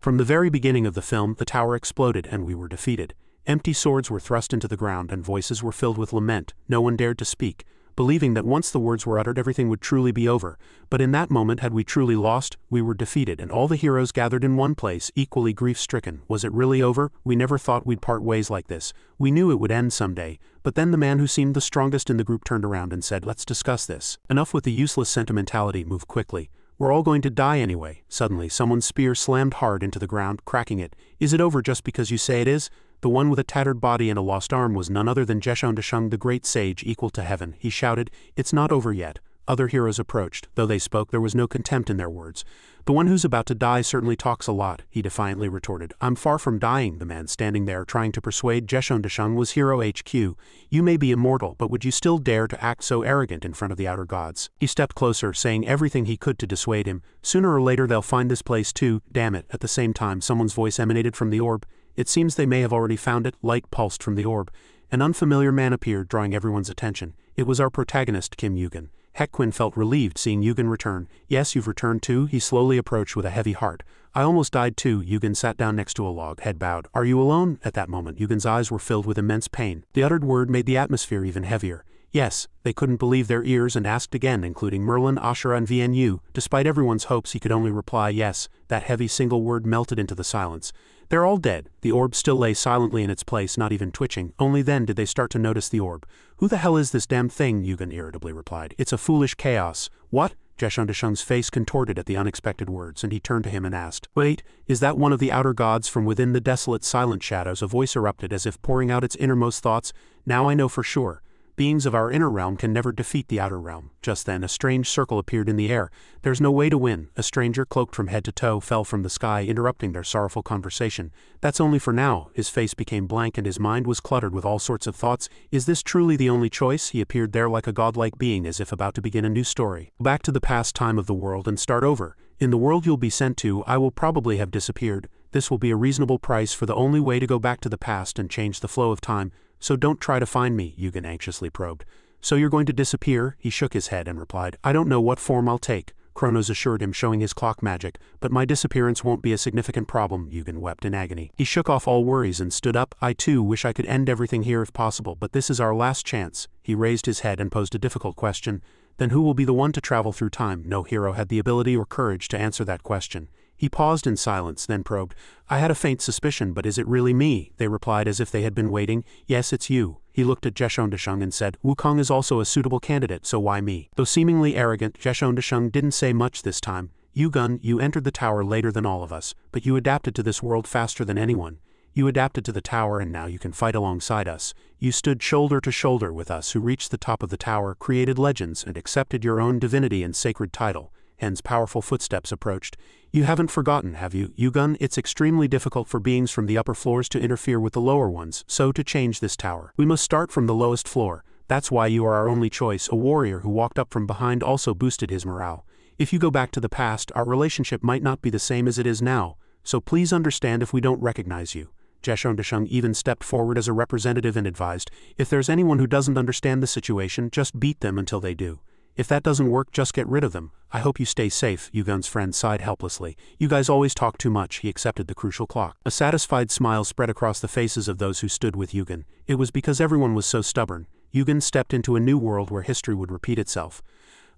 From the very beginning of the film, the tower exploded and we were defeated. Empty swords were thrust into the ground and voices were filled with lament. No one dared to speak, believing that once the words were uttered everything would truly be over. But in that moment, had we truly lost? We were defeated and all the heroes gathered in one place, equally grief-stricken. Was it really over? We never thought we'd part ways like this. We knew it would end someday. But then the man who seemed the strongest in the group turned around and said, "Let's discuss this. Enough with the useless sentimentality, move quickly. We're all going to die anyway." Suddenly, someone's spear slammed hard into the ground, cracking it. "Is it over just because you say it is?" The one with a tattered body and a lost arm was none other than Jeshondashung, the great sage equal to heaven. He shouted, "It's not over yet." Other heroes approached. Though they spoke, there was no contempt in their words. "The one who's about to die certainly talks a lot," he defiantly retorted. "I'm far from dying." The man standing there trying to persuade Jeshondashung was Hero HQ. "You may be immortal, but would you still dare to act so arrogant in front of the outer gods?" He stepped closer, saying everything he could to dissuade him. "Sooner or later they'll find this place too, damn it." At the same time, someone's voice emanated from the orb. It seems they may have already found it. Light pulsed from the orb. An unfamiliar man appeared, drawing everyone's attention. It was our protagonist, Kim Yugen. Hekwin felt relieved seeing Yugen return. "Yes, you've returned too?" He slowly approached with a heavy heart. "I almost died too." Yugen sat down next to a log, head bowed. "Are you alone?" At that moment, Yugen's eyes were filled with immense pain. The uttered word made the atmosphere even heavier. Yes, they couldn't believe their ears and asked again, including Merlin, Ashura and VNU. Despite everyone's hopes, he could only reply yes. That heavy single word melted into the silence. "They're all dead." The orb still lay silently in its place, not even twitching. Only then did they start to notice the orb. "Who the hell is this damn thing?" Yugen irritably replied. "It's a foolish chaos." "What?" Jeshondashung's face contorted at the unexpected words, and he turned to him and asked, "Wait, is that one of the outer gods?" From within the desolate silent shadows a voice erupted as if pouring out its innermost thoughts. "Now I know for sure. Beings of our inner realm can never defeat the outer realm." Just then, a strange circle appeared in the air. "There's no way to win." A stranger, cloaked from head to toe, fell from the sky, interrupting their sorrowful conversation. "That's only for now." His face became blank and his mind was cluttered with all sorts of thoughts. Is this truly the only choice? He appeared there like a godlike being, as if about to begin a new story. "Back to the past time of the world and start over. In the world you'll be sent to, I will probably have disappeared. This will be a reasonable price for the only way to go back to the past and change the flow of time. So don't try to find me," Yugen anxiously probed. "So you're going to disappear?" He shook his head and replied, "I don't know what form I'll take." Kronos assured him, showing his clock magic. "But my disappearance won't be a significant problem." Yugen wept in agony. He shook off all worries and stood up. "I too wish I could end everything here if possible, but this is our last chance." He raised his head and posed a difficult question. "Then who will be the one to travel through time?" No hero had the ability or courage to answer that question. He paused in silence, then probed, "I had a faint suspicion, but is it really me?" They replied as if they had been waiting, "Yes, it's you." He looked at Jeshondashung and said, "Wukong is also a suitable candidate, so why me?" Though seemingly arrogant, Jeshondashung didn't say much this time. "Yugen, you entered the tower later than all of us, but you adapted to this world faster than anyone. You adapted to the tower and now you can fight alongside us. You stood shoulder to shoulder with us who reached the top of the tower, created legends, and accepted your own divinity and sacred title." Hen's powerful footsteps approached. "You haven't forgotten, have you, Yugen? It's extremely difficult for beings from the upper floors to interfere with the lower ones, so to change this tower, we must start from the lowest floor. That's why you are our only choice." A warrior who walked up from behind also boosted his morale. "If you go back to the past, our relationship might not be the same as it is now, so please understand if we don't recognize you." Jeshondashung even stepped forward as a representative and advised, "If there's anyone who doesn't understand the situation, just beat them until they do. If that doesn't work, just get rid of them. I hope you stay safe." Yugen's friend sighed helplessly. "You guys always talk too much." He accepted the crucial clock. A satisfied smile spread across the faces of those who stood with Yugen. It was because everyone was so stubborn. Yugen stepped into a new world where history would repeat itself.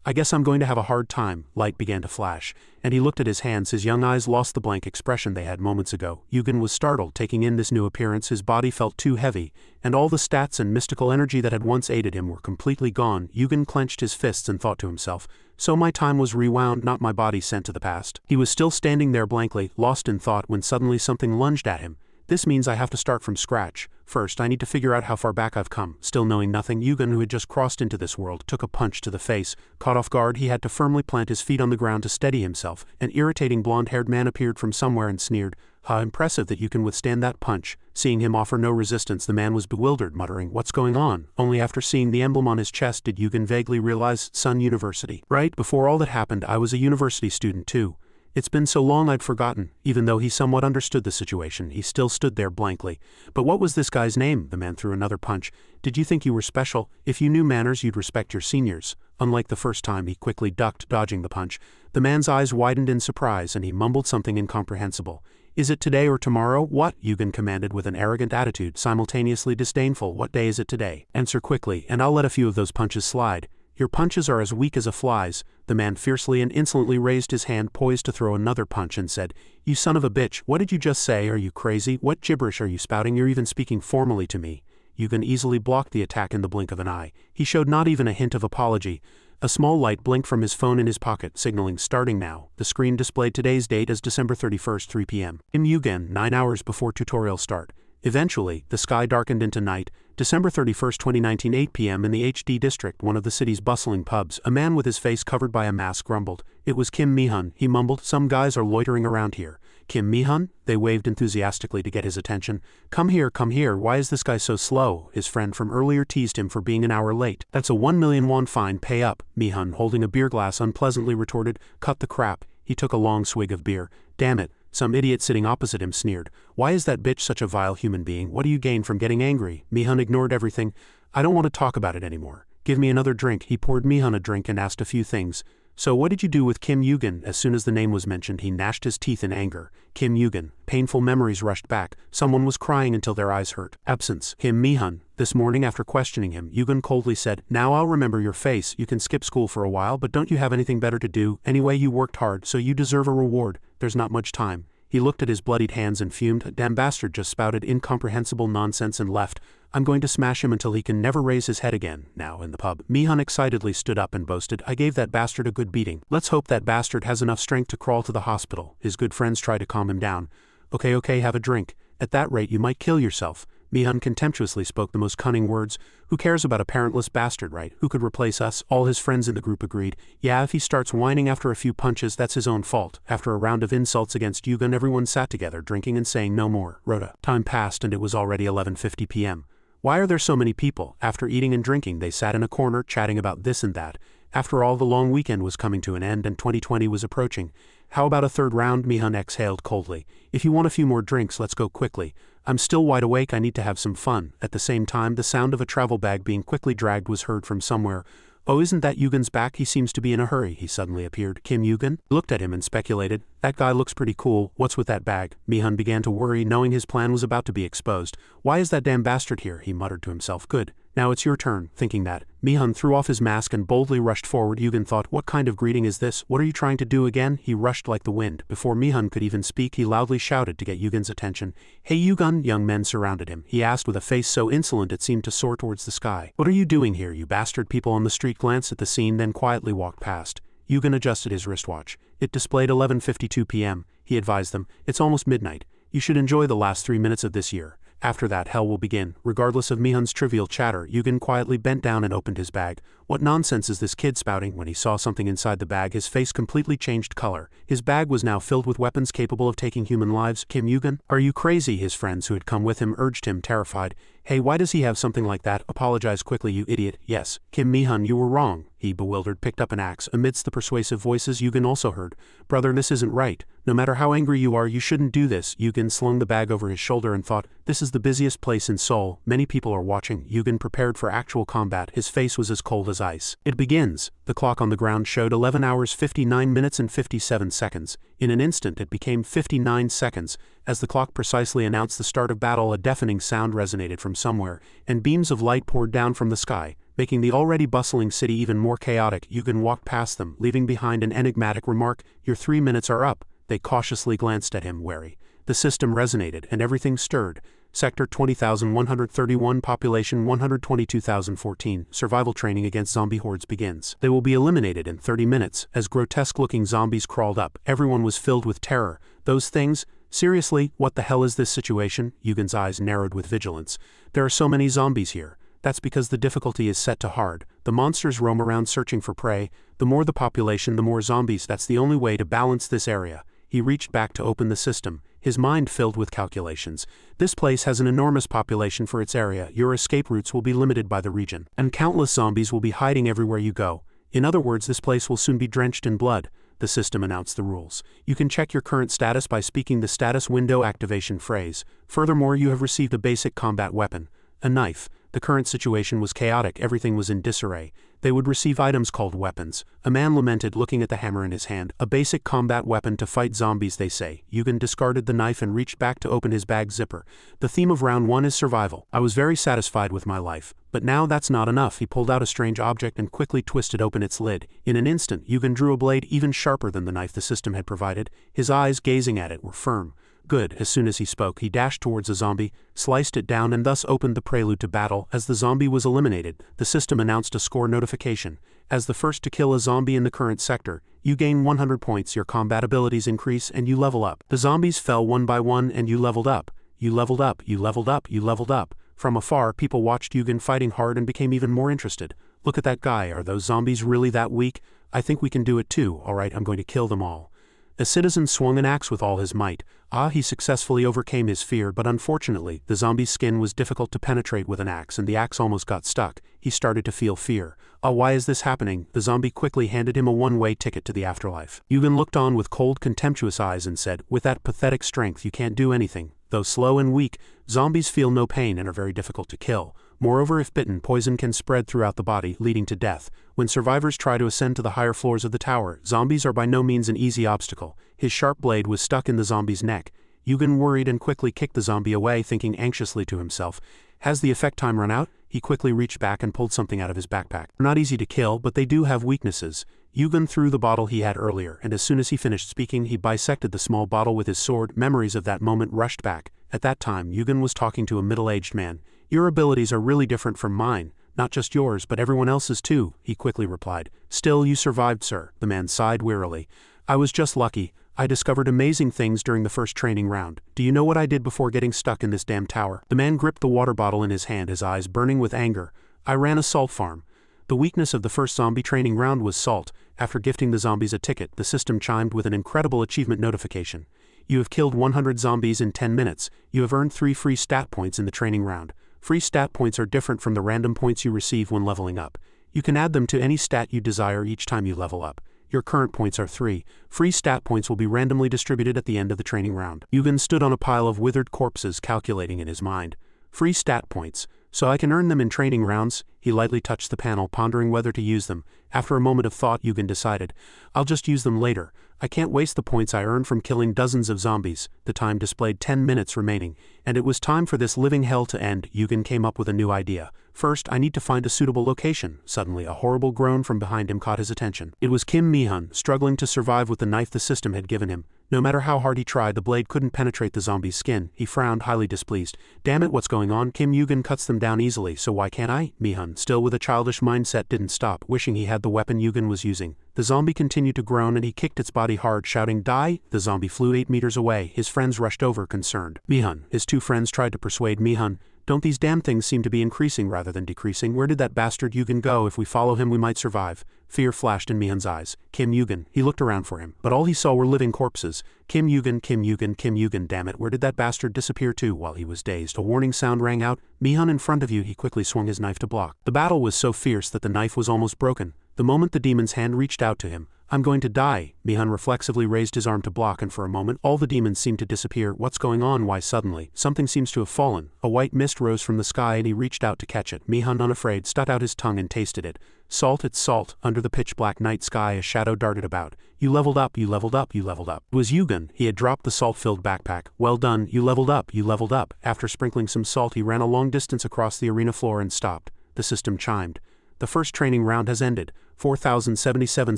"I guess I'm going to have a hard time." Light began to flash, and he looked at his hands. His young eyes lost the blank expression they had moments ago. Yugen was startled, taking in this new appearance. His body felt too heavy, and all the stats and mystical energy that had once aided him were completely gone. Yugen clenched his fists and thought to himself, "So my time was rewound, not my body sent to the past." He was still standing there blankly, lost in thought, when suddenly something lunged at him. "This means I have to start from scratch. First, I need to figure out how far back I've come." Still knowing nothing, Yugen, who had just crossed into this world, took a punch to the face. Caught off guard, he had to firmly plant his feet on the ground to steady himself. An irritating blonde-haired man appeared from somewhere and sneered, "How impressive that you can withstand that punch." Seeing him offer no resistance, the man was bewildered, muttering, "What's going on?" Only after seeing the emblem on his chest did Yugen vaguely realize, Sun University. Right before all that happened, I was a university student too. It's been so long I'd forgotten. Even though he somewhat understood the situation, he still stood there blankly. "But what was this guy's name?" The man threw another punch. "Did you think you were special? If you knew manners, you'd respect your seniors." Unlike the first time, he quickly ducked, dodging the punch. The man's eyes widened in surprise and he mumbled something incomprehensible. Is it today or tomorrow? What? Yugen commanded with an arrogant attitude, simultaneously disdainful. What day is it today? Answer quickly, and I'll let a few of those punches slide. Your punches are as weak as a fly's. The man fiercely and insolently raised his hand, poised to throw another punch, and said, You son of a bitch, what did you just say? Are you crazy? What gibberish are you spouting? You're even speaking formally to me. Yugen easily blocked the attack in the blink of an eye. He showed not even a hint of apology. A small light blinked from his phone in his pocket, signaling starting now. The screen displayed today's date as December 31st, 3 p.m. In Yugen, 9 hours before tutorial start. Eventually, the sky darkened into night. December 31st, 2019, 8 p.m. in the HD district, one of the city's bustling pubs, a man with his face covered by a mask grumbled. It was Kim Mi-hun, he mumbled. Some guys are loitering around here. Kim Mi-hun? They waved enthusiastically to get his attention. Come here, come here. Why is this guy so slow? His friend from earlier teased him for being an hour late. That's a 1 million won fine, pay up. Mi-hun, holding a beer glass, unpleasantly retorted. Cut the crap. He took a long swig of beer. Damn it. Some idiot sitting opposite him sneered. Why is that bitch such a vile human being? What do you gain from getting angry? Mi-hun ignored everything. I don't want to talk about it anymore. Give me another drink. He poured Mi-hun a drink and asked a few things. So what did you do with Kim Yugen? As soon as the name was mentioned, he gnashed his teeth in anger. Kim Yugen. Painful memories rushed back. Someone was crying until their eyes hurt. Absence. Kim Mi-hun. This morning after questioning him, Yugen coldly said, Now I'll remember your face. You can skip school for a while, but don't you have anything better to do? Anyway, you worked hard, so you deserve a reward. There's not much time. He looked at his bloodied hands and fumed. A damn bastard just spouted incomprehensible nonsense and left. I'm going to smash him until he can never raise his head again. Now in the pub, Mi-hun excitedly stood up and boasted, I gave that bastard a good beating. Let's hope that bastard has enough strength to crawl to the hospital. His good friends tried to calm him down. Okay, have a drink. At that rate you might kill yourself. Mi-hun contemptuously spoke the most cunning words. Who cares about a parentless bastard, right? Who could replace us? All his friends in the group agreed. Yeah, if he starts whining after a few punches, that's his own fault. After a round of insults against Yugen, everyone sat together, drinking and saying no more. Rhoda. Time passed and it was already 11:50 p.m. Why are there so many people? After eating and drinking, they sat in a corner, chatting about this and that. After all, the long weekend was coming to an end and 2020 was approaching. How about a third round? Mi-hun exhaled coldly. If you want a few more drinks, let's go quickly. I'm still wide awake, I need to have some fun. At the same time, the sound of a travel bag being quickly dragged was heard from somewhere. Oh, isn't that Yugen's back? He seems to be in a hurry. He suddenly appeared. Kim Yugen? Looked at him and speculated. That guy looks pretty cool. What's with that bag? Mi-hun began to worry, knowing his plan was about to be exposed. Why is that damn bastard here? He muttered to himself. Good. Now it's your turn. Thinking that, Mi-hun threw off his mask and boldly rushed forward. Yugen thought, what kind of greeting is this? What are you trying to do again? He rushed like the wind. Before Mi-hun could even speak, he loudly shouted to get Yugen's attention. Hey Yugen! Young men surrounded him. He asked with a face so insolent it seemed to soar towards the sky. What are you doing here, you bastard? People on the street glanced at the scene, then quietly walked past. Yugen adjusted his wristwatch. It displayed 11:52 p.m. He advised them, it's almost midnight. You should enjoy the last 3 minutes of this year. After that, hell will begin. Regardless of Mi-hun's trivial chatter, Yugen quietly bent down and opened his bag. What nonsense is this kid spouting? When he saw something inside the bag, his face completely changed color. His bag was now filled with weapons capable of taking human lives. Kim Yugen? Are you crazy? His friends who had come with him urged him, terrified. Hey, why does he have something like that? Apologize quickly, you idiot. Yes, Kim Mi-hun, you were wrong. He, bewildered, picked up an axe. Amidst the persuasive voices, Yugen also heard. Brother, this isn't right. No matter how angry you are, you shouldn't do this. Yugen slung the bag over his shoulder and thought, this is the busiest place in Seoul. Many people are watching. Yugen prepared for actual combat. His face was as cold as ice. It begins. The clock on the ground showed 11 hours 59 minutes and 57 seconds. In an instant it became 59 seconds. As the clock precisely announced the start of battle, a deafening sound resonated from somewhere, and beams of light poured down from the sky, making the already bustling city even more chaotic. Yugen walked past them, leaving behind an enigmatic remark, your 3 minutes are up. They cautiously glanced at him, wary. The system resonated, and everything stirred. Sector 20,131, population 122,014, survival training against zombie hordes begins. They will be eliminated in 30 minutes. As grotesque-looking zombies crawled up, everyone was filled with terror. Those things? Seriously, what the hell is this situation? Yugen's eyes narrowed with vigilance. There are so many zombies here. That's because the difficulty is set to hard. The monsters roam around searching for prey. The more the population, the more zombies. That's the only way to balance this area. He reached back to open the system, his mind filled with calculations. This place has an enormous population for its area. Your escape routes will be limited by the region, and countless zombies will be hiding everywhere you go. In other words, this place will soon be drenched in blood. The system announced the rules. You can check your current status by speaking the status window activation phrase. Furthermore, you have received a basic combat weapon. A knife. The current situation was chaotic, everything was in disarray. They would receive items called weapons. A man lamented, looking at the hammer in his hand. A basic combat weapon to fight zombies, they say. Yugen discarded the knife and reached back to open his bag zipper. The theme of round 1 is survival. I was very satisfied with my life. But now that's not enough. He pulled out a strange object and quickly twisted open its lid. In an instant, Yugen drew a blade even sharper than the knife the system had provided. His eyes, gazing at it, were firm. Good. As soon as he spoke, he dashed towards a zombie, sliced it down, and thus opened the prelude to battle. As the zombie was eliminated, the system announced a score notification. As the first to kill a zombie in the current sector, you gain 100 points, your combat abilities increase, and you level up. The zombies fell one by one, and you leveled up. You leveled up, you leveled up, you leveled up. From afar, people watched Yugen fighting hard and became even more interested. Look at that guy, are those zombies really that weak? I think we can do it too. Alright, I'm going to kill them all. A citizen swung an axe with all his might. He successfully overcame his fear, but unfortunately, the zombie's skin was difficult to penetrate with an axe and the axe almost got stuck. He started to feel fear. Why is this happening? The zombie quickly handed him a one-way ticket to the afterlife. Yugen looked on with cold, contemptuous eyes and said, with that pathetic strength you can't do anything. Though slow and weak, zombies feel no pain and are very difficult to kill. Moreover, if bitten, poison can spread throughout the body, leading to death. When survivors try to ascend to the higher floors of the tower, zombies are by no means an easy obstacle. His sharp blade was stuck in the zombie's neck. Yugen worried and quickly kicked the zombie away, thinking anxiously to himself, has the effect time run out? He quickly reached back and pulled something out of his backpack. Not easy to kill, but they do have weaknesses. Yugen threw the bottle he had earlier, and as soon as he finished speaking, he bisected the small bottle with his sword. Memories of that moment rushed back. At that time, Yugen was talking to a middle-aged man. Your abilities are really different from mine. Not just yours, but everyone else's too, he quickly replied. Still, you survived, sir. The man sighed wearily. I was just lucky. I discovered amazing things during the first training round. Do you know what I did before getting stuck in this damn tower? The man gripped the water bottle in his hand, his eyes burning with anger. I ran a salt farm. The weakness of the first zombie training round was salt. After gifting the zombies a ticket, the system chimed with an incredible achievement notification. You have killed 100 zombies in 10 minutes. You have earned 3 free stat points in the training round. Free stat points are different from the random points you receive when leveling up. You can add them to any stat you desire each time you level up. Your current points are 3. Free stat points will be randomly distributed at the end of the training round. Yugen stood on a pile of withered corpses, calculating in his mind. Free stat points. So I can earn them in training rounds? He lightly touched the panel, pondering whether to use them. After a moment of thought, Yugen decided, I'll just use them later. I can't waste the points I earned from killing dozens of zombies. The time displayed 10 minutes remaining, and it was time for this living hell to end. Yugen came up with a new idea. First, I need to find a suitable location. Suddenly, a horrible groan from behind him caught his attention. It was Kim Mi-hun, struggling to survive with the knife the system had given him. No matter how hard he tried, the blade couldn't penetrate the zombie's skin. He frowned, highly displeased. Damn it, what's going on? Kim Yugen cuts them down easily, so why can't I? Mi-hun, still with a childish mindset, didn't stop, wishing he had the weapon Yugen was using. The zombie continued to groan and he kicked its body hard, shouting, Die! The zombie flew 8 meters away. His friends rushed over, concerned. Mi-hun. His 2 friends tried to persuade Mi-hun. Don't these damn things seem to be increasing rather than decreasing? Where did that bastard Yugen go? If we follow him, we might survive. Fear flashed in Mi-hun's eyes. Kim Yugen. He looked around for him, but all he saw were living corpses. Kim Yugen, Kim Yugen, Kim Yugen. Damn it, where did that bastard disappear to? While he was dazed, a warning sound rang out. Mi-hun, in front of you. He quickly swung his knife to block. The battle was so fierce that the knife was almost broken. The moment the demon's hand reached out to him, I'm going to die. Mi-hun reflexively raised his arm to block, and for a moment, all the demons seemed to disappear. What's going on? Why suddenly? Something seems to have fallen. A white mist rose from the sky and he reached out to catch it. Mi-hun, unafraid, stuck out his tongue and tasted it. Salt, it's salt. Under the pitch-black night sky, a shadow darted about. You leveled up, you leveled up, you leveled up. It was Yugen. He had dropped the salt-filled backpack. Well done, you leveled up, you leveled up. After sprinkling some salt, he ran a long distance across the arena floor and stopped. The system chimed. The first training round has ended. 4,077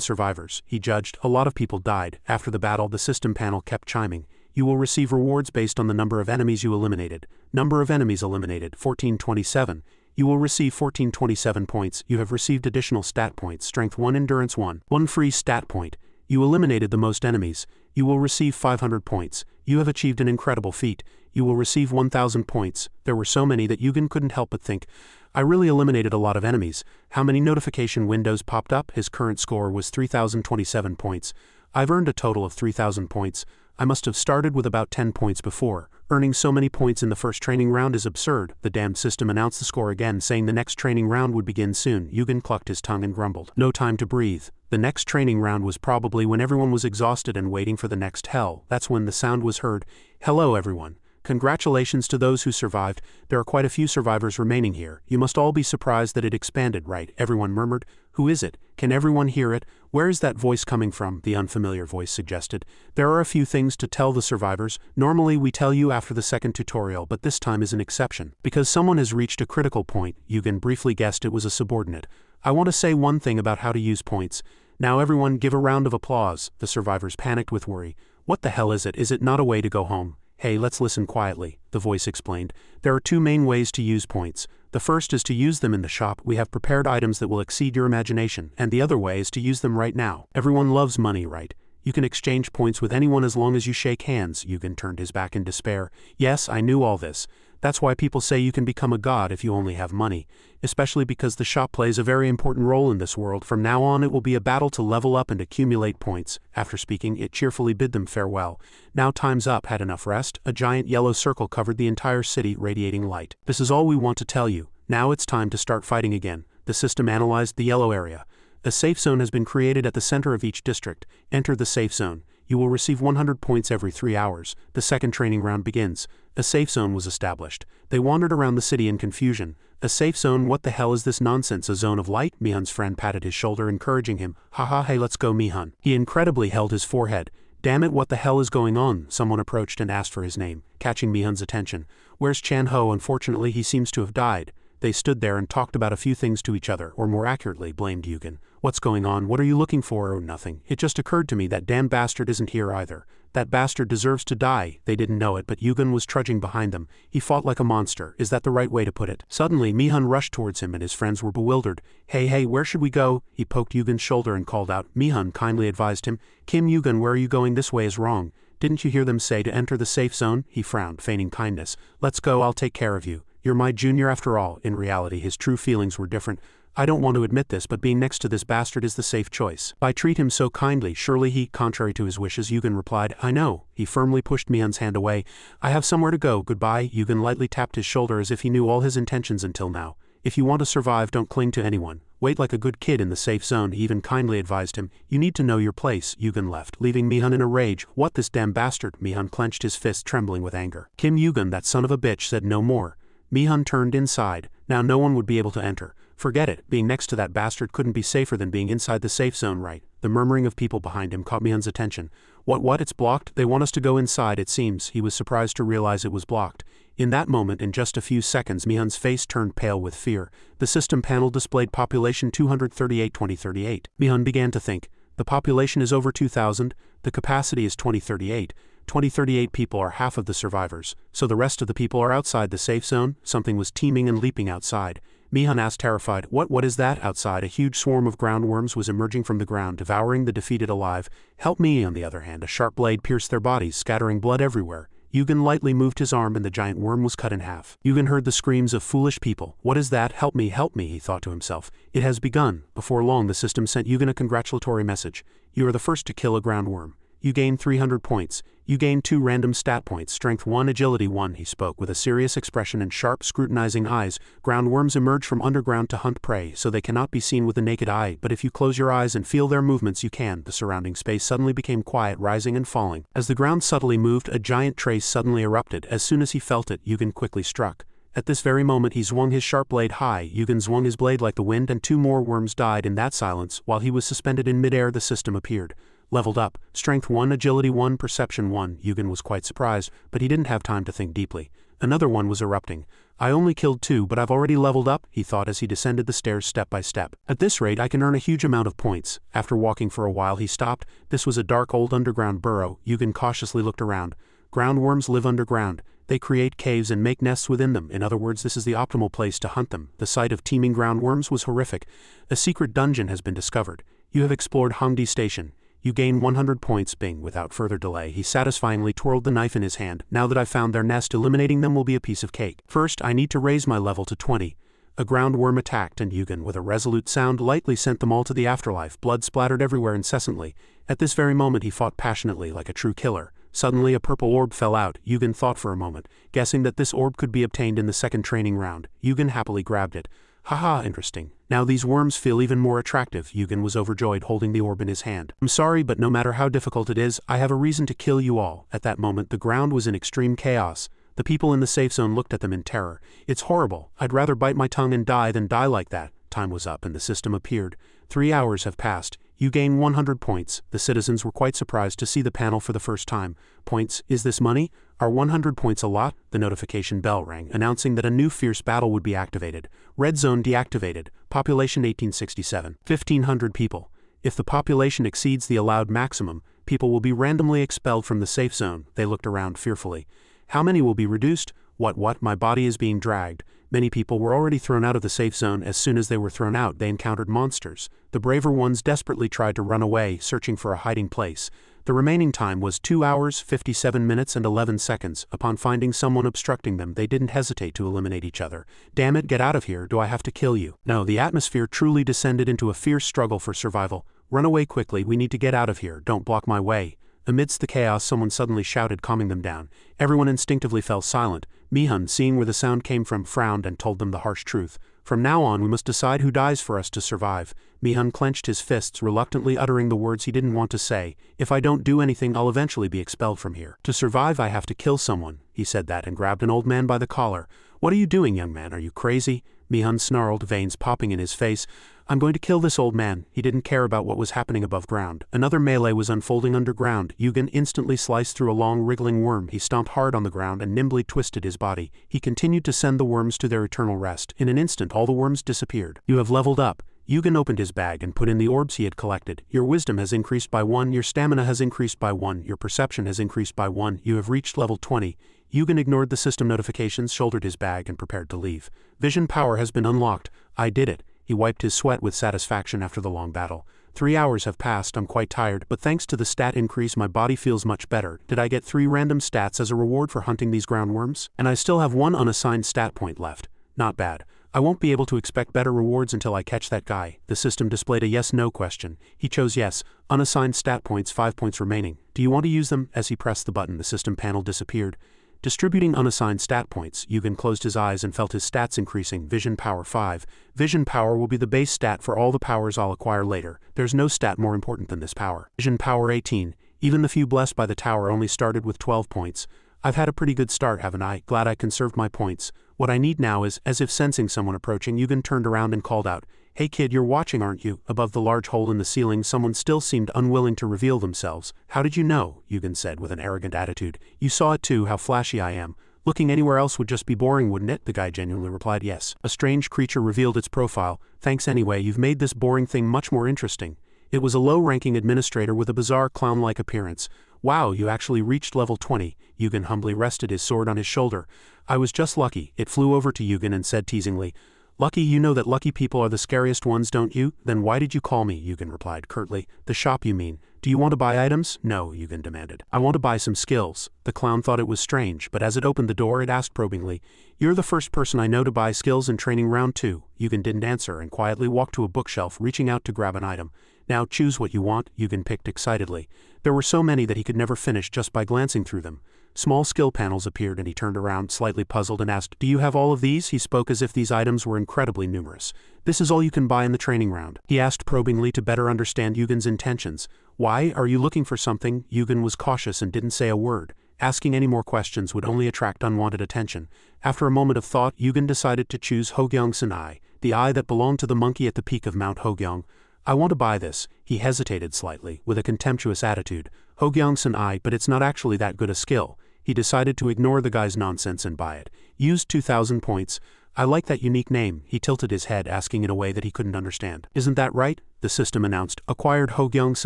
survivors, he judged. A lot of people died. After the battle, the system panel kept chiming. You will receive rewards based on the number of enemies you eliminated. Number of enemies eliminated, 1427. You will receive 1427 points. You have received additional stat points. Strength 1, Endurance 1. 1 free stat point. You eliminated the most enemies. You will receive 500 points. You have achieved an incredible feat. You will receive 1,000 points. There were so many that Yugen couldn't help but think, I really eliminated a lot of enemies. How many notification windows popped up? His current score was 3,027 points. I've earned a total of 3,000 points. I must have started with about 10 points before. Earning so many points in the first training round is absurd. The damned system announced the score again, saying the next training round would begin soon. Yugen clucked his tongue and grumbled. No time to breathe. The next training round was probably when everyone was exhausted and waiting for the next hell. That's when the sound was heard. Hello everyone. Congratulations to those who survived. There are quite a few survivors remaining here. You must all be surprised that it expanded, right? Everyone murmured. Who is it? Can everyone hear it? Where is that voice coming from? The unfamiliar voice suggested. There are a few things to tell the survivors. Normally we tell you after the second tutorial, but this time is an exception. Because someone has reached a critical point, Yugen briefly guessed it was a subordinate. I want to say one thing about how to use points. Now everyone give a round of applause. The survivors panicked with worry. What the hell is it? Is it not a way to go home? Hey, let's listen quietly, the voice explained. There are two main ways to use points. The first is to use them in the shop. We have prepared items that will exceed your imagination, and the other way is to use them right now. Everyone loves money, right? You can exchange points with anyone as long as you shake hands. Yugen turned his back in despair. Yes, I knew all this. That's why people say you can become a god if you only have money, especially because the shop plays a very important role in this world. From now on it will be a battle to level up and accumulate points. After speaking, it cheerfully bid them farewell. Now time's up. Had enough rest? A giant yellow circle covered the entire city, radiating light. This is all we want to tell you. Now it's time to start fighting again. The system analyzed the yellow area. A safe zone has been created at the center of each district. Enter the safe zone. You will receive 100 points every 3 hours. The second training round begins. A safe zone was established. They wandered around the city in confusion. A safe zone? What the hell is this nonsense? A zone of light? Mihun's friend patted his shoulder, encouraging him. Haha, hey, let's go, Mihun. He incredibly held his forehead. Damn it, what the hell is going on? Someone approached and asked for his name, catching Mihun's attention. Where's Chan Ho? Unfortunately, he seems to have died. They stood there and talked about a few things to each other, or more accurately, blamed Yugen. What's going on? What are you looking for? Oh, nothing. It just occurred to me that damn bastard isn't here either. That bastard deserves to die. They didn't know it, but Yugen was trudging behind them. He fought like a monster. Is that the right way to put it? Suddenly, Mihun rushed towards him and his friends were bewildered. Hey, where should we go? He poked Yugen's shoulder and called out. Mihun kindly advised him. Kim Yugen, where are you going? This way is wrong. Didn't you hear them say to enter the safe zone? He frowned, feigning kindness. Let's go, I'll take care of you. You're my junior after all. In reality, his true feelings were different. I don't want to admit this, but being next to this bastard is the safe choice. I treat him so kindly, surely he, contrary to his wishes, Yugen replied. I know. He firmly pushed Mihun's hand away. I have somewhere to go. Goodbye. Yugen lightly tapped his shoulder as if he knew all his intentions until now. If you want to survive, don't cling to anyone. Wait like a good kid in the safe zone. He even kindly advised him. You need to know your place. Yugen left, leaving Mihun in a rage. What, this damn bastard? Mihun clenched his fist, trembling with anger. Kim Yugen, that son of a bitch, said no more. Mihun turned inside. Now no one would be able to enter. Forget it, being next to that bastard couldn't be safer than being inside the safe zone, right? The murmuring of people behind him caught Mihun's attention. What, it's blocked? They want us to go inside, it seems. He was surprised to realize it was blocked. In that moment, in just a few seconds, Mihun's face turned pale with fear. The system panel displayed population 238-2038. Mihun began to think. The population is over 2,000, the capacity is 2038. 2038 people are half of the survivors, so the rest of the people are outside the safe zone. Something was teeming and leaping outside. Mihun asked, terrified, What is that? Outside, a huge swarm of ground worms was emerging from the ground, devouring the defeated alive. Help me, on the other hand, a sharp blade pierced their bodies, scattering blood everywhere. Yugen lightly moved his arm and the giant worm was cut in half. Yugen heard the screams of foolish people. What is that? Help me, he thought to himself. It has begun. Before long, the system sent Yugen a congratulatory message. You are the first to kill a ground worm. You gain 300 points. You gain 2 random stat points, strength 1, agility 1, he spoke with a serious expression and sharp, scrutinizing eyes. Ground worms emerge from underground to hunt prey, so they cannot be seen with the naked eye, but if you close your eyes and feel their movements you can. The surrounding space suddenly became quiet, rising and falling. As the ground subtly moved, a giant trace suddenly erupted. As soon as he felt it, Yugen quickly struck. At this very moment he swung his sharp blade high. Yugen swung his blade like the wind and 2 more worms died in that silence. While he was suspended in midair, the system appeared. Leveled up, strength 1, agility 1, perception 1. Yugen was quite surprised, but he didn't have time to think deeply. Another one was erupting. I only killed 2, but I've already leveled up, he thought as he descended the stairs step by step. At this rate I can earn a huge amount of points. After walking for a while he stopped. This was a dark old underground burrow. Yugen cautiously looked around. Ground worms live underground. They create caves and make nests within them. In other words, this is the optimal place to hunt them. The sight of teeming ground worms was horrific. A secret dungeon has been discovered. You have explored Hongdi Station. You gain 100 points. Bing. Without further delay, he satisfyingly twirled the knife in his hand. Now that I've found their nest, eliminating them will be a piece of cake. First, I need to raise my level to 20. A ground worm attacked, and Yugen, with a resolute sound, lightly sent them all to the afterlife. Blood splattered everywhere incessantly. At this very moment he fought passionately, like a true killer. Suddenly a purple orb fell out. Yugen thought for a moment, guessing that this orb could be obtained in the second training round. Yugen happily grabbed it. Haha, interesting. Now these worms feel even more attractive. Yugen was overjoyed, holding the orb in his hand. I'm sorry, but no matter how difficult it is, I have a reason to kill you all. At that moment the ground was in extreme chaos. The people in the safe zone looked at them in terror. It's horrible. I'd rather bite my tongue and die than die like that. Time was up and the system appeared. 3 hours have passed. You gain 100 points. The citizens were quite surprised to see the panel for the first time. Points, is this money? Are 100 points a lot? The notification bell rang, announcing that a new fierce battle would be activated. Red zone deactivated. Population 1867. 1,500 people. If the population exceeds the allowed maximum, people will be randomly expelled from the safe zone. They looked around fearfully. How many will be reduced? What? My body is being dragged. Many people were already thrown out of the safe zone. As soon as they were thrown out, they encountered monsters. The braver ones desperately tried to run away, searching for a hiding place. The remaining time was 2 hours, 57 minutes and 11 seconds. Upon finding someone obstructing them, they didn't hesitate to eliminate each other. Damn it, get out of here. Do I have to kill you? No, the atmosphere truly descended into a fierce struggle for survival. Run away quickly, we need to get out of here. Don't block my way. Amidst the chaos, someone suddenly shouted, calming them down. Everyone instinctively fell silent. Mihun, seeing where the sound came from, frowned and told them the harsh truth. From now on, we must decide who dies for us to survive. Mihun clenched his fists, reluctantly uttering the words he didn't want to say. If I don't do anything, I'll eventually be expelled from here. To survive, I have to kill someone. He said that and grabbed an old man by the collar. What are you doing, young man? Are you crazy? Mihun snarled, veins popping in his face. I'm going to kill this old man. He didn't care about what was happening above ground. Another melee was unfolding underground. Yugen instantly sliced through a long wriggling worm. He stomped hard on the ground and nimbly twisted his body. He continued to send the worms to their eternal rest. In an instant, all the worms disappeared. You have leveled up. Yugen opened his bag and put in the orbs he had collected. Your wisdom has increased by 1, your stamina has increased by 1, your perception has increased by 1, you have reached level 20. Yugen ignored the system notifications, shouldered his bag and prepared to leave. Vision power has been unlocked. I did it. He wiped his sweat with satisfaction after the long battle. 3 hours have passed, I'm quite tired, but thanks to the stat increase my body feels much better. Did I get 3 random stats as a reward for hunting these ground worms? And I still have 1 unassigned stat point left. Not bad. I won't be able to expect better rewards until I catch that guy. The system displayed a yes-no question. He chose yes. Unassigned stat points, 5 points remaining. Do you want to use them? As he pressed the button, the system panel disappeared. Distributing unassigned stat points, Yugen closed his eyes and felt his stats increasing. Vision power 5. Vision power will be the base stat for all the powers I'll acquire later. There's no stat more important than this power. Vision power 18. Even the few blessed by the tower only started with 12 points. I've had a pretty good start, haven't I? Glad I conserved my points. What I need now is, as if sensing someone approaching, Yugen turned around and called out, Hey kid, you're watching, aren't you? Above the large hole in the ceiling, someone still seemed unwilling to reveal themselves. How did you know? Yugen said with an arrogant attitude. You saw it too, how flashy I am. Looking anywhere else would just be boring, wouldn't it? The guy genuinely replied yes. A strange creature revealed its profile. Thanks anyway, you've made this boring thing much more interesting. It was a low-ranking administrator with a bizarre clown-like appearance. Wow, you actually reached level 20. Yugen humbly rested his sword on his shoulder. I was just lucky. It flew over to Yugen and said teasingly, Lucky, you know that lucky people are the scariest ones, don't you? Then why did you call me? Yugen replied curtly. The shop, you mean. Do you want to buy items? No, Yugen demanded. I want to buy some skills. The clown thought it was strange, but as it opened the door it asked probingly, You're the first person I know to buy skills in training round 2. Yugen didn't answer and quietly walked to a bookshelf, reaching out to grab an item. Now choose what you want, Yugen picked excitedly. There were so many that he could never finish just by glancing through them. Small skill panels appeared and he turned around, slightly puzzled, and asked, Do you have all of these? He spoke as if these items were incredibly numerous. This is all you can buy in the training round. He asked probingly to better understand Yugen's intentions. Why? Are you looking for something? Yugen was cautious and didn't say a word. Asking any more questions would only attract unwanted attention. After a moment of thought, Yugen decided to choose Hogyong's eye, the eye that belonged to the monkey at the peak of Mount Hogyong. I want to buy this. He hesitated slightly, with a contemptuous attitude. Hogyong's eye, but it's not actually that good a skill. He decided to ignore the guy's nonsense and buy it. Used 2,000 points. I like that unique name. He tilted his head, asking in a way that he couldn't understand. Isn't that right? The system announced. Acquired Hogyong's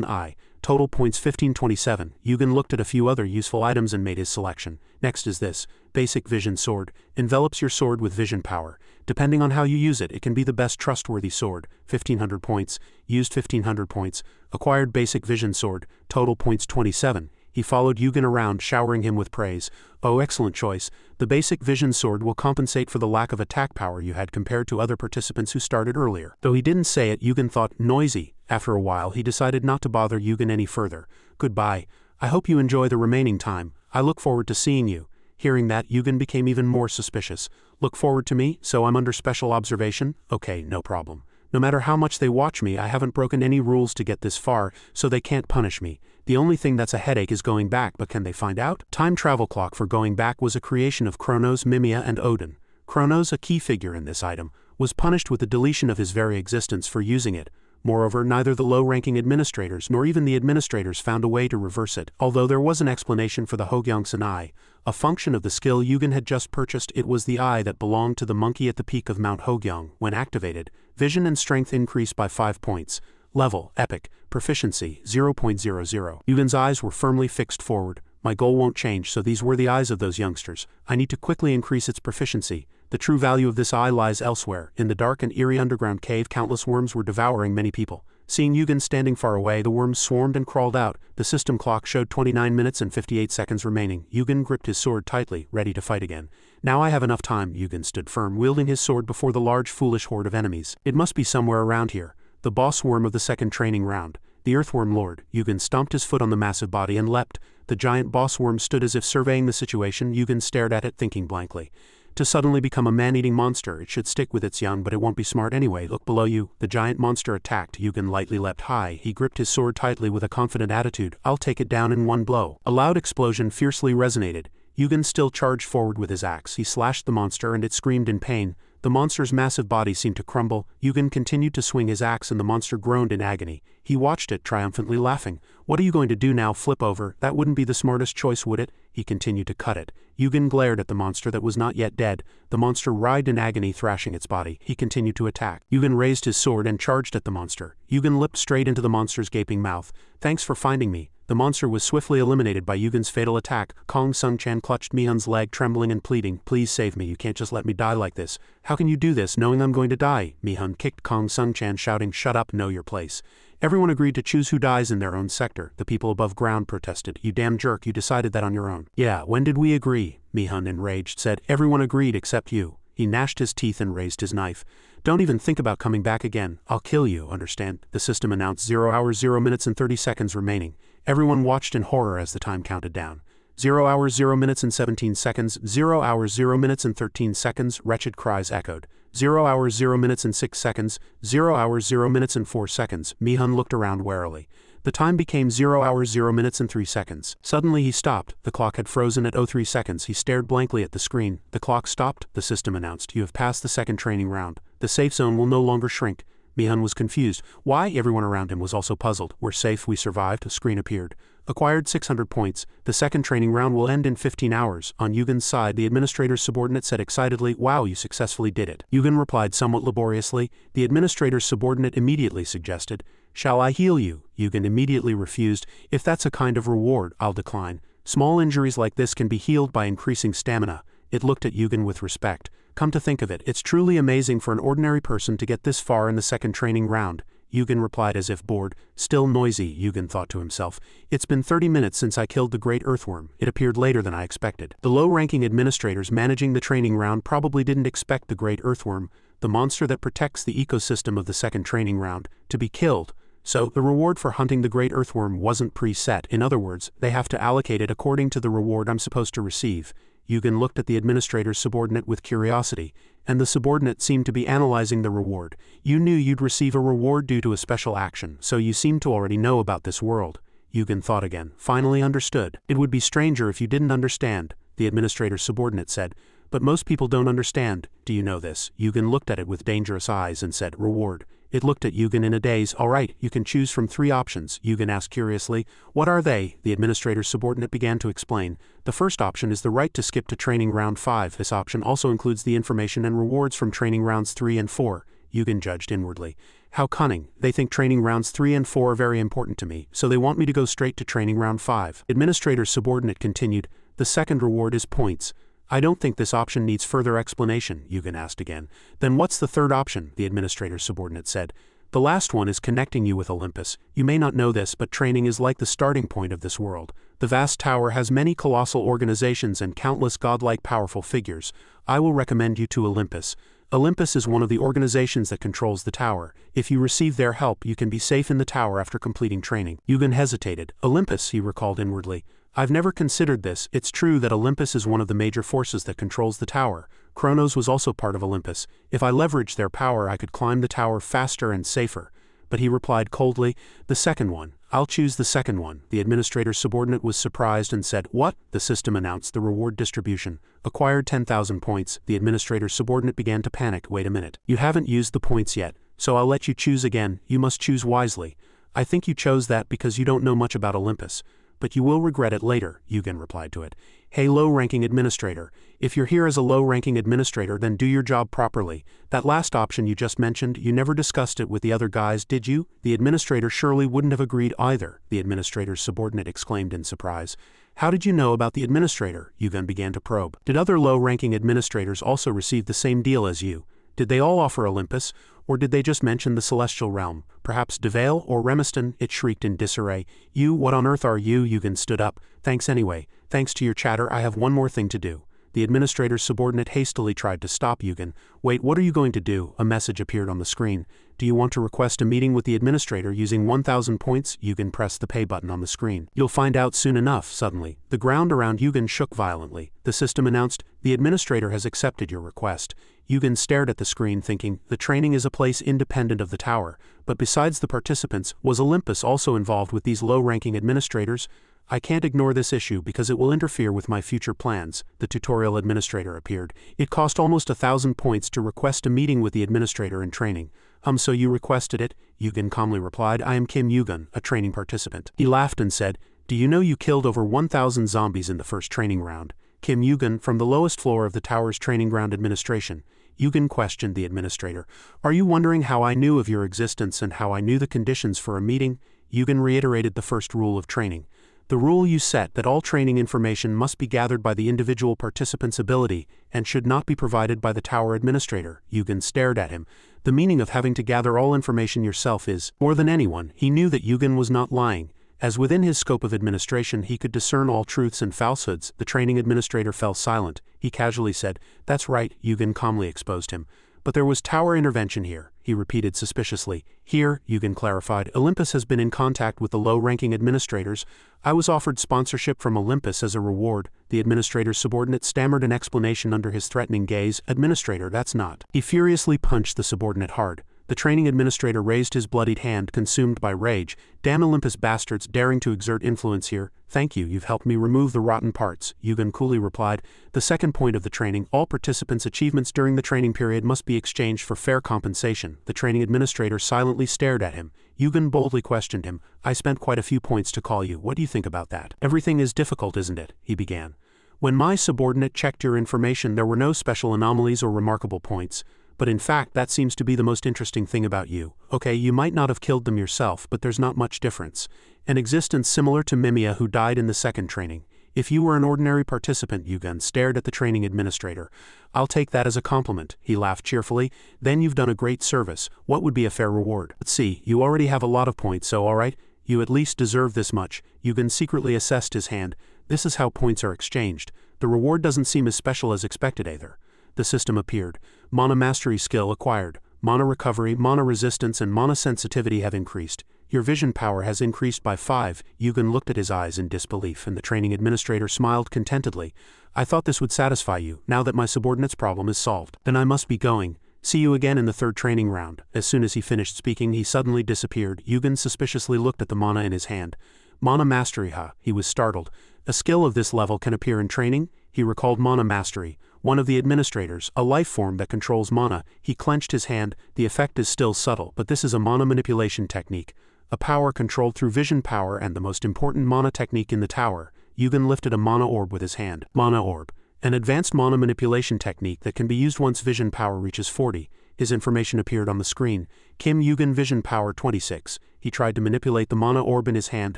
eye. Total points 1527. Yugen looked at a few other useful items and made his selection. Next is this. Basic Vision Sword. Envelops your sword with vision power. Depending on how you use it, it can be the best trustworthy sword. 1500 points. Used 1500 points. Acquired Basic Vision Sword. Total points 27. He followed Yugen around, showering him with praise. Oh, excellent choice. The Basic Vision Sword will compensate for the lack of attack power you had compared to other participants who started earlier. Though he didn't say it, Yugen thought, noisy. After a while, he decided not to bother Yugen any further. Goodbye. I hope you enjoy the remaining time. I look forward to seeing you. Hearing that, Yugen became even more suspicious. Look forward to me, so I'm under special observation? Okay, no problem. No matter how much they watch me, I haven't broken any rules to get this far, so they can't punish me. The only thing that's a headache is going back, but can they find out? Time travel clock for going back was a creation of Kronos, Mimia, and Odin. Kronos, a key figure in this item, was punished with the deletion of his very existence for using it. Moreover, neither the low-ranking administrators nor even the administrators found a way to reverse it, although there was an explanation for the Hogyangsan eye, a function of the skill Yugen had just purchased. It was the eye that belonged to the monkey at the peak of Mount Hogyang. When activated, vision and strength increased by 5 points. Level, Epic, Proficiency, 0.00. Yugen's eyes were firmly fixed forward. My goal won't change, so these were the eyes of those youngsters. I need to quickly increase its proficiency. The true value of this eye lies elsewhere. In the dark and eerie underground cave, countless worms were devouring many people. Seeing Yugen standing far away, the worms swarmed and crawled out. The system clock showed 29 minutes and 58 seconds remaining. Yugen gripped his sword tightly, ready to fight again. Now I have enough time. Yugen stood firm, wielding his sword before the large, foolish horde of enemies. It must be somewhere around here. The boss worm of the second training round. The Earthworm Lord. Yugen stomped his foot on the massive body and leapt. The giant boss worm stood as if surveying the situation. Yugen stared at it, thinking blankly. To suddenly become a man-eating monster, it should stick with its young, but it won't be smart anyway. Look below you. The giant monster attacked. Yugen lightly leapt high. He gripped his sword tightly with a confident attitude. I'll take it down in one blow. A loud explosion fiercely resonated. Yugen still charged forward with his axe. He slashed the monster and it screamed in pain. The monster's massive body seemed to crumble. Yugen continued to swing his axe and the monster groaned in agony. He watched it, triumphantly laughing. What are you going to do now? Flip over? That wouldn't be the smartest choice, would it? He continued to cut it. Yugen glared at the monster that was not yet dead. The monster writhed in agony, thrashing its body. He continued to attack. Yugen raised his sword and charged at the monster. Yugen leapt straight into the monster's gaping mouth. Thanks for finding me. The monster was swiftly eliminated by Yugen's fatal attack. Kong Sung-chan clutched Mihun's leg, trembling and pleading. Please save me, you can't just let me die like this. How can you do this, knowing I'm going to die? Mihun kicked Kong Sung-chan, shouting, shut up, know your place. Everyone agreed to choose who dies in their own sector. The people above ground protested. You damn jerk, you decided that on your own. Yeah, when did we agree? Mihun, enraged, said. Everyone agreed except you. He gnashed his teeth and raised his knife. Don't even think about coming back again. I'll kill you, understand? The system announced 0 hours 0 minutes and 30 seconds remaining. Everyone watched in horror as the time counted down. 0 hours 0 minutes and 17 seconds, 0 hours 0 minutes and 13 seconds, wretched cries echoed. 0 hours 0 minutes and 6 seconds, 0 hours 0 minutes and 4 seconds. Mihun looked around warily. The time became 0 hours 0 minutes and 3 seconds. Suddenly he stopped. The clock had frozen at 03 seconds. He stared blankly at the screen. The clock stopped. The system announced, you have passed the second training round. The safe zone will no longer shrink. Mihun was confused. Why? Everyone around him was also puzzled. We're safe, we survived. A screen appeared. Acquired 600 points. The second training round will end in 15 hours. On Yugen's side, the administrator's subordinate said excitedly, wow, you successfully did it. Yugen replied somewhat laboriously. The administrator's subordinate immediately suggested, shall I heal you? Yugen immediately refused. If that's a kind of reward, I'll decline. Small injuries like this can be healed by increasing stamina. It looked at Yugen with respect. Come to think of it, it's truly amazing for an ordinary person to get this far in the second training round. Yugen replied as if bored. Still noisy, Yugen thought to himself. It's been 30 minutes since I killed the great earthworm. It appeared later than I expected. The low-ranking administrators managing the training round probably didn't expect the great earthworm, the monster that protects the ecosystem of the second training round, to be killed. So, the reward for hunting the great earthworm wasn't preset. In other words, they have to allocate it according to the reward I'm supposed to receive. Yugen looked at the administrator's subordinate with curiosity, and the subordinate seemed to be analyzing the reward. You knew you'd receive a reward due to a special action, so you seem to already know about this world. Yugen thought again. Finally understood. It would be stranger if you didn't understand, the administrator's subordinate said. But most people don't understand. Do you know this? Yugen looked at it with dangerous eyes and said, reward. It looked at Yugen in a daze. All right, you can choose from 3 options, Yugen asked curiously. What are they? The administrator's subordinate began to explain. The first option is the right to skip to training round 5. This option also includes the information and rewards from training rounds 3 and 4. Yugen judged inwardly. How cunning. They think training rounds 3 and 4 are very important to me, so they want me to go straight to training round 5. Administrator's subordinate continued. The second reward is points. I don't think this option needs further explanation, Yugen asked again. Then what's the third option? The administrator's subordinate said. The last one is connecting you with Olympus. You may not know this, but training is like the starting point of this world. The vast tower has many colossal organizations and countless godlike powerful figures. I will recommend you to Olympus. Olympus is one of the organizations that controls the tower. If you receive their help, you can be safe in the tower after completing training. Yugen hesitated. Olympus, he recalled inwardly. I've never considered this. It's true that Olympus is one of the major forces that controls the tower. Kronos was also part of Olympus. If I leveraged their power, I could climb the tower faster and safer. But he replied coldly, the second one. I'll choose the second one. The administrator's subordinate was surprised and said, "What?" The system announced the reward distribution. Acquired 10,000 points. The administrator's subordinate began to panic. Wait a minute. You haven't used the points yet, so I'll let you choose again. You must choose wisely. I think you chose that because you don't know much about Olympus. But you will regret it later, Yugen replied to it. Hey low-ranking administrator, if you're here as a low-ranking administrator then do your job properly. That last option you just mentioned, you never discussed it with the other guys, did you? The administrator surely wouldn't have agreed either, the administrator's subordinate exclaimed in surprise. How did you know about the administrator? Yugen began to probe. Did other low-ranking administrators also receive the same deal as you? Did they all offer Olympus, or did they just mention the celestial realm? Perhaps Devale or Remiston, it shrieked in disarray. You, what on earth are you? Yugen stood up. Thanks anyway. Thanks to your chatter, I have one more thing to do. The administrator's subordinate hastily tried to stop Yugen. Wait, what are you going to do? A message appeared on the screen. Do you want to request a meeting with the administrator using 1,000 points? Yugen pressed the pay button on the screen. You'll find out soon enough. Suddenly, the ground around Yugen shook violently. The system announced, the administrator has accepted your request. Yugen stared at the screen thinking, the training is a place independent of the tower, but besides the participants, was Olympus also involved with these low-ranking administrators? I can't ignore this issue because it will interfere with my future plans. The tutorial administrator appeared. It cost almost 1,000 points to request a meeting with the administrator in training. So you requested it? Yugen calmly replied, I am Kim Yugen, a training participant. He laughed and said, do you know you killed over 1,000 zombies in the first training round? Kim Yugen, from the lowest floor of the tower's training ground administration. Yugen questioned the administrator. Are you wondering how I knew of your existence and how I knew the conditions for a meeting? Yugen reiterated the first rule of training. The rule you set that all training information must be gathered by the individual participant's ability and should not be provided by the tower administrator. Yugen stared at him. The meaning of having to gather all information yourself is, more than anyone, he knew that Yugen was not lying. As within his scope of administration he could discern all truths and falsehoods, the training administrator fell silent. He casually said, that's right, Yugen calmly exposed him. But there was tower intervention here, he repeated suspiciously. Here, Yugen clarified, Olympus has been in contact with the low-ranking administrators. I was offered sponsorship from Olympus as a reward. The administrator's subordinate stammered an explanation under his threatening gaze. Administrator, that's not. He furiously punched the subordinate hard. The training administrator raised his bloodied hand, consumed by rage. Damn Olympus bastards daring to exert influence here. Thank you, you've helped me remove the rotten parts, Yugen coolly replied. The second point of the training, all participants' achievements during the training period must be exchanged for fair compensation. The training administrator silently stared at him. Yugen boldly questioned him. I spent quite a few points to call you. What do you think about that? Everything is difficult, isn't it? He began. When my subordinate checked your information, there were no special anomalies or remarkable points. But in fact, that seems to be the most interesting thing about you. Okay, you might not have killed them yourself, but there's not much difference. An existence similar to Mimia who died in the second training. If you were an ordinary participant, Yugen stared at the training administrator. I'll take that as a compliment, he laughed cheerfully. Then you've done a great service. What would be a fair reward? Let's see, you already have a lot of points, so alright, you at least deserve this much. Yugen secretly assessed his hand. This is how points are exchanged. The reward doesn't seem as special as expected either. The system appeared. Mana mastery skill acquired. Mana recovery, mana resistance and mana sensitivity have increased. Your vision power has increased by 5. Yugen looked at his eyes in disbelief and the training administrator smiled contentedly. I thought this would satisfy you. Now that my subordinate's problem is solved, then I must be going. See you again in the third training round. As soon as he finished speaking, he suddenly disappeared. Yugen suspiciously looked at the mana in his hand. Mana mastery, huh? He was startled. A skill of this level can appear in training? He recalled mana mastery. One of the administrators, a life form that controls mana. He clenched his hand. The effect is still subtle, but this is a mana manipulation technique. A power controlled through vision power and the most important mana technique in the tower. Yugen lifted a mana orb with his hand. Mana orb. An advanced mana manipulation technique that can be used once vision power reaches 40. His information appeared on the screen. Kim Yugen vision power 26. He tried to manipulate the mana orb in his hand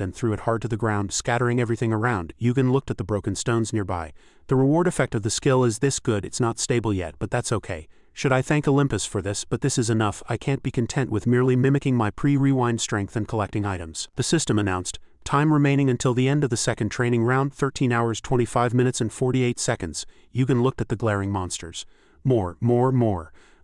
and threw it hard to the ground, scattering everything around. Yugen looked at the broken stones nearby. The reward effect of the skill is this good. It's not stable yet, but that's okay. Should I thank Olympus for this? But this is enough. I can't be content with merely mimicking my pre-rewind strength and collecting items. The system announced. Time remaining until the end of the second training round, 13 hours 25 minutes and 48 seconds. Yugen looked at the glaring monsters. More.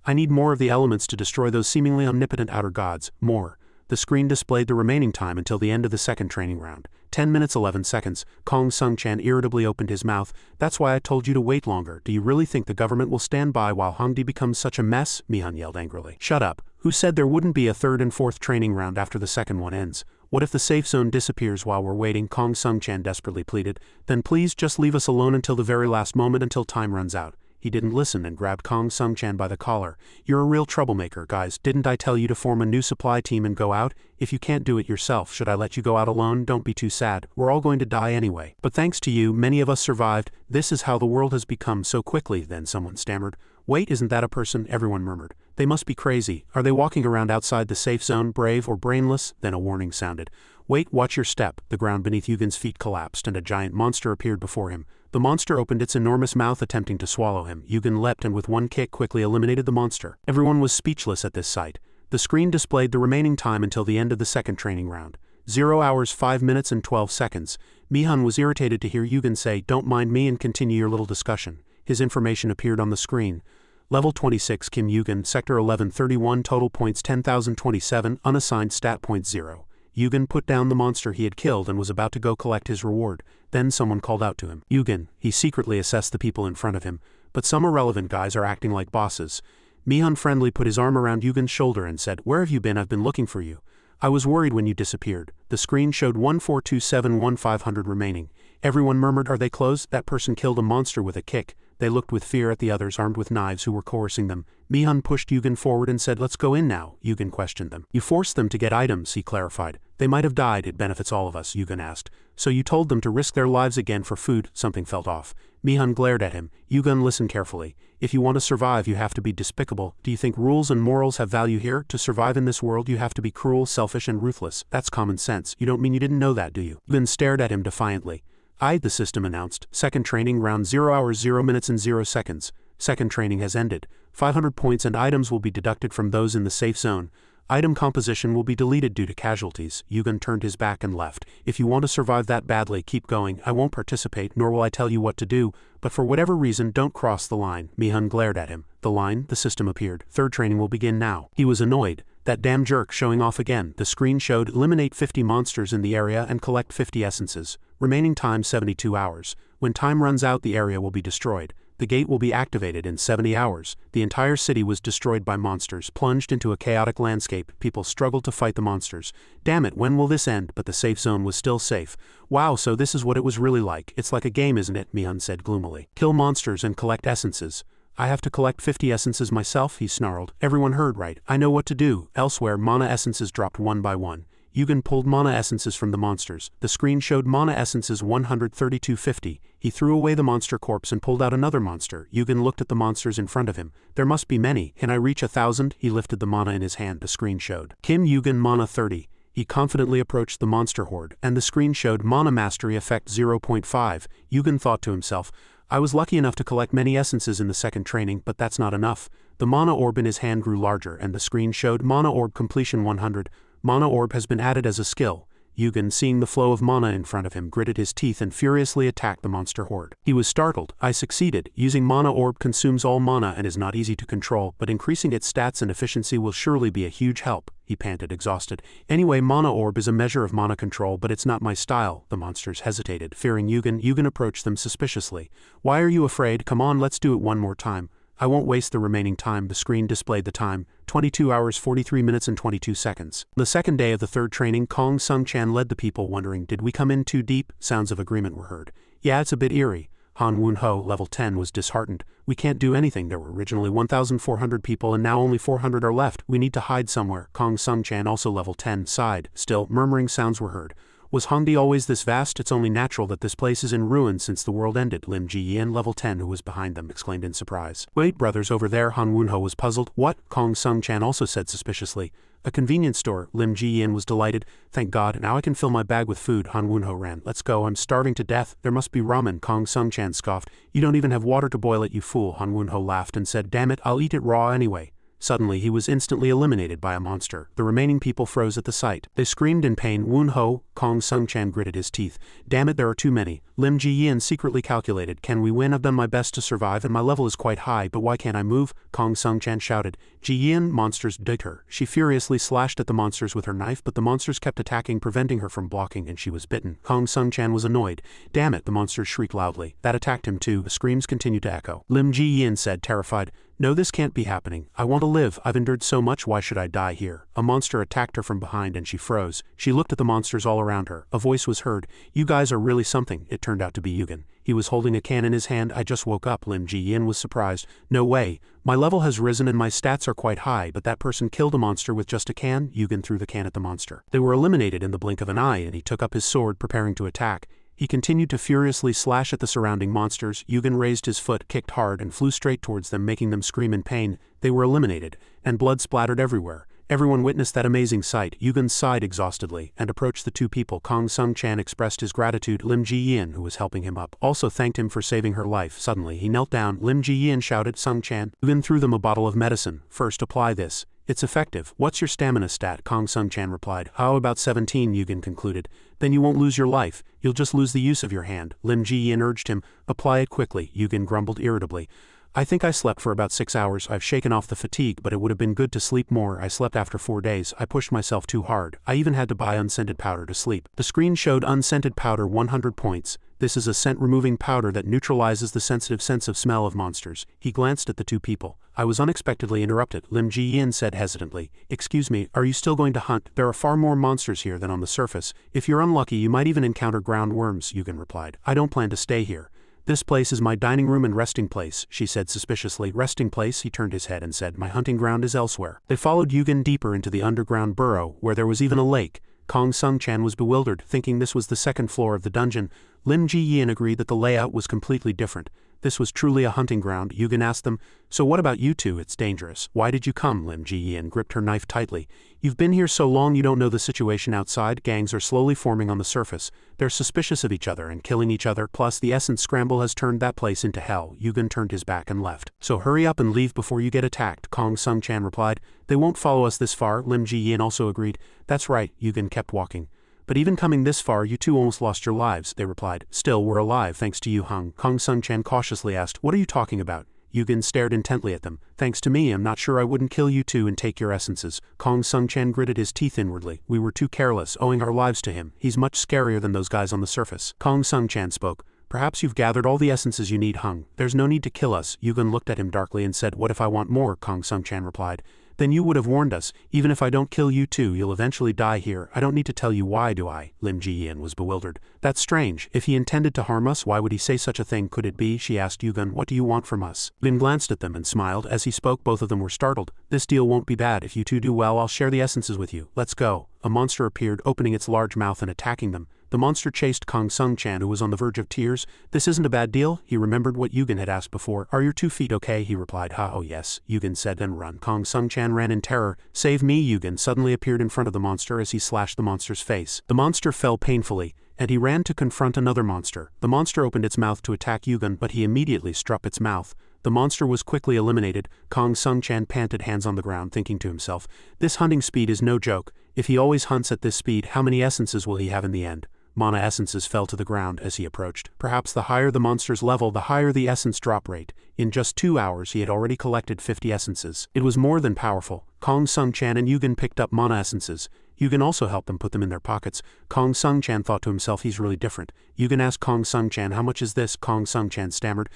I need more of the elements to destroy those seemingly omnipotent outer gods. More. The screen displayed the remaining time until the end of the second training round. 10 minutes 11 seconds. Kong Sung-chan irritably opened his mouth. That's why I told you to wait longer. Do you really think the government will stand by while Hongdi becomes such a mess? Mihan yelled angrily. Shut up. Who said there wouldn't be a third and fourth training round after the second one ends? What if the safe zone disappears while we're waiting? Kong Sung-chan desperately pleaded. Then please just leave us alone until the very last moment, until time runs out. He didn't listen and grabbed Kong Sung-chan by the collar. You're a real troublemaker, guys. Didn't I tell you to form a new supply team and go out? If you can't do it yourself, should I let you go out alone? Don't be too sad. We're all going to die anyway. But thanks to you, many of us survived. This is how the world has become so quickly. Then someone stammered. Wait, isn't that a person? Everyone murmured. They must be crazy. Are they walking around outside the safe zone, brave or brainless? Then a warning sounded. Wait, watch your step. The ground beneath Yugen's feet collapsed and a giant monster appeared before him. The monster opened its enormous mouth attempting to swallow him. Yugen leapt and with one kick quickly eliminated the monster. Everyone was speechless at this sight. The screen displayed the remaining time until the end of the second training round. 0 hours 5 minutes and 12 seconds. Mihan was irritated to hear Yugen say, "Don't mind me and continue your little discussion." His information appeared on the screen. Level 26 Kim Yugen, Sector 1131, total points 10,027, unassigned stat points 0. Yugen put down the monster he had killed and was about to go collect his reward. Then someone called out to him. Yugen. He secretly assessed the people in front of him, but some irrelevant guys are acting like bosses. Mihan friendly put his arm around Yugen's shoulder and said, "Where have you been? I've been looking for you. I was worried when you disappeared." The screen showed 14271 remaining. Everyone murmured, "Are they close?" That person killed a monster with a kick. They looked with fear at the others armed with knives who were coercing them. Mihan pushed Yugen forward and said, "Let's go in now." Yugen questioned them. "You forced them to get items," he clarified. "They might have died. It benefits all of us," Yugen asked. "So you told them to risk their lives again for food?" Something felt off. Mihan glared at him. Yugen listened carefully. "If you want to survive, you have to be despicable. Do you think rules and morals have value here? To survive in this world, you have to be cruel, selfish, and ruthless. That's common sense. You don't mean you didn't know that, do you?" Yugen stared at him defiantly. The system announced. Second training round 0 hours 0 minutes and 0 seconds. Second training has ended. 500 points and items will be deducted from those in the safe zone. Item composition will be deleted due to casualties. Yugen turned his back and left. "If you want to survive that badly, keep going. I won't participate, nor will I tell you what to do, but for whatever reason, don't cross the line." Mihan glared at him. The line, the system appeared. Third training will begin now. He was annoyed. That damn jerk showing off again. The screen showed eliminate 50 monsters in the area and collect 50 essences. Remaining time 72 hours. When time runs out, the area will be destroyed. The gate will be activated in 70 hours. The entire city was destroyed by monsters, plunged into a chaotic landscape. People struggled to fight the monsters. Damn it, when will this end? But the safe zone was still safe. Wow, so this is what it was really like. It's like a game, isn't it? Mihan said gloomily. Kill monsters and collect essences. I have to collect 50 essences myself, he snarled. Everyone heard right. I know what to do. Elsewhere, mana essences dropped one by one. Yugen pulled mana essences from the monsters. The screen showed mana essences 13250. He threw away the monster corpse and pulled out another monster. Yugen looked at the monsters in front of him. There must be many. Can I reach 1,000? He lifted the mana in his hand. The screen showed. Kim Yugen mana 30. He confidently approached the monster horde, and the screen showed mana mastery effect 0.5. Yugen thought to himself, I was lucky enough to collect many essences in the second training, but that's not enough. The mana orb in his hand grew larger, and the screen showed mana orb completion 100. Mana orb has been added as a skill. Yugen, seeing the flow of mana in front of him, gritted his teeth and furiously attacked the monster horde. He was startled. I succeeded. Using mana orb consumes all mana and is not easy to control, but increasing its stats and efficiency will surely be a huge help. He panted, exhausted. Anyway, mana orb is a measure of mana control, but it's not my style. The monsters hesitated. Fearing Yugen, Yugen approached them suspiciously. Why are you afraid? Come on, let's do it one more time. I won't waste the remaining time. The screen displayed the time, 22 hours 43 minutes and 22 seconds. The second day of the third training, Kong Sung-chan led the people, wondering, did we come in too deep? Sounds of agreement were heard. Yeah, it's a bit eerie. Han Woon-ho, level 10, was disheartened. We can't do anything. There were originally 1,400 people and now only 400 are left. We need to hide somewhere. Kong Sung-chan, also level 10, sighed. Still, murmuring sounds were heard. Was Hongdae always this vast? It's only natural that this place is in ruins since the world ended. Lim Ji-yin, level 10, who was behind them, exclaimed in surprise. Wait, brothers, over there. Han Woon-ho was puzzled. What? Kong Sung-chan also said suspiciously. A convenience store. Lim Ji-yin was delighted. Thank God, now I can fill my bag with food. Han Woon-ho ran. Let's go, I'm starving to death. There must be ramen. Kong Sung-chan scoffed. You don't even have water to boil it, you fool. Han Woon-ho laughed and said, damn it, I'll eat it raw anyway. Suddenly, he was instantly eliminated by a monster. The remaining people froze at the sight. They screamed in pain. Woon-ho, Kong Sung-chan gritted his teeth. Damn it, there are too many. Lim Ji-yin secretly calculated. Can we win? I've done my best to survive and my level is quite high, but why can't I move? Kong Sung-chan shouted. Ji-yin, monsters digged her. She furiously slashed at the monsters with her knife, but the monsters kept attacking, preventing her from blocking, and she was bitten. Kong Sung-chan was annoyed. Damn it, the monsters shrieked loudly. That attacked him too. The screams continued to echo. Lim Ji-yin said, terrified, No, this can't be happening. I want to live. I've endured so much. Why should I die here? A monster attacked her from behind and she froze. She looked at the monsters all around her. A voice was heard. You guys are really something. It turned out to be Yugen. He was holding a can in his hand. I just woke up. Lim Ji-yin was surprised. No way. My level has risen and my stats are quite high, but that person killed a monster with just a can. Yugen threw the can at the monster. They were eliminated in the blink of an eye, and he took up his sword, preparing to attack. He continued to furiously slash at the surrounding monsters. Yugen raised his foot, kicked hard, and flew straight towards them, making them scream in pain. They were eliminated, and blood splattered everywhere. Everyone witnessed that amazing sight. Yugen sighed exhaustedly and approached the two people. Kong Sung-chan expressed his gratitude. Lim Ji-yin, who was helping him up, also thanked him for saving her life. Suddenly, he knelt down. Lim Ji-yin shouted, Sung-chan. Yugen threw them a bottle of medicine. First, apply this. It's effective. What's your stamina stat? Kong Sung-chan replied. How about 17, Yugen concluded. Then you won't lose your life. You'll just lose the use of your hand. Lim Ji-yin urged him. Apply it quickly. Yugen grumbled irritably. I think I slept for about 6 hours. I've shaken off the fatigue, but it would have been good to sleep more. I slept after 4 days. I pushed myself too hard. I even had to buy unscented powder to sleep. The screen showed unscented powder 100 points. This is a scent-removing powder that neutralizes the sensitive sense of smell of monsters. He glanced at the two people. I was unexpectedly interrupted. Lim Ji-yin said hesitantly. Excuse me, are you still going to hunt? There are far more monsters here than on the surface. If you're unlucky, you might even encounter ground worms, Yugen replied. I don't plan to stay here. This place is my dining room and resting place, she said suspiciously. Resting place? He turned his head and said, my hunting ground is elsewhere. They followed Yugen deeper into the underground burrow, where there was even a lake. Kong Sung-chan was bewildered, thinking this was the second floor of the dungeon. Lim Ji-yin agreed that the layout was completely different. This was truly a hunting ground. Yugen asked them, so what about you two? It's dangerous. Why did you come? Lim Ji-yin gripped her knife tightly. You've been here so long you don't know the situation outside. Gangs are slowly forming on the surface. They're suspicious of each other and killing each other, plus the essence scramble has turned that place into hell. Yugen turned his back and left. So hurry up and leave before you get attacked, Kong Sung-chan replied. They won't follow us this far. Lim Ji-yin also agreed. That's right. Yugen kept walking. But even coming this far, you two almost lost your lives, they replied. Still, we're alive thanks to you, Hung. Kong Sung-chan cautiously asked, what are you talking about? Yugen stared intently at them. Thanks to me, I'm not sure I wouldn't kill you two and take your essences. Kong Sung-chan gritted his teeth inwardly. We were too careless, owing our lives to him. He's much scarier than those guys on the surface. Kong Sung-chan spoke. Perhaps you've gathered all the essences you need, Hung. There's no need to kill us. Yugen looked at him darkly and said, what if I want more? Kong Sung-chan replied. Then you would have warned us. Even if I don't kill you two, you'll eventually die here. I don't need to tell you why, do I? Lim Ji-yin was bewildered. That's strange. If he intended to harm us, why would he say such a thing? Could it be? She asked Yugen. What do you want from us? Lim glanced at them and smiled. As he spoke, both of them were startled. This deal won't be bad. If you two do well, I'll share the essences with you. Let's go. A monster appeared, opening its large mouth and attacking them. The monster chased Kong Sung-chan, who was on the verge of tears. This isn't a bad deal? He remembered what Yugen had asked before. Are your 2 feet okay? He replied. Oh yes, Yugen said, then run. Kong Sung-chan ran in terror. Save me! Yugen suddenly appeared in front of the monster as he slashed the monster's face. The monster fell painfully, and he ran to confront another monster. The monster opened its mouth to attack Yugen, but he immediately struck its mouth. The monster was quickly eliminated. Kong Sung-chan panted, hands on the ground, thinking to himself, this hunting speed is no joke. If he always hunts at this speed, how many essences will he have in the end? Mana essences fell to the ground as he approached. Perhaps the higher the monster's level, the higher the essence drop rate. In just 2 hours, he had already collected 50 essences. It was more than powerful. Kong Sung-chan and Yugen picked up mana essences. Yugen also helped them put them in their pockets. Kong Sung-chan thought to himself, he's really different. Yugen asked Kong Sung-chan, how much is this? Kong Sung-chan stammered.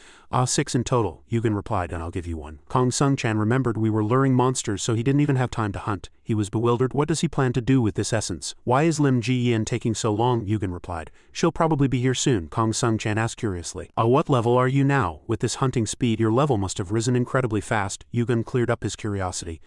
6 in total. Yugen replied, and I'll give you 1. Kong Sung-chan remembered we were luring monsters, so he didn't even have time to hunt. He was bewildered. What does he plan to do with this essence? Why is Lim Ji-yin taking so long? Yugen replied. She'll probably be here soon, Kong Sung-chan asked curiously. What level are you now? With this hunting speed, your level must have risen incredibly fast. Yugen cleared up his curiosity.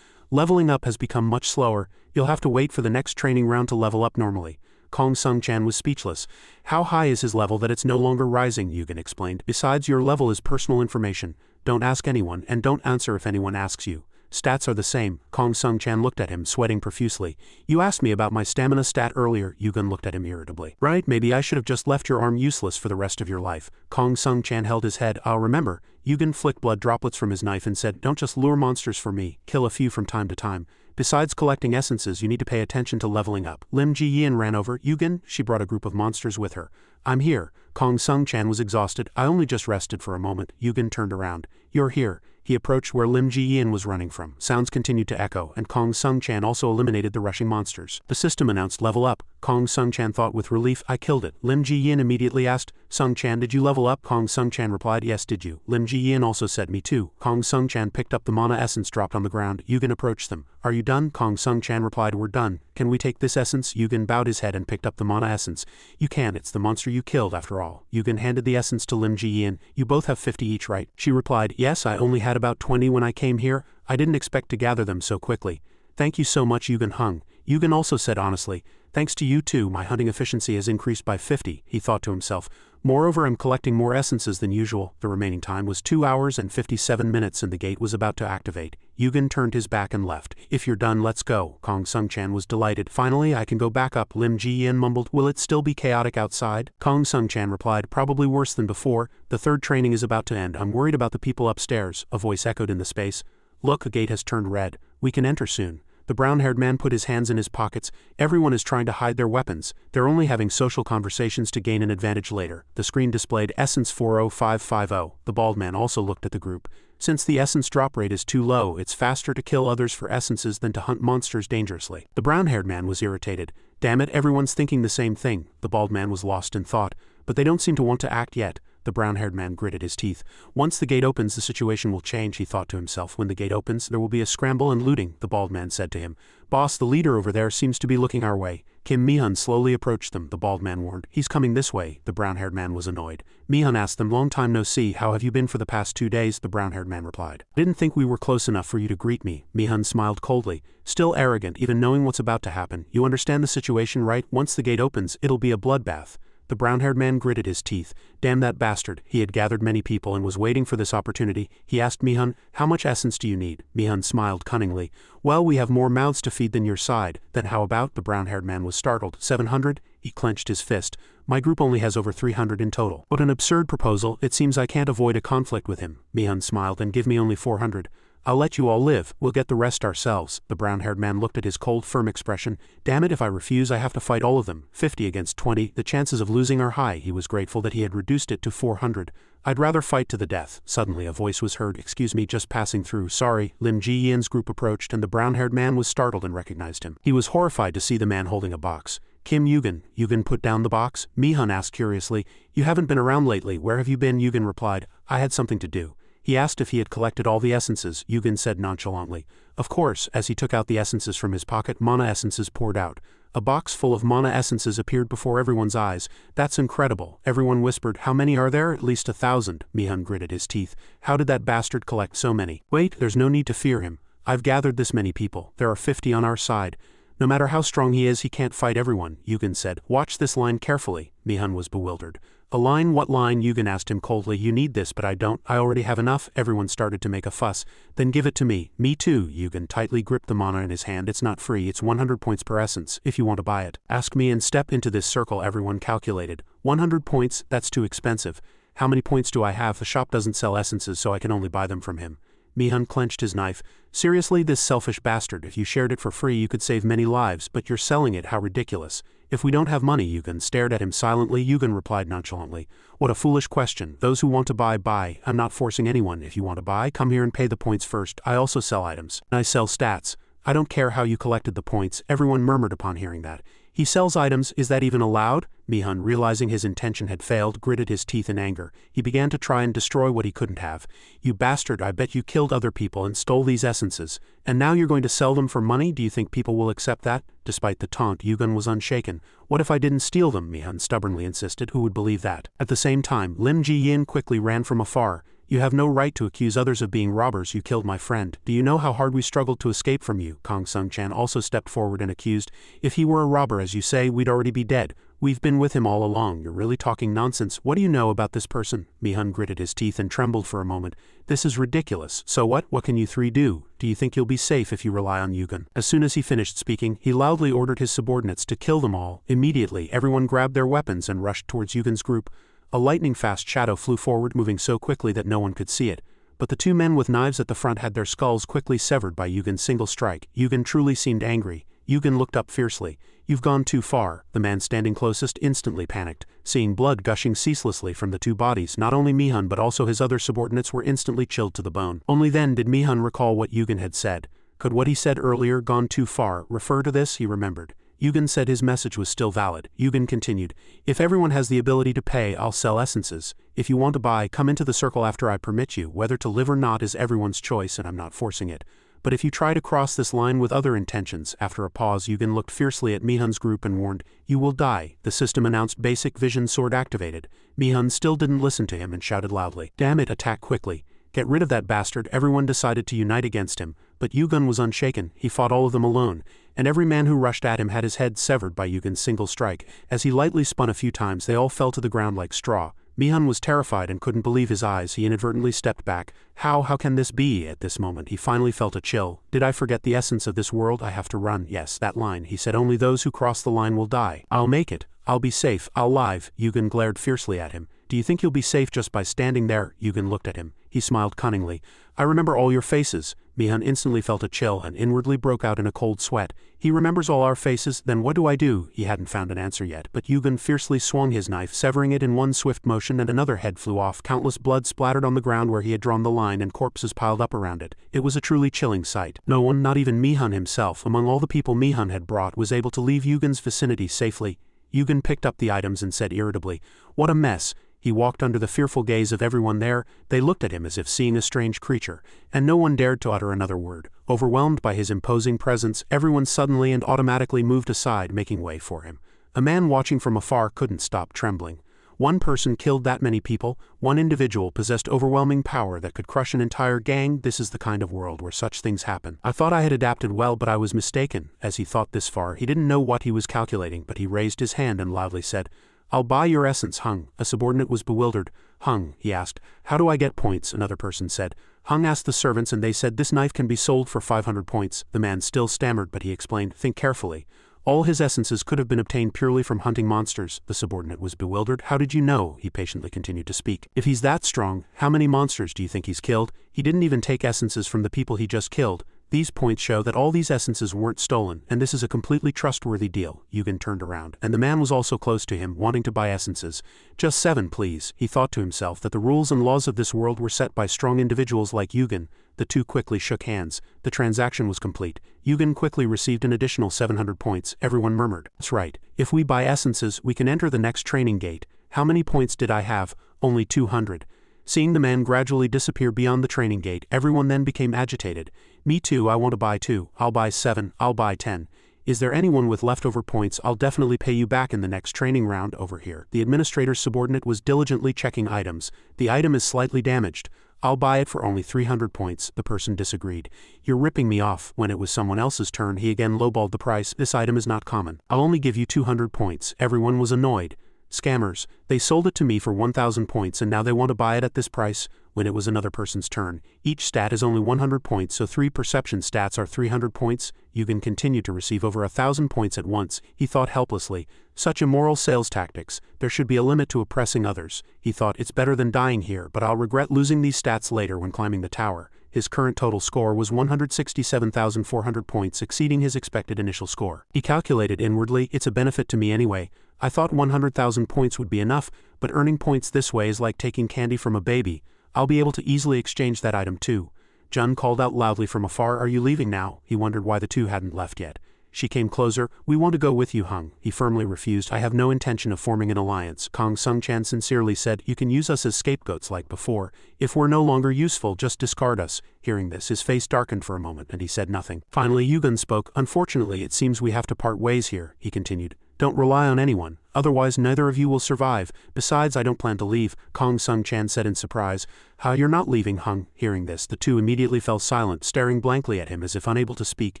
Leveling up has become much slower. You'll have to wait for the next training round to level up normally. Kong Sung-chan was speechless. How high is his level that it's no longer rising? Yugen explained. Besides, your level is personal information. Don't ask anyone, and don't answer if anyone asks you. Stats are the same. Kong Sung-chan looked at him, sweating profusely. You asked me about my stamina stat earlier. Yugen looked at him irritably. Right, maybe I should have just left your arm useless for the rest of your life. Kong Sung-chan held his head. I'll remember. Yugen flicked blood droplets from his knife and said, don't just lure monsters for me. Kill a few from time to time. Besides collecting essences, you need to pay attention to leveling up. Lim Ji-yin ran over. Yugen, she brought a group of monsters with her. I'm here. Kong Sung-chan was exhausted. I only just rested for a moment. Yugen turned around. You're here. He approached where Lim Ji-yin was running from. Sounds continued to echo, and Kong Sung-chan also eliminated the rushing monsters. The system announced level up. Kong Sung-chan thought with relief, I killed it. Lim Ji-yin immediately asked, Sung-chan, did you level up? Kong Sung-chan replied, yes, did you? Lim Ji-yin also said, me too. Kong Sung-chan picked up the mana essence dropped on the ground. Yugen approached them. Are you done? Kong Sung-chan replied, we're done. Can we take this essence? Yugen bowed his head and picked up the mana essence. You can, it's the monster you killed after all. Yugen handed the essence to Lim Ji-yin. You both have 50 each, right? She replied, yes, I only had about 20 when I came here. I didn't expect to gather them so quickly. Thank you so much, Yugen hung. Yugen also said honestly, thanks to you too, my hunting efficiency has increased by 50, he thought to himself. Moreover, I'm collecting more essences than usual. The remaining time was 2 hours and 57 minutes and the gate was about to activate. Yugen turned his back and left. If you're done, let's go. Kong Sung-chan was delighted. Finally, I can go back up. Lim Ji-yin mumbled, will it still be chaotic outside? Kong Sung-chan replied, probably worse than before. The third training is about to end. I'm worried about the people upstairs. A voice echoed in the space. Look, a gate has turned red. We can enter soon. The brown-haired man put his hands in his pockets. Everyone is trying to hide their weapons. They're only having social conversations to gain an advantage later. The screen displayed Essence 40550. The bald man also looked at the group. Since the essence drop rate is too low, it's faster to kill others for essences than to hunt monsters dangerously. The brown-haired man was irritated. Damn it, everyone's thinking the same thing. The bald man was lost in thought. But they don't seem to want to act yet. The brown-haired man gritted his teeth. Once the gate opens, the situation will change, he thought to himself. When the gate opens, there will be a scramble and looting, the bald man said to him. Boss, the leader over there seems to be looking our way. Kim Mi-hun slowly approached them, the bald man warned. He's coming this way. The brown-haired man was annoyed. Mi-hun asked them, long time no see, how have you been for the past 2 days? The brown-haired man replied. Didn't think we were close enough for you to greet me. Mi-hun smiled coldly. Still arrogant, even knowing what's about to happen. You understand the situation, right? Once the gate opens, it'll be a bloodbath. The brown-haired man gritted his teeth. Damn that bastard. He had gathered many people and was waiting for this opportunity. He asked Mi-hun, how much essence do you need? Mi-hun smiled cunningly. Well, we have more mouths to feed than your side. Then how about? The brown-haired man was startled. 700? He clenched his fist. My group only has over 300 in total. What an absurd proposal. It seems I can't avoid a conflict with him. Mi-hun smiled. And give me only 400. I'll let you all live, we'll get the rest ourselves. The brown-haired man looked at his cold, firm expression. Damn it, if I refuse, I have to fight all of them. 50 against 20, the chances of losing are high. He was grateful that he had reduced it to 400. I'd rather fight to the death. Suddenly a voice was heard. Excuse me, just passing through. Sorry. Lim Ji-yin's group approached and the brown-haired man was startled and recognized him. He was horrified to see the man holding a box. Kim Yugen. Yugen put down the box. Mi-hun asked curiously. You haven't been around lately. Where have you been? Yugen replied. I had something to do. He asked if he had collected all the essences. Yugen said nonchalantly. Of course. As he took out the essences from his pocket, mana essences poured out. A box full of mana essences appeared before everyone's eyes. That's incredible. Everyone whispered, how many are there? At least 1,000. Mi-hun gritted his teeth. How did that bastard collect so many? Wait, there's no need to fear him. I've gathered this many people. There are 50 on our side. No matter how strong he is, he can't fight everyone, Yugen said. Watch this line carefully. Mi-hun was bewildered. A line? What line? Yugen asked him coldly. You need this, but I don't. I already have enough. Everyone started to make a fuss. Then give it to me. Me too. Yugen tightly gripped the mana in his hand. It's not free. It's 100 points per essence, if you want to buy it. Ask me and step into this circle. Everyone calculated. 100 points? That's too expensive. How many points do I have? The shop doesn't sell essences, so I can only buy them from him. Mi-hun clenched his knife. Seriously, this selfish bastard. If you shared it for free, you could save many lives, but you're selling it. How ridiculous. If we don't have money, Yugen stared at him silently. Yugen replied nonchalantly. What a foolish question. Those who want to buy, buy. I'm not forcing anyone. If you want to buy, come here and pay the points first. I also sell items. I sell stats. I don't care how you collected the points. Everyone murmured upon hearing that. He sells items. Is that even allowed? Mi-hun, realizing his intention had failed, gritted his teeth in anger. He began to try and destroy what he couldn't have. You bastard, I bet you killed other people and stole these essences. And now you're going to sell them for money? Do you think people will accept that? Despite the taunt, Yugen was unshaken. What if I didn't steal them? Mi-hun stubbornly insisted. Who would believe that? At the same time, Lim Ji-yin quickly ran from afar. You have no right to accuse others of being robbers. You killed my friend. Do you know how hard we struggled to escape from you? Kong Sung-chan also stepped forward and accused. If he were a robber, as you say, we'd already be dead. We've been with him all along. You're really talking nonsense. What do you know about this person? Mi-hun gritted his teeth and trembled for a moment. This is ridiculous. So what? What can you three do? Do you think you'll be safe if you rely on Yugen? As soon as he finished speaking, he loudly ordered his subordinates to kill them all. Immediately, everyone grabbed their weapons and rushed towards Yugen's group. A lightning-fast shadow flew forward, moving so quickly that no one could see it. But the two men with knives at the front had their skulls quickly severed by Yugen's single strike. Yugen truly seemed angry. Yugen looked up fiercely. You've gone too far. The man standing closest instantly panicked. Seeing blood gushing ceaselessly from the two bodies, not only Mihun but also his other subordinates were instantly chilled to the bone. Only then did Mihun recall what Yugen had said. Could what he said earlier, gone too far, refer to this? He remembered. Yugen said his message was still valid. Yugen continued, if everyone has the ability to pay, I'll sell essences. If you want to buy, come into the circle after I permit you. Whether to live or not is everyone's choice and I'm not forcing it. But if you try to cross this line with other intentions, after a pause Yugen looked fiercely at Mihun's group and warned, you will die. The system announced basic vision sword activated. Mihun still didn't listen to him and shouted loudly, damn it, attack quickly. Get rid of that bastard. Everyone decided to unite against him, but Yugen was unshaken. He fought all of them alone, and every man who rushed at him had his head severed by Yugen's single strike. As he lightly spun a few times, they all fell to the ground like straw. Mihun was terrified and couldn't believe his eyes. He inadvertently stepped back. How can this be? At this moment he finally felt a chill. Did I forget the essence of this world? I have to run. Yes, that line. He said only those who cross the line will die. I'll make it. I'll be safe. I'll live. Yugen glared fiercely at him. Do you think you'll be safe just by standing there? Yugen looked at him. He smiled cunningly. I remember all your faces. Mihun instantly felt a chill and inwardly broke out in a cold sweat. He remembers all our faces, then what do I do? He hadn't found an answer yet, but Yugen fiercely swung his knife, severing it in one swift motion, and another head flew off. Countless blood splattered on the ground where he had drawn the line and corpses piled up around it. It was a truly chilling sight. No one, not even Mihun himself, among all the people Mihun had brought, was able to leave Yugen's vicinity safely. Yugen picked up the items and said irritably, what a mess. He walked under the fearful gaze of everyone there. They looked at him as if seeing a strange creature, and no one dared to utter another word. Overwhelmed by his imposing presence, everyone suddenly and automatically moved aside, making way for him. A man watching from afar couldn't stop trembling. One person killed that many people. One individual possessed overwhelming power that could crush an entire gang. This is the kind of world where such things happen. I thought I had adapted well, but I was mistaken. As he thought this far, he didn't know what he was calculating, but he raised his hand and loudly said, I'll buy your essence, Hung. A subordinate was bewildered. Hung, he asked, how do I get points? Another person said. Hung asked the servants and they said this knife can be sold for 500 points. The man still stammered, but he explained, think carefully. All his essences could have been obtained purely from hunting monsters. The subordinate was bewildered. How did you know? He patiently continued to speak. If he's that strong, how many monsters do you think he's killed? He didn't even take essences from the people he just killed. These points show that all these essences weren't stolen, and this is a completely trustworthy deal. Yugen turned around, and the man was also close to him, wanting to buy essences. Just 7, please. He thought to himself that the rules and laws of this world were set by strong individuals like Yugen. The two quickly shook hands. The transaction was complete. Yugen quickly received an additional 700 points. Everyone murmured. That's right. If we buy essences, we can enter the next training gate. How many points did I have? Only 200. Seeing the man gradually disappear beyond the training gate, everyone then became agitated. Me too, I want to buy 2. I'll buy 7. I'll buy 10. Is there anyone with leftover points? I'll definitely pay you back in the next training round. Over here. The administrator's subordinate was diligently checking items. The item is slightly damaged. I'll buy it for only 300 points. The person disagreed. You're ripping me off. When it was someone else's turn, he again lowballed the price. This item is not common. I'll only give you 200 points. Everyone was annoyed. Scammers. They sold it to me for 1,000 points and now they want to buy it at this price. When it was another person's turn. Each stat is only 100 points, so 3 perception stats are 300 points. Yugen continued to receive over 1,000 points at once. He thought helplessly. Such immoral sales tactics. There should be a limit to oppressing others. He thought, it's better than dying here, but I'll regret losing these stats later when climbing the tower. His current total score was 167,400 points, exceeding his expected initial score. He calculated inwardly, it's a benefit to me anyway. I thought 100,000 points would be enough, but earning points this way is like taking candy from a baby. I'll be able to easily exchange that item too. Jun called out loudly from afar, are you leaving now? He wondered why the two hadn't left yet. She came closer. We want to go with you, Hung. He firmly refused. I have no intention of forming an alliance. Kong Sung-chan sincerely said, you can use us as scapegoats like before. If we're no longer useful, just discard us. Hearing this, his face darkened for a moment and he said nothing. Finally, Yugen spoke. Unfortunately, it seems we have to part ways here, he continued. Don't rely on anyone, otherwise neither of you will survive. Besides, I don't plan to leave, Kong Sung-chan said in surprise. How, you're not leaving, Hung? Hearing this, the two immediately fell silent, staring blankly at him as if unable to speak.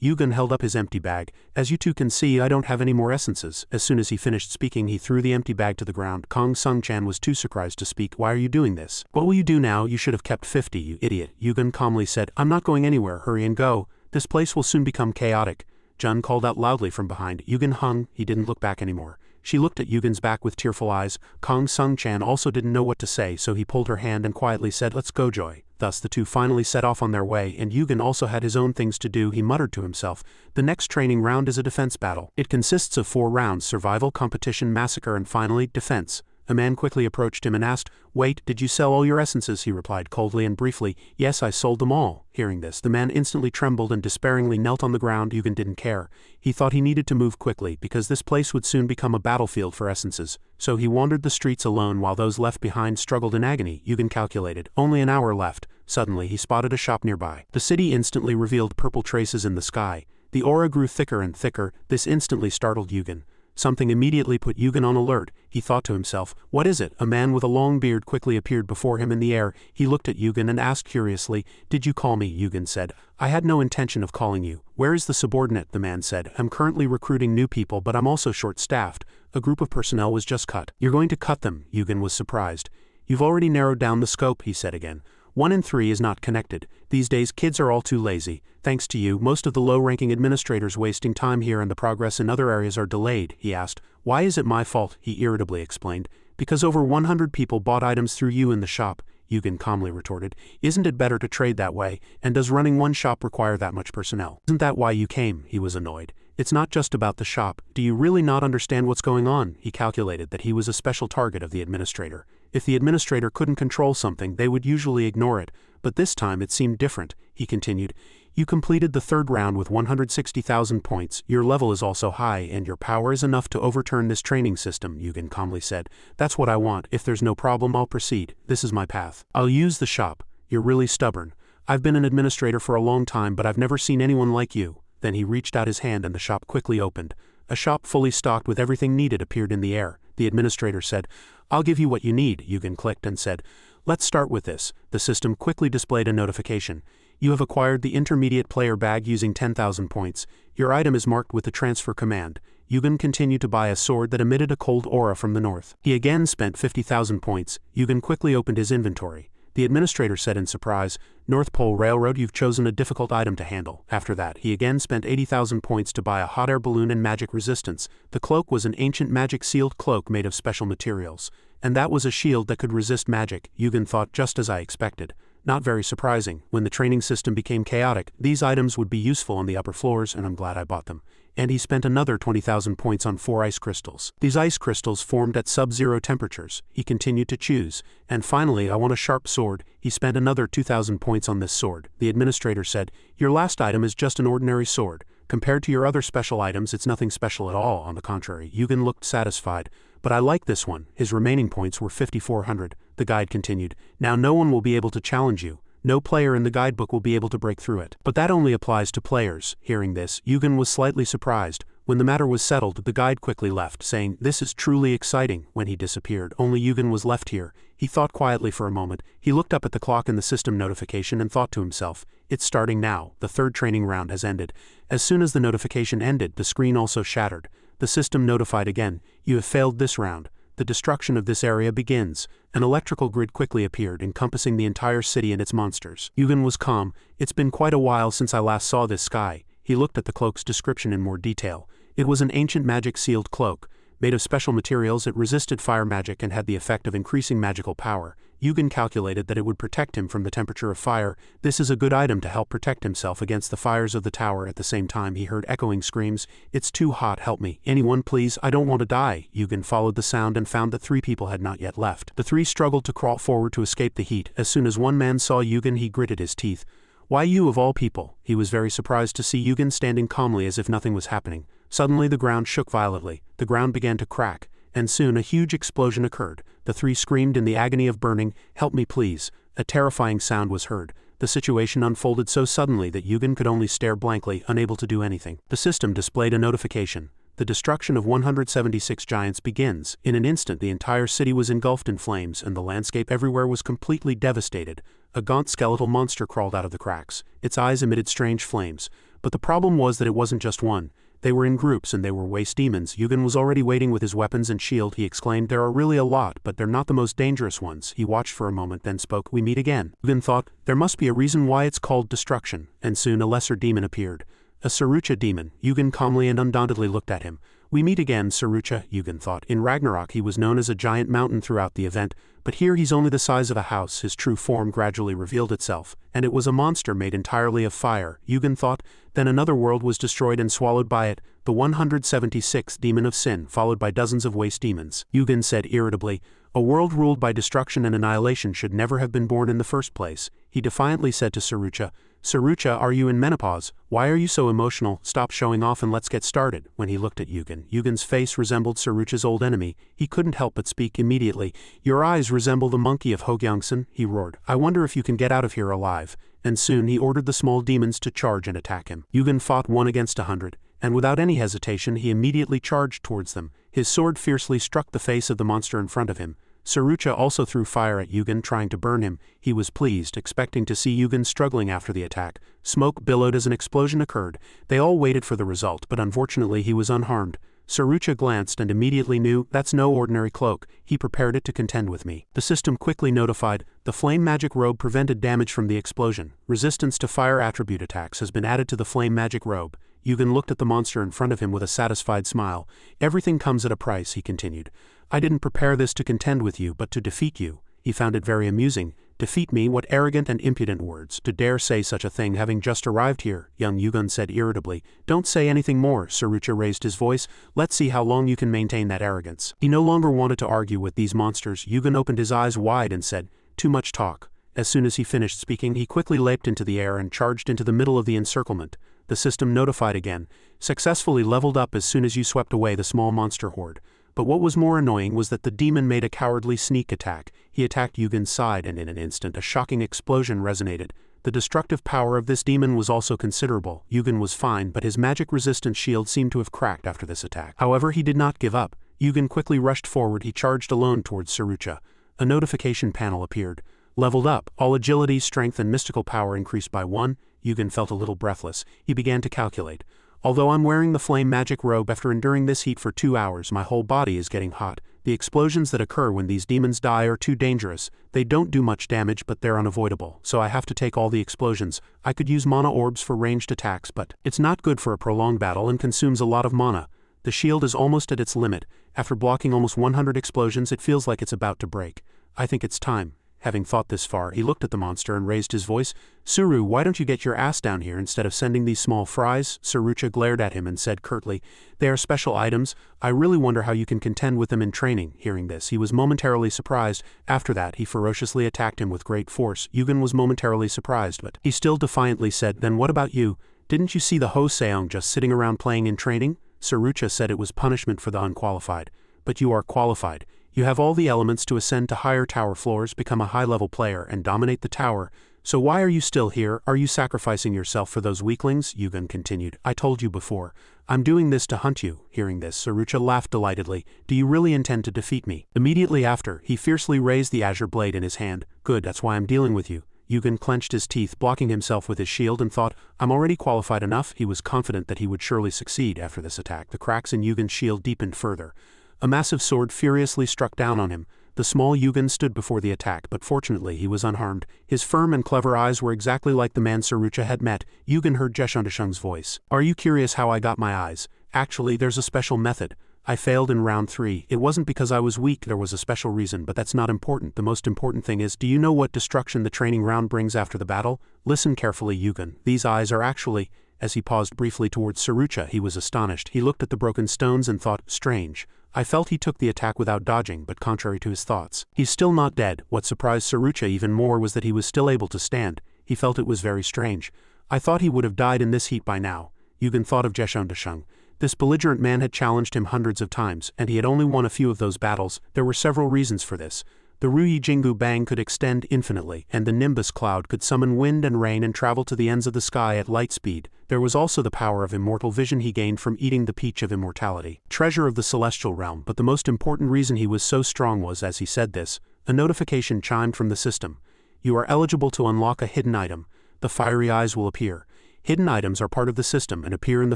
Yugen held up his empty bag. As you two can see, I don't have any more essences. As soon as he finished speaking, he threw the empty bag to the ground. Kong Sung-chan was too surprised to speak. Why are you doing this? What will you do now? You should have kept 50, you idiot. Yugen calmly said, I'm not going anywhere. Hurry and go. This place will soon become chaotic. Jun called out loudly from behind. Yugen hung. He didn't look back anymore. She looked at Yugen's back with tearful eyes. Kong Sung-chan also didn't know what to say, so he pulled her hand and quietly said, let's go, Joy. Thus the two finally set off on their way, and Yugen also had his own things to do. He muttered to himself, "The next training round is a defense battle. It consists of 4 rounds: survival, competition, massacre, and finally, defense." A man quickly approached him and asked, "Wait, did you sell all your essences?" He replied coldly and briefly, "Yes, I sold them all." Hearing this, the man instantly trembled and despairingly knelt on the ground. Yugen didn't care. He thought he needed to move quickly, because this place would soon become a battlefield for essences. So he wandered the streets alone while those left behind struggled in agony. Yugen calculated, only an hour left. Suddenly he spotted a shop nearby. The city instantly revealed purple traces in the sky. The aura grew thicker and thicker. This instantly startled Yugen. Something immediately put Yugen on alert. He thought to himself, "What is it?" A man with a long beard quickly appeared before him in the air. He looked at Yugen and asked curiously, "Did you call me?" Yugen said, "I had no intention of calling you." "Where is the subordinate?" the man said. "I'm currently recruiting new people, but I'm also short-staffed. A group of personnel was just cut." "You're going to cut them?" Yugen was surprised. "You've already narrowed down the scope," he said again. 1 in 3 is not connected. These days kids are all too lazy. Thanks to you, most of the low-ranking administrators wasting time here and the progress in other areas are delayed." He asked, "Why is it my fault?" He irritably explained. "Because over 100 people bought items through you in the shop," Yugen calmly retorted. "Isn't it better to trade that way, and does running one shop require that much personnel?" "Isn't that why you came?" He was annoyed. "It's not just about the shop. Do you really not understand what's going on?" He calculated that he was a special target of the administrator. If the administrator couldn't control something, they would usually ignore it, but this time it seemed different. He continued, "You completed the 3rd round with 160,000 points, your level is also high, and your power is enough to overturn this training system," Yugen calmly said. "That's what I want. If there's no problem, I'll proceed. This is my path. I'll use the shop. You're really stubborn. I've been an administrator for a long time, but I've never seen anyone like you." Then he reached out his hand and the shop quickly opened. A shop fully stocked with everything needed appeared in the air. The administrator said, "I'll give you what you need." Yugen clicked and said, "Let's start with this." The system quickly displayed a notification. "You have acquired the intermediate player bag using 10,000 points. Your item is marked with the transfer command." Yugen continued to buy a sword that emitted a cold aura from the north. He again spent 50,000 points. Yugen quickly opened his inventory. The administrator said in surprise, "North Pole Railroad, you've chosen a difficult item to handle." After that, he again spent 80,000 points to buy a hot air balloon and magic resistance. The cloak was an ancient magic sealed cloak made of special materials. And that was a shield that could resist magic. Yugen thought, just as I expected. Not very surprising. When the training system became chaotic, these items would be useful on the upper floors, and I'm glad I bought them. And he spent another 20,000 points on 4 ice crystals. These ice crystals formed at sub-zero temperatures. He continued to choose. And finally, I want a sharp sword. He spent another 2,000 points on this sword. The administrator said, "Your last item is just an ordinary sword. Compared to your other special items, it's nothing special at all. On the contrary." Yugen looked satisfied. "But I like this one." His remaining points were 5,400. The guide continued, "Now no one will be able to challenge you. No player in the guidebook will be able to break through it. But that only applies to players." Hearing this, Yugen was slightly surprised. When the matter was settled, the guide quickly left, saying, "This is truly exciting." When he disappeared, only Yugen was left here. He thought quietly for a moment. He looked up at the clock in the system notification and thought to himself, "It's starting now. The 3rd training round has ended." As soon as the notification ended, the screen also shattered. The system notified again, "You have failed this round. The destruction of this area begins." An electrical grid quickly appeared, encompassing the entire city and its monsters. Yugen was calm. "It's been quite a while since I last saw this sky." He looked at the cloak's description in more detail. It was an ancient magic-sealed cloak. Made of special materials, it resisted fire magic and had the effect of increasing magical power. Yugen calculated that it would protect him from the temperature of fire. This is a good item to help protect himself against the fires of the tower. At the same time, he heard echoing screams, "It's too hot, help me. Anyone please, I don't want to die." Yugen followed the sound and found that 3 people had not yet left. The 3 struggled to crawl forward to escape the heat. As soon as one man saw Yugen, he gritted his teeth. "Why you of all people?" He was very surprised to see Yugen standing calmly as if nothing was happening. Suddenly the ground shook violently. The ground began to crack, and soon a huge explosion occurred. The 3 screamed in the agony of burning, "Help me please." A terrifying sound was heard. The situation unfolded so suddenly that Yugen could only stare blankly, unable to do anything. The system displayed a notification. The destruction of 176 giants begins. In an instant, the entire city was engulfed in flames, and the landscape everywhere was completely devastated. A gaunt skeletal monster crawled out of the cracks. Its eyes emitted strange flames. But the problem was that it wasn't just one. They were in groups, and they were waste demons. Yugen was already waiting with his weapons and shield. He exclaimed, "There are really a lot, but they're not the most dangerous ones." He watched for a moment, then spoke, "We meet again." Yugen thought, there must be a reason why it's called destruction. And soon a lesser demon appeared. A Sarucha demon. Yugen calmly and undauntedly looked at him. We meet again, Sarucha, Yugen thought. In Ragnarok he was known as a giant mountain throughout the event, but here he's only the size of a house. His true form gradually revealed itself, and it was a monster made entirely of fire, Yugen thought. Then another world was destroyed and swallowed by it, the 176th demon of sin, followed by dozens of waste demons. Yugen said irritably, a world ruled by destruction and annihilation should never have been born in the first place. He defiantly said to Sarucha, Sarucha, are you in menopause? Why are you so emotional? Stop showing off and let's get started. When he looked at Yugen, Yugen's face resembled Sarucha's old enemy. He couldn't help but speak immediately. Your eyes resemble the monkey of Hogyangsan, he roared. I wonder if you can get out of here alive. And soon he ordered the small demons to charge and attack him. Yugen fought 1 against 100, and without any hesitation he immediately charged towards them. His sword fiercely struck the face of the monster in front of him. Sarucha also threw fire at Yugen, trying to burn him. He was pleased, expecting to see Yugen struggling after the attack. Smoke billowed as an explosion occurred. They all waited for the result, but unfortunately he was unharmed. Sarucha glanced and immediately knew, that's no ordinary cloak. He prepared it to contend with me. The system quickly notified, the flame magic robe prevented damage from the explosion. Resistance to fire attribute attacks has been added to the flame magic robe. Yugen looked at the monster in front of him with a satisfied smile. Everything comes at a price, he continued. I didn't prepare this to contend with you, but to defeat you. He found it very amusing. Defeat me? What arrogant and impudent words. To dare say such a thing having just arrived here, young Yugen said irritably. Don't say anything more, Sarucha raised his voice. Let's see how long you can maintain that arrogance. He no longer wanted to argue with these monsters. Yugen opened his eyes wide and said, too much talk. As soon as he finished speaking, he quickly leaped into the air and charged into the middle of the encirclement. The system notified again. Successfully leveled up as soon as you swept away the small monster horde. But what was more annoying was that the demon made a cowardly sneak attack. He attacked Yugen's side and in an instant a shocking explosion resonated. The destructive power of this demon was also considerable. Yugen was fine, but his magic resistance shield seemed to have cracked after this attack. However, he did not give up. Yugen quickly rushed forward. He charged alone towards Sarucha. A notification panel appeared. Leveled up. All agility, strength, and mystical power increased by 1. Yugen felt a little breathless. He began to calculate. Although I'm wearing the flame magic robe after enduring this heat for 2 hours, my whole body is getting hot. The explosions that occur when these demons die are too dangerous. They don't do much damage, but they're unavoidable, so I have to take all the explosions. I could use mana orbs for ranged attacks, but it's not good for a prolonged battle and consumes a lot of mana. The shield is almost at its limit. After blocking almost 100 explosions, it feels like it's about to break. I think it's time. Having thought this far, he looked at the monster and raised his voice. Suru, why don't you get your ass down here instead of sending these small fries? Sarucha glared at him and said curtly, they are special items. I really wonder how you can contend with them in training. Hearing this, he was momentarily surprised. After that, he ferociously attacked him with great force. Yugen was momentarily surprised, but he still defiantly said, then what about you? Didn't you see the Hoseong just sitting around playing in training? Sarucha said it was punishment for the unqualified. But you are qualified. You have all the elements to ascend to higher tower floors, become a high-level player, and dominate the tower. So why are you still here? Are you sacrificing yourself for those weaklings? Yugen continued. I told you before. I'm doing this to hunt you. Hearing this, Sarucha laughed delightedly. Do you really intend to defeat me? Immediately after, he fiercely raised the azure blade in his hand. Good, that's why I'm dealing with you. Yugen clenched his teeth, blocking himself with his shield, and thought, I'm already qualified enough. He was confident that he would surely succeed after this attack. The cracks in Yugen's shield deepened further. A massive sword furiously struck down on him. The small Yugen stood before the attack, but fortunately he was unharmed. His firm and clever eyes were exactly like the man Sarucha had met. Yugen heard Jeshundashung's voice. Are you curious how I got my eyes? Actually, there's a special method. I failed in round 3. It wasn't because I was weak, there was a special reason, but that's not important. The most important thing is, do you know what destruction the training round brings after the battle? Listen carefully, Yugen. These eyes are actually... As he paused briefly towards Sarucha, he was astonished. He looked at the broken stones and thought, strange. I felt he took the attack without dodging, but contrary to his thoughts, he's still not dead. What surprised Sarucha even more was that he was still able to stand. He felt it was very strange. I thought he would have died in this heat by now. Yugen thought of Jeshundashung. This belligerent man had challenged him hundreds of times, and he had only won a few of those battles. There were several reasons for this. The Ruyi Jingu Bang could extend infinitely, and the Nimbus Cloud could summon wind and rain and travel to the ends of the sky at light speed. There was also the power of immortal vision he gained from eating the peach of immortality, treasure of the celestial realm. But the most important reason he was so strong was, as he said this, a notification chimed from the system. You are eligible to unlock a hidden item. The fiery eyes will appear. Hidden items are part of the system and appear in the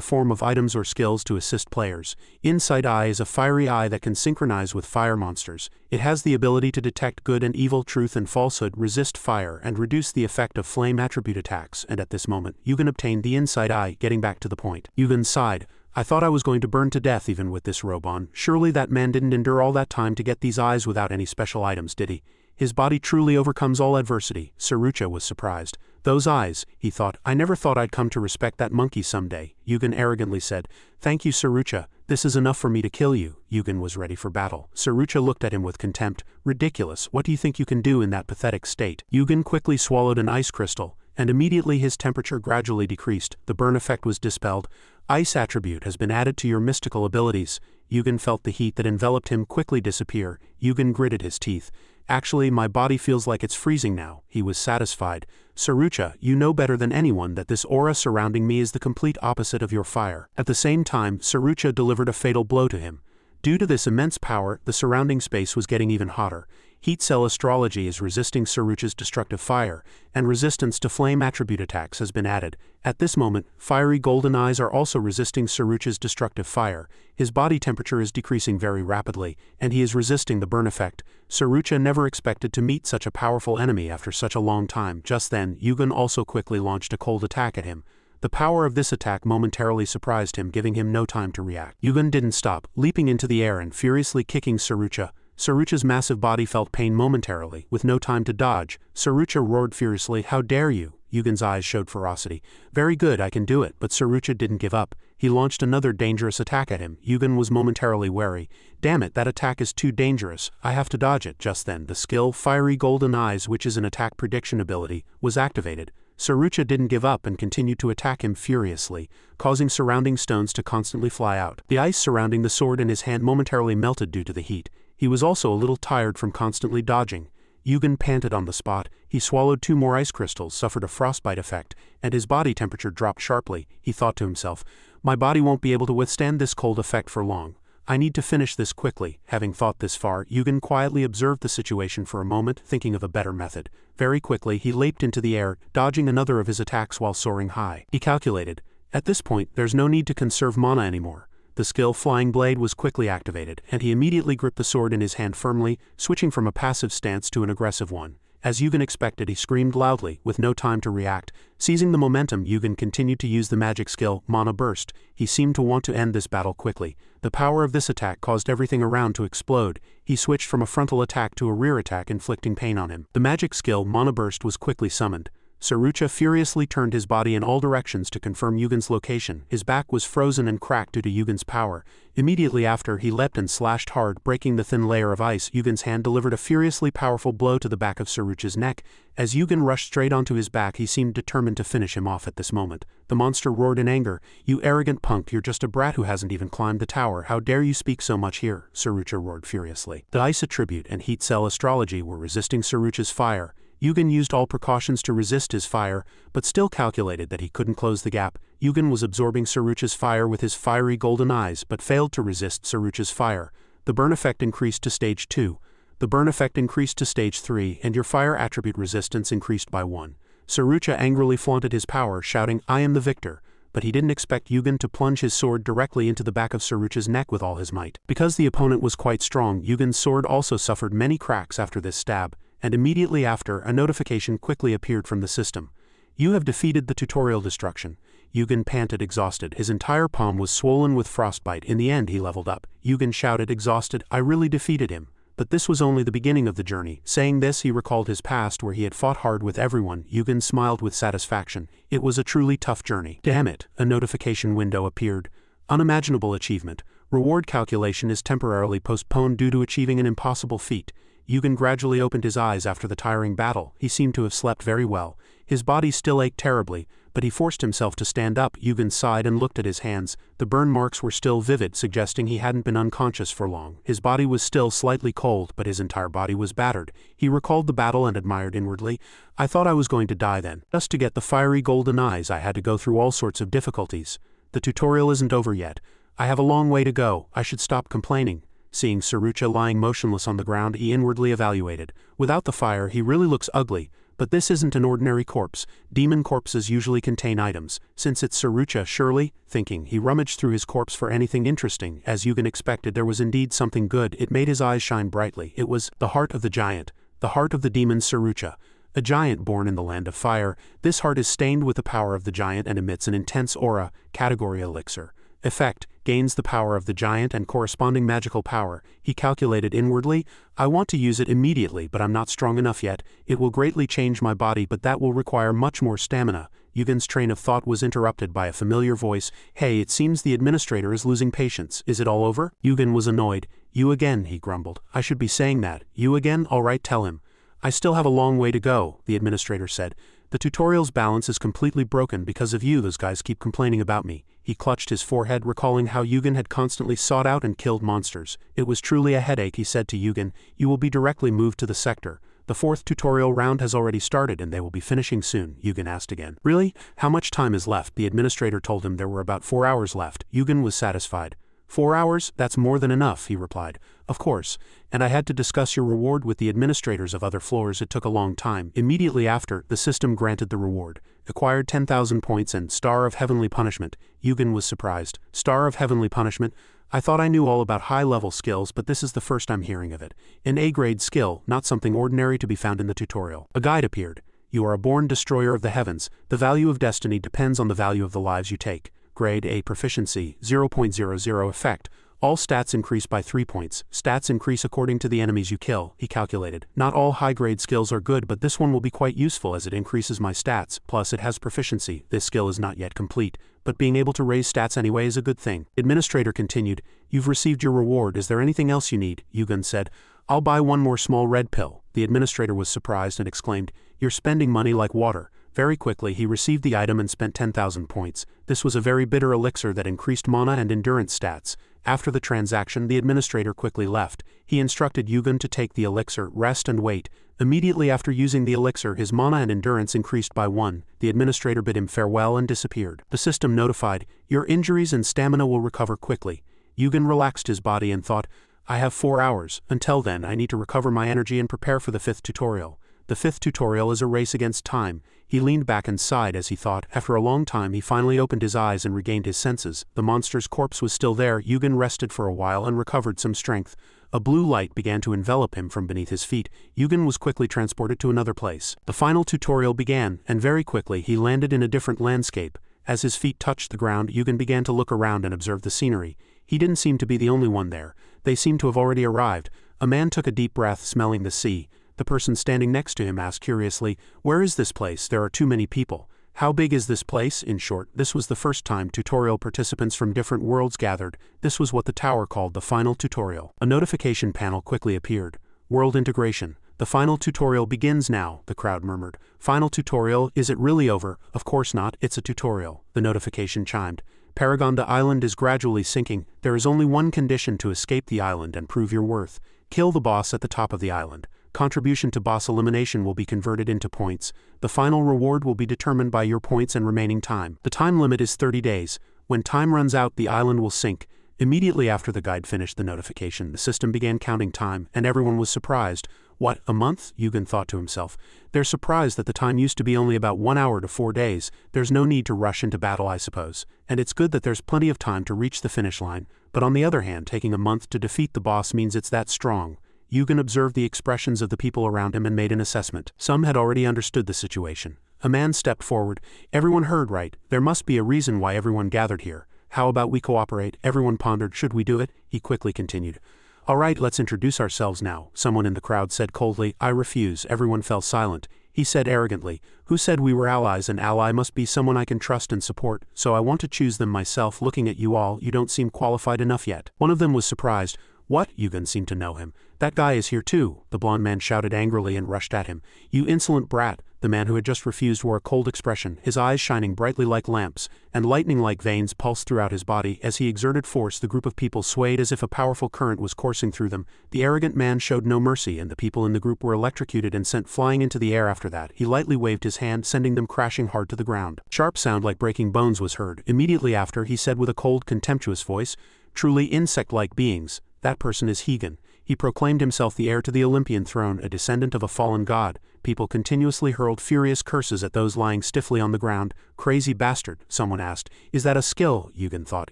form of items or skills to assist players. Insight Eye is a fiery eye that can synchronize with fire monsters. It has the ability to detect good and evil, truth and falsehood, resist fire, and reduce the effect of flame attribute attacks. And at this moment, Yugen obtained the Insight Eye. Getting back to the point, Yugen sighed. I thought I was going to burn to death even with this robe on. Surely that man didn't endure all that time to get these eyes without any special items, did he? His body truly overcomes all adversity. Sarucha was surprised. Those eyes, he thought. I never thought I'd come to respect that monkey someday. Yugen arrogantly said. Thank you, Sarucha. This is enough for me to kill you. Yugen was ready for battle. Sarucha looked at him with contempt. Ridiculous. What do you think you can do in that pathetic state? Yugen quickly swallowed an ice crystal, and immediately his temperature gradually decreased. The burn effect was dispelled. Ice attribute has been added to your mystical abilities. Yugen felt the heat that enveloped him quickly disappear. Yugen gritted his teeth. Actually, my body feels like it's freezing now. He was satisfied. Sarucha, you know better than anyone that this aura surrounding me is the complete opposite of your fire. At the same time, Sarucha delivered a fatal blow to him. Due to this immense power, the surrounding space was getting even hotter. Heat cell astrology is resisting Sarucha's destructive fire, and resistance to flame attribute attacks has been added. At this moment, fiery golden eyes are also resisting Sarucha's destructive fire. His body temperature is decreasing very rapidly, and he is resisting the burn effect. Sarucha never expected to meet such a powerful enemy after such a long time. Just then, Yugen also quickly launched a cold attack at him. The power of this attack momentarily surprised him, giving him no time to react. Yugen didn't stop, leaping into the air and furiously kicking Sarucha. Sarucha's massive body felt pain momentarily, with no time to dodge. Sarucha roared furiously, "How dare you!" Yugen's eyes showed ferocity. "Very good, I can do it," but Sarucha didn't give up. He launched another dangerous attack at him. Yugen was momentarily wary. "Damn it, that attack is too dangerous. I have to dodge it." Just then, the skill, Fiery Golden Eyes, which is an attack prediction ability, was activated. Sarucha didn't give up and continued to attack him furiously, causing surrounding stones to constantly fly out. The ice surrounding the sword in his hand momentarily melted due to the heat. He was also a little tired from constantly dodging. Yugen panted on the spot. He swallowed 2 more ice crystals, suffered a frostbite effect, and his body temperature dropped sharply. He thought to himself, "My body won't be able to withstand this cold effect for long. I need to finish this quickly." Having thought this far, Yugen quietly observed the situation for a moment, thinking of a better method. Very quickly, he leaped into the air, dodging another of his attacks while soaring high. He calculated, at this point, there's no need to conserve mana anymore. The skill Flying Blade was quickly activated, and he immediately gripped the sword in his hand firmly, switching from a passive stance to an aggressive one. As Yugen expected, he screamed loudly, with no time to react. Seizing the momentum, Yugen continued to use the magic skill, Mana Burst. He seemed to want to end this battle quickly. The power of this attack caused everything around to explode. He switched from a frontal attack to a rear attack, inflicting pain on him. The magic skill, Mana Burst, was quickly summoned. Sarucha furiously turned his body in all directions to confirm Yugen's location. His back was frozen and cracked due to Yugen's power. Immediately after, he leapt and slashed hard, breaking the thin layer of ice. Yugen's hand delivered a furiously powerful blow to the back of Sarucha's neck. As Yugen rushed straight onto his back, he seemed determined to finish him off at this moment. The monster roared in anger. "You arrogant punk, you're just a brat who hasn't even climbed the tower. How dare you speak so much here?" Sarucha roared furiously. The ice attribute and heat cell astrology were resisting Sarucha's fire. Yugen used all precautions to resist his fire, but still calculated that he couldn't close the gap. Yugen was absorbing Sarucha's fire with his fiery golden eyes, but failed to resist Sarucha's fire. The burn effect increased to stage 2. The burn effect increased to stage 3, and your fire attribute resistance increased by 1. Sarucha angrily flaunted his power, shouting, "I am the victor." But he didn't expect Yugen to plunge his sword directly into the back of Sarucha's neck with all his might. Because the opponent was quite strong, Yugen's sword also suffered many cracks after this stab, and immediately after, a notification quickly appeared from the system. "You have defeated the tutorial destruction." Yugen panted, exhausted. His entire palm was swollen with frostbite. In the end, he leveled up. Yugen shouted, exhausted, "I really defeated him." But this was only the beginning of the journey. Saying this, he recalled his past where he had fought hard with everyone. Yugen smiled with satisfaction. It was a truly tough journey. Damn it! A notification window appeared. Unimaginable achievement. Reward calculation is temporarily postponed due to achieving an impossible feat. Yugen gradually opened his eyes after the tiring battle. He seemed to have slept very well. His body still ached terribly, but he forced himself to stand up. Yugen sighed and looked at his hands. The burn marks were still vivid, suggesting he hadn't been unconscious for long. His body was still slightly cold, but his entire body was battered. He recalled the battle and admired inwardly. "I thought I was going to die then. Just to get the fiery golden eyes, I had to go through all sorts of difficulties. The tutorial isn't over yet. I have a long way to go. I should stop complaining." Seeing Sarucha lying motionless on the ground, he inwardly evaluated. Without the fire, he really looks ugly, but this isn't an ordinary corpse. Demon corpses usually contain items. Since it's Sarucha, surely, thinking, he rummaged through his corpse for anything interesting. As Yugen expected, there was indeed something good. It made his eyes shine brightly. It was the heart of the giant, the heart of the demon Sarucha. A giant born in the land of fire. This heart is stained with the power of the giant and emits an intense aura, category elixir. effect gains the power of the giant and corresponding magical power. He calculated inwardly, I want to use it immediately, but I'm not strong enough yet. It will greatly change my body, but that will require much more stamina. Yugen's train of thought was interrupted by a familiar voice. Hey, it seems the administrator is losing patience. Is it all over? Yugen was annoyed. You again, he grumbled. I should be saying that. You again? All right, tell him. I still have a long way to go, the administrator said. The tutorial's balance is completely broken because of you. Those guys keep complaining about me. He clutched his forehead, recalling how Yugen had constantly sought out and killed monsters. It was truly a headache, he said to Yugen. You will be directly moved to the sector. The 4th tutorial round has already started and they will be finishing soon, Yugen asked again. Really? How much time is left? The administrator told him there were about 4 hours left. Yugen was satisfied. 4 hours? That's more than enough, he replied. Of course. And I had to discuss your reward with the administrators of other floors. It took a long time. Immediately after, the system granted the reward. Acquired 10,000 points and Star of Heavenly Punishment. Yugen was surprised. Star of Heavenly Punishment? I thought I knew all about high-level skills, but this is the first I'm hearing of it. An A-grade skill, not something ordinary to be found in the tutorial. A guide appeared. You are a born destroyer of the heavens. The value of destiny depends on the value of the lives you take. Grade A proficiency, 0.00 effect. All stats increase by 3 points. Stats increase according to the enemies you kill, he calculated. Not all high-grade skills are good, but this one will be quite useful as it increases my stats, plus it has proficiency. This skill is not yet complete, but being able to raise stats anyway is a good thing. Administrator continued, You've received your reward. Is there anything else you need? Yugen said, I'll buy one more small red pill. The administrator was surprised and exclaimed, You're spending money like water. Very quickly he received the item and spent 10,000 points. This was a very bitter elixir that increased mana and endurance stats. After the transaction, the administrator quickly left. He instructed Yugen to take the elixir, rest and wait. Immediately after using the elixir, his mana and endurance increased by 1. The administrator bid him farewell and disappeared. The system notified, Your injuries and stamina will recover quickly. Yugen relaxed his body and thought, I have 4 hours. Until then, I need to recover my energy and prepare for the 5th tutorial. The 5th tutorial is a race against time. He leaned back and sighed as he thought. After a long time he finally opened his eyes and regained his senses. The monster's corpse was still there. Yugen rested for a while and recovered some strength. A blue light began to envelop him from beneath his feet. Yugen was quickly transported to another place. The final tutorial began, and very quickly he landed in a different landscape. As his feet touched the ground, Yugen began to look around and observe the scenery. He didn't seem to be the only one there. They seemed to have already arrived. A man took a deep breath, smelling the sea. The person standing next to him asked curiously, Where is this place? There are too many people. How big is this place? In short, this was the first time tutorial participants from different worlds gathered. This was what the tower called the final tutorial. A notification panel quickly appeared. World integration. The final tutorial begins now, the crowd murmured. Final tutorial? Is it really over? Of course not, it's a tutorial. The notification chimed. Paragonda Island is gradually sinking. There is only one condition to escape the island and prove your worth. Kill the boss at the top of the island. Contribution to boss elimination will be converted into points. The final reward will be determined by your points and remaining time. The time limit is 30 days. When time runs out, the island will sink. Immediately after the guide finished the notification, the system began counting time, and everyone was surprised. What, a month? Yugen thought to himself. They're surprised that the time used to be only about 1 hour to 4 days. There's no need to rush into battle, I suppose. And it's good that there's plenty of time to reach the finish line. But on the other hand, taking a month to defeat the boss means it's that strong. Yugen observed the expressions of the people around him and made an assessment. Some had already understood the situation. A man stepped forward. Everyone heard right. There must be a reason why everyone gathered here. How about we cooperate? Everyone pondered. Should we do it? He quickly continued. All right, let's introduce ourselves now. Someone in the crowd said coldly. I refuse. Everyone fell silent. He said arrogantly, Who said we were allies? An ally must be someone I can trust and support, so I want to choose them myself. Looking at you all, you don't seem qualified enough yet. One of them was surprised. What? Yugen seemed to know him. That guy is here too. The blond man shouted angrily and rushed at him. You insolent brat. The man who had just refused wore a cold expression, his eyes shining brightly like lamps, and lightning-like veins pulsed throughout his body. As he exerted force, the group of people swayed as if a powerful current was coursing through them. The arrogant man showed no mercy, and the people in the group were electrocuted and sent flying into the air after that. He lightly waved his hand, sending them crashing hard to the ground. Sharp sound like breaking bones was heard. Immediately after, he said with a cold, contemptuous voice, Truly insect-like beings. That person is Higan. He proclaimed himself the heir to the Olympian throne, a descendant of a fallen god. People continuously hurled furious curses at those lying stiffly on the ground. Crazy bastard, someone asked. Is that a skill? Yugen thought.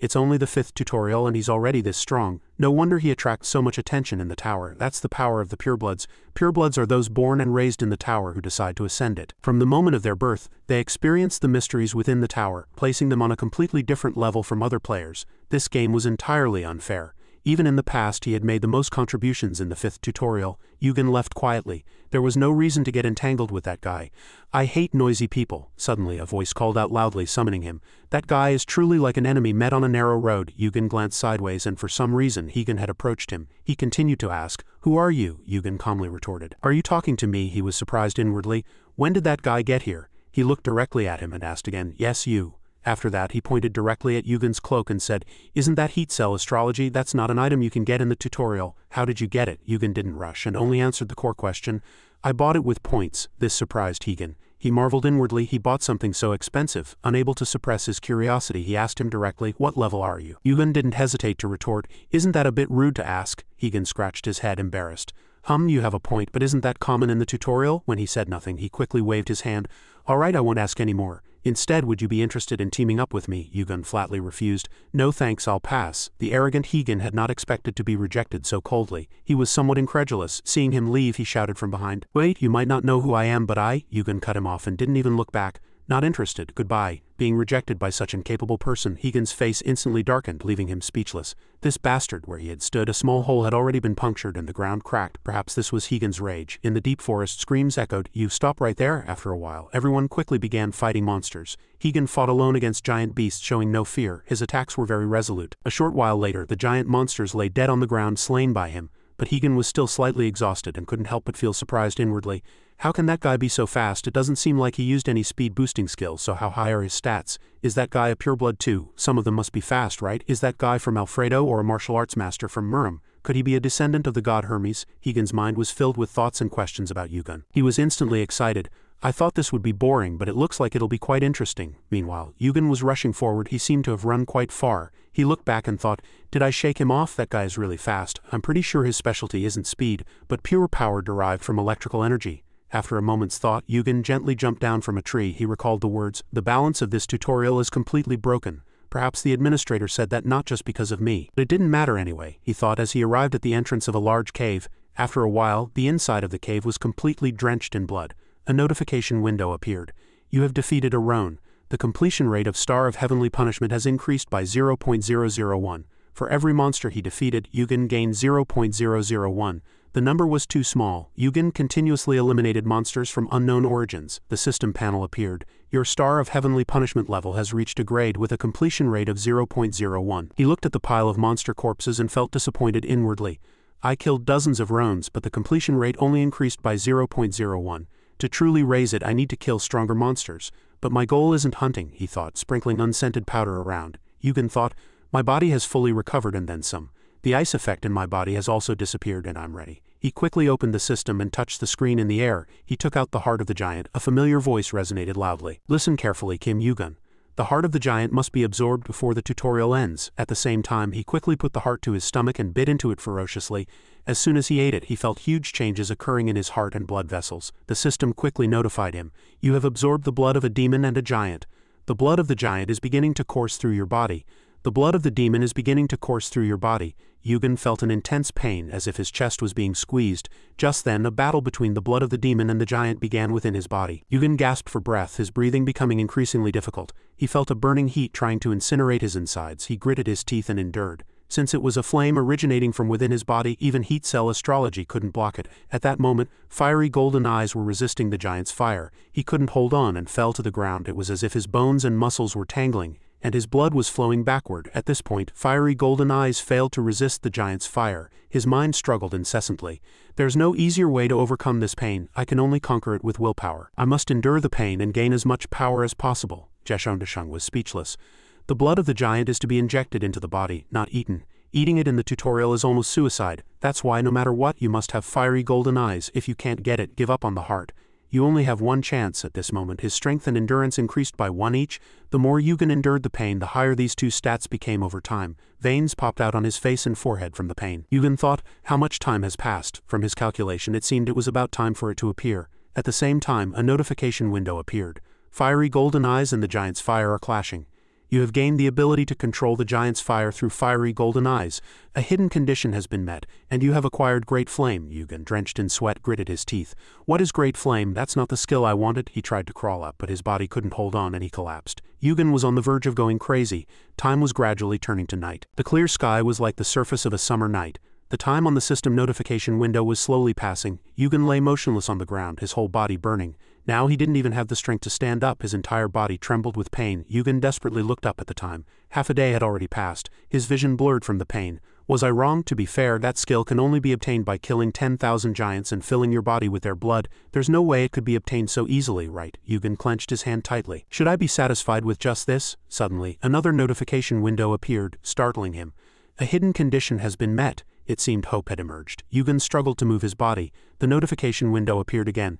It's only the 5th tutorial and he's already this strong. No wonder he attracts so much attention in the tower. That's the power of the purebloods. Purebloods are those born and raised in the tower who decide to ascend it. From the moment of their birth, they experience the mysteries within the tower, placing them on a completely different level from other players. This game was entirely unfair. Even in the past he had made the most contributions in the 5th tutorial. Yugen left quietly. There was no reason to get entangled with that guy. I hate noisy people. Suddenly a voice called out loudly, summoning him. That guy is truly like an enemy met on a narrow road. Yugen glanced sideways and for some reason Higen had approached him. He continued to ask, "Who are you?" Yugen calmly retorted. "Are you talking to me?" He was surprised inwardly. When did that guy get here? He looked directly at him and asked again, "Yes, you." After that he pointed directly at Yugen's cloak and said, "Isn't that heat cell astrology? That's not an item you can get in the tutorial. How did you get it?" Yugen didn't rush and only answered the core question. "I bought it with points." This surprised Higen. He marveled inwardly. He bought something so expensive. Unable to suppress his curiosity, he asked him directly, "What level are you?" Yugen didn't hesitate to retort, "Isn't that a bit rude to ask?" Higen scratched his head, embarrassed. You have a point, but isn't that common in the tutorial?" When he said nothing, he quickly waved his hand. "All right, I won't ask any more. Instead, would you be interested in teaming up with me?" Yugen flatly refused. "No thanks, I'll pass." The arrogant Higen had not expected to be rejected so coldly. He was somewhat incredulous. Seeing him leave, he shouted from behind, "Wait, you might not know who I am, but I—" Yugen cut him off and didn't even look back. "Not interested, goodbye." Being rejected by such incapable person, Higen's face instantly darkened, leaving him speechless. This bastard, where he had stood, a small hole had already been punctured and the ground cracked. Perhaps this was Higen's rage. In the deep forest, screams echoed. "You stop right there." After a while, everyone quickly began fighting monsters. Higen fought alone against giant beasts, showing no fear. His attacks were very resolute. A short while later, the giant monsters lay dead on the ground, slain by him. But Higen was still slightly exhausted and couldn't help but feel surprised inwardly. How can that guy be so fast? It doesn't seem like he used any speed boosting skills, so how high are his stats? Is that guy a pureblood too? Some of them must be fast, right? Is that guy from Alfredo or a martial arts master from Murim? Could he be a descendant of the god Hermes? Higen's mind was filled with thoughts and questions about Yugen. He was instantly excited. "I thought this would be boring, but it looks like it'll be quite interesting." Meanwhile, Yugen was rushing forward. He seemed to have run quite far. He looked back and thought, "Did I shake him off? That guy is really fast. I'm pretty sure his specialty isn't speed, but pure power derived from electrical energy." After a moment's thought, Yugen gently jumped down from a tree. He recalled the words, "The balance of this tutorial is completely broken. Perhaps the administrator said that not just because of me. But it didn't matter anyway," he thought as he arrived at the entrance of a large cave. After a while, the inside of the cave was completely drenched in blood. A notification window appeared. "You have defeated a Roan. The completion rate of Star of Heavenly Punishment has increased by 0.001. For every monster he defeated, Yugen gained 0.001. The number was too small. Yugen continuously eliminated monsters from unknown origins. The system panel appeared. "Your Star of Heavenly Punishment level has reached a grade with a completion rate of 0.01. He looked at the pile of monster corpses and felt disappointed inwardly. "I killed dozens of Roans, but the completion rate only increased by 0.01. To truly raise it, I need to kill stronger monsters. But my goal isn't hunting," he thought, sprinkling unscented powder around. Yugen thought, "My body has fully recovered and then some. The ice effect in my body has also disappeared and I'm ready." He quickly opened the system and touched the screen in the air. He took out the heart of the giant. A familiar voice resonated loudly. "Listen carefully, Kim Yugen. The heart of the giant must be absorbed before the tutorial ends." At the same time, he quickly put the heart to his stomach and bit into it ferociously. As soon as he ate it, he felt huge changes occurring in his heart and blood vessels. The system quickly notified him, "You have absorbed the blood of a demon and a giant. The blood of the giant is beginning to course through your body. The blood of the demon is beginning to course through your body." Yugen felt an intense pain, as if his chest was being squeezed. Just then, a battle between the blood of the demon and the giant began within his body. Yugen gasped for breath, his breathing becoming increasingly difficult. He felt a burning heat trying to incinerate his insides. He gritted his teeth and endured. Since it was a flame originating from within his body, even heat cell astrology couldn't block it. At that moment, fiery golden eyes were resisting the giant's fire. He couldn't hold on and fell to the ground. It was as if his bones and muscles were tangling, and his blood was flowing backward. At this point, fiery golden eyes failed to resist the giant's fire. His mind struggled incessantly. "There's no easier way to overcome this pain. I can only conquer it with willpower. I must endure the pain and gain as much power as possible." Jeshondashung was speechless. The blood of the giant is to be injected into the body, not eaten. Eating it in the tutorial is almost suicide. That's why no matter what, you must have fiery golden eyes. If you can't get it, give up on the heart. You only have one chance at this moment. His strength and endurance increased by 1 each. The more Yugen endured the pain, the higher these two stats became over time. Veins popped out on his face and forehead from the pain. Yugen thought, how much time has passed? From his calculation, it seemed it was about time for it to appear. At the same time, a notification window appeared. Fiery golden eyes and the giant's fire are clashing. You have gained the ability to control the giant's fire through fiery golden eyes. A hidden condition has been met, and you have acquired Great Flame. Yugen, drenched in sweat, gritted his teeth. What is Great Flame? That's not the skill I wanted. He tried to crawl up, but his body couldn't hold on and he collapsed. Yugen was on the verge of going crazy. Time was gradually turning to night. The clear sky was like the surface of a summer night. The time on the system notification window was slowly passing. Yugen lay motionless on the ground, his whole body burning. Now he didn't even have the strength to stand up, his entire body trembled with pain. Yugen desperately looked up at the time. Half a day had already passed, his vision blurred from the pain. Was I wrong? To be fair, that skill can only be obtained by killing 10,000 giants and filling your body with their blood. There's no way it could be obtained so easily, right? Yugen clenched his hand tightly. Should I be satisfied with just this? Suddenly, another notification window appeared, startling him. A hidden condition has been met. It seemed hope had emerged. Yugen struggled to move his body. The notification window appeared again.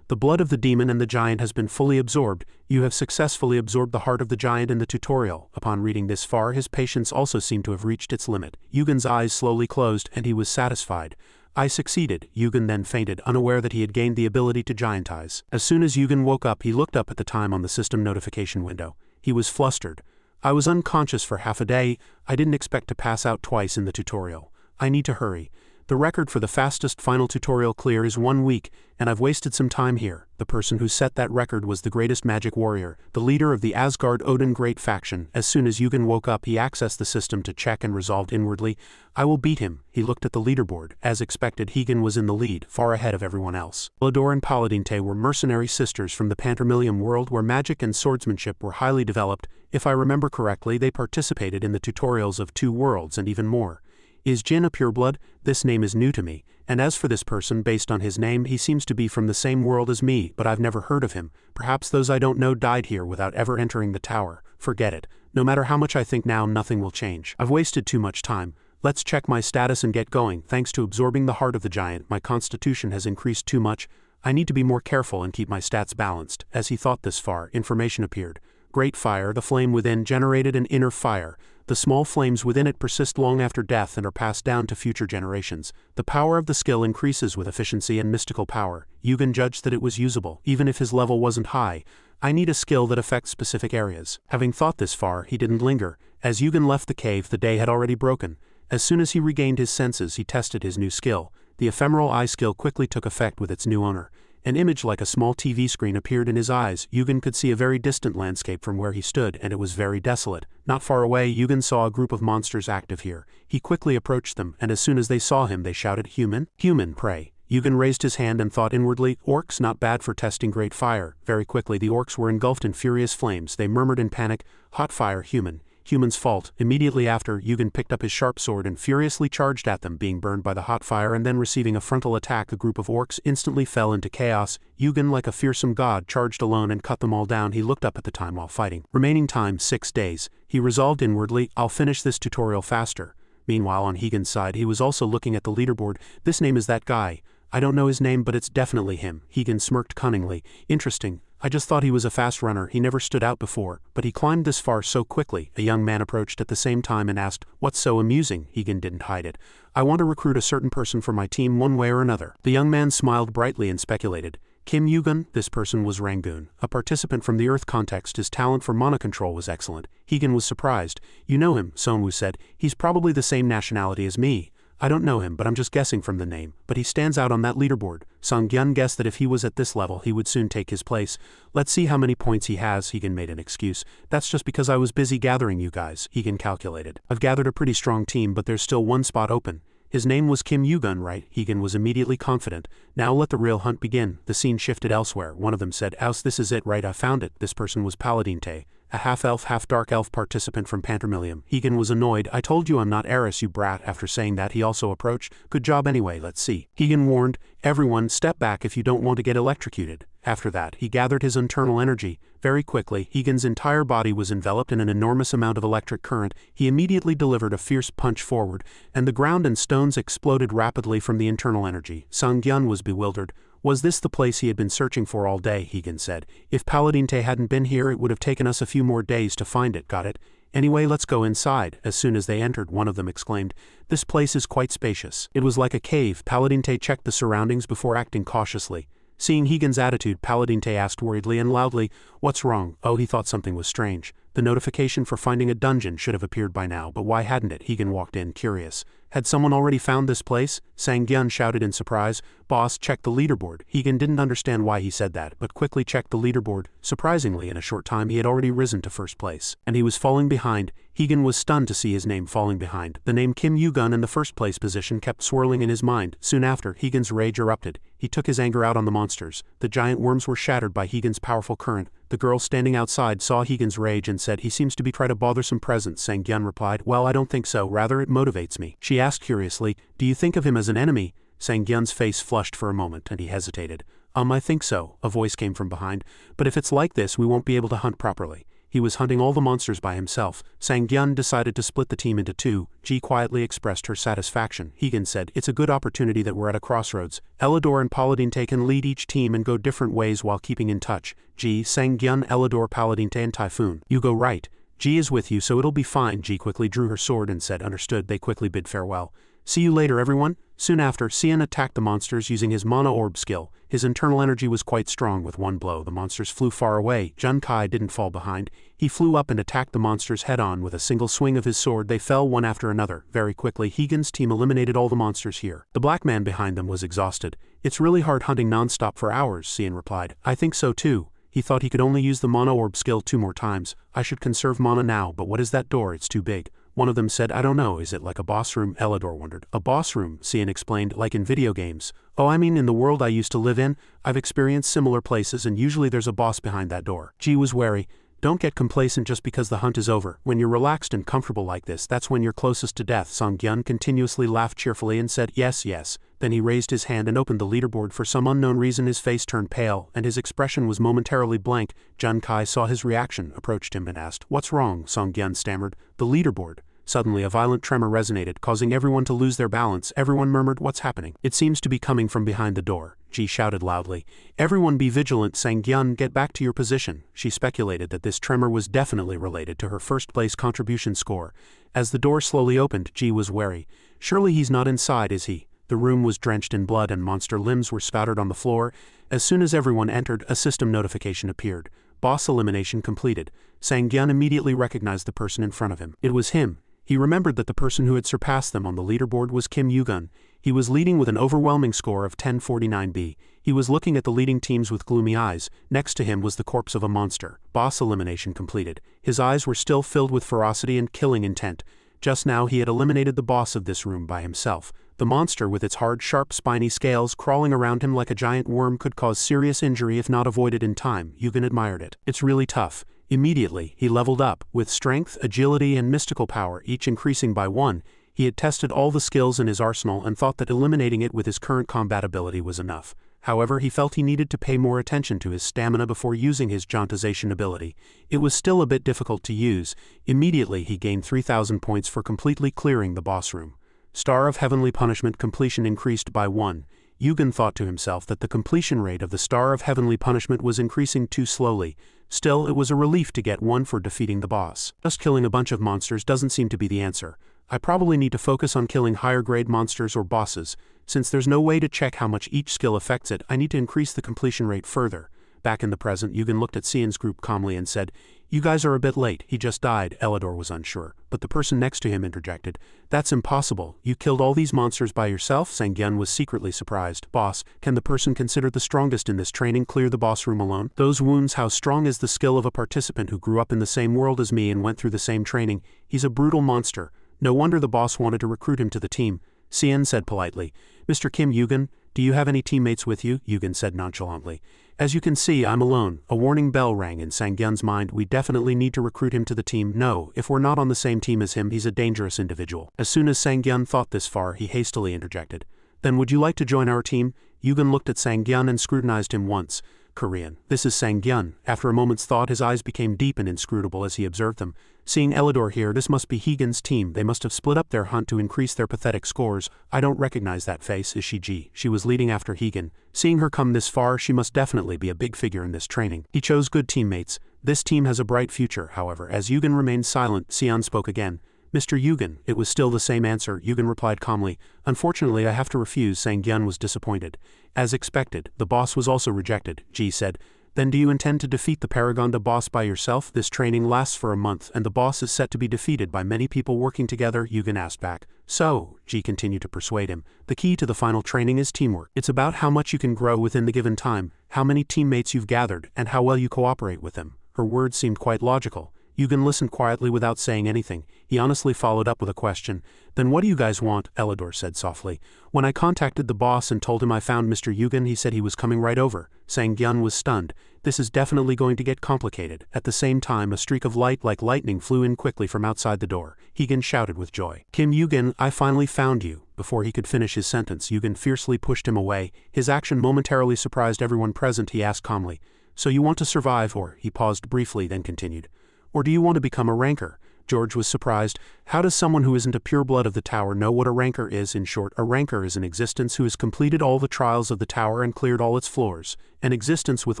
The blood of the demon and the giant has been fully absorbed. You have successfully absorbed the heart of the giant in the tutorial. Upon reading this far, his patience also seemed to have reached its limit. Yugen's eyes slowly closed, and he was satisfied. I succeeded. Yugen then fainted, unaware that he had gained the ability to giantize. As soon as Yugen woke up, he looked up at the time on the system notification window. He was flustered. I was unconscious for half a day. I didn't expect to pass out twice in the tutorial. I need to hurry. The record for the fastest final tutorial clear is 1 week, and I've wasted some time here. The person who set that record was the greatest magic warrior, the leader of the Asgard Odin Great Faction. As soon as Yugen woke up, he accessed the system to check and resolved inwardly, I will beat him. He looked at the leaderboard. As expected, Yugen was in the lead, far ahead of everyone else. Lador and Paladinte were mercenary sisters from the Pantermillium world where magic and swordsmanship were highly developed. If I remember correctly, they participated in the tutorials of 2 worlds and even more. Is Jin a pureblood? This name is new to me, and as for this person, based on his name, he seems to be from the same world as me, but I've never heard of him. Perhaps those I don't know died here without ever entering the tower. Forget it. No matter how much I think now, nothing will change. I've wasted too much time. Let's check my status and get going. Thanks to absorbing the heart of the giant, my constitution has increased too much. I need to be more careful and keep my stats balanced. As he thought this far, information appeared. Great fire, the flame within generated an inner fire. The small flames within it persist long after death and are passed down to future generations. The power of the skill increases with efficiency and mystical power. Yugen judged that it was usable, even if his level wasn't high. I need a skill that affects specific areas. Having thought this far, he didn't linger. As Yugen left the cave, the day had already broken. As soon as he regained his senses, he tested his new skill. The ephemeral eye skill quickly took effect with its new owner. An image like a small TV screen appeared in his eyes. Yugen could see a very distant landscape from where he stood, and it was very desolate. Not far away, Yugen saw a group of monsters active here. He quickly approached them, and as soon as they saw him, they shouted, "Human? Human, pray." Yugen raised his hand and thought inwardly, orcs not bad for testing great fire. Very quickly the orcs were engulfed in furious flames. They murmured in panic, "Hot fire, human. Human's fault." Immediately after, Yugen picked up his sharp sword and furiously charged at them, being burned by the hot fire and then receiving a frontal attack. A group of orcs instantly fell into chaos. Yugen, like a fearsome god, charged alone and cut them all down. He looked up at the time while fighting. Remaining time, 6 days. He resolved inwardly, I'll finish this tutorial faster. Meanwhile, on Yugen's side, he was also looking at the leaderboard. This name is that guy. I don't know his name, but it's definitely him. Yugen smirked cunningly. Interesting. I just thought he was a fast runner. He never stood out before, but he climbed this far so quickly. A young man approached at the same time and asked, "What's so amusing?" Yugen didn't hide it. "I want to recruit a certain person for my team one way or another." The young man smiled brightly and speculated, "Kim Yugen?" This person was Rangoon, a participant from the Earth context. His talent for mana control was excellent. Yugen was surprised. "You know him," Sonwoo said. "He's probably the same nationality as me." "I don't know him, but I'm just guessing from the name. But he stands out on that leaderboard." Song-gyun guessed that if he was at this level, he would soon take his place. "Let's see how many points he has," Yugen made an excuse. "That's just because I was busy gathering you guys," Yugen calculated. "I've gathered a pretty strong team, but there's still one spot open." His name was Kim Yugen, right? Yugen was immediately confident. "Now let the real hunt begin." The scene shifted elsewhere. One of them said, "Ouse, this is it, right? I found it." This person was Paladinte, a half-elf, half-dark elf participant from Pantermillium. Yugen was annoyed. "I told you I'm not Eris, you brat." After saying that, he also approached. "Good job anyway, let's see." Yugen warned, "Everyone, step back if you don't want to get electrocuted." After that, he gathered his internal energy. Very quickly, Yugen's entire body was enveloped in an enormous amount of electric current. He immediately delivered a fierce punch forward, and the ground and stones exploded rapidly from the internal energy. Song-gyun was bewildered. Was this the place he had been searching for all day, Higan said. If Paladin Tay hadn't been here, it would have taken us a few more days to find it, got it? Anyway, let's go inside. As soon as they entered, one of them exclaimed, "This place is quite spacious." It was like a cave. Paladin Tay checked the surroundings before acting cautiously. Seeing Higan's attitude, Paladin Tay asked worriedly and loudly, "What's wrong?" Oh, he thought something was strange. The notification for finding a dungeon should have appeared by now, but why hadn't it? Higan walked in, curious. Had someone already found this place? Sang-gyun shouted in surprise. Boss, check the leaderboard. Higan didn't understand why he said that, but quickly checked the leaderboard. Surprisingly, in a short time he had already risen to first place. And he was falling behind. Higan was stunned to see his name falling behind. The name Kim Yu-gun in the first place position kept swirling in his mind. Soon after, Higan's rage erupted. He took his anger out on the monsters. The giant worms were shattered by Higan's powerful current. The girl standing outside saw Higan's rage and said, "He seems to be trying to bother some presence." Sang-gyun replied, "Well, I don't think so, rather it motivates me." She asked curiously, "Do you think of him as an enemy?" Sang-gyun's face flushed for a moment, and he hesitated. I think so," a voice came from behind, "but if it's like this, we won't be able to hunt properly." He was hunting all the monsters by himself. Sang-gyun decided to split the team into two. Ji quietly expressed her satisfaction. Higan said, "It's a good opportunity that we're at a crossroads. Elidor and Paladin Tay can lead each team and go different ways while keeping in touch. Ji, Sang-gyun, Elidor, Paladin Tay, and Typhoon. You go right. Ji is with you, so it'll be fine." Ji quickly drew her sword and said, "Understood." They quickly bid farewell. "See you later, everyone." Soon after, Xian attacked the monsters using his Mana Orb skill. His internal energy was quite strong. With one blow, the monsters flew far away. Jun Kai didn't fall behind. He flew up and attacked the monsters head-on. With a single swing of his sword, they fell one after another. Very quickly, Higan's team eliminated all the monsters here. The black man behind them was exhausted. "It's really hard hunting non-stop for hours," Xian replied. "I think so too." He thought he could only use the Mana Orb skill 2 more times. "I should conserve mana now, but what is that door? It's too big." One of them said, "I don't know, is it like a boss room?" Elidor wondered. "A boss room," Xian explained, "like in video games." "Oh, I mean in the world I used to live in. I've experienced similar places and usually there's a boss behind that door." Ji was wary. "Don't get complacent just because the hunt is over. When you're relaxed and comfortable like this, that's when you're closest to death." Sang-gyun continuously laughed cheerfully and said, "Yes, yes." Then he raised his hand and opened the leaderboard. For some unknown reason his face turned pale, and his expression was momentarily blank. Jun Kai saw his reaction, approached him and asked, "What's wrong?" Sang-gyun stammered, "The leaderboard." Suddenly a violent tremor resonated, causing everyone to lose their balance. Everyone murmured, "What's happening?" "It seems to be coming from behind the door." Ji shouted loudly. "Everyone be vigilant." Sang-gyun, "Get back to your position." She speculated that this tremor was definitely related to her first-place contribution score. As the door slowly opened, Ji was wary. "Surely he's not inside, is he?" The room was drenched in blood and monster limbs were spattered on the floor. As soon as everyone entered, a system notification appeared. Boss elimination completed. Sang-gyun immediately recognized the person in front of him. It was him. He remembered that the person who had surpassed them on the leaderboard was Kim Yu-gun. He was leading with an overwhelming score of 1049B. He was looking at the leading teams with gloomy eyes. Next to him was the corpse of a monster. Boss elimination completed. His eyes were still filled with ferocity and killing intent. Just now he had eliminated the boss of this room by himself. The monster with its hard, sharp, spiny scales crawling around him like a giant worm could cause serious injury if not avoided in time. Yu-gun admired it. "It's really tough." Immediately, he leveled up, with strength, agility, and mystical power, each increasing by 1. He had tested all the skills in his arsenal and thought that eliminating it with his current combat ability was enough. However, he felt he needed to pay more attention to his stamina before using his jauntization ability. It was still a bit difficult to use. Immediately, he gained 3,000 points for completely clearing the boss room. Star of Heavenly Punishment completion increased by 1. Yu-gun thought to himself that the completion rate of the Star of Heavenly Punishment was increasing too slowly. Still, it was a relief to get 1 for defeating the boss. Just killing a bunch of monsters doesn't seem to be the answer. I probably need to focus on killing higher grade monsters or bosses. Since there's no way to check how much each skill affects it, I need to increase the completion rate further. Back in the present, Yu-gun looked at Xian's group calmly and said, "You guys are a bit late. He just died." Elidor was unsure, but the person next to him interjected, "That's impossible. You killed all these monsters by yourself?" Sang-gyun was secretly surprised. "Boss, can the person considered the strongest in this training clear the boss room alone?" "Those wounds, how strong is the skill of a participant who grew up in the same world as me and went through the same training? He's a brutal monster. No wonder the boss wanted to recruit him to the team." Xian said politely, "Mr. Kim Yu-gun, do you have any teammates with you?" Yu-gun said nonchalantly. "As you can see, I'm alone." A warning bell rang in Sang-gyun's mind. "We definitely need to recruit him to the team. No, if we're not on the same team as him, he's a dangerous individual." As soon as Sang-gyun thought this far, he hastily interjected, "Then would you like to join our team?" Yu-gun looked at Sang-gyun and scrutinized him once. Korean. This is Sang-gyun. After a moment's thought, his eyes became deep and inscrutable as he observed them. Seeing Elidor here, this must be Hegan's team. They must have split up their hunt to increase their pathetic scores. I don't recognize that face. Is she G? She was leading after Hegan. Seeing her come this far, she must definitely be a big figure in this training. He chose good teammates. This team has a bright future, however. As Yugen remained silent, Sion spoke again. Mr. Yugen. It was still the same answer. Yugen replied calmly. Unfortunately, I have to refuse. Sang-gyun was disappointed. As expected, the boss was also rejected. Ji said. Then do you intend to defeat the Paragonda boss by yourself? This training lasts for a month and the boss is set to be defeated by many people working together, Yugen asked back. So, Ji continued to persuade him, the key to the final training is teamwork. It's about how much you can grow within the given time, how many teammates you've gathered, and how well you cooperate with them. Her words seemed quite logical. Yugen listened quietly without saying anything. He honestly followed up with a question. Then what do you guys want? Elidor said softly. When I contacted the boss and told him I found Mr. Yugen, he said he was coming right over. Sang-gyun was stunned. This is definitely going to get complicated. At the same time, a streak of light like lightning flew in quickly from outside the door. Hegan shouted with joy. Kim Yugen, I finally found you. Before he could finish his sentence, Yugen fiercely pushed him away. His action momentarily surprised everyone present. He asked calmly. So you want to survive, or? He paused briefly, then continued. Or do you want to become a ranker? George was surprised. How does someone who isn't a pureblood of the tower know what a ranker is? In short, a ranker is an existence who has completed all the trials of the tower and cleared all its floors. An existence with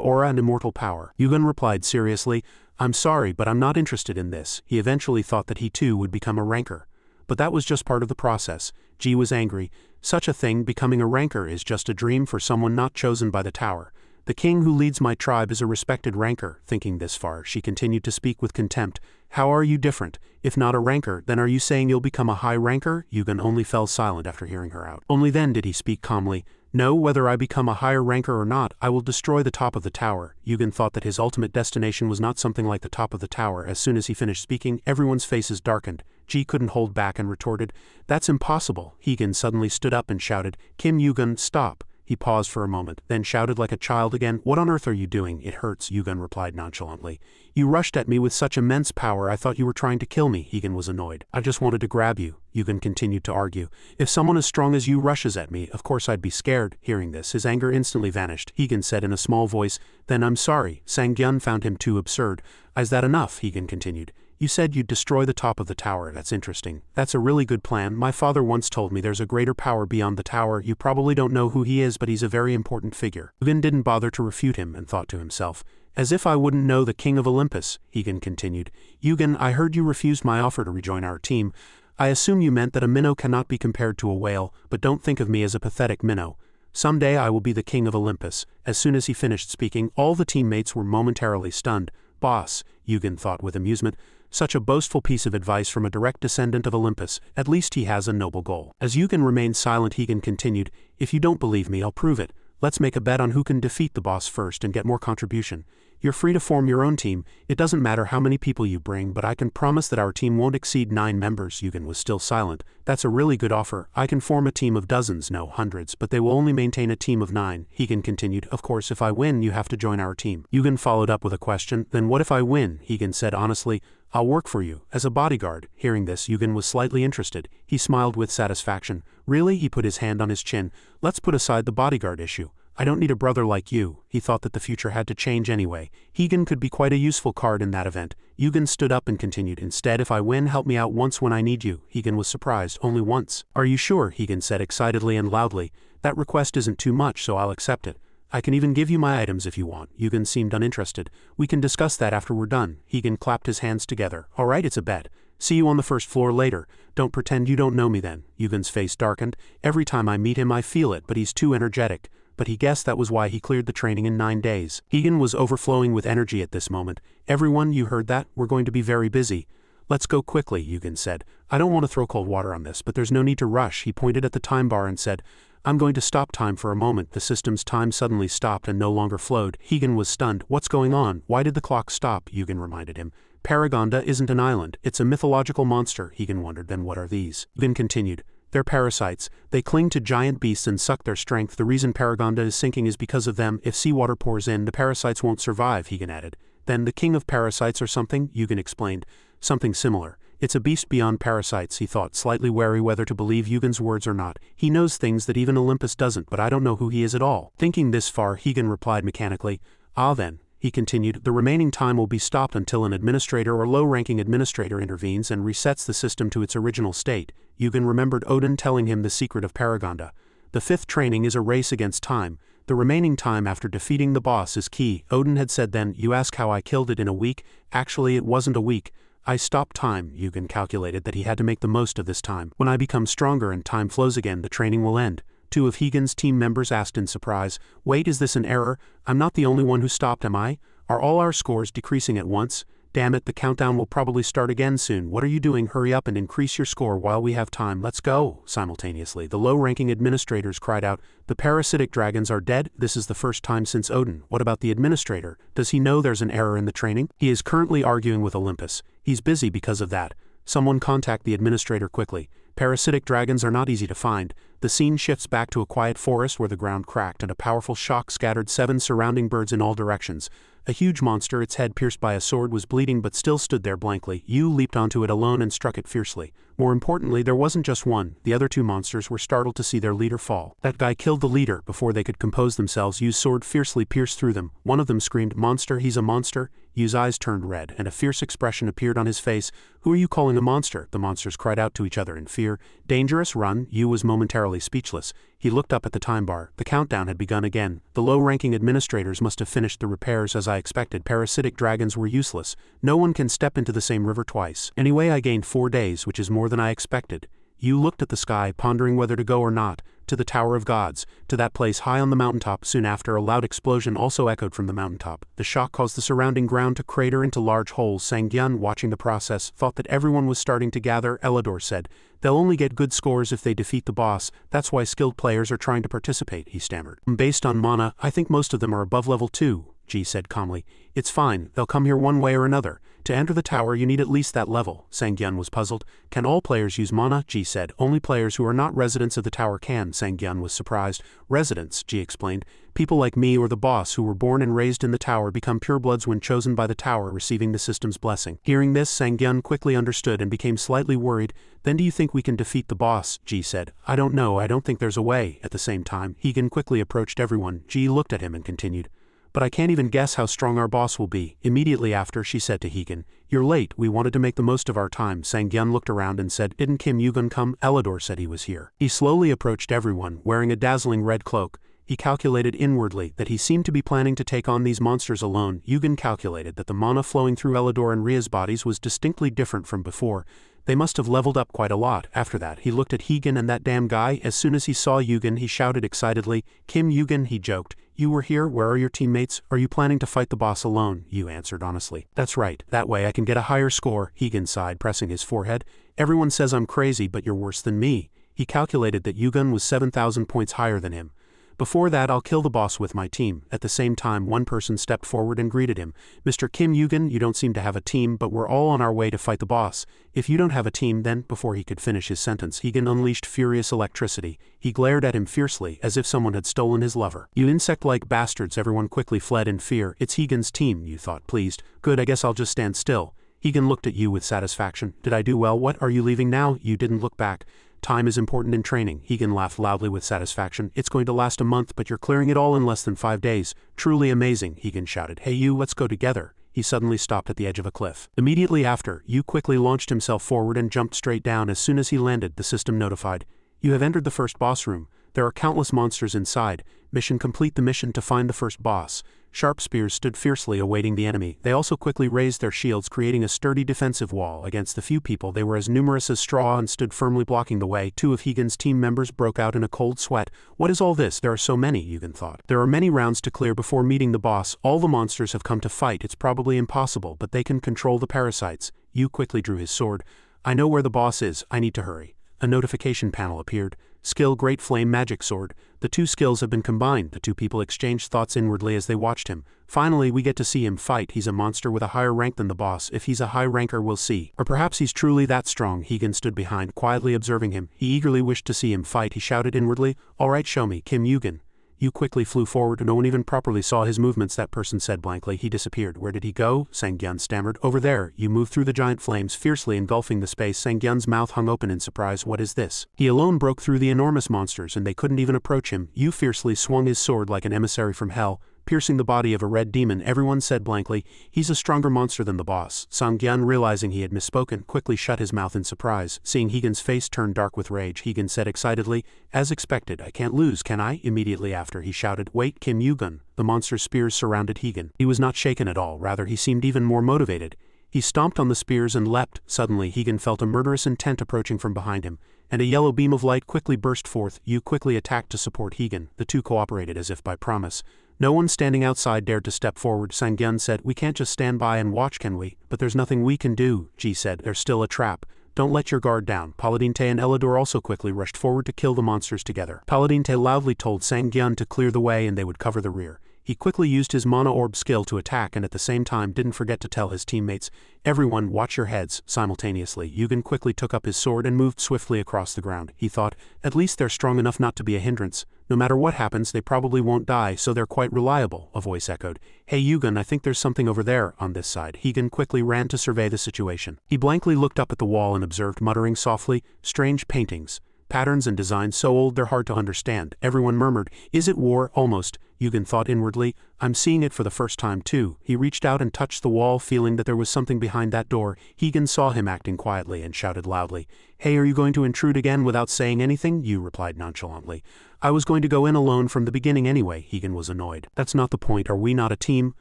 aura and immortal power. Yugen replied seriously, I'm sorry, but I'm not interested in this. He eventually thought that he too would become a ranker. But that was just part of the process. Ji was angry. Such a thing, becoming a ranker, is just a dream for someone not chosen by the tower. The king who leads my tribe is a respected ranker. Thinking this far, she continued to speak with contempt. How are you different? If not a ranker, then are you saying you'll become a high ranker? Yugen only fell silent after hearing her out. Only then did he speak calmly. No, whether I become a higher ranker or not, I will destroy the top of the tower. Yugen thought that his ultimate destination was not something like the top of the tower. As soon as he finished speaking, everyone's faces darkened. Ji couldn't hold back and retorted, That's impossible. Hegan suddenly stood up and shouted, Kim Yugen, stop. He paused for a moment, then shouted like a child again, What on earth are you doing? It hurts, Yugen replied nonchalantly. You rushed at me with such immense power, I thought you were trying to kill me. Hegan was annoyed. I just wanted to grab you. Yugen continued to argue. If someone as strong as you rushes at me, of course I'd be scared. Hearing this, his anger instantly vanished. Hegan said in a small voice, Then I'm sorry. Sang-gyun found him too absurd. Is that enough? Hegan continued. You said you'd destroy the top of the tower. That's interesting. That's a really good plan. My father once told me there's a greater power beyond the tower. You probably don't know who he is, but he's a very important figure. Yugen didn't bother to refute him and thought to himself, As if I wouldn't know the king of Olympus. Hegan continued. Yugen, I heard you refused my offer to rejoin our team. I assume you meant that a minnow cannot be compared to a whale, but don't think of me as a pathetic minnow. Someday I will be the king of Olympus. As soon as he finished speaking, all the teammates were momentarily stunned. Boss, Yugen thought with amusement, such a boastful piece of advice from a direct descendant of Olympus. At least he has a noble goal. As Yugen remained silent, Hegan continued, If you don't believe me, I'll prove it. Let's make a bet on who can defeat the boss first and get more contribution. You're free to form your own team. It doesn't matter how many people you bring, but I can promise that our team won't exceed 9 members. Yugen was still silent. That's a really good offer. I can form a team of dozens, no hundreds, but they will only maintain a team of 9. Hegan continued, Of course, if I win, you have to join our team. Yugen followed up with a question. Then what if I win? Hegan said honestly, I'll work for you, as a bodyguard. Hearing this, Yugen was slightly interested. He smiled with satisfaction. Really? He put his hand on his chin. Let's put aside the bodyguard issue. I don't need a brother like you. He thought that the future had to change anyway. Hegan could be quite a useful card in that event. Yugen stood up and continued, Instead, if I win, help me out once when I need you. Hegan was surprised. Only once. Are you sure? Hegan said excitedly and loudly. That request isn't too much, so I'll accept it. I can even give you my items if you want. Yugen seemed uninterested. We can discuss that after we're done. Hegan clapped his hands together. All right, it's a bet. See you on the first floor later. Don't pretend you don't know me then. Yugen's face darkened. Every time I meet him I feel it, but he's too energetic. But he guessed that was why he cleared the training in 9 days. Hegan was overflowing with energy at this moment. Everyone, you heard that? We're going to be very busy. Let's go quickly, Yugen said. I don't want to throw cold water on this, but there's no need to rush. He pointed at the time bar and said, I'm going to stop time for a moment. The system's time suddenly stopped and no longer flowed. Hegan was stunned. What's going on? Why did the clock stop? Yugen reminded him. Paragonda isn't an island. It's a mythological monster. Hegan wondered, then what are these? Yugen continued. They're parasites. They cling to giant beasts and suck their strength. The reason Paragonda is sinking is because of them. If seawater pours in, the parasites won't survive, Hegan added. Then the king of parasites or something? Yugen explained. Something similar. It's a beast beyond parasites, he thought, slightly wary whether to believe Yugen's words or not. He knows things that even Olympus doesn't, but I don't know who he is at all. Thinking this far, Hegan replied mechanically, Ah then, he continued, the remaining time will be stopped until an administrator or low-ranking administrator intervenes and resets the system to its original state. Yugen remembered Odin telling him the secret of Paragonda. The fifth training is a race against time. The remaining time after defeating the boss is key. Odin had said then, you ask how I killed it in a week? Actually it wasn't a week. I stopped time. Yugen calculated that he had to make the most of this time. When I become stronger and time flows again, the training will end. Two of Higen's team members asked in surprise, wait, is this an error? I'm not the only one who stopped, am I? Are all our scores decreasing at once? Damn it, the countdown will probably start again soon. What are you doing? Hurry up and increase your score while we have time. Let's go. Simultaneously, the low-ranking administrators cried out, the parasitic dragons are dead. This is the first time since Odin. What about the administrator? Does he know there's an error in the training? He is currently arguing with Olympus. He's busy because of that. Someone contact the administrator quickly. Parasitic dragons are not easy to find. The scene shifts back to a quiet forest where the ground cracked and a powerful shock scattered 7 surrounding birds in all directions. A huge monster, its head pierced by a sword, was bleeding but still stood there blankly. Yu leaped onto it alone and struck it fiercely. More importantly, there wasn't just one. The other 2 monsters were startled to see their leader fall. That guy killed the leader. Before they could compose themselves, Yu's sword fiercely pierced through them. One of them screamed, monster, he's a monster. Yu's eyes turned red, and a fierce expression appeared on his face. Who are you calling a monster? The monsters cried out to each other in fear. Dangerous, run. Yu was momentarily speechless. He looked up at the time bar. The countdown had begun again. The low-ranking administrators must have finished the repairs as I expected. Parasitic dragons were useless. No one can step into the same river twice. Anyway, I gained 4 days, which is more than I expected. Yu looked at the sky, pondering whether to go or not. To the Tower of Gods, to that place high on the mountaintop. Soon after, a loud explosion also echoed from the mountaintop. The shock caused the surrounding ground to crater into large holes. Sangyun, watching the process, thought that everyone was starting to gather. Elidor said, they'll only get good scores if they defeat the boss. That's why skilled players are trying to participate, he stammered. Based on mana, I think most of them are above level 2, Ji said calmly. It's fine, they'll come here one way or another. To enter the tower you need at least that level. Sangyun was puzzled. Can all players use mana? Ji said. Only players who are not residents of the tower can. Sangyun was surprised. Residents, Ji explained. People like me or the boss who were born and raised in the tower become purebloods when chosen by the tower, receiving the system's blessing. Hearing this, Sangyun quickly understood and became slightly worried. Then do you think we can defeat the boss? Ji said. I don't know, I don't think there's a way. At the same time, Higen quickly approached everyone. Ji looked at him and continued. But I can't even guess how strong our boss will be. Immediately after, she said to Higen, you're late, we wanted to make the most of our time. Sangyun looked around and said, didn't Kim Yugun come? Elidor said he was here. He slowly approached everyone, wearing a dazzling red cloak. He calculated inwardly that he seemed to be planning to take on these monsters alone. Yugen calculated that the mana flowing through Elidor and Ria's bodies was distinctly different from before. They must have leveled up quite a lot. After that, he looked at Higen and that damn guy. As soon as he saw Yugen, he shouted excitedly, Kim Yugen, he joked. You were here, where are your teammates? Are you planning to fight the boss alone? Yu answered honestly. That's right, that way I can get a higher score, Higen sighed, pressing his forehead. Everyone says I'm crazy, but you're worse than me. He calculated that Yugen was 7,000 points higher than him. Before that, I'll kill the boss with my team. At the same time, one person stepped forward and greeted him. Mr. Kim Yugen, you don't seem to have a team, but we're all on our way to fight the boss. If you don't have a team, then, before he could finish his sentence, Higen unleashed furious electricity. He glared at him fiercely, as if someone had stolen his lover. You insect-like bastards, everyone quickly fled in fear. It's Higen's team, Yu thought, pleased. Good, I guess I'll just stand still. Higen looked at Yu with satisfaction. Did I do well? What, are you leaving now? Yu didn't look back. Time is important in training. Higen laughed loudly with satisfaction. It's going to last a month, but you're clearing it all in less than 5 days. Truly amazing, Higen shouted. Hey Yu, let's go together. He suddenly stopped at the edge of a cliff. Immediately after, Yu quickly launched himself forward and jumped straight down. As soon as he landed, the system notified. You have entered the first boss room. There are countless monsters inside. Mission complete. The mission to find the first boss. Sharp spears stood fiercely awaiting the enemy. They also quickly raised their shields, creating a sturdy defensive wall. Against the few people, they were as numerous as straw and stood firmly blocking the way. 2 of Higen's team members broke out in a cold sweat. What is all this? There are so many, Yugen thought. There are many rounds to clear before meeting the boss. All the monsters have come to fight. It's probably impossible, but they can control the parasites. Yu quickly drew his sword. I know where the boss is. I need to hurry. A notification panel appeared. Skill Great Flame Magic Sword. The 2 skills have been combined. The 2 people exchanged thoughts inwardly as they watched him. Finally, we get to see him fight. He's a monster with a higher rank than the boss. If he's a high ranker, we'll see. Or perhaps he's truly that strong. Higen stood behind, quietly observing him. He eagerly wished to see him fight. He shouted inwardly, all right, show me, Kim Yugen. Yu quickly flew forward. No one even properly saw his movements. That person said blankly. He disappeared. Where did he go? Sangyun stammered. Over there. Yu moved through the giant flames, fiercely engulfing the space. Sangyun's mouth hung open in surprise. What is this? He alone broke through the enormous monsters, and they couldn't even approach him. Yu fiercely swung his sword like an emissary from hell. piercing the body of a red demon. Everyone said blankly, "He's a stronger monster than the boss." Sang-gyun, realizing he had misspoken, quickly shut his mouth in surprise. Seeing Hegan's face turn dark with rage, Hegan said excitedly, "As expected, I can't lose, can I?" Immediately after, he shouted, "Wait, Kim Yugun." The monster's spears surrounded Hegan. He was not shaken at all, rather he seemed even more motivated. He stomped on the spears and leapt. Suddenly, Hegan felt a murderous intent approaching from behind him, and a yellow beam of light quickly burst forth. Yu quickly attacked to support Hegan. The two cooperated as if by promise. No one standing outside dared to step forward. Sang-gyun said, "We can't just stand by and watch, can we?" "But there's nothing we can do," Ji said. "There's still a trap. Don't let your guard down." Paladin Tae and Elidor also quickly rushed forward to kill the monsters together. Paladin Tae loudly told Sang-gyun to clear the way and they would cover the rear. He quickly used his mana orb skill to attack and at the same time didn't forget to tell his teammates, "Everyone, watch your heads." Simultaneously, Yugen quickly took up his sword and moved swiftly across the ground. He thought, "At least they're strong enough not to be a hindrance. No matter what happens, they probably won't die, so they're quite reliable." A voice echoed, "Hey Yugen, I think there's something over there, on this side." Hegan quickly ran to survey the situation. He blankly looked up at the wall and observed, muttering softly, "Strange paintings. Patterns and designs so old they're hard to understand." Everyone murmured, "Is it war?" "Almost," Yugen thought inwardly. "I'm seeing it for the first time too." He reached out and touched the wall, feeling that there was something behind that door. Hegan saw him acting quietly and shouted loudly, "Hey, are you going to intrude again without saying anything?" Yu replied nonchalantly, "I was going to go in alone from the beginning anyway." Hegan was annoyed. "That's not the point. Are we not a team?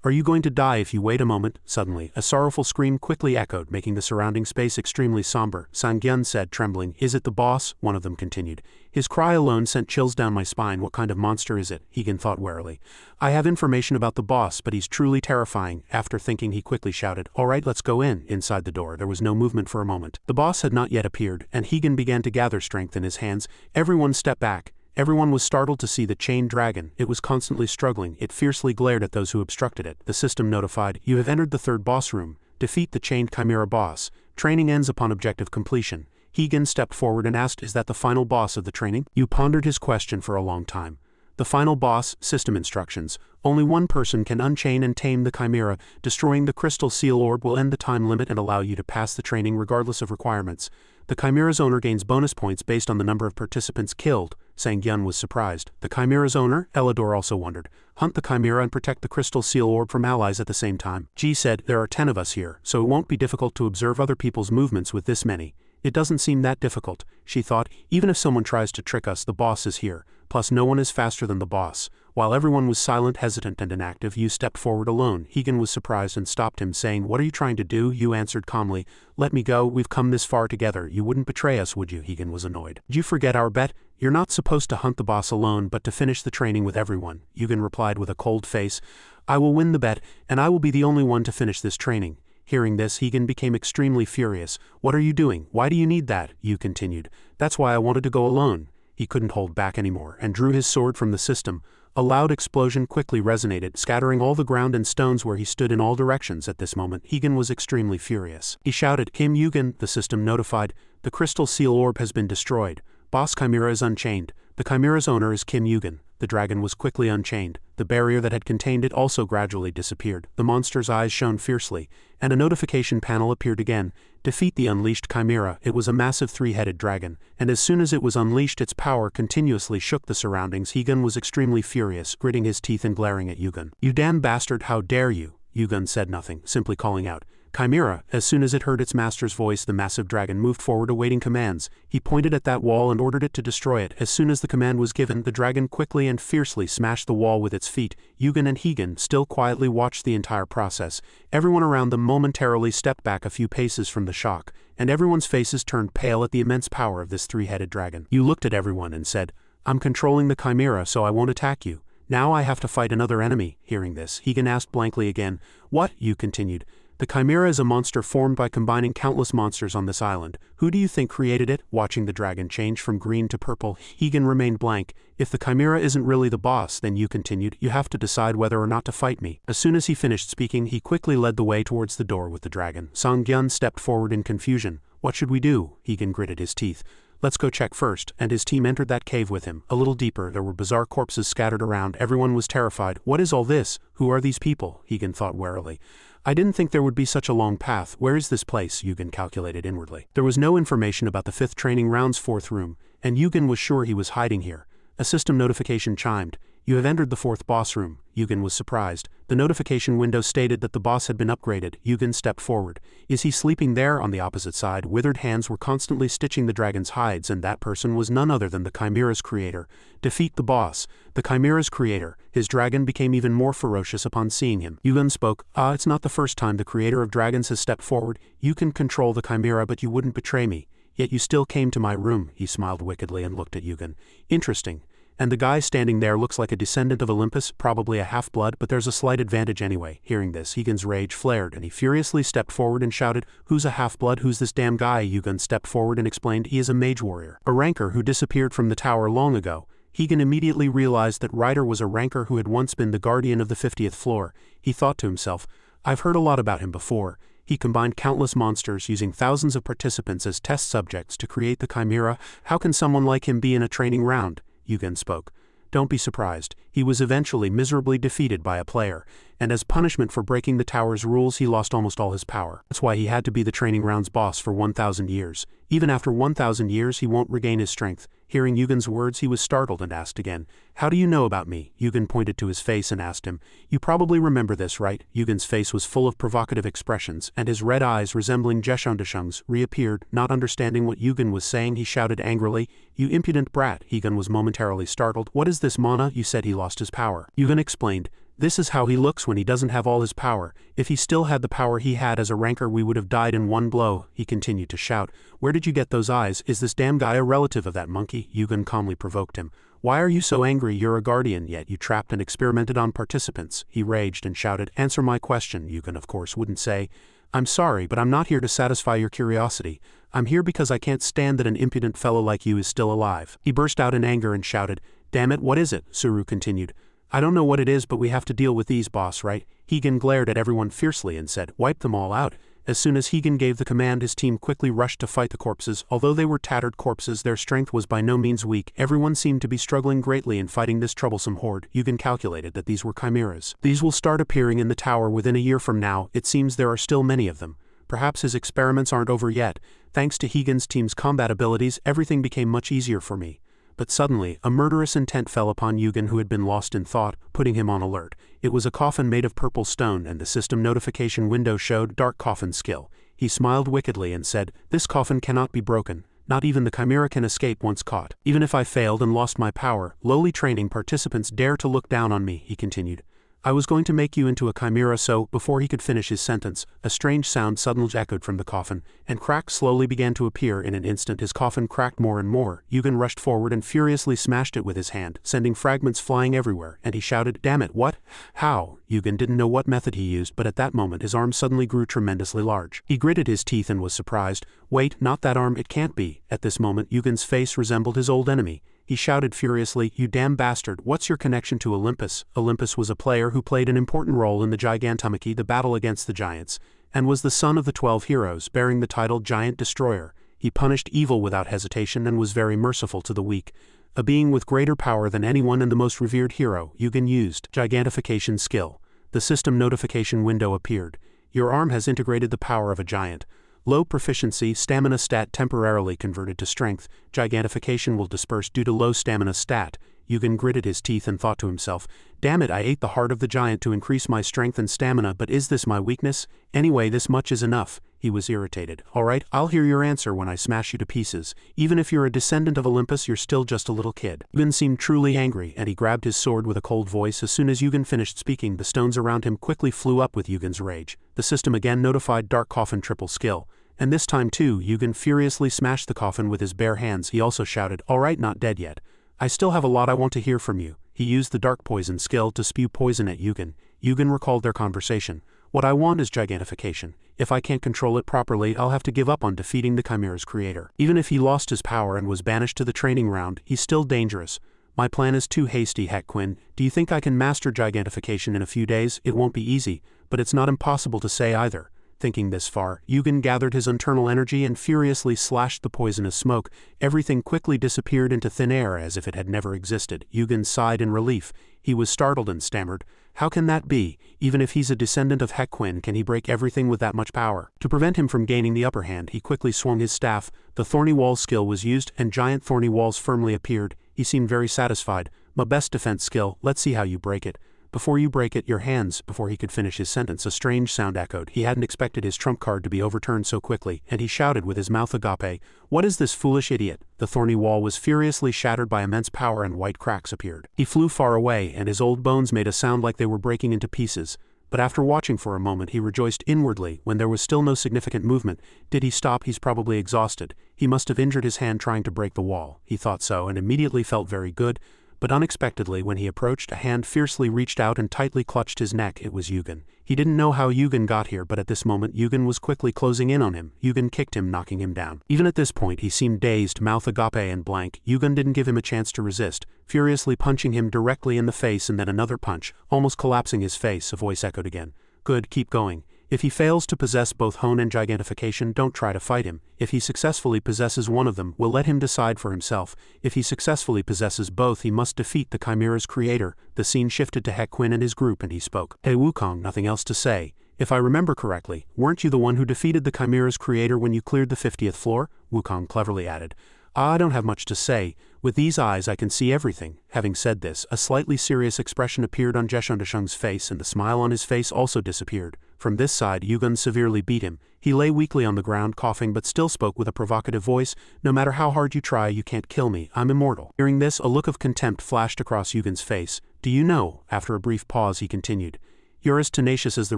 Are you going to die if you wait a moment?" Suddenly, a sorrowful scream quickly echoed, making the surrounding space extremely somber. Sang-gyun said, trembling, "Is it the boss?" One of them continued. "His cry alone sent chills down my spine. What kind of monster is it?" Hegan thought warily. "I have information about the boss, but he's truly terrifying." After thinking, he quickly shouted, "All right, let's go in." Inside the door, there was no movement for a moment. The boss had not yet appeared, and Hegan began to gather strength in his hands. Everyone stepped back. Everyone was startled to see the chained dragon. It was constantly struggling. It fiercely glared at those who obstructed it. The system notified, "You have entered the third boss room. Defeat the chained chimera boss. Training ends upon objective completion." Hegan stepped forward and asked, "Is that the final boss of the training?" Yu pondered his question for a long time. "The final boss, system instructions. Only one person can unchain and tame the chimera. Destroying the crystal seal orb will end the time limit and allow you to pass the training regardless of requirements. The chimera's owner gains bonus points based on the number of participants killed." Sang-gyun was surprised. The chimera's owner? Elidor also wondered. "Hunt the chimera and protect the crystal seal orb from allies at the same time." Ji said, "There are 10 of us here, so it won't be difficult to observe other people's movements with this many." "It doesn't seem that difficult," she thought. "Even if someone tries to trick us, the boss is here. Plus no one is faster than the boss." While everyone was silent, hesitant, and inactive, Yu stepped forward alone. Hegan was surprised and stopped him, saying, "What are you trying to do?" Yu answered calmly, "Let me go. We've come this far together. You wouldn't betray us, would you?" Hegan was annoyed. "Did you forget our bet? You're not supposed to hunt the boss alone, but to finish the training with everyone." Yugen replied with a cold face, "I will win the bet, and I will be the only one to finish this training." Hearing this, Hegan became extremely furious. "What are you doing? Why do you need that?" Yu continued. "That's why I wanted to go alone." He couldn't hold back anymore, and drew his sword from the system. A loud explosion quickly resonated, scattering all the ground and stones where he stood in all directions. At this moment, Hegan was extremely furious. He shouted, "Kim Yugen," the system notified. "The crystal seal orb has been destroyed. Boss Chimera is unchained. The Chimera's owner is Kim Yugen." The dragon was quickly unchained. The barrier that had contained it also gradually disappeared. The monster's eyes shone fiercely, and a notification panel appeared again. "Defeat the unleashed chimera." It was a massive three-headed dragon, and as soon as it was unleashed, its power continuously shook the surroundings. Hegan was extremely furious, gritting his teeth and glaring at Yugen. "You damn bastard, how dare you!" Yugen said nothing, simply calling out, "Chimera." As soon as it heard its master's voice, the massive dragon moved forward awaiting commands. He pointed at that wall and ordered it to destroy it. As soon as the command was given, the dragon quickly and fiercely smashed the wall with its feet. Yugen and Hegan still quietly watched the entire process. Everyone around them momentarily stepped back a few paces from the shock, and everyone's faces turned pale at the immense power of this three-headed dragon. Yu looked at everyone and said, "I'm controlling the chimera, so I won't attack you. Now I have to fight another enemy." Hearing this, Hegan asked blankly again, "What?" Yu continued. "The chimera is a monster formed by combining countless monsters on this island. Who do you think created it?" Watching the dragon change from green to purple, Hegan remained blank. "If the chimera isn't really the boss, then," Yu continued, "you have to decide whether or not to fight me." As soon as he finished speaking, he quickly led the way towards the door with the dragon. Sang-gyun stepped forward in confusion. "What should we do?" Hegan gritted his teeth. "Let's go check first," and his team entered that cave with him. A little deeper, there were bizarre corpses scattered around. Everyone was terrified. "What is all this? Who are these people?" Hegan thought warily. "I didn't think there would be such a long path. Where is this place?" Yugen calculated inwardly. There was no information about the 5th training round's 4th room, and Yugen was sure he was hiding here. A system notification chimed. You have entered the 4th boss room. Yugen was surprised. The notification window stated that the boss had been upgraded. Yugen stepped forward. Is he sleeping there? On the opposite side, withered hands were constantly stitching the dragon's hides, and that person was none other than the Chimera's creator. Defeat the boss. The Chimera's creator. His dragon became even more ferocious upon seeing him. Yugen spoke. It's not the first time the creator of dragons has stepped forward. You can control the Chimera, but you wouldn't betray me. Yet you still came to my room. He smiled wickedly and looked at Yugen. Interesting. And the guy standing there looks like a descendant of Olympus, probably a half-blood, but there's a slight advantage anyway. Hearing this, Yugen's rage flared, and he furiously stepped forward and shouted, Who's a half-blood? Who's this damn guy? Yugen stepped forward and explained, he is a mage warrior, a ranker who disappeared from the tower long ago. Yugen immediately realized that Ryder was a ranker who had once been the guardian of the 50th floor. He thought to himself, I've heard a lot about him before. He combined countless monsters, using thousands of participants as test subjects to create the Chimera. How can someone like him be in a training round? Yugen spoke. Don't be surprised. He was eventually miserably defeated by a player, and as punishment for breaking the tower's rules he lost almost all his power. That's why he had to be the training round's boss for 1,000 years. Even after 1,000 years he won't regain his strength. Hearing Yugen's words he was startled and asked again, How do you know about me? Yugen pointed to his face and asked him, You probably remember this, right? Yugen's face was full of provocative expressions, and his red eyes, resembling Jeschundeshung's, reappeared. Not understanding what Yugen was saying, he shouted angrily, You impudent brat! Yugen was momentarily startled. What is this, Mana? You said he lost his power. Yugen explained, This is how he looks when he doesn't have all his power. If he still had the power he had as a ranker we would have died in one blow. He continued to shout, Where did you get those eyes? Is this damn guy a relative of that monkey? Yugen calmly provoked him. Why are you so angry? You're a guardian, yet you trapped and experimented on participants. He raged and shouted, Answer my question. Yugen of course wouldn't say, I'm sorry, but I'm not here to satisfy your curiosity. I'm here because I can't stand that an impudent fellow like you is still alive. He burst out in anger and shouted, Damn it, what is it? Suru continued. I don't know what it is, but we have to deal with these, boss, right? Yugen glared at everyone fiercely and said, Wipe them all out. As soon as Yugen gave the command, his team quickly rushed to fight the corpses. Although they were tattered corpses, their strength was by no means weak. Everyone seemed to be struggling greatly in fighting this troublesome horde. Yugen calculated that these were chimeras. These will start appearing in the tower within a year from now. It seems there are still many of them. Perhaps his experiments aren't over yet. Thanks to Yugen's team's combat abilities, everything became much easier for me. But suddenly, a murderous intent fell upon Yugen, who had been lost in thought, putting him on alert. It was a coffin made of purple stone, and the system notification window showed Dark Coffin Skill. He smiled wickedly and said, This coffin cannot be broken. Not even the Chimera can escape once caught. Even if I failed and lost my power, lowly training participants dare to look down on me, he continued. I was going to make you into a chimera, so, before he could finish his sentence, a strange sound suddenly echoed from the coffin, and cracks slowly began to appear. In an instant his coffin cracked more and more. Yugen rushed forward and furiously smashed it with his hand, sending fragments flying everywhere, and he shouted, Damn it, what? How? Yugen didn't know what method he used, but at that moment his arm suddenly grew tremendously large. He gritted his teeth and was surprised. Wait, not that arm, it can't be. At this moment Yugen's face resembled his old enemy. He shouted furiously, You damn bastard, what's your connection to Olympus? Olympus was a player who played an important role in the Gigantomachy, the battle against the giants, and was the son of the 12 heroes, bearing the title Giant Destroyer. He punished evil without hesitation and was very merciful to the weak. A being with greater power than anyone and the most revered hero, Yugen used Gigantification Skill. The system notification window appeared. Your arm has integrated the power of a giant. Low proficiency, stamina stat temporarily converted to strength. Gigantification will disperse due to low stamina stat. Yugen gritted his teeth and thought to himself, Damn it, I ate the heart of the giant to increase my strength and stamina, but is this my weakness? Anyway, this much is enough. He was irritated. Alright, I'll hear your answer when I smash you to pieces. Even if you're a descendant of Olympus, you're still just a little kid. Yugen seemed truly angry, and he grabbed his sword with a cold voice. As soon as Yugen finished speaking, the stones around him quickly flew up with Yugen's rage. The system again notified Dark Coffin Triple Skill. And this time too, Yugen furiously smashed the coffin with his bare hands. He also shouted, Alright, not dead yet. I still have a lot I want to hear from you. He used the Dark Poison Skill to spew poison at Yugen. Yugen recalled their conversation. What I want is gigantification. If I can't control it properly, I'll have to give up on defeating the Chimera's creator. Even if he lost his power and was banished to the training round, he's still dangerous. My plan is too hasty, Heck-Quinn. Do you think I can master gigantification in a few days? It won't be easy, but it's not impossible to say either. Thinking this far, Yugen gathered his internal energy and furiously slashed the poisonous smoke. Everything quickly disappeared into thin air as if it had never existed. Yugen sighed in relief. He was startled and stammered, How can that be? Even if he's a descendant of Heck-Quinn, can he break everything with that much power? To prevent him from gaining the upper hand, he quickly swung his staff. The Thorny Walls skill was used, and giant thorny walls firmly appeared. He seemed very satisfied. "My best defense skill, let's see how you break it." "Before you break it, your hands." Before he could finish his sentence, a strange sound echoed. He hadn't expected his trump card to be overturned so quickly, and he shouted with his mouth agape, "What is this foolish idiot?" The thorny wall was furiously shattered by immense power and white cracks appeared. He flew far away, and his old bones made a sound like they were breaking into pieces. But after watching for a moment he rejoiced inwardly when there was still no significant movement. Did he stop? He's probably exhausted. He must have injured his hand trying to break the wall. He thought so and immediately felt very good. But unexpectedly, when he approached, a hand fiercely reached out and tightly clutched his neck. It was Yugen. He didn't know how Yugen got here, but at this moment Yugen was quickly closing in on him. Yugen kicked him, knocking him down. Even at this point he seemed dazed, mouth agape and blank. Yugen didn't give him a chance to resist, furiously punching him directly in the face and then another punch, almost collapsing his face. A voice echoed again. "Good, keep going. If he fails to possess both hone and gigantification, don't try to fight him. If he successfully possesses one of them, we'll let him decide for himself. If he successfully possesses both, he must defeat the Chimera's creator." The scene shifted to Hequin and his group and he spoke. "Hey Wukong, nothing else to say. If I remember correctly, weren't you the one who defeated the Chimera's creator when you cleared the 50th floor? Wukong cleverly added. "I don't have much to say. With these eyes I can see everything." Having said this, a slightly serious expression appeared on Jeshundashung's face and the smile on his face also disappeared. From this side, Yugen severely beat him. He lay weakly on the ground, coughing, but still spoke with a provocative voice. "No matter how hard you try, you can't kill me. I'm immortal." Hearing this, a look of contempt flashed across Yugen's face. "Do you know?" After a brief pause he continued. "You're as tenacious as the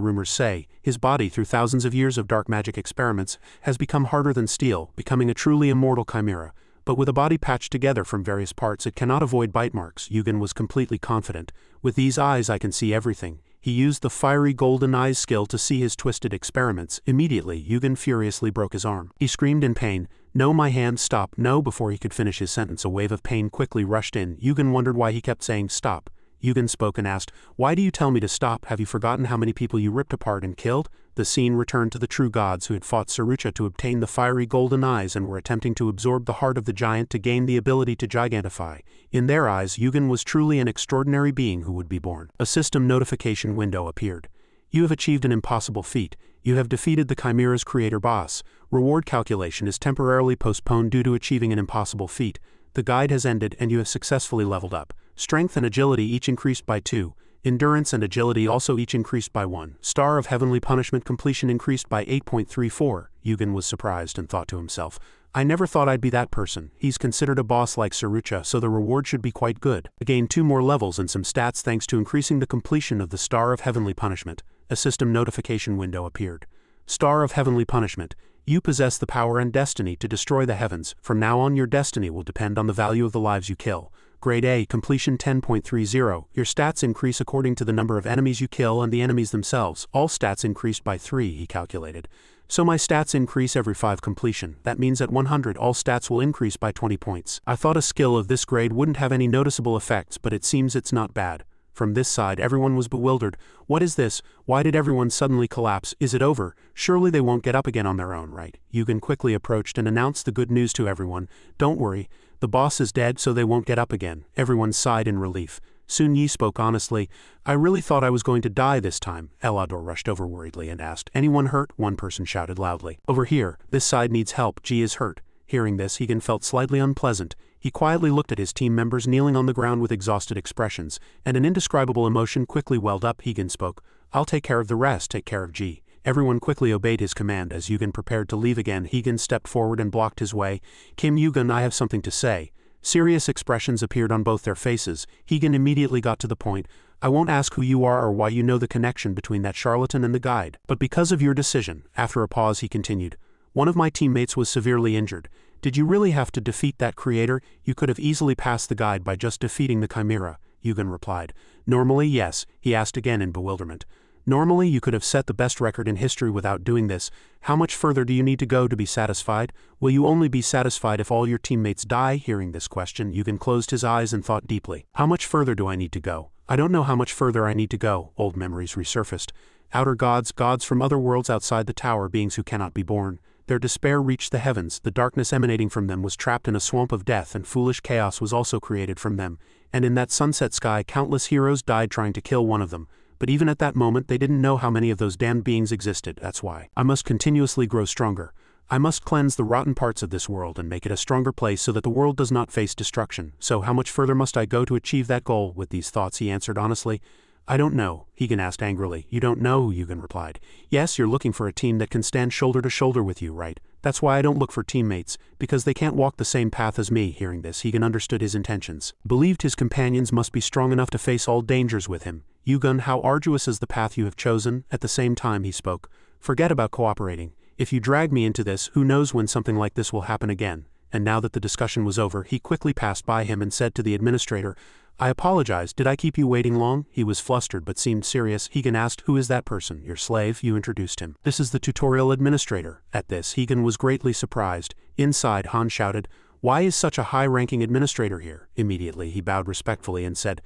rumors say. His body, through thousands of years of dark magic experiments, has become harder than steel, becoming a truly immortal chimera. But with a body patched together from various parts, it cannot avoid bite marks." Yugen was completely confident. "With these eyes I can see everything." He used the fiery golden eyes skill to see his twisted experiments. Immediately, Yugen furiously broke his arm. He screamed in pain. "No, my hand, stop, no!" Before he could finish his sentence, a wave of pain quickly rushed in. Yugen wondered why he kept saying stop. Yugen spoke and asked, "Why do you tell me to stop? Have you forgotten how many people you ripped apart and killed?" The scene returned to the true gods who had fought Sarucha to obtain the fiery golden eyes and were attempting to absorb the heart of the giant to gain the ability to gigantify. In their eyes, Yugen was truly an extraordinary being who would be born. A system notification window appeared. "You have achieved an impossible feat. You have defeated the Chimera's creator boss. Reward calculation is temporarily postponed due to achieving an impossible feat. The guide has ended and you have successfully leveled up. Strength and agility each increased by 2. Endurance and agility also each increased by 1. Star of Heavenly Punishment completion increased by 8.34. Yugen was surprised and thought to himself, "I never thought I'd be that person. He's considered a boss like Sarucha, so the reward should be quite good." I gained 2 more levels and some stats thanks to increasing the completion of the Star of Heavenly Punishment. A system notification window appeared. Star of Heavenly Punishment. You possess the power and destiny to destroy the heavens. From now on your destiny will depend on the value of the lives you kill. Grade A, completion 10.30. Your stats increase according to the number of enemies you kill and the enemies themselves. All stats increased by 3, he calculated. So my stats increase every 5 completion. That means at 100 all stats will increase by 20 points. I thought a skill of this grade wouldn't have any noticeable effects, but it seems it's not bad. From this side everyone was bewildered. What is this? Why did everyone suddenly collapse? Is it over? Surely they won't get up again on their own, right? Yugen quickly approached and announced the good news to everyone. Don't worry, the boss is dead so they won't get up again. Everyone sighed in relief. Sun Yi spoke honestly. I really thought I was going to die this time. Elador rushed over worriedly and asked, anyone hurt? One person shouted loudly. Over here, this side needs help, Ji is hurt. Hearing this, Higan felt slightly unpleasant. He quietly looked at his team members kneeling on the ground with exhausted expressions, and an indescribable emotion quickly welled up. Higan spoke, I'll take care of the rest, take care of Ji. Everyone quickly obeyed his command. As Yugen prepared to leave again, Higan stepped forward and blocked his way. Kim Yugen, I have something to say. Serious expressions appeared on both their faces. Higan immediately got to the point. I won't ask who you are or why you know the connection between that charlatan and the guide, but because of your decision. After a pause he continued, one of my teammates was severely injured. Did you really have to defeat that creator? You could have easily passed the guide by just defeating the chimera, Yugen replied. Normally, yes, he asked again in bewilderment. Normally you could have set the best record in history without doing this. How much further do you need to go to be satisfied? Will you only be satisfied if all your teammates die? Hearing this question, Yugen closed his eyes and thought deeply. How much further do I need to go? I don't know how much further I need to go. Old memories resurfaced. Outer gods, gods from other worlds outside the tower, beings who cannot be born. Their despair reached the heavens. The darkness emanating from them was trapped in a swamp of death, and foolish chaos was also created from them. And in that sunset sky, countless heroes died trying to kill one of them. But even at that moment they didn't know how many of those damned beings existed. That's why I must continuously grow stronger. I must cleanse the rotten parts of this world and make it a stronger place so that the world does not face destruction. So how much further must I go to achieve that goal? With these thoughts he answered honestly. I don't know, Higan asked angrily. You don't know, Yugen replied. Yes, you're looking for a team that can stand shoulder to shoulder with you, right? That's why I don't look for teammates, because they can't walk the same path as me. Hearing this, Higan understood his intentions. Believed his companions must be strong enough to face all dangers with him. Yugen, how arduous is the path you have chosen? At the same time he spoke. Forget about cooperating. If you drag me into this, who knows when something like this will happen again? And now that the discussion was over, he quickly passed by him and said to the administrator, I apologize, did I keep you waiting long? He was flustered but seemed serious. Higan asked, who is that person? Your slave, you introduced him. This is the tutorial administrator. At this, Higan was greatly surprised. Inside, Han shouted, why is such a high-ranking administrator here? Immediately, he bowed respectfully and said,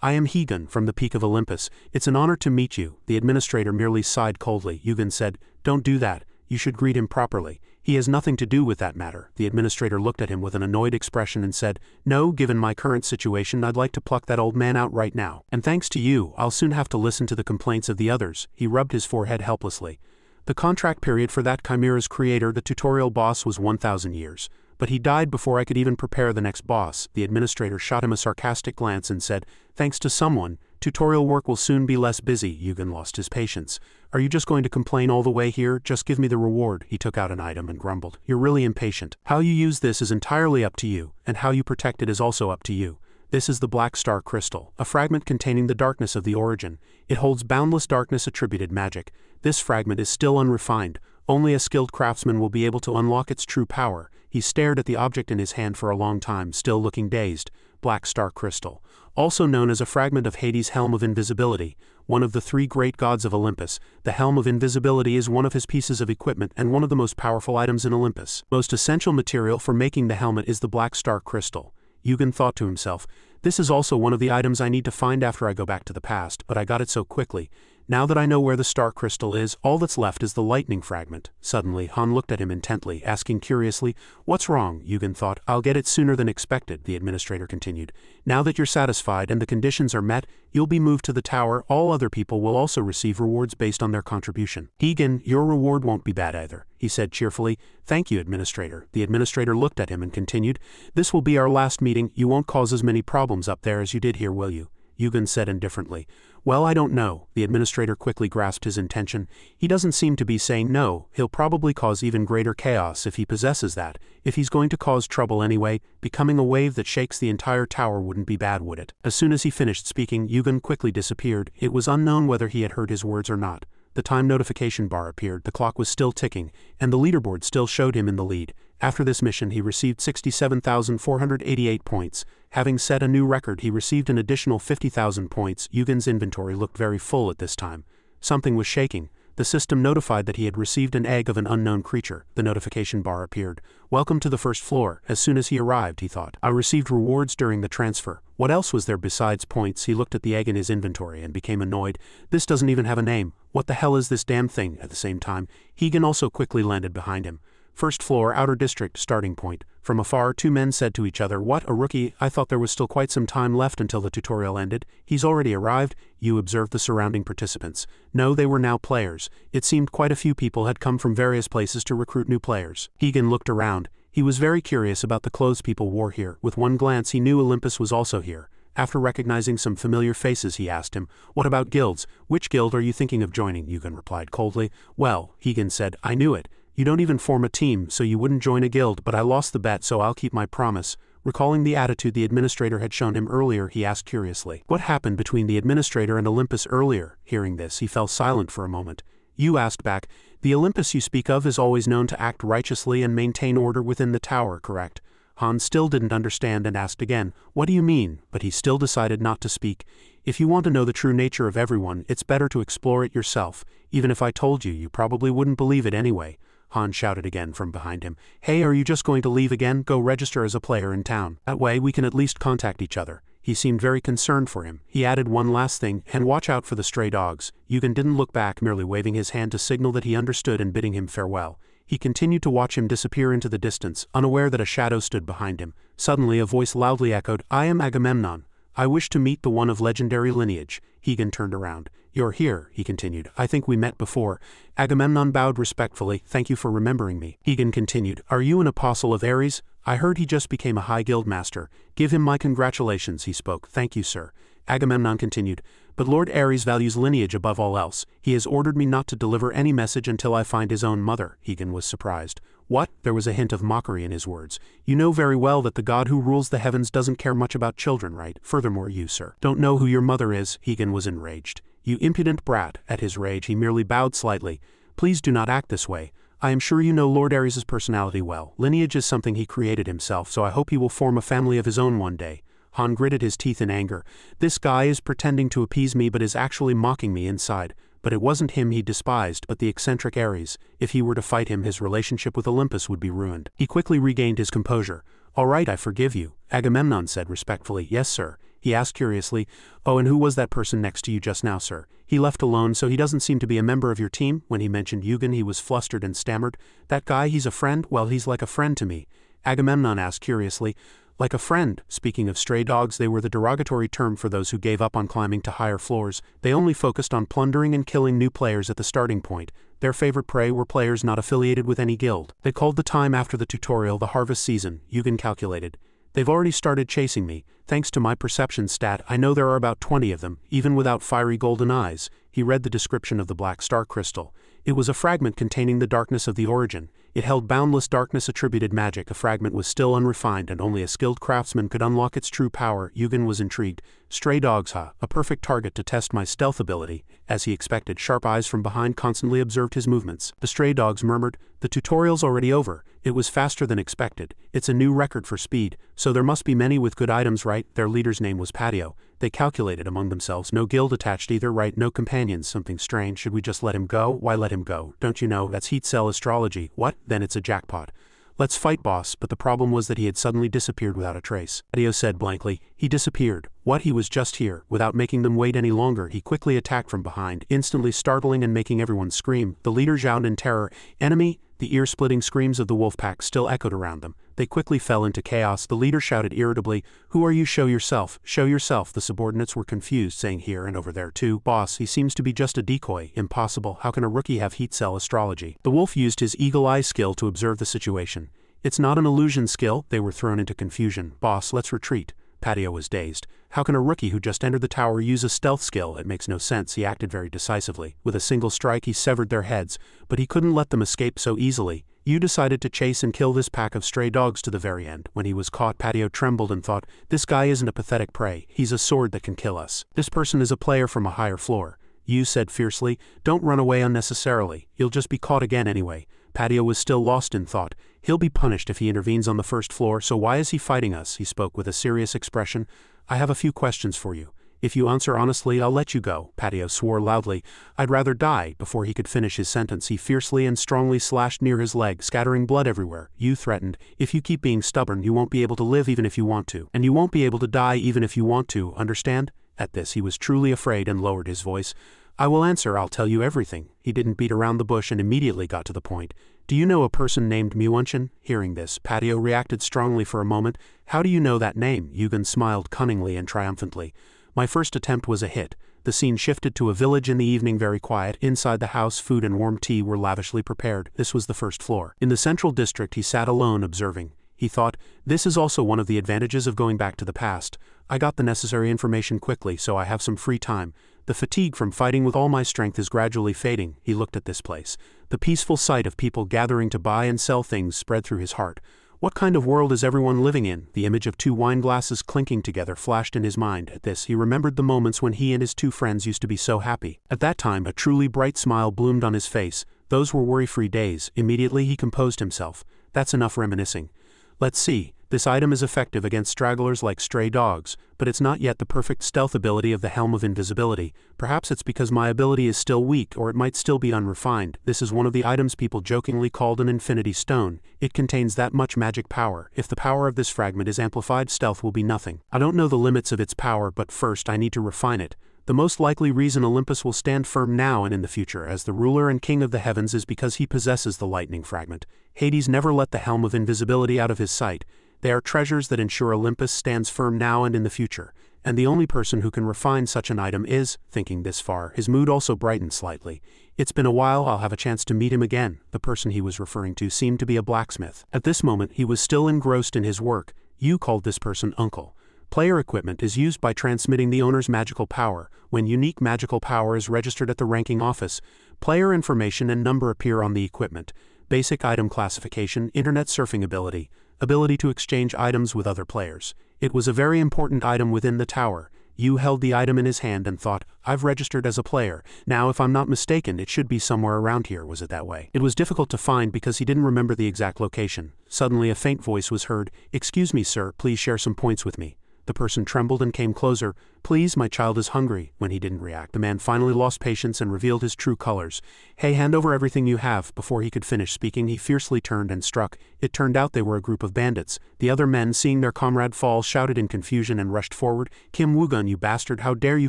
I am Higan from the peak of Olympus. It's an honor to meet you. The administrator merely sighed coldly. Yugen said, don't do that. You should greet him properly. He has nothing to do with that matter. The administrator looked at him with an annoyed expression and said, no, given my current situation, I'd like to pluck that old man out right now. And thanks to you, I'll soon have to listen to the complaints of the others. He rubbed his forehead helplessly. The contract period for that chimera's creator, the tutorial boss, was 1,000 years. But he died before I could even prepare the next boss. The administrator shot him a sarcastic glance and said, thanks to someone, tutorial work will soon be less busy. Yugen lost his patience. Are you just going to complain all the way here? Just give me the reward. He took out an item and grumbled. You're really impatient. How you use this is entirely up to you, and how you protect it is also up to you. This is the Black Star Crystal, a fragment containing the darkness of the origin. It holds boundless darkness-attributed magic. This fragment is still unrefined. Only a skilled craftsman will be able to unlock its true power. He stared at the object in his hand for a long time, still looking dazed. Black Star Crystal. Also known as a fragment of Hades' Helm of Invisibility, one of the three great gods of Olympus. The Helm of Invisibility is one of his pieces of equipment and one of the most powerful items in Olympus. Most essential material for making the helmet is the Black Star Crystal. Yugen thought to himself, this is also one of the items I need to find after I go back to the past, but I got it so quickly. Now that I know where the star crystal is, all that's left is the lightning fragment. Suddenly, Han looked at him intently, asking curiously, what's wrong? Yugen thought, I'll get it sooner than expected, the administrator continued. Now that you're satisfied and the conditions are met, you'll be moved to the tower. All other people will also receive rewards based on their contribution. Higan, your reward won't be bad either, he said cheerfully. Thank you, administrator. The administrator looked at him and continued, this will be our last meeting. You won't cause as many problems up there as you did here, will you? Yugen said indifferently. Well, I don't know. The administrator quickly grasped his intention. He doesn't seem to be saying no. He'll probably cause even greater chaos if he possesses that. If he's going to cause trouble anyway, becoming a wave that shakes the entire tower wouldn't be bad, would it? As soon as he finished speaking, Yugen quickly disappeared. It was unknown whether he had heard his words or not. The time notification bar appeared, the clock was still ticking, and the leaderboard still showed him in the lead. After this mission he received 67,488 points. Having set a new record, he received an additional 50,000 points. Yugen's inventory looked very full at this time. Something was shaking. The system notified that he had received an egg of an unknown creature. The notification bar appeared. Welcome to the first floor. As soon as he arrived, he thought, I received rewards during the transfer. What else was there besides points? He looked at the egg in his inventory and became annoyed. This doesn't even have a name. What the hell is this damn thing? At the same time, Higan also quickly landed behind him. First floor, outer district, starting point. From afar, two men said to each other, what, a rookie? I thought there was still quite some time left until the tutorial ended. He's already arrived? You observed the surrounding participants. No, they were now players. It seemed quite a few people had come from various places to recruit new players. Higan looked around. He was very curious about the clothes people wore here. With one glance he knew Olympus was also here. After recognizing some familiar faces, he asked him, what about guilds? Which guild are you thinking of joining? Yugen replied coldly. Well, Higan said, I knew it. You don't even form a team, so you wouldn't join a guild, but I lost the bet, so I'll keep my promise. Recalling the attitude the administrator had shown him earlier, he asked curiously, what happened between the administrator and Olympus earlier? Hearing this, he fell silent for a moment. Yu asked back, the Olympus you speak of is always known to act righteously and maintain order within the tower, correct? Han still didn't understand and asked again, what do you mean? But he still decided not to speak. If you want to know the true nature of everyone, it's better to explore it yourself. Even if I told you, you probably wouldn't believe it anyway. Han shouted again from behind him. Hey, are you just going to leave again? Go register as a player in town. That way we can at least contact each other. He seemed very concerned for him. He added one last thing, and watch out for the stray dogs. Yugen didn't look back, merely waving his hand to signal that he understood and bidding him farewell. He continued to watch him disappear into the distance, unaware that a shadow stood behind him. Suddenly a voice loudly echoed, I am Agamemnon. I wish to meet the one of legendary lineage. Hegan turned around. You're here, he continued. I think we met before. Agamemnon bowed respectfully. Thank you for remembering me. Hegan continued. Are you an apostle of Ares? I heard he just became a high guild master. Give him my congratulations, he spoke. Thank you, sir. Agamemnon continued. But Lord Ares values lineage above all else. He has ordered me not to deliver any message until I find his own mother. Hegan was surprised. What? There was a hint of mockery in his words. You know very well that the god who rules the heavens doesn't care much about children, right? Furthermore, you, sir, don't know who your mother is. Hegan was enraged. You impudent brat. At his rage, he merely bowed slightly. Please do not act this way. I am sure you know Lord Ares' personality well. Lineage is something he created himself, so I hope he will form a family of his own one day. Han gritted his teeth in anger. This guy is pretending to appease me but is actually mocking me inside. But it wasn't him he despised, but the eccentric Ares. If he were to fight him, his relationship with Olympus would be ruined. He quickly regained his composure. All right, I forgive you, Agamemnon said respectfully. Yes, sir. He asked curiously. Oh, and who was that person next to you just now, sir? He left alone, so he doesn't seem to be a member of your team? When he mentioned Eugen, he was flustered and stammered. That guy, he's a friend? Well, he's like a friend to me. Agamemnon asked curiously. Like a friend. Speaking of stray dogs, they were the derogatory term for those who gave up on climbing to higher floors. They only focused on plundering and killing new players at the starting point. Their favorite prey were players not affiliated with any guild. They called the time after the tutorial the harvest season, Eugen calculated. They've already started chasing me. Thanks to my perception stat, I know there are about 20 of them, even without fiery golden eyes. He read the description of the black star crystal. It was a fragment containing the darkness of the origin. It held boundless darkness-attributed magic. A fragment was still unrefined, and only a skilled craftsman could unlock its true power. Eugen was intrigued. Stray dogs, huh? A perfect target to test my stealth ability. As he expected, sharp eyes from behind constantly observed his movements. The stray dogs murmured, The tutorial's already over. It was faster than expected. It's a new record for speed, so there must be many with good items, right? Their leader's name was Patio. They calculated among themselves. No guild attached either, right? No companions. Something strange. Should we just let him go? Why let him go? Don't you know, that's heat cell astrology. What? Then it's a jackpot. Let's fight, boss. But the problem was that he had suddenly disappeared without a trace. Patio said blankly. He disappeared. What? He was just here. Without making them wait any longer, he quickly attacked from behind, instantly startling and making everyone scream. The leader shouted in terror. Enemy! The ear-splitting screams of the wolf pack still echoed around them. They quickly fell into chaos. The leader shouted irritably, Who are you? Show yourself. Show yourself. The subordinates were confused, saying here and over there too. Boss, he seems to be just a decoy. Impossible. How can a rookie have heat cell astrology? The wolf used his eagle eye skill to observe the situation. It's not an illusion skill. They were thrown into confusion. Boss, let's retreat. Patio was dazed. How can a rookie who just entered the tower use a stealth skill? It makes no sense. He acted very decisively. With a single strike he severed their heads, but he couldn't let them escape so easily. You decided to chase and kill this pack of stray dogs to the very end. When he was caught, Patio trembled and thought, this guy isn't a pathetic prey. He's a sword that can kill us. This person is a player from a higher floor. Yu said fiercely, Don't run away unnecessarily. You'll just be caught again anyway. Patio was still lost in thought. He'll be punished if he intervenes on the first floor, so why is he fighting us? He spoke with a serious expression. I have a few questions for you. If you answer honestly, I'll let you go. Patio swore loudly. I'd rather die. Before he could finish his sentence, he fiercely and strongly slashed near his leg, scattering blood everywhere. Yu threatened, If you keep being stubborn, you won't be able to live even if you want to. And you won't be able to die even if you want to, understand? At this, he was truly afraid and lowered his voice. I will answer, I'll tell you everything. He didn't beat around the bush and immediately got to the point. Do you know a person named Muunshin? Hearing this, Patio reacted strongly for a moment. How do you know that name? Eugen smiled cunningly and triumphantly. My first attempt was a hit. The scene shifted to a village in the evening, very quiet. Inside the house, food and warm tea were lavishly prepared. This was the first floor. In the central district, he sat alone, observing. He thought, this is also one of the advantages of going back to the past. I got the necessary information quickly, so I have some free time. The fatigue from fighting with all my strength is gradually fading. He looked at this place. The peaceful sight of people gathering to buy and sell things spread through his heart. What kind of world is everyone living in? The image of two wine glasses clinking together flashed in his mind. At this, he remembered the moments when he and his two friends used to be so happy. At that time, a truly bright smile bloomed on his face. Those were worry-free days. Immediately he composed himself. That's enough reminiscing. Let's see. This item is effective against stragglers like stray dogs, but it's not yet the perfect stealth ability of the Helm of Invisibility. Perhaps it's because my ability is still weak, or it might still be unrefined. This is one of the items people jokingly called an infinity stone. It contains that much magic power. If the power of this fragment is amplified, stealth will be nothing. I don't know the limits of its power, but first I need to refine it. The most likely reason Olympus will stand firm now and in the future as the ruler and king of the heavens is because he possesses the lightning fragment. Hades never let the Helm of Invisibility out of his sight. They are treasures that ensure Olympus stands firm now and in the future. and the only person who can refine such an item is, thinking this far, his mood also brightened slightly. It's been a while, I'll have a chance to meet him again. The person he was referring to seemed to be a blacksmith. At this moment, he was still engrossed in his work. You called this person Uncle. Player equipment is used by transmitting the owner's magical power. When unique magical power is registered at the ranking office, player information and number appear on the equipment. Basic item classification, internet surfing ability, ability to exchange items with other players. It was a very important item within the tower. You held the item in his hand and thought, I've registered as a player. Now if I'm not mistaken, it should be somewhere around here. Was it that way? It was difficult to find because he didn't remember the exact location. Suddenly a faint voice was heard. Excuse me, sir, please share some points with me. The person trembled and came closer. Please, my child is hungry. When he didn't react, the man finally lost patience and revealed his true colors. Hey, hand over everything you have. Before he could finish speaking, he fiercely turned and struck. It turned out they were a group of bandits. The other men, seeing their comrade fall, shouted in confusion and rushed forward. Kim Woogun, you bastard, how dare you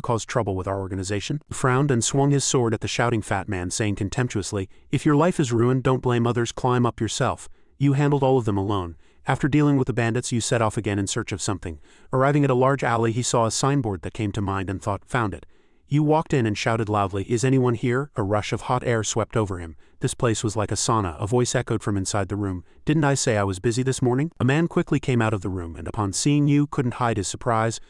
cause trouble with our organization? He frowned and swung his sword at the shouting fat man, saying contemptuously, if your life is ruined, don't blame others, climb up yourself. You handled all of them alone. After dealing with the bandits, you set off again in search of something. Arriving at a large alley, he saw a signboard that came to mind and thought, found it. You walked in and shouted loudly, is anyone here? A rush of hot air swept over him. This place was like a sauna. A voice echoed from inside the room. Didn't I say I was busy this morning? A man quickly came out of the room and upon seeing you couldn't hide his surprise.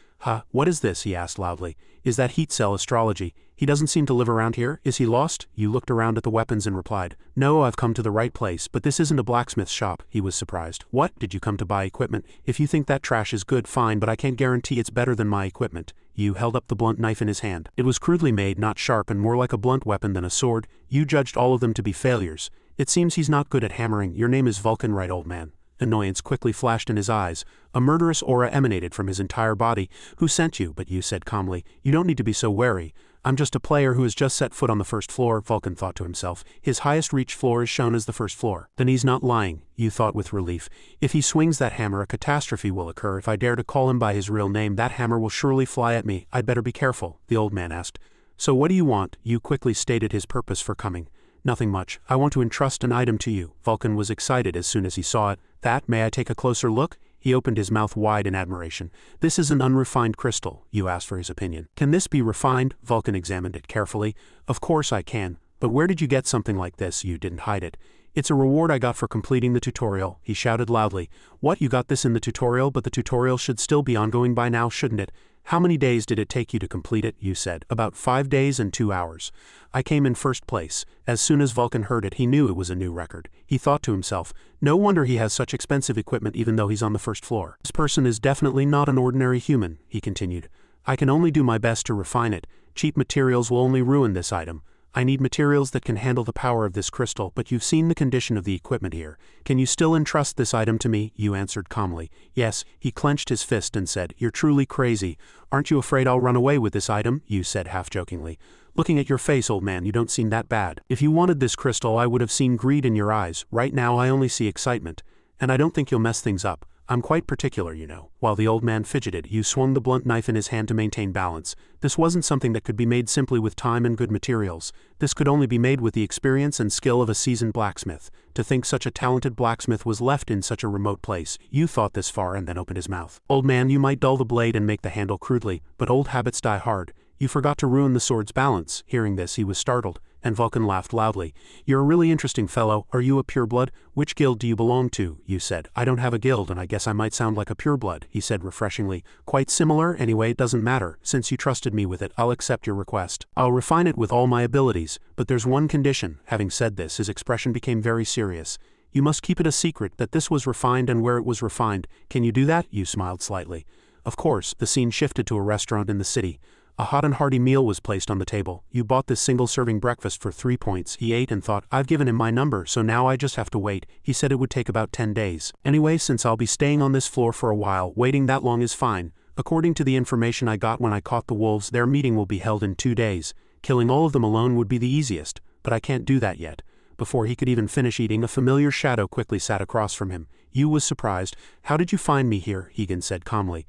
What is this? He asked loudly. Is that heat cell astrology? He doesn't seem to live around here. Is he lost? You looked around at the weapons and replied, no, I've come to the right place, but this isn't a blacksmith shop. He was surprised. What? Did you come to buy equipment? If you think that trash is good, fine, but I can't guarantee it's better than my equipment. You held up the blunt knife in his hand. It was crudely made, not sharp, and more like a blunt weapon than a sword. You judged all of them to be failures. It seems he's not good at hammering. Your name is Vulcan, right, old man? Annoyance quickly flashed in his eyes. A murderous aura emanated from his entire body. Who sent you? But you said calmly, you don't need to be so wary. I'm just a player who has just set foot on the first floor, Vulcan thought to himself. His highest reach floor is shown as the first floor. Then he's not lying, you thought with relief. If he swings that hammer, a catastrophe will occur. If I dare to call him by his real name, that hammer will surely fly at me. I'd better be careful, the old man asked. So what do you want? You quickly stated his purpose for coming. Nothing much. I want to entrust an item to you. Vulcan was excited as soon as he saw it. That, may I take a closer look? He opened his mouth wide in admiration. This is an unrefined crystal. You asked for his opinion. Can this be refined? Vulcan examined it carefully. Of course I can. But where did you get something like this? You didn't hide it. It's a reward I got for completing the tutorial. He shouted loudly. What, you got this in the tutorial? But the tutorial should still be ongoing by now, shouldn't it? How many days did it take you to complete it? You said. About 5 days and 2 hours. I came in first place. As soon as Vulcan heard it, he knew it was a new record. He thought to himself, no wonder he has such expensive equipment even though he's on the first floor. This person is definitely not an ordinary human, he continued. I can only do my best to refine it. Cheap materials will only ruin this item. I need materials that can handle the power of this crystal, but you've seen the condition of the equipment here. Can you still entrust this item to me? You answered calmly. Yes. He clenched his fist and said, you're truly crazy. Aren't you afraid I'll run away with this item? You said half-jokingly. Looking at your face, old man, you don't seem that bad. If you wanted this crystal, I would have seen greed in your eyes. Right now I only see excitement. And I don't think you'll mess things up. I'm quite particular, you know. While the old man fidgeted, you swung the blunt knife in his hand to maintain balance. This wasn't something that could be made simply with time and good materials. This could only be made with the experience and skill of a seasoned blacksmith. To think such a talented blacksmith was left in such a remote place. You thought this far and then opened his mouth. Old man, you might dull the blade and make the handle crudely, but old habits die hard. You forgot to ruin the sword's balance. Hearing this, he was startled, and Vulcan laughed loudly. You're a really interesting fellow. Are you a pureblood? Which guild do you belong to? You said. I don't have a guild, and I guess I might sound like a pureblood, he said refreshingly. Quite similar. Anyway, it doesn't matter. Since you trusted me with it, I'll accept your request. I'll refine it with all my abilities, but there's one condition. Having said this, his expression became very serious. You must keep it a secret that this was refined and where it was refined. Can you do that? You smiled slightly. Of course. The scene shifted to a restaurant in the city. A hot and hearty meal was placed on the table. You bought this single-serving breakfast for 3 points. He ate and thought, I've given him my number, so now I just have to wait. He said it would take about 10 days. Anyway, since I'll be staying on this floor for a while, waiting that long is fine. According to the information I got when I caught the wolves, their meeting will be held in 2 days. Killing all of them alone would be the easiest, but I can't do that yet. Before he could even finish eating, a familiar shadow quickly sat across from him. You was surprised. How did you find me here? Hegan said calmly.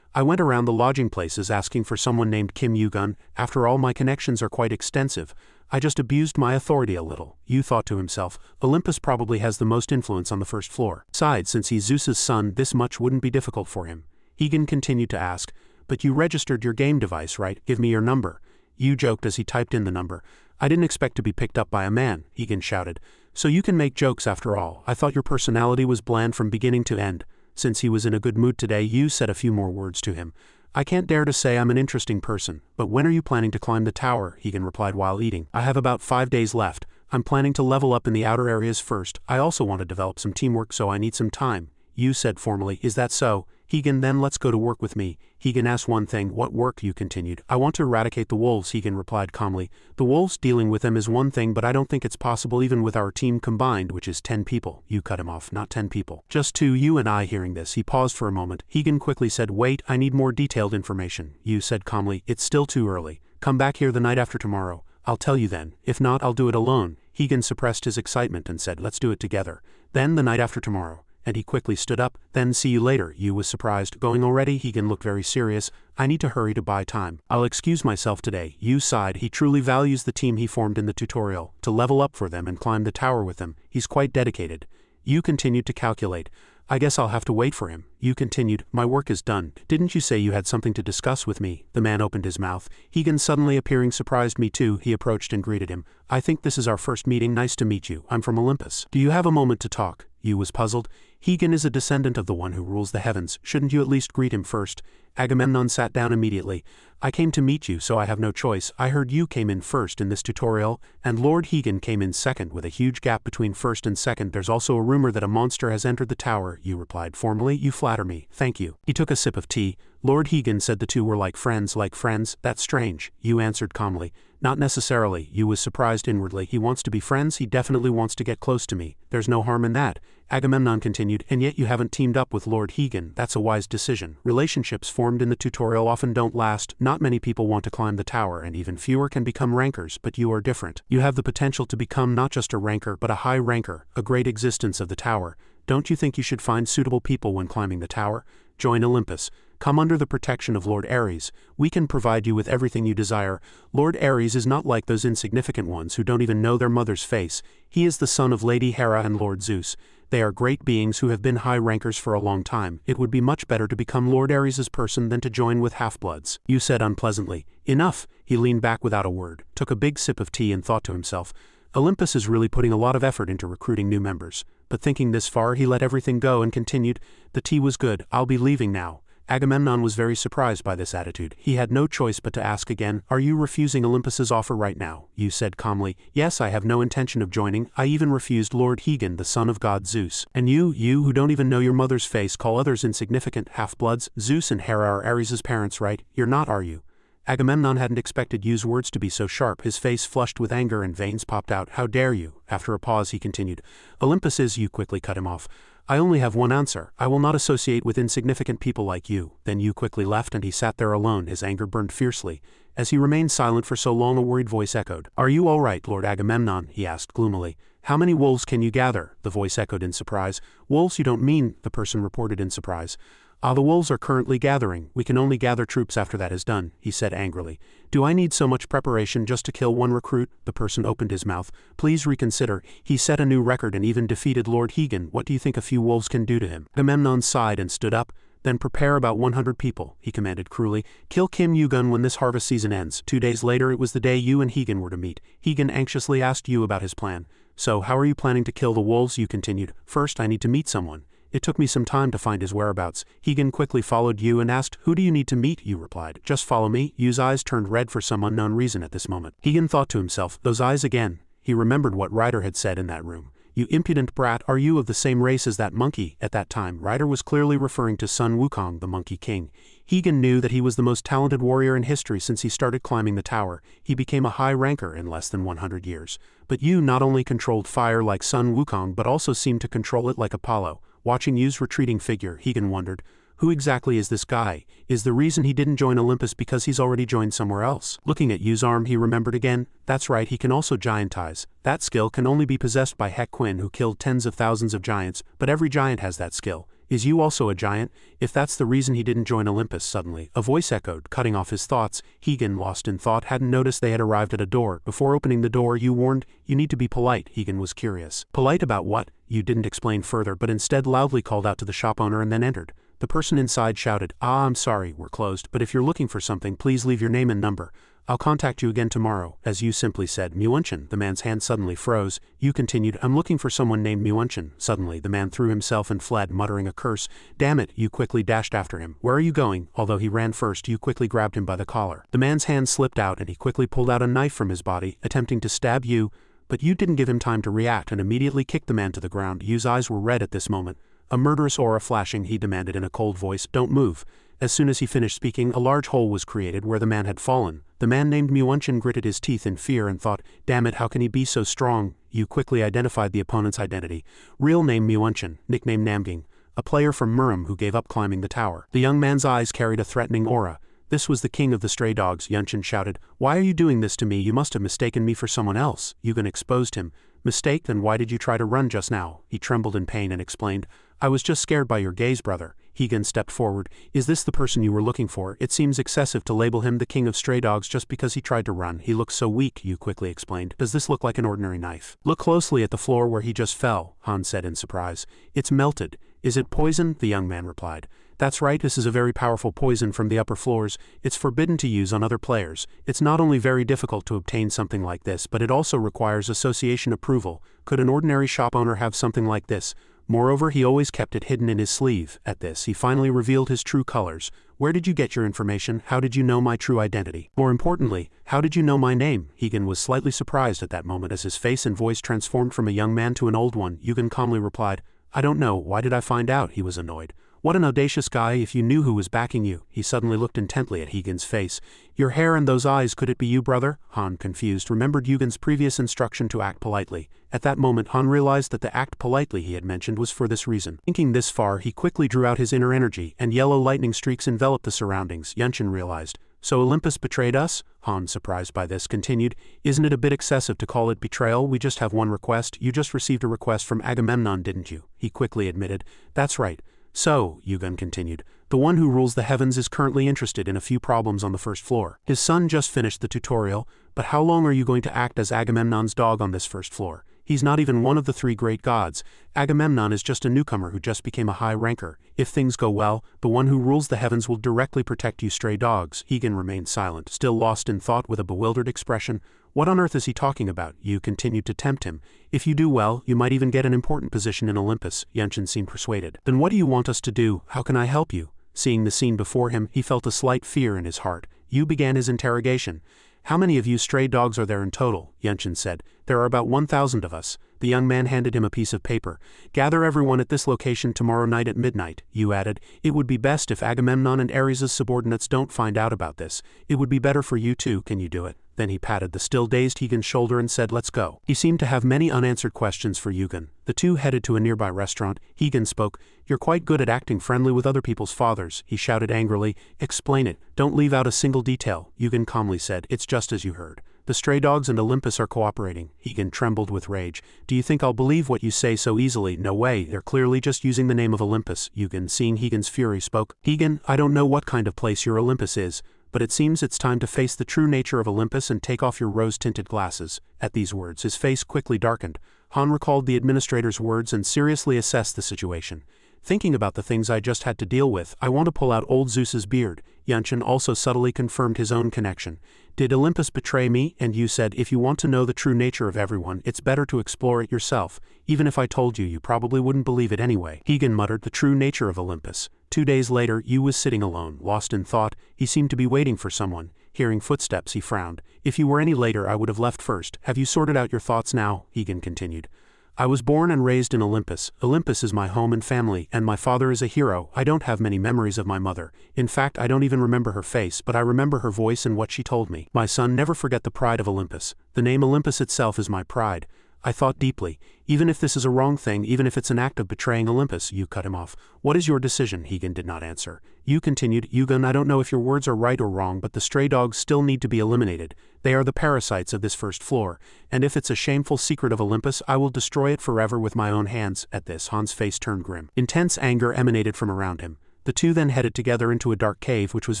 I went around the lodging places asking for someone named Kim Yugun. After all, my connections are quite extensive. I just abused my authority a little. You thought to himself, Olympus probably has the most influence on the first floor. Besides, since he's Zeus's son, this much wouldn't be difficult for him. Egan continued to ask, But you registered your game device, right? Give me your number. Yu joked as he typed in the number. I didn't expect to be picked up by a man, Egan shouted. So you can make jokes after all. I thought your personality was bland from beginning to end. Since he was in a good mood today, Yu said a few more words to him. I can't dare to say I'm an interesting person, but when are you planning to climb the tower? Egan replied while eating. I have about 5 days left. I'm planning to level up in the outer areas first. I also want to develop some teamwork, so I need some time. Yu said formally. Is that so? Egan, then let's go to work with me. Egan asked one thing. What work? Yu continued. I want to eradicate the wolves, Egan replied calmly. The wolves, dealing with them is one thing, but I don't think it's possible even with our team combined, which is 10 people. Yu cut him off. Not 10 people. Just 2, you and I. Hearing this, he paused for a moment. Egan quickly said, wait, I need more detailed information. Yu said calmly, it's still too early. Come back here the night after tomorrow. I'll tell you then. If not, I'll do it alone. Egan suppressed his excitement and said, let's do it together. Then the night after tomorrow. And he quickly stood up. Then see you later. Yu was surprised. Going already? Egan looked very serious. I need to hurry to buy time. I'll excuse myself today. Yu sighed. He truly values the team he formed in the tutorial. To level up for them and climb the tower with them. He's quite dedicated. Yu continued to calculate. I guess I'll have to wait for him. Yu continued, my work is done. Didn't you say you had something to discuss with me? The man opened his mouth. Egan suddenly appearing surprised me too. He approached and greeted him. I think this is our first meeting. Nice to meet you. I'm from Olympus. Do you have a moment to talk? Yu was puzzled. Egan is a descendant of the one who rules the heavens. Shouldn't you at least greet him first? Agamemnon sat down immediately. I came to meet you, so I have no choice. I heard you came in first in this tutorial, and Lord Egan came in second with a huge gap between first and second. There's also a rumor that a monster has entered the tower, Yu replied formally. You flatter me. Thank you. He took a sip of tea. Lord Egan said the two were like friends. Like friends? That's strange. Yu answered calmly. Not necessarily. Yu was surprised inwardly. He wants to be friends. He definitely wants to get close to me. There's no harm in that. Agamemnon continued, and yet you haven't teamed up with Lord Egan. That's a wise decision. Relationships formed in the tutorial often don't last. Not many people want to climb the tower, and even fewer can become rankers, but you are different. You have the potential to become not just a ranker, but a high ranker, a great existence of the tower. Don't you think you should find suitable people when climbing the tower? Join Olympus. Come under the protection of Lord Ares. We can provide you with everything you desire. Lord Ares is not like those insignificant ones who don't even know their mother's face. He is the son of Lady Hera and Lord Zeus. They are great beings who have been high rankers for a long time. It would be much better to become Lord Ares' person than to join with half-bloods. Yu said unpleasantly. Enough. He leaned back without a word, took a big sip of tea and thought to himself, Olympus is really putting a lot of effort into recruiting new members. But thinking this far, he let everything go and continued, the tea was good. I'll be leaving now. Agamemnon was very surprised by this attitude. He had no choice but to ask again, are you refusing Olympus's offer right now? Yu said calmly, yes, I have no intention of joining. I even refused Lord Egan, the son of god Zeus. And you who don't even know your mother's face, call others insignificant half-bloods? Zeus and Hera are Ares' parents, right? You're not, are you? Agamemnon hadn't expected Yu's words to be so sharp. His face flushed with anger and veins popped out. How dare you? After a pause he continued, Olympus is. Yu quickly cut him off. I only have one answer. I will not associate with insignificant people like you. Then Yu quickly left and he sat there alone. His anger burned fiercely. As he remained silent for so long, a worried voice echoed. Are you all right, Lord Agamemnon? He asked gloomily. How many wolves can you gather? The voice echoed in surprise. Wolves you don't mean, the person reported in surprise. The wolves are currently gathering. We can only gather troops after that is done, he said angrily. Do I need so much preparation just to kill one recruit? The person opened his mouth. Please reconsider. He set a new record and even defeated Lord Egan. What do you think a few wolves can do to him? Agamemnon sighed and stood up. Then prepare about 100 people, he commanded cruelly. Kill Kim Yugun when this harvest season ends. 2 days later it was the day Yu and Egan were to meet. Egan anxiously asked Yu about his plan. So how are you planning to kill the wolves? Yu continued. First I need to meet someone. It took me some time to find his whereabouts. Egan quickly followed Yu and asked, who do you need to meet? Yu replied, just follow me. Yu's eyes turned red for some unknown reason at this moment. Egan thought to himself, those eyes again. He remembered what Ryder had said in that room. You impudent brat, are you of the same race as that monkey? At that time, Ryder was clearly referring to Sun Wukong, the Monkey King. Egan knew that he was the most talented warrior in history since he started climbing the tower. He became a high ranker in less than 100 years. But Yu not only controlled fire like Sun Wukong but also seemed to control it like Apollo. Watching Yu's retreating figure, Egan wondered, who exactly is this guy? Is the reason he didn't join Olympus because he's already joined somewhere else? Looking at Yu's arm, he remembered again. That's right, he can also giantize. That skill can only be possessed by Hek Quinn, who killed tens of thousands of giants, but every giant has that skill. Is Yu also a giant? If that's the reason he didn't join Olympus, suddenly, a voice echoed, cutting off his thoughts. Egan, lost in thought, hadn't noticed they had arrived at a door. Before opening the door, Yu warned, you need to be polite. Egan was curious. Polite about what? Yu didn't explain further, but instead loudly called out to the shop owner and then entered. The person inside shouted, I'm sorry, we're closed, but if you're looking for something, please leave your name and number. I'll contact you again tomorrow. As Yu simply said, Muunchen. The man's hand suddenly froze. Yu continued, I'm looking for someone named Muunchen. Suddenly, the man threw himself and fled, muttering a curse. Damn it, Yu quickly dashed after him. Where are you going? Although he ran first, Yu quickly grabbed him by the collar. The man's hand slipped out and he quickly pulled out a knife from his body, attempting to stab Yu, but Yu didn't give him time to react and immediately kicked the man to the ground. Yu's eyes were red at this moment. A murderous aura flashing, he demanded in a cold voice, don't move. As soon as he finished speaking, a large hole was created where the man had fallen. The man named Muunchen gritted his teeth in fear and thought, damn it, how can he be so strong? Yu quickly identified the opponent's identity. Real name Muunchen, nickname Namging, a player from Murim who gave up climbing the tower. The young man's eyes carried a threatening aura. This was the king of the stray dogs. Yunshin shouted, why are you doing this to me? You must have mistaken me for someone else. Yugen exposed him. Mistake? Then why did you try to run just now? He trembled in pain and explained, I was just scared by your gaze, brother. Higan stepped forward. Is this the person you were looking for? It seems excessive to label him the king of stray dogs just because he tried to run. He looks so weak, Yu quickly explained. Does this look like an ordinary knife? Look closely at the floor where he just fell, Han said in surprise. It's melted. Is it poison? The young man replied. That's right, this is a very powerful poison from the upper floors. It's forbidden to use on other players. It's not only very difficult to obtain something like this, but it also requires association approval. Could an ordinary shop owner have something like this? Moreover, he always kept it hidden in his sleeve. At this, he finally revealed his true colors. Where did you get your information? How did you know my true identity? More importantly, how did you know my name? Higan was slightly surprised at that moment as his face and voice transformed from a young man to an old one. Yugen calmly replied, I don't know. Why did I find out? He was annoyed. What an audacious guy. If you knew who was backing you. He suddenly looked intently at Higan's face. Your hair and those eyes, could it be you, brother? Han, confused, remembered Yugen's previous instruction to act politely. At that moment, Han realized that the act politely he had mentioned was for this reason. Thinking this far, he quickly drew out his inner energy, and yellow lightning streaks enveloped the surroundings. Yunshin realized. So Olympus betrayed us? Han, surprised by this, continued, Isn't it a bit excessive to call it betrayal? We just have one request. You just received a request from Agamemnon, didn't you? He quickly admitted. That's right. So, Yugen continued, the one who rules the heavens is currently interested in a few problems on the first floor. His son just finished the tutorial, but how long are you going to act as Agamemnon's dog on this first floor? He's not even one of the three great gods. Agamemnon is just a newcomer who just became a high ranker. If things go well, the one who rules the heavens will directly protect you stray dogs. Higan remained silent, still lost in thought with a bewildered expression. What on earth is he talking about? Yu continued to tempt him. If you do well, you might even get an important position in Olympus. Yunshin seemed persuaded. Then what do you want us to do? How can I help you? Seeing the scene before him, he felt a slight fear in his heart. Yu began his interrogation. How many of you stray dogs are there in total? Yunshin said. There are about 1,000 of us. The young man handed him a piece of paper. Gather everyone at this location tomorrow night at midnight, Yu added. It would be best if Agamemnon and Ares' subordinates don't find out about this. It would be better for you too. Can you do it? Then he patted the still dazed Higan's shoulder and said, let's go. He seemed to have many unanswered questions for Yugen. The two headed to a nearby restaurant. Higan spoke. You're quite good at acting friendly with other people's fathers, he shouted angrily. Explain it. Don't leave out a single detail. Yugen calmly said, it's just as you heard. The stray dogs and Olympus are cooperating. Higan trembled with rage. Do you think I'll believe what you say so easily? No way. They're clearly just using the name of Olympus. Yugen, seeing Higan's fury, spoke. Higan, I don't know what kind of place your Olympus is, but it seems it's time to face the true nature of Olympus and take off your rose-tinted glasses. At these words, his face quickly darkened. Han recalled the administrator's words and seriously assessed the situation. Thinking about the things I just had to deal with, I want to pull out old Zeus's beard. Yunshin also subtly confirmed his own connection. Did Olympus betray me? And you said, if you want to know the true nature of everyone, it's better to explore it yourself. Even if I told you, you probably wouldn't believe it anyway. Higan muttered the true nature of Olympus. 2 days later, Yu was sitting alone, lost in thought. He seemed to be waiting for someone. Hearing footsteps, he frowned. If you were any later, I would have left first. Have you sorted out your thoughts now? Higan continued. I was born and raised in Olympus. Olympus is my home and family, and my father is a hero. I don't have many memories of my mother. In fact, I don't even remember her face, but I remember her voice and what she told me. My son, never forget the pride of Olympus. The name Olympus itself is my pride. I thought deeply. Even if this is a wrong thing, even if it's an act of betraying Olympus, Yu cut him off. What is your decision? Higan did not answer. Yu continued, Yugen, I don't know if your words are right or wrong, but the stray dogs still need to be eliminated. They are the parasites of this first floor, and if it's a shameful secret of Olympus, I will destroy it forever with my own hands. At this, Han's face turned grim. Intense anger emanated from around him. The two then headed together into a dark cave which was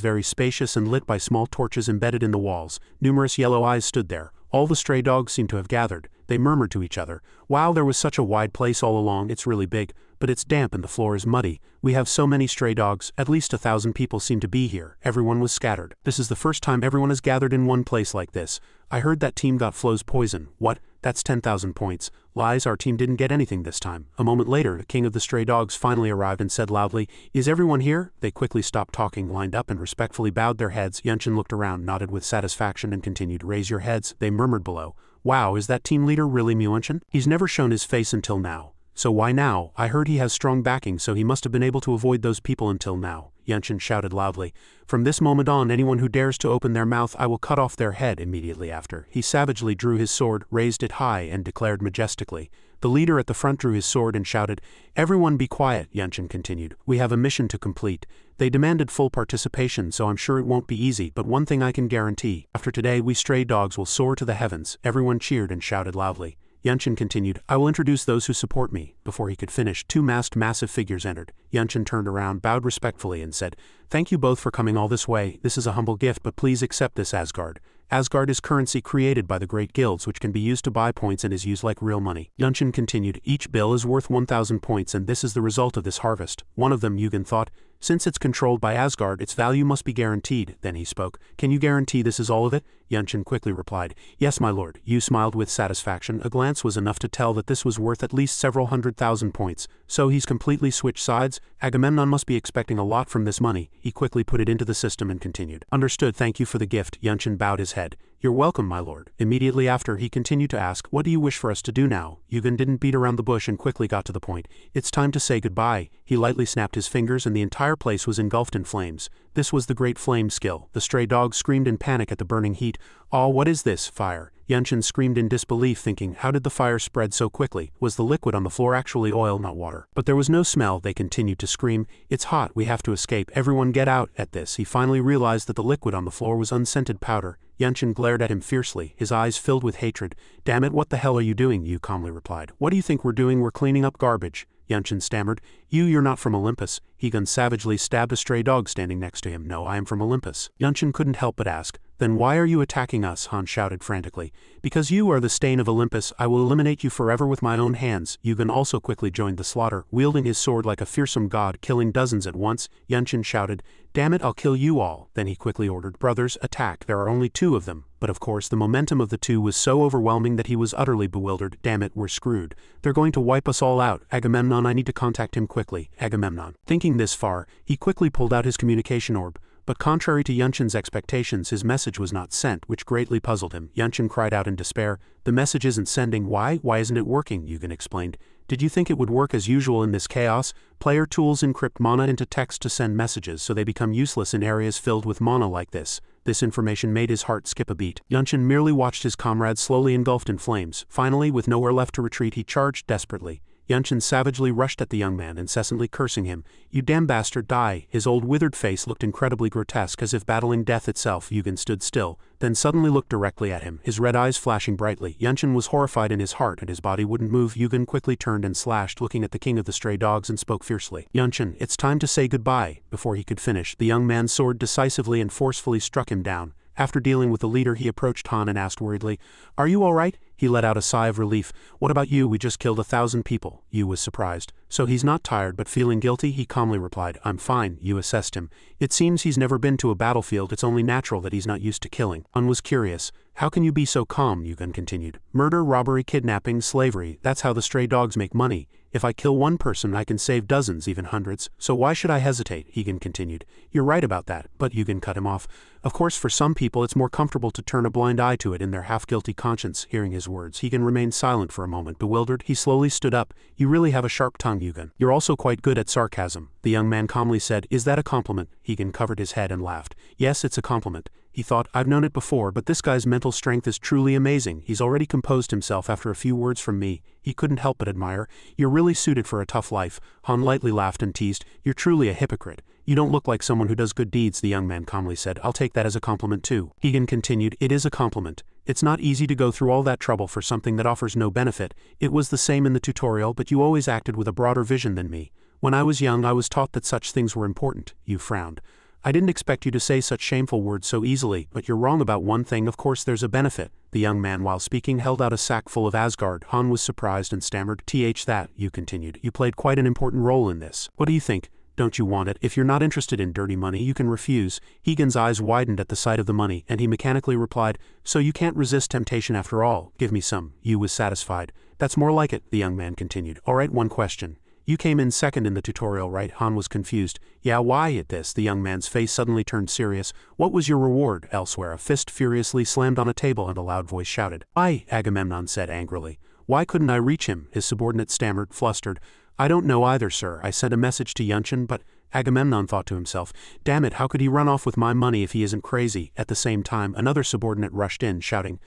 very spacious and lit by small torches embedded in the walls. Numerous yellow eyes stood there. All the stray dogs seemed to have gathered. They murmured to each other, "Wow, there was such a wide place all along. It's really big, but it's damp and the floor is muddy. We have so many stray dogs, at least 1,000 people seem to be here." Everyone was scattered. "This is the first time everyone has gathered in one place like this. I heard that team got Flo's poison." "What? That's 10,000 points. Lies, our team didn't get anything this time." A moment later, the king of the stray dogs finally arrived and said loudly, "Is everyone here?" They quickly stopped talking, lined up and respectfully bowed their heads. Yunshin looked around, nodded with satisfaction and continued, "Raise your heads." They murmured below, "Wow, is that team leader really Yunshin? He's never shown his face until now. So why now? I heard he has strong backing, so he must have been able to avoid those people until now." Yunshin shouted loudly, "From this moment on, anyone who dares to open their mouth, I will cut off their head." Immediately after, he savagely drew his sword, raised it high, and declared majestically. The leader at the front drew his sword and shouted, "Everyone be quiet," Yunshin continued. "We have a mission to complete." They demanded full participation, so I'm sure it won't be easy, but one thing I can guarantee. After today, we stray dogs will soar to the heavens. Everyone cheered and shouted loudly. Yunshin continued, "I will introduce those who support me." Before he could finish, two masked massive figures entered. Yunshin turned around, bowed respectfully, and said, "Thank you both for coming all this way. This is a humble gift, but please accept this Asgard. Asgard is currency created by the great guilds, which can be used to buy points and is used like real money." Yunshin continued, "Each bill is worth 1,000 points, and this is the result of this harvest." One of them, Yugen thought, "Since it's controlled by Asgard, its value must be guaranteed." Then he spoke, "Can you guarantee this is all of it?" Yunshin quickly replied, "Yes, my lord." Yu smiled with satisfaction. A glance was enough to tell that this was worth at least several 100,000 points. So he's completely switched sides? Agamemnon must be expecting a lot from this money. He quickly put it into the system and continued, "Understood, thank you for the gift." Yunshin bowed his head. "You're welcome, my lord." Immediately after, he continued to ask, "What do you wish for us to do now?" Yugen didn't beat around the bush and quickly got to the point. "It's time to say goodbye." He lightly snapped his fingers and the entire place was engulfed in flames. This was the great flame skill. The stray dogs screamed in panic at the burning heat. "Oh, what is this? Fire!" Yunshin screamed in disbelief, thinking, how did the fire spread so quickly? Was the liquid on the floor actually oil, not water? But there was no smell. They continued to scream, "It's hot, we have to escape, everyone get out." At this, he finally realized that the liquid on the floor was unscented powder. Yunshin glared at him fiercely, his eyes filled with hatred. "Damn it, what the hell are you doing?" Yu calmly replied. "What do you think we're doing? We're cleaning up garbage." Yunshin stammered, You're not from Olympus." Higun savagely stabbed a stray dog standing next to him. "No, I am from Olympus." Yunshin couldn't help but ask, "Then why are you attacking us?" Han shouted frantically. "Because you are the stain of Olympus, I will eliminate you forever with my own hands." Yugen also quickly joined the slaughter, wielding his sword like a fearsome god, killing dozens at once. Yunshin shouted, "Damn it, I'll kill you all." Then he quickly ordered, "Brothers, attack. There are only two of them." But of course, the momentum of the two was so overwhelming that he was utterly bewildered. "Damn it, we're screwed. They're going to wipe us all out. Agamemnon, I need to contact him quickly." Agamemnon. Thinking this far, he quickly pulled out his communication orb. But contrary to Yunshin's expectations, his message was not sent, which greatly puzzled him. Yunshin cried out in despair, "The message isn't sending. Why isn't it working?" Yugen explained. "Did you think it would work as usual in this chaos? Player tools encrypt mana into text to send messages, so they become useless in areas filled with mana like this." This information made his heart skip a beat. Yunshin merely watched his comrades slowly engulfed in flames. Finally, with nowhere left to retreat, he charged desperately. Yunshin savagely rushed at the young man, incessantly cursing him. "You damn bastard, die!" His old withered face looked incredibly grotesque, as if battling death itself. Yugen stood still, then suddenly looked directly at him, his red eyes flashing brightly. Yunshin was horrified in his heart, and his body wouldn't move. Yugen quickly turned and slashed, looking at the king of the stray dogs, and spoke fiercely. "Yunshin, it's time to say goodbye." Before he could finish, the young man's sword decisively and forcefully struck him down. After dealing with the leader, he approached Han and asked worriedly, "Are you all right?" He let out a sigh of relief. "What about you? We just killed 1,000 people." Yu was surprised. "So he's not tired but feeling guilty?" He calmly replied, "I'm fine." Yu assessed him. "It seems he's never been to a battlefield. It's only natural that he's not used to killing." Han was curious. "How can you be so calm?" Yugen continued. "Murder, robbery, kidnapping, slavery, that's how the stray dogs make money. If I kill one person, I can save dozens, even hundreds. So why should I hesitate?" Higun continued. "You're right about that." But Yugen cut him off. "Of course, for some people it's more comfortable to turn a blind eye to it in their half-guilty conscience." Hearing his words, Higun remained silent for a moment. Bewildered, he slowly stood up. "You really have a sharp tongue, Yugen. You're also quite good at sarcasm." The young man calmly said, "Is that a compliment?" Higun covered his head and laughed. "Yes, it's a compliment." He thought, "I've known it before, but this guy's mental strength is truly amazing. He's already composed himself after a few words from me." He couldn't help but admire. "You're really suited for a tough life." Han lightly laughed and teased, "You're truly a hypocrite. You don't look like someone who does good deeds." The young man calmly said, "I'll take that as a compliment too." Higun continued, "It is a compliment. It's not easy to go through all that trouble for something that offers no benefit. It was the same in the tutorial, but you always acted with a broader vision than me. When I was young, I was taught that such things were important." Yu frowned. I didn't expect you to say such shameful words so easily, but you're wrong about one thing. Of course there's a benefit. The young man, while speaking, held out a sack full of Asgard. Han was surprised and stammered, that, you continued. You played quite an important role in this. What do you think? Don't you want it? If you're not interested in dirty money, you can refuse. Higan's eyes widened at the sight of the money, and he mechanically replied, so you can't resist temptation after all. Give me some. Yu was satisfied. That's more like it, the young man continued. Alright, one question. You came in second in the tutorial, right? Han was confused. Yeah, why? At this, the young man's face suddenly turned serious. What was your reward? Elsewhere, a fist furiously slammed on a table and a loud voice shouted. Agamemnon said angrily. Why couldn't I reach him? His subordinate stammered, flustered. I don't know either, sir. I sent a message to Yunshin, but Agamemnon thought to himself, damn it, how could he run off with my money if he isn't crazy? At the same time, another subordinate rushed in, shouting,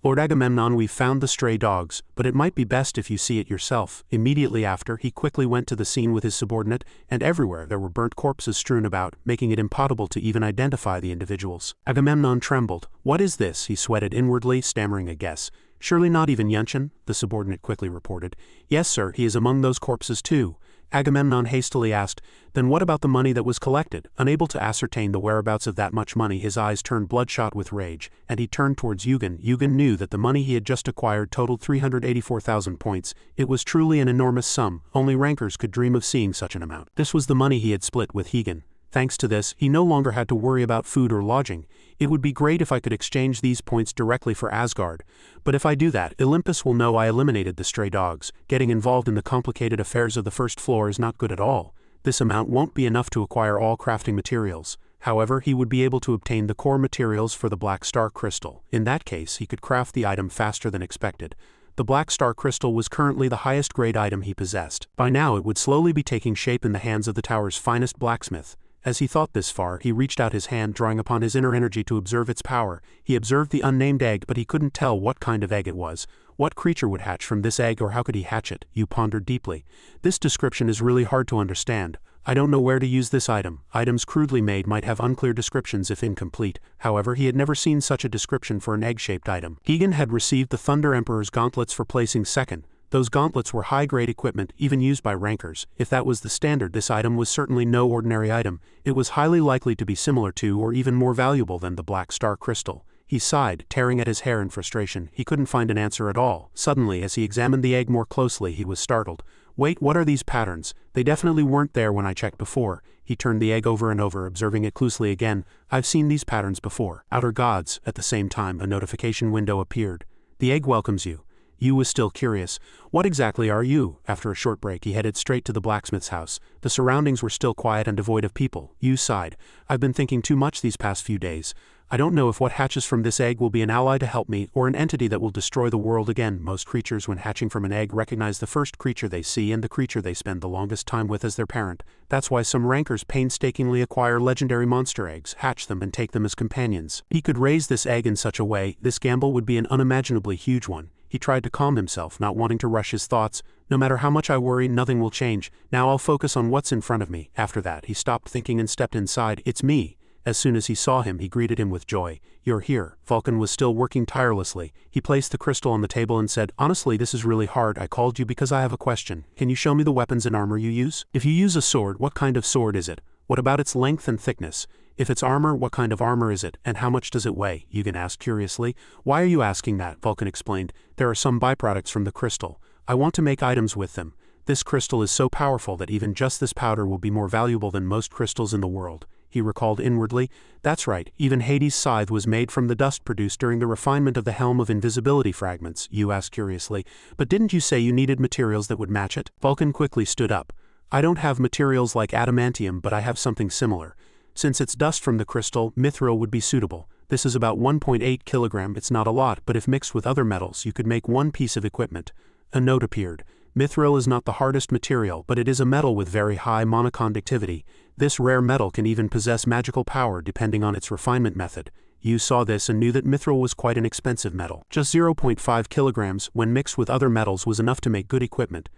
Lord Agamemnon, we've found the stray dogs, but it might be best if you see it yourself. Immediately after, he quickly went to the scene with his subordinate, and everywhere there were burnt corpses strewn about, making it impossible to even identify the individuals. Agamemnon trembled. What is this? He sweated inwardly, stammering a guess. Surely not even Yunshin? The subordinate quickly reported. Yes, sir, he is among those corpses too. Agamemnon hastily asked, then what about the money that was collected? Unable to ascertain the whereabouts of that much money, his eyes turned bloodshot with rage, and he turned towards Yugen. Yugen knew that the money he had just acquired totaled 384,000 points. It was truly an enormous sum. Only rankers could dream of seeing such an amount. This was the money he had split with Higan. Thanks to this, he no longer had to worry about food or lodging. It would be great if I could exchange these points directly for Asgard. But if I do that, Olympus will know I eliminated the stray dogs. Getting involved in the complicated affairs of the first floor is not good at all. This amount won't be enough to acquire all crafting materials. However, he would be able to obtain the core materials for the Black Star Crystal. In that case, he could craft the item faster than expected. The Black Star Crystal was currently the highest grade item he possessed. By now it would slowly be taking shape in the hands of the tower's finest blacksmith. As he thought this far, he reached out his hand, drawing upon his inner energy to observe its power. He observed the unnamed egg, but he couldn't tell what kind of egg it was. What creature would hatch from this egg, or how could he hatch it? Yu pondered deeply. This description is really hard to understand. I don't know where to use this item. Items crudely made might have unclear descriptions if incomplete. However, he had never seen such a description for an egg-shaped item. Higan had received the Thunder Emperor's gauntlets for placing second. Those gauntlets were high-grade equipment, even used by rankers. If that was the standard, this item was certainly no ordinary item. It was highly likely to be similar to, or even more valuable than, the Black Star Crystal. He sighed, tearing at his hair in frustration. He couldn't find an answer at all. Suddenly, as he examined the egg more closely, he was startled. Wait, what are these patterns? They definitely weren't there when I checked before. He turned the egg over and over, observing it closely again. I've seen these patterns before. Outer gods. At the same time, a notification window appeared. The egg welcomes you. Yu was still curious. What exactly are you? After a short break, he headed straight to the blacksmith's house. The surroundings were still quiet and devoid of people. Yu sighed. I've been thinking too much these past few days. I don't know if what hatches from this egg will be an ally to help me, or an entity that will destroy the world again. Most creatures, when hatching from an egg, recognize the first creature they see and the creature they spend the longest time with as their parent. That's why some rankers painstakingly acquire legendary monster eggs, hatch them, and take them as companions. He could raise this egg in such a way, this gamble would be an unimaginably huge one. He tried to calm himself, not wanting to rush his thoughts. No matter how much I worry, nothing will change. Now I'll focus on what's in front of me. After that, he stopped thinking and stepped inside. It's me. As soon as he saw him, he greeted him with joy. You're here. Vulcan was still working tirelessly. He placed the crystal on the table and said, honestly, this is really hard. I called you because I have a question. Can you show me the weapons and armor you use? If you use a sword, what kind of sword is it? What about its length and thickness? If it's armor, what kind of armor is it, and how much does it weigh? Yugen asked curiously. Why are you asking that? Vulcan explained. There are some byproducts from the crystal. I want to make items with them. This crystal is so powerful that even just this powder will be more valuable than most crystals in the world. He recalled inwardly. That's right, even Hades' scythe was made from the dust produced during the refinement of the Helm of Invisibility fragments, Yu asked curiously. But didn't you say you needed materials that would match it? Vulcan quickly stood up. I don't have materials like adamantium, but I have something similar. Since it's dust from the crystal, mithril would be suitable. This is about 1.8 kilogram. It's not a lot, but if mixed with other metals, you could make one piece of equipment. A note appeared. Mithril is not the hardest material, but it is a metal with very high monoconductivity. This rare metal can even possess magical power depending on its refinement method. Yu saw this and knew that mithril was quite an expensive metal. Just 0.5 kilograms, when mixed with other metals, was enough to make good equipment.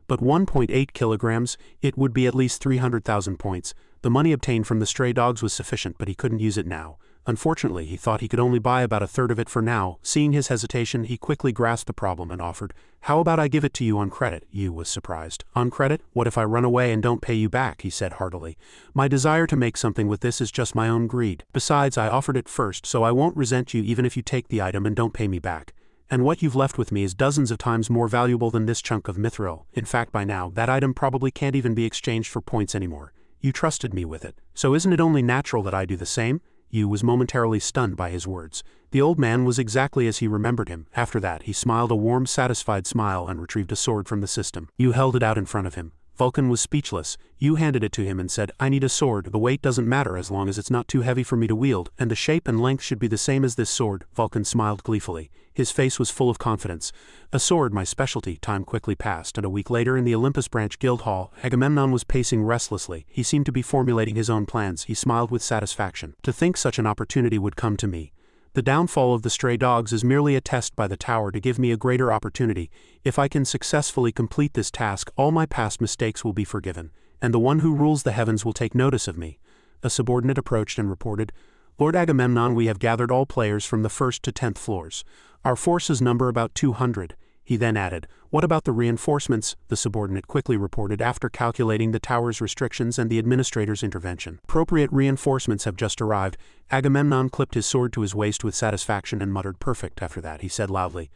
But 1.8 kilograms, it would be at least 300,000 points. The money obtained from the stray dogs was sufficient, but he couldn't use it now. Unfortunately, he thought he could only buy about a third of it for now. Seeing his hesitation, he quickly grasped the problem and offered, "How about I give it to you on credit?" Yu was surprised. "On credit? What if I run away and don't pay you back?" he said heartily. "My desire to make something with this is just my own greed. Besides, I offered it first, so I won't resent you even if you take the item and don't pay me back. And what you've left with me is dozens of times more valuable than this chunk of mithril. In fact, by now, that item probably can't even be exchanged for points anymore. You trusted me with it. So isn't it only natural that I do the same?" Yu was momentarily stunned by his words. The old man was exactly as he remembered him. After that, he smiled a warm, satisfied smile and retrieved a sword from the system. Yu held it out in front of him. Vulcan was speechless. Yu handed it to him and said, "I need a sword. The weight doesn't matter as long as it's not too heavy for me to wield, and the shape and length should be the same as this sword." Vulcan smiled gleefully. His face was full of confidence. "A sword, my specialty." Time quickly passed, and a week later in the Olympus Branch Guild Hall, Agamemnon was pacing restlessly. He seemed to be formulating his own plans. He smiled with satisfaction. "To think such an opportunity would come to me. The downfall of the stray dogs is merely a test by the tower to give me a greater opportunity. If I can successfully complete this task, all my past mistakes will be forgiven, and the one who rules the heavens will take notice of me." A subordinate approached and reported, "Lord Agamemnon, we have gathered all players from the 1st to 10th floors. Our forces number about 200. He then added, "What about the reinforcements?" The subordinate quickly reported after calculating the tower's restrictions and the administrator's intervention. "Appropriate reinforcements have just arrived." Agamemnon clipped his sword to his waist with satisfaction and muttered, "Perfect." After that, he said loudly,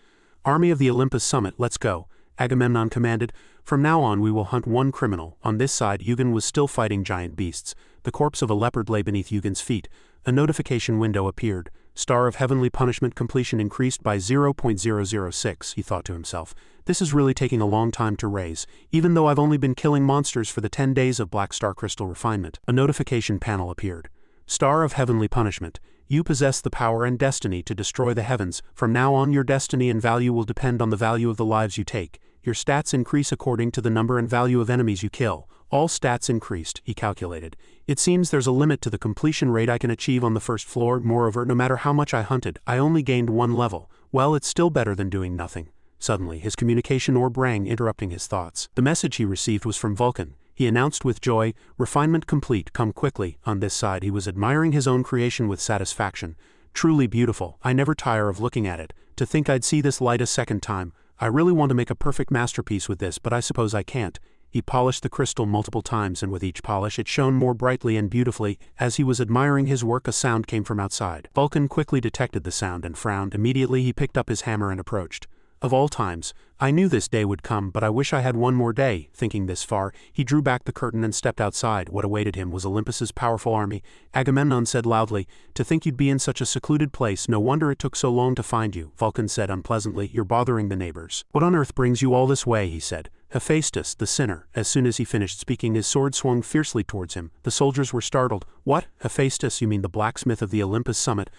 "Army of the Olympus Summit, let's go." Agamemnon commanded, "From now on we will hunt one criminal." On this side, Eugen was still fighting giant beasts. The corpse of a leopard lay beneath Eugen's feet. A notification window appeared. Star of Heavenly Punishment completion increased by 0.006, he thought to himself. This is really taking a long time to raise, even though I've only been killing monsters for the 10 days of Black Star Crystal refinement. A notification panel appeared. Star of Heavenly Punishment. You possess the power and destiny to destroy the heavens. From now on, your destiny and value will depend on the value of the lives you take. Your stats increase according to the number and value of enemies you kill. All stats increased, he calculated. It seems there's a limit to the completion rate I can achieve on the first floor. Moreover, no matter how much I hunted, I only gained one level. Well, it's still better than doing nothing. Suddenly, his communication orb rang, interrupting his thoughts. The message he received was from Vulcan. He announced with joy, "Refinement complete, come quickly." On this side, he was admiring his own creation with satisfaction. "Truly beautiful. I never tire of looking at it. To think I'd see this light a second time. I really want to make a perfect masterpiece with this, but I suppose I can't." He polished the crystal multiple times, and with each polish it shone more brightly and beautifully. As he was admiring his work, a sound came from outside. Vulcan quickly detected the sound and frowned. Immediately he picked up his hammer and approached. "Of all times, I knew this day would come, but I wish I had one more day." Thinking this far, he drew back the curtain and stepped outside. What awaited him was Olympus's powerful army. Agamemnon said loudly, "To think you'd be in such a secluded place, no wonder it took so long to find you." Vulcan said unpleasantly, "You're bothering the neighbors." "What on earth brings you all this way?" he said. "Hephaestus, the sinner." As soon as he finished speaking, his sword swung fiercely towards him. The soldiers were startled. "What? Hephaestus, you mean the blacksmith of the Olympus Summit?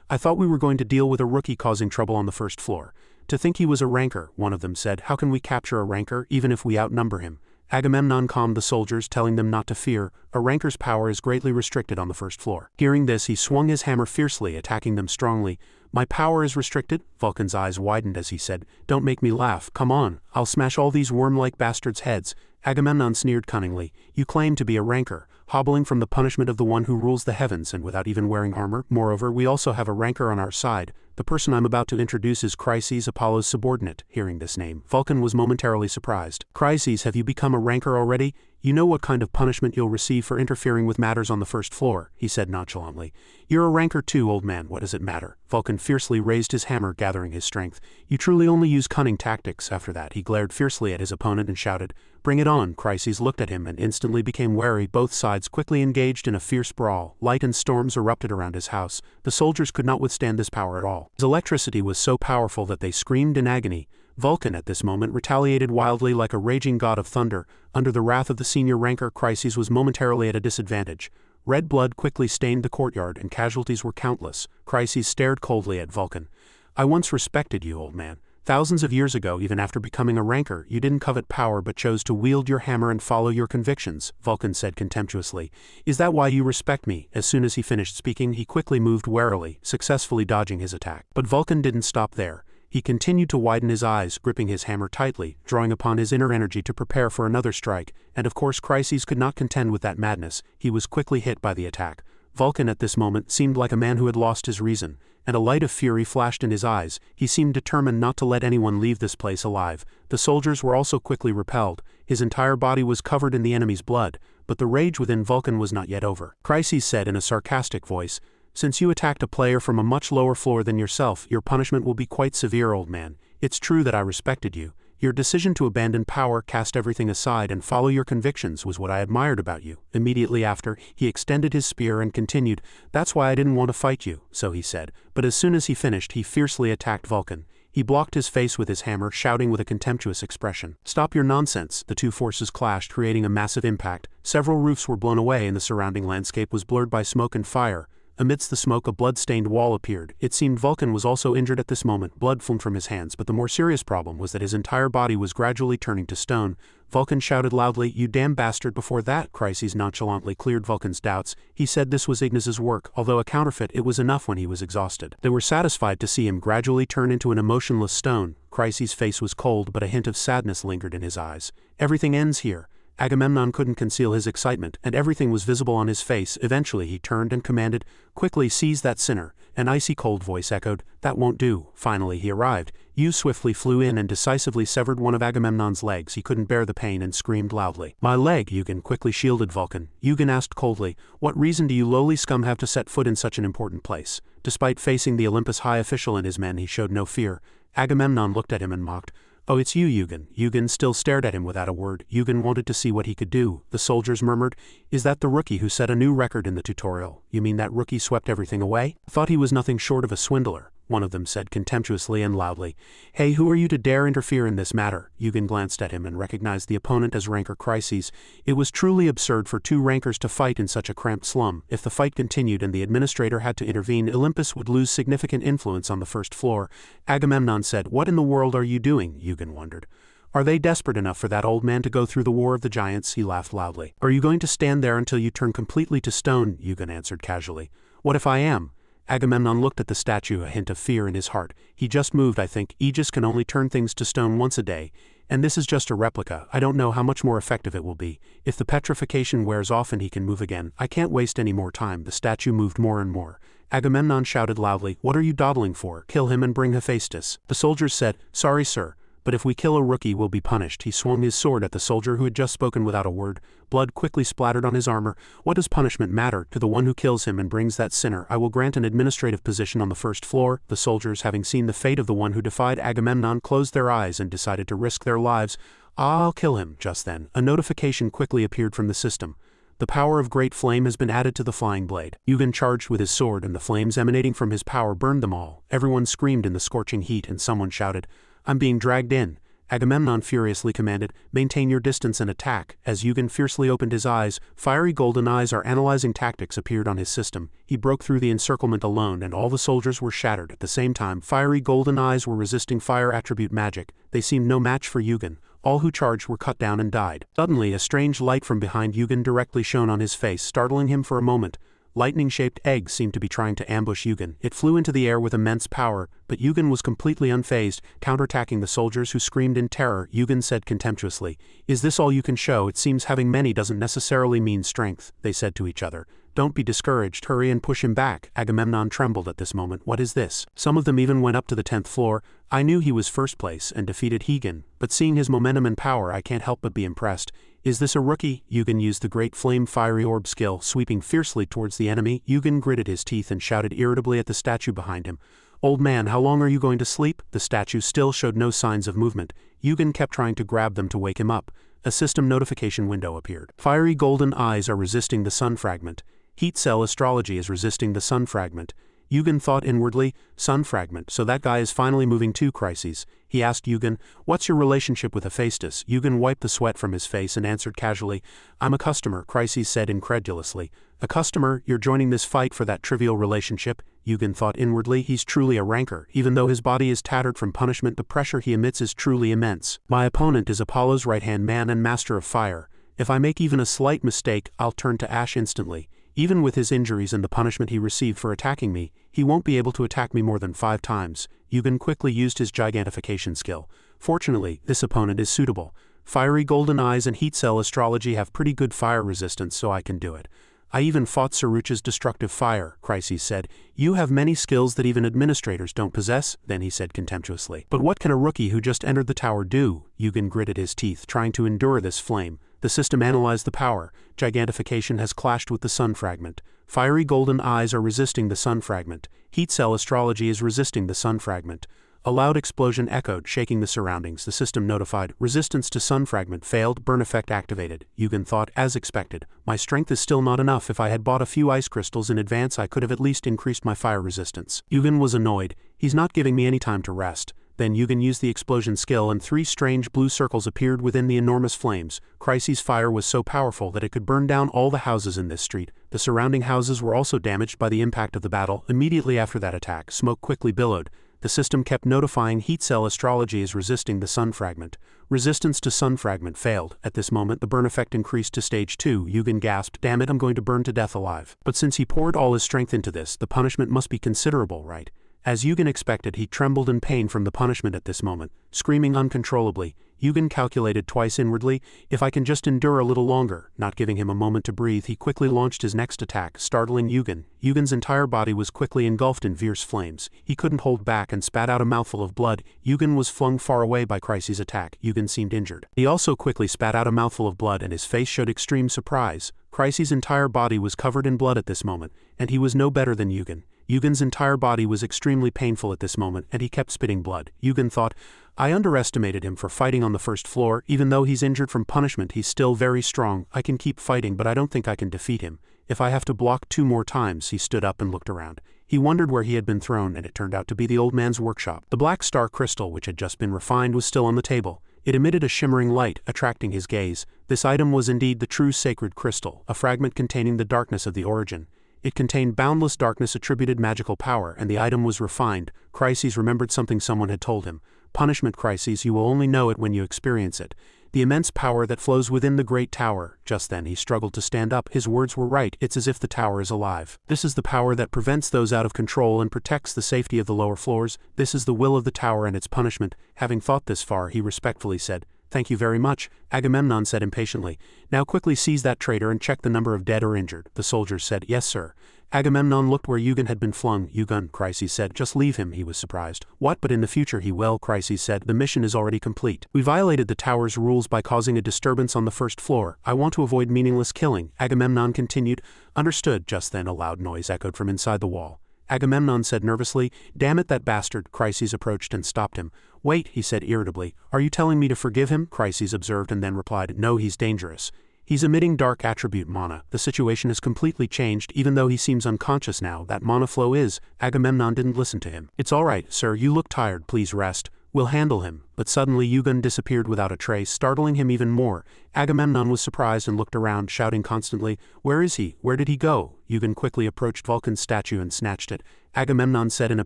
I thought we were going to deal with a rookie causing trouble on the first floor." "To think he was a rancor," one of them said. "How can we capture a rancor, even if we outnumber him?" Agamemnon calmed the soldiers, telling them not to fear. A rancor's power is greatly restricted on the first floor. Hearing this, he swung his hammer fiercely, attacking them strongly. "My power is restricted?" Vulcan's eyes widened as he said, "Don't make me laugh. Come on, I'll smash all these worm-like bastards' heads." Agamemnon sneered cunningly. "You claim to be a rancor, hobbling from the punishment of the one who rules the heavens and without even wearing armor. Moreover, we also have a rancor on our side. The person I'm about to introduce is Chryses, Apollo's subordinate." Hearing this name, Vulcan was momentarily surprised. "Chryses, have you become a rancor already? You know what kind of punishment you'll receive for interfering with matters on the first floor," he said nonchalantly. "You're a rancor too, old man. What does it matter?" Vulcan fiercely raised his hammer, gathering his strength. "You truly only use cunning tactics." After that, he glared fiercely at his opponent and shouted, "Bring it on." Chryses looked at him and instantly became wary. Both sides quickly engaged in a fierce brawl. Light and storms erupted around his house. The soldiers could not withstand this power at all. His electricity was so powerful that they screamed in agony. Vulcan at this moment retaliated wildly like a raging god of thunder. Under the wrath of the senior rancor, Chryses was momentarily at a disadvantage. Red blood quickly stained the courtyard and casualties were countless. Chryses stared coldly at Vulcan. "I once respected you, old man. Thousands of years ago, even after becoming a rancor, you didn't covet power but chose to wield your hammer and follow your convictions," Vulcan said contemptuously. "Is that why you respect me?" As soon as he finished speaking, he quickly moved warily, successfully dodging his attack. But Vulcan didn't stop there. He continued to widen his eyes, gripping his hammer tightly, drawing upon his inner energy to prepare for another strike, and of course Chryses could not contend with that madness. He was quickly hit by the attack. Vulcan at this moment seemed like a man who had lost his reason, and a light of fury flashed in his eyes. He seemed determined not to let anyone leave this place alive. The soldiers were also quickly repelled. His entire body was covered in the enemy's blood, but the rage within Vulcan was not yet over. Crises said in a sarcastic voice, "Since you attacked a player from a much lower floor than yourself, your punishment will be quite severe, old man. It's true that I respected you. Your decision to abandon power, cast everything aside, and follow your convictions was what I admired about you." Immediately after, he extended his spear and continued, "That's why I didn't want to fight you," so he said. But as soon as he finished, he fiercely attacked Vulcan. He blocked his face with his hammer, shouting with a contemptuous expression, "Stop your nonsense!" The two forces clashed, creating a massive impact. Several roofs were blown away and the surrounding landscape was blurred by smoke and fire. Amidst the smoke, a blood-stained wall appeared. It seemed Vulcan was also injured at this moment. Blood flowed from his hands, but the more serious problem was that his entire body was gradually turning to stone. Vulcan shouted loudly, "You damn bastard!" Before that, Crises nonchalantly cleared Vulcan's doubts. He said this was Ignis's work. Although a counterfeit, it was enough when he was exhausted. They were satisfied to see him gradually turn into an emotionless stone. Crises' face was cold, but a hint of sadness lingered in his eyes. "Everything ends here." Agamemnon couldn't conceal his excitement, and everything was visible on his face. Eventually he turned and commanded, "Quickly seize that sinner." An icy cold voice echoed, "That won't do." Finally he arrived. Yu swiftly flew in and decisively severed one of Agamemnon's legs. He couldn't bear the pain and screamed loudly. "My leg!" Eugen quickly shielded Vulcan. Eugen asked coldly, "What reason do you lowly scum have to set foot in such an important place?" Despite facing the Olympus high official and his men, he showed no fear. Agamemnon looked at him and mocked, "Oh, it's you, Eugen." Eugen still stared at him without a word. Eugen wanted to see what he could do. The soldiers murmured, "Is that the rookie who set a new record in the tutorial?" "You mean that rookie swept everything away?" "Thought he was nothing short of a swindler," one of them said contemptuously and loudly. "Hey, who are you to dare interfere in this matter?" Eugen glanced at him and recognized the opponent as Ranker Crises. It was truly absurd for two rankers to fight in such a cramped slum. If the fight continued and the administrator had to intervene, Olympus would lose significant influence on the first floor. Agamemnon said, "What in the world are you doing?" Eugen wondered. "Are they desperate enough for that old man to go through the war of the giants?" He laughed loudly. "Are you going to stand there until you turn completely to stone?" Eugen answered casually. "What if I am?" Agamemnon looked at the statue, a hint of fear in his heart. "He just moved, I think. Aegis can only turn things to stone once a day. And this is just a replica. I don't know how much more effective it will be. If the petrification wears off and he can move again, I can't waste any more time." The statue moved more and more. Agamemnon shouted loudly, "What are you dawdling for? Kill him and bring Hephaestus." The soldiers said, "Sorry, sir, but if we kill a rookie, we'll be punished." He swung his sword at the soldier who had just spoken without a word. Blood quickly splattered on his armor. "What does punishment matter? To the one who kills him and brings that sinner, I will grant an administrative position on the first floor." The soldiers, having seen the fate of the one who defied Agamemnon, closed their eyes and decided to risk their lives. "I'll kill him." Just then, a notification quickly appeared from the system. "The power of great flame has been added to the flying blade." Eugen charged with his sword, and the flames emanating from his power burned them all. Everyone screamed in the scorching heat, and someone shouted, "I'm being dragged in." Agamemnon furiously commanded, "Maintain your distance and attack." As Eugen fiercely opened his eyes, fiery golden eyes or analyzing tactics appeared on his system. He broke through the encirclement alone, and all the soldiers were shattered. At the same time, fiery golden eyes were resisting fire attribute magic. They seemed no match for Eugen. All who charged were cut down and died. Suddenly, a strange light from behind Eugen directly shone on his face, startling him for a moment. Lightning-shaped eggs seemed to be trying to ambush Eugen. It flew into the air with immense power, but Eugen was completely unfazed, counterattacking the soldiers who screamed in terror. Eugen said contemptuously, "Is this all you can show? It seems having many doesn't necessarily mean strength." They said to each other, "Don't be discouraged, hurry and push him back." Agamemnon trembled at this moment. "What is this?" Some of them even went up to the 10th floor. "I knew he was first place and defeated Hegan, but seeing his momentum and power, I can't help but be impressed. Is this a rookie?" Eugen used the great flame fiery orb skill, sweeping fiercely towards the enemy. Eugen gritted his teeth and shouted irritably at the statue behind him, "Old man, how long are you going to sleep?" The statue still showed no signs of movement. Eugen kept trying to grab them to wake him up. A system notification window appeared. Fiery golden eyes are resisting the sun fragment. Heat cell astrology is resisting the sun fragment. Eugen thought inwardly, sun fragment, so that guy is finally moving too. Crises. He asked Eugen, "What's your relationship with Hephaestus?" Eugen wiped the sweat from his face and answered casually, "I'm a customer," Crises said incredulously. "A customer? You're joining this fight for that trivial relationship?" Eugen thought inwardly, he's truly a ranker. Even though his body is tattered from punishment, the pressure he emits is truly immense. My opponent is Apollo's right-hand man and master of fire. If I make even a slight mistake, I'll turn to ash instantly. Even with his injuries and the punishment he received for attacking me, he won't be able to attack me more than 5 times. Eugen quickly used his gigantification skill. Fortunately, this opponent is suitable. Fiery golden eyes and heat cell astrology have pretty good fire resistance, so I can do it. I even fought Saruch's destructive fire, Crises said. You have many skills that even administrators don't possess, then he said contemptuously. But what can a rookie who just entered the tower do? Yugen gritted his teeth, trying to endure this flame. The system analyzed the power. Gigantification has clashed with the sun fragment. Fiery golden eyes are resisting the sun fragment. Heat cell astrology is resisting the sun fragment. A loud explosion echoed, shaking the surroundings. The system notified. Resistance to sun fragment failed. Burn effect activated. Yugen thought, as expected. My strength is still not enough. If I had bought a few ice crystals in advance, I could have at least increased my fire resistance. Yugen was annoyed. He's not giving me any time to rest. Then Yugen used the explosion skill and 3 strange blue circles appeared within the enormous flames. Crises' fire was so powerful that it could burn down all the houses in this street. The surrounding houses were also damaged by the impact of the battle. Immediately after that attack, smoke quickly billowed. The system kept notifying heat cell astrology is resisting the sun fragment. Resistance to sun fragment failed. At this moment the burn effect increased to stage 2. Yugen gasped, damn it, I'm going to burn to death alive. But since he poured all his strength into this, the punishment must be considerable, right? As Yugen expected, he trembled in pain from the punishment at this moment. Screaming uncontrollably, Yugen calculated twice inwardly, if I can just endure a little longer. Not giving him a moment to breathe, he quickly launched his next attack, startling Yugen. Yugen's entire body was quickly engulfed in fierce flames. He couldn't hold back and spat out a mouthful of blood. Yugen was flung far away by Crises' attack. Yugen seemed injured. He also quickly spat out a mouthful of blood and his face showed extreme surprise. Crises' entire body was covered in blood at this moment, and he was no better than Yugen. Yugen's entire body was extremely painful at this moment, and he kept spitting blood. Yugen thought, I underestimated him for fighting on the first floor. Even though he's injured from punishment, he's still very strong. I can keep fighting, but I don't think I can defeat him. If I have to block 2 more times. He stood up and looked around. He wondered where he had been thrown, and it turned out to be the old man's workshop. The black star crystal, which had just been refined, was still on the table. It emitted a shimmering light, attracting his gaze. This item was indeed the true sacred crystal, a fragment containing the darkness of the origin. It contained boundless darkness attributed magical power, and the item was refined. Crises remembered something someone had told him. Punishment, Crises, you will only know it when you experience it. The immense power that flows within the great tower. Just then he struggled to stand up. His words were right. It's as if the tower is alive. This is the power that prevents those out of control and protects the safety of the lower floors. This is the will of the tower and its punishment. Having thought this far, he respectfully said, Thank you very much, Agamemnon said impatiently. Now quickly seize that traitor and check the number of dead or injured. The soldiers said, Yes, sir. Agamemnon looked where Yugen had been flung. Yugen, Crises said, just leave him. He was surprised. What, but in the future he will, Crises said. The mission is already complete. We violated the tower's rules by causing a disturbance on the first floor. I want to avoid meaningless killing, Agamemnon continued. Understood. Just then a loud noise echoed from inside the wall. Agamemnon said nervously, Damn it, that bastard. Crises approached and stopped him. Wait, he said irritably. Are you telling me to forgive him? Crises observed and then replied, No, he's dangerous. He's emitting dark attribute mana. The situation has completely changed. Even though he seems unconscious now, that mana flow is. Agamemnon didn't listen to him. It's all right, sir, you look tired. Please rest. We'll handle him. But suddenly Yugen disappeared without a trace, startling him even more. Agamemnon was surprised and looked around, shouting constantly, Where is he? Where did he go? Yugen quickly approached Vulcan's statue and snatched it. Agamemnon said in a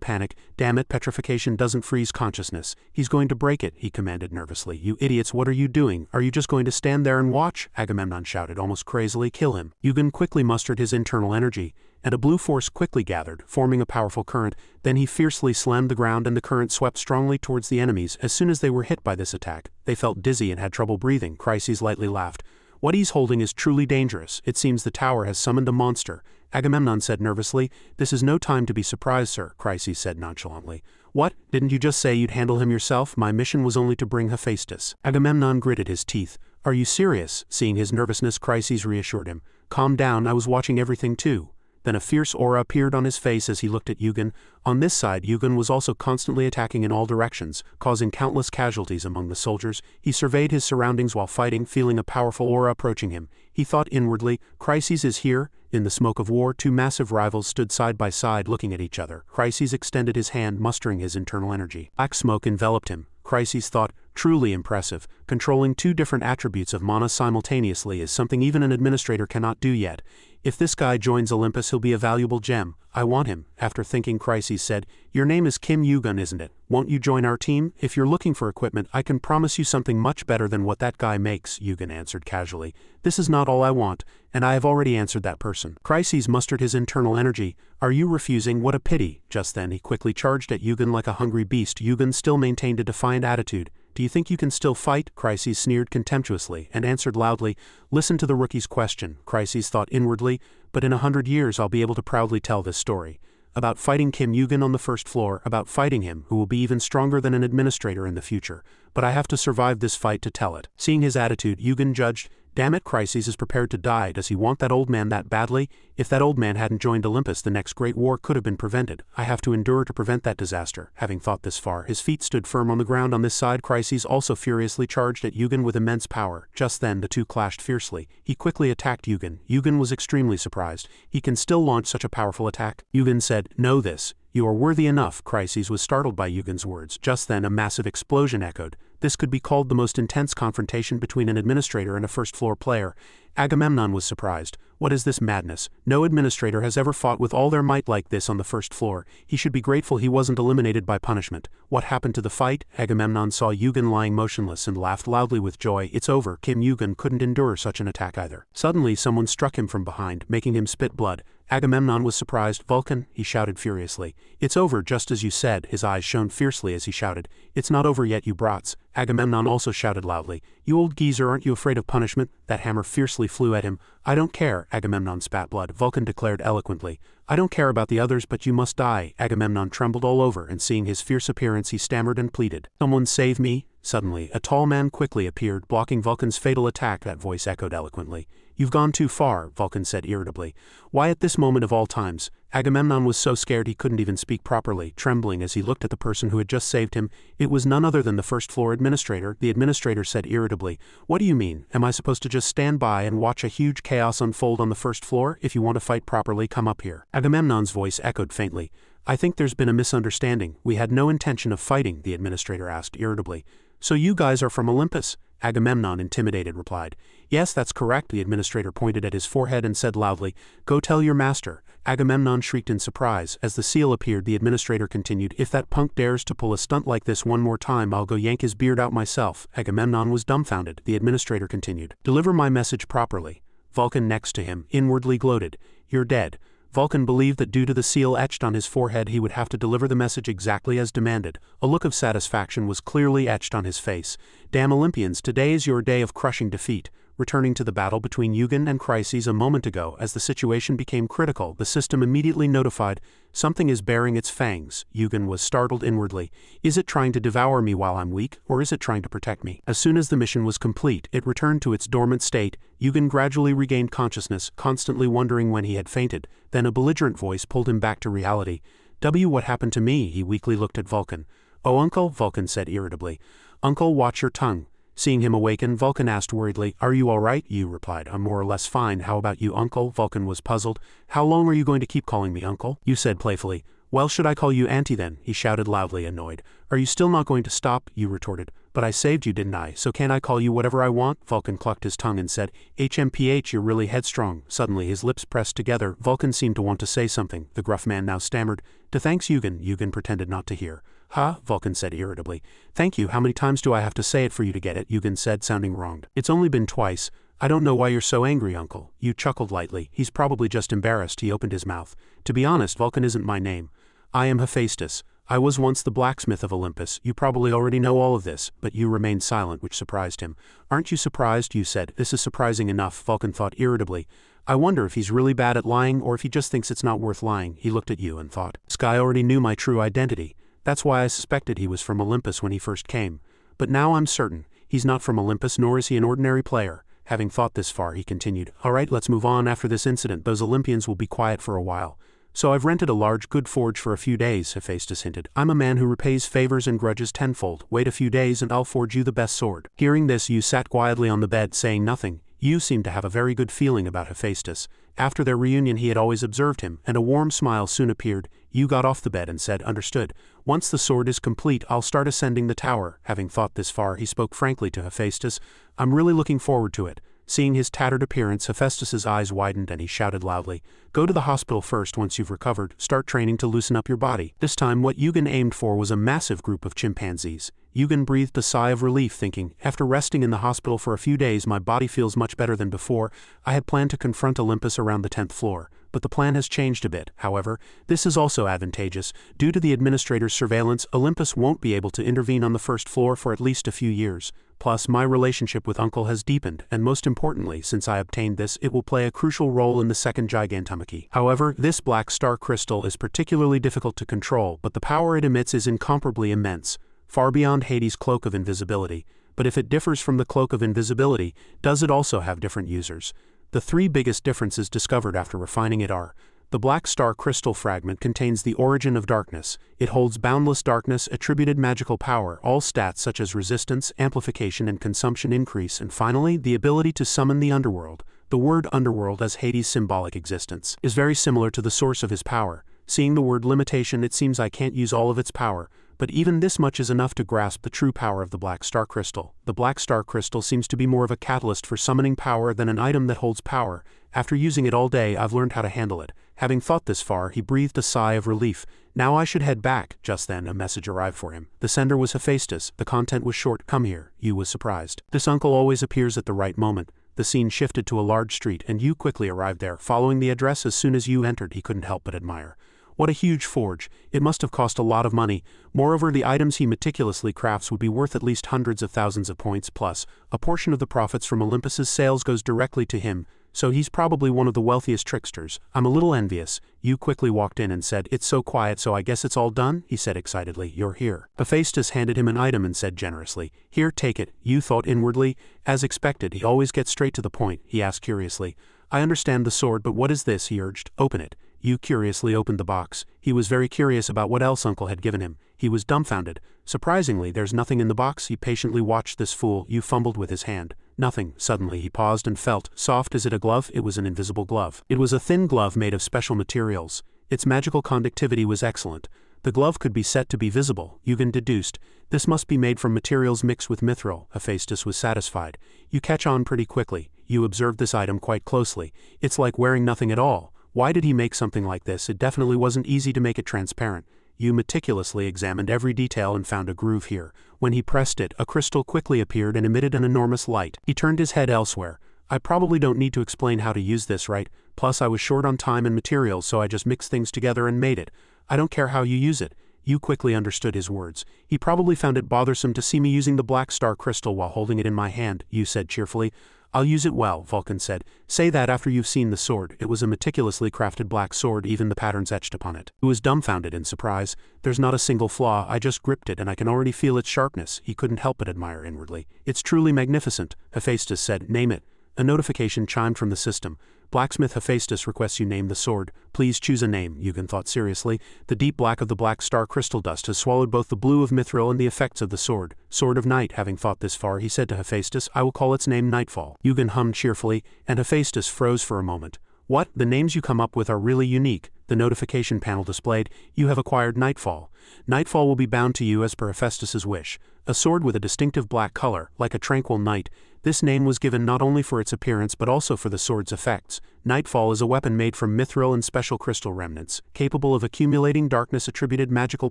panic, Damn it, petrification doesn't freeze consciousness. He's going to break it, he commanded nervously. You idiots, what are you doing? Are you just going to stand there and watch? Agamemnon shouted, almost crazily. Kill him. Yugen quickly mustered his internal energy, and a blue force quickly gathered, forming a powerful current. Then he fiercely slammed the ground and the current swept strongly towards the enemies. As soon as they were hit by this attack, they felt dizzy and had trouble breathing. Crises lightly laughed. What he's holding is truly dangerous. It seems the tower has summoned a monster. Agamemnon said nervously. This is no time to be surprised, sir, Crises said nonchalantly. What? Didn't you just say you'd handle him yourself? My mission was only to bring Hephaestus. Agamemnon gritted his teeth. Are you serious? Seeing his nervousness, Crises reassured him. Calm down, I was watching everything too. Then a fierce aura appeared on his face as he looked at Yugen. On this side, Yugen was also constantly attacking in all directions, causing countless casualties among the soldiers. He surveyed his surroundings while fighting, feeling a powerful aura approaching him. He thought inwardly, Crises is here. In the smoke of war, 2 massive rivals stood side by side looking at each other. Crises extended his hand, mustering his internal energy. Black smoke enveloped him. Crises thought, truly impressive. Controlling 2 different attributes of mana simultaneously is something even an administrator cannot do yet. If this guy joins Olympus, he'll be a valuable gem. I want him. After thinking, Crises said, Your name is Kim Yugen, isn't it? Won't you join our team? If you're looking for equipment, I can promise you something much better than what that guy makes, Yugen answered casually. This is not all I want, and I have already answered that person. Crises mustered his internal energy. Are you refusing? What a pity. Just then he quickly charged at Yugen like a hungry beast. Yugen still maintained a defiant attitude. Do you think you can still fight? Crises sneered contemptuously and answered loudly, Listen to the rookie's question. Crises thought inwardly, but in 100 years I'll be able to proudly tell this story. About fighting Kim Yugen on the first floor, about fighting him, who will be even stronger than an administrator in the future. But I have to survive this fight to tell it. Seeing his attitude, Yugen judged, damn it, Crises is prepared to die. Does he want that old man that badly? If that old man hadn't joined Olympus, the next great war could have been prevented. I have to endure to prevent that disaster. Having thought this far, his feet stood firm on the ground on this side. Crises also furiously charged at Yugen with immense power. Just then the two clashed fiercely. He quickly attacked Yugen. Yugen was extremely surprised. He can still launch such a powerful attack? Yugen said, know this. You are worthy enough. Crises was startled by Yugen's words. Just then a massive explosion echoed. This could be called the most intense confrontation between an administrator and a first-floor player. Agamemnon was surprised. What is this madness? No administrator has ever fought with all their might like this on the first floor. He should be grateful he wasn't eliminated by punishment. What happened to the fight? Agamemnon saw Yugen lying motionless and laughed loudly with joy. It's over. Kim Yugen couldn't endure such an attack either. Suddenly someone struck him from behind, making him spit blood. Agamemnon was surprised. Vulcan, he shouted furiously. It's over, just as you said. His eyes shone fiercely as he shouted. It's not over yet, you brats. Agamemnon also shouted loudly. You old geezer, aren't you afraid of punishment? That hammer fiercely flew at him. I don't care. Agamemnon spat blood. Vulcan declared eloquently. I don't care about the others, but you must die. Agamemnon trembled all over, and seeing his fierce appearance he stammered and pleaded. Someone save me. Suddenly, a tall man quickly appeared, blocking Vulcan's fatal attack. That voice echoed eloquently. You've gone too far, Vulcan said irritably. Why at this moment of all times? Agamemnon was so scared he couldn't even speak properly, trembling as he looked at the person who had just saved him. It was none other than the first-floor administrator. The administrator said irritably, What do you mean? Am I supposed to just stand by and watch a huge chaos unfold on the first floor? If you want to fight properly, come up here. Agamemnon's voice echoed faintly. I think there's been a misunderstanding. We had no intention of fighting, the administrator asked irritably. So you guys are from Olympus? Agamemnon, intimidated, replied. Yes, that's correct. The administrator pointed at his forehead and said loudly, Go tell your master. Agamemnon shrieked in surprise. As the seal appeared, the administrator continued, If that punk dares to pull a stunt like this one more time, I'll go yank his beard out myself. Agamemnon was dumbfounded. The administrator continued, Deliver my message properly. Vulcan next to him inwardly gloated, You're dead. Vulcan believed that due to the seal etched on his forehead he would have to deliver the message exactly as demanded. A look of satisfaction was clearly etched on his face. Damn Olympians, today is your day of crushing defeat. Returning to the battle between Yugen and Crises a moment ago, as the situation became critical, the system immediately notified, Something is baring its fangs. Yugen was startled inwardly. Is it trying to devour me while I'm weak, or is it trying to protect me? As soon as the mission was complete, it returned to its dormant state. Yugen gradually regained consciousness, constantly wondering when he had fainted. Then a belligerent voice pulled him back to reality. What happened to me? He weakly looked at Vulcan. Oh, Uncle, Vulcan said irritably. Uncle, watch your tongue. Seeing him awaken, Vulcan asked worriedly, Are you all right? You replied, I'm more or less fine. How about you, Uncle? Vulcan was puzzled. How long are you going to keep calling me Uncle? You said playfully. Well, should I call you Auntie then? He shouted loudly, annoyed. Are you still not going to stop? You retorted. But I saved you, didn't I? So can't I call you whatever I want? Vulcan clucked his tongue and said, HMPH, you're really headstrong. Suddenly his lips pressed together. Vulcan seemed to want to say something. The gruff man now stammered, To thanks Yugen. Yugen pretended not to hear. Huh? Vulcan said irritably. Thank you. How many times do I have to say it for you to get it? Yugen said, sounding wronged. It's only been twice. I don't know why you're so angry, Uncle. You chuckled lightly. He's probably just embarrassed. He opened his mouth. To be honest, Vulcan isn't my name. I am Hephaestus. I was once the blacksmith of Olympus. You probably already know all of this, but you remained silent, which surprised him. Aren't you surprised? You said. This is surprising enough, Vulcan thought irritably. I wonder if he's really bad at lying or if he just thinks it's not worth lying. He looked at you and thought. This guy already knew my true identity. That's why I suspected he was from Olympus when he first came. But now I'm certain. He's not from Olympus, nor is he an ordinary player. Having thought this far, he continued, All right, let's move on. After this incident, those Olympians will be quiet for a while. So I've rented a large good forge for a few days, Hephaestus hinted. I'm a man who repays favors and grudges tenfold. Wait a few days and I'll forge you the best sword. Hearing this, Yu sat quietly on the bed, saying nothing. Yu seemed to have a very good feeling about Hephaestus. After their reunion he had always observed him, and a warm smile soon appeared. Yu got off the bed and said, Understood. Once the sword is complete, I'll start ascending the tower. Having thought this far, he spoke frankly to Hephaestus. I'm really looking forward to it. Seeing his tattered appearance, Hephaestus's eyes widened and he shouted loudly, Go to the hospital first once you've recovered. Start training to loosen up your body. This time what Yugen aimed for was a massive group of chimpanzees. Eugen breathed a sigh of relief, thinking, after resting in the hospital for a few days my body feels much better than before. I had planned to confront Olympus around the 10th floor, but the plan has changed a bit. However, this is also advantageous. Due to the administrator's surveillance, Olympus won't be able to intervene on the 1st floor for at least a few years. Plus, my relationship with Uncle has deepened, and most importantly, since I obtained this, it will play a crucial role in the second Gigantomachy. However, this black star crystal is particularly difficult to control, but the power it emits is incomparably immense, far beyond Hades' cloak of invisibility. But if it differs from the cloak of invisibility, does it also have different users? The three biggest differences discovered after refining it are: the black star crystal fragment contains the origin of darkness. It holds boundless darkness attributed magical power, all stats such as resistance, amplification and consumption increase, and finally, the ability to summon the underworld. The word underworld, as Hades' symbolic existence, is very similar to the source of his power. Seeing the word limitation, it seems I can't use all of its power, but even this much is enough to grasp the true power of the black star crystal. The black star crystal seems to be more of a catalyst for summoning power than an item that holds power. After using it all day, I've learned how to handle it. Having thought this far, he breathed a sigh of relief. Now I should head back. Just then, a message arrived for him. The sender was Hephaestus. The content was short. Come here. Yu was surprised. This uncle always appears at the right moment. The scene shifted to a large street, and Yu quickly arrived there. Following the address as soon as Yu entered, he couldn't help but admire. What a huge forge. It must have cost a lot of money. Moreover, the items he meticulously crafts would be worth at least hundreds of thousands of points, plus, a portion of the profits from Olympus's sales goes directly to him, so he's probably one of the wealthiest tricksters. I'm a little envious. Yu quickly walked in and said, "It's so quiet, so I guess it's all done?" he said excitedly. "You're here." Hephaestus handed him an item and said generously, "Here, take it." Yu thought inwardly. As expected, he always gets straight to the point. He asked curiously, "I understand the sword, but what is this?" he urged. "Open it." Yu curiously opened the box. He was very curious about what else Uncle had given him. He was dumbfounded. Surprisingly, there's nothing in the box. He patiently watched this fool. Yu fumbled with his hand. Nothing. Suddenly he paused and felt. Soft. Is it a glove? It was an invisible glove. It was a thin glove made of special materials. Its magical conductivity was excellent. The glove could be set to be visible. Eugen deduced. This must be made from materials mixed with mithril. Hephaestus was satisfied. You catch on pretty quickly. You observed this item quite closely. It's like wearing nothing at all. Why did he make something like this? It definitely wasn't easy to make it transparent. Yu meticulously examined every detail and found a groove here. When he pressed it, a crystal quickly appeared and emitted an enormous light. He turned his head elsewhere. I probably don't need to explain how to use this, right? Plus I was short on time and materials, so I just mixed things together and made it. I don't care how you use it. Yu quickly understood his words. He probably found it bothersome to see me using the black star crystal while holding it in my hand, Yu said cheerfully. I'll use it well, Vulcan said. Say that after you've seen the sword. It was a meticulously crafted black sword, even the patterns etched upon it. He was dumbfounded in surprise. There's not a single flaw. I just gripped it and I can already feel its sharpness. He couldn't help but admire inwardly. It's truly magnificent, Hephaestus said. Name it. A notification chimed from the system. Blacksmith Hephaestus requests you name the sword. Please choose a name, Eugen thought seriously. The deep black of the black star crystal dust has swallowed both the blue of mithril and the effects of the sword. Sword of Night. Having thought this far, he said to Hephaestus, I will call its name Nightfall. Eugen hummed cheerfully, and Hephaestus froze for a moment. What? The names you come up with are really unique. The notification panel displayed, you have acquired Nightfall. Nightfall will be bound to you as per Hephaestus's wish. A sword with a distinctive black color, like a tranquil night. This name was given not only for its appearance but also for the sword's effects. Nightfall is a weapon made from mithril and special crystal remnants, capable of accumulating darkness-attributed magical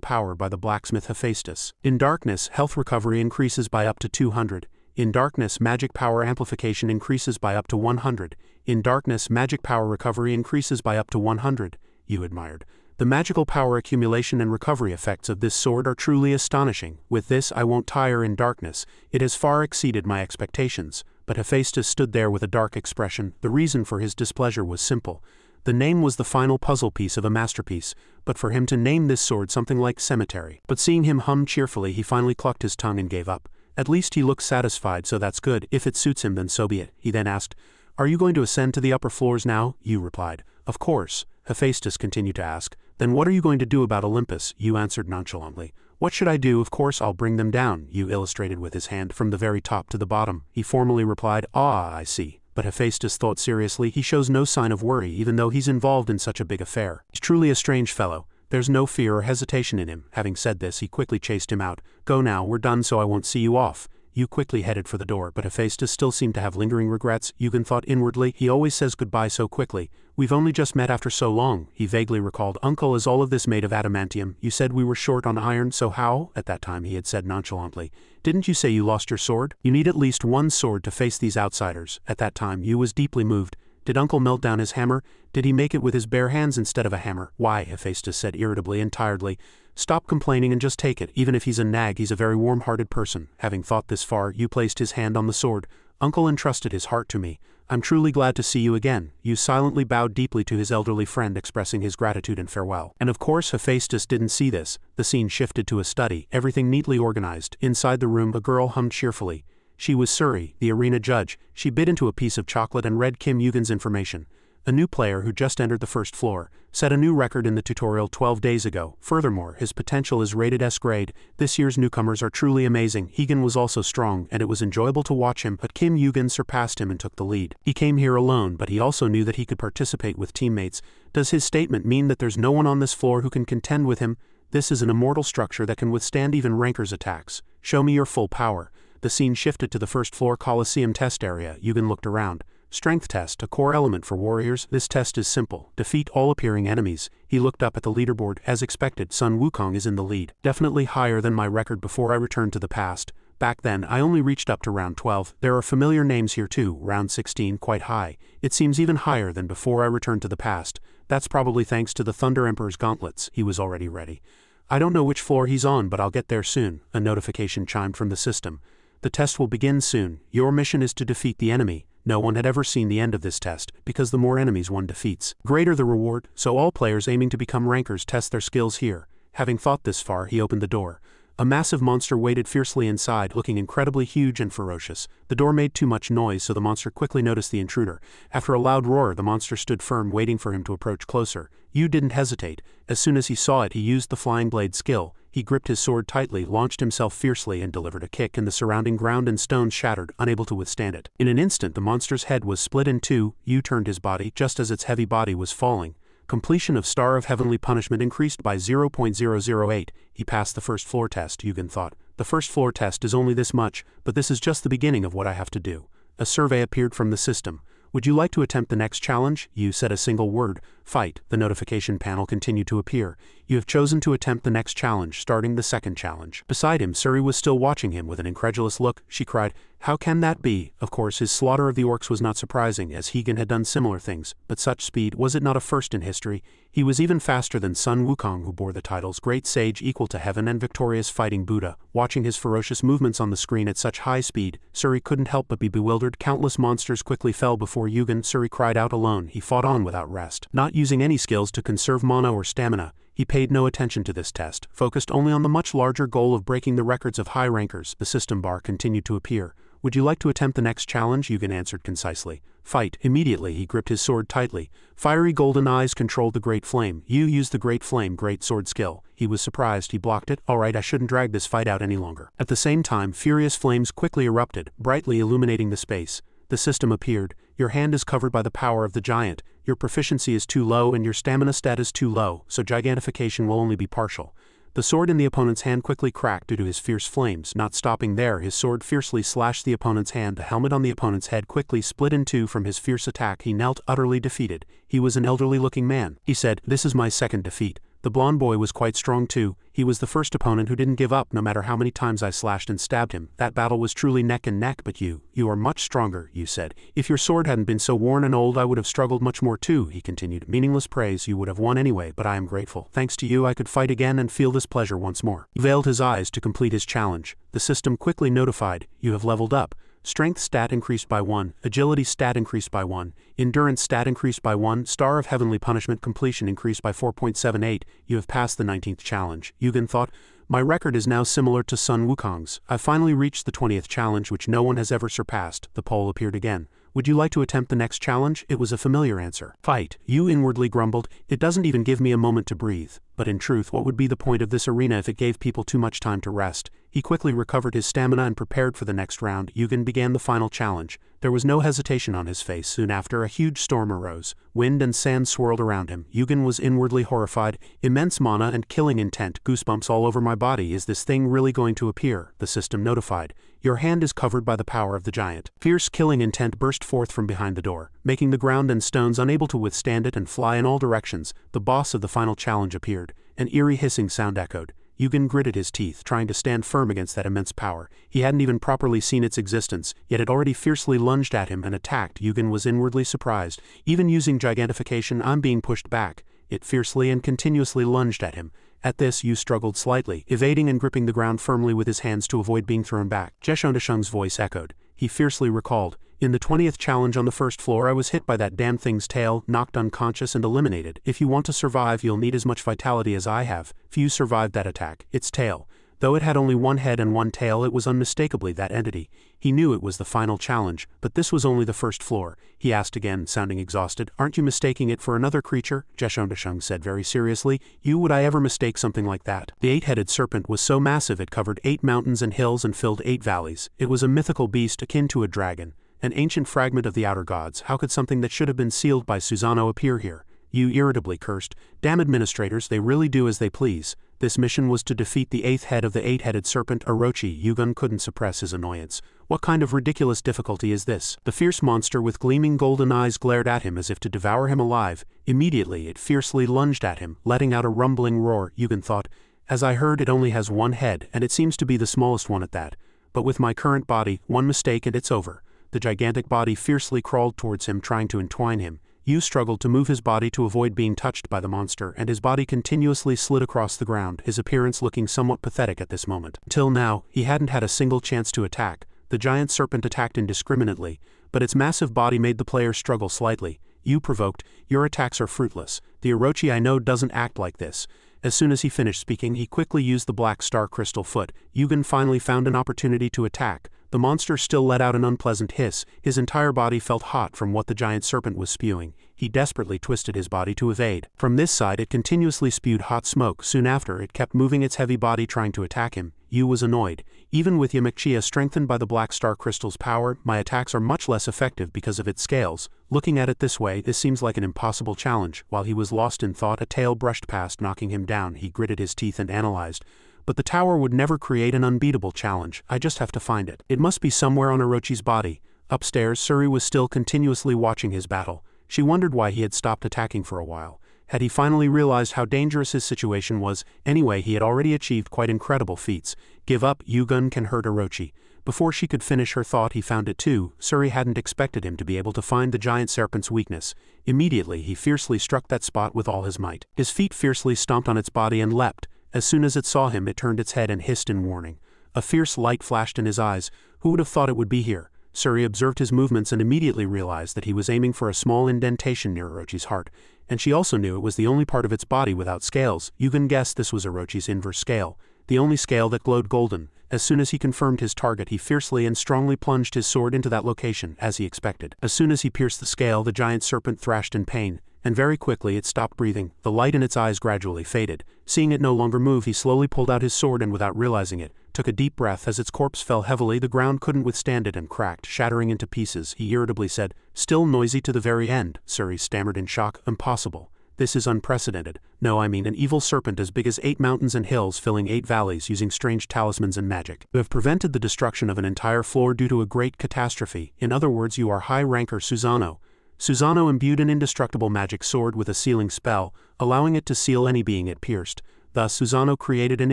power by the blacksmith Hephaestus. In darkness, health recovery increases by up to 200. In darkness, magic power amplification increases by up to 100. In darkness, magic power recovery increases by up to 100. You admired. The magical power accumulation and recovery effects of this sword are truly astonishing. With this I won't tire in darkness. It has far exceeded my expectations. But Hephaestus stood there with a dark expression. The reason for his displeasure was simple. The name was the final puzzle piece of a masterpiece, but for him to name this sword something like cemetery. But seeing him hum cheerfully, he finally clucked his tongue and gave up. At least he looks satisfied, so that's good. If it suits him, then so be it. He then asked, Are you going to ascend to the upper floors now? Yu replied, Of course. Hephaestus continued to ask, Then what are you going to do about Olympus? Yu answered nonchalantly, What should I do? Of course I'll bring them down. Yu illustrated with his hand from the very top to the bottom. He formally replied, Ah, I see. But Hephaestus thought seriously. He shows no sign of worry even though he's involved in such a big affair. He's truly a strange fellow. There's no fear or hesitation in him. Having said this, he quickly chased him out. Go now, we're done so I won't see you off. Yu quickly headed for the door, but Hephaestus still seemed to have lingering regrets. Yugen thought inwardly, he always says goodbye so quickly. We've only just met after so long, he vaguely recalled. Uncle, is all of this made of adamantium? You said we were short on iron, so how? At that time he had said nonchalantly. Didn't you say you lost your sword? You need at least one sword to face these outsiders. At that time Yu was deeply moved. Did Uncle melt down his hammer? Did he make it with his bare hands instead of a hammer? Why, Hephaestus said irritably and tiredly. Stop complaining and just take it. Even if he's a nag, he's a very warm-hearted person. Having thought this far, Yu placed his hand on the sword. Uncle entrusted his heart to me. I'm truly glad to see you again. Yu silently bowed deeply to his elderly friend, expressing his gratitude and farewell. And of course Hephaestus didn't see this. The scene shifted to a study, everything neatly organized. Inside the room a girl hummed cheerfully. She was Suri, the arena judge. She bit into a piece of chocolate and read Kim Yugen's information. A new player who just entered the first floor, set a new record in the tutorial 12 days ago. Furthermore, his potential is rated S grade. This year's newcomers are truly amazing. Higen was also strong, and it was enjoyable to watch him, but Kim Yugen surpassed him and took the lead. He came here alone, but he also knew that he could participate with teammates. Does his statement mean that there's no one on this floor who can contend with him? This is an immortal structure that can withstand even rankers' attacks. Show me your full power. The scene shifted to the first floor Coliseum test area. Yugen looked around. Strength test, a core element for warriors. This test is simple. Defeat all appearing enemies. He looked up at the leaderboard. As expected, Sun Wukong is in the lead. Definitely higher than my record before I returned to the past. Back then, I only reached up to round 12. There are familiar names here too. Round 16, quite high. It seems even higher than before I returned to the past. That's probably thanks to the Thunder Emperor's gauntlets. He was already ready. I don't know which floor he's on, but I'll get there soon. A notification chimed from the system. The test will begin soon. Your mission is to defeat the enemy. No one had ever seen the end of this test, because the more enemies one defeats, greater the reward, so all players aiming to become rankers test their skills here. Having thought this far, he opened the door. A massive monster waited fiercely inside, looking incredibly huge and ferocious. The door made too much noise, so the monster quickly noticed the intruder. After a loud roar, the monster stood firm, waiting for him to approach closer. Yu didn't hesitate. As soon as he saw it, he used the flying blade skill. He gripped his sword tightly, launched himself fiercely, and delivered a kick, and the surrounding ground and stones shattered, unable to withstand it. In an instant, the monster's head was split in two. Yu turned his body, just as its heavy body was falling. Completion of Star of Heavenly Punishment increased by 0.008. He passed the first floor test, Yugen thought. The first floor test is only this much, but this is just the beginning of what I have to do. A survey appeared from the system. Would you like to attempt the next challenge? Yu said a single word. Fight. The notification panel continued to appear. You have chosen to attempt the next challenge, starting the second challenge. Beside him, Suri was still watching him with an incredulous look. She cried, "How can that be?" Of course, his slaughter of the orcs was not surprising, as Higen had done similar things, but such speed, was it not a first in history? He was even faster than Sun Wukong, who bore the titles Great Sage equal to Heaven and Victorious Fighting Buddha. Watching his ferocious movements on the screen at such high speed, Suri couldn't help but be bewildered. Countless monsters quickly fell before Yugen. Suri cried out alone. He fought on without rest, not using any skills to conserve mana or stamina. He paid no attention to this test, focused only on the much larger goal of breaking the records of high rankers. The system bar continued to appear. Would you like to attempt the next challenge? Yugen answered concisely. Fight. Immediately he gripped his sword tightly. Fiery golden eyes controlled the Great Flame. Yu used the Great Flame great sword skill. He was surprised. He blocked it. Alright, I shouldn't drag this fight out any longer. At the same time, furious flames quickly erupted, brightly illuminating the space. The system appeared. Your hand is covered by the power of the giant. Your proficiency is too low and your stamina stat is too low, so gigantification will only be partial. The sword in the opponent's hand quickly cracked due to his fierce flames. Not stopping there, his sword fiercely slashed the opponent's hand. The helmet on the opponent's head quickly split in two from his fierce attack. He knelt utterly defeated. He was an elderly-looking man. He said, "This is my second defeat." The blonde boy was quite strong too. He was the first opponent who didn't give up no matter how many times I slashed and stabbed him. That battle was truly neck and neck, but you are much stronger, Yu said. If your sword hadn't been so worn and old, I would have struggled much more too, he continued. Meaningless praise. You would have won anyway, but I am grateful. Thanks to you I could fight again and feel this pleasure once more. He veiled his eyes to complete his challenge. The system quickly notified, you have leveled up. Strength stat increased by 1, agility stat increased by 1, endurance stat increased by 1, Star of Heavenly Punishment completion increased by 4.78, you have passed the 19th challenge. Yugen thought, my record is now similar to Sun Wukong's. I finally reached the 20th challenge, which no one has ever surpassed. The poll appeared again. Would you like to attempt the next challenge? It was a familiar answer. Fight. Yu inwardly grumbled, it doesn't even give me a moment to breathe. But in truth, what would be the point of this arena if it gave people too much time to rest? He quickly recovered his stamina and prepared for the next round. Yugen began the final challenge. There was no hesitation on his face. Soon after, a huge storm arose. Wind and sand swirled around him. Yugen was inwardly horrified. Immense mana and killing intent. Goosebumps all over my body. Is this thing really going to appear? The system notified. Your hand is covered by the power of the giant. Fierce killing intent burst forth from behind the door, making the ground and stones unable to withstand it and fly in all directions. The boss of the final challenge appeared. An eerie hissing sound echoed. Yugen gritted his teeth, trying to stand firm against that immense power. He hadn't even properly seen its existence, yet it already fiercely lunged at him and attacked. Yugen was inwardly surprised. Even using gigantification, I'm being pushed back. It fiercely and continuously lunged at him. At this, Yu struggled slightly, evading and gripping the ground firmly with his hands to avoid being thrown back. Jeshondashung's voice echoed. He fiercely recalled. In the 20th challenge on the first floor, I was hit by that damn thing's tail, knocked unconscious and eliminated. If you want to survive, you'll need as much vitality as I have. Few survived that attack. Its tail. Though it had only one head and one tail, it was unmistakably that entity. He knew it was the final challenge, but this was only the first floor. He asked again, sounding exhausted. Aren't you mistaking it for another creature? Jeshondashung said very seriously. Would I ever mistake something like that? The 8-headed serpent was so massive it covered 8 mountains and hills and filled 8 valleys. It was a mythical beast akin to a dragon. An ancient fragment of the outer gods. How could something that should have been sealed by Susanoo appear here? Yu irritably cursed. Damn administrators, they really do as they please. This mission was to defeat the 8th head of the 8-headed serpent, Orochi. Yugen couldn't suppress his annoyance. What kind of ridiculous difficulty is this? The fierce monster with gleaming golden eyes glared at him as if to devour him alive. Immediately, it fiercely lunged at him, letting out a rumbling roar. Yugen thought, as I heard, it only has one head, and it seems to be the smallest one at that. But with my current body, one mistake and it's over. The gigantic body fiercely crawled towards him, trying to entwine him. Yu struggled to move his body to avoid being touched by the monster, and his body continuously slid across the ground, his appearance looking somewhat pathetic at this moment. Till now, he hadn't had a single chance to attack. The giant serpent attacked indiscriminately, but its massive body made the player struggle slightly. Yu provoked, your attacks are fruitless. The Orochi I know doesn't act like this. As soon as he finished speaking, he quickly used the black star crystal foot. Yugen finally found an opportunity to attack. The monster still let out an unpleasant hiss. His entire body felt hot from what the giant serpent was spewing. He desperately twisted his body to evade. From this side, it continuously spewed hot smoke. Soon after, it kept moving its heavy body trying to attack him. Yu was annoyed. Even with Yamekchia strengthened by the black star crystal's power, my attacks are much less effective because of its scales. Looking at it this way, this seems like an impossible challenge. While he was lost in thought, a tail brushed past, knocking him down. He gritted his teeth and analyzed. But the tower would never create an unbeatable challenge. I just have to find it. It must be somewhere on Orochi's body. Upstairs, Suri was still continuously watching his battle. She wondered why he had stopped attacking for a while. Had he finally realized how dangerous his situation was? Anyway, he had already achieved quite incredible feats. Give up, Yugen can hurt Orochi. Before she could finish her thought, he found it too. Suri hadn't expected him to be able to find the giant serpent's weakness. Immediately, he fiercely struck that spot with all his might. His feet fiercely stomped on its body and leapt. As soon as it saw him, it turned its head and hissed in warning. A fierce light flashed in his eyes. Who would have thought it would be here? Suri observed his movements and immediately realized that he was aiming for a small indentation near Orochi's heart, and she also knew it was the only part of its body without scales. Yugen guessed this was Orochi's inverse scale, the only scale that glowed golden. As soon as he confirmed his target, he fiercely and strongly plunged his sword into that location, as he expected. As soon as he pierced the scale, the giant serpent thrashed in pain, and very quickly it stopped breathing. The light in its eyes gradually faded. Seeing it no longer move, he slowly pulled out his sword and, without realizing it, took a deep breath. As its corpse fell heavily, the ground couldn't withstand it and cracked, shattering into pieces. He irritably said, still noisy to the very end. Suri stammered in shock. Impossible. This is unprecedented. No, I mean an evil serpent as big as 8 mountains and hills, filling 8 valleys, using strange talismans and magic. You have prevented the destruction of an entire floor due to a great catastrophe. In other words, you are high ranker Susanoo. Susanoo imbued an indestructible magic sword with a sealing spell, allowing it to seal any being it pierced. Thus, Susanoo created an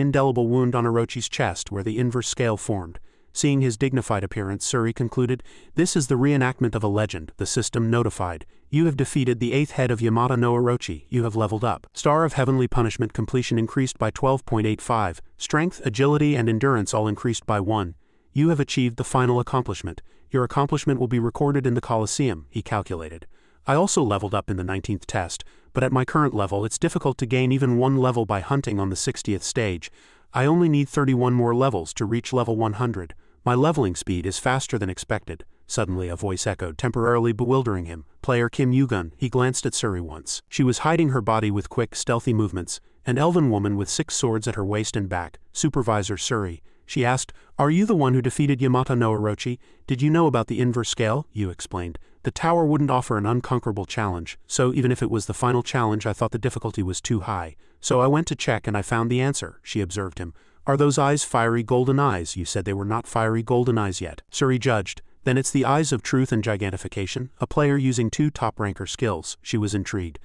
indelible wound on Orochi's chest where the inverse scale formed. Seeing his dignified appearance, Suri concluded, this is the reenactment of a legend. The system notified. You have defeated the 8th head of Yamata no Orochi. You have leveled up. Star of Heavenly Punishment completion increased by 12.85. Strength, agility, and endurance all increased by 1. You have achieved the final accomplishment. Your accomplishment will be recorded in the Colosseum, he calculated. I also leveled up in the 19th test, but at my current level it's difficult to gain even 1 level by hunting on the 60th stage. I only need 31 more levels to reach level 100. My leveling speed is faster than expected. Suddenly a voice echoed, temporarily bewildering him. Player Kim Yugen. He glanced at Suri once. She was hiding her body with quick, stealthy movements. An elven woman with 6 swords at her waist and back. Supervisor Suri. She asked, "Are you the one who defeated Yamata no Orochi? Did you know about the inverse scale?" Yu explained. "The tower wouldn't offer an unconquerable challenge, so even if it was the final challenge I thought the difficulty was too high. So I went to check and I found the answer," she observed him. "Are those eyes fiery golden eyes? You said they were not fiery golden eyes yet." Suri judged. "Then it's the eyes of truth and gigantification, a player using 2 top-ranker skills." She was intrigued.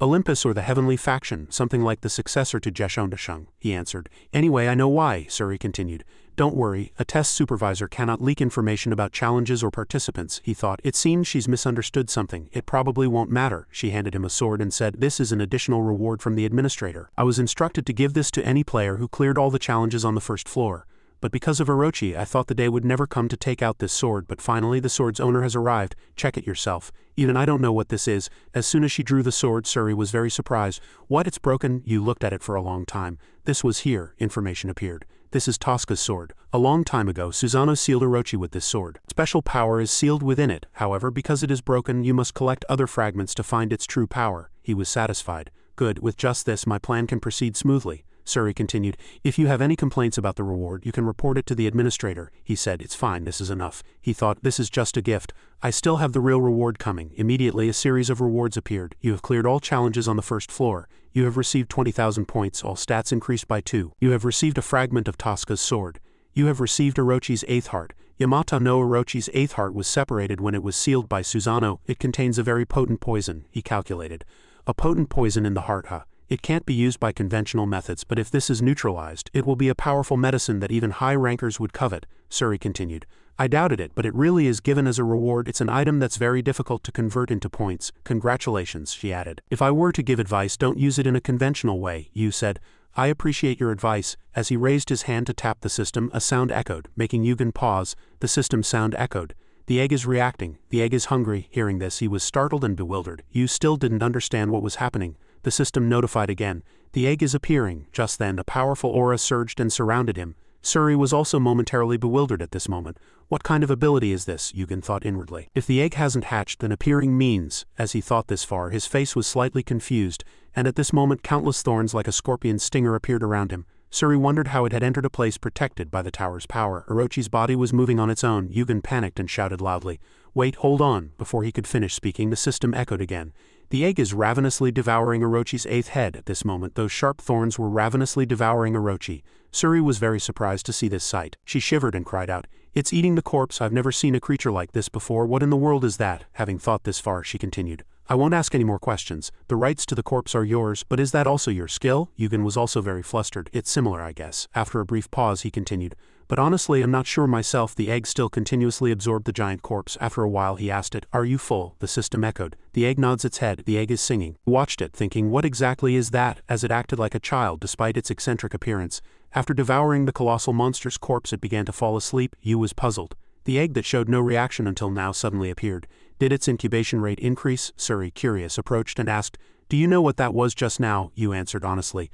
"Olympus or the heavenly faction, something like the successor to Jeshondashung," he answered. "Anyway, I know why," Suri continued. "Don't worry, a test supervisor cannot leak information about challenges or participants," he thought. "It seems she's misunderstood something. It probably won't matter." She handed him a sword and said, "This is an additional reward from the administrator. I was instructed to give this to any player who cleared all the challenges on the first floor. But because of Orochi, I thought the day would never come to take out this sword, but finally the sword's owner has arrived. Check it yourself. Even I don't know what this is." As soon as she drew the sword, Suri was very surprised. "What? It's broken?" You looked at it for a long time. "This was here," information appeared. "This is Tosca's sword. A long time ago, Susanoo sealed Orochi with this sword. Special power is sealed within it. However, because it is broken, you must collect other fragments to find its true power." He was satisfied. "Good, with just this my plan can proceed smoothly." Suri continued, "If you have any complaints about the reward, you can report it to the administrator." He said, "It's fine, this is enough." He thought, "This is just a gift. I still have the real reward coming." Immediately a series of rewards appeared. "You have cleared all challenges on the first floor. You have received 20,000 points, all stats increased by 2. You have received a fragment of Tosca's sword. You have received Orochi's 8th heart. Yamata no Orochi's 8th heart was separated when it was sealed by Susanoo. It contains a very potent poison," he calculated. "A potent poison in the heart, huh? It can't be used by conventional methods, but if this is neutralized, it will be a powerful medicine that even high rankers would covet," Suri continued. "I doubted it, but it really is given as a reward. It's an item that's very difficult to convert into points. Congratulations," she added. "If I were to give advice, don't use it in a conventional way," Yu said. "I appreciate your advice." As he raised his hand to tap the system, a sound echoed, making Yugen pause. The system sound echoed. "The egg is reacting. The egg is hungry." Hearing this, he was startled and bewildered. Yu still didn't understand what was happening. The system notified again. "The egg is appearing." Just then, a powerful aura surged and surrounded him. Suri was also momentarily bewildered at this moment. What kind of ability is this? Yugen thought inwardly. If the egg hasn't hatched, then appearing means. As he thought this far, his face was slightly confused, and at this moment countless thorns like a scorpion's stinger appeared around him. Suri wondered how it had entered a place protected by the tower's power. Orochi's body was moving on its own. Yugen panicked and shouted loudly, "Wait, hold on." Before he could finish speaking, the system echoed again. "The egg is ravenously devouring Orochi's 8th head." At this moment, those sharp thorns were ravenously devouring Orochi. Suri was very surprised to see this sight. She shivered and cried out, "It's eating the corpse. I've never seen a creature like this before. What in the world is that?" Having thought this far, she continued, "I won't ask any more questions. The rights to the corpse are yours, but is that also your skill?" Yugen was also very flustered. "It's similar, I guess." After a brief pause, he continued, "But honestly, I'm not sure myself." The egg still continuously absorbed the giant corpse. After a while, he asked it, "Are you full?" The system echoed. The egg nods its head. The egg is singing. He watched it, thinking, what exactly is that, as it acted like a child despite its eccentric appearance. After devouring the colossal monster's corpse, it began to fall asleep. Yu was puzzled. The egg that showed no reaction until now suddenly appeared. Did its incubation rate increase? Suri, curious, approached and asked, "Do you know what that was just now?" Yu answered honestly.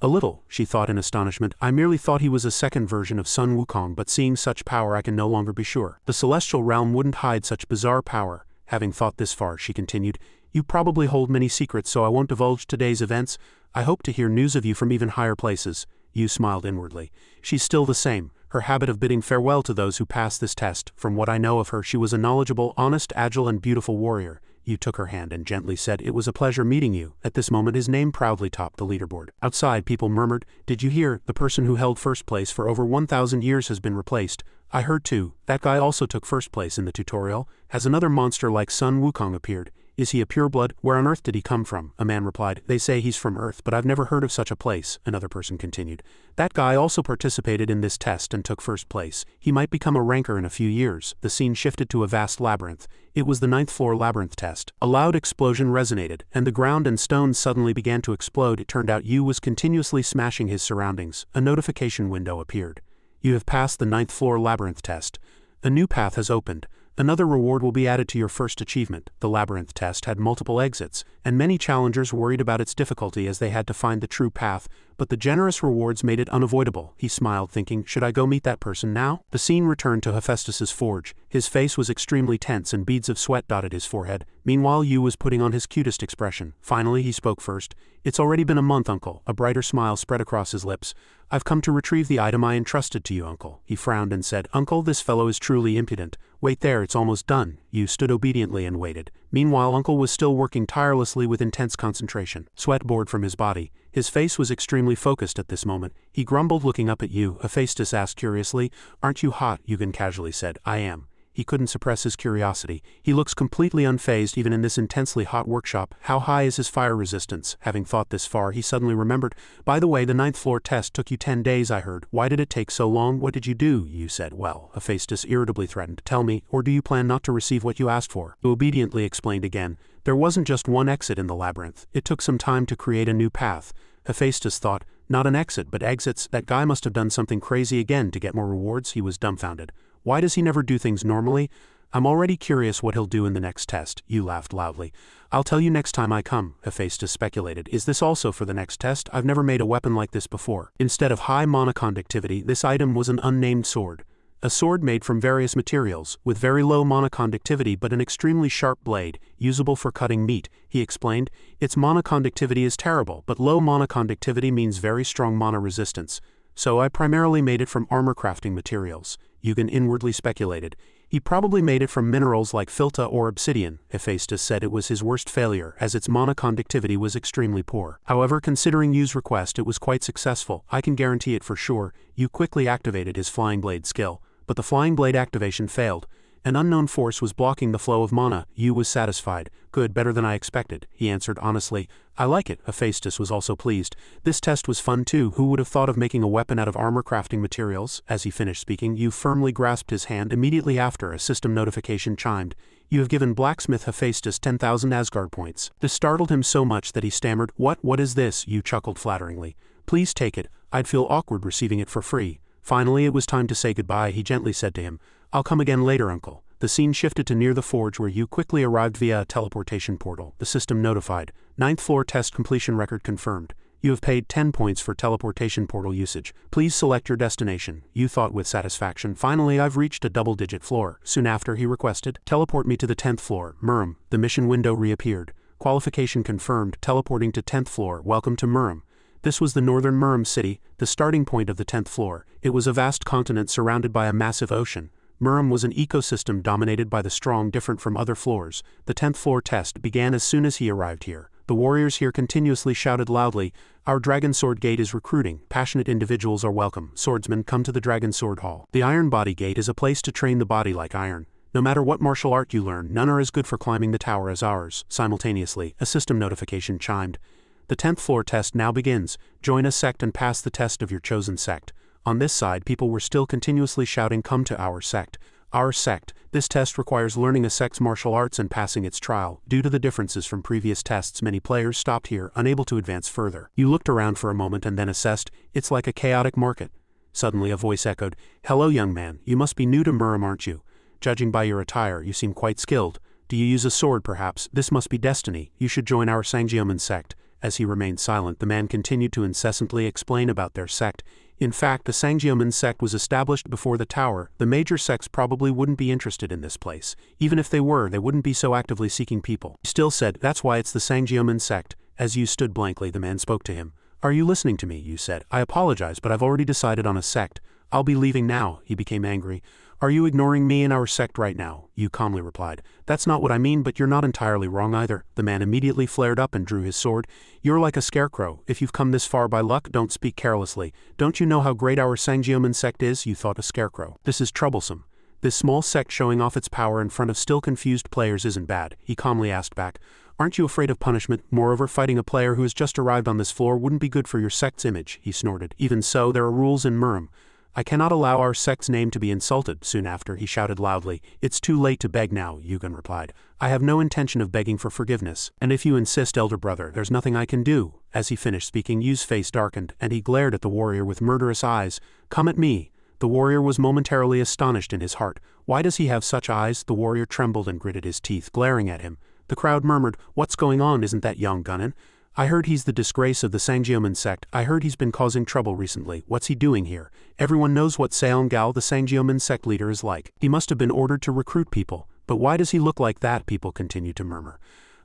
"A little," she thought in astonishment. "I merely thought he was a second version of Sun Wukong, but seeing such power I can no longer be sure. The celestial realm wouldn't hide such bizarre power." Having thought this far, she continued, "You probably hold many secrets, so I won't divulge today's events. I hope to hear news of you from even higher places." Yu smiled inwardly. She's still the same. Her habit of bidding farewell to those who pass this test. From what I know of her, she was a knowledgeable, honest, agile, and beautiful warrior. Yu took her hand and gently said, "It was a pleasure meeting you." At this moment his name proudly topped the leaderboard. Outside, people murmured, "Did you hear? The person who held first place for over 1,000 years has been replaced." "I heard too. That guy also took first place in the tutorial. Has another monster like Sun Wukong appeared? Is he a pureblood? Where on earth did he come from?" A man replied, "They say he's from Earth, but I've never heard of such a place." Another person continued, "That guy also participated in this test and took first place. He might become a ranker in a few years." The scene shifted to a vast labyrinth. It was the 9th floor labyrinth test. A loud explosion resonated, and the ground and stones suddenly began to explode. It turned out Yu was continuously smashing his surroundings. A notification window appeared. "You have passed the 9th floor labyrinth test. A new path has opened. Another reward will be added to your first achievement." The labyrinth test had multiple exits, and many challengers worried about its difficulty as they had to find the true path, but the generous rewards made it unavoidable. He smiled, thinking, should I go meet that person now? The scene returned to Hephaestus's forge. His face was extremely tense and beads of sweat dotted his forehead. Meanwhile, Yu was putting on his cutest expression. Finally, he spoke first. It's already been a month, Uncle. A brighter smile spread across his lips. I've come to retrieve the item I entrusted to you, Uncle. He frowned and said, Uncle, this fellow is truly impudent. Wait there, it's almost done. Yu stood obediently and waited. Meanwhile, Uncle was still working tirelessly with intense concentration. Sweat poured from his body. His face was extremely focused at this moment. He grumbled, looking up at Yu. Hephaestus asked curiously, Aren't you hot? Yugen casually said, I am. He couldn't suppress his curiosity. He looks completely unfazed even in this intensely hot workshop. How high is his fire resistance? Having thought this far, he suddenly remembered. By the way, the 9th floor test took you 10 days, I heard. Why did it take so long? What did you do? Yu said. Well, Hephaestus irritably threatened. Tell me, or do you plan not to receive what you asked for? Yu obediently explained again. There wasn't just one exit in the labyrinth. It took some time to create a new path. Hephaestus thought, not an exit, but exits. That guy must have done something crazy again to get more rewards. He was dumbfounded. Why does he never do things normally? I'm already curious what he'll do in the next test. Yu laughed loudly. I'll tell you next time I come, Hephaestus speculated. Is this also for the next test? I've never made a weapon like this before. Instead of high monoconductivity, this item was an unnamed sword. A sword made from various materials, with very low monoconductivity but an extremely sharp blade, usable for cutting meat, he explained. Its monoconductivity is terrible, but low monoconductivity means very strong mono-resistance. So I primarily made it from armor crafting materials. Yugen inwardly speculated. He probably made it from minerals like filta or obsidian. Hephaestus said it was his worst failure, as its monoconductivity was extremely poor. However, considering Yu's request, it was quite successful. I can guarantee it for sure. Yu quickly activated his flying blade skill, but the flying blade activation failed. An unknown force was blocking the flow of mana. Yu was satisfied. Good, better than I expected, he answered honestly. I like it. Hephaestus was also pleased. This test was fun too. Who would have thought of making a weapon out of armor crafting materials? As he finished speaking, Yu firmly grasped his hand. Immediately after, a system notification chimed. You have given blacksmith Hephaestus 10,000 Asgard points. This startled him so much that he stammered, What is this? Yu chuckled flatteringly. Please take it. I'd feel awkward receiving it for free. Finally, it was time to say goodbye. He gently said to him, I'll come again later, Uncle. The scene shifted to near the forge where Yu quickly arrived via a teleportation portal. The system notified. 9th floor test completion record confirmed. You have paid 10 points for teleportation portal usage. Please select your destination. Yu thought with satisfaction. Finally, I've reached a double-digit floor. Soon after, he requested, Teleport me to the 10th floor. Murim. The mission window reappeared. Qualification confirmed. Teleporting to 10th floor. Welcome to Murim. This was the northern Murim city, the starting point of the 10th floor. It was a vast continent surrounded by a massive ocean. Murim was an ecosystem dominated by the strong, different from other floors. The 10th floor test began as soon as he arrived here. The warriors here continuously shouted loudly, Our Dragon Sword Gate is recruiting. Passionate individuals are welcome. Swordsmen, come to the Dragon Sword Hall. The Iron Body Gate is a place to train the body like iron. No matter what martial art you learn, none are as good for climbing the tower as ours. Simultaneously, a system notification chimed. The 10th floor test now begins. Join a sect and pass the test of your chosen sect. On this side, people were still continuously shouting, Come to our sect. Our sect. This test requires learning a sect's martial arts and passing its trial. Due to the differences from previous tests, many players stopped here, unable to advance further. You looked around for a moment and then assessed, It's like a chaotic market. Suddenly a voice echoed, Hello, young man. You must be new to Murim, aren't you? Judging by your attire, you seem quite skilled. Do you use a sword, perhaps? This must be destiny. You should join our Sangyeoman sect. As he remained silent, the man continued to incessantly explain about their sect. In fact, the Sangyeoman sect was established before the tower. The major sects probably wouldn't be interested in this place. Even if they were, they wouldn't be so actively seeking people. He still said, That's why it's the Sangyeoman sect. As Yu stood blankly, the man spoke to him. Are you listening to me? Yu said. I apologize, but I've already decided on a sect. I'll be leaving now. He became angry. Are you ignoring me and our sect right now? Yu calmly replied. That's not what I mean, but you're not entirely wrong either. The man immediately flared up and drew his sword. You're like a scarecrow. If you've come this far by luck, don't speak carelessly. Don't you know how great our Sangyeoman sect is? Yu thought. A scarecrow. This is troublesome. This small sect showing off its power in front of still confused players isn't bad. He calmly asked back. Aren't you afraid of punishment? Moreover, fighting a player who has just arrived on this floor wouldn't be good for your sect's image. He snorted. Even so, there are rules in Murim. I cannot allow our sect's name to be insulted. Soon after, he shouted loudly. It's too late to beg now, Yugen replied. I have no intention of begging for forgiveness. And if you insist, elder brother, there's nothing I can do. As he finished speaking, Yu's face darkened, and he glared at the warrior with murderous eyes. Come at me. The warrior was momentarily astonished in his heart. Why does he have such eyes? The warrior trembled and gritted his teeth, glaring at him. The crowd murmured, What's going on? Isn't that young Gunnin? I heard he's the disgrace of the Sangjeoman sect. I heard he's been causing trouble recently. What's he doing here? Everyone knows what Seongal, the Sangjeoman sect leader, is like. He must have been ordered to recruit people. But why does he look like that? People continue to murmur.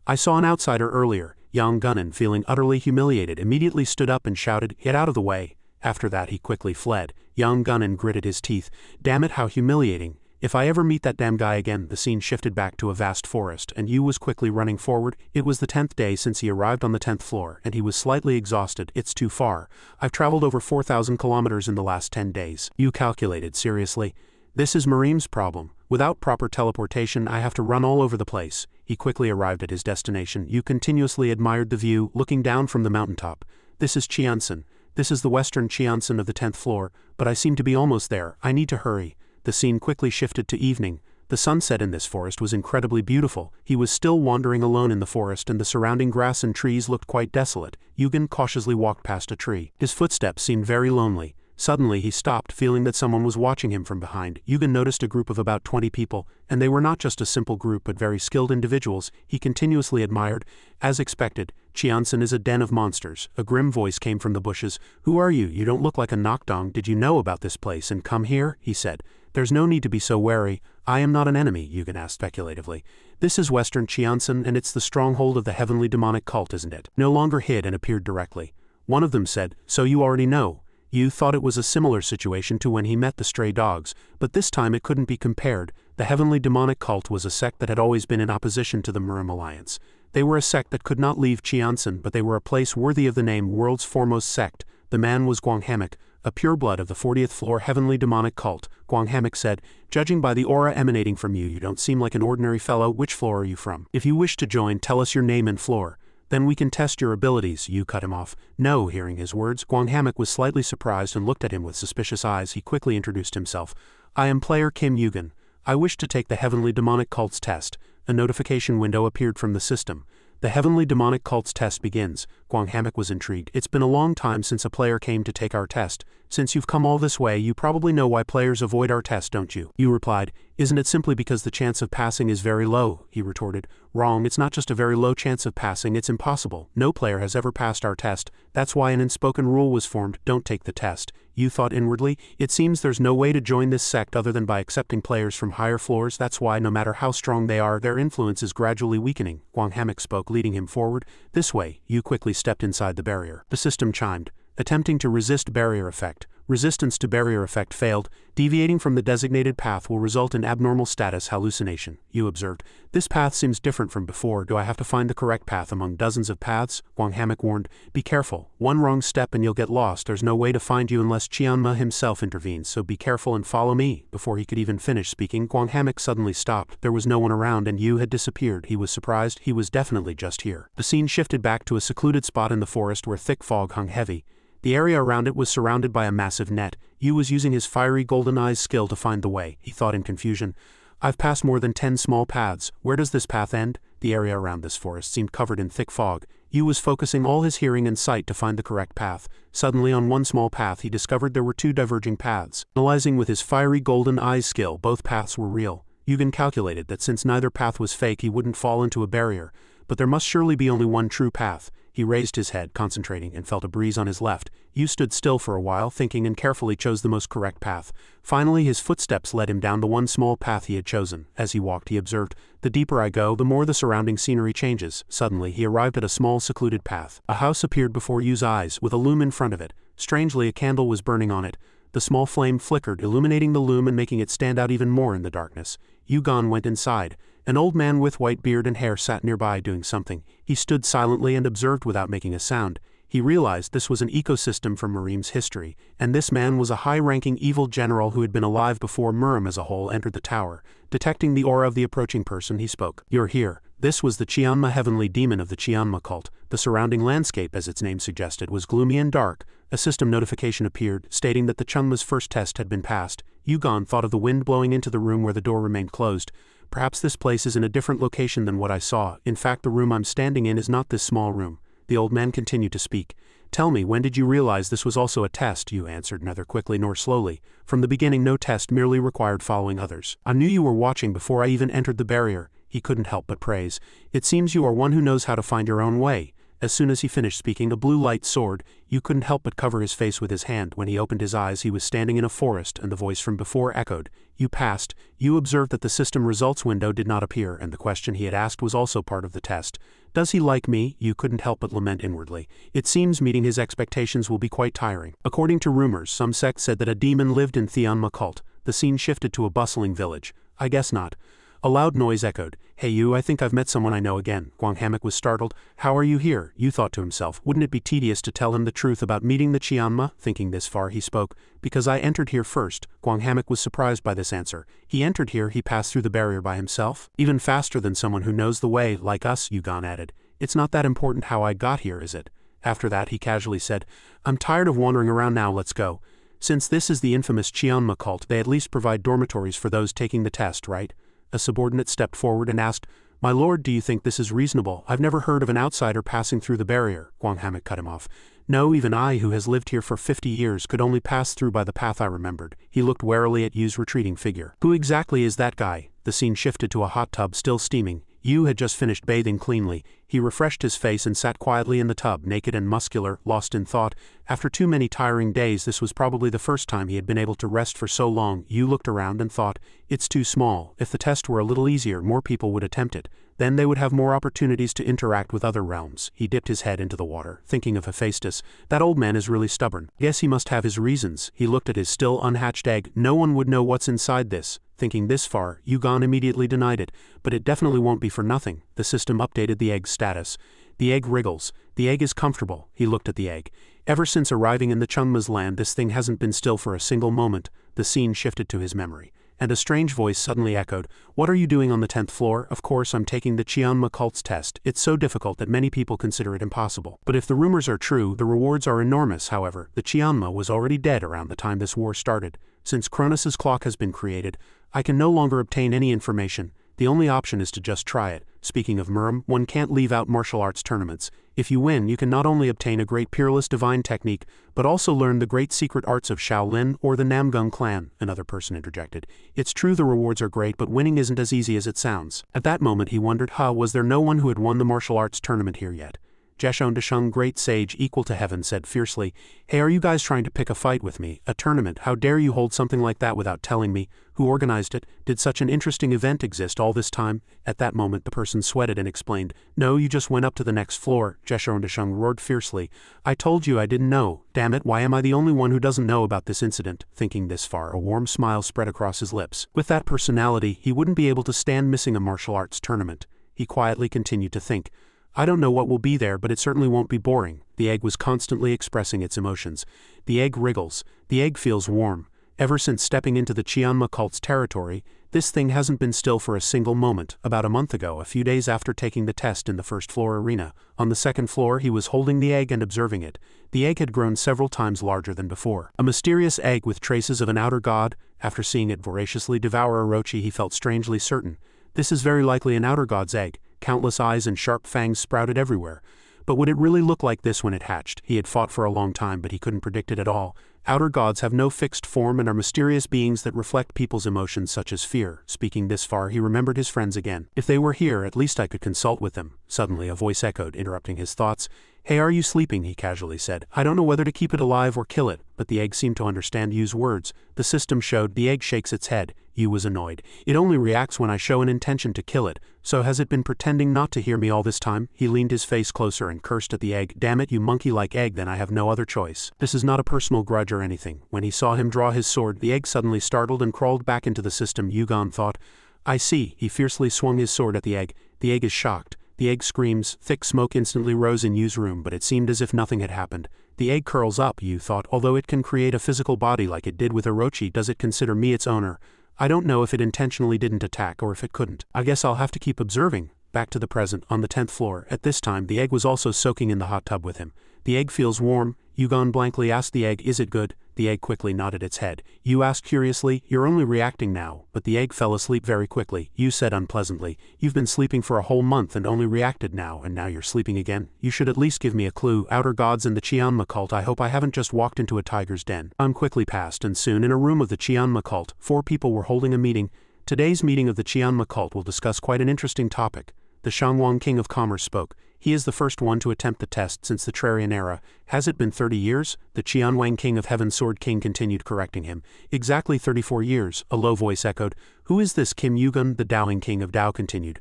I saw an outsider earlier. Yang Gunan, feeling utterly humiliated, immediately stood up and shouted, "Get out of the way." After that he quickly fled. Yang Gunan gritted his teeth. Damn it, how humiliating. If I ever meet that damn guy again. The scene shifted back to a vast forest, and Yu was quickly running forward. It was the 10th day since he arrived on the 10th floor, and he was slightly exhausted. It's too far. I've traveled over 4,000 kilometers in the last 10 days. Yu calculated seriously. This is Marim's problem. Without proper teleportation, I have to run all over the place. He quickly arrived at his destination. Yu continuously admired the view, looking down from the mountaintop. This is Cheonsan. This is the western Cheonsan of the 10th floor, but I seem to be almost there. I need to hurry. The scene quickly shifted to evening. The sunset in this forest was incredibly beautiful. He was still wandering alone in the forest, and the surrounding grass and trees looked quite desolate. Yugen cautiously walked past a tree. His footsteps seemed very lonely. Suddenly he stopped, feeling that someone was watching him from behind. Yugen noticed a group of about 20 people, and they were not just a simple group but very skilled individuals. He continuously admired. As expected, Cheonsan is a den of monsters. A grim voice came from the bushes. Who are you? You don't look like a knockdong. Did you know about this place and come here? He said. There's no need to be so wary. I am not an enemy, Yugen asked speculatively. This is Western Cheonsan, and it's the stronghold of the heavenly demonic cult, isn't it? No longer hid and appeared directly. One of them said, so you already know. Yu thought it was a similar situation to when he met the stray dogs, but this time it couldn't be compared. The heavenly demonic cult was a sect that had always been in opposition to the Murim alliance. They were a sect that could not leave Cheonsan, but they were a place worthy of the name world's foremost sect. The man was Gwanghamek, a pureblood of the 40th floor heavenly demonic cult. Gwanghamek said, judging by the aura emanating from you, you don't seem like an ordinary fellow. Which floor are you from? If you wish to join, tell us your name and floor. Then we can test your abilities. Yu cut him off. No, hearing his words, Gwanghamek was slightly surprised and looked at him with suspicious eyes. He quickly introduced himself. I am player Kim Yugen. I wish to take the heavenly demonic cult's test. A notification window appeared from the system. The heavenly demonic cult's test begins. Gwanghamek was intrigued. It's been a long time since a player came to take our test. Since you've come all this way, you probably know why players avoid our test, don't you? Yu replied. Isn't it simply because the chance of passing is very low? He retorted. Wrong, it's not just a very low chance of passing, it's impossible. No player has ever passed our test. That's why an unspoken rule was formed, don't take the test. Yu thought inwardly, it seems there's no way to join this sect other than by accepting players from higher floors. That's why, no matter how strong they are, their influence is gradually weakening. Gwanghamek spoke, leading him forward. This way. Yu quickly stepped inside the barrier. The system chimed. Attempting to resist barrier effect. Resistance to barrier effect failed. Deviating from the designated path will result in abnormal status hallucination. Yu observed. This path seems different from before. Do I have to find the correct path among dozens of paths? Gwanghamek warned. Be careful. One wrong step and you'll get lost. There's no way to find you unless Cheonma himself intervenes, so be careful and follow me. Before he could even finish speaking, Gwanghamek suddenly stopped. There was no one around and Yu had disappeared. He was surprised. He was definitely just here. The scene shifted back to a secluded spot in the forest where thick fog hung heavy. The area around it was surrounded by a massive net. Yu was using his fiery golden eyes skill to find the way. He thought in confusion. I've passed more than 10 small paths. Where does this path end? The area around this forest seemed covered in thick fog. Yu was focusing all his hearing and sight to find the correct path. Suddenly, on one small path, he discovered there were two diverging paths. Analyzing with his fiery golden eyes skill, both paths were real. Yugen calculated that since neither path was fake, he wouldn't fall into a barrier. But there must surely be only one true path. He raised his head, concentrating, and felt a breeze on his left. Yu stood still for a while, thinking, and carefully chose the most correct path. Finally, his footsteps led him down the one small path he had chosen. As he walked, he observed, the deeper I go, the more the surrounding scenery changes. Suddenly, he arrived at a small, secluded path. A house appeared before Yu's eyes, with a loom in front of it. Strangely, a candle was burning on it. The small flame flickered, illuminating the loom and making it stand out even more in the darkness. Yu went inside. An old man with white beard and hair sat nearby doing something. He stood silently and observed without making a sound. He realized this was an ecosystem from Murim's history, and this man was a high-ranking evil general who had been alive before Murim as a whole entered the tower. Detecting the aura of the approaching person, he spoke. You're here. This was the Cheonma heavenly demon of the Cheonma cult. The surrounding landscape, as its name suggested, was gloomy and dark. A system notification appeared, stating that the Cheonma's first test had been passed. Yu thought of the wind blowing into the room where the door remained closed. Perhaps this place is in a different location than what I saw. In fact, the room I'm standing in is not this small room. The old man continued to speak. Tell me, when did you realize this was also a test? Yu answered, neither quickly nor slowly. From the beginning, no test merely required following others. I knew you were watching before I even entered the barrier. He couldn't help but praise. It seems you are one who knows how to find your own way. As soon as he finished speaking, a blue light soared. You couldn't help but cover his face with his hand. When he opened his eyes, he was standing in a forest, and the voice from before echoed. You passed. You observed that the system results window did not appear, and the question he had asked was also part of the test. Does he like me? You couldn't help but lament inwardly. It seems meeting his expectations will be quite tiring. According to rumors, some sect said that a demon lived in Theonma cult. The scene shifted to a bustling village. I guess not. A loud noise echoed. Hey you, I think I've met someone I know again. Gwang Hammock was startled. How are you here? You thought to himself. Wouldn't it be tedious to tell him the truth about meeting the Chianma? Thinking this far, he spoke. Because I entered here first. Gwang Hammock was surprised by this answer. He entered here, he passed through the barrier by himself? Even faster than someone who knows the way, like us, Yugon added. It's not that important how I got here, is it? After that, he casually said, I'm tired of wandering around now, let's go. Since this is the infamous Chianma cult, they at least provide dormitories for those taking the test, right? A subordinate stepped forward and asked, My lord, do you think this is reasonable? I've never heard of an outsider passing through the barrier. Gwang Hammock cut him off. No, even I, who has lived here for 50 years, could only pass through by the path I remembered. He looked warily at Yu's retreating figure. Who exactly is that guy? The scene shifted to a hot tub still steaming. Yu had just finished bathing cleanly. He refreshed his face and sat quietly in the tub, naked and muscular, lost in thought. After too many tiring days, this was probably the first time he had been able to rest for so long. Yu looked around and thought, it's too small. If the test were a little easier, more people would attempt it. Then they would have more opportunities to interact with other realms. He dipped his head into the water, thinking of Hephaestus. That old man is really stubborn. Guess he must have his reasons. He looked at his still unhatched egg. No one would know what's inside this. Thinking this far, Yugon immediately denied it. But it definitely won't be for nothing. The system updated the egg's status. The egg wriggles. The egg is comfortable. He looked at the egg. Ever since arriving in the Chungma's land, this thing hasn't been still for a single moment. The scene shifted to his memory. And a strange voice suddenly echoed, What are you doing on the 10th floor? Of course I'm taking the Chianma cult's test. It's so difficult that many people consider it impossible. But if the rumors are true, the rewards are enormous. However, the Chianma was already dead around the time this war started. Since Cronus's clock has been created, I can no longer obtain any information. The only option is to just try it. Speaking of Murim, one can't leave out martial arts tournaments. If you win, you can not only obtain a great peerless divine technique, but also learn the great secret arts of Shaolin or the Namgung clan, another person interjected. It's true the rewards are great, but winning isn't as easy as it sounds. At that moment he wondered, was there no one who had won the martial arts tournament here yet? Jeshon Deshung, great sage equal to heaven, said fiercely, Hey, are you guys trying to pick a fight with me? A tournament? How dare you hold something like that without telling me? Who organized it? Did such an interesting event exist all this time? At that moment the person sweated and explained, No, you just went up to the next floor. Jeshon Deshung roared fiercely, I told you I didn't know. Damn it, why am I the only one who doesn't know about this incident? Thinking this far, a warm smile spread across his lips. With that personality, he wouldn't be able to stand missing a martial arts tournament. He quietly continued to think, I don't know what will be there, but it certainly won't be boring. The egg was constantly expressing its emotions. The egg wriggles. The egg feels warm. Ever since stepping into the Chianma cult's territory, this thing hasn't been still for a single moment. About a month ago, a few days after taking the test in the first floor arena, on the second floor he was holding the egg and observing it. The egg had grown several times larger than before. A mysterious egg with traces of an outer god. After seeing it voraciously devour Orochi, he felt strangely certain. This is very likely an outer god's egg. Countless eyes and sharp fangs sprouted everywhere. But would it really look like this when it hatched? He had fought for a long time, but he couldn't predict it at all. Outer gods have no fixed form and are mysterious beings that reflect people's emotions such as fear. Speaking this far, he remembered his friends again. If they were here, at least I could consult with them. Suddenly a voice echoed, interrupting his thoughts. Hey, are you sleeping? He casually said. I don't know whether to keep it alive or kill it, but the egg seemed to understand Yu's words. The system showed the egg shakes its head. Yu was annoyed. It only reacts when I show an intention to kill it. So has it been pretending not to hear me all this time? He leaned his face closer and cursed at the egg. Damn it, you monkey-like egg, then I have no other choice. This is not a personal grudge or anything. When he saw him draw his sword, the egg suddenly startled and crawled back into the system. Yugon thought. I see. He fiercely swung his sword at the egg. The egg is shocked. The egg screams. Thick smoke instantly rose in Yu's room, but it seemed as if nothing had happened. The egg curls up, Yu thought. Although it can create a physical body like it did with Orochi, does it consider me its owner? I don't know if it intentionally didn't attack or if it couldn't. I guess I'll have to keep observing. Back to the present, on the 10th floor. At this time, the egg was also soaking in the hot tub with him. The egg feels warm. Yugon blankly asked the egg, is it good? The egg quickly nodded its head. Yu asked curiously, you're only reacting now, but the egg fell asleep very quickly. Yu said unpleasantly, you've been sleeping for a whole month and only reacted now, and now you're sleeping again? You should at least give me a clue. Outer gods and the Chianma cult, I hope I haven't just walked into a tiger's den. Time quickly passed, and soon in a room of the Chianma cult, 4 people were holding a meeting. Today's meeting of the Chianma cult will discuss quite an interesting topic. The Shangwang King of Commerce spoke. He is the first one to attempt the test since the Trarian era. Has it been 30 years? The Qianwang King of Heaven Sword King continued correcting him. Exactly 34 years, a low voice echoed. Who is this Kim Yugun? The Daoing King of Dao continued.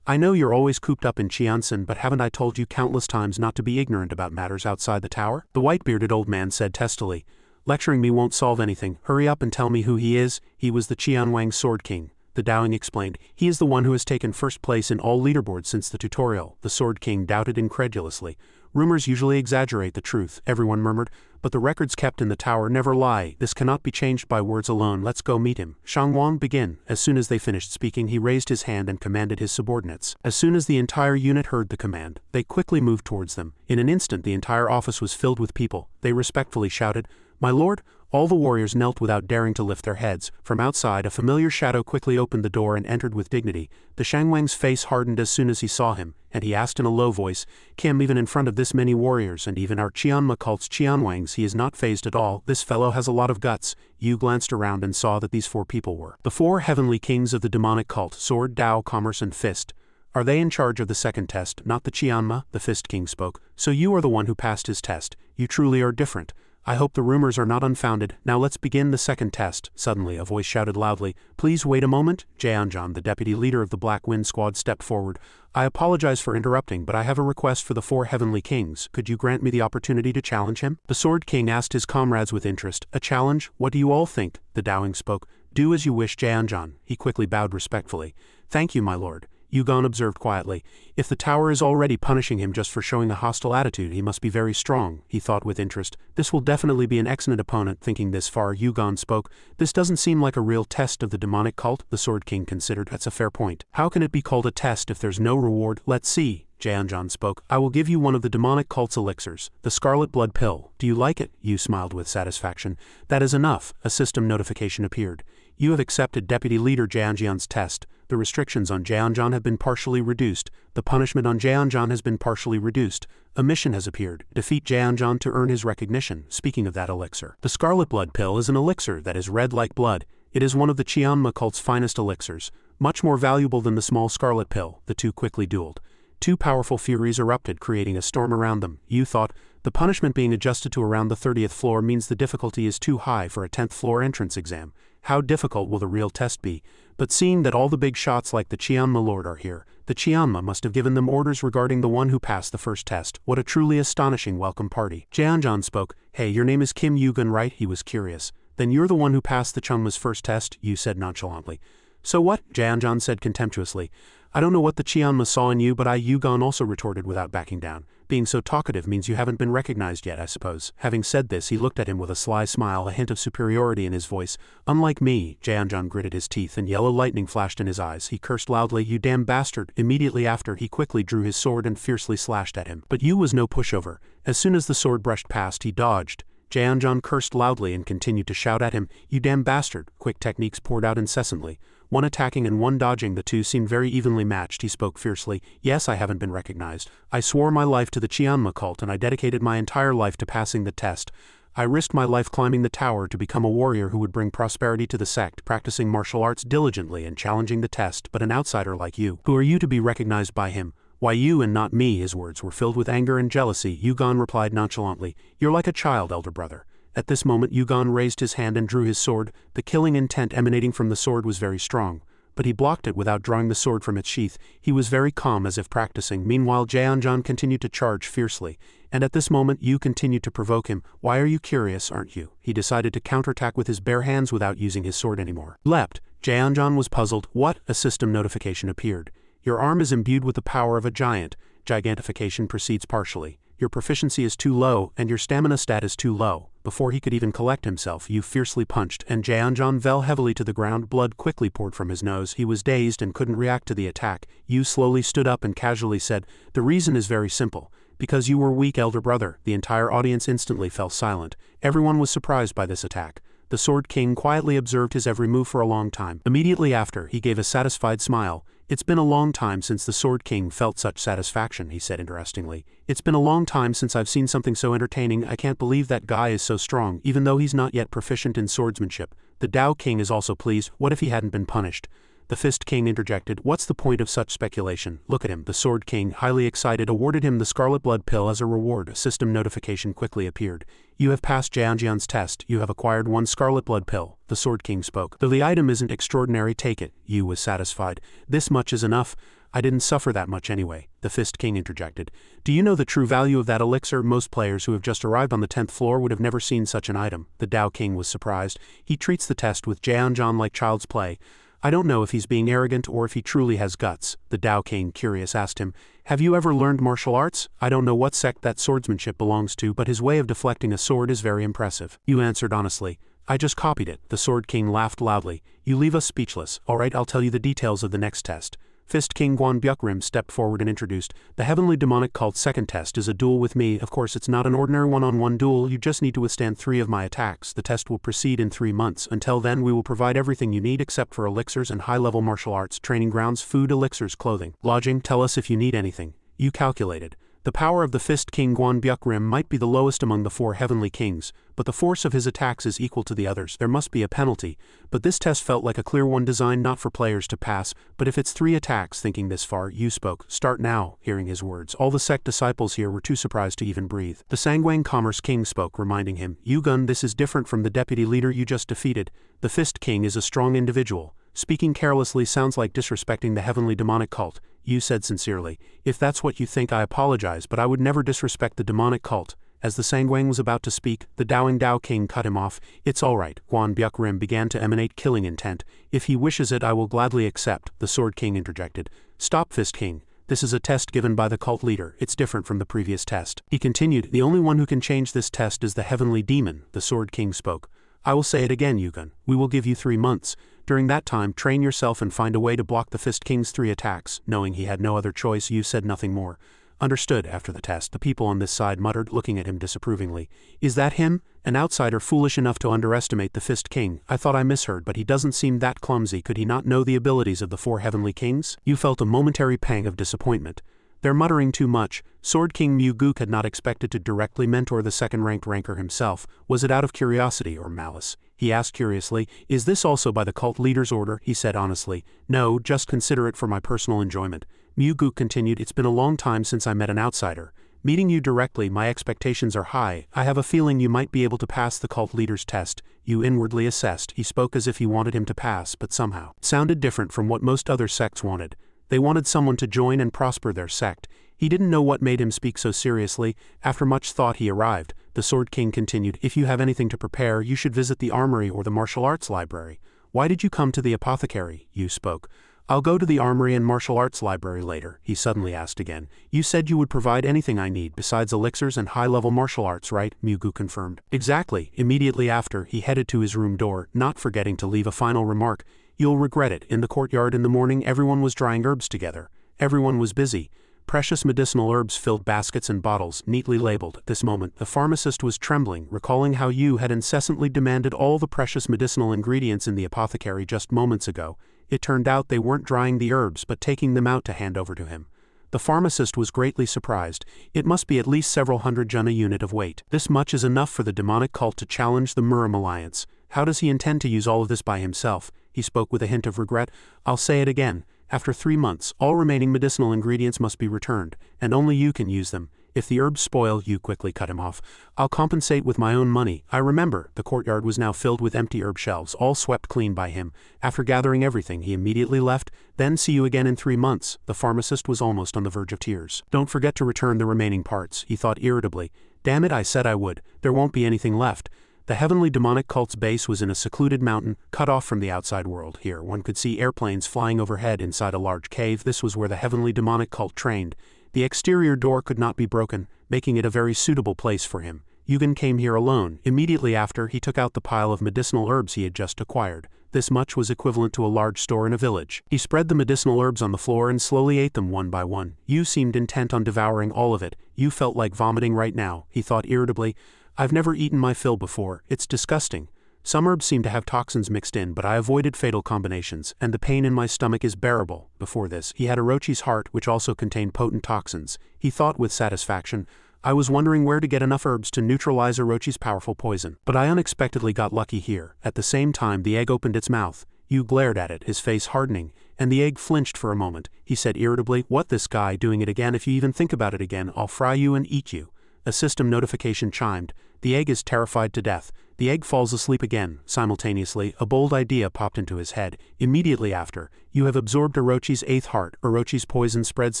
I know you're always cooped up in Qiansan, but haven't I told you countless times not to be ignorant about matters outside the tower? The white-bearded old man said testily. Lecturing me won't solve anything. Hurry up and tell me who he is. He was the Qianwang Sword King. The Daoing explained. He is the one who has taken first place in all leaderboards since the tutorial. The Sword King doubted incredulously. Rumors usually exaggerate the truth, everyone murmured, but the records kept in the tower never lie. This cannot be changed by words alone. Let's go meet him. Shangwang, begin. As soon as they finished speaking, he raised his hand and commanded his subordinates. As soon as the entire unit heard the command, they quickly moved towards them. In an instant, the entire office was filled with people. They respectfully shouted, "My lord!" All the warriors knelt without daring to lift their heads. From outside, a familiar shadow quickly opened the door and entered with dignity. The Shangwang's face hardened as soon as he saw him, and he asked in a low voice, Kim, even in front of this many warriors and even our Qianma cult's Qianwangs, he is not fazed at all. This fellow has a lot of guts. Yu glanced around and saw that these 4 people were the 4 heavenly kings of the demonic cult, Sword, Dao, Commerce and Fist. Are they in charge of the second test? Not the Qianma, the Fist King spoke. So you are the one who passed his test. You truly are different. I hope the rumors are not unfounded. Now let's begin the second test. Suddenly, a voice shouted loudly, Please wait a moment. Jianzhan, the deputy leader of the Black Wind Squad, stepped forward. I apologize for interrupting, but I have a request for the 4 heavenly kings. Could you grant me the opportunity to challenge him? The Sword King asked his comrades with interest. A challenge? What do you all think? The Daoing spoke. Do as you wish, Jianzhan. He quickly bowed respectfully. Thank you, my lord. Yugon observed quietly. If the tower is already punishing him just for showing a hostile attitude, he must be very strong, he thought with interest. This will definitely be an excellent opponent. Thinking this far, Yugon spoke. This doesn't seem like a real test of the demonic cult, the Sword King considered. That's a fair point. How can it be called a test if there's no reward? Let's see. Jianzhan spoke. I will give you one of the demonic cult's elixirs, the Scarlet Blood Pill. Do you like it? Yu smiled with satisfaction. That is enough. A system notification appeared. You have accepted Deputy Leader Jianzhan's test. The restrictions on Jianzhan have been partially reduced. The punishment on Jianzhan has been partially reduced. A mission has appeared. Defeat Jianzhan to earn his recognition. Speaking of that elixir, the Scarlet Blood Pill is an elixir that is red like blood. It is one of the Qianma cult's finest elixirs, much more valuable than the small Scarlet Pill. The two quickly dueled. 2 powerful furies erupted, creating a storm around them. Yu thought, the punishment being adjusted to around the 30th floor means the difficulty is too high for a 10th floor entrance exam. How difficult will the real test be? But seeing that all the big shots like the Qianma Lord are here, the Qianma must have given them orders regarding the one who passed the first test. What a truly astonishing welcome party. Jianzhan spoke. Hey, your name is Kim Yugun, right? He was curious. Then you're the one who passed the Chungma's first test, Yu said nonchalantly. So what? Jianzhan said contemptuously. I don't know what the Qianma saw in you, but Yugon also retorted without backing down. Being so talkative means you haven't been recognized yet, I suppose. Having said this, he looked at him with a sly smile, a hint of superiority in his voice. Unlike me, Jianzhan gritted his teeth and yellow lightning flashed in his eyes. He cursed loudly, You damn bastard. Immediately after, he quickly drew his sword and fiercely slashed at him. But Yu was no pushover. As soon as the sword brushed past, he dodged. Jianzhan cursed loudly and continued to shout at him, You damn bastard. Quick techniques poured out incessantly. One attacking and one dodging, the two seemed very evenly matched. He spoke fiercely. Yes, I haven't been recognized. I swore my life to the Qianma cult and I dedicated my entire life to passing the test. I risked my life climbing the tower to become a warrior who would bring prosperity to the sect, practicing martial arts diligently and challenging the test, but an outsider like you. Who are you to be recognized by him? Why you and not me? His words were filled with anger and jealousy. Yugon replied nonchalantly. You're like a child, elder brother. At this moment Yugon raised his hand and drew his sword. The killing intent emanating from the sword was very strong, but he blocked it without drawing the sword from its sheath. He was very calm as if practicing. Meanwhile Jianzhan continued to charge fiercely, and at this moment Yu continued to provoke him. Why are you curious, aren't you? He decided to counterattack with his bare hands without using his sword anymore. Leapt. Jianzhan was puzzled. What? A system notification appeared. Your arm is imbued with the power of a giant. Gigantification proceeds partially. Your proficiency is too low, and your stamina stat is too low. Before he could even collect himself, Yu fiercely punched, and Jianzhan fell heavily to the ground. Blood quickly poured from his nose. He was dazed and couldn't react to the attack. Yu slowly stood up and casually said, The reason is very simple. Because you were weak, elder brother. The entire audience instantly fell silent. Everyone was surprised by this attack. The Sword King quietly observed his every move for a long time. Immediately after, he gave a satisfied smile. It's been a long time since the Sword King felt such satisfaction, he said interestingly. It's been a long time since I've seen something so entertaining. I can't believe that guy is so strong, even though he's not yet proficient in swordsmanship. The Dao King is also pleased. What if he hadn't been punished? The Fist King interjected. What's the point of such speculation? Look at him. The Sword King, highly excited, awarded him the Scarlet Blood Pill as a reward. A system notification quickly appeared. You have passed Jianjian's test. You have acquired 1 Scarlet Blood Pill. The Sword King spoke. Though the item isn't extraordinary, take it. Yu was satisfied. This much is enough. I didn't suffer that much anyway. The Fist King interjected. Do you know the true value of that elixir? Most players who have just arrived on the 10th floor would have never seen such an item. The Dao King was surprised. He treats the test with Jianjian like child's play. I don't know if he's being arrogant or if he truly has guts. The Dao King, curious, asked him, have you ever learned martial arts? I don't know what sect that swordsmanship belongs to, but his way of deflecting a sword is very impressive. Yu answered honestly. I just copied it. The Sword King laughed loudly. You leave us speechless. All right, I'll tell you the details of the next test. Fist King Guanbyukrim stepped forward and introduced. The Heavenly Demonic Cult's second test is a duel with me. Of course, it's not an ordinary one-on-one duel. You just need to withstand 3 of my attacks. The test will proceed in 3 months. Until then, we will provide everything you need except for elixirs and high-level martial arts, training grounds, food, elixirs, clothing, lodging. Tell us if you need anything. You calculated. The power of the Fist King Guanbyukrim might be the lowest among the 4 heavenly kings, but the force of his attacks is equal to the others. There must be a penalty, but this test felt like a clear one designed not for players to pass, but if it's 3 attacks. Thinking this far, Yu spoke. Start now. Hearing his words, all the sect disciples here were too surprised to even breathe. The Sanguine Commerce King spoke, reminding him, Yugun, this is different from the deputy leader you just defeated. The Fist King is a strong individual. Speaking carelessly sounds like disrespecting the Heavenly Demonic Cult. Yu said sincerely, if that's what you think, I apologize, but I would never disrespect the demonic cult. As the Sanguine was about to speak, the Dowing Dao King cut him off. It's all right. Guanbyukrim began to emanate killing intent. If he wishes it, I will gladly accept. The Sword King interjected. Stop, Fist King. This is a test given by the cult leader. It's different from the previous test. He continued, the only one who can change this test is the Heavenly Demon. The Sword King spoke. I will say it again, Yugun. We will give you 3 months. During that time, train yourself and find a way to block the Fist King's 3 attacks. Knowing he had no other choice, Yu said nothing more. Understood. After the test, the people on this side muttered, looking at him disapprovingly. Is that him? An outsider foolish enough to underestimate the Fist King. I thought I misheard, but he doesn't seem that clumsy. Could he not know the abilities of the 4 heavenly kings? Yu felt a momentary pang of disappointment. They're muttering too much. Sword King Mu Guk had not expected to directly mentor the second-ranked ranker himself. Was it out of curiosity or malice? He asked curiously, is this also by the cult leader's order? He said honestly, no, just consider it for my personal enjoyment. Mu Guk continued, it's been a long time since I met an outsider. Meeting you directly, my expectations are high. I have a feeling you might be able to pass the cult leader's test. Yu inwardly assessed. He spoke as if he wanted him to pass, but somehow it sounded different from what most other sects wanted. They wanted someone to join and prosper their sect. He didn't know what made him speak so seriously. After much thought, he arrived. The Sword King continued, if you have anything to prepare, you should visit the armory or the martial arts library. Why did you come to the apothecary? Yu spoke. I'll go to the armory and martial arts library later, he suddenly asked again. You said you would provide anything I need besides elixirs and high-level martial arts, right? Mu Guk confirmed. Exactly. Immediately after, he headed to his room door, not forgetting to leave a final remark. You'll regret it. In the courtyard in the morning, everyone was drying herbs together. Everyone was busy. Precious medicinal herbs filled baskets and bottles, neatly labeled. At this moment, the pharmacist was trembling, recalling how Yu had incessantly demanded all the precious medicinal ingredients in the apothecary just moments ago. It turned out they weren't drying the herbs but taking them out to hand over to him. The pharmacist was greatly surprised. It must be at least several hundred jun a unit of weight. This much is enough for the demonic cult to challenge the Murim Alliance. How does he intend to use all of this by himself? He spoke with a hint of regret. I'll say it again. After 3 months, all remaining medicinal ingredients must be returned, and only you can use them. If the herbs spoil, Yu quickly cut him off. I'll compensate with my own money. I remember. The courtyard was now filled with empty herb shelves, all swept clean by him. After gathering everything, he immediately left. Then see you again in 3 months. The pharmacist was almost on the verge of tears. Don't forget to return the remaining parts, he thought irritably. Damn it, I said I would. There won't be anything left. The Heavenly Demonic Cult's base was in a secluded mountain, cut off from the outside world. Here, one could see airplanes flying overhead inside a large cave. This was where the Heavenly Demonic Cult trained. The exterior door could not be broken, making it a very suitable place for him. Yugen came here alone. Immediately after, he took out the pile of medicinal herbs he had just acquired. This much was equivalent to a large store in a village. He spread the medicinal herbs on the floor and slowly ate them one by one. Yu seemed intent on devouring all of it. Yu felt like vomiting right now, he thought irritably. I've never eaten my fill before. It's disgusting. Some herbs seem to have toxins mixed in, but I avoided fatal combinations, and the pain in my stomach is bearable. Before this, he had Orochi's heart, which also contained potent toxins. He thought with satisfaction, I was wondering where to get enough herbs to neutralize Orochi's powerful poison. But I unexpectedly got lucky here. At the same time, the egg opened its mouth. Yu glared at it, his face hardening. and the egg flinched for a moment. He said irritably, "What, this guy doing it again? If you even think about it again, I'll fry you and eat you." A system notification chimed. The egg is terrified to death. The egg falls asleep again. Simultaneously, a bold idea popped into his head. Immediately after, "You have absorbed Orochi's 8th heart. Orochi's poison spreads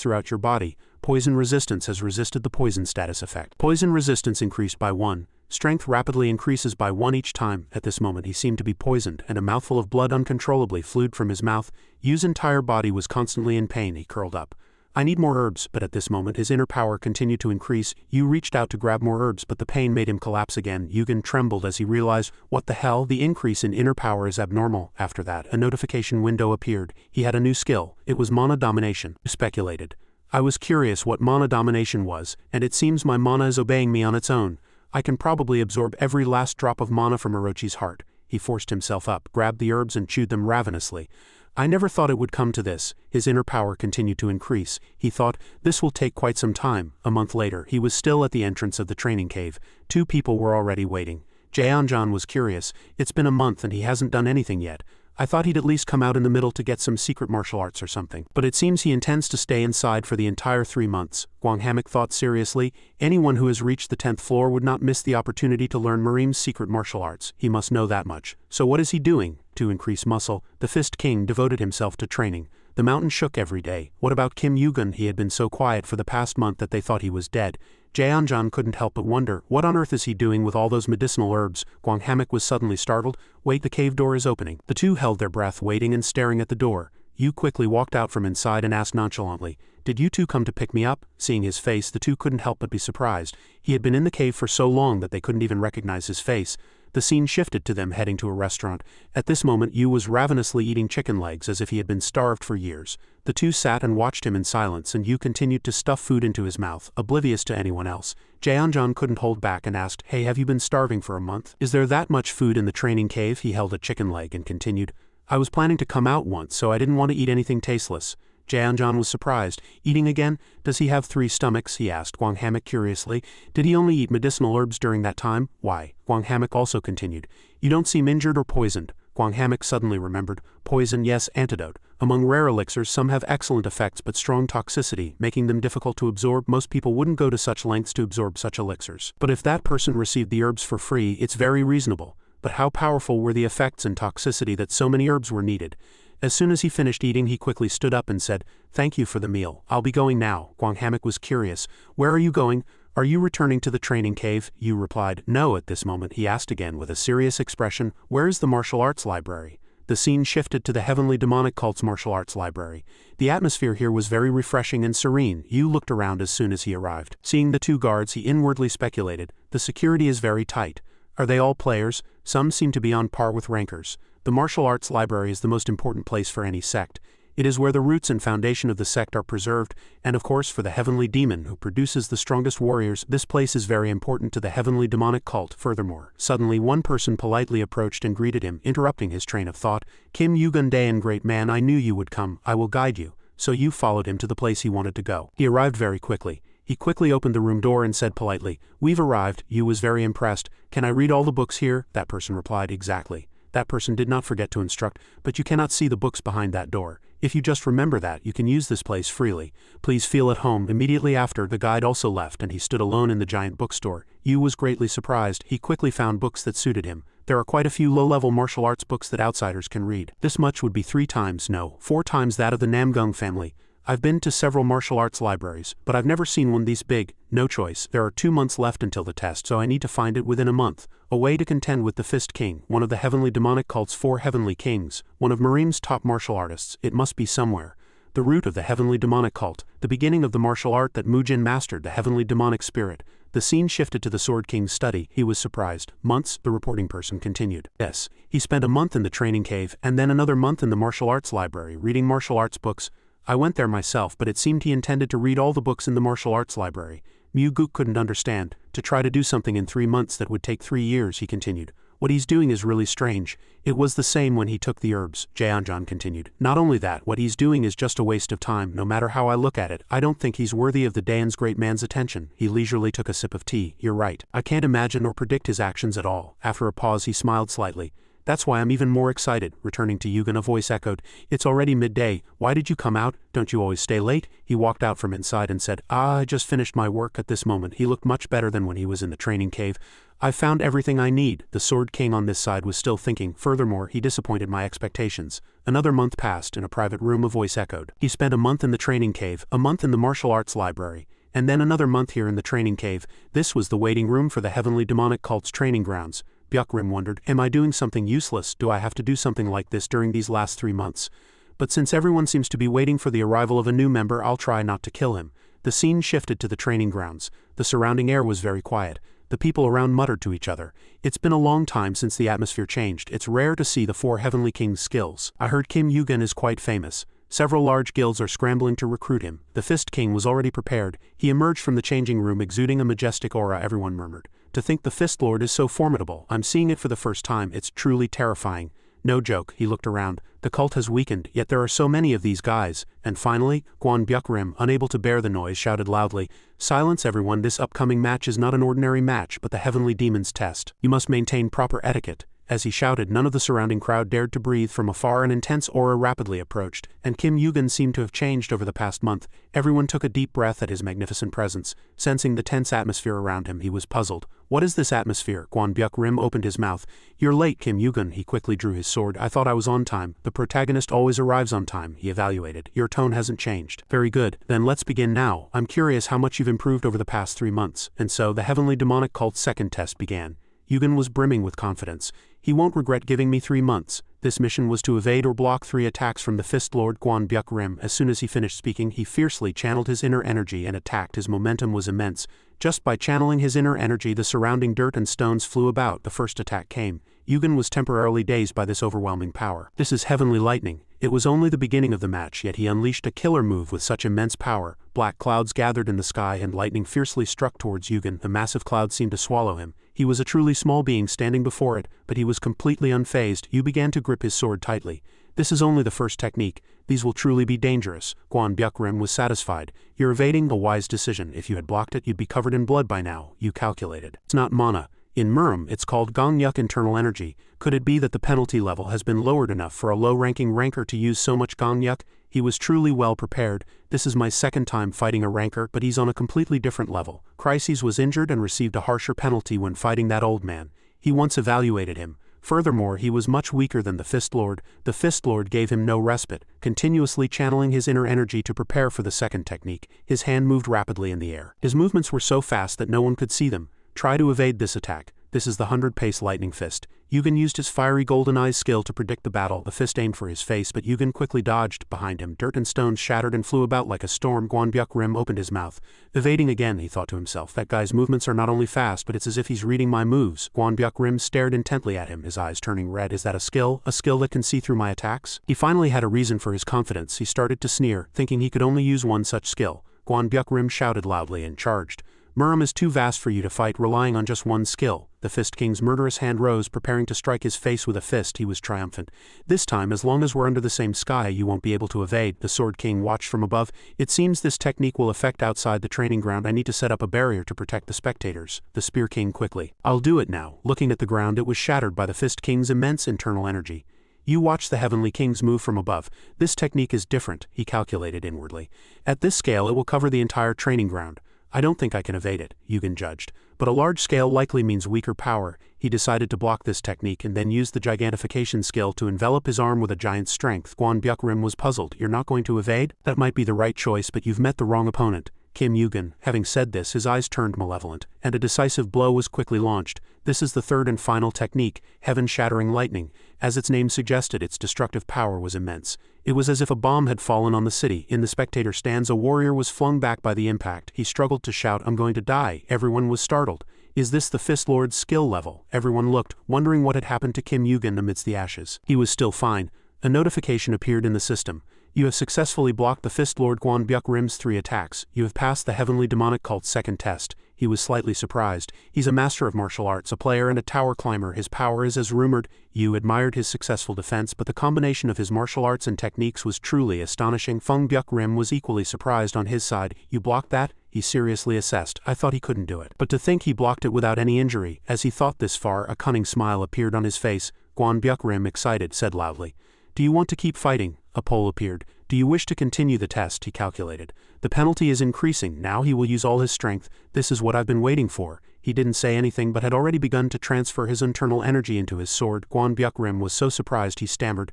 throughout your body. Poison resistance has resisted the poison status effect. Poison resistance increased by 1. Strength rapidly increases by 1 each time." At this moment he seemed to be poisoned, and a mouthful of blood uncontrollably flowed from his mouth. Yu's entire body was constantly in pain. He curled up. "I need more herbs," but at this moment his inner power continued to increase. Yu reached out to grab more herbs, but the pain made him collapse again. Yugen trembled as he realized, what the hell, the increase in inner power is abnormal. After that, a notification window appeared. He had a new skill. It was mana domination. Yu speculated. "I was curious what mana domination was, and it seems my mana is obeying me on its own. I can probably absorb every last drop of mana from Orochi's heart." He forced himself up, grabbed the herbs and chewed them ravenously. "I never thought it would come to this." His inner power continued to increase. He thought, "This will take quite some time." A month later, he was still at the entrance of the training cave. 2 people were already waiting. Jaeonjan was curious. "It's been a month and he hasn't done anything yet. I thought he'd at least come out in the middle to get some secret martial arts or something. But it seems he intends to stay inside for the entire 3 months. Gwang Hammock thought seriously. Anyone who has reached the 10th floor would not miss the opportunity to learn Marim's secret martial arts. He must know that much. So what is he doing? To increase muscle, the Fist King devoted himself to training. The mountain shook every day. What about Kim Yugun? He had been so quiet for the past month that they thought he was dead. Jaeonjan couldn't help but wonder, what on earth is he doing with all those medicinal herbs? Gwang Hammock was suddenly startled. "Wait, the cave door is opening." The two held their breath, waiting and staring at the door. Yu quickly walked out from inside and asked nonchalantly, "Did you two come to pick me up?" Seeing his face, the two couldn't help but be surprised. He had been in the cave for so long that they couldn't even recognize his face. The scene shifted to them heading to a restaurant. At this moment Yu was ravenously eating chicken legs as if he had been starved for years. The two sat and watched him in silence, and Yu continued to stuff food into his mouth, oblivious to anyone else. Jaeonjan couldn't hold back and asked, "Hey, have you been starving for a month? Is there that much food in the training cave?" He held a chicken leg and continued, "I was planning to come out once, so I didn't want to eat anything tasteless." Jaeonjan was surprised. "Eating again? Does he have 3 stomachs?" he asked Gwang Hammock curiously. "Did he only eat medicinal herbs during that time? Why?" Gwang Hammock also continued, "You don't seem injured or poisoned." Gwang Hammock suddenly remembered. "Poison, yes, antidote. Among rare elixirs some have excellent effects but strong toxicity, making them difficult to absorb. Most people wouldn't go to such lengths to absorb such elixirs. But if that person received the herbs for free, it's very reasonable. But how powerful were the effects and toxicity that so many herbs were needed?" As soon as he finished eating, he quickly stood up and said, "Thank you for the meal. I'll be going now." Gwang Hammock was curious. "Where are you going? Are you returning to the training cave?" Yu replied, "No." At this moment he asked again with a serious expression, "Where is the martial arts library?" The scene shifted to the Heavenly Demonic Cult's martial arts library. The atmosphere here was very refreshing and serene. Yu looked around as soon as he arrived. Seeing the 2 guards, he inwardly speculated, "The security is very tight. Are they all players? Some seem to be on par with rankers." The martial arts library is the most important place for any sect. It is where the roots and foundation of the sect are preserved, and of course for the heavenly demon who produces the strongest warriors, this place is very important to the heavenly demonic cult. Furthermore, suddenly one person politely approached and greeted him, interrupting his train of thought. "Kim Yugun-dae, great man, I knew you would come. I will guide you." So Yu followed him to the place he wanted to go. He arrived very quickly. He quickly opened the room door and said politely, "We've arrived." Yu was very impressed. "Can I read all the books here?" That person replied, "Exactly." That person did not forget to instruct, "But you cannot see the books behind that door. If you just remember that, you can use this place freely. Please feel at home." Immediately after, the guide also left and he stood alone in the giant bookstore. Yu was greatly surprised. He quickly found books that suited him. There are quite a few low-level martial arts books that outsiders can read. This much would be 3 times, no, 4 times that of the Namgung family. I've been to several martial arts libraries, but I've never seen one these big. No choice. There are 2 months left until the test, so I need to find it within a month. A way to contend with the Fist King, one of the heavenly demonic cult's 4 heavenly kings, one of Marim's top martial artists. It must be somewhere. The root of the heavenly demonic cult, the beginning of the martial art that Mujin mastered, the heavenly demonic spirit. The scene shifted to the Sword King's study. He was surprised. "Months?" the reporting person continued. "Yes. He spent a month in the training cave, and then another month in the martial arts library, reading martial arts books. I went there myself, but it seemed he intended to read all the books in the martial arts library." Mu-guk couldn't understand. "To try to do something in 3 months that would take 3 years, he continued. "What he's doing is really strange. It was the same when he took the herbs," Jaeonjan continued. "Not only that, what he's doing is just a waste of time. No matter how I look at it, I don't think he's worthy of the Daeon's great man's attention." He leisurely took a sip of tea. "You're right. I can't imagine or predict his actions at all." After a pause he smiled slightly. That's why I'm even more excited. Returning to Yugen, a voice echoed, "It's already midday. Why did you come out? Don't you always stay late?" He walked out from inside and said, I just finished my work." At this moment he looked much better than when he was in the training cave. "I've found everything I need." The Sword King on this side was still thinking. "Furthermore, he disappointed my expectations." Another month passed. In a private room, a voice echoed. He spent a month in the training cave, a month in the martial arts library, and then another month here in the training cave. This was the waiting room for the heavenly demonic cult's training grounds. Byuk-rim wondered, am I doing something useless? Do I have to do something like this during these last 3 months? But since everyone seems to be waiting for the arrival of a new member, I'll try not to kill him. The scene shifted to the training grounds. The surrounding air was very quiet. The people around muttered to each other. It's been a long time since the atmosphere changed. It's rare to see the 4 heavenly kings' skills. I heard Kim Yugen is quite famous. Several large guilds are scrambling to recruit him. The Fist King was already prepared. He emerged from the changing room exuding a majestic aura. Everyone murmured. To think the Fist Lord is so formidable. I'm seeing it for the first time. It's truly terrifying. No joke. He looked around. The cult has weakened, yet there are so many of these guys. And finally, Byuk-rim, unable to bear the noise, shouted loudly, "Silence everyone, this upcoming match is not an ordinary match but the heavenly demon's test. You must maintain proper etiquette." As he shouted, none of the surrounding crowd dared to breathe. From afar an intense aura rapidly approached, and Kim Yugen seemed to have changed over the past month. Everyone took a deep breath at his magnificent presence. Sensing the tense atmosphere around him, he was puzzled. What is this atmosphere? Byuk-rim opened his mouth. You're late, Kim Yugen. He quickly drew his sword. I thought I was on time. The protagonist always arrives on time, he evaluated. Your tone hasn't changed. Very good. Then let's begin now. I'm curious how much you've improved over the past 3 months. And so the heavenly demonic cult's second test began. Yugen was brimming with confidence. He won't regret giving me 3 months. This mission was to evade or block 3 attacks from the Fist Lord Byuk-rim. As soon as he finished speaking, he fiercely channeled his inner energy and attacked. His momentum was immense. Just by channeling his inner energy, the surrounding dirt and stones flew about. The first attack came. Yugen was temporarily dazed by this overwhelming power. This is heavenly lightning. It was only the beginning of the match, yet he unleashed a killer move with such immense power. Black clouds gathered in the sky and lightning fiercely struck towards Yugen. The massive cloud seemed to swallow him. He was a truly small being standing before it, but he was completely unfazed. Yu began to grip his sword tightly. This is only the first technique. These will truly be dangerous. Byuk-rim was satisfied. You're evading a wise decision. If you had blocked it, you'd be covered in blood by now, Yu calculated. It's not mana. In Murim, it's called Gongyuk internal energy. Could it be that the penalty level has been lowered enough for a low-ranking ranker to use so much Gongyuk? He was truly well prepared. This is my second time fighting a ranker, but he's on a completely different level. Chryses was injured and received a harsher penalty when fighting that old man. He once evaluated him. Furthermore, he was much weaker than the Fist Lord. The Fist Lord gave him no respite, continuously channeling his inner energy to prepare for the second technique. His hand moved rapidly in the air. His movements were so fast that no one could see them. Try to evade this attack. This is the 100-pace lightning fist. Yugen used his fiery golden eyes skill to predict the battle. The fist aimed for his face, but Yugen quickly dodged. Behind him, dirt and stones shattered and flew about like a storm. Byuk-rim opened his mouth. Evading again, he thought to himself. That guy's movements are not only fast, but it's as if he's reading my moves. Byuk-rim stared intently at him, his eyes turning red. Is that a skill? A skill that can see through my attacks? He finally had a reason for his confidence. He started to sneer, thinking he could only use one such skill. Byuk-rim shouted loudly and charged. Murim is too vast for you to fight relying on just one skill. The Fist King's murderous hand rose, preparing to strike his face with a fist. He was triumphant. This time, as long as we're under the same sky, you won't be able to evade. The Sword King watched from above. It seems this technique will affect outside the training ground. I need to set up a barrier to protect the spectators. The Spear King quickly. I'll do it now. Looking at the ground, it was shattered by the Fist King's immense internal energy. You watch the Heavenly Kings move from above. This technique is different, he calculated inwardly. At this scale, it will cover the entire training ground. I don't think I can evade it, Yugen judged. But a large scale likely means weaker power. He decided to block this technique and then used the gigantification skill to envelop his arm with a giant strength. Byuk-rim was puzzled. You're not going to evade? That might be the right choice, but you've met the wrong opponent. Kim Yugen. Having said this, his eyes turned malevolent, and a decisive blow was quickly launched. This is the third and final technique, heaven-shattering lightning. As its name suggested, its destructive power was immense. It was as if a bomb had fallen on the city. In the spectator stands, a warrior was flung back by the impact. He struggled to shout, "I'm going to die." Everyone was startled. Is this the Fist Lord's skill level? Everyone looked, wondering what had happened to Kim Yugen amidst the ashes. He was still fine. A notification appeared in the system. You have successfully blocked the Fist Lord Byuk-rim's 3 attacks. You have passed the Heavenly Demonic Cult's second test. He was slightly surprised. He's a master of martial arts, a player and a tower climber. His power is as rumored. You admired his successful defense, but the combination of his martial arts and techniques was truly astonishing. Byuk-rim was equally surprised on his side. You blocked that? He seriously assessed. I thought he couldn't do it. But to think he blocked it without any injury. As he thought this far, a cunning smile appeared on his face. Guan Byuk-rim, excited, said loudly. Do you want to keep fighting? A pole appeared. Do you wish to continue the test? He calculated. The penalty is increasing. Now he will use all his strength. This is what I've been waiting for. He didn't say anything but had already begun to transfer his internal energy into his sword. Guan Byuk-rim was so surprised he stammered.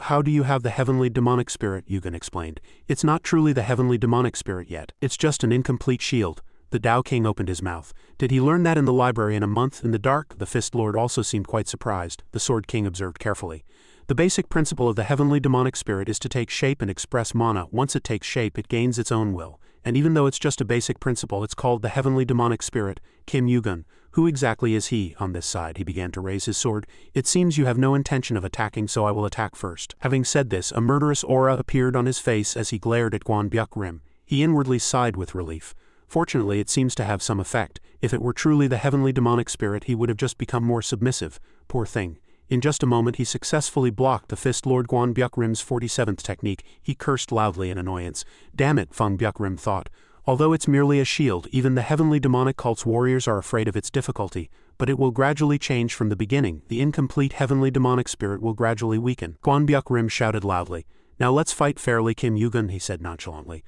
How do you have the heavenly demonic spirit? Yugen explained. It's not truly the heavenly demonic spirit yet. It's just an incomplete shield. The Tao King opened his mouth. Did he learn that in the library in a month in the dark? The Fist Lord also seemed quite surprised. The Sword King observed carefully. The basic principle of the heavenly demonic spirit is to take shape and express mana. Once it takes shape, it gains its own will. And even though it's just a basic principle, it's called the heavenly demonic spirit. Kim Yugen. Who exactly is he? On this side, he began to raise his sword. It seems you have no intention of attacking, so I will attack first. Having said this, a murderous aura appeared on his face as he glared at Guan Byuk-rim. He inwardly sighed with relief. Fortunately, it seems to have some effect. If it were truly the heavenly demonic spirit, he would have just become more submissive. Poor thing. In just a moment he successfully blocked the Fist Lord Guan Byuk-rim's 47th technique. He cursed loudly in annoyance. Damn it, Feng Byuk-rim thought. Although it's merely a shield, even the heavenly demonic cult's warriors are afraid of its difficulty. But it will gradually change from the beginning. The incomplete heavenly demonic spirit will gradually weaken. Guan Byuk-rim shouted loudly. Now let's fight fairly, Kim Yugen, he said nonchalantly.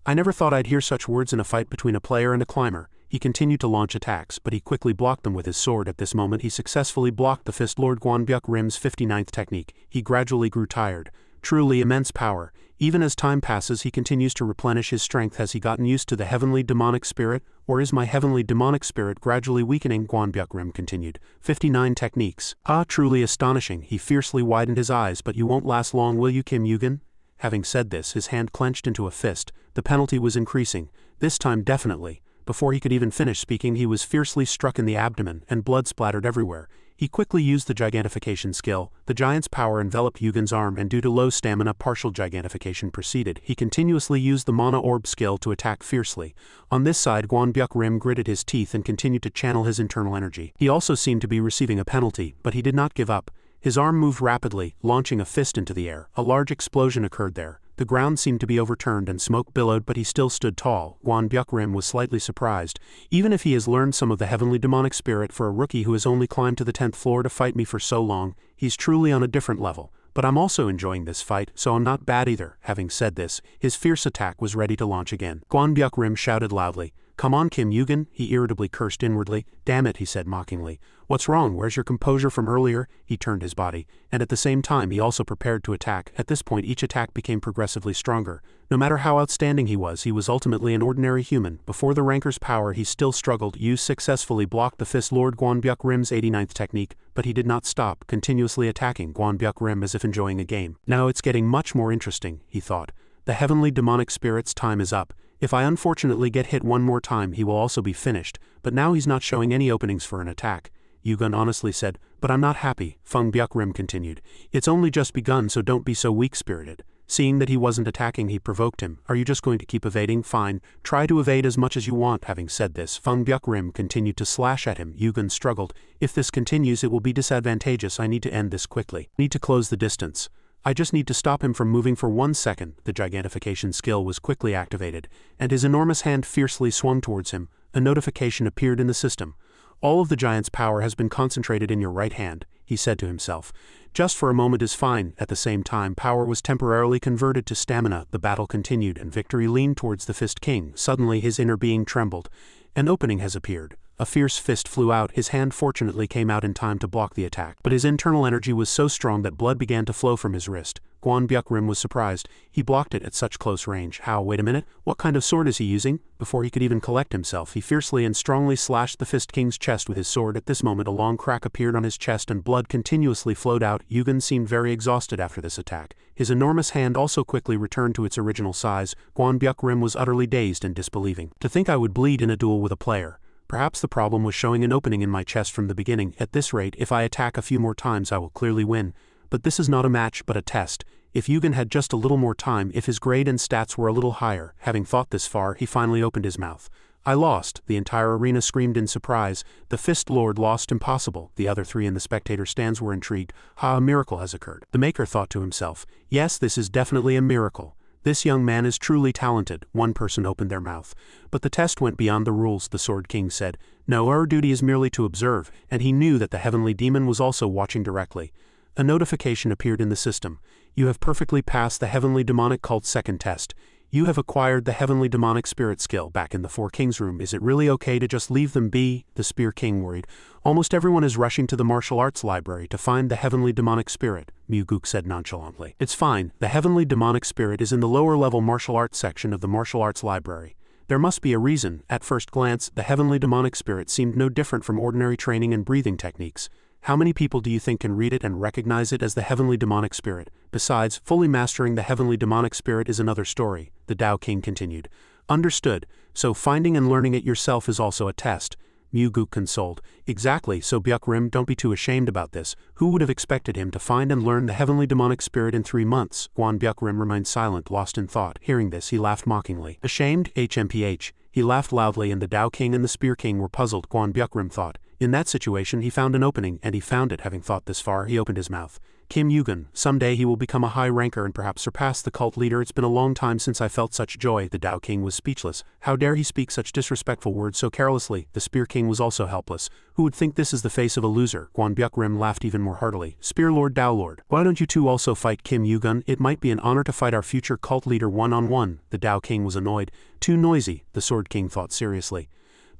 I never thought I'd hear such words in a fight between a player and a climber. He continued to launch attacks, but he quickly blocked them with his sword. At this moment he successfully blocked the Fist Lord Guan Byuk-rim's 59th technique. He gradually grew tired. Truly immense power. Even as time passes he continues to replenish his strength. Has he gotten used to the heavenly demonic spirit? Or is my heavenly demonic spirit gradually weakening? Guan Byuk-rim continued. 59 techniques. Ah, truly astonishing. He fiercely widened his eyes. But you won't last long, will you, Kim Yugen? Having said this, his hand clenched into a fist. The penalty was increasing. This time definitely. Before he could even finish speaking, he was fiercely struck in the abdomen, and blood splattered everywhere. He quickly used the gigantification skill. The giant's power enveloped Yugen's arm, and due to low stamina, partial gigantification proceeded. He continuously used the mana orb skill to attack fiercely. On this side, Guan Byuk-rim gritted his teeth and continued to channel his internal energy. He also seemed to be receiving a penalty, but he did not give up. His arm moved rapidly, launching a fist into the air. A large explosion occurred there. The ground seemed to be overturned and smoke billowed, but he still stood tall. Guan Byuk-rim was slightly surprised. Even if he has learned some of the heavenly demonic spirit, for a rookie who has only climbed to the 10th floor to fight me for so long, he's truly on a different level. But I'm also enjoying this fight, so I'm not bad either. Having said this, his fierce attack was ready to launch again. Guan Byuk-rim shouted loudly. Come on, Kim Yugen, he irritably cursed inwardly. Damn it, he said mockingly. What's wrong? Where's your composure from earlier? He turned his body, and at the same time he also prepared to attack. At this point each attack became progressively stronger. No matter how outstanding he was ultimately an ordinary human. Before the ranker's power he still struggled. You successfully blocked the Fist Lord Guan Byuk-rim's 89th technique, but he did not stop, continuously attacking Guan Byuk-rim as if enjoying a game. Now it's getting much more interesting, he thought. The heavenly demonic spirit's time is up. If I unfortunately get hit one more time he will also be finished, but now he's not showing any openings for an attack. Yugen honestly said, but I'm not happy. Feng Byuk-rim continued. It's only just begun, so don't be so weak-spirited. Seeing that he wasn't attacking, he provoked him. Are you just going to keep evading? Fine. Try to evade as much as you want. Having said this, Feng Byuk-rim continued to slash at him. Yugen struggled. If this continues it will be disadvantageous. I need to end this quickly. Need to close the distance. I just need to stop him from moving for 1 second. The gigantification skill was quickly activated, and his enormous hand fiercely swung towards him. A notification appeared in the system. All of the giant's power has been concentrated in your right hand, he said to himself. Just for a moment is fine. At the same time, power was temporarily converted to stamina. The battle continued, and victory leaned towards the Fist King. Suddenly his inner being trembled. An opening has appeared. A fierce fist flew out. His hand fortunately came out in time to block the attack, but his internal energy was so strong that blood began to flow from his wrist. Guan Byuk-rim was surprised. He blocked it at such close range. How? Wait a minute. What kind of sword is he using? Before he could even collect himself, he fiercely and strongly slashed the Fist King's chest with his sword. At this moment a long crack appeared on his chest and blood continuously flowed out. Yugen seemed very exhausted after this attack. His enormous hand also quickly returned to its original size. Guan Byuk-rim was utterly dazed and disbelieving. To think I would bleed in a duel with a player. Perhaps the problem was showing an opening in my chest from the beginning. At this rate, if I attack a few more times I will clearly win. But this is not a match but a test. If Yugen had just a little more time, if his grade and stats were a little higher. Having thought this far, he finally opened his mouth. I lost. The entire arena screamed in surprise. The Fist Lord lost. Impossible. The other three in the spectator stands were intrigued. Ha, a miracle has occurred. The Maker thought to himself. Yes, this is definitely a miracle. This young man is truly talented. One person opened their mouth. But the test went beyond the rules, the Sword King said. No, our duty is merely to observe, and he knew that the heavenly demon was also watching directly. A notification appeared in the system. You have perfectly passed the Heavenly Demonic Cult's second test. You have acquired the Heavenly Demonic Spirit skill back in the Four Kings room. Is it really okay to just leave them be? The Spear King worried. Almost everyone is rushing to the martial arts library to find the Heavenly Demonic Spirit, Muguk said nonchalantly. It's fine. The Heavenly Demonic Spirit is in the lower level martial arts section of the martial arts library. There must be a reason. At first glance, the Heavenly Demonic Spirit seemed no different from ordinary training and breathing techniques. How many people do you think can read it and recognize it as the Heavenly Demonic Spirit? Besides, fully mastering the Heavenly Demonic Spirit is another story, the Tao King continued. Understood. So finding and learning it yourself is also a test. Muguk consoled. Exactly, so Byuk-rim, don't be too ashamed about this. Who would have expected him to find and learn the Heavenly Demonic Spirit in 3 months? Guan Byuk-rim remained silent, lost in thought. Hearing this, he laughed mockingly. Ashamed? HMPH. He laughed loudly and the Tao King and the Spear King were puzzled, Guan Byuk-rim thought. In that situation he found an opening, and he found it. Having thought this far, he opened his mouth. Kim Yugen, someday he will become a high ranker and perhaps surpass the cult leader. It's been a long time since I felt such joy. The Tao King was speechless. How dare he speak such disrespectful words so carelessly? The Spear King was also helpless. Who would think this is the face of a loser? Guan Byuk-rim laughed even more heartily. Spear Lord, Tao Lord, why don't you two also fight Kim Yugen? It might be an honor to fight our future cult leader one-on-one. The Tao King was annoyed. Too noisy, the Sword King thought seriously.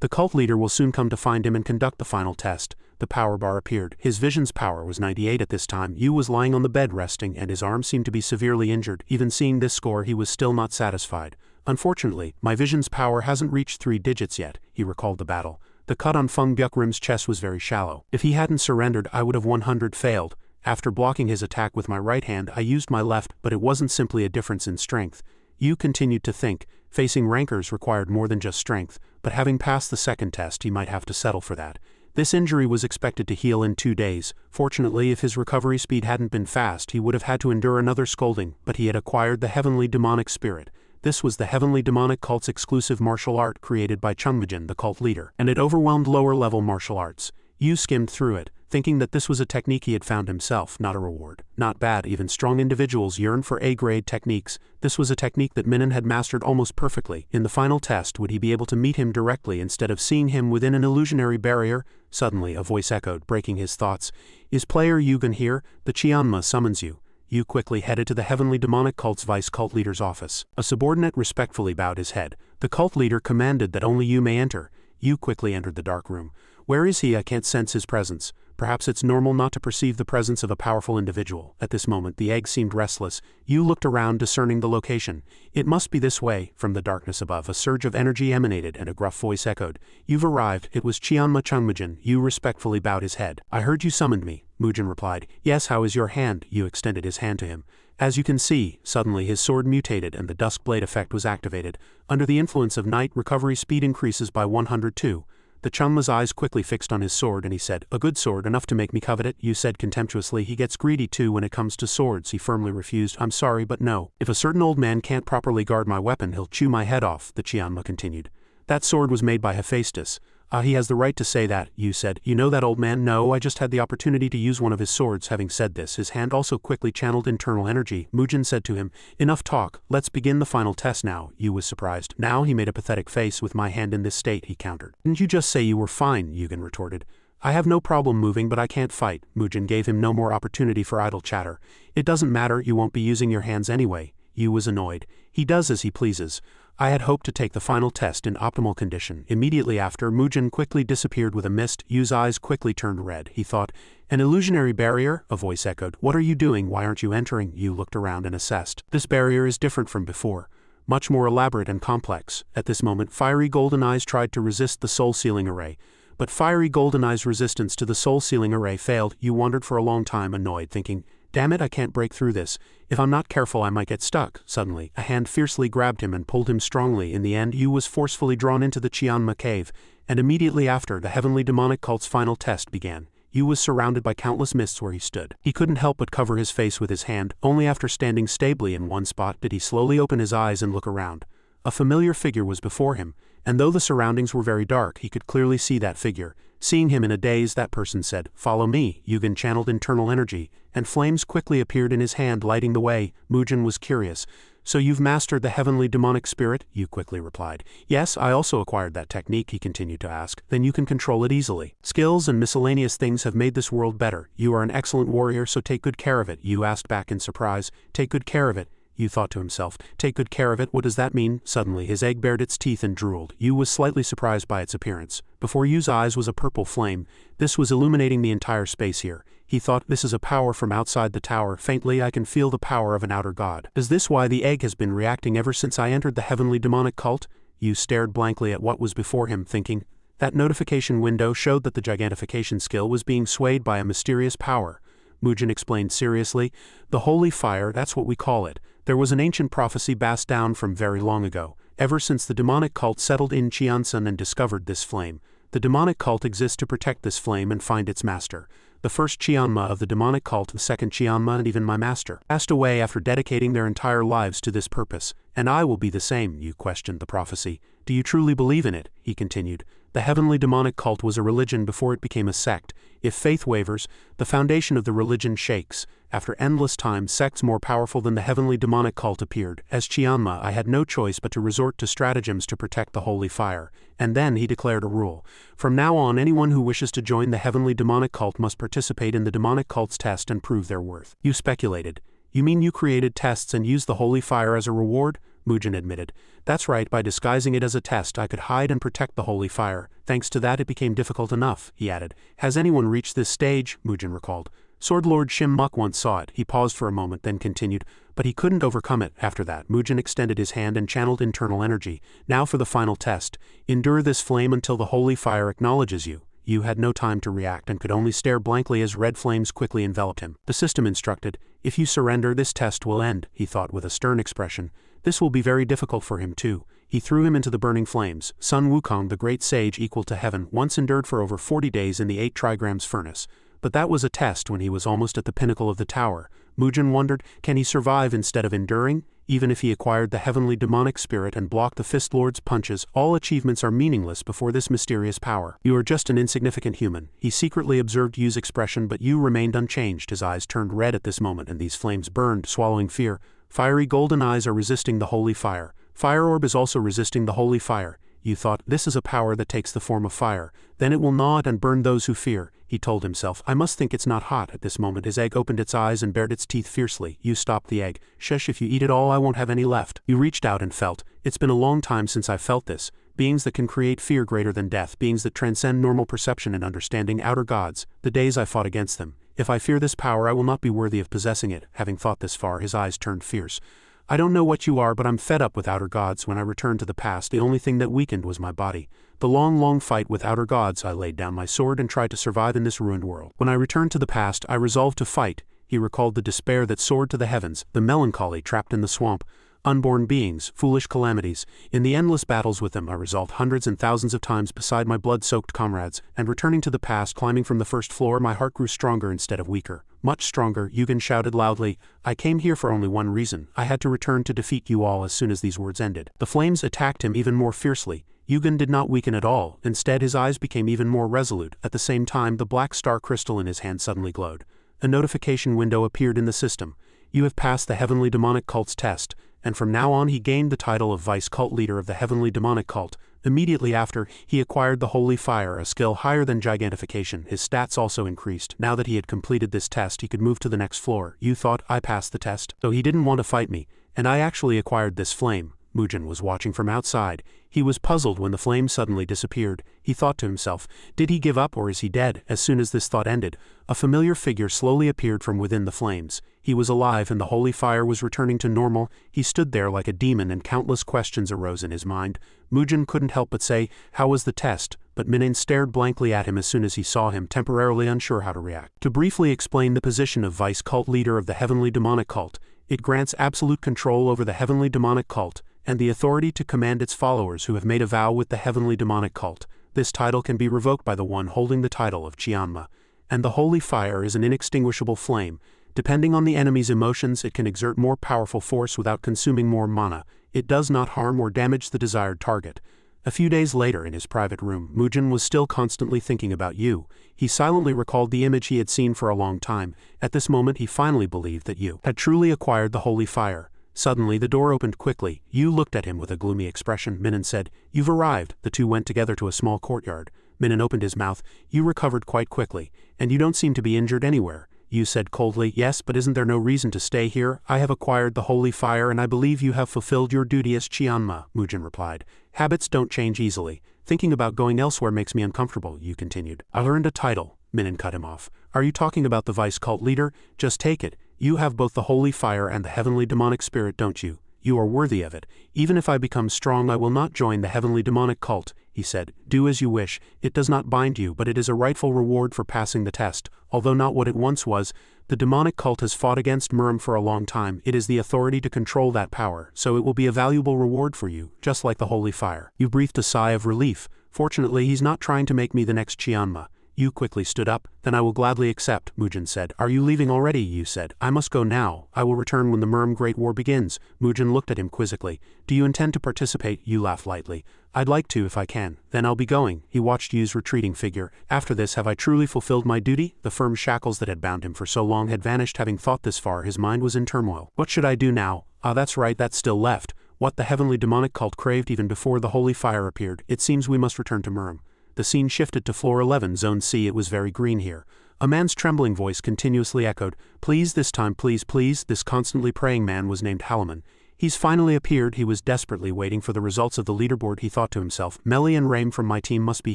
The cult leader will soon come to find him and conduct the final test. The power bar appeared. His vision's power was 98 at this time. Yu was lying on the bed resting and his arm seemed to be severely injured. Even seeing this score, he was still not satisfied. Unfortunately, my vision's power hasn't reached 3 digits yet, he recalled the battle. The cut on Feng Byuk-rim's chest was very shallow. If he hadn't surrendered, I would have 100 failed. After blocking his attack with my right hand, I used my left, but it wasn't simply a difference in strength. Yu continued to think. Facing rankers required more than just strength, but having passed the second test, he might have to settle for that. This injury was expected to heal in 2 days. Fortunately, if his recovery speed hadn't been fast, he would have had to endure another scolding, but he had acquired the Heavenly Demonic Spirit. This was the Heavenly Demonic Cult's exclusive martial art created by Chungmajin, the cult leader, and it overwhelmed lower-level martial arts. Yu skimmed through it, thinking that this was a technique he had found himself, not a reward. Not bad, even strong individuals yearn for A-grade techniques. This was a technique that Minnan had mastered almost perfectly. In the final test, would he be able to meet him directly instead of seeing him within an illusionary barrier? Suddenly, a voice echoed, breaking his thoughts. Is player Yugen here? The Qianma summons you. Yu quickly headed to the Heavenly Demonic Cult's vice cult leader's office. A subordinate respectfully bowed his head. The cult leader commanded that only Yu may enter. Yu quickly entered the dark room. Where is he? I can't sense his presence. Perhaps it's normal not to perceive the presence of a powerful individual. At this moment, the egg seemed restless. Yu looked around, discerning the location. It must be this way. From the darkness above, a surge of energy emanated and a gruff voice echoed. You've arrived. It was Qianma Chungmajin. Yu respectfully bowed his head. I heard you summoned me. Mujin replied. Yes, how is your hand? Yu extended his hand to him. As you can see, suddenly his sword mutated and the dusk blade effect was activated. Under the influence of night, recovery speed increases by 102. The Chungma's eyes quickly fixed on his sword and he said, a good sword, enough to make me covet it. Yu said contemptuously, he gets greedy too when it comes to swords. He firmly refused. I'm sorry, but no. If a certain old man can't properly guard my weapon, he'll chew my head off, the Qianma continued. That sword was made by Hephaestus. He has the right to say that, Yu said. You know that old man? No, I just had the opportunity to use one of his swords. Having said this, his hand also quickly channeled internal energy. Mujin said to him, enough talk, let's begin the final test now. Yu was surprised. Now he made a pathetic face. With my hand in this state, he countered. Didn't you just say you were fine? Yugen retorted. I have no problem moving, but I can't fight. Mujin gave him no more opportunity for idle chatter. It doesn't matter, you won't be using your hands anyway. Yu was annoyed. He does as he pleases. I had hoped to take the final test in optimal condition. Immediately after, Mujin quickly disappeared with a mist. Yu's eyes quickly turned red. He thought, an illusionary barrier? A voice echoed. What are you doing? Why aren't you entering? Yu looked around and assessed. This barrier is different from before. Much more elaborate and complex. At this moment, Fiery Golden Eyes tried to resist the Soul Sealing Array. But Fiery Golden Eyes' resistance to the Soul Sealing Array failed. Yu wandered for a long time, annoyed, thinking, damn it, I can't break through this. If I'm not careful, I might get stuck. Suddenly, a hand fiercely grabbed him and pulled him strongly. In the end, Yu was forcefully drawn into the Qianma cave, and immediately after, the Heavenly Demonic Cult's final test began. Yu was surrounded by countless mists where he stood. He couldn't help but cover his face with his hand. Only after standing stably in one spot did he slowly open his eyes and look around. A familiar figure was before him, and though the surroundings were very dark, he could clearly see that figure. Seeing him in a daze, that person said, "Follow me." Yugen channeled internal energy, and flames quickly appeared in his hand, lighting the way. Mugen was curious. "So you've mastered the heavenly demonic spirit?" Yu quickly replied. "Yes, I also acquired that technique," he continued to ask. "Then you can control it easily. Skills and miscellaneous things have made this world better. You are an excellent warrior, so take good care of it." Yu asked back in surprise. "Take good care of it?" Yu thought to himself. "Take good care of it? What does that mean?" Suddenly his egg bared its teeth and drooled. Yu was slightly surprised by its appearance. Before Yu's eyes was a purple flame. This was illuminating the entire space here. He thought, "This is a power from outside the tower. Faintly I can feel the power of an outer god. Is this why the egg has been reacting ever since I entered the heavenly demonic cult?" Yu stared blankly at what was before him, thinking. That notification window showed that the gigantification skill was being swayed by a mysterious power. Mugen explained seriously. "The holy fire, that's what we call it. There was an ancient prophecy passed down from very long ago, ever since the demonic cult settled in Qiansun and discovered this flame. The demonic cult exists to protect this flame and find its master. The first Qianma of the demonic cult, the second Qianma, and even my master passed away after dedicating their entire lives to this purpose. And I will be the same." Yu questioned the prophecy. "Do you truly believe in it?" he continued. "The heavenly demonic cult was a religion before it became a sect. If faith wavers, the foundation of the religion shakes. After endless time, sects more powerful than the heavenly demonic cult appeared. As Qianma, I had no choice but to resort to stratagems to protect the holy fire." And then he declared a rule. "From now on, anyone who wishes to join the heavenly demonic cult must participate in the demonic cult's test and prove their worth." Yu speculated. "You mean you created tests and used the holy fire as a reward?" Mugen admitted. "That's right, by disguising it as a test I could hide and protect the holy fire. Thanks to that it became difficult enough," he added. "Has anyone reached this stage?" Mugen recalled. "Sword Lord Shim Muk once saw it." He paused for a moment, then continued. "But he couldn't overcome it." After that, Mugen extended his hand and channeled internal energy. "Now for the final test. Endure this flame until the holy fire acknowledges you." Yu had no time to react and could only stare blankly as red flames quickly enveloped him. The system instructed, "If you surrender, this test will end," he thought with a stern expression. This will be very difficult for him too. He threw him into the burning flames. Sun Wukong, the great sage equal to heaven, once endured for over 40 days in the 8 trigrams furnace. But that was a test when he was almost at the pinnacle of the tower. Mugen wondered, can he survive instead of enduring? Even if he acquired the heavenly demonic spirit and blocked the Fist Lord's punches, all achievements are meaningless before this mysterious power. "You are just an insignificant human." He secretly observed Yu's expression, but Yu remained unchanged. His eyes turned red at this moment and these flames burned, swallowing fear. Fiery golden eyes are resisting the holy fire. Fire orb is also resisting the holy fire. Yu thought, this is a power that takes the form of fire. Then it will gnaw and burn those who fear. He told himself, I must think it's not hot. At this moment his egg opened its eyes and bared its teeth fiercely. Yu stopped the egg. Shush, if you eat it all I won't have any left. Yu reached out and felt. It's been a long time since I felt this. Beings that can create fear greater than death. Beings that transcend normal perception and understanding, outer gods. The days I fought against them. If I fear this power I will not be worthy of possessing it. Having thought this far, his eyes turned fierce. I don't know what you are, but I'm fed up with outer gods. When I returned to the past, the only thing that weakened was my body. The long fight with outer gods, I laid down my sword and tried to survive in this ruined world. When I returned to the past, I resolved to fight. He recalled the despair that soared to the heavens, the melancholy trapped in the swamp, unborn beings, foolish calamities. In the endless battles with them, I resolved hundreds and thousands of times beside my blood-soaked comrades, and returning to the past, climbing from the first floor, my heart grew stronger instead of weaker. Much stronger, Yugen shouted loudly. I came here for only one reason. I had to return to defeat you all. As soon as these words ended, the flames attacked him even more fiercely. Yugen did not weaken at all. Instead, his eyes became even more resolute. At the same time, the black star crystal in his hand suddenly glowed. A notification window appeared in the system. You have passed the heavenly demonic cult's test. And from now on he gained the title of vice cult leader of the heavenly demonic cult. Immediately after, he acquired the holy fire, a skill higher than gigantification. His stats also increased. Now that he had completed this test, he could move to the next floor. You thought, I passed the test. So he didn't want to fight me. And I actually acquired this flame. Mugen was watching from outside. He was puzzled when the flame suddenly disappeared. He thought to himself, did he give up or is he dead? As soon as this thought ended, a familiar figure slowly appeared from within the flames. He was alive and the holy fire was returning to normal. He stood there like a demon and countless questions arose in his mind. Mugen couldn't help but say, how was the test? But Minin stared blankly at him as soon as he saw him, temporarily unsure how to react. To briefly explain the position of vice cult leader of the heavenly demonic cult, it grants absolute control over the heavenly demonic cult, and the authority to command its followers who have made a vow with the heavenly demonic cult. This title can be revoked by the one holding the title of Qianma. And the holy fire is an inextinguishable flame. Depending on the enemy's emotions, it can exert more powerful force without consuming more mana. It does not harm or damage the desired target. A few days later in his private room, Mujin was still constantly thinking about you. He silently recalled the image he had seen for a long time. At this moment he finally believed that you had truly acquired the holy fire. Suddenly the door opened quickly. Yu looked at him with a gloomy expression. Minnan said, "You've arrived." The two went together to a small courtyard. Minnan opened his mouth. "You recovered quite quickly, and you don't seem to be injured anywhere." Yu said coldly, "Yes, but isn't there no reason to stay here? I have acquired the holy fire and I believe you have fulfilled your duty as Qianma," Mujin replied. "Habits don't change easily. Thinking about going elsewhere makes me uncomfortable," Yu continued. "I earned a title." Minnan cut him off. "Are you talking about the vice cult leader? Just take it. You have both the holy fire and the heavenly demonic spirit, don't you? You are worthy of it. Even if I become strong, I will not join the heavenly demonic cult," he said. "Do as you wish. It does not bind you, but it is a rightful reward for passing the test. Although not what it once was, the demonic cult has fought against Murim for a long time. It is the authority to control that power, so it will be a valuable reward for you, just like the holy fire." You breathed a sigh of relief. "Fortunately, he's not trying to make me the next Qianma." Yu quickly stood up. "Then I will gladly accept," Mujin said. "Are you leaving already?" Yu said. "I must go now. I will return when the Murim Great War begins." Mujin looked at him quizzically. "Do you intend to participate?" Yu laughed lightly. "I'd like to if I can. Then I'll be going." He watched Yu's retreating figure. "After this, have I truly fulfilled my duty?" The firm shackles that had bound him for so long had vanished. Having thought this far, his mind was in turmoil. What should I do now? Ah, that's right, that's still left. What the heavenly demonic cult craved even before the holy fire appeared. It seems we must return to Murim. The scene shifted to floor 11, Zone C. It was very green here. A man's trembling voice continuously echoed, "Please, this time, please, please." This constantly praying man was named Halaman. He's finally appeared. He was desperately waiting for the results of the leaderboard. He thought to himself, Melly and Rame from my team must be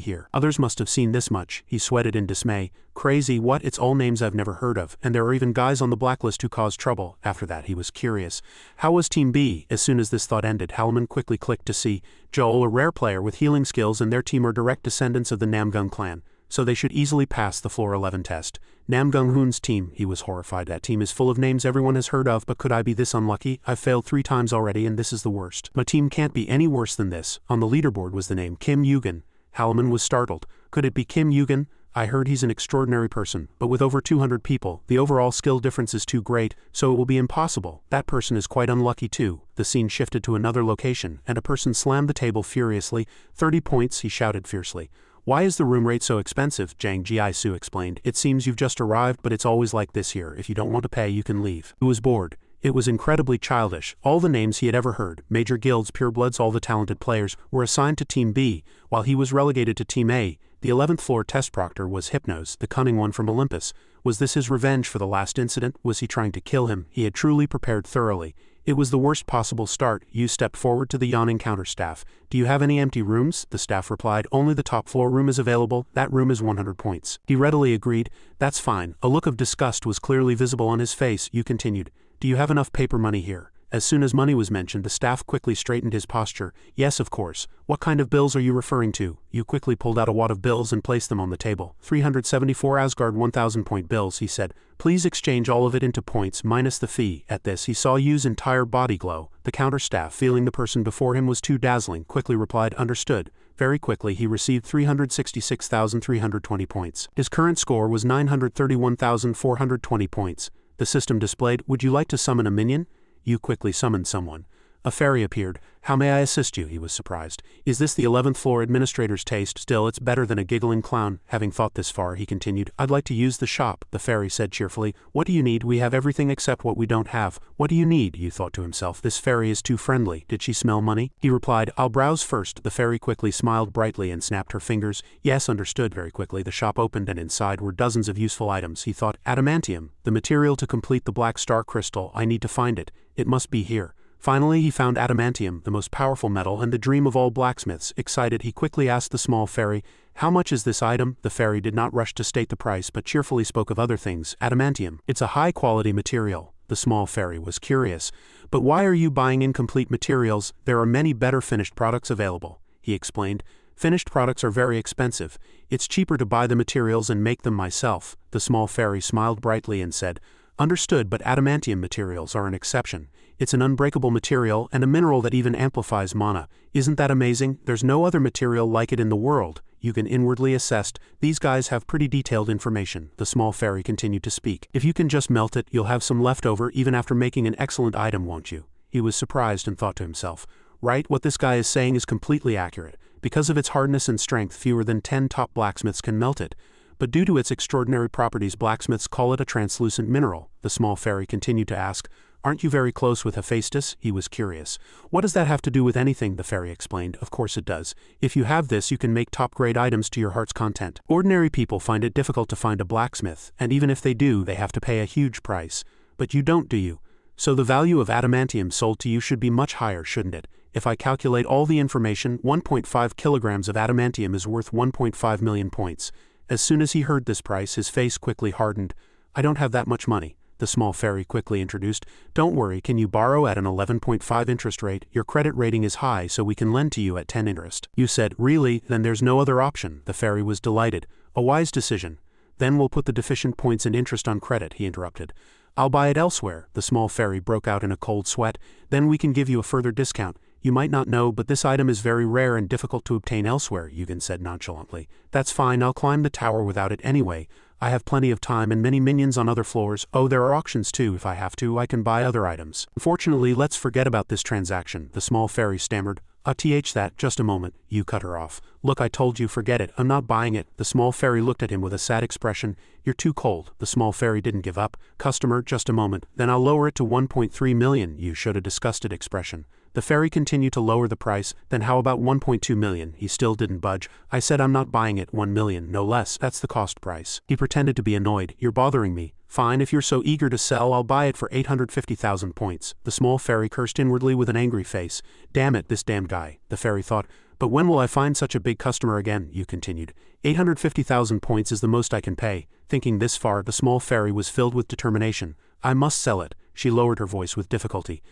here. Others must have seen this much. He sweated in dismay. Crazy, what? It's all names I've never heard of, and there are even guys on the blacklist who caused trouble. After that he was curious. How was Team B? As soon as this thought ended, Halaman quickly clicked to see Joel, a rare player with healing skills, and their team are direct descendants of the Namgung clan, so they should easily pass the floor 11 test. Namgung Hoon's team, he was horrified. That team is full of names everyone has heard of, but could I be this unlucky? I've failed 3 times already and this is the worst. My team can't be any worse than this. On the leaderboard was the name Kim Yugen. Halaman was startled. Could it be Kim Yugen? I heard he's an extraordinary person, but with over 200 people, the overall skill difference is too great, so it will be impossible. That person is quite unlucky too. The scene shifted to another location, and a person slammed the table furiously. 30 points, he shouted fiercely. Why is the room rate so expensive? Jang Ji-Su explained. It seems you've just arrived, but it's always like this here. If you don't want to pay, you can leave. He was bored. It was incredibly childish. All the names he had ever heard, major guilds, purebloods, all the talented players, were assigned to Team B, while he was relegated to Team A. The 11th floor test proctor was Hypnos, the cunning one from Olympus. Was this his revenge for the last incident? Was he trying to kill him? He had truly prepared thoroughly. It was the worst possible start. Yu stepped forward to the yawning counterstaff. Do you have any empty rooms? The staff replied. Only the top floor room is available. That room is 100 points. He readily agreed. That's fine. A look of disgust was clearly visible on his face. Yu continued. Do you have enough paper money here? As soon as money was mentioned, the staff quickly straightened his posture. Yes, of course. What kind of bills are you referring to? Yu quickly pulled out a wad of bills and placed them on the table. 374 Asgard 1,000-point bills, he said. Please exchange all of it into points, minus the fee. At this, he saw Yu's entire body glow. The counterstaff, feeling the person before him was too dazzling, quickly replied, understood. Very quickly, he received 366,320 points. His current score was 931,420 points. The system displayed, would you like to summon a minion? Yu quickly summoned someone. A fairy appeared. How may I assist you? He was surprised. Is this the 11th floor administrator's taste? Still, it's better than a giggling clown. Having thought this far, he continued. I'd like to use the shop, the fairy said cheerfully. What do you need? We have everything except what we don't have. What do you need? Yu thought to himself. This fairy is too friendly. Did she smell money? He replied, I'll browse first. The fairy quickly smiled brightly and snapped her fingers. Yes, understood. Very quickly, the shop opened and inside were dozens of useful items. He thought, adamantium, the material to complete the black star crystal. I need to find it. It must be here. Finally, he found adamantium, the most powerful metal and the dream of all blacksmiths. Excited, he quickly asked the small fairy, how much is this item? The fairy did not rush to state the price but cheerfully spoke of other things. Adamantium. It's a high-quality material. The small fairy was curious. But why are you buying incomplete materials? There are many better finished products available, he explained. Finished products are very expensive. It's cheaper to buy the materials and make them myself. The small fairy smiled brightly and said, understood, but adamantium materials are an exception. It's an unbreakable material and a mineral that even amplifies mana. Isn't that amazing? There's no other material like it in the world. You can inwardly assess. These guys have pretty detailed information. The small fairy continued to speak. If you can just melt it, you'll have some left over even after making an excellent item, won't you? He was surprised and thought to himself, right, what this guy is saying is completely accurate. Because of its hardness and strength, fewer than 10 top blacksmiths can melt it. But due to its extraordinary properties, blacksmiths call it a translucent mineral. The small fairy continued to ask, "Aren't you very close with Hephaestus?" He was curious. "What does that have to do with anything?" the fairy explained. "Of course it does. If you have this, you can make top-grade items to your heart's content. Ordinary people find it difficult to find a blacksmith, and even if they do, they have to pay a huge price. But you don't, do you? So the value of adamantium sold to you should be much higher, shouldn't it? If I calculate all the information, 1.5 kilograms of adamantium is worth 1.5 million points. As soon as he heard this price, his face quickly hardened. "I don't have that much money," the small fairy quickly introduced. "Don't worry, can you borrow at an 11.5 interest rate? Your credit rating is high, so we can lend to you at 10 interest. You said, "Really? Then there's no other option." The fairy was delighted. "A wise decision. Then we'll put the deficient points and interest on credit," he interrupted. "I'll buy it elsewhere." The small fairy broke out in a cold sweat. "Then we can give you a further discount. You might not know, but this item is very rare and difficult to obtain elsewhere," Yugen said nonchalantly. "That's fine, I'll climb the tower without it anyway. I have plenty of time and many minions on other floors. Oh, there are auctions too. If I have to, I can buy other items. Unfortunately, let's forget about this transaction," the small fairy stammered. That, just a moment," you cut her off. "Look, I told you, forget it, I'm not buying it." The small fairy looked at him with a sad expression. "You're too cold." The small fairy didn't give up. "Customer, just a moment, then I'll lower it to 1.3 million. You showed a disgusted expression. The fairy continued to lower the price. "Then how about 1.2 million? He still didn't budge. "I said I'm not buying it. 1 million, no less. That's the cost price." He pretended to be annoyed. "You're bothering me. Fine, if you're so eager to sell, I'll buy it for 850,000 points. The small fairy cursed inwardly with an angry face. "Damn it, this damn guy," the fairy thought. "But when will I find such a big customer again?" You continued. 850,000 points is the most I can pay." Thinking this far, the small fairy was filled with determination. "I must sell it." She lowered her voice with difficulty.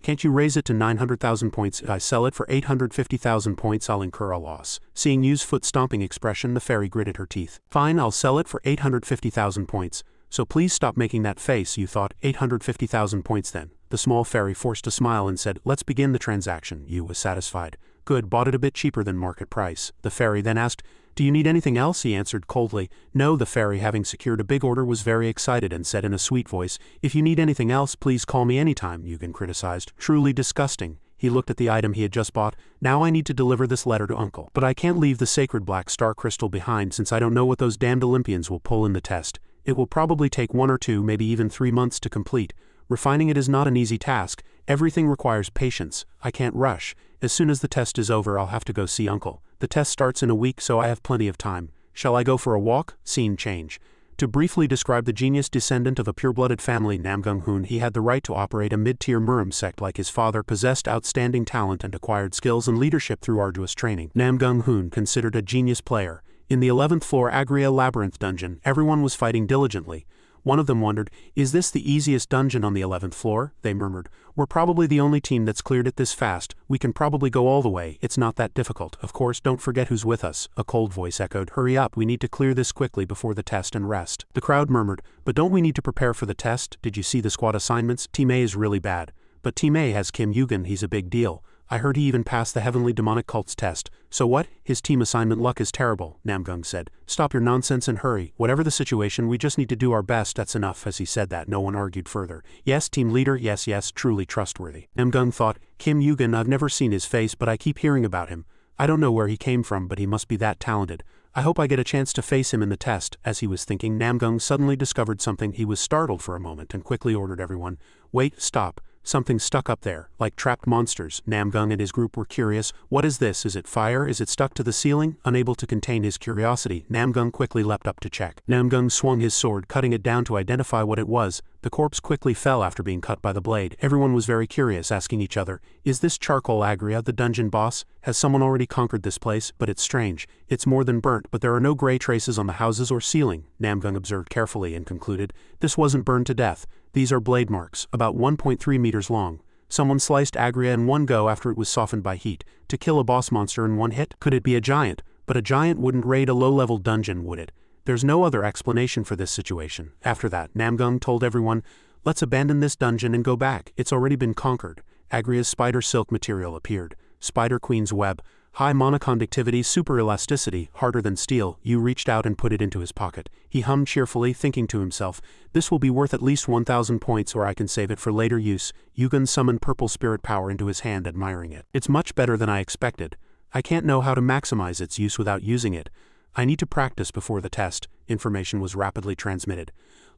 Can't you raise it to 900,000 points? If I sell it for 850,000 points, I'll incur a loss." Seeing Yu's foot-stomping expression, the fairy gritted her teeth. "Fine, I'll sell it for 850,000 points. So please stop making that face," you thought. 850,000 points then. The small fairy forced a smile and said, "Let's begin the transaction." Yu was satisfied. "Good, bought it a bit cheaper than market price." The fairy then asked, "Do you need anything else?" He answered coldly. "No." The fairy, having secured a big order, was very excited and said in a sweet voice, "If you need anything else, please call me anytime." Yugen criticized. "Truly disgusting." He looked at the item he had just bought. "Now I need to deliver this letter to Uncle. But I can't leave the sacred black star crystal behind since I don't know what those damned Olympians will pull in the test. It will probably take 1 or 2, maybe even 3 months to complete. Refining it is not an easy task. Everything requires patience. I can't rush. As soon as the test is over, I'll have to go see Uncle. The test starts in a week, so I have plenty of time. Shall I go for a walk?" Scene change. To briefly describe the genius descendant of a pure-blooded family, Namgung-hoon, he had the right to operate a mid-tier Murim sect like his father, possessed outstanding talent and acquired skills and leadership through arduous training. Namgung-hoon, considered a genius player. In the 11th floor Agria Labyrinth dungeon, everyone was fighting diligently. One of them wondered, "Is this the easiest dungeon on the 11th floor?" They murmured. "We're probably the only team that's cleared it this fast. We can probably go all the way. It's not that difficult. Of course, don't forget who's with us." A cold voice echoed, "Hurry up, we need to clear this quickly before the test and rest." The crowd murmured, "But don't we need to prepare for the test? Did you see the squad assignments? Team A is really bad. But Team A has Kim Yugen, he's a big deal. I heard he even passed the Heavenly Demonic Cult's test. So what? His team assignment luck is terrible," Namgung said. "Stop your nonsense and hurry. Whatever the situation, we just need to do our best, that's enough." As he said that, no one argued further. "Yes, team leader, yes, truly trustworthy." Namgung thought, "Kim Yugen, I've never seen his face, but I keep hearing about him. I don't know where he came from, but he must be that talented. I hope I get a chance to face him in the test." As he was thinking, Namgung suddenly discovered something. He was startled for a moment and quickly ordered everyone, "Wait, stop. Something stuck up there, like trapped monsters." Namgung and his group were curious. "What is this? Is it fire? Is it stuck to the ceiling?" Unable to contain his curiosity, Namgung quickly leapt up to check. Namgung swung his sword, cutting it down to identify what it was. The corpse quickly fell after being cut by the blade. Everyone was very curious, asking each other, "Is this charcoal Agria the dungeon boss? Has someone already conquered this place? But it's strange. It's more than burnt, but there are no gray traces on the houses or ceiling." Namgung observed carefully and concluded, "This wasn't burned to death. These are blade marks, about 1.3 meters long. Someone sliced Agria in one go after it was softened by heat. To kill a boss monster in one hit? Could it be a giant? But a giant wouldn't raid a low-level dungeon, would it? There's no other explanation for this situation." After that, Namgung told everyone, "Let's abandon this dungeon and go back. It's already been conquered." Agria's spider silk material appeared. Spider Queen's web. High monoconductivity, super elasticity, harder than steel. Yu reached out and put it into his pocket. He hummed cheerfully, thinking to himself, "This will be worth at least 1,000 points, or I can save it for later use." Yugen summoned purple spirit power into his hand, admiring it. "It's much better than I expected. I can't know how to maximize its use without using it. I need to practice before the test. Information was rapidly transmitted.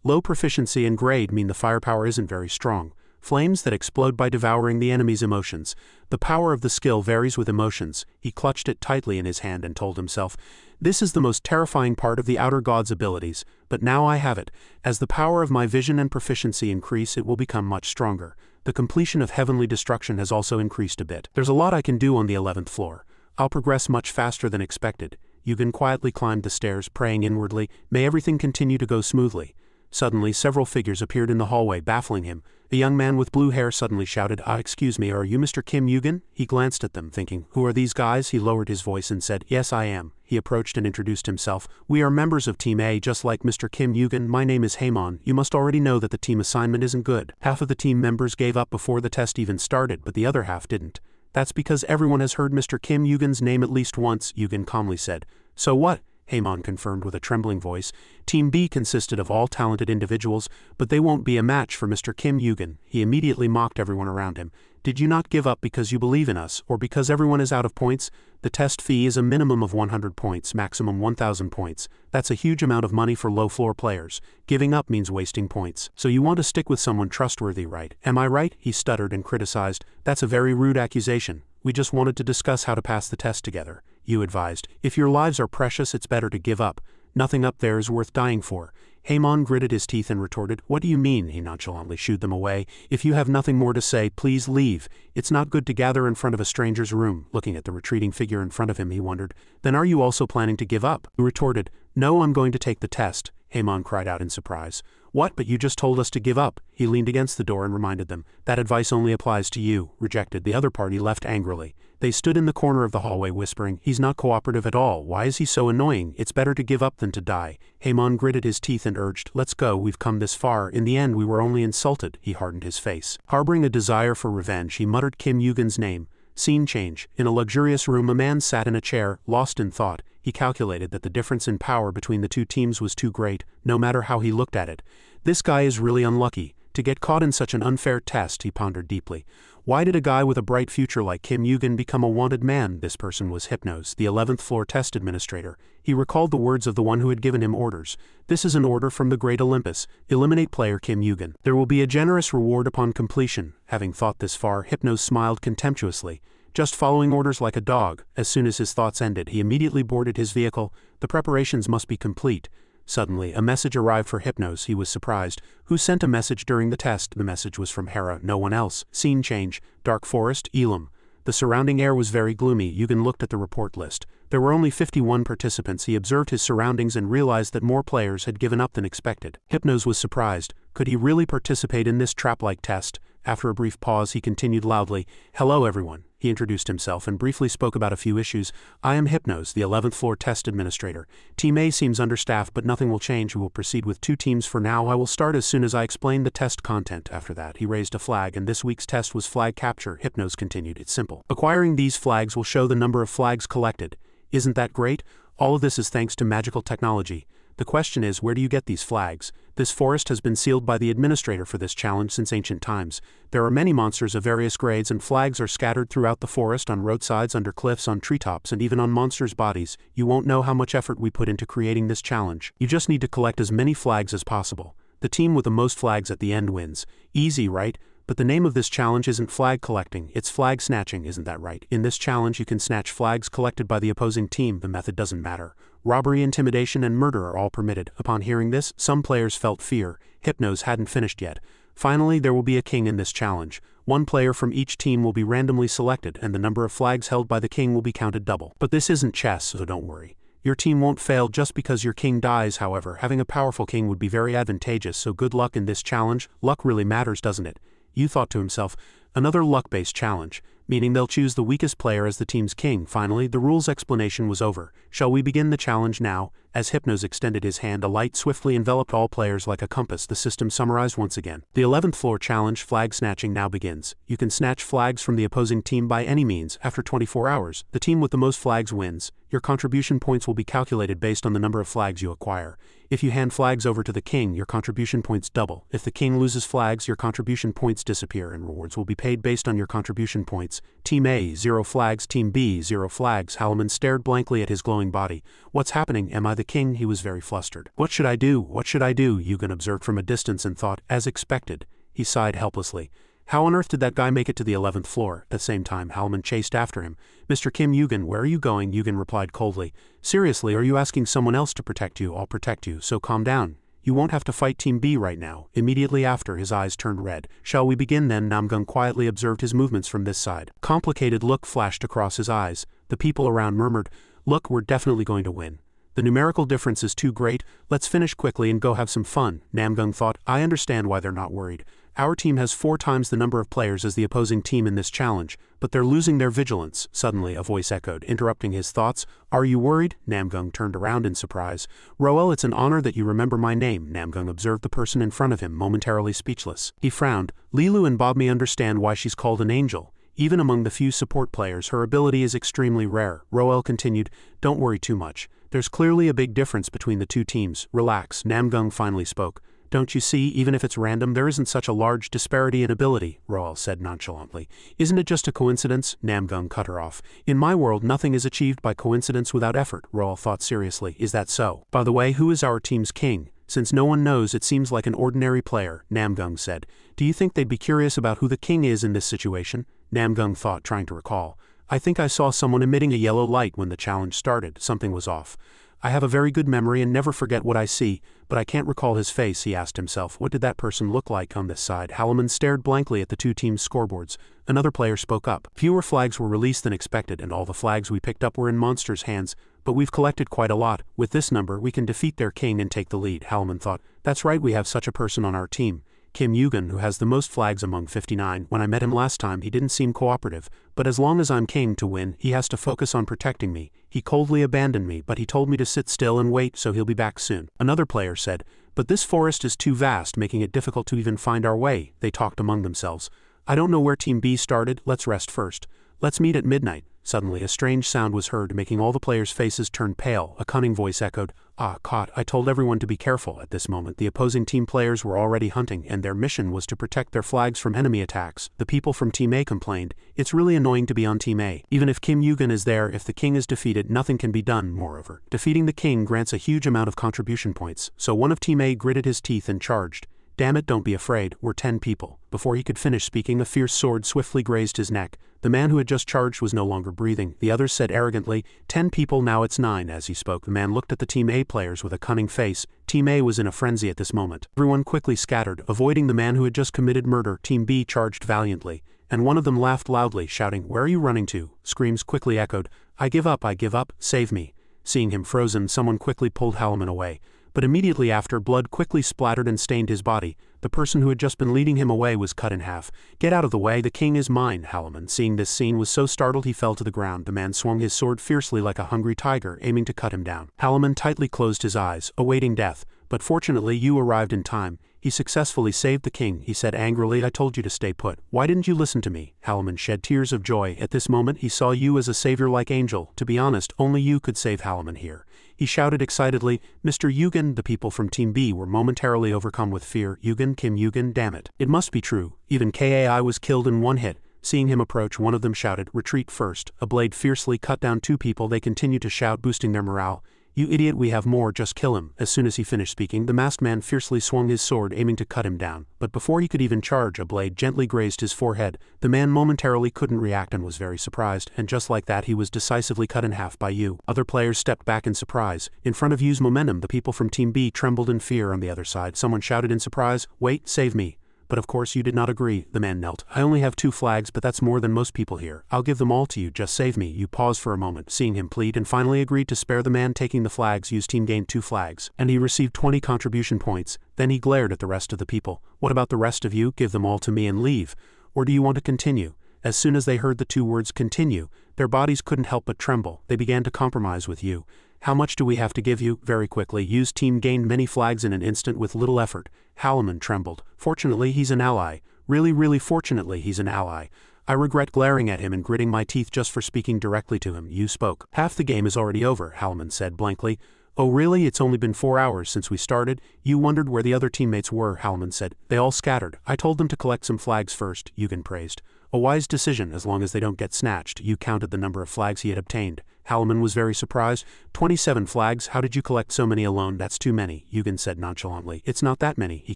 Low proficiency and grade mean the firepower isn't very strong. Flames that explode by devouring the enemy's emotions. The power of the skill varies with emotions. He clutched it tightly in his hand and told himself, "This is the most terrifying part of the outer god's abilities, but now I have it. As the power of my vision and proficiency increase, it will become much stronger. The completion of heavenly destruction has also increased a bit. There's a lot I can do on the 11th floor. I'll progress much faster than expected." Yugen quietly climbed the stairs, praying inwardly, "May everything continue to go smoothly." Suddenly, several figures appeared in the hallway, baffling him. A young man with blue hair suddenly shouted, "Excuse me, are you Mr. Kim Yugen?" He glanced at them, thinking, "Who are these guys?" He lowered his voice and said, "Yes, I am." He approached and introduced himself. "We are members of Team A, just like Mr. Kim Yugen. My name is Haemon. You must already know that the team assignment isn't good. Half of the team members gave up before the test even started, but the other half didn't. That's because everyone has heard Mr. Kim Yugen's name at least once," Yugen calmly said. "So what?" Haemon confirmed with a trembling voice. Team B consisted of all talented individuals, but they won't be a match for Mr. Kim Yugen. He immediately mocked everyone around him. "Did you not give up because you believe in us, or because everyone is out of points? The test fee is a minimum of 100 points, maximum 1,000 points. That's a huge amount of money for low-floor players. Giving up means wasting points. So you want to stick with someone trustworthy, right? Am I right?" He stuttered and criticized. "That's a very rude accusation. We just wanted to discuss how to pass the test together," Yu advised. "If your lives are precious, it's better to give up. Nothing up there is worth dying for." Haemon gritted his teeth and retorted, "What do you mean?" He nonchalantly shooed them away. "If you have nothing more to say, please leave. It's not good to gather in front of a stranger's room." Looking at the retreating figure in front of him, he wondered, "Then are you also planning to give up?" He retorted, "No, I'm going to take the test." Haemon cried out in surprise. "What? But you just told us to give up." He leaned against the door and reminded them, "That advice only applies to you." Rejected. The other party left angrily. They stood in the corner of the hallway whispering, "He's not cooperative at all. Why is he so annoying? It's better to give up than to die." Haemon gritted his teeth and urged, "Let's go, we've come this far. In the end we were only insulted." He hardened his face. Harboring a desire for revenge, he muttered Kim Yugen's name. Scene change. In a luxurious room, a man sat in a chair, lost in thought. He calculated that the difference in power between the two teams was too great, no matter how he looked at it. "This guy is really unlucky. To get caught in such an unfair test," he pondered deeply. Why did a guy with a bright future like Kim Yugen become a wanted man? This person was Hypnos, the 11th floor test administrator. He recalled the words of the one who had given him orders. "This is an order from the Great Olympus. Eliminate player Kim Yugen. There will be a generous reward upon completion." Having thought this far, Hypnos smiled contemptuously. Just following orders like a dog. As soon as his thoughts ended, he immediately boarded his vehicle. The preparations must be complete. Suddenly, a message arrived for Hypnos. He was surprised. Who sent a message during the test? The message was from Hera, no one else. Scene change. Dark Forest, Elam. The surrounding air was very gloomy. Yugen looked at the report list. There were only 51 participants. He observed his surroundings and realized that more players had given up than expected. Hypnos was surprised. Could he really participate in this trap-like test? After a brief pause, he continued loudly, "Hello everyone." He introduced himself and briefly spoke about a few issues. "I am Hypnos, the 11th floor test administrator. Team A seems understaffed, but nothing will change. We will proceed with 2 teams for now. I will start as soon as I explain the test content." After that, he raised a flag, and this week's test was flag capture. Hypnos continued, "It's simple. Acquiring these flags will show the number of flags collected. Isn't that great? All of this is thanks to magical technology. The question is, where do you get these flags? This forest has been sealed by the administrator for this challenge since ancient times. There are many monsters of various grades, and flags are scattered throughout the forest, on roadsides, under cliffs, on treetops, and even on monsters' bodies. You won't know how much effort we put into creating this challenge. You just need to collect as many flags as possible. The team with the most flags at the end wins. Easy, right? But the name of this challenge isn't flag collecting, it's flag snatching, isn't that right? In this challenge you can snatch flags collected by the opposing team. The method doesn't matter. Robbery, intimidation, and murder are all permitted." Upon hearing this, some players felt fear. Hypnos hadn't finished yet. "Finally, there will be a king in this challenge. 1 player from each team will be randomly selected, and the number of flags held by the king will be counted double. But this isn't chess, so don't worry. Your team won't fail just because your king dies. However, having a powerful king would be very advantageous, so good luck in this challenge. Luck really matters, doesn't it?" Yu thought to himself, "Another luck-based challenge, meaning they'll choose the weakest player as the team's king." Finally, the rules explanation was over. "Shall we begin the challenge now?" As Hypnos extended his hand, a light swiftly enveloped all players like a compass. The system summarized once again. The 11th floor challenge, flag snatching, now begins. You can snatch flags from the opposing team by any means. After 24 hours, the team with the most flags wins. Your contribution points will be calculated based on the number of flags you acquire. If you hand flags over to the king, your contribution points double. If the king loses flags, your contribution points disappear, and rewards will be paid based on your contribution points. Team A, 0 flags. Team B, 0 flags. Halloman stared blankly at his glowing body. What's happening? Am I the king? He was very flustered. What should I do? What should I do? Yugen observed from a distance and thought, as expected. He sighed helplessly. How on earth did that guy make it to the 11th floor? At the same time, Halloman chased after him. Mr. Kim, Yugen, where are you going? Yugen replied coldly. Seriously, are you asking someone else to protect you? I'll protect you, so calm down. You won't have to fight Team B right now. Immediately after, his eyes turned red. Shall we begin then? Namgung quietly observed his movements from this side. Complicated look flashed across his eyes. The people around murmured, Look, we're definitely going to win. The numerical difference is too great. Let's finish quickly and go have some fun. Namgung thought, I understand why they're not worried. Our team has 4 times the number of players as the opposing team in this challenge, but they're losing their vigilance. Suddenly, a voice echoed, interrupting his thoughts. Are you worried? Namgung turned around in surprise. Roel, it's an honor that you remember my name. Namgung observed the person in front of him, momentarily speechless. He frowned. Lilu and Bobmi understand why she's called an angel. Even among the few support players, her ability is extremely rare. Roel continued, Don't worry too much. There's clearly a big difference between the two teams. Relax. Namgung finally spoke. Don't you see, even if it's random, there isn't such a large disparity in ability, Roel said nonchalantly. Isn't it just a coincidence? Namgung cut her off. In my world, nothing is achieved by coincidence without effort, Roel thought seriously. Is that so? By the way, who is our team's king? Since no one knows, it seems like an ordinary player, Namgung said. Do you think they'd be curious about who the king is in this situation? Namgung thought, trying to recall. I think I saw someone emitting a yellow light when the challenge started. Something was off. I have a very good memory and never forget what I see, but I can't recall his face, he asked himself. What did that person look like on this side? Halloman stared blankly at the two teams' scoreboards. Another player spoke up. Fewer flags were released than expected, and all the flags we picked up were in monsters' hands, but we've collected quite a lot. With this number, we can defeat their king and take the lead, Halloman thought. That's right, we have such a person on our team. Kim Yugen, who has the most flags among 59. When I met him last time, he didn't seem cooperative, but as long as I'm king to win, he has to focus on protecting me. He coldly abandoned me, but he told me to sit still and wait, so he'll be back soon. Another player said, But this forest is too vast, making it difficult to even find our way. They talked among themselves. I don't know where Team B started. Let's rest first. Let's meet at midnight. Suddenly, a strange sound was heard, making all the players' faces turn pale. A cunning voice echoed, Caught. I told everyone to be careful. At this moment, the opposing team players were already hunting, and their mission was to protect their flags from enemy attacks. The people from Team A complained, It's really annoying to be on Team A. Even if Kim Yugen is there, if the king is defeated, nothing can be done. Moreover, defeating the king grants a huge amount of contribution points. So one of Team A gritted his teeth and charged. Damn it, don't be afraid, we're 10 people. Before he could finish speaking, a fierce sword swiftly grazed his neck. The man who had just charged was no longer breathing. The others said arrogantly, 10 people, now it's 9. As he spoke, the man looked at the Team A players with a cunning face. Team A was in a frenzy at this moment. Everyone quickly scattered, avoiding the man who had just committed murder. Team B charged valiantly, and one of them laughed loudly, shouting, Where are you running to? Screams quickly echoed, I give up, save me. Seeing him frozen, someone quickly pulled Halloman away. But immediately after, blood quickly splattered and stained his body. The person who had just been leading him away was cut in half. Get out of the way, the king is mine. Halloman, seeing this scene, was so startled he fell to the ground. The man swung his sword fiercely like a hungry tiger, aiming to cut him down. Halloman tightly closed his eyes, awaiting death. But fortunately, you arrived in time. He successfully saved the king. He said angrily, I told you to stay put. Why didn't you listen to me? Halloman shed tears of joy. At this moment, he saw you as a savior-like angel. To be honest, only you could save Halloman here. He shouted excitedly, Mr. Yugen. The people from Team B were momentarily overcome with fear. Yugen, Kim Yugen, damn it. It must be true. Even Kai was killed in one hit. Seeing him approach, one of them shouted, Retreat first. A blade fiercely cut down 2 people. They continued to shout, boosting their morale. You idiot, we have more, just kill him. As soon as he finished speaking, the masked man fiercely swung his sword, aiming to cut him down. But before he could even charge, a blade gently grazed his forehead. The man momentarily couldn't react and was very surprised, and just like that he was decisively cut in half by you. Other players stepped back in surprise. In front of Yu's momentum, the people from Team B trembled in fear. On the other side, someone shouted in surprise, Wait, save me. But of course you did not agree. The man knelt. I only have 2 flags, but that's more than most people here. I'll give them all to you, just save me. You paused for a moment, seeing him plead, and finally agreed to spare the man. Taking the flags, Yu's team gained 2 flags, and he received 20 contribution points. Then he glared at the rest of the people. What about the rest of you? Give them all to me and leave. Or do you want to continue? As soon as they heard the 2 words continue, their bodies couldn't help but tremble. They began to compromise with you. How much do we have to give you? Very quickly, Yu's team gained many flags in an instant with little effort. Halaman trembled. Fortunately, he's an ally. Really fortunately, he's an ally. I regret glaring at him and gritting my teeth just for speaking directly to him. Yu spoke. Half the game is already over, Halaman said blankly. Oh really? It's only been 4 hours since we started? Yu wondered where the other teammates were, Halaman said. They all scattered. I told them to collect some flags first, Yugen praised. A wise decision as long as they don't get snatched. Yu counted the number of flags he had obtained. Halaman was very surprised. 27 flags, how did you collect so many alone? That's too many, Yugen said nonchalantly. It's not that many, he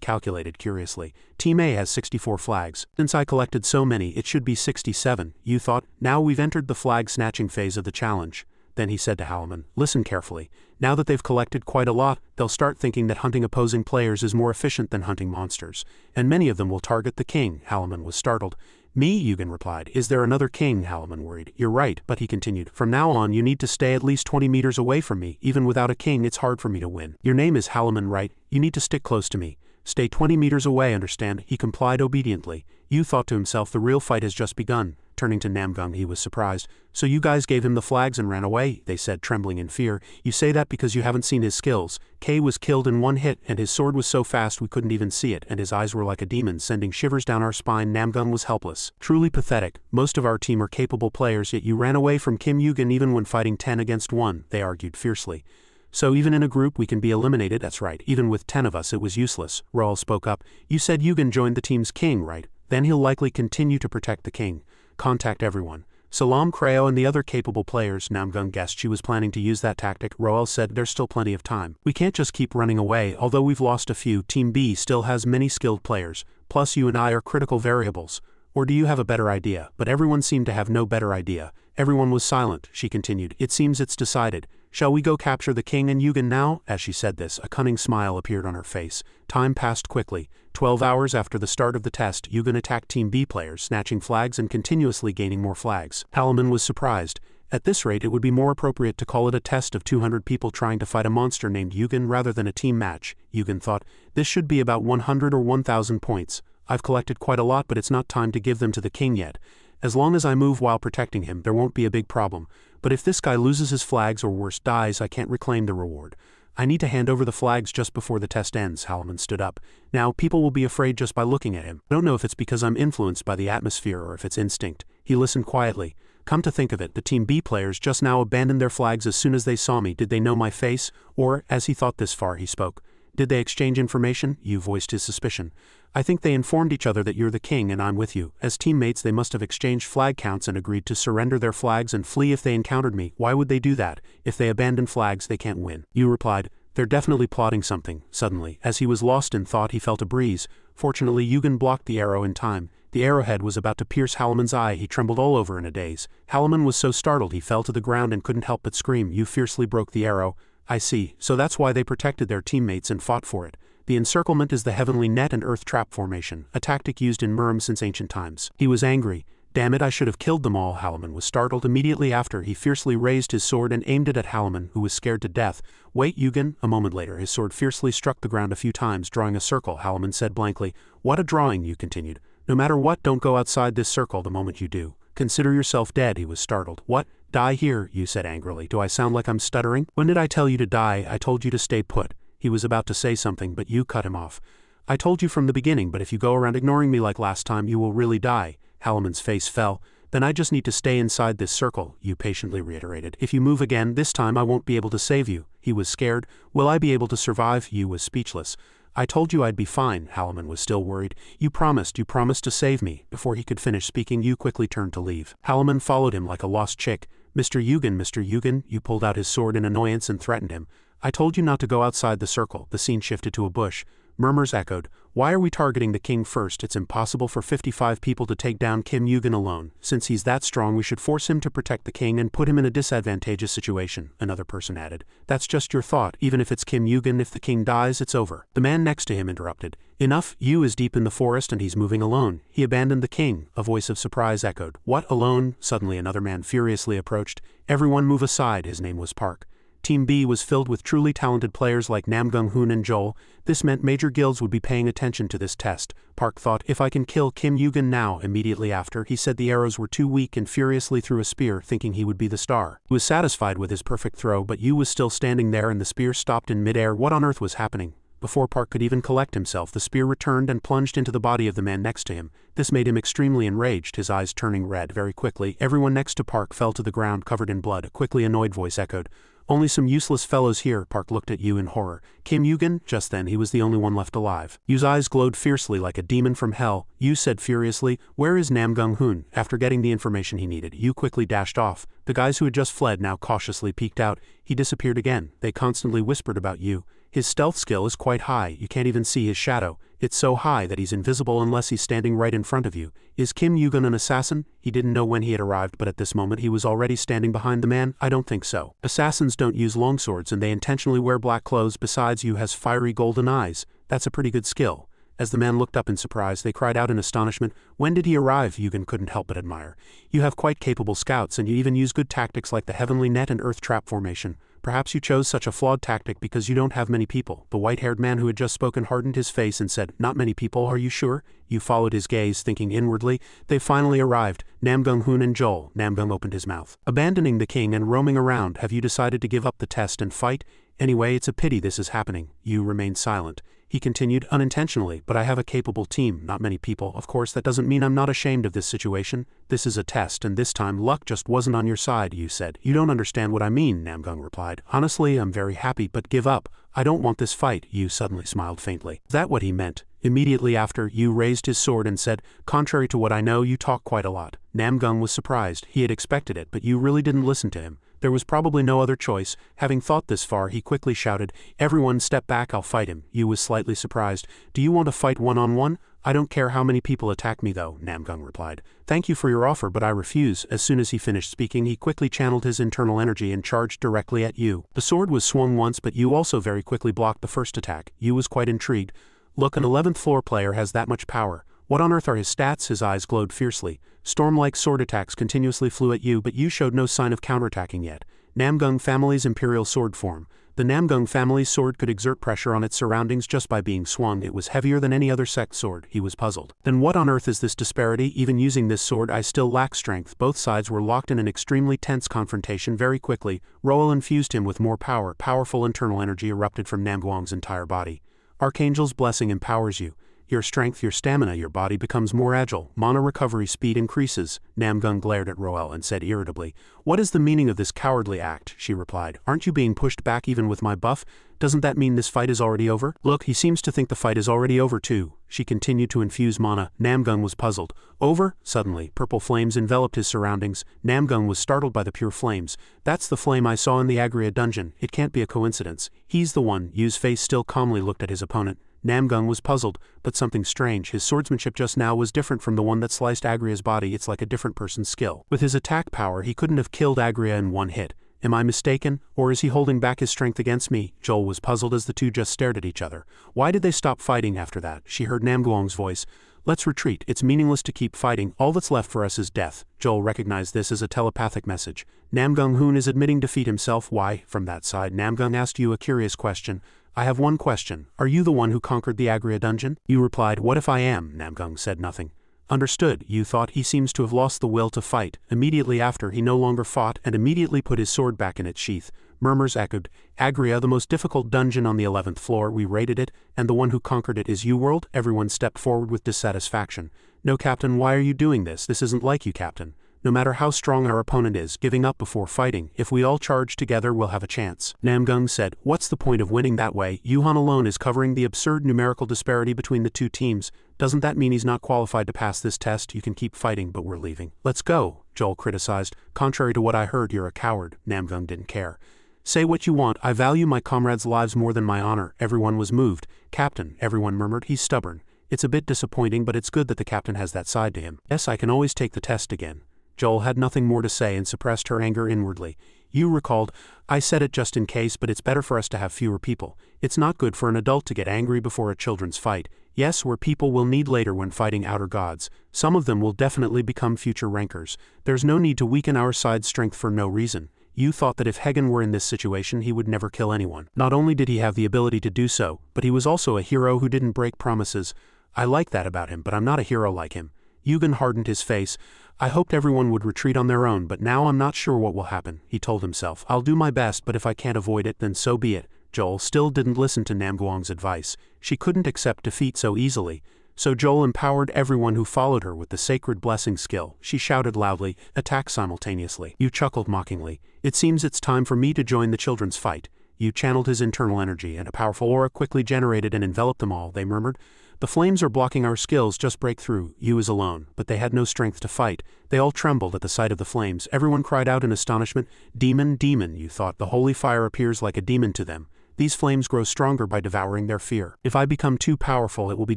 calculated curiously. Team A has 64 flags. Since I collected so many, it should be 67, Yu thought. Now we've entered the flag snatching phase of the challenge. Then he said to Halaman, listen carefully. Now that they've collected quite a lot, they'll start thinking that hunting opposing players is more efficient than hunting monsters. And many of them will target the king. Halaman was startled. Me, Yugen replied. Is there another king? Halaman worried. You're right, but he continued. From now on you need to stay at least 20 meters away from me. Even without a king it's hard for me to win. Your name is Halaman, right? You need to stick close to me. Stay 20 meters away, understand? He complied obediently. Yu thought to himself, the real fight has just begun. Turning to Namgung, he was surprised. So you guys gave him the flags and ran away, they said, trembling in fear. You say that because you haven't seen his skills. K was killed in one hit, and his sword was so fast we couldn't even see it, and his eyes were like a demon, sending shivers down our spine. Namgung was helpless. Truly pathetic. Most of our team are capable players, yet you ran away from Kim Yugen even when fighting 10 against 1, they argued fiercely. So even in a group we can be eliminated? That's right, even with 10 of us it was useless. Raoul spoke up. You said Yugen joined the team's king, right? Then he'll likely continue to protect the king. Contact everyone. Salam Creo and the other capable players. Namgung guessed she was planning to use that tactic. Roel said there's still plenty of time. We can't just keep running away. Although we've lost a few, Team B still has many skilled players. Plus you and I are critical variables. Or do you have a better idea? But everyone seemed to have no better idea. Everyone was silent, she continued. It seems it's decided. Shall we go capture the king and Yugen now? As she said this, a cunning smile appeared on her face. Time passed quickly. 12 hours after the start of the test, Yugen attacked Team B players, snatching flags and continuously gaining more flags. Halaman was surprised. At this rate it would be more appropriate to call it a test of 200 people trying to fight a monster named Yugen rather than a team match. Yugen thought, this should be about 100 or 1,000 points. I've collected quite a lot, but it's not time to give them to the king yet. As long as I move while protecting him, there won't be a big problem. But if this guy loses his flags or worse dies, I can't reclaim the reward. I need to hand over the flags just before the test ends. Halaman stood up. Now, people will be afraid just by looking at him. I don't know if it's because I'm influenced by the atmosphere or if it's instinct. He listened quietly. Come to think of it, the Team B players just now abandoned their flags as soon as they saw me. Did they know my face? Or, as he thought this far, he spoke. Did they exchange information? Yu voiced his suspicion. I think they informed each other that you're the king and I'm with you. As teammates they must have exchanged flag counts and agreed to surrender their flags and flee if they encountered me. Why would they do that? If they abandon flags they can't win. Yu replied. They're definitely plotting something. Suddenly, as he was lost in thought, he felt a breeze. Fortunately, Yugen blocked the arrow in time. The arrowhead was about to pierce Halaman's eye. He trembled all over in a daze. Halaman was so startled he fell to the ground and couldn't help but scream. Yu fiercely broke the arrow. I see. So that's why they protected their teammates and fought for it. The encirclement is the heavenly net and earth trap formation, a tactic used in Murim since ancient times. He was angry. Damn it, I should have killed them all. Halaman was startled. Immediately after, he fiercely raised his sword and aimed it at Halaman, who was scared to death. Wait, Yugen. A moment later, his sword fiercely struck the ground a few times, drawing a circle. Halaman said blankly. What a drawing, Yu continued. No matter what, don't go outside this circle the moment you do. Consider yourself dead. He was startled. What? Die here, Yu said angrily. Do I sound like I'm stuttering? When did I tell you to die? I told you to stay put. He was about to say something, but Yu cut him off. I told you from the beginning, but if you go around ignoring me like last time, you will really die. Halaman's face fell. Then I just need to stay inside this circle, Yu patiently reiterated. If you move again, this time I won't be able to save you. He was scared. Will I be able to survive? Yu was speechless. I told you I'd be fine. Halaman was still worried. You promised to save me. Before he could finish speaking, Yu quickly turned to leave. Halaman followed him like a lost chick. Mr. Yugen, Yu pulled out his sword in annoyance and threatened him. I told you not to go outside the circle. The scene shifted to a bush. Murmurs echoed. Why are we targeting the king first? It's impossible for 55 people to take down Kim Yugen alone. Since he's that strong, we should force him to protect the king and put him in a disadvantageous situation, another person added. That's just your thought. Even if it's Kim Yugen, if the king dies, it's over. The man next to him interrupted. Enough. Yu is deep in the forest and he's moving alone. He abandoned the king. A voice of surprise echoed. What, alone? Suddenly another man furiously approached. Everyone move aside. His name was Park. Team B was filled with truly talented players like Nam-gung-hoon and Joel. This meant major guilds would be paying attention to this test. Park thought, if I can kill Kim Yugen now. Immediately after, he said the arrows were too weak and furiously threw a spear, thinking he would be the star. He was satisfied with his perfect throw, but Yu was still standing there and the spear stopped in midair. What on earth was happening? Before Park could even collect himself, the spear returned and plunged into the body of the man next to him. This made him extremely enraged, his eyes turning red. Very quickly, everyone next to Park fell to the ground covered in blood. A quickly annoyed voice echoed, "Only some useless fellows here." Park looked at Yu in horror. Kim Yugen? Just then, he was the only one left alive. Yu's eyes glowed fiercely like a demon from hell. Yu said furiously, "Where is Nam-gung-hoon?" After getting the information he needed, Yu quickly dashed off. The guys who had just fled now cautiously peeked out. He disappeared again. They constantly whispered about Yu. His stealth skill is quite high. You can't even see his shadow. It's so high that he's invisible unless he's standing right in front of you. Is Kim Yugen an assassin? He didn't know when he had arrived, but at this moment he was already standing behind the man. I don't think so. Assassins don't use longswords and they intentionally wear black clothes. Besides, Yu has fiery golden eyes. That's a pretty good skill. As the man looked up in surprise, they cried out in astonishment. When did he arrive? Yugen couldn't help but admire. You have quite capable scouts and you even use good tactics like the heavenly net and earth trap formation. Perhaps you chose such a flawed tactic because you don't have many people. The white-haired man who had just spoken hardened his face and said, "Not many people, are you sure?" Yu followed his gaze, thinking inwardly. They finally arrived. Nam-gung-hoon and Joel. Nam-gung opened his mouth. Abandoning the king and roaming around, have you decided to give up the test and fight? Anyway, it's a pity this is happening. Yu remained silent. He continued, unintentionally, but I have a capable team, not many people. Of course, that doesn't mean I'm not ashamed of this situation. This is a test, and this time luck just wasn't on your side, Yu said. You don't understand what I mean, Nam-gung replied. Honestly, I'm very happy, but give up. I don't want this fight. Yu suddenly smiled faintly. Is that what he meant? Immediately after, Yu raised his sword and said, "Contrary to what I know, you talk quite a lot." Nam-gung was surprised. He had expected it, but Yu really didn't listen to him. There was probably no other choice. Having thought this far, he quickly shouted, "Everyone step back, I'll fight him." Yu was slightly surprised. "Do you want to fight one-on-one? I don't care how many people attack me though," Nam-gung replied. "Thank you for your offer, but I refuse." As soon as he finished speaking, he quickly channeled his internal energy and charged directly at Yu. The sword was swung once, but Yu also very quickly blocked the first attack. Yu was quite intrigued. Look, an 11th floor player has that much power. What on earth are his stats? His eyes glowed fiercely. Storm-like sword attacks continuously flew at Yu, but Yu showed no sign of counterattacking yet. Nam-gung family's imperial sword form. The Nam-gung family's sword could exert pressure on its surroundings just by being swung. It was heavier than any other sect sword. He was puzzled. Then what on earth is this disparity? Even using this sword, I still lack strength. Both sides were locked in an extremely tense confrontation. Very quickly, Roel infused him with more power. Powerful internal energy erupted from Nam-gung's entire body. Archangel's blessing empowers you. Your strength, your stamina, your body becomes more agile. Mana recovery speed increases. Nam-gung glared at Roel and said irritably, "What is the meaning of this cowardly act?" She replied, "Aren't you being pushed back even with my buff? Doesn't that mean this fight is already over?" "Look, he seems to think the fight is already over too." She continued to infuse mana. Nam-gung was puzzled. "Over?" Suddenly, purple flames enveloped his surroundings. Nam-gung was startled by the pure flames. "That's the flame I saw in the Agria dungeon. It can't be a coincidence. He's the one." Yu's face still calmly looked at his opponent. Nam-gung was puzzled, but something strange. His swordsmanship just now was different from the one that sliced Agria's body. It's like a different person's skill. With his attack power, he couldn't have killed Agria in one hit. Am I mistaken, or is he holding back his strength against me? Joel was puzzled as the two just stared at each other. Why did they stop fighting after that? She heard Nam-gung's voice. "Let's retreat. It's meaningless to keep fighting. All that's left for us is death." Joel recognized this as a telepathic message. Nam-gung-hoon is admitting defeat himself. Why? From that side, Nam-gung asked Yu a curious question. "I have one question. Are you the one who conquered the Agria dungeon?" Yu replied, "What if I am?" Nam-gung said nothing. Understood. Yu thought he seems to have lost the will to fight. Immediately after, he no longer fought and immediately put his sword back in its sheath. Murmurs echoed. "Agria, the most difficult dungeon on the 11th floor, we raided it, and the one who conquered it is you, World?" Everyone stepped forward with dissatisfaction. "No, Captain, why are you doing this? This isn't like you, Captain. No matter how strong our opponent is, giving up before fighting, if we all charge together, we'll have a chance." Nam-gung said, "What's the point of winning that way? Yuhan alone is covering the absurd numerical disparity between the two teams. Doesn't that mean he's not qualified to pass this test? You can keep fighting, but we're leaving." "Let's go," Joel criticized. "Contrary to what I heard, you're a coward." Nam-gung didn't care. "Say what you want. I value my comrades' lives more than my honor." Everyone was moved. "Captain," everyone murmured, "he's stubborn. It's a bit disappointing, but it's good that the captain has that side to him. Yes, I can always take the test again." Joel had nothing more to say and suppressed her anger inwardly. Yu recalled, "I said it just in case, but it's better for us to have fewer people. It's not good for an adult to get angry before a children's fight. Yes, we're people we'll need later when fighting outer gods. Some of them will definitely become future rankers. There's no need to weaken our side's strength for no reason. You thought that if Hagen were in this situation he would never kill anyone. Not only did he have the ability to do so, but he was also a hero who didn't break promises. I like that about him, but I'm not a hero like him. Yugen hardened his face. I hoped everyone would retreat on their own, but now I'm not sure what will happen, he told himself. I'll do my best, but if I can't avoid it, then so be it. Joel still didn't listen to Namguang's advice. She couldn't accept defeat so easily. So Joel empowered everyone who followed her with the sacred blessing skill. She shouted loudly, attack simultaneously. Yu chuckled mockingly. It seems it's time for me to join the children's fight. Yu channeled his internal energy, and a powerful aura quickly generated and enveloped them all. They murmured, the flames are blocking our skills, just break through. Yu is alone, but they had no strength to fight. They all trembled at the sight of the flames. Everyone cried out in astonishment. Demon, demon, Yu thought. The holy fire appears like a demon to them. These flames grow stronger by devouring their fear. If I become too powerful, it will be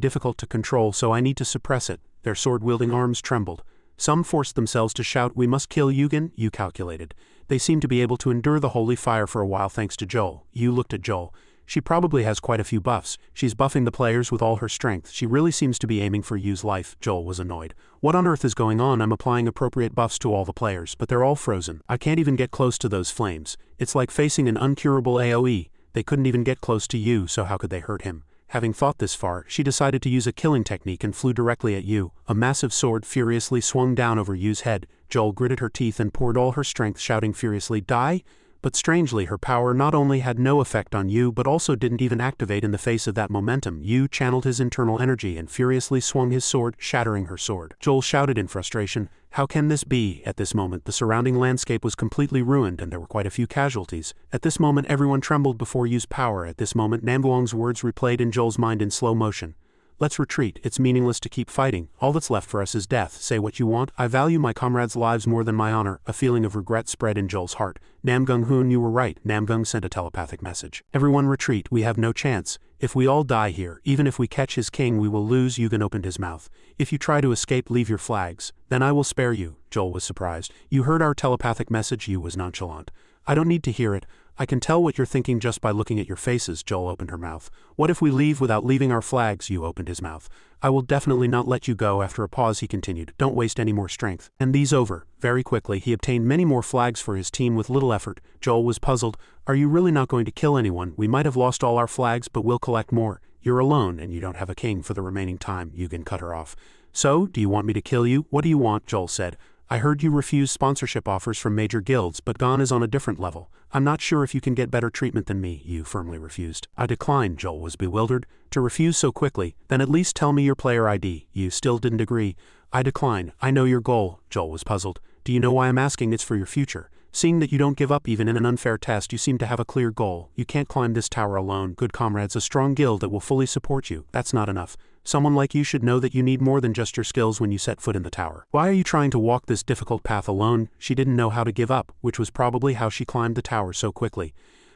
difficult to control, so I need to suppress it. Their sword-wielding arms trembled. Some forced themselves to shout, we must kill Yugen, Yu calculated. They seemed to be able to endure the holy fire for a while thanks to Joel. Yu looked at Joel. She probably has quite a few buffs. She's buffing the players with all her strength. She really seems to be aiming for Yu's life. Joel was annoyed. What on earth is going on? I'm applying appropriate buffs to all the players, but they're all frozen. I can't even get close to those flames. It's like facing an uncurable AoE. They couldn't even get close to Yu, so how could they hurt him? Having thought this far, she decided to use a killing technique and flew directly at Yu. A massive sword furiously swung down over Yu's head. Joel gritted her teeth and poured all her strength, shouting furiously, die? But strangely, her power not only had no effect on Yu but also didn't even activate in the face of that momentum. Yu channeled his internal energy and furiously swung his sword, shattering her sword. Joel shouted in frustration, how can this be? At this moment, the surrounding landscape was completely ruined and there were quite a few casualties. At this moment, everyone trembled before Yu's power. At this moment, Namguang's words replayed in Joel's mind in slow motion. Let's retreat. It's meaningless to keep fighting. All that's left for us is death. Say what you want. I value my comrades' lives more than my honor. A feeling of regret spread in Joel's heart. Namgung-hoon, you were right. Namgung sent a telepathic message. Everyone retreat. We have no chance. If we all die here, even if we catch his king, we will lose. Yugen opened his mouth. If you try to escape, leave your flags. Then I will spare you. Joel was surprised. You heard our telepathic message? Yu was nonchalant. I don't need to hear it. I can tell what you're thinking just by looking at your faces. Joel opened her mouth. What if we leave without leaving our flags? Yu opened his mouth. I will definitely not let you go. After a pause he continued, don't waste any more strength. And these over. Very quickly he obtained many more flags for his team with little effort. Joel was puzzled. Are you really not going to kill anyone? We might have lost all our flags, but we'll collect more. You're alone and you don't have a king for the remaining time. Yugen cut her off. So, do you want me to kill you? What do you want? Joel said. I heard you refuse sponsorship offers from major guilds, but Gon is on a different level. I'm not sure if you can get better treatment than me, Yu firmly refused. I decline. Joel was bewildered. To refuse so quickly, then at least tell me your player ID. Yu still didn't agree. I decline. I know your goal. Joel was puzzled. Do you know why I'm asking? It's for your future. Seeing that you don't give up even in an unfair test, you seem to have a clear goal. You can't climb this tower alone. Good comrades, a strong guild that will fully support you. That's not enough. Someone like you should know that you need more than just your skills when you set foot in the tower. Why are you trying to walk this difficult path alone? She didn't know how to give up, which was probably how she climbed the tower so quickly.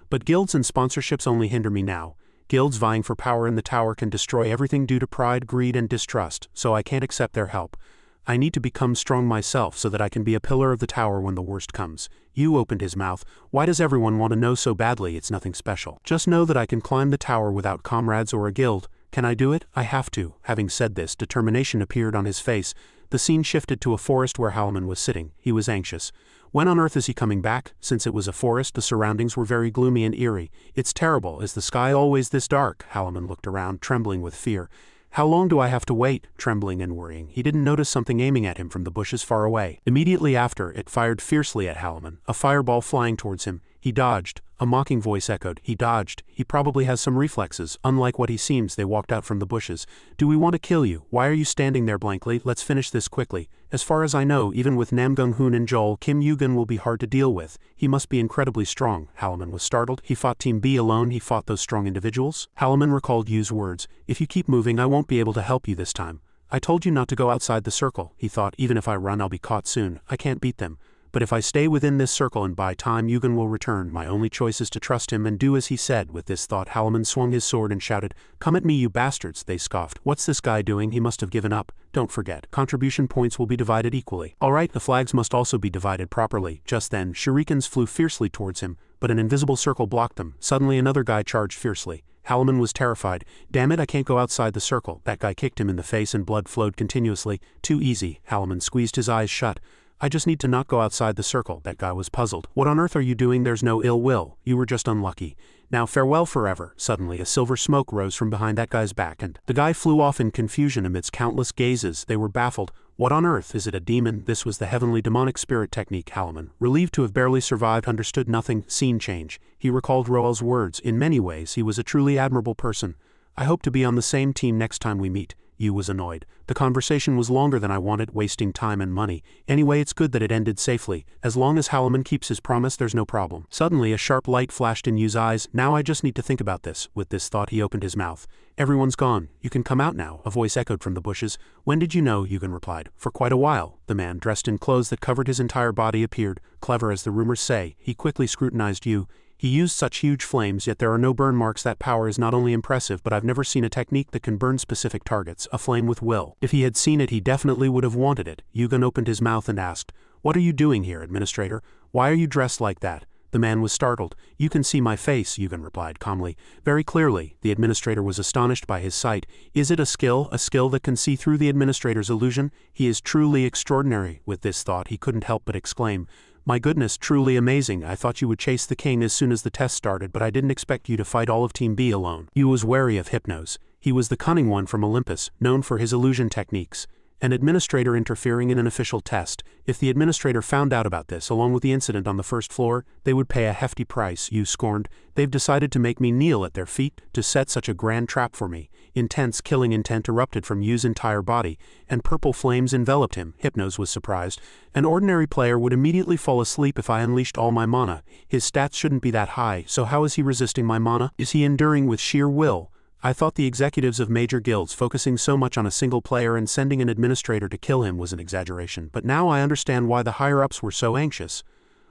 But guilds and sponsorships only hinder me now. Guilds vying for power in the tower can destroy everything due to pride, greed, and distrust, so I can't accept their help. I need to become strong myself so that I can be a pillar of the tower when the worst comes. Yu opened his mouth. Why does everyone want to know so badly? It's nothing special. Just know that I can climb the tower without comrades or a guild. Can I do it? I have to. Having said this, determination appeared on his face. The scene shifted to a forest where Halman was sitting. He was anxious. When on earth is he coming back? Since it was a forest, the surroundings were very gloomy and eerie. It's terrible. Is the sky always this dark? Halman looked around, trembling with fear. How long do I have to wait? Trembling and worrying, he didn't notice something aiming at him from the bushes far away. Immediately after, it fired fiercely at Halman, a fireball flying towards him. He dodged. A mocking voice echoed. He dodged. He probably has some reflexes. Unlike what he seems, they walked out from the bushes. Do we want to kill you? Why are you standing there blankly? Let's finish this quickly. As far as I know, even with Namgung-hoon and Joel, Kim Yugen will be hard to deal with. He must be incredibly strong. Halman was startled. He fought Team B alone. He fought those strong individuals. Halman recalled Yu's words. If you keep moving, I won't be able to help you this time. I told you not to go outside the circle. He thought, even if I run, I'll be caught soon. I can't beat them. But if I stay within this circle and buy time, Yugen will return. My only choice is to trust him and do as he said. With this thought, Halman swung his sword and shouted, "Come at me, you bastards!" They scoffed. What's this guy doing? He must have given up. Don't forget, contribution points will be divided equally. Alright, the flags must also be divided properly. Just then, shurikens flew fiercely towards him, but an invisible circle blocked them. Suddenly another guy charged fiercely. Halman was terrified. Damn it, I can't go outside the circle. That guy kicked him in the face and blood flowed continuously. Too easy. Halman squeezed his eyes shut. I just need to not go outside the circle. That guy was puzzled. What on earth are you doing? There's no ill will. You were just unlucky. Now farewell forever. Suddenly a silver smoke rose from behind that guy's back and the guy flew off in confusion amidst countless gazes. They were baffled. What on earth? Is it a demon? This was the heavenly demonic spirit technique. Halaman, relieved to have barely survived, understood nothing. Scene change. He recalled Roel's words. In many ways he was a truly admirable person. I hope to be on the same team next time we meet. Yu was annoyed. The conversation was longer than I wanted, wasting time and money. Anyway, it's good that it ended safely. As long as Halaman keeps his promise, there's no problem. Suddenly a sharp light flashed in Yu's eyes. Now I just need to think about this. With this thought he opened his mouth. Everyone's gone. You can come out now, a voice echoed from the bushes. When did you know? Yugen replied. For quite a while. The man, dressed in clothes that covered his entire body, appeared. Clever as the rumors say. He quickly scrutinized Yu. He used such huge flames, yet there are no burn marks. That power is not only impressive, but I've never seen a technique that can burn specific targets, a flame with will. If he had seen it, he definitely would have wanted it. Yugen opened his mouth and asked, What are you doing here, Administrator? Why are you dressed like that? The man was startled. You can see my face, Yugen replied calmly. Very clearly. The Administrator was astonished by his sight. Is it a skill that can see through the Administrator's illusion? He is truly extraordinary. With this thought he couldn't help but exclaim, My goodness, truly amazing. I thought you would chase the king as soon as the test started, but I didn't expect you to fight all of Team B alone. Yu was wary of Hypnos. He was the cunning one from Olympus, known for his illusion techniques. An administrator interfering in an official test. If the administrator found out about this, along with the incident on the first floor, they would pay a hefty price. Yu scorned. They've decided to make me kneel at their feet, to set such a grand trap for me. Intense killing intent erupted from Yu's entire body, and purple flames enveloped him. Hypnos was surprised. An ordinary player would immediately fall asleep if I unleashed all my mana. His stats shouldn't be that high, so how is he resisting my mana? Is he enduring with sheer will? I thought the executives of major guilds focusing so much on a single player and sending an administrator to kill him was an exaggeration, but now I understand why the higher-ups were so anxious.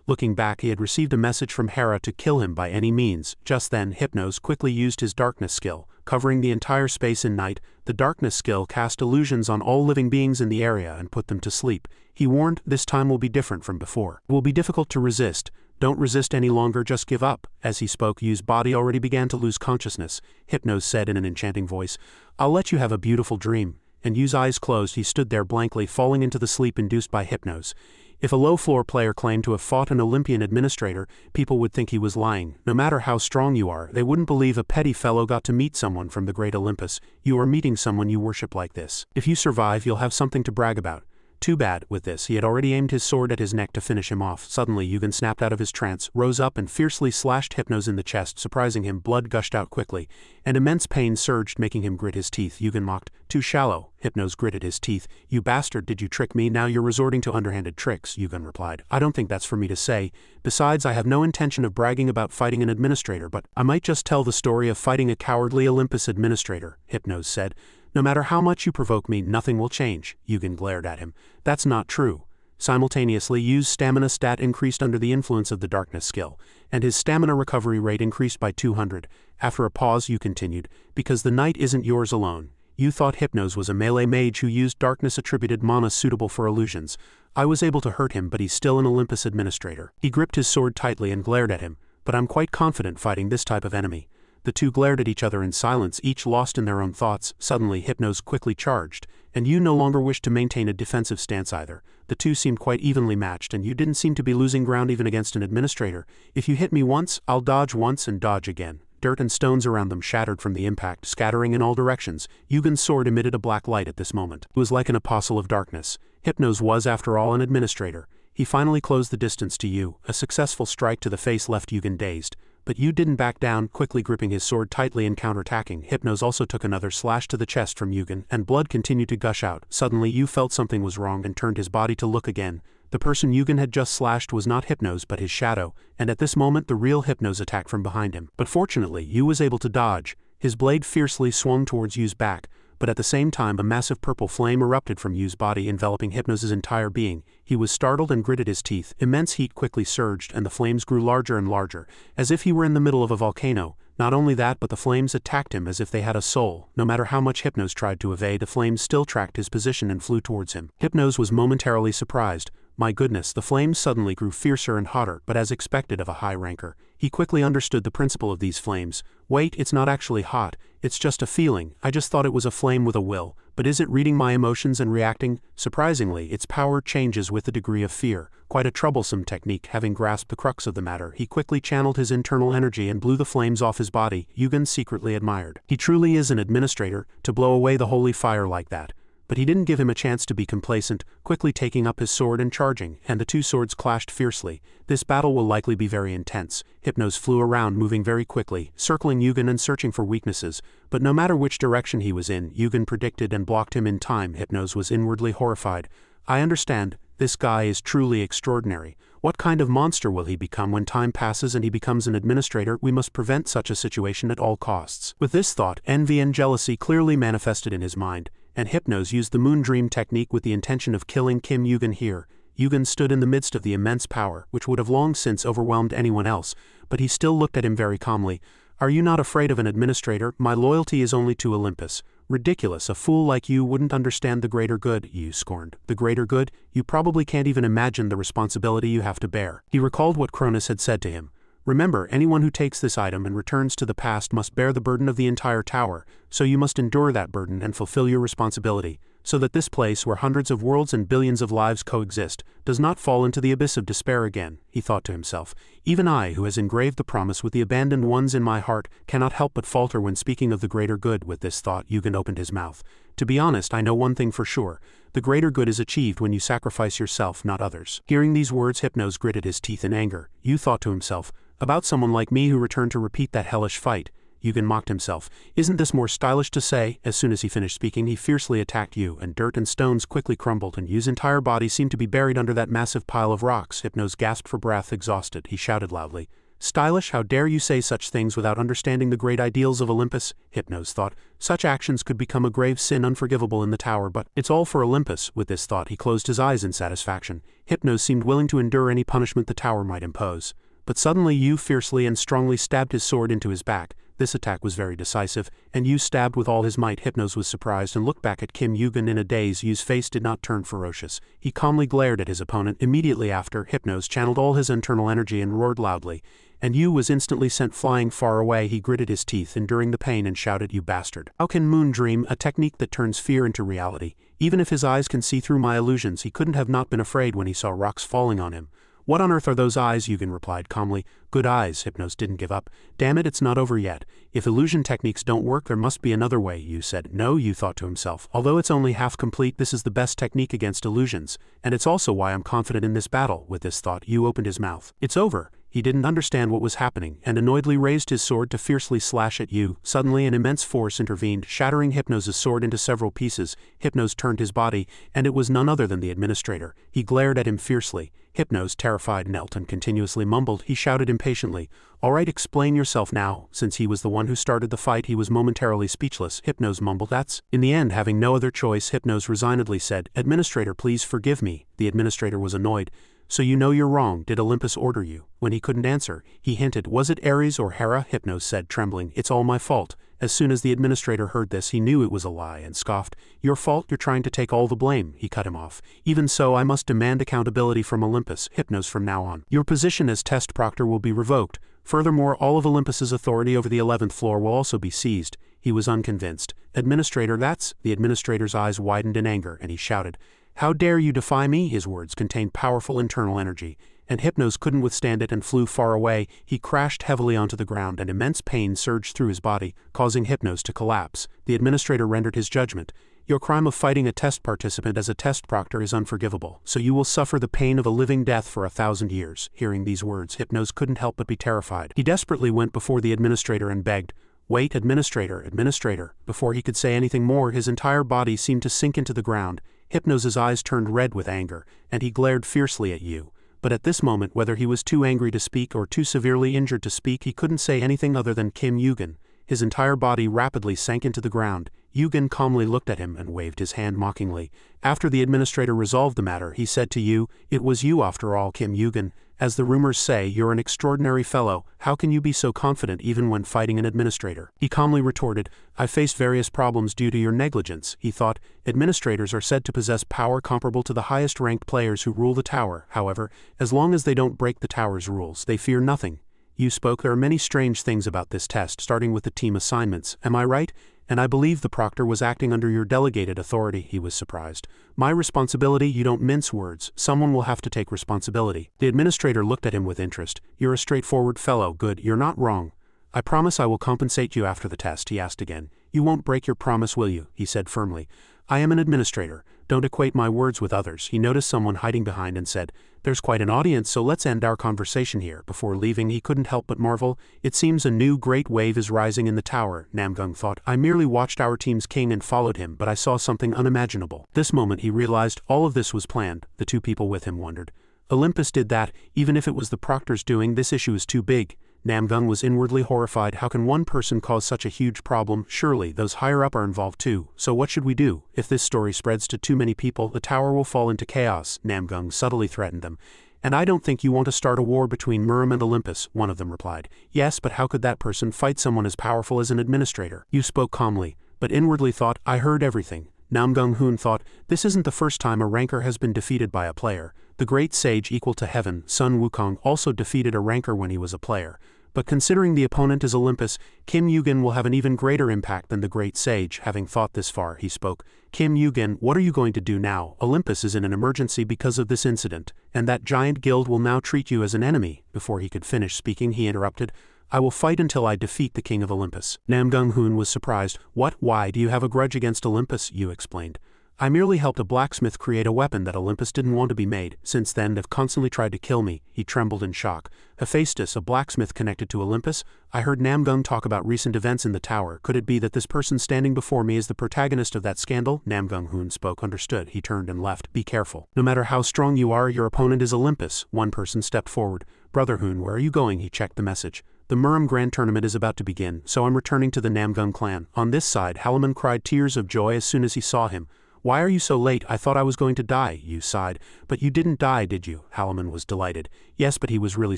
Looking back, he had received a message from Hera to kill him by any means. Just then, Hypnos quickly used his darkness skill. Covering the entire space in night, the darkness skill cast illusions on all living beings in the area and put them to sleep. He warned, this time will be different from before. It will be difficult to resist. Don't resist any longer, just give up. As he spoke, Yu's body already began to lose consciousness. Hypnos said in an enchanting voice, I'll let you have a beautiful dream. And Yu's eyes closed, he stood there blankly, falling into the sleep induced by Hypnos. If a low-floor player claimed to have fought an Olympian administrator, people would think he was lying. No matter how strong you are, they wouldn't believe a petty fellow got to meet someone from the great Olympus. You are meeting someone you worship like this. If you survive, you'll have something to brag about. Too bad. With this, he had already aimed his sword at his neck to finish him off. Suddenly, Yugen snapped out of his trance, rose up and fiercely slashed Hypnos in the chest, surprising him. Blood gushed out quickly, and immense pain surged, making him grit his teeth. Yugen mocked, Too shallow. Hypnos gritted his teeth. You bastard, did you trick me? Now you're resorting to underhanded tricks, Yugen replied. I don't think that's for me to say. Besides, I have no intention of bragging about fighting an administrator, but I might just tell the story of fighting a cowardly Olympus administrator, Hypnos said. No matter how much you provoke me, nothing will change. Yugen glared at him. That's not true. Simultaneously, Yu's stamina stat increased under the influence of the darkness skill, and his stamina recovery rate increased by 200. After a pause, Yu continued, Because the night isn't yours alone. Yu thought Hypnos was a melee mage who used darkness-attributed mana suitable for illusions. I was able to hurt him, but he's still an Olympus administrator. He gripped his sword tightly and glared at him, but I'm quite confident fighting this type of enemy. The two glared at each other in silence, each lost in their own thoughts. Suddenly, Hypnos quickly charged, and Yu no longer wished to maintain a defensive stance either. The two seemed quite evenly matched, and Yu didn't seem to be losing ground even against an administrator. If you hit me once, I'll dodge once and dodge again. Dirt and stones around them shattered from the impact, scattering in all directions. Yugen's sword emitted a black light at this moment. It was like an apostle of darkness. Hypnos was, after all, an administrator. He finally closed the distance to Yu. A successful strike to the face left Yugen dazed. But Yu didn't back down, quickly gripping his sword tightly and counterattacking. Hypnos also took another slash to the chest from Yugen, and blood continued to gush out. Suddenly Yu felt something was wrong and turned his body to look again. The person Yugen had just slashed was not Hypnos but his shadow, and at this moment the real Hypnos attacked from behind him. But fortunately, Yu was able to dodge. His blade fiercely swung towards Yu's back, but at the same time a massive purple flame erupted from Yu's body, enveloping Hypnos' entire being. He was startled and gritted his teeth. Immense heat quickly surged, and the flames grew larger and larger, as if he were in the middle of a volcano. Not only that, but the flames attacked him as if they had a soul. No matter how much Hypnos tried to evade, the flames still tracked his position and flew towards him. Hypnos was momentarily surprised. My goodness, the flames suddenly grew fiercer and hotter, but as expected of a high ranker. He quickly understood the principle of these flames. Wait, it's not actually hot. It's just a feeling. I just thought it was a flame with a will. But is it reading my emotions and reacting? Surprisingly, its power changes with the degree of fear. Quite a troublesome technique. Having grasped the crux of the matter, he quickly channeled his internal energy and blew the flames off his body. Yugen secretly admired. He truly is an administrator, to blow away the holy fire like that. But he didn't give him a chance to be complacent, quickly taking up his sword and charging, and the two swords clashed fiercely. This battle will likely be very intense. Hypnos flew around, moving very quickly, circling Yugen and searching for weaknesses, but no matter which direction he was in, Yugen predicted and blocked him in time. Hypnos was inwardly horrified. I understand, this guy is truly extraordinary. What kind of monster will he become when time passes and he becomes an administrator? We must prevent such a situation at all costs. With this thought, envy and jealousy clearly manifested in his mind, and Hypnos used the Moon Dream technique with the intention of killing Kim Yugen here. Yugen stood in the midst of the immense power, which would have long since overwhelmed anyone else, but he still looked at him very calmly. Are you not afraid of an administrator? My loyalty is only to Olympus. Ridiculous, a fool like you wouldn't understand the greater good, you scorned. The greater good? You probably can't even imagine the responsibility you have to bear. He recalled what Cronus had said to him. Remember, anyone who takes this item and returns to the past must bear the burden of the entire tower, so you must endure that burden and fulfill your responsibility, so that this place where hundreds of worlds and billions of lives coexist does not fall into the abyss of despair again, he thought to himself. Even I, who has engraved the promise with the abandoned ones in my heart, cannot help but falter when speaking of the greater good. With this thought, Yugen opened his mouth. To be honest, I know one thing for sure. The greater good is achieved when you sacrifice yourself, not others. Hearing these words, Hypnos gritted his teeth in anger. You thought to himself, about someone like me who returned to repeat that hellish fight. Yugen mocked himself. Isn't this more stylish to say? As soon as he finished speaking, he fiercely attacked Yu, and dirt and stones quickly crumbled, and Yu's entire body seemed to be buried under that massive pile of rocks. Hypnos gasped for breath, exhausted. He shouted loudly. Stylish? How dare you say such things without understanding the great ideals of Olympus? Hypnos thought. Such actions could become a grave sin unforgivable in the tower, but it's all for Olympus. With this thought, he closed his eyes in satisfaction. Hypnos seemed willing to endure any punishment the tower might impose. But suddenly Yu fiercely and strongly stabbed his sword into his back. This attack was very decisive, and Yu stabbed with all his might. Hypnos was surprised and looked back at Kim Yugen in a daze. Yu's face did not turn ferocious. He calmly glared at his opponent. Immediately after, Hypnos channeled all his internal energy and roared loudly, and Yu was instantly sent flying far away. He gritted his teeth, enduring the pain, and shouted, You bastard! How can Moon Dream, a technique that turns fear into reality? Even if his eyes can see through my illusions, he couldn't have not been afraid when he saw rocks falling on him. What on earth are those eyes? Yugen replied calmly. Good eyes. Hypnos didn't give up. Damn it, it's not over yet. If illusion techniques don't work, there must be another way, Yu said. No, Yu thought to himself. Although it's only half complete, this is the best technique against illusions, and it's also why I'm confident in this battle. With this thought, Yu opened his mouth. It's over. He didn't understand what was happening, and annoyedly raised his sword to fiercely slash at Yu. Suddenly an immense force intervened, shattering Hypnos' sword into several pieces. Hypnos turned his body, and it was none other than the administrator. He glared at him fiercely. Hypnos, terrified, knelt and continuously mumbled. He shouted impatiently, All right, explain yourself now. Since he was the one who started the fight, he was momentarily speechless. Hypnos mumbled, That's... In the end, having no other choice, Hypnos resignedly said, Administrator, please forgive me. The administrator was annoyed. So you know you're wrong. Did Olympus order you? When he couldn't answer, he hinted, Was it Ares or Hera? Hypnos said, trembling, It's all my fault. As soon as the administrator heard this, he knew it was a lie and scoffed. Your fault? You're trying to take all the blame. He cut him off. Even so, I must demand accountability from Olympus. Hypnos, from now on, your position as test proctor will be revoked. Furthermore, all of Olympus's authority over the 11th floor will also be seized. He was unconvinced. Administrator, that's... The administrator's eyes widened in anger, and he shouted, How dare you defy me? His words contained powerful internal energy, and Hypnos couldn't withstand it and flew far away. He crashed heavily onto the ground, and immense pain surged through his body, causing Hypnos to collapse. The administrator rendered his judgment. Your crime of fighting a test participant as a test proctor is unforgivable, so you will suffer the pain of a living death for 1,000 years. Hearing these words, Hypnos couldn't help but be terrified. He desperately went before the administrator and begged, Wait, administrator, administrator. Before he could say anything more, his entire body seemed to sink into the ground. Hypnos' eyes turned red with anger, and he glared fiercely at Yu. But at this moment, whether he was too angry to speak or too severely injured to speak, he couldn't say anything other than Kim Yugen. His entire body rapidly sank into the ground. Yugen calmly looked at him and waved his hand mockingly. After the administrator resolved the matter, he said to Yu, It was you after all, Kim Yugen. As the rumors say, you're an extraordinary fellow. How can you be so confident even when fighting an administrator? He calmly retorted, I faced various problems due to your negligence. He thought, administrators are said to possess power comparable to the highest ranked players who rule the tower. However, as long as they don't break the tower's rules, they fear nothing. You spoke. There are many strange things about this test, starting with the team assignments. Am I right? And I believe the proctor was acting under your delegated authority. He was surprised. My responsibility? You don't mince words. Someone will have to take responsibility. The administrator looked at him with interest. You're a straightforward fellow. Good, you're not wrong. I promise I will compensate you after the test, he asked again. You won't break your promise, will you? He said firmly. I am an administrator. Don't equate my words with others. He noticed someone hiding behind and said, There's quite an audience, so let's end our conversation here. Before leaving, he couldn't help but marvel. It seems a new great wave is rising in the tower, Namgung thought. I merely watched our team's king and followed him, but I saw something unimaginable. This moment he realized all of this was planned. The two people with him wondered. Olympus did that. Even if it was the proctor's doing, this issue is too big. Namgung was inwardly horrified. How can one person cause such a huge problem? Surely those higher up are involved too. So what should we do? If this story spreads to too many people, the tower will fall into chaos, Namgung subtly threatened them. And I don't think you want to start a war between Murim and Olympus, one of them replied. Yes, but how could that person fight someone as powerful as an administrator? You spoke calmly, but inwardly thought, I heard everything. Namgung Hoon thought, this isn't the first time a ranker has been defeated by a player. The great sage equal to heaven, Sun Wukong, also defeated a ranker when he was a player. But considering the opponent is Olympus, Kim Yugen will have an even greater impact than the great sage. Having thought this far, he spoke. Kim Yugen, what are you going to do now? Olympus is in an emergency because of this incident, and that giant guild will now treat you as an enemy. Before he could finish speaking, he interrupted. I will fight until I defeat the king of Olympus. Namgung Hoon was surprised. What? Why do you have a grudge against Olympus? You explained. I merely helped a blacksmith create a weapon that Olympus didn't want to be made. Since then, they've constantly tried to kill me. He trembled in shock. Hephaestus, a blacksmith connected to Olympus? I heard Namgung talk about recent events in the tower. Could it be that this person standing before me is the protagonist of that scandal? Namgung Hoon spoke. Understood. He turned and left. Be careful. No matter how strong you are, your opponent is Olympus. One person stepped forward. Brother Hoon, where are you going? He checked the message. The Murim Grand Tournament is about to begin, so I'm returning to the Namgung clan. On this side, Halaman cried tears of joy as soon as he saw him. Why are you so late? I thought I was going to die, you sighed. But you didn't die, did you? Halaman was delighted. Yes, but he was really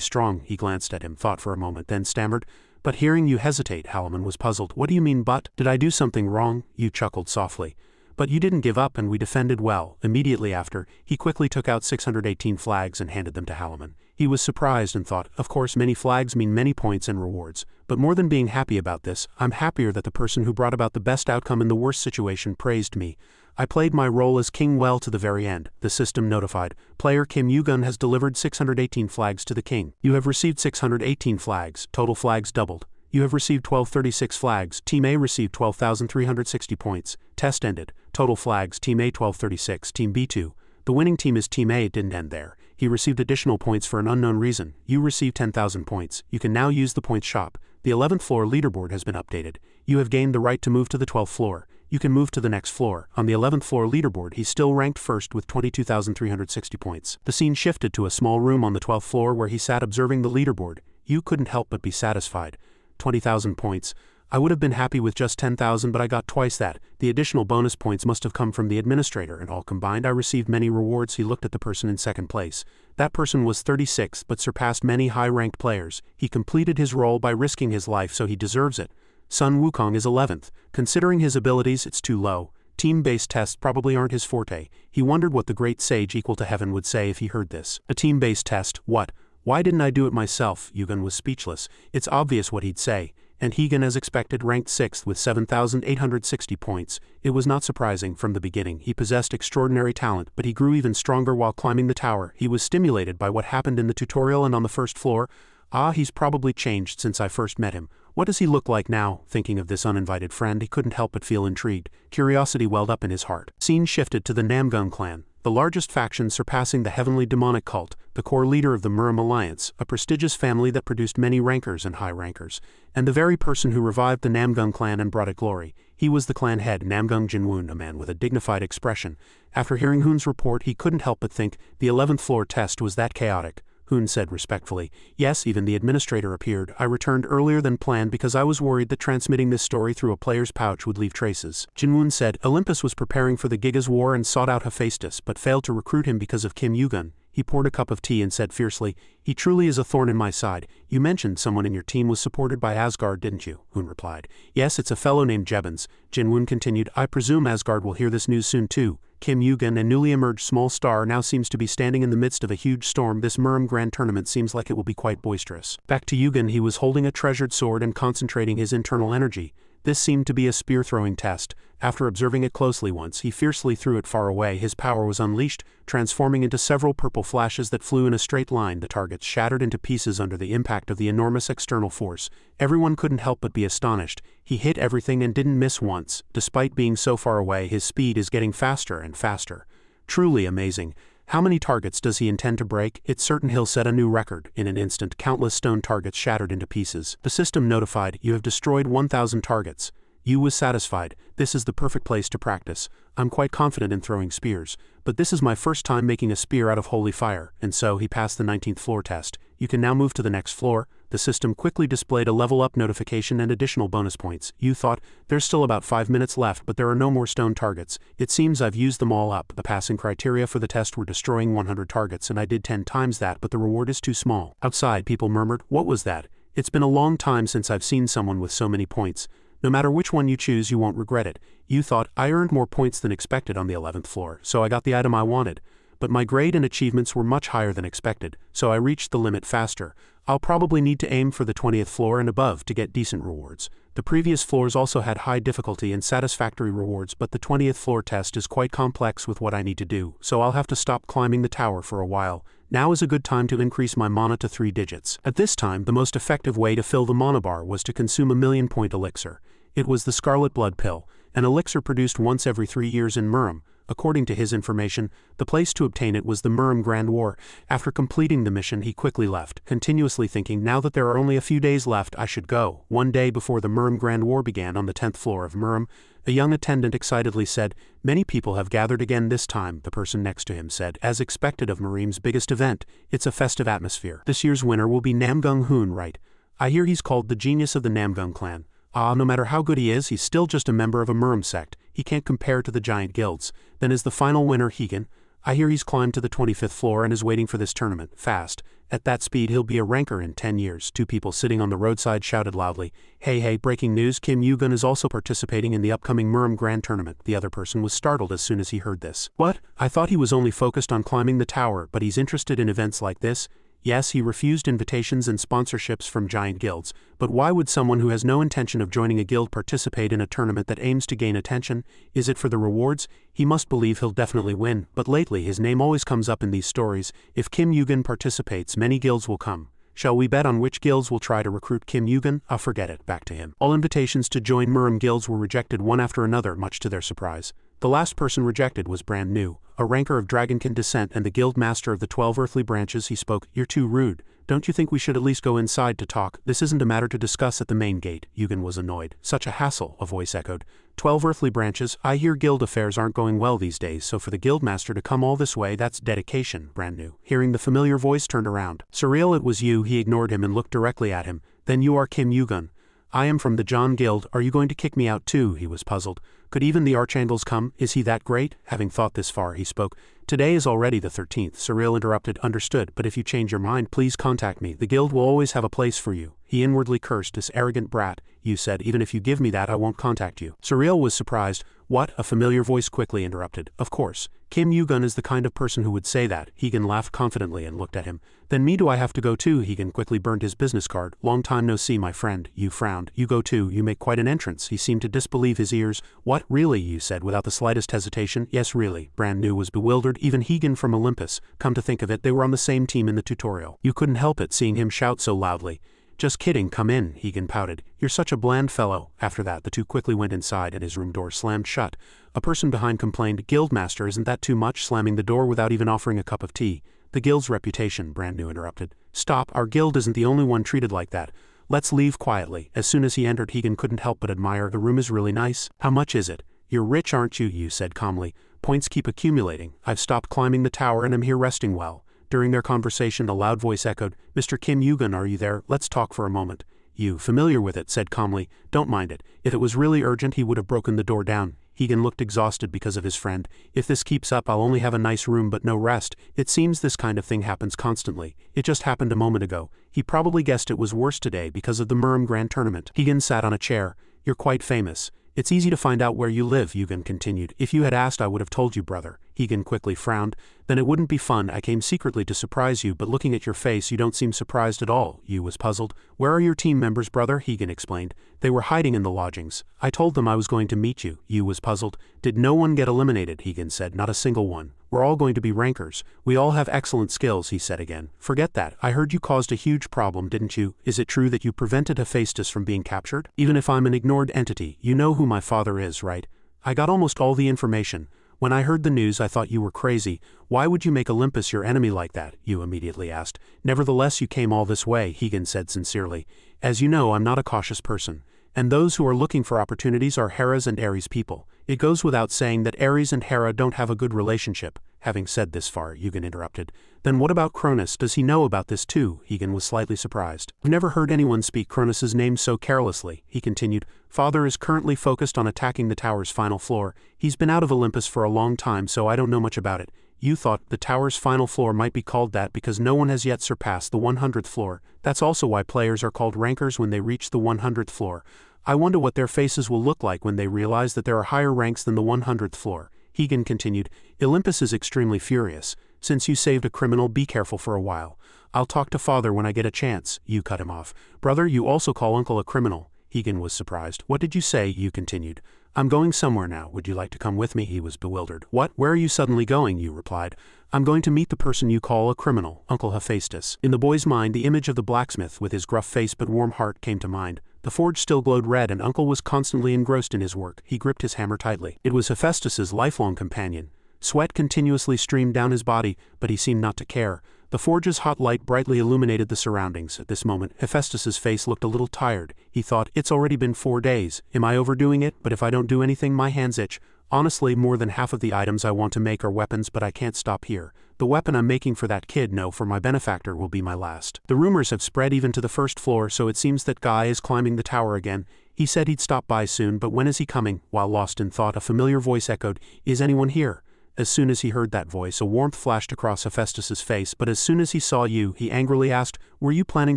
strong. He glanced at him, thought for a moment, then stammered. But hearing you hesitate, Halaman was puzzled. What do you mean, but? Did I do something wrong? You chuckled softly. But you didn't give up and we defended well. Immediately after, he quickly took out 618 flags and handed them to Halaman. He was surprised and thought, of course many flags mean many points and rewards. But more than being happy about this, I'm happier that the person who brought about the best outcome in the worst situation praised me. I played my role as king well to the very end. The system notified. Player Kim Yugen has delivered 618 flags to the king. You have received 618 flags. Total flags doubled. You have received 1236 flags. Team A received 12,360 points. Test ended. Total flags. Team A 1236. Team B2. The winning team is Team A. It didn't end there. He received additional points for an unknown reason. You received 10,000 points. You can now use the points shop. The 11th floor leaderboard has been updated. You have gained the right to move to the 12th floor. You can move to the next floor. On the 11th floor leaderboard, he's still ranked first with 22,360 points. The scene shifted to a small room on the 12th floor where he sat observing the leaderboard. You couldn't help but be satisfied. 20,000 points. I would have been happy with just 10,000, but I got twice that. The additional bonus points must have come from the administrator, and all combined I received many rewards. He looked at the person in second place. That person was 36th, but surpassed many high-ranked players. He completed his role by risking his life, so he deserves it. Sun Wukong is 11th. Considering his abilities, it's too low. Team-based tests probably aren't his forte. He wondered what the great sage equal to heaven would say if he heard this. A team-based test? What? Why didn't I do it myself? Yugen was speechless. It's obvious what he'd say. And Hegan, as expected, ranked 6th with 7,860 points. It was not surprising from the beginning. He possessed extraordinary talent, but he grew even stronger while climbing the tower. He was stimulated by what happened in the tutorial and on the first floor. Ah, he's probably changed since I first met him. What does he look like now? Thinking of this uninvited friend, he couldn't help but feel intrigued. Curiosity welled up in his heart. Scene shifted to the Namgung clan, the largest faction surpassing the heavenly demonic cult, the core leader of the Murim Alliance, a prestigious family that produced many rankers and high rankers, and the very person who revived the Namgung clan and brought it glory. He was the clan head, Namgung Jinwoon, a man with a dignified expression. After hearing Hoon's report, he couldn't help but think the 11th floor test was that chaotic. Hoon said respectfully. Yes, even the administrator appeared. I returned earlier than planned because I was worried that transmitting this story through a player's pouch would leave traces. Jinwoon said Olympus was preparing for the Gigas War and sought out Hephaestus but failed to recruit him because of Kim Yugen. He poured a cup of tea and said fiercely, "He truly is a thorn in my side. You mentioned someone in your team was supported by Asgard, didn't you?" Hoon replied. "Yes, it's a fellow named Jebens." Jinwoon continued, "I presume Asgard will hear this news soon too. Kim Yugen, a newly emerged small star, now seems to be standing in the midst of a huge storm. This Murim Grand Tournament seems like it will be quite boisterous." Back to Yugen, he was holding a treasured sword and concentrating his internal energy. This seemed to be a spear-throwing test. After observing it closely once, he fiercely threw it far away. His power was unleashed, transforming into several purple flashes that flew in a straight line. The targets shattered into pieces under the impact of the enormous external force. Everyone couldn't help but be astonished. He hit everything and didn't miss once. Despite being so far away, his speed is getting faster and faster. Truly amazing. How many targets does he intend to break? It's certain he'll set a new record. In an instant, countless stone targets shattered into pieces. The system notified, "You have destroyed 1,000 targets." Yu was satisfied. "This is the perfect place to practice. I'm quite confident in throwing spears, but this is my first time making a spear out of holy fire," and so he passed the 19th floor test. "You can now move to the next floor." The system quickly displayed a level-up notification and additional bonus points. Yu thought, "There's still about 5 minutes left, but there are no more stone targets. It seems I've used them all up." The passing criteria for the test were destroying 100 targets, and I did 10 times that, but the reward is too small. Outside, people murmured, "What was that? It's been a long time since I've seen someone with so many points." No matter which one you choose, you won't regret it. Yu thought, "I earned more points than expected on the 11th floor, so I got the item I wanted. But my grade and achievements were much higher than expected, so I reached the limit faster. I'll probably need to aim for the 20th floor and above to get decent rewards." The previous floors also had high difficulty and satisfactory rewards, but the 20th floor test is quite complex with what I need to do, so I'll have to stop climbing the tower for a while. Now is a good time to increase my mana to 3 digits. At this time, the most effective way to fill the mana bar was to consume a 1,000,000-point elixir. It was the Scarlet Blood Pill, an elixir produced once every 3 years in Murim. According to his information, the place to obtain it was the Murim Grand War. After completing the mission, he quickly left, continuously thinking, "Now that there are only a few days left, I should go." One day before the Murim Grand War began on the 10th floor of Murim, a young attendant excitedly said, "Many people have gathered again this time." The person next to him said, "As expected of Murim's biggest event, it's a festive atmosphere. This year's winner will be Namgung Hoon, right? I hear he's called the genius of the Namgung clan. No matter how good he is, he's still just a member of a Murim sect. He can't compare to the giant guilds. Then is the final winner Hegan? I hear he's climbed to the 25th floor and is waiting for this tournament, fast. At that speed he'll be a ranker in 10 years. 2 people sitting on the roadside shouted loudly, Hey, breaking news, Kim Yugun is also participating in the upcoming Murim Grand Tournament." The other person was startled as soon as he heard this. "What? I thought he was only focused on climbing the tower, but he's interested in events like this?" Yes, he refused invitations and sponsorships from giant guilds, but why would someone who has no intention of joining a guild participate in a tournament that aims to gain attention? Is it for the rewards? He must believe he'll definitely win, but lately his name always comes up in these stories. If Kim Yugun participates, many guilds will come. Shall we bet on which guilds will try to recruit Kim Yugun? Forget it, back to him. All invitations to join Murim guilds were rejected one after another, much to their surprise. The last person rejected was brand new, a ranker of Dragonkin descent and the guild master of the 12 earthly branches. He spoke, "You're too rude. Don't you think we should at least go inside to talk? This isn't a matter to discuss at the main gate." Yugen was annoyed. "Such a hassle," a voice echoed. 12 earthly branches? I hear guild affairs aren't going well these days, so for the guild master to come all this way, that's dedication." Brand new. Hearing the familiar voice, turned around. "Surreal, it was you." He ignored him and looked directly at him. "Then you are Kim Yugun. I am from the John Guild. Are you going to kick me out too?" He was puzzled. Could even the archangels come? Is he that great? Having thought this far, he spoke. "Today is already the 13th. Surreal interrupted. "Understood, but if you change your mind, please contact me. The guild will always have a place for you." He inwardly cursed, "This arrogant brat." "You said, even if you give me that, I won't contact you." Surreal was surprised. "What?" A familiar voice quickly interrupted. "Of course. Kim Yugun is the kind of person who would say that." Hegan laughed confidently and looked at him. "Then me do I have to go too?" Hegan quickly burned his business card. "Long time no see, my friend." Yu frowned. "You go too. You make quite an entrance." He seemed to disbelieve his ears. "What, really?" Yu said without the slightest hesitation. "Yes, really." Brand new was bewildered. Even Hegan from Olympus. Come to think of it, they were on the same team in the tutorial. You couldn't help it seeing him shout so loudly. "Just kidding, come in," Hegan pouted. "You're such a bland fellow." After that, the two quickly went inside and his room door slammed shut. A person behind complained, "Guildmaster, isn't that too much, slamming the door without even offering a cup of tea?" "The guild's reputation," Brand new interrupted. "Stop, our guild isn't the only one treated like that. Let's leave quietly." As soon as he entered, Hegan couldn't help but admire. "The room is really nice. How much is it?" "You're rich, aren't you?" Yu said calmly. "Points keep accumulating. I've stopped climbing the tower and am here resting well." During their conversation, a loud voice echoed, "Mr. Kim Yugun, are you there? Let's talk for a moment." Yu, familiar with it, said calmly, "Don't mind it. If it was really urgent, he would have broken the door down." Higan looked exhausted because of his friend. If this keeps up, I'll only have a nice room but no rest. It seems this kind of thing happens constantly. It just happened a moment ago. He probably guessed it was worse today because of the Murim Grand Tournament. Higan sat on a chair. You're quite famous. It's easy to find out where you live, Yugen continued. If you had asked, I would have told you, brother. Higan quickly frowned. Then it wouldn't be fun. I came secretly to surprise you, but looking at your face, you don't seem surprised at all. Yu was puzzled. Where are your team members, brother? Higan explained. They were hiding in the lodgings. I told them I was going to meet you. Yu was puzzled. Did no one get eliminated? Higan said. Not a single one. We're all going to be rankers. We all have excellent skills, he said again. Forget that. I heard you caused a huge problem, didn't you? Is it true that you prevented Hephaestus from being captured? Even if I'm an ignored entity, you know who my father is, right? I got almost all the information. When I heard the news, I thought you were crazy. Why would you make Olympus your enemy like that? Yu immediately asked. Nevertheless, you came all this way, Higan said sincerely. As you know, I'm not a cautious person. And those who are looking for opportunities are Hera's and Ares' people. It goes without saying that Ares and Hera don't have a good relationship. Having said this far, Yugen interrupted. Then what about Cronus? Does he know about this too? Higan was slightly surprised. I've never heard anyone speak Cronus's name so carelessly, he continued. Father is currently focused on attacking the tower's final floor. He's been out of Olympus for a long time, so I don't know much about it. You thought the tower's final floor might be called that because no one has yet surpassed the 100th floor. That's also why players are called rankers when they reach the 100th floor. I wonder what their faces will look like when they realize that there are higher ranks than the 100th floor. Higan continued, Olympus is extremely furious. Since you saved a criminal, be careful for a while. I'll talk to father when I get a chance. Yu cut him off. Brother, you also call uncle a criminal. Higan was surprised. What did you say? Yu continued. I'm going somewhere now. Would you like to come with me? He was bewildered. What? Where are you suddenly going? Yu replied. I'm going to meet the person you call a criminal, Uncle Hephaestus. In the boy's mind, the image of the blacksmith with his gruff face but warm heart came to mind. The forge still glowed red and Uncle was constantly engrossed in his work. He gripped his hammer tightly. It was Hephaestus's lifelong companion. Sweat continuously streamed down his body, but he seemed not to care. The forge's hot light brightly illuminated the surroundings. At this moment, Hephaestus's face looked a little tired. He thought, it's already been 4 days. Am I overdoing it? But if I don't do anything, my hands itch. Honestly, more than half of the items I want to make are weapons, but I can't stop here. The weapon I'm making for that kid, no, for my benefactor, will be my last. The rumors have spread even to the first floor, so it seems that Guy is climbing the tower again. He said he'd stop by soon, but when is he coming? While lost in thought, a familiar voice echoed, Is anyone here? As soon as he heard that voice, a warmth flashed across Hephaestus's face, but as soon as he saw you, he angrily asked, Were you planning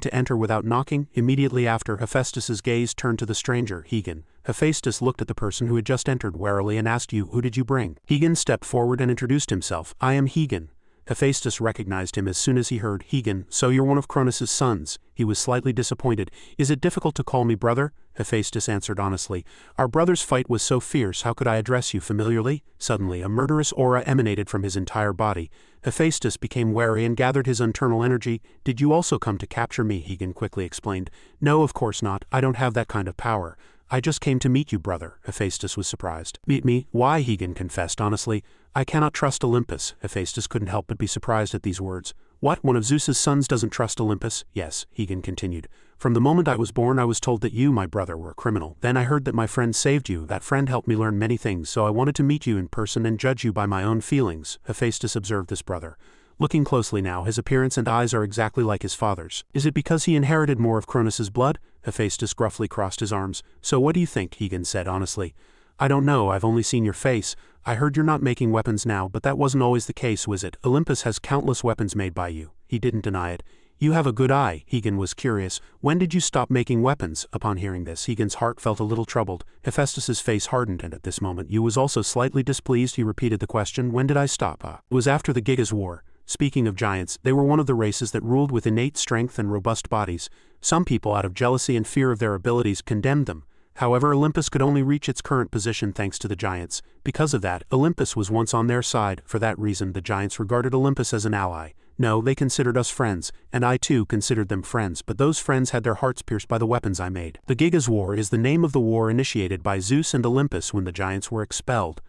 to enter without knocking? Immediately after, Hephaestus's gaze turned to the stranger, Higan. Hephaestus looked at the person who had just entered warily and asked you, Who did you bring? Higan stepped forward and introduced himself. I am Higan. Hephaestus recognized him as soon as he heard, Higan, so you're one of Cronus's sons. He was slightly disappointed. Is it difficult to call me brother? Hephaestus answered honestly. Our brother's fight was so fierce, how could I address you familiarly? Suddenly, a murderous aura emanated from his entire body. Hephaestus became wary and gathered his internal energy. Did you also come to capture me? Higan quickly explained. No, of course not. I don't have that kind of power. I just came to meet you, brother. Hephaestus was surprised. Meet me? Why? Higan confessed honestly. I cannot trust Olympus. Hephaestus couldn't help but be surprised at these words. What? One of Zeus's sons doesn't trust Olympus? Yes, Higan continued. From the moment I was born, I was told that you, my brother, were a criminal. Then I heard that my friend saved you. That friend helped me learn many things, so I wanted to meet you in person and judge you by my own feelings. Hephaestus observed this brother. Looking closely now, his appearance and eyes are exactly like his father's. Is it because he inherited more of Cronus's blood? Hephaestus gruffly crossed his arms. So what do you think? Higan said honestly. I don't know, I've only seen your face. I heard you're not making weapons now, but that wasn't always the case, was it? Olympus has countless weapons made by you. He didn't deny it. You have a good eye. Higan was curious. When did you stop making weapons? Upon hearing this, Higan's heart felt a little troubled. Hephaestus's face hardened, and at this moment Yu was also slightly displeased. He repeated the question, when did I stop? It was after the Gigas War. Speaking of giants, they were one of the races that ruled with innate strength and robust bodies. Some people, out of jealousy and fear of their abilities, condemned them. However, Olympus could only reach its current position thanks to the giants. Because of that, Olympus was once on their side. For that reason, the giants regarded Olympus as an ally. No, they considered us friends, and I too considered them friends, but those friends had their hearts pierced by the weapons I made. The Gigas War is the name of the war initiated by Zeus and Olympus when the giants were expelled.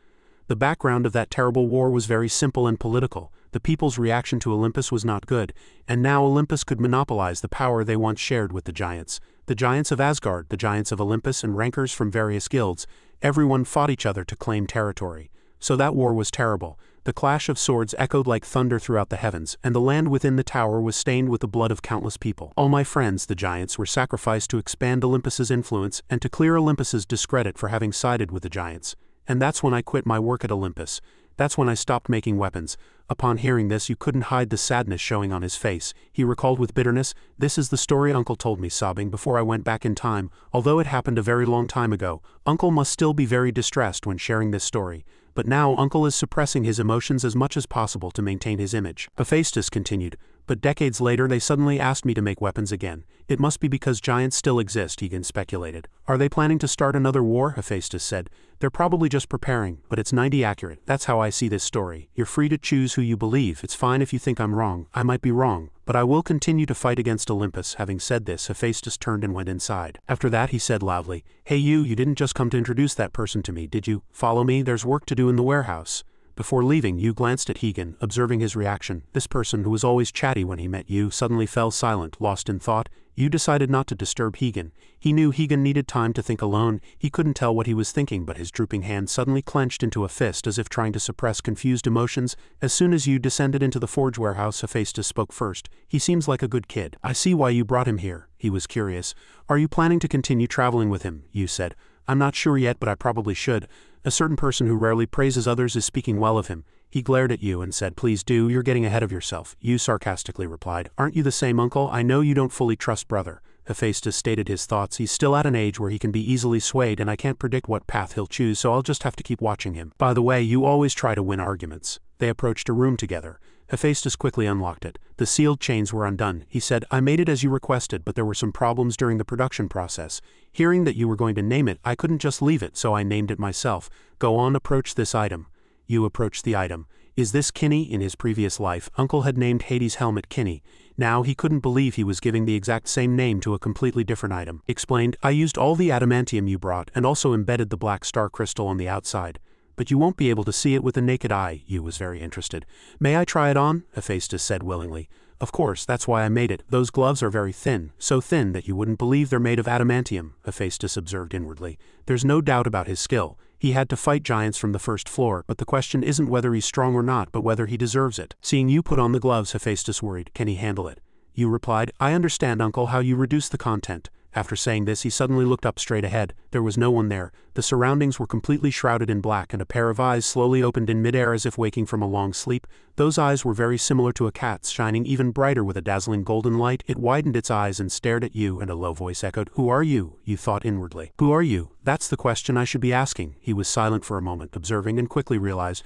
The background of that terrible war was very simple and political. The people's reaction to Olympus was not good, and now Olympus could monopolize the power they once shared with the giants. The giants of Asgard, the giants of Olympus, and rankers from various guilds, everyone fought each other to claim territory. So that war was terrible. The clash of swords echoed like thunder throughout the heavens, and the land within the tower was stained with the blood of countless people. All my friends, the giants, were sacrificed to expand Olympus's influence and to clear Olympus's discredit for having sided with the giants. And that's when I quit my work at Olympus. That's when I stopped making weapons. Upon hearing this, you couldn't hide the sadness showing on his face. He recalled with bitterness, "This is the story Uncle told me," sobbing, "before I went back in time. Although it happened a very long time ago, Uncle must still be very distressed when sharing this story. But now Uncle is suppressing his emotions as much as possible to maintain his image." Hephaestus continued, "But decades later they suddenly asked me to make weapons again. It must be because giants still exist," Egan speculated. "Are they planning to start another war?" Hephaestus said. "They're probably just preparing, but it's 90 accurate. That's how I see this story. You're free to choose who you believe. It's fine if you think I'm wrong. I might be wrong, but I will continue to fight against Olympus." Having said this, Hephaestus turned and went inside. After that he said loudly, "Hey you didn't just come to introduce that person to me, did you? Follow me, there's work to do in the warehouse." Before leaving, Yu glanced at Hegan, observing his reaction. This person, who was always chatty when he met Yu, suddenly fell silent, lost in thought. Yu decided not to disturb Hegan. He knew Hegan needed time to think alone. He couldn't tell what he was thinking, but his drooping hand suddenly clenched into a fist as if trying to suppress confused emotions. As soon as Yu descended into the forge warehouse, Hephaestus spoke first. "He seems like a good kid. I see why you brought him here." He was curious. "Are you planning to continue traveling with him?" Yu said. "I'm not sure yet, but I probably should. A certain person who rarely praises others is speaking well of him." He glared at Yu and said, "Please do, you're getting ahead of yourself." Yu sarcastically replied, "Aren't you the same uncle? I know you don't fully trust brother." Hephaestus stated his thoughts. "He's still at an age where he can be easily swayed, and I can't predict what path he'll choose, so I'll just have to keep watching him. By the way, you always try to win arguments." They approached a room together. Hephaestus quickly unlocked it. The sealed chains were undone. He said, "I made it as you requested, but there were some problems during the production process. Hearing that you were going to name it, I couldn't just leave it, so I named it myself. Go on, approach this item." Yu approached the item. "Is this Kinney?" In his previous life, Uncle had named Hades' helmet Kinney. Now he couldn't believe he was giving the exact same name to a completely different item. Explained, "I used all the adamantium you brought and also embedded the black star crystal on the outside. But you won't be able to see it with the naked eye." Yu was very interested. "May I try it on?" Hephaestus said willingly. "Of course, that's why I made it. Those gloves are very thin, so thin that you wouldn't believe they're made of adamantium," Hephaestus observed inwardly. There's no doubt about his skill. He had to fight giants from the first floor, but the question isn't whether he's strong or not, but whether he deserves it. Seeing Yu put on the gloves, Hephaestus worried, "Can he handle it?" Yu replied, "I understand, Uncle, how you reduce the content." After saying this, he suddenly looked up straight ahead. There was no one there. The surroundings were completely shrouded in black, and a pair of eyes slowly opened in midair as if waking from a long sleep. Those eyes were very similar to a cat's, shining even brighter with a dazzling golden light. It widened its eyes and stared at Yu, and a low voice echoed, "Who are you?" Yu thought inwardly. "Who are you? That's the question I should be asking." He was silent for a moment, observing, and quickly realized,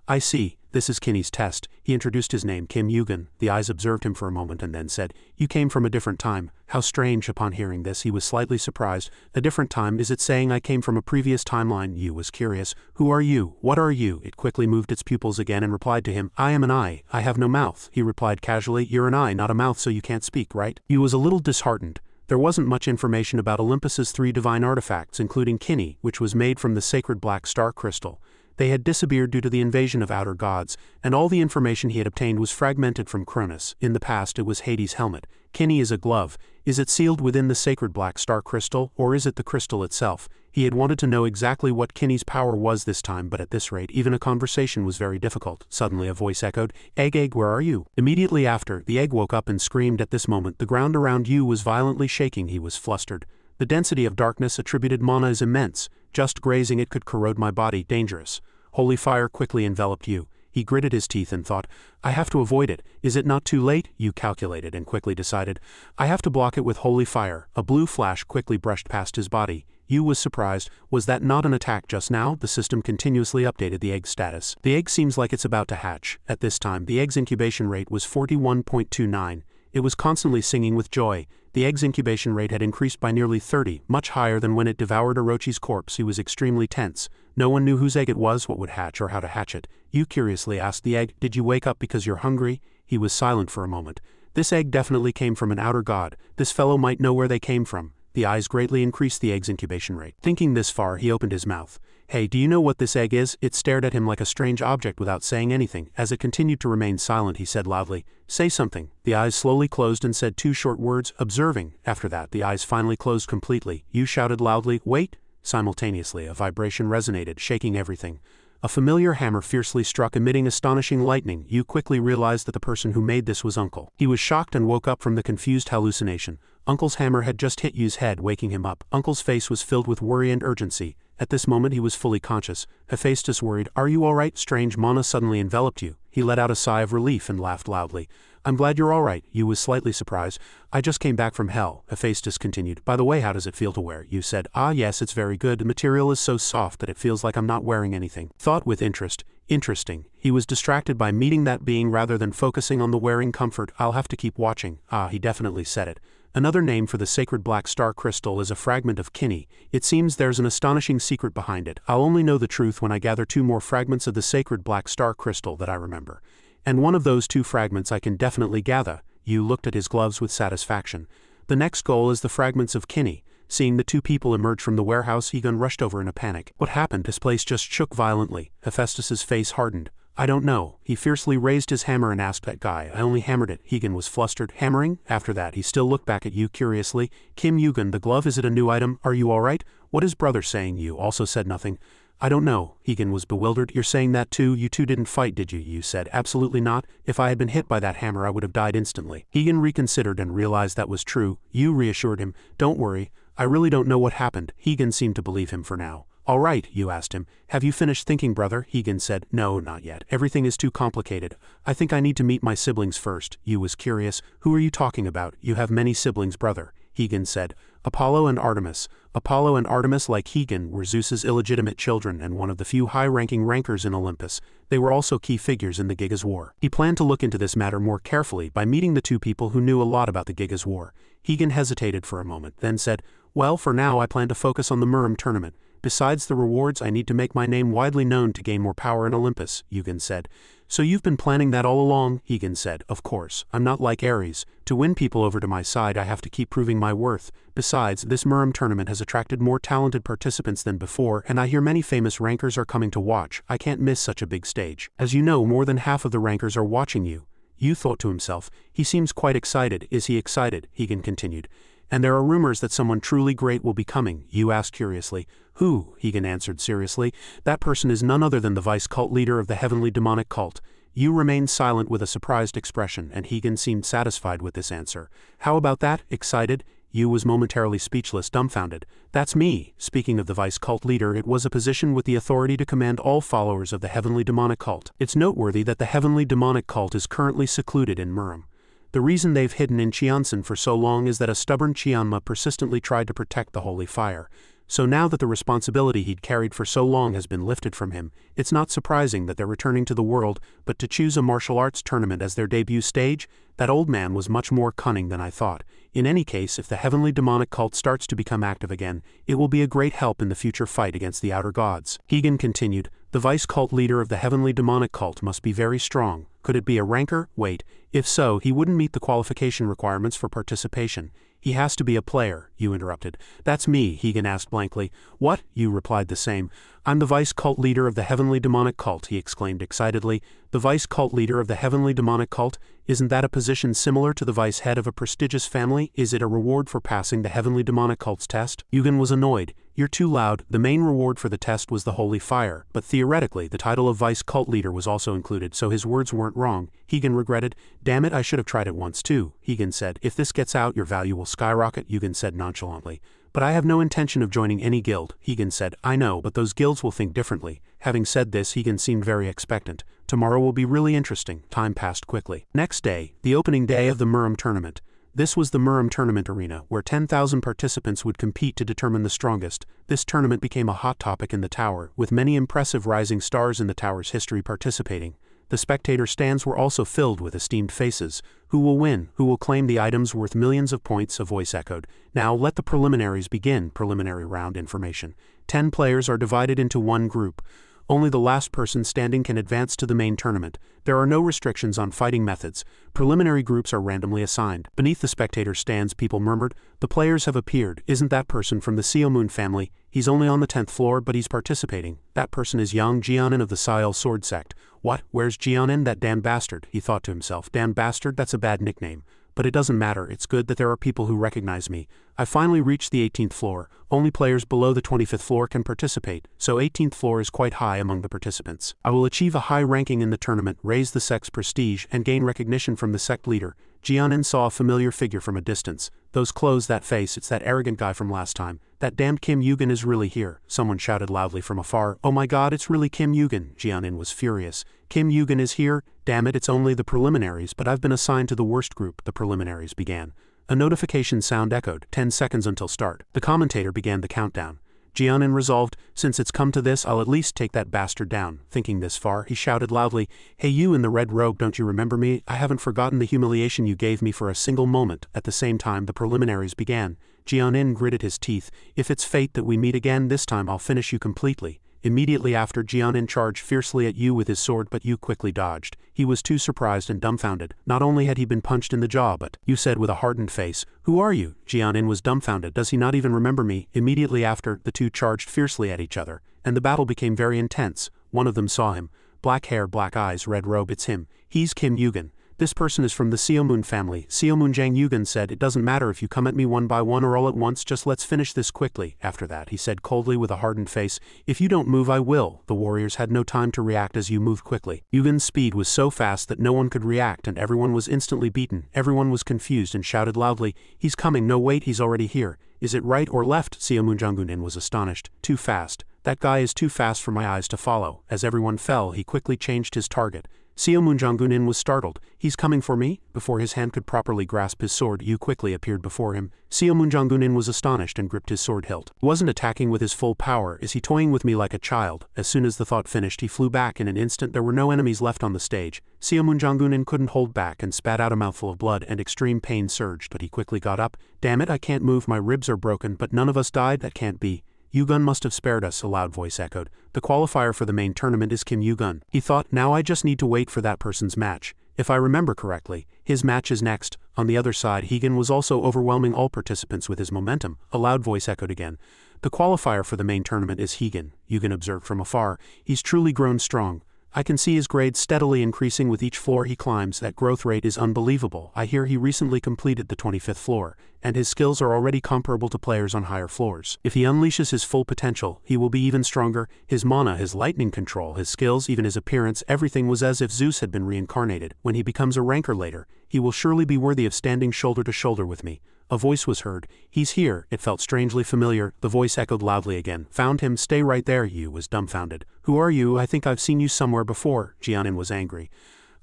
"I see. This is Kinney's test." He introduced his name, Kim Yugen. The eyes observed him for a moment and then said, "You came from a different time." How strange. Upon hearing this, he was slightly surprised. "A different time? Is it saying I came from a previous timeline?" Yu was curious. "Who are you? What are you?" It quickly moved its pupils again and replied to him, "I am an eye. I have no mouth." He replied casually, "You're an eye, not a mouth, so you can't speak, right?" Yu was a little disheartened. There wasn't much information about Olympus's 3 divine artifacts, including Kinney, which was made from the sacred black star crystal. They had disappeared due to the invasion of outer gods, and all the information he had obtained was fragmented from Cronus. In the past it was Hades' helmet. Kinney is a glove. Is it sealed within the sacred black star crystal, or is it the crystal itself? He had wanted to know exactly what Kinney's power was this time, but at this rate, even a conversation was very difficult. Suddenly a voice echoed, Egg, where are you?" Immediately after, the egg woke up and screamed. At this moment, the ground around Yu was violently shaking. He was flustered. The density of darkness attributed mana is immense. Just grazing it could corrode my body. Dangerous. Holy fire quickly enveloped Yu. He gritted his teeth and thought, "I have to avoid it. Is it not too late?" Yu calculated and quickly decided, "I have to block it with holy fire." A blue flash quickly brushed past his body. Yu was surprised. Was that not an attack just now? The system continuously updated the egg's status. The egg seems like it's about to hatch. At this time, the egg's incubation rate was 41.29. It was constantly singing with joy. The egg's incubation rate had increased by nearly 30, much higher than when it devoured Orochi's corpse. He was extremely tense. No one knew whose egg it was, what would hatch, or how to hatch it. Yu curiously asked the egg, "Did you wake up because you're hungry?" He was silent for a moment. This egg definitely came from an outer god. This fellow might know where they came from. The eyes greatly increased the egg's incubation rate. Thinking this far, he opened his mouth. "Hey, do you know what this egg is?" It stared at him like a strange object without saying anything. As it continued to remain silent, he said loudly, "Say something." The eyes slowly closed and said 2 short words, "Observing." After that, the eyes finally closed completely. Yu shouted loudly, "Wait!" Simultaneously, a vibration resonated, shaking everything. A familiar hammer fiercely struck, emitting astonishing lightning. Yu quickly realized that the person who made this was Uncle. He was shocked and woke up from the confused hallucination. Uncle's hammer had just hit Yu's head, waking him up. Uncle's face was filled with worry and urgency. At this moment he was fully conscious. Hephaestus worried, "Are you alright?" Strange mana suddenly enveloped you. He let out a sigh of relief and laughed loudly. "I'm glad you're alright." You was slightly surprised. "I just came back from hell," Hephaestus continued. "By the way, how does it feel to wear?" You said, "Ah yes, it's very good. The material is so soft that it feels like I'm not wearing anything." Thought with interest. Interesting. He was distracted by meeting that being rather than focusing on the wearing comfort. "I'll have to keep watching." Ah, he definitely said it. Another name for the sacred black star crystal is a fragment of kini. It seems there's an astonishing secret behind it. I'll only know the truth when I gather 2 more fragments of the sacred black star crystal that I remember. And one of those 2 fragments I can definitely gather. You looked at his gloves with satisfaction. The next goal is the fragments of kini. Seeing the 2 people emerge from the warehouse, Egon rushed over in a panic. "What happened?" His place just shook violently. Hephaestus's face hardened. "I don't know." He fiercely raised his hammer and asked that guy. "I only hammered it." Egon was flustered. "Hammering?" After that, he still looked back at you curiously. "Kim Egon, the glove, is it a new item? Are you alright? What is brother saying?" You also said nothing. "I don't know." Egon was bewildered. "You're saying that too? You 2 didn't fight, did you?" You said, "Absolutely not. If I had been hit by that hammer I would have died instantly." Egon reconsidered and realized that was true. You reassured him. "Don't worry. I really don't know what happened." Egon seemed to believe him for now. "All right," you asked him. "Have you finished thinking, brother?" Egon said, "No, not yet. Everything is too complicated. I think I need to meet my siblings first." You was curious. "Who are you talking about? You have many siblings, brother." Egon said, "Apollo and Artemis." Apollo and Artemis, like Egon, were Zeus's illegitimate children and one of the few high-ranking rankers in Olympus. They were also key figures in the Gigas War. He planned to look into this matter more carefully by meeting the 2 people who knew a lot about the Gigas War. Egon hesitated for a moment, then said, "Well, for now I plan to focus on the Murim tournament. Besides the rewards, I need to make my name widely known to gain more power in Olympus," Egon said. "So you've been planning that all along?" Egon said. "Of course. I'm not like Ares. To win people over to my side I have to keep proving my worth. Besides, this Murim tournament has attracted more talented participants than before, and I hear many famous rankers are coming to watch. I can't miss such a big stage. As you know, more than half of the rankers are watching you." You thought to himself, "He seems quite excited." "Is he excited?" Egon continued. "And there are rumors that someone truly great will be coming." You asked curiously. "Who?" Egon answered seriously. "That person is none other than the vice cult leader of the heavenly demonic cult." You remained silent with a surprised expression, and Egon seemed satisfied with this answer. "How about that? Excited?" You was momentarily speechless, dumbfounded. "That's me." Speaking of the vice cult leader, it was a position with the authority to command all followers of the heavenly demonic cult. It's noteworthy that the heavenly demonic cult is currently secluded in Murim. The reason they've hidden in Cheonsan for so long is that a stubborn Cheonma persistently tried to protect the holy fire. So now that the responsibility he'd carried for so long has been lifted from him, it's not surprising that they're returning to the world, but to choose a martial arts tournament as their debut stage? That old man was much more cunning than I thought. In any case, if the heavenly demonic cult starts to become active again, it will be a great help in the future fight against the outer gods. Egon continued, "The vice cult leader of the heavenly demonic cult must be very strong. Could it be a ranker? Wait. If so, he wouldn't meet the qualification requirements for participation. He has to be a player," you interrupted. "That's me," Egon asked blankly. "What?" You replied the same. "I'm the vice cult leader of the heavenly demonic cult," he exclaimed excitedly. "The vice cult leader of the heavenly demonic cult? Isn't that a position similar to the vice head of a prestigious family? Is it a reward for passing the heavenly demonic cult's test?" Egon was annoyed. "You're too loud. The main reward for the test was the holy fire, but theoretically the title of vice cult leader was also included, so his words weren't wrong." Egon regretted. "Damn it, I should have tried it once too," Egon said. "If this gets out, your value will skyrocket," Egon said nonchalantly. "But I have no intention of joining any guild," Egon said. "I know, but those guilds will think differently." Having said this, Egon seemed very expectant. "Tomorrow will be really interesting." Time passed quickly. Next day, the opening day of the Murim tournament. This was the Murim tournament arena, where 10,000 participants would compete to determine the strongest. This tournament became a hot topic in the tower, with many impressive rising stars in the tower's history participating. The spectator stands were also filled with esteemed faces. "Who will win? Who will claim the items worth millions of points?" a voice echoed. "Now let the preliminaries begin." Preliminary round information. 10 players are divided into one group. Only the last person standing can advance to the main tournament. There are no restrictions on fighting methods. Preliminary groups are randomly assigned. Beneath the spectator stands, people murmured, "The players have appeared. Isn't that person from the Seomoon family? He's only on the 10th floor, but he's participating. That person is young Jianin of the Sael sword sect." "What? Where's Jianin? That damn bastard," he thought to himself. "Damn bastard? That's a bad nickname. But it doesn't matter, it's good that there are people who recognize me. I finally reached the 18th floor. Only players below the 25th floor can participate, so 18th floor is quite high among the participants. I will achieve a high ranking in the tournament, raise the sect's prestige, and gain recognition from the sect leader." Jianin saw a familiar figure from a distance. "Those clothes, that face, it's that arrogant guy from last time. That damned Kim Yugen is really here, someone shouted loudly from afar. Oh my god, it's really Kim Yugen. Jianin was furious. Kim Yugen is here? Damn it, it's only the preliminaries, but I've been assigned to the worst group. The preliminaries began. A notification sound echoed, 10 seconds until start. The commentator began the countdown. Jianin resolved, since it's come to this, I'll at least take that bastard down. Thinking this far, he shouted loudly, Hey you in the red robe, don't you remember me? I haven't forgotten the humiliation you gave me for a single moment. At the same time, the preliminaries began. Jianin gritted his teeth. If it's fate that we meet again, this time I'll finish you completely. Immediately after, Jianin charged fiercely at Yu with his sword, but Yu quickly dodged. He was too surprised and dumbfounded. Not only had he been punched in the jaw, but, Yu said with a hardened face, Who are you? Jianin was dumbfounded. Does he not even remember me? Immediately after, the two charged fiercely at each other, and the battle became very intense. One of them saw him. Black hair, black eyes, red robe, it's him. He's Kim Yugen. This person is from the Xiaomun family. Xiaomun Zhang Yugen said, It doesn't matter if you come at me one by one or all at once, just let's finish this quickly. After that, he said coldly with a hardened face, If you don't move, I will. The warriors had no time to react as Yu moved quickly. Yugen's speed was so fast that no one could react and everyone was instantly beaten. Everyone was confused and shouted loudly, He's coming, no wait, he's already here. Is it right or left? Xiaomun Zhanggunin was astonished. Too fast. That guy is too fast for my eyes to follow. As everyone fell, he quickly changed his target. Xiaomun Zhanggunin was startled. He's coming for me? Before his hand could properly grasp his sword, Yu quickly appeared before him. Xiaomun Zhanggunin was astonished and gripped his sword hilt. He wasn't attacking with his full power. Is he toying with me like a child? As soon as the thought finished, he flew back. In an instant, there were no enemies left on the stage. Xiaomun Zhanggunin couldn't hold back and spat out a mouthful of blood, and extreme pain surged, but he quickly got up. Damn it, I can't move, my ribs are broken, but none of us died? That can't be. Yugun must have spared us, a loud voice echoed. The qualifier for the main tournament is Kim Yugun. He thought, now I just need to wait for that person's match. If I remember correctly, his match is next. On the other side, Higan was also overwhelming all participants with his momentum. A loud voice echoed again. The qualifier for the main tournament is Higan, Yugun observed from afar. He's truly grown strong. I can see his grades steadily increasing with each floor he climbs. That growth rate is unbelievable. I hear he recently completed the 25th floor, and his skills are already comparable to players on higher floors. If he unleashes his full potential, he will be even stronger. His mana, his lightning control, his skills, even his appearance, everything was as if Zeus had been reincarnated. When he becomes a ranker later, he will surely be worthy of standing shoulder to shoulder with me. A voice was heard. He's here. It felt strangely familiar. The voice echoed loudly again. Found him. Stay right there. Yu was dumbfounded. Who are you? I think I've seen you somewhere before. Jianin was angry.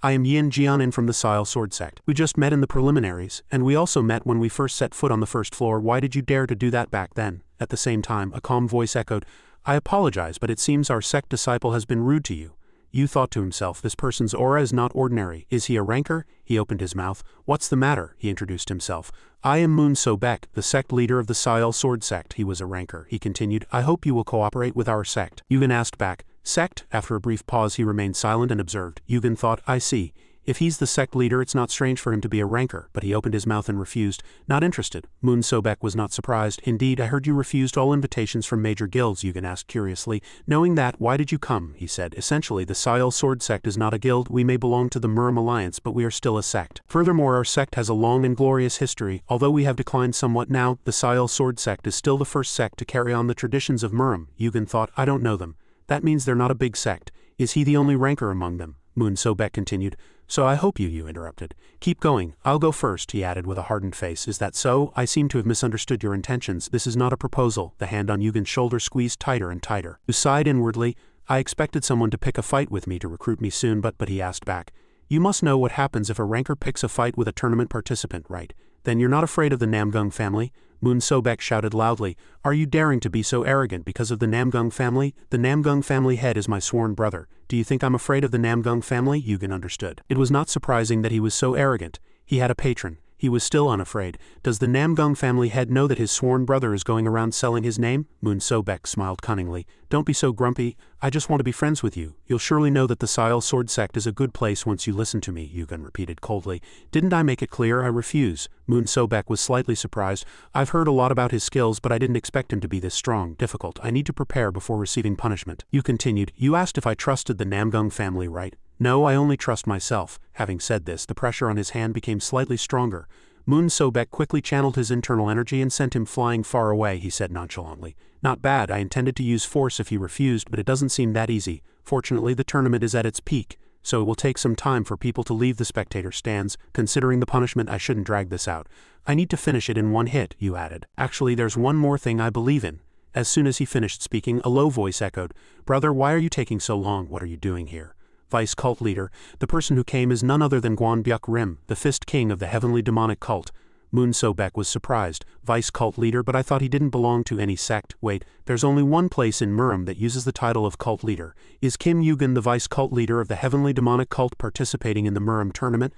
I am Yin Jianin from the Sile Sword Sect. We just met in the preliminaries, and we also met when we first set foot on the first floor. Why did you dare to do that back then? At the same time, a calm voice echoed. I apologize, but it seems our sect disciple has been rude to you. Yu thought to himself, this person's aura is not ordinary. Is he a ranker? He opened his mouth. What's the matter? He introduced himself. I am Moon Sobek, the sect leader of the Sile Sword Sect. He was a ranker. He continued, I hope you will cooperate with our sect. Yugen asked back, Sect? After a brief pause he remained silent and observed. Yugen thought, I see. If he's the sect leader, it's not strange for him to be a ranker, but he opened his mouth and refused. Not interested. Moon Sobek was not surprised. Indeed, I heard you refused all invitations from major guilds, Yugen asked curiously. Knowing that, why did you come? He said. Essentially, the Sile Sword Sect is not a guild. We may belong to the Murim Alliance, but we are still a sect. Furthermore, our sect has a long and glorious history. Although we have declined somewhat now, the Sile Sword Sect is still the first sect to carry on the traditions of Murim. Yugen thought, I don't know them. That means they're not a big sect. Is he the only ranker among them? Moon Sobek continued. So I hope you interrupted. Keep going. I'll go first, he added with a hardened face. Is that so? I seem to have misunderstood your intentions. This is not a proposal. The hand on Yugen's shoulder squeezed tighter and tighter. Yu sighed inwardly. I expected someone to pick a fight with me to recruit me soon, but he asked back. You must know what happens if a ranker picks a fight with a tournament participant, right? Then you're not afraid of the Namgung family? Moon Sobek shouted loudly. Are you daring to be so arrogant because of the Namgung family? The Namgung family head is my sworn brother. Do you think I'm afraid of the Namgung family? Yugen understood. It was not surprising that he was so arrogant. He had a patron. He was still unafraid. Does the Namgung family head know that his sworn brother is going around selling his name? Moon Sobek smiled cunningly. Don't be so grumpy. I just want to be friends with you. You'll surely know that the Sile Sword Sect is a good place once you listen to me, Yugen repeated coldly. Didn't I make it clear? I refuse. Moon Sobek was slightly surprised. I've heard a lot about his skills, but I didn't expect him to be this strong. Difficult. I need to prepare before receiving punishment. Yu continued. You asked if I trusted the Namgung family, right? No, I only trust myself. Having said this, the pressure on his hand became slightly stronger. Moon Sobek quickly channeled his internal energy and sent him flying far away, he said nonchalantly. Not bad. I intended to use force if he refused, but it doesn't seem that easy. Fortunately, the tournament is at its peak. so it will take some time for people to leave the spectator stands. Considering the punishment, I shouldn't drag this out. I need to finish it in one hit, you added. Actually, there's one more thing I believe in. As soon as he finished speaking, a low voice echoed, Brother, why are you taking so long? What are you doing here? Vice cult leader, the person who came is none other than Gwanbyuk Rim, the Fist King of the heavenly demonic cult. Moon Sobek was surprised. Vice cult leader, but I thought he didn't belong to any sect. Wait, there's only one place in Murim that uses the title of cult leader. Is Kim Yugen the vice cult leader of the heavenly demonic cult participating in the Murim tournament?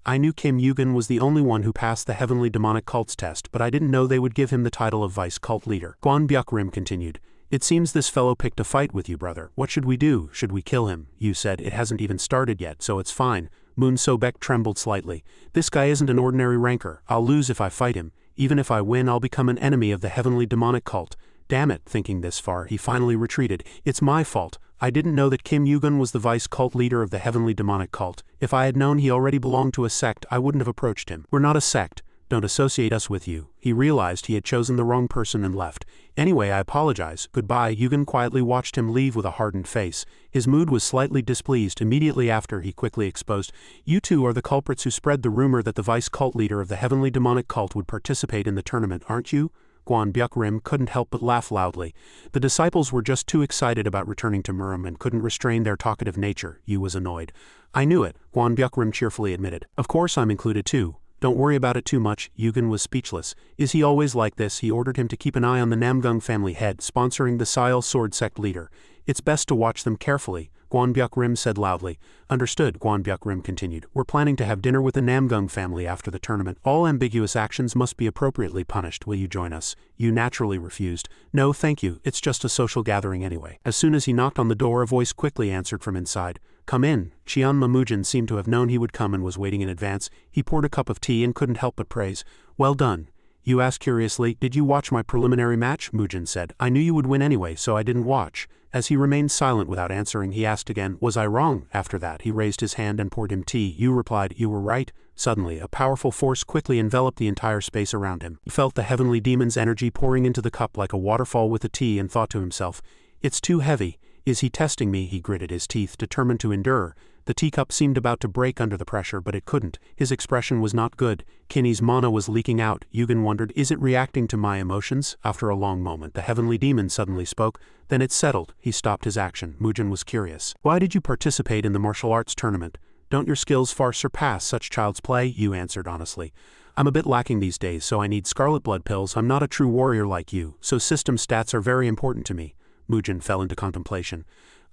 I knew Kim Yugen was the only one who passed the heavenly demonic cults test, but I didn't know they would give him the title of vice cult leader. Gwanbyuk Rim continued. It seems this fellow picked a fight with you, brother. What should we do? Should we kill him? You said it hasn't even started yet, so it's fine. Moon Sobek trembled slightly. This guy isn't an ordinary rancor. I'll lose if I fight him. Even if I win, I'll become an enemy of the heavenly demonic cult. Damn it, thinking this far, he finally retreated. It's my fault. I didn't know that Kim Yugen was the vice cult leader of the heavenly demonic cult. If I had known he already belonged to a sect, I wouldn't have approached him. We're not a sect. Don't associate us with you. He realized he had chosen the wrong person and left. Anyway, I apologize. Goodbye. Yugen quietly watched him leave with a hardened face. His mood was slightly displeased. Immediately after, he quickly exposed, You two are the culprits who spread the rumor that the vice cult leader of the heavenly demonic cult would participate in the tournament, aren't you? Gwanbyuk Rim couldn't help but laugh loudly. The disciples were just too excited about returning to Murim and couldn't restrain their talkative nature. Yu was annoyed. I knew it, Gwanbyuk Rim cheerfully admitted. Of course I'm included too. Don't worry about it too much. Yugen was speechless. Is he always like this? He ordered him to keep an eye on the Namgung family head, sponsoring the Seil sword sect leader. It's best to watch them carefully, Gwanbyuk Rim said loudly. Understood, Gwanbyuk Rim continued. We're planning to have dinner with the Namgung family after the tournament. All ambiguous actions must be appropriately punished. Will you join us? Yu naturally refused. No, thank you. It's just a social gathering anyway. As soon as he knocked on the door, a voice quickly answered from inside. Come in. Chian Mamujin seemed to have known he would come and was waiting in advance. He poured a cup of tea and couldn't help but praise. Well done. Yu asked curiously, Did you watch my preliminary match? Mujin said. I knew you would win anyway, so I didn't watch. As he remained silent without answering, he asked again, Was I wrong? After that, he raised his hand and poured him tea. Yu replied, You were right. Suddenly, a powerful force quickly enveloped the entire space around him. He felt the heavenly demon's energy pouring into the cup like a waterfall with the tea and thought to himself, It's too heavy. Is he testing me? He gritted his teeth, determined to endure. The teacup seemed about to break under the pressure, but it couldn't. His expression was not good. Kinney's mana was leaking out. Yugen wondered, Is it reacting to my emotions? After a long moment, the heavenly demon suddenly spoke. Then it settled. He stopped his action. Mujin was curious. Why did you participate in the martial arts tournament? Don't your skills far surpass such child's play? Yu answered honestly. I'm a bit lacking these days, so I need scarlet blood pills. I'm not a true warrior like you, so system stats are very important to me. Mujin fell into contemplation.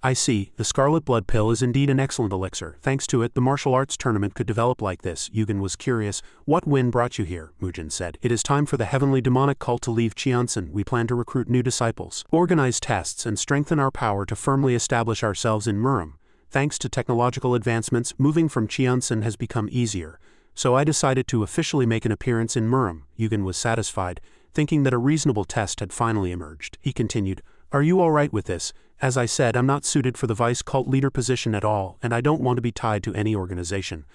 I see, the scarlet blood pill is indeed an excellent elixir. Thanks to it, the martial arts tournament could develop like this. Yugen was curious. What wind brought you here? Mujin said. It is time for the heavenly demonic cult to leave Qiansen. We plan to recruit new disciples, organize tests, and strengthen our power to firmly establish ourselves in Murim. Thanks to technological advancements, moving from Qiansen has become easier. So I decided to officially make an appearance in Murim. Yugen was satisfied, thinking that a reasonable test had finally emerged. He continued, Are you all right with this? As I said, I'm not suited for the vice cult leader position at all, and I don't want to be tied to any organization.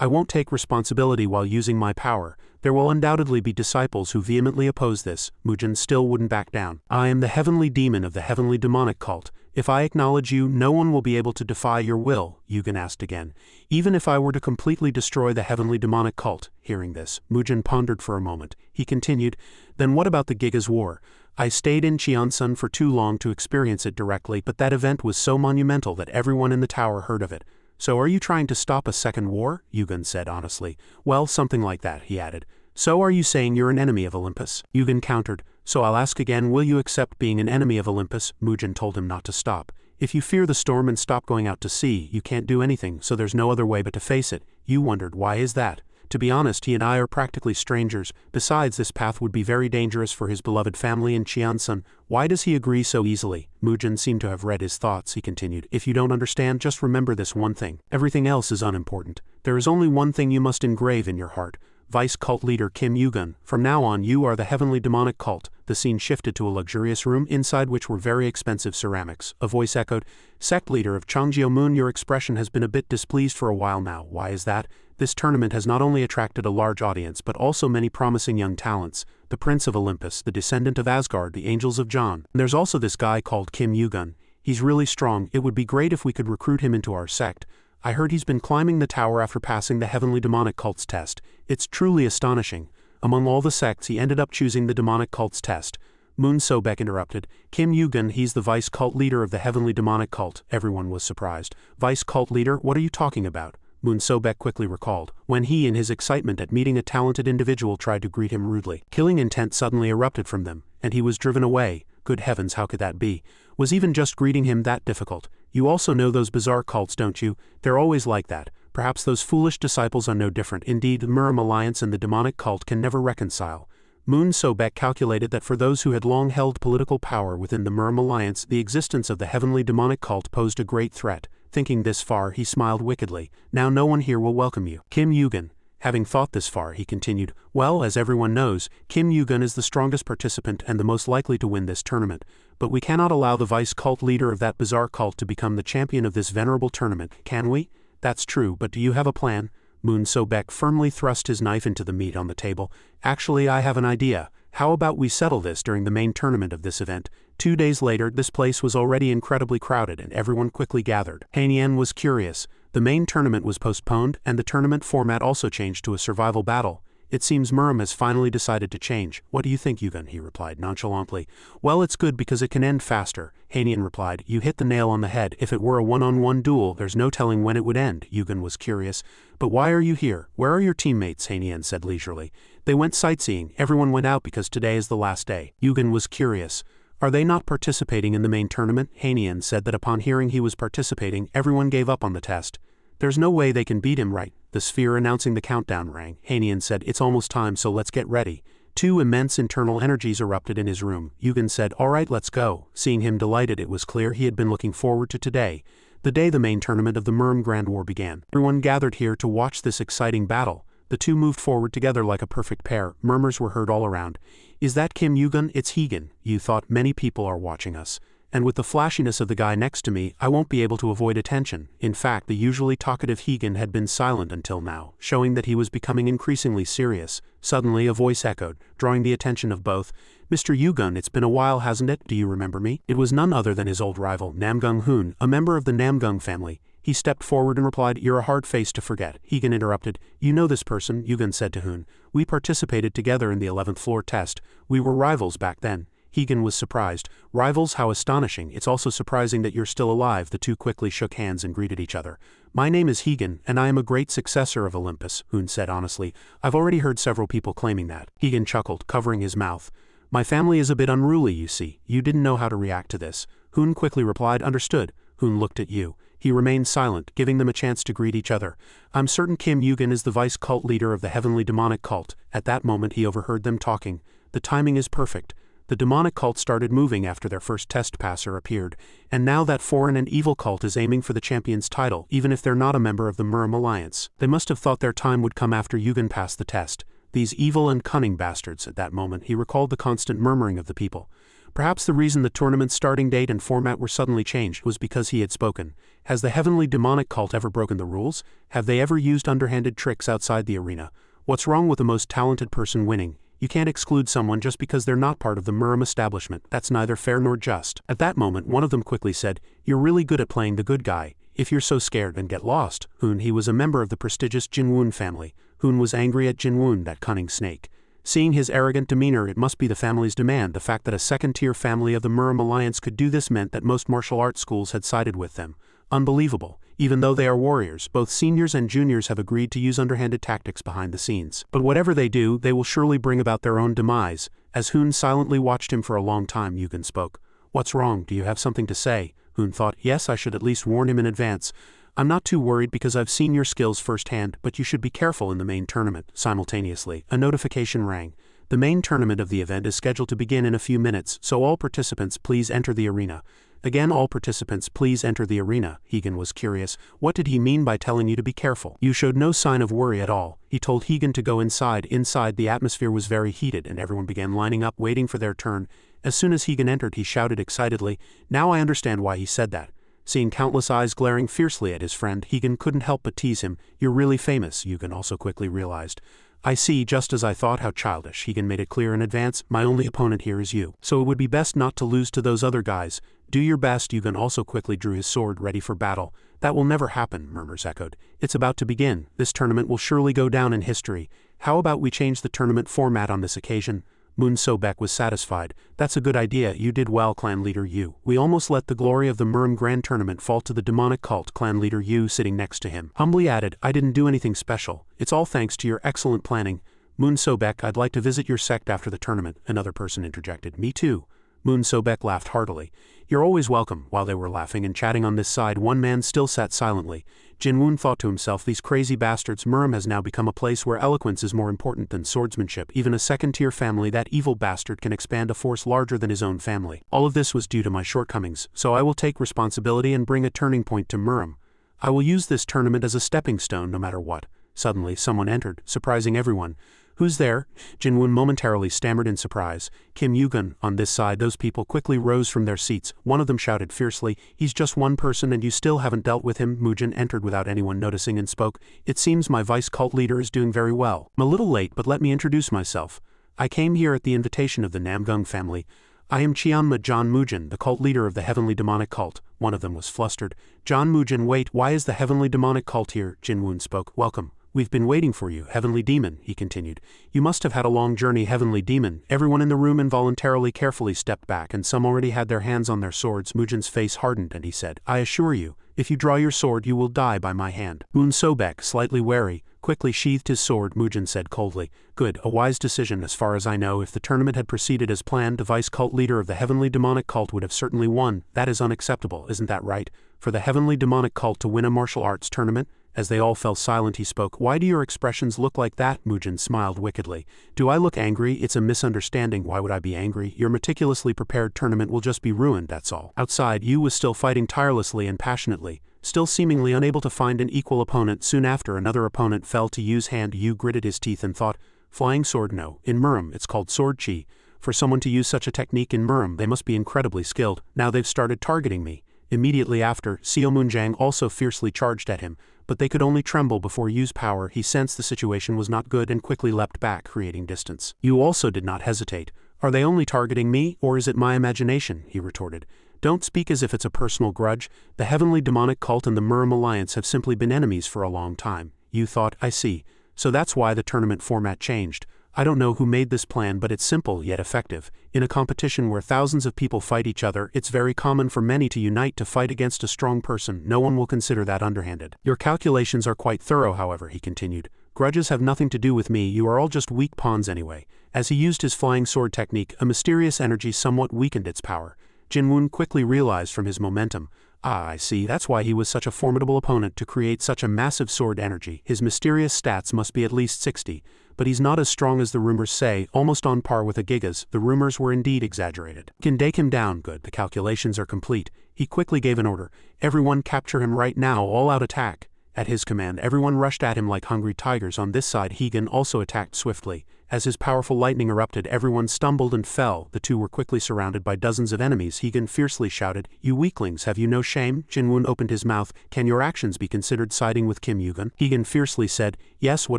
I won't take responsibility while using my power. There will undoubtedly be disciples who vehemently oppose this. Mujin still wouldn't back down. I am the heavenly demon of the heavenly demonic cult. If I acknowledge you, no one will be able to defy your will, Yugen asked again. Even if I were to completely destroy the heavenly demonic cult. Hearing this, Mujin pondered for a moment. He continued, Then what about the Gigas War? I stayed in Qiansen for too long to experience it directly, but that event was so monumental that everyone in the tower heard of it. So are you trying to stop a second war? Yugen said honestly. Well, something like that, he added. So are you saying you're an enemy of Olympus? Yugen countered. So I'll ask again, will you accept being an enemy of Olympus? Mujin told him not to stop. If you fear the storm and stop going out to sea, you can't do anything, so there's no other way but to face it. Yu wondered, why is that? To be honest, he and I are practically strangers. Besides, this path would be very dangerous for his beloved family in Qiansen. Why does he agree so easily? Mujin seemed to have read his thoughts. He continued, If you don't understand, just remember this one thing. Everything else is unimportant. There is only one thing you must engrave in your heart. Vice cult leader Kim Yugen. From now on, you are the heavenly demonic cult. The scene shifted to a luxurious room, inside which were very expensive ceramics. A voice echoed, Sect leader of Changjio Moon, your expression has been a bit displeased for a while now. Why is that? This tournament has not only attracted a large audience but also many promising young talents. The Prince of Olympus, the descendant of Asgard, the Angels of John. And there's also this guy called Kim Yugen. He's really strong. It would be great if we could recruit him into our sect. I heard he's been climbing the tower after passing the heavenly demonic cult's test. It's truly astonishing. Among all the sects, he ended up choosing the demonic cult's test. Moon Sobek interrupted. Kim Yugun, he's the vice cult leader of the heavenly demonic cult. Everyone was surprised. Vice cult leader? What are you talking about? Moon Sobek quickly recalled, when he, in his excitement at meeting a talented individual, tried to greet him rudely. Killing intent suddenly erupted from them, and he was driven away. Good heavens, how could that be? Was even just greeting him that difficult? You also know those bizarre cults, don't you? They're always like that. Perhaps those foolish disciples are no different. Indeed, the Murim Alliance and the demonic cult can never reconcile. Moon Sobek calculated that for those who had long held political power within the Murim Alliance, the existence of the heavenly demonic cult posed a great threat. Thinking this far, he smiled wickedly. Now no one here will welcome you. Kim Yugun. Having thought this far, he continued, well, as everyone knows, Kim Yugun is the strongest participant and the most likely to win this tournament. But we cannot allow the vice cult leader of that bizarre cult to become the champion of this venerable tournament, can we? That's true, but do you have a plan? Moon Sobek firmly thrust his knife into the meat on the table. Actually, I have an idea. How about we settle this during the main tournament of this event? 2 days later, this place was already incredibly crowded and everyone quickly gathered. Hanyan was curious. The main tournament was postponed, and the tournament format also changed to a survival battle. It seems Murim has finally decided to change. What do you think, Yugun? He replied nonchalantly. Well, it's good because it can end faster. Hanyan replied, you hit the nail on the head. If it were a one-on-one duel, there's no telling when it would end. Yugun was curious. But why are you here? Where are your teammates? Hanyan said leisurely. They went sightseeing. Everyone went out because today is the last day. Yugun was curious. Are they not participating in the main tournament? Hanyan said that upon hearing he was participating, everyone gave up on the test. There's no way they can beat him, right? The sphere announcing the countdown rang. Hanyan said, it's almost time, so let's get ready. 2 immense internal energies erupted in his room. Yugun said, all right, let's go. Seeing him delighted, it was clear he had been looking forward to today, the day the main tournament of the Murim Grand War began. Everyone gathered here to watch this exciting battle. The two moved forward together like a perfect pair. Murmurs were heard all around. Is that Kim Yugun? It's Hegan. You thought many people are watching us. And with the flashiness of the guy next to me, I won't be able to avoid attention. In fact, the usually talkative Hegan had been silent until now, showing that he was becoming increasingly serious. Suddenly, a voice echoed, drawing the attention of both. Mr. Yugun, it's been a while, hasn't it? Do you remember me? It was none other than his old rival, Namgung Hoon, a member of the Namgung family. He stepped forward and replied, you're a hard face to forget. Hegan interrupted. You know this person, Yugun said to Hoon. We participated together in the 11th floor test. We were rivals back then. Hegan was surprised. Rivals, how astonishing. It's also surprising that you're still alive. The two quickly shook hands and greeted each other. My name is Hegan, and I am a great successor of Olympus, Hoon said honestly. I've already heard several people claiming that. Hegan chuckled, covering his mouth. My family is a bit unruly, you see. You didn't know how to react to this. Hoon quickly replied, understood. Hoon looked at you. He remained silent, giving them a chance to greet each other. I'm certain Kim Yugun is the vice cult leader of the heavenly demonic cult. At that moment he overheard them talking. The timing is perfect. The demonic cult started moving after their first test passer appeared, and now that foreign and evil cult is aiming for the champion's title, even if they're not a member of the Murim Alliance. They must have thought their time would come after Yugun passed the test. These evil and cunning bastards. At that moment he recalled the constant murmuring of the people. Perhaps the reason the tournament's starting date and format were suddenly changed was because he had spoken. Has the heavenly demonic cult ever broken the rules? Have they ever used underhanded tricks outside the arena? What's wrong with the most talented person winning? You can't exclude someone just because they're not part of the Murim establishment. That's neither fair nor just. At that moment one of them quickly said, you're really good at playing the good guy. If you're so scared, then get lost. Hoon, he was a member of the prestigious Jinwoon family. Hoon was angry at Jinwoon, that cunning snake. Seeing his arrogant demeanor, it must be the family's demand. The fact that a second-tier family of the Murim Alliance could do this meant that most martial arts schools had sided with them. Unbelievable. Even though they are warriors, both seniors and juniors have agreed to use underhanded tactics behind the scenes. But whatever they do, they will surely bring about their own demise. As Hoon silently watched him for a long time, Yugun spoke. What's wrong? Do you have something to say? Hoon thought, yes, I should at least warn him in advance. I'm not too worried because I've seen your skills firsthand, but you should be careful in the main tournament. Simultaneously, a notification rang. The main tournament of the event is scheduled to begin in a few minutes, so all participants please enter the arena. Again, all participants please enter the arena. Hegan was curious. What did he mean by telling you to be careful? You showed no sign of worry at all. He told Hegan to go inside. Inside, the atmosphere was very heated and everyone began lining up waiting for their turn. As soon as Hegan entered, he shouted excitedly, now I understand why he said that. Seeing countless eyes glaring fiercely at his friend, Hegan couldn't help but tease him. You're really famous, Yugun also quickly realized. I see, just as I thought. How childish. Hegan made it clear in advance. My only opponent here is you. So it would be best not to lose to those other guys. Do your best. Yugun also quickly drew his sword, ready for battle. That will never happen, murmurs echoed. It's about to begin. This tournament will surely go down in history. How about we change the tournament format on this occasion? Moon Sobek was satisfied. That's a good idea. You did well, clan leader Yu. We almost let the glory of the Murim Grand Tournament fall to the demonic cult, clan leader Yu sitting next to him humbly added, I didn't do anything special. It's all thanks to your excellent planning. Moon Sobek, I'd like to visit your sect after the tournament, another person interjected. Me too. Moon Sobek laughed heartily. You're always welcome. While they were laughing and chatting on this side, one man still sat silently. Jinwoon thought to himself, these crazy bastards. Murim has now become a place where eloquence is more important than swordsmanship. Even a second-tier family, that evil bastard can expand a force larger than his own family. All of this was due to my shortcomings, so I will take responsibility and bring a turning point to Murim. I will use this tournament as a stepping stone no matter what. Suddenly, someone entered, surprising everyone. Who's there? Jinwoon momentarily stammered in surprise. Kim Yugun. On this side, those people quickly rose from their seats. One of them shouted fiercely, he's just one person and you still haven't dealt with him. Mujin entered without anyone noticing and spoke. It seems my vice cult leader is doing very well. I'm a little late, but let me introduce myself. I came here at the invitation of the Namgung family. I am Chianma John Mujin, the cult leader of the heavenly demonic cult. One of them was flustered. John Mujin, wait, why is the heavenly demonic cult here? Jinwoon spoke. Welcome. We've been waiting for you, Heavenly Demon, he continued. You must have had a long journey, Heavenly Demon. Everyone in the room involuntarily carefully stepped back, and some already had their hands on their swords. Mujin's face hardened, and he said, I assure you, if you draw your sword, you will die by my hand. Moon Sobek, slightly wary, quickly sheathed his sword. Mujin said coldly, good, a wise decision. As far as I know, if the tournament had proceeded as planned, the vice cult leader of the heavenly demonic cult would have certainly won. That is unacceptable, isn't that right? For the heavenly demonic cult to win a martial arts tournament? As they all fell silent, he spoke. Why do your expressions look like that? Mujin smiled wickedly. Do I look angry? It's a misunderstanding. Why would I be angry? Your meticulously prepared tournament will just be ruined, that's all. Outside, Yu was still fighting tirelessly and passionately, still seemingly unable to find an equal opponent. Soon after, another opponent fell to Yu's hand. Yu gritted his teeth and thought, flying sword? No. In Murim, it's called sword chi. For someone to use such a technique in Murim, they must be incredibly skilled. Now they've started targeting me. Immediately after, Seo Moonjang also fiercely charged at him, but they could only tremble before Yu's power. He sensed the situation was not good and quickly leapt back, creating distance. Yu also did not hesitate. Are they only targeting me, or is it my imagination? He retorted. Don't speak as if it's a personal grudge. The heavenly demonic cult and the Murim alliance have simply been enemies for a long time. Yu thought, I see. So that's why the tournament format changed. I don't know who made this plan, but it's simple yet effective. In a competition where thousands of people fight each other, it's very common for many to unite to fight against a strong person. No one will consider that underhanded. Your calculations are quite thorough, however, he continued. Grudges have nothing to do with me. You are all just weak pawns anyway. As he used his flying sword technique, a mysterious energy somewhat weakened its power. Jinwoon quickly realized from his momentum. Ah, I see, that's why he was such a formidable opponent to create such a massive sword energy. His mysterious stats must be at least 60, but he's not as strong as the rumors say, almost on par with a Gigas. The rumors were indeed exaggerated. Can take him down. Good, the calculations are complete. He quickly gave an order. Everyone capture him right now, all out attack. At his command, everyone rushed at him like hungry tigers. On this side, Hegan also attacked swiftly. As his powerful lightning erupted, everyone stumbled and fell. The two were quickly surrounded by dozens of enemies. Hegan fiercely shouted, You weaklings, have you no shame? Jinwoon opened his mouth. Can your actions be considered siding with Kim Yugun? Hegan fiercely said, Yes, what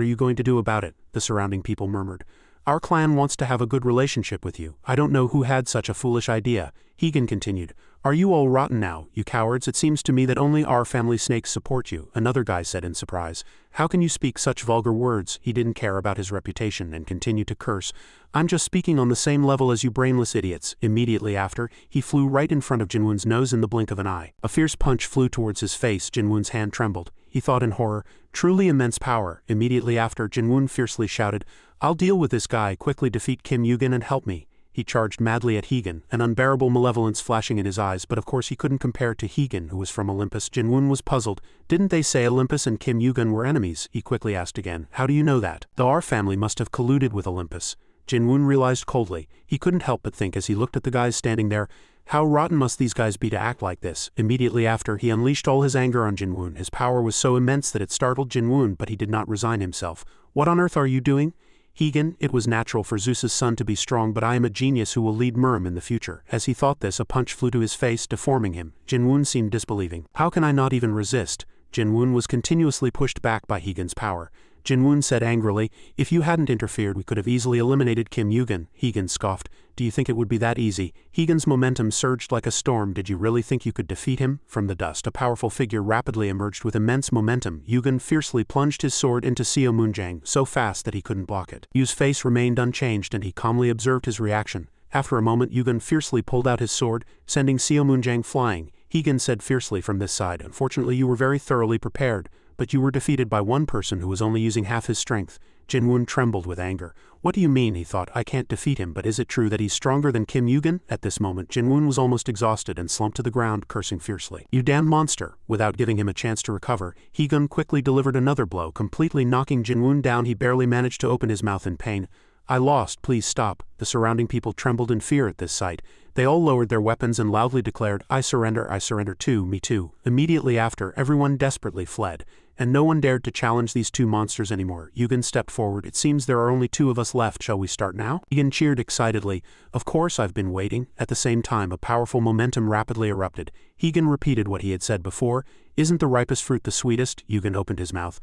are you going to do about it? The surrounding people murmured. Our clan wants to have a good relationship with you. I don't know who had such a foolish idea. Hegan continued. Are you all rotten now, you cowards? It seems to me that only our family snakes support you, another guy said in surprise. How can you speak such vulgar words? He didn't care about his reputation and continued to curse. I'm just speaking on the same level as you brainless idiots. Immediately after, he flew right in front of Jinwoon's nose in the blink of an eye. A fierce punch flew towards his face. Jinwoon's hand trembled. He thought in horror, truly immense power. Immediately after, Jinwoon fiercely shouted, I'll deal with this guy. Quickly defeat Kim Yugun and help me. He charged madly at Hegan, an unbearable malevolence flashing in his eyes, but of course he couldn't compare to Hegan, who was from Olympus. Jinwoon was puzzled. Didn't they say Olympus and Kim Yugun were enemies? He quickly asked again. How do you know that? Though our family must have colluded with Olympus. Jinwoon realized coldly. He couldn't help but think as he looked at the guys standing there, how rotten must these guys be to act like this? Immediately after, he unleashed all his anger on Jinwoon. His power was so immense that it startled Jinwoon, but he did not resign himself. What on earth are you doing? Hegan, it was natural for Zeus's son to be strong, but I am a genius who will lead Murim in the future. As he thought this, a punch flew to his face, deforming him. Jinwoon seemed disbelieving. How can I not even resist? Jinwoon was continuously pushed back by Hegan's power. Jinwoon said angrily. If you hadn't interfered we could have easily eliminated Kim Yugen, Hegan scoffed. Do you think it would be that easy? Hegan's momentum surged like a storm. Did you really think you could defeat him? From the dust, a powerful figure rapidly emerged with immense momentum. Yugen fiercely plunged his sword into Seo Moonjang, so fast that he couldn't block it. Yu's face remained unchanged and he calmly observed his reaction. After a moment, Yugen fiercely pulled out his sword, sending Seo Moonjang flying. Hegan said fiercely from this side, unfortunately you were very thoroughly prepared, but you were defeated by one person who was only using half his strength. Jinwoon trembled with anger. What do you mean, he thought, I can't defeat him, but is it true that he's stronger than Kim Yugen? At this moment, Jinwoon was almost exhausted and slumped to the ground, cursing fiercely. You damn monster! Without giving him a chance to recover, Hegan quickly delivered another blow, completely knocking Jinwoon down. He barely managed to open his mouth in pain. I lost, please stop. The surrounding people trembled in fear at this sight. They all lowered their weapons and loudly declared, I surrender too, me too. Immediately after, everyone desperately fled, and no one dared to challenge these two monsters anymore. Yugen stepped forward. It seems there are only two of us left. Shall we start now? Yugen cheered excitedly. Of course, I've been waiting. At the same time, a powerful momentum rapidly erupted. Hegan repeated what he had said before. Isn't the ripest fruit the sweetest? Yugen opened his mouth.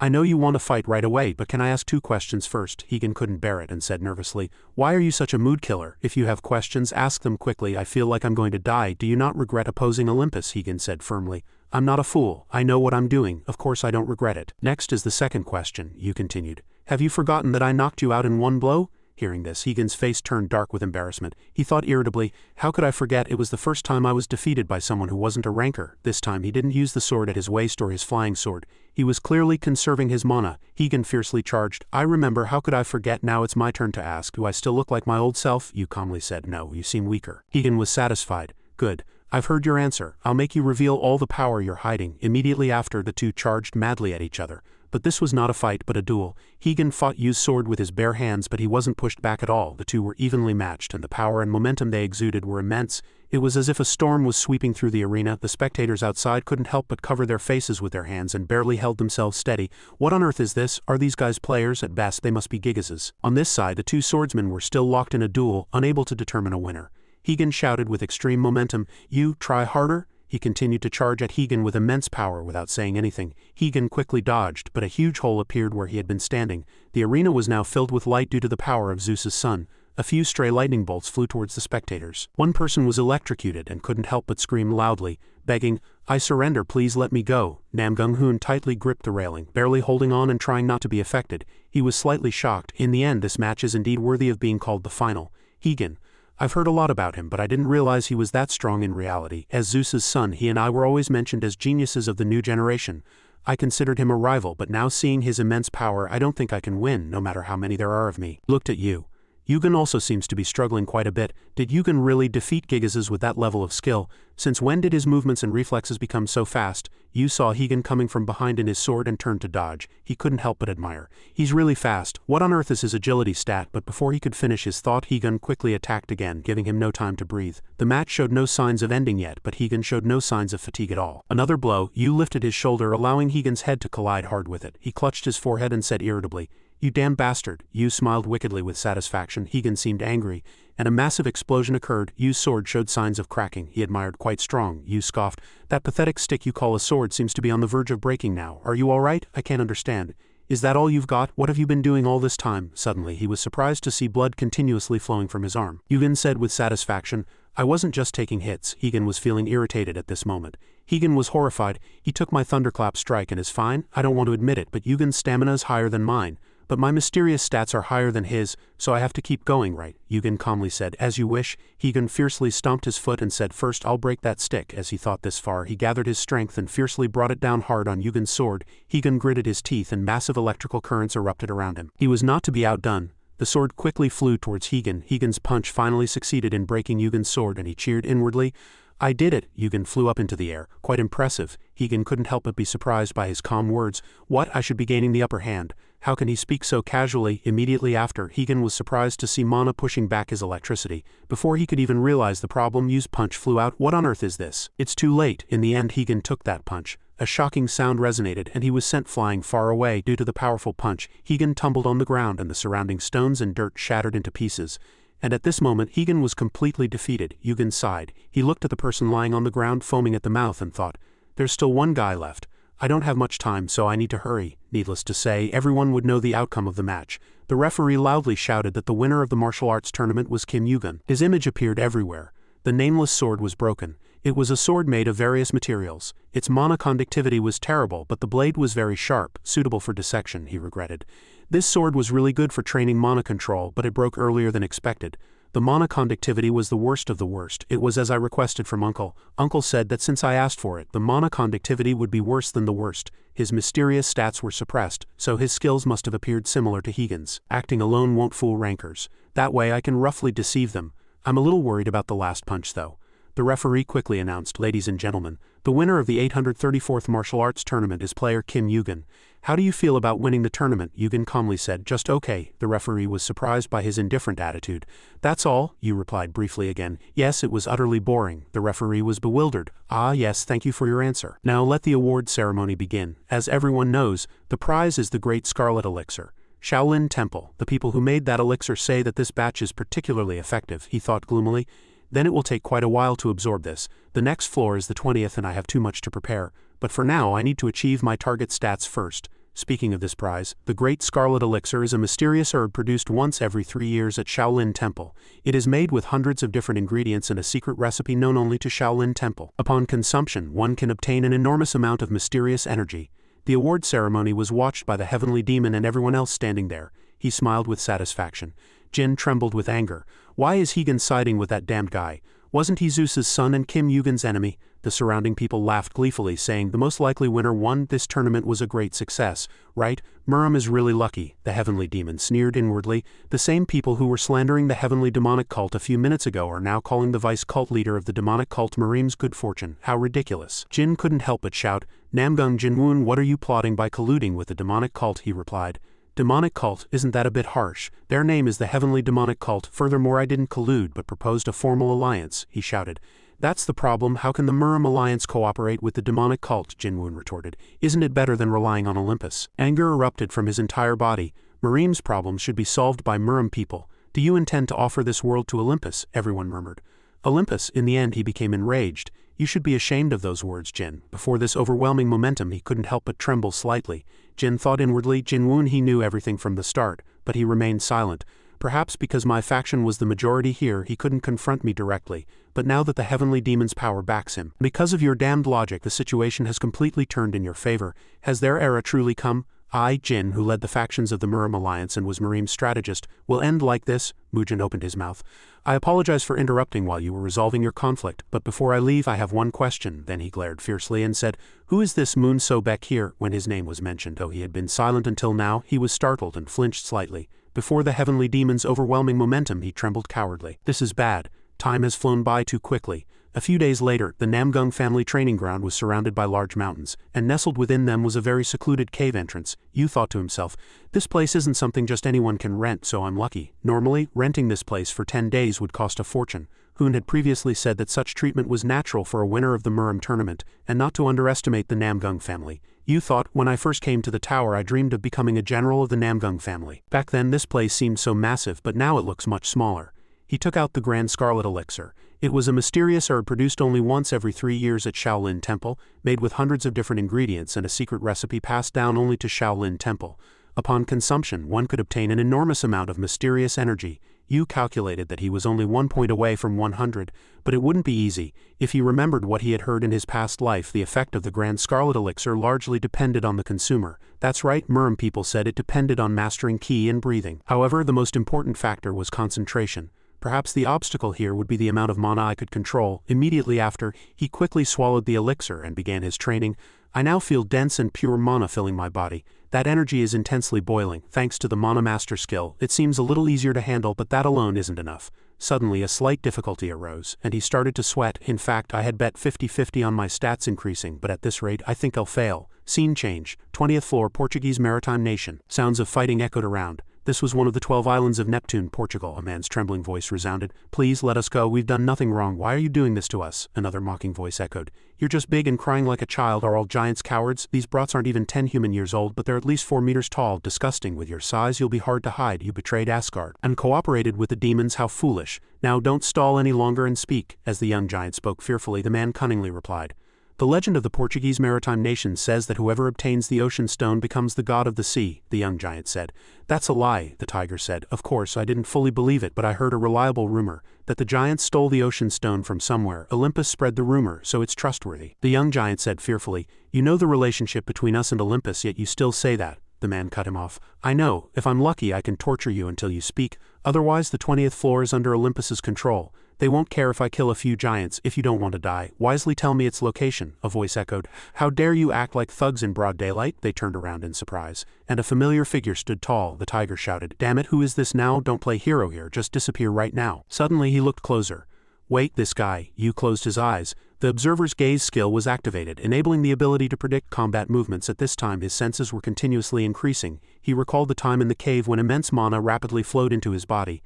I know you want to fight right away, but can I ask 2 questions first? Hegan couldn't bear it and said nervously, why are you such a mood killer? If you have questions, ask them quickly. I feel like I'm going to die. Do you not regret opposing Olympus? Hegan said firmly. I'm not a fool. I know what I'm doing. Of course I don't regret it. Next is the second question, Yu continued. Have you forgotten that I knocked you out in one blow? Hearing this, Hegan's face turned dark with embarrassment. He thought irritably, how could I forget? It was the first time I was defeated by someone who wasn't a ranker. This time he didn't use the sword at his waist or his flying sword. He was clearly conserving his mana. Hegan fiercely charged. I remember, how could I forget? Now it's my turn to ask. Do I still look like my old self? Yu calmly said. No, you seem weaker. Hegan was satisfied. Good. I've heard your answer. I'll make you reveal all the power you're hiding. Immediately after, the two charged madly at each other. But this was not a fight but a duel. Hegan fought Yu's sword with his bare hands, but he wasn't pushed back at all. The two were evenly matched, and the power and momentum they exuded were immense. It was as if a storm was sweeping through the arena. The spectators outside couldn't help but cover their faces with their hands and barely held themselves steady. What on earth is this? Are these guys players? At best, they must be gigases. On this side, the two swordsmen were still locked in a duel, unable to determine a winner. Hegan shouted with extreme momentum, You, try harder? He continued to charge at Hegan with immense power without saying anything. Hegan quickly dodged, but a huge hole appeared where he had been standing. The arena was now filled with light due to the power of Zeus's sun. A few stray lightning bolts flew towards the spectators. One person was electrocuted and couldn't help but scream loudly, begging, I surrender, please let me go. Nam Gung-hoon tightly gripped the railing, barely holding on and trying not to be affected. He was slightly shocked. In the end, this match is indeed worthy of being called the final. Hegan. I've heard a lot about him, but I didn't realize he was that strong in reality. As Zeus's son, he and I were always mentioned as geniuses of the new generation. I considered him a rival, but now seeing his immense power, I don't think I can win, no matter how many there are of me. Looked at you. Yugen also seems to be struggling quite a bit. Did Yugen really defeat Gigases with that level of skill? Since when did his movements and reflexes become so fast? Yu saw Hegan coming from behind in his sword and turned to dodge. He couldn't help but admire. He's really fast. What on earth is his agility stat? But before he could finish his thought, Hegan quickly attacked again, giving him no time to breathe. The match showed no signs of ending yet, but Hegan showed no signs of fatigue at all. Another blow, Yu lifted his shoulder, allowing Hegan's head to collide hard with it. He clutched his forehead and said irritably, You damn bastard. Yu smiled wickedly with satisfaction. Hegan seemed angry, and a massive explosion occurred. Yu's sword showed signs of cracking. He admired quite strong. Yu scoffed. That pathetic stick you call a sword seems to be on the verge of breaking now. Are you all right? I can't understand. Is that all you've got? What have you been doing all this time? Suddenly, he was surprised to see blood continuously flowing from his arm. Yugen said with satisfaction, I wasn't just taking hits. Hegan was feeling irritated at this moment. Hegan was horrified. He took my thunderclap strike and is fine. I don't want to admit it, but Yugen's stamina is higher than mine. But my mysterious stats are higher than his, so I have to keep going, right? Yugen calmly said, As you wish. Hegan fiercely stomped his foot and said, First I'll break that stick. As he thought this far, he gathered his strength and fiercely brought it down hard on Yugen's sword. Hegan gritted his teeth and massive electrical currents erupted around him. He was not to be outdone. The sword quickly flew towards Hegan. Hegan's punch finally succeeded in breaking Yugen's sword and he cheered inwardly. I did it. Yugen flew up into the air. Quite impressive. Hegan couldn't help but be surprised by his calm words. What? I should be gaining the upper hand. How can he speak so casually? Immediately after, Hegan was surprised to see Mana pushing back his electricity. Before he could even realize the problem, Yu's punch flew out. What on earth is this? It's too late. In the end, Hegan took that punch. A shocking sound resonated and he was sent flying far away due to the powerful punch. Hegan tumbled on the ground and the surrounding stones and dirt shattered into pieces. And at this moment, Hegan was completely defeated. Yugen sighed. He looked at the person lying on the ground foaming at the mouth and thought, There's still one guy left. I don't have much time, so I need to hurry. Needless to say, everyone would know the outcome of the match. The referee loudly shouted that the winner of the martial arts tournament was Kim Yugun. His image appeared everywhere. The nameless sword was broken. It was a sword made of various materials. Its mana conductivity was terrible, but the blade was very sharp, suitable for dissection, he regretted. This sword was really good for training mana control, but it broke earlier than expected. The mana conductivity was the worst of the worst. It was as I requested from Uncle. Uncle said that since I asked for it, the mana conductivity would be worse than the worst. His mysterious stats were suppressed, so his skills must have appeared similar to Higan's. Acting alone won't fool rankers. That way I can roughly deceive them. I'm a little worried about the last punch though. The referee quickly announced, "Ladies and gentlemen, the winner of the 834th Martial Arts Tournament is player Kim Yugun. How do you feel about winning the tournament?" Yugun calmly said, "Just okay." The referee was surprised by his indifferent attitude. "That's all?" Yu replied briefly again. "Yes, it was utterly boring." The referee was bewildered. "Ah yes, thank you for your answer. Now let the award ceremony begin. As everyone knows, the prize is the Great Scarlet Elixir. Shaolin Temple. The people who made that elixir say that this batch is particularly effective," he thought gloomily. "Then it will take quite a while to absorb this. The next floor is the 20th and I have too much to prepare. But for now I need to achieve my target stats first." Speaking of this prize, the Great Scarlet Elixir is a mysterious herb produced once every 3 years at Shaolin Temple. It is made with hundreds of different ingredients and a secret recipe known only to Shaolin Temple. Upon consumption, one can obtain an enormous amount of mysterious energy. The award ceremony was watched by the Heavenly Demon and everyone else standing there. He smiled with satisfaction. Jin trembled with anger. Why is Higan siding with that damned guy? Wasn't he Zeus's son and Kim Yugun's enemy? The surrounding people laughed gleefully, saying the most likely winner won. This tournament was a great success, right? Muram is really lucky, the Heavenly Demon sneered inwardly. The same people who were slandering the Heavenly Demonic Cult a few minutes ago are now calling the vice cult leader of the demonic cult Murim's good fortune. How ridiculous. Jin couldn't help but shout, "Namgung Jinwoon, what are you plotting by colluding with the demonic cult?" he replied. "Demonic cult, isn't that a bit harsh? Their name is the Heavenly Demonic Cult. Furthermore, I didn't collude but proposed a formal alliance," he shouted. "That's the problem. How can the Muram Alliance cooperate with the demonic cult?" Jinwoon retorted. "Isn't it better than relying on Olympus?" Anger erupted from his entire body. Murim's problems should be solved by Muram people. "Do you intend to offer this world to Olympus?" everyone murmured. Olympus, in the end he became enraged. "You should be ashamed of those words, Jin." Before this overwhelming momentum he couldn't help but tremble slightly. Jin thought inwardly, Jinwoon he knew everything from the start, but he remained silent. Perhaps because my faction was the majority here he couldn't confront me directly, but now that the Heavenly Demon's power backs him, because of your damned logic the situation has completely turned in your favor. Has their era truly come? I, Jin, who led the factions of the Muram Alliance and was Murim's strategist, will end like this? Mujin opened his mouth. "I apologize for interrupting while you were resolving your conflict, but before I leave I have one question." Then he glared fiercely and said, "Who is this Moon So-Baek here?" When his name was mentioned, though he had been silent until now, he was startled and flinched slightly. Before the Heavenly Demon's overwhelming momentum he trembled cowardly. This is bad. Time has flown by too quickly. A few days later, the Namgung family training ground was surrounded by large mountains, and nestled within them was a very secluded cave entrance. Yu thought to himself, "This place isn't something just anyone can rent, so I'm lucky." Normally, renting this place for 10 days would cost a fortune. Hoon had previously said that such treatment was natural for a winner of the Muram tournament, and not to underestimate the Namgung family. Yu thought, "When I first came to the tower I dreamed of becoming a general of the Namgung family. Back then this place seemed so massive, but now it looks much smaller." He took out the Grand Scarlet Elixir. It was a mysterious herb produced only once every 3 years at Shaolin Temple, made with hundreds of different ingredients and a secret recipe passed down only to Shaolin Temple. Upon consumption, one could obtain an enormous amount of mysterious energy. Yu calculated that he was only 1 point away from 100, but it wouldn't be easy. If he remembered what he had heard in his past life, the effect of the Grand Scarlet Elixir largely depended on the consumer. That's right, Muram people said it depended on mastering ki and breathing. However, the most important factor was concentration. Perhaps the obstacle here would be the amount of mana I could control. Immediately after, he quickly swallowed the elixir and began his training. I now feel dense and pure mana filling my body. That energy is intensely boiling. Thanks to the Mana Master skill, it seems a little easier to handle, but that alone isn't enough. Suddenly a slight difficulty arose, and he started to sweat. In fact, I had bet 50-50 on my stats increasing, but at this rate I think I'll fail. Scene change. 20th floor, Portuguese maritime nation. Sounds of fighting echoed around. This was one of the 12 islands of Neptune, Portugal. A man's trembling voice resounded. "Please let us go, we've done nothing wrong. Why are you doing this to us?" Another mocking voice echoed. "You're just big and crying like a child. Are all giants cowards? These brats aren't even 10 human years old, but they're at least 4 meters tall. Disgusting. With your size you'll be hard to hide. You betrayed Asgard and cooperated with the demons. How foolish. Now don't stall any longer and speak." As the young giant spoke fearfully, the man cunningly replied, The legend of the Portuguese maritime nation says that whoever obtains the ocean stone becomes the god of the sea, the young giant said. That's a lie, the tiger said. Of course, I didn't fully believe it, but I heard a reliable rumor that the giants stole the ocean stone from somewhere. Olympus spread the rumor, so it's trustworthy. The young giant said fearfully, you know the relationship between us and Olympus, yet you still say that. The man cut him off. I know. If I'm lucky, I can torture you until you speak. Otherwise, the 20th floor is under Olympus's control. They won't care if I kill a few giants. If you don't want to die, wisely tell me its location, a voice echoed. How dare you act like thugs in broad daylight? They turned around in surprise. And a familiar figure stood tall, the tiger shouted. Damn it, who is this now? Don't play hero here, just disappear right now. Suddenly he looked closer. Wait, this guy. You closed his eyes. The observer's gaze skill was activated, enabling the ability to predict combat movements. At this time his senses were continuously increasing. He recalled the time in the cave when immense mana rapidly flowed into his body.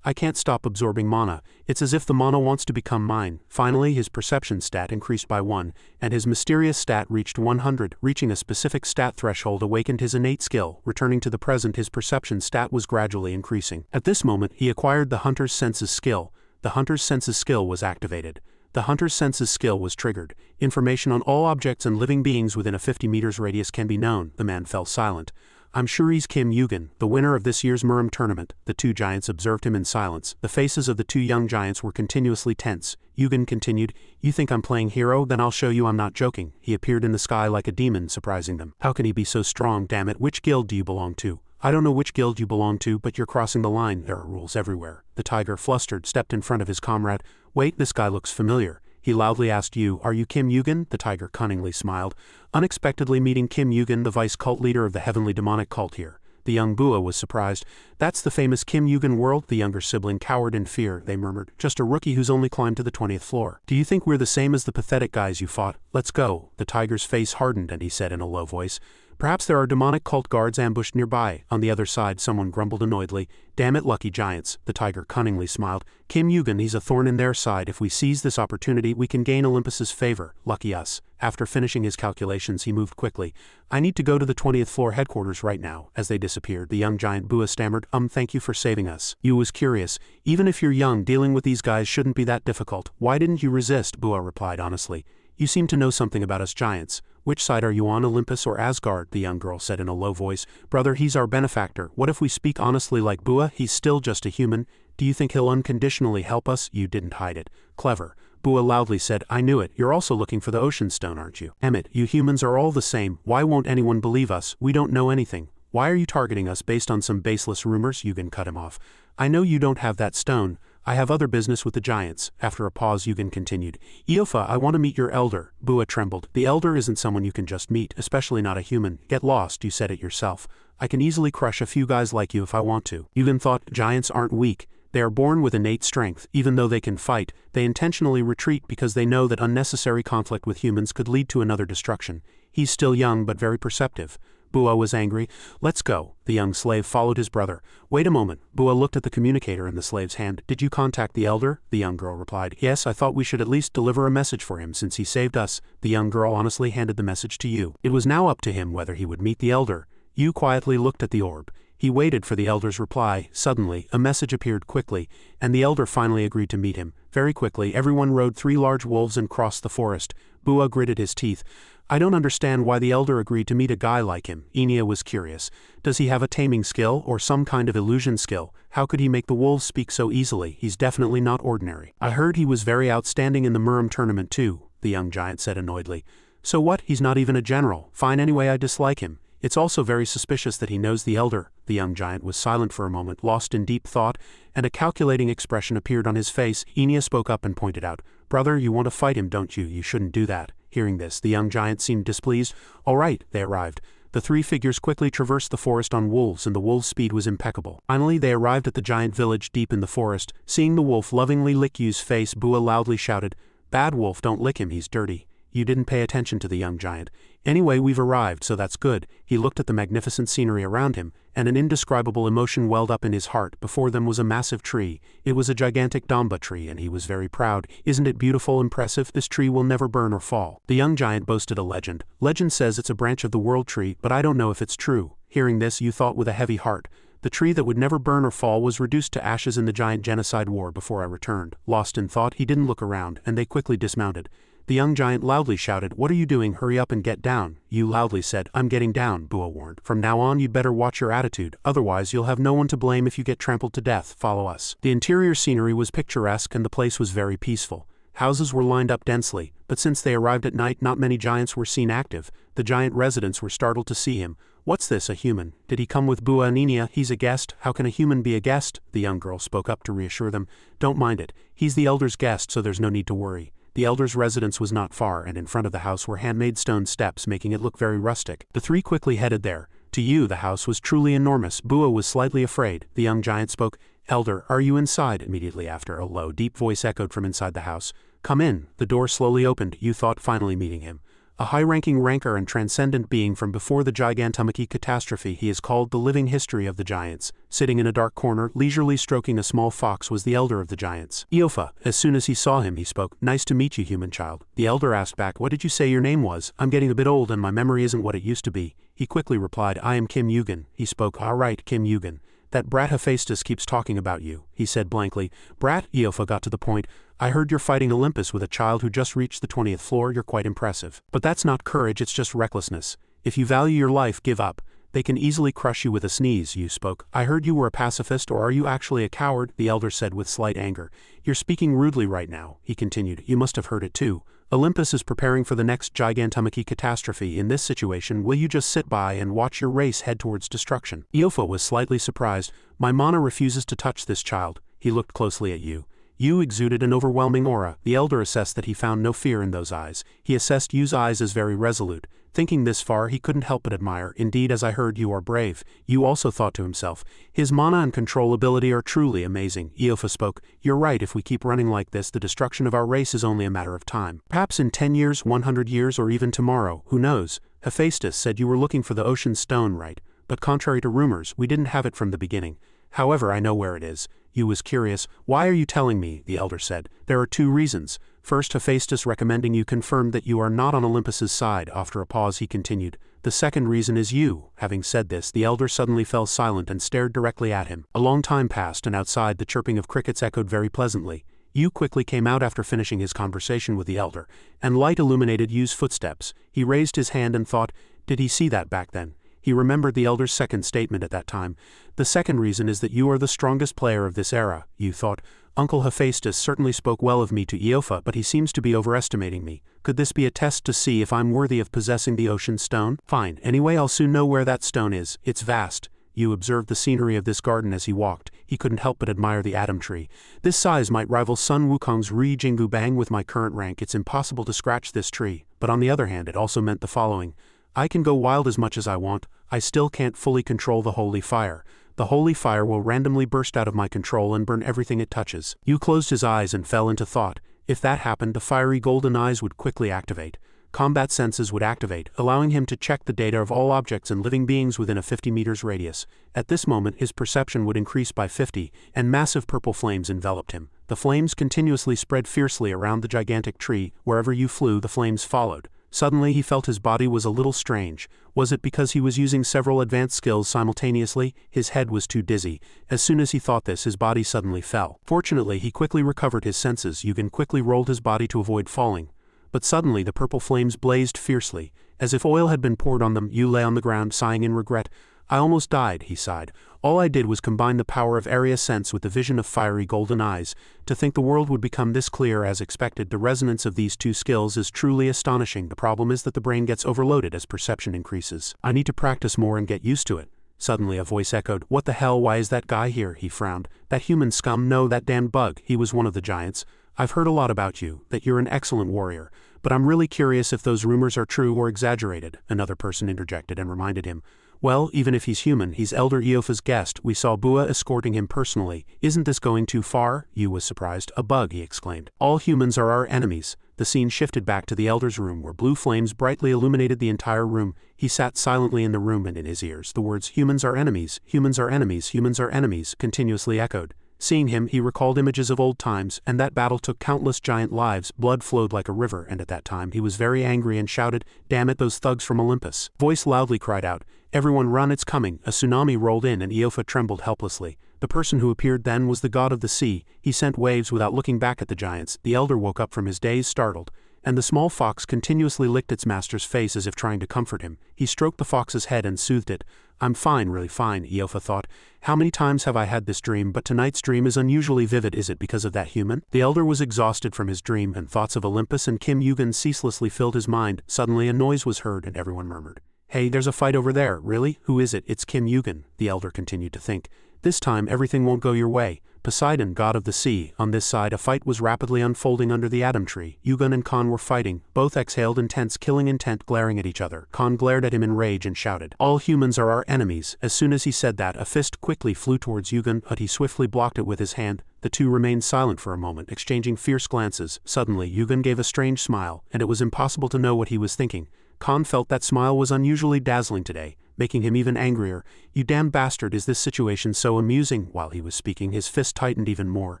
I can't stop absorbing mana. It's as if the mana wants to become mine. Finally, his perception stat increased by 1, and his mysterious stat reached 100. Reaching a specific stat threshold awakened his innate skill. Returning to the present, his perception stat was gradually increasing. At this moment, he acquired the Hunter's Senses skill. The Hunter's Senses skill was activated. The Hunter's Senses skill was triggered. Information on all objects and living beings within a 50 meters radius can be known. The man fell silent. I'm sure he's Kim Yugen, the winner of this year's Murim tournament. The two giants observed him in silence. The faces of the two young giants were continuously tense. Yugen continued, You think I'm playing hero? Then I'll show you I'm not joking. He appeared in the sky like a demon, surprising them. How can he be so strong? Damn it, which guild do you belong to? I don't know which guild you belong to, but you're crossing the line. There are rules everywhere. The tiger, flustered, stepped in front of his comrade. Wait, this guy looks familiar. He loudly asked, Are you Kim Yugen? The tiger cunningly smiled. Unexpectedly meeting Kim Yugen, the vice cult leader of the heavenly demonic cult here. The young Bua was surprised. That's the famous Kim Yugen world? The younger sibling cowered in fear. They murmured, Just a rookie who's only climbed to the 20th floor. Do you think we're the same as the pathetic guys you fought? Let's go. The tiger's face hardened and he said in a low voice, Perhaps there are demonic cult guards ambushed nearby. On the other side, someone grumbled annoyedly. Damn it, lucky giants. The tiger cunningly smiled. Kim Yugen, he's a thorn in their side. If we seize this opportunity, we can gain Olympus's favor. Lucky us. After finishing his calculations, he moved quickly. I need to go to the 20th floor headquarters right now. As they disappeared, the young giant Bua stammered, Thank you for saving us. You was curious. Even if you're young, dealing with these guys shouldn't be that difficult. Why didn't you resist? Bua replied honestly. You seem to know something about us giants. Which side are you on, Olympus or Asgard? The young girl said in a low voice. Brother, he's our benefactor. What if we speak honestly like Bua? He's still just a human. Do you think he'll unconditionally help us? You didn't hide it. Clever. Bua loudly said, I knew it. You're also looking for the ocean stone, aren't you? Emmett, you humans are all the same. Why won't anyone believe us? We don't know anything. Why are you targeting us based on some baseless rumors? Yugen cut him off. I know you don't have that stone. I have other business with the giants. After a pause, Yugen continued. Iofa, I want to meet your elder. Bua trembled. The elder isn't someone you can just meet, especially not a human. Get lost, you said it yourself. I can easily crush a few guys like you if I want to. Yugen thought, giants aren't weak. They are born with innate strength. Even though they can fight, they intentionally retreat because they know that unnecessary conflict with humans could lead to another destruction. He's still young but very perceptive. Bua was angry. Let's go. The young slave followed his brother. Wait a moment. Bua looked at the communicator in the slave's hand. Did you contact the elder? The young girl replied. Yes, I thought we should at least deliver a message for him since he saved us. The young girl honestly handed the message to you. It was now up to him whether he would meet the elder. You quietly looked at the orb. He waited for the elder's reply. Suddenly, a message appeared quickly, and the elder finally agreed to meet him. Very quickly, everyone rode 3 large wolves and crossed the forest. Bua gritted his teeth. I don't understand why the elder agreed to meet a guy like him. Enya was curious. Does he have a taming skill or some kind of illusion skill? How could he make the wolves speak so easily? He's definitely not ordinary. I heard he was very outstanding in the Murim tournament too, the young giant said annoyedly. So what? He's not even a general. Fine anyway, I dislike him. It's also very suspicious that he knows the elder. The young giant was silent for a moment, lost in deep thought, and a calculating expression appeared on his face. Enya spoke up and pointed out, Brother, you want to fight him, don't you? You shouldn't do that. Hearing this, the young giant seemed displeased. All right, they arrived. The 3 figures quickly traversed the forest on wolves, and the wolves' speed was impeccable. Finally, they arrived at the giant village deep in the forest. Seeing the wolf lovingly lick Yu's face, Bua loudly shouted, Bad wolf, don't lick him, he's dirty. You didn't pay attention to the young giant. Anyway, we've arrived, so that's good. He looked at the magnificent scenery around him, and an indescribable emotion welled up in his heart. Before them was a massive tree. It was a gigantic Damba tree, and he was very proud. Isn't it beautiful, impressive? This tree will never burn or fall. The young giant boasted a legend. Legend says it's a branch of the world tree, but I don't know if it's true. Hearing this, Yu thought with a heavy heart. The tree that would never burn or fall was reduced to ashes in the giant genocide war before I returned. Lost in thought, he didn't look around, and they quickly dismounted. The young giant loudly shouted, "What are you doing? Hurry up and get down." Yu loudly said, "I'm getting down," Bua warned. "From now on you'd better watch your attitude, otherwise you'll have no one to blame if you get trampled to death. Follow us." The interior scenery was picturesque and the place was very peaceful. Houses were lined up densely, but since they arrived at night not many giants were seen active. The giant residents were startled to see him. "What's this, a human? Did he come with Bua and Enia? He's a guest. How can a human be a guest?" The young girl spoke up to reassure them. "Don't mind it. He's the elder's guest, so there's no need to worry." The elder's residence was not far, and in front of the house were handmade stone steps, making it look very rustic. The three quickly headed there. To Yu, the house was truly enormous. Bua was slightly afraid. The young giant spoke, "Elder, are you inside?" Immediately after, a low, deep voice echoed from inside the house. "Come in." The door slowly opened, Yu thought, finally meeting him. A high-ranking rancor and transcendent being from before the gigantomachy catastrophe. He is called the living history of the giants. Sitting in a dark corner, leisurely stroking a small fox, was the elder of the giants. Iofa. As soon as he saw him, he spoke, "Nice to meet you, human child." The elder asked back, "What did you say your name was? I'm getting a bit old and my memory isn't what it used to be." He quickly replied, "I am Kim Yugen." He spoke, "All right, Kim Yugen. That brat Hephaestus keeps talking about you," he said blankly. "Brat?" Iofa got to the point. "I heard you're fighting Olympus with a child who just reached the 20th floor. You're quite impressive. But that's not courage, it's just recklessness. If you value your life, give up. They can easily crush you with a sneeze." Yu spoke. "I heard you were a pacifist, or are you actually a coward?" The elder said with slight anger. "You're speaking rudely right now," he continued. "You must have heard it too. Olympus is preparing for the next gigantomachy catastrophe. In this situation, will you just sit by and watch your race head towards destruction?" Iofa was slightly surprised. "My mana refuses to touch this child." He looked closely at Yu. Yu exuded an overwhelming aura. The elder assessed that he found no fear in those eyes. He assessed Yu's eyes as very resolute. Thinking this far, he couldn't help but admire. "Indeed, as I heard, you are brave." Yu also thought to himself, "His mana and control ability are truly amazing." Iofa spoke, "You're right, if we keep running like this, the destruction of our race is only a matter of time. Perhaps in 10 years, 100 years, or even tomorrow, who knows? Hephaestus said you were looking for the ocean stone, right? But contrary to rumors, we didn't have it from the beginning. However, I know where it is." Yu was curious. "Why are you telling me?" the elder said. "There are 2 reasons. First, Hephaestus recommending you confirmed that you are not on Olympus's side." After a pause, he continued, "The second reason is you." Having said this, the elder suddenly fell silent and stared directly at him. A long time passed, and outside the chirping of crickets echoed very pleasantly. Yu quickly came out after finishing his conversation with the elder, and light illuminated Yu's footsteps. He raised his hand and thought, did he see that back then? He remembered the elder's second statement at that time. "The second reason is that you are the strongest player of this era," Yu thought. "Uncle Hephaestus certainly spoke well of me to Iofa, but he seems to be overestimating me. Could this be a test to see if I'm worthy of possessing the ocean stone? Fine, anyway I'll soon know where that stone is. It's vast." Yu observed the scenery of this garden as he walked. He couldn't help but admire the atom tree. "This size might rival Sun Wukong's Ri Jingu Bang. With my current rank, it's impossible to scratch this tree." But on the other hand, it also meant the following. "I can go wild as much as I want. I still can't fully control the holy fire. The holy fire will randomly burst out of my control and burn everything it touches." Yu closed his eyes and fell into thought. If that happened, the fiery golden eyes would quickly activate. Combat senses would activate, allowing him to check the data of all objects and living beings within a 50 meters radius. At this moment, his perception would increase by 50, and massive purple flames enveloped him. The flames continuously spread fiercely around the gigantic tree. Wherever Yu flew, the flames followed. Suddenly he felt his body was a little strange. Was it because he was using several advanced skills simultaneously? His head was too dizzy. As soon as he thought this, his body suddenly fell. Fortunately, he quickly recovered his senses. Yugen quickly rolled his body to avoid falling. But suddenly the purple flames blazed fiercely. As if oil had been poured on them, Yu lay on the ground sighing in regret. "I almost died," he sighed. "All I did was combine the power of area sense with the vision of fiery golden eyes. To think the world would become this clear as expected. The resonance of these 2 skills is truly astonishing. The problem is that the brain gets overloaded as perception increases. I need to practice more and get used to it." Suddenly a voice echoed, "What the hell, why is that guy here?" He frowned. "That human scum? No, that damned bug." He was one of the giants. "I've heard a lot about you, that you're an excellent warrior. But I'm really curious if those rumors are true or exaggerated." Another person interjected and reminded him, "Well, even if he's human, he's Elder Iofa's guest. We saw Bua escorting him personally. Isn't this going too far?" Yu was surprised. "A bug," he exclaimed. "All humans are our enemies." The scene shifted back to the elder's room, where blue flames brightly illuminated the entire room. He sat silently in the room, and in his ears the words, "Humans are enemies, humans are enemies, humans are enemies," continuously echoed. Seeing him, he recalled images of old times, and that battle took countless giant lives. Blood flowed like a river, and at that time he was very angry and shouted, "Damn it, those thugs from Olympus." Voice loudly cried out, "Everyone run, it's coming." A tsunami rolled in and Iofa trembled helplessly. The person who appeared then was the god of the sea. He sent waves without looking back at the giants. The elder woke up from his daze startled. and the small fox continuously licked its master's face as if trying to comfort him. He stroked the fox's head and soothed it. I'm fine, really fine, Eofa thought. How many times have I had this dream, but tonight's dream is unusually vivid. Is it because of that human? The elder was exhausted from his dream, and thoughts of Olympus and Kim Yugen ceaselessly filled his mind. Suddenly a noise was heard and everyone murmured. Hey, there's a fight over there. Really? Who is it? It's Kim Yugen, the elder continued to think. This time everything won't go your way. Poseidon, god of the sea. On this side a fight was rapidly unfolding under the Atom Tree. Yugen and Khan were fighting. Both exhaled intense killing intent, glaring at each other. Khan glared at him in rage and shouted, "All humans are our enemies." As soon as he said that, a fist quickly flew towards Yugen, but he swiftly blocked it with his hand. The two remained silent for a moment, exchanging fierce glances. Suddenly Yugen gave a strange smile, and it was impossible to know what he was thinking. Khan felt that smile was unusually dazzling today, making him even angrier. "You damn bastard, is this situation so amusing?" While he was speaking, his fist tightened even more.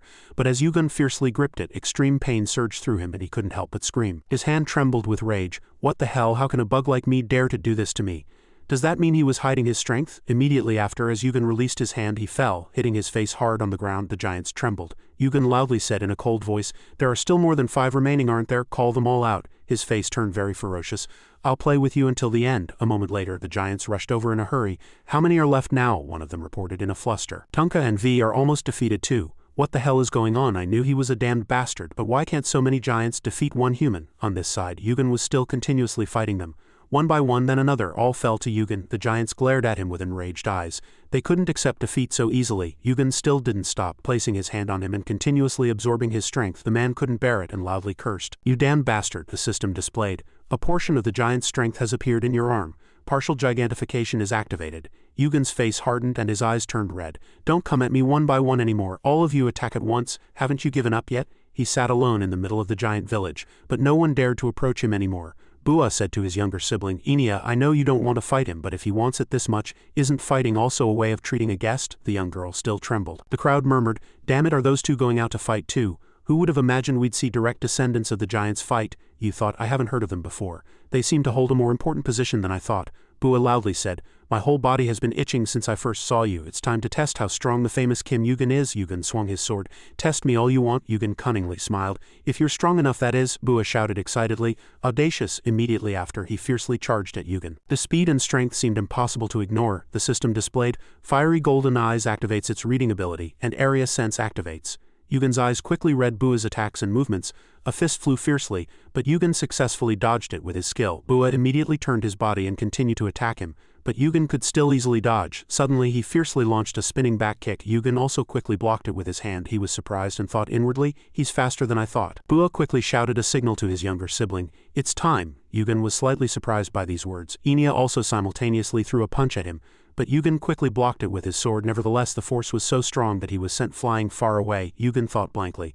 But as Yugen fiercely gripped it, extreme pain surged through him and he couldn't help but scream. His hand trembled with rage. What the hell, how can a bug like me dare to do this to me? Does that mean he was hiding his strength? Immediately after, as Yugen released his hand, he fell, hitting his face hard on the ground. The giants trembled. Yugen loudly said in a cold voice, "There are still more than 5 remaining, aren't there? Call them all out." His face turned very ferocious. "I'll play with you until the end." A moment later, the giants rushed over in a hurry. "How many are left now?" one of them reported in a fluster. "Tunka and V are almost defeated too. What the hell is going on? I knew he was a damned bastard, but why can't so many giants defeat one human?" On this side, Yugen was still continuously fighting them. One by one, then another, all fell to Yugen. The giants glared at him with enraged eyes. They couldn't accept defeat so easily. Yugen still didn't stop, placing his hand on him and continuously absorbing his strength. The man couldn't bear it and loudly cursed. "You damn bastard," the system displayed. "A portion of the giant's strength has appeared in your arm. Partial gigantification is activated." Yugen's face hardened and his eyes turned red. "Don't come at me one by one anymore. All of you attack at once. Haven't you given up yet?" He sat alone in the middle of the giant village, but no one dared to approach him anymore. Bua said to his younger sibling, "Enya, I know you don't want to fight him, but if he wants it this much, isn't fighting also a way of treating a guest?" The young girl still trembled. The crowd murmured, "Damn it, are those two going out to fight too? Who would have imagined we'd see direct descendants of the giants fight?" "You thought? I haven't heard of them before. They seem to hold a more important position than I thought." Bua loudly said, "My whole body has been itching since I first saw you. It's time to test how strong the famous Kim Yugen is." Yugen swung his sword. "Test me all you want," Yugen cunningly smiled. "If you're strong enough, that is," Bua shouted excitedly. Audacious. Immediately after, he fiercely charged at Yugen. The speed and strength seemed impossible to ignore. The system displayed, "Fiery golden eyes activates its reading ability, and area sense activates." Yugen's eyes quickly read Bua's attacks and movements. A fist flew fiercely, but Yugen successfully dodged it with his skill. Bua immediately turned his body and continued to attack him, but Yugen could still easily dodge. Suddenly he fiercely launched a spinning back kick. Yugen also quickly blocked it with his hand. He was surprised and thought inwardly, "He's faster than I thought." Bua quickly shouted a signal to his younger sibling. "It's time." Yugen was slightly surprised by these words. Enya also simultaneously threw a punch at him, but Yugen quickly blocked it with his sword. Nevertheless, the force was so strong that he was sent flying far away. Yugen thought blankly,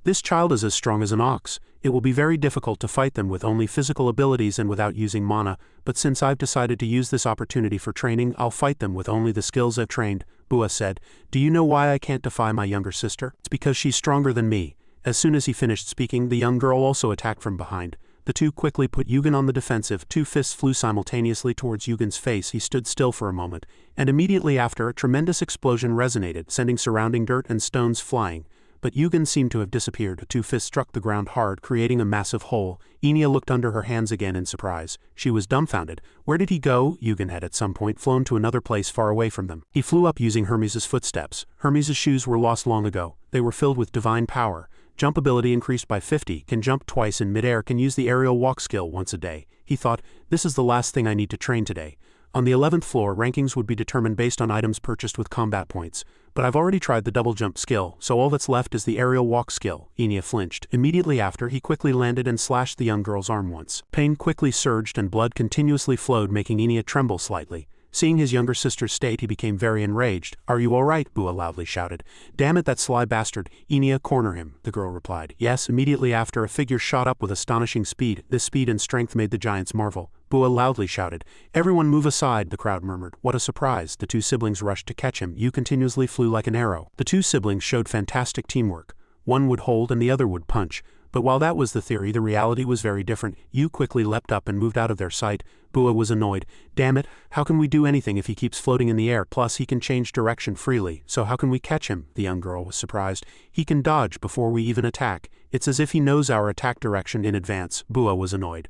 "This child is as strong as an ox. It will be very difficult to fight them with only physical abilities and without using mana, but since I've decided to use this opportunity for training, I'll fight them with only the skills I've trained." Bua said, "Do you know why I can't defy my younger sister? It's because she's stronger than me." As soon as he finished speaking, the young girl also attacked from behind. The two quickly put Yugen on the defensive. 2 fists flew simultaneously towards Yugen's face. He stood still for a moment, and immediately after, a tremendous explosion resonated, sending surrounding dirt and stones flying. But Yugen seemed to have disappeared. 2 fists struck the ground hard, creating a massive hole. Enya looked under her hands again in surprise. She was dumbfounded. Where did he go? Yugen had at some point flown to another place far away from them. He flew up using Hermes' footsteps. Hermes' shoes were lost long ago. They were filled with divine power. Jump ability increased by 50, can jump twice in midair, can use the aerial walk skill once a day. He thought, "This is the last thing I need to train today." On the 11th floor, rankings would be determined based on items purchased with combat points. But I've already tried the double jump skill, so all that's left is the aerial walk skill. Enya flinched. Immediately after, he quickly landed and slashed the young girl's arm once. Pain quickly surged and blood continuously flowed, making Enya tremble slightly. Seeing his younger sister's state, he became very enraged. "Are you all right?" Bua loudly shouted. "Damn it, that sly bastard. Enya, corner him," the girl replied. Yes. Immediately after, a figure shot up with astonishing speed. This speed and strength made the giants marvel. Bua loudly shouted, "Everyone move aside," the crowd murmured. What a surprise. The 2 siblings rushed to catch him. You continuously flew like an arrow. The 2 siblings showed fantastic teamwork. One would hold and the other would punch. But while that was the theory, the reality was very different. Yu quickly leapt up and moved out of their sight. Bua was annoyed. Damn it, how can we do anything if he keeps floating in the air? Plus he can change direction freely, so how can we catch him? The young girl was surprised. He can dodge before we even attack. It's as if he knows our attack direction in advance. Bua was annoyed.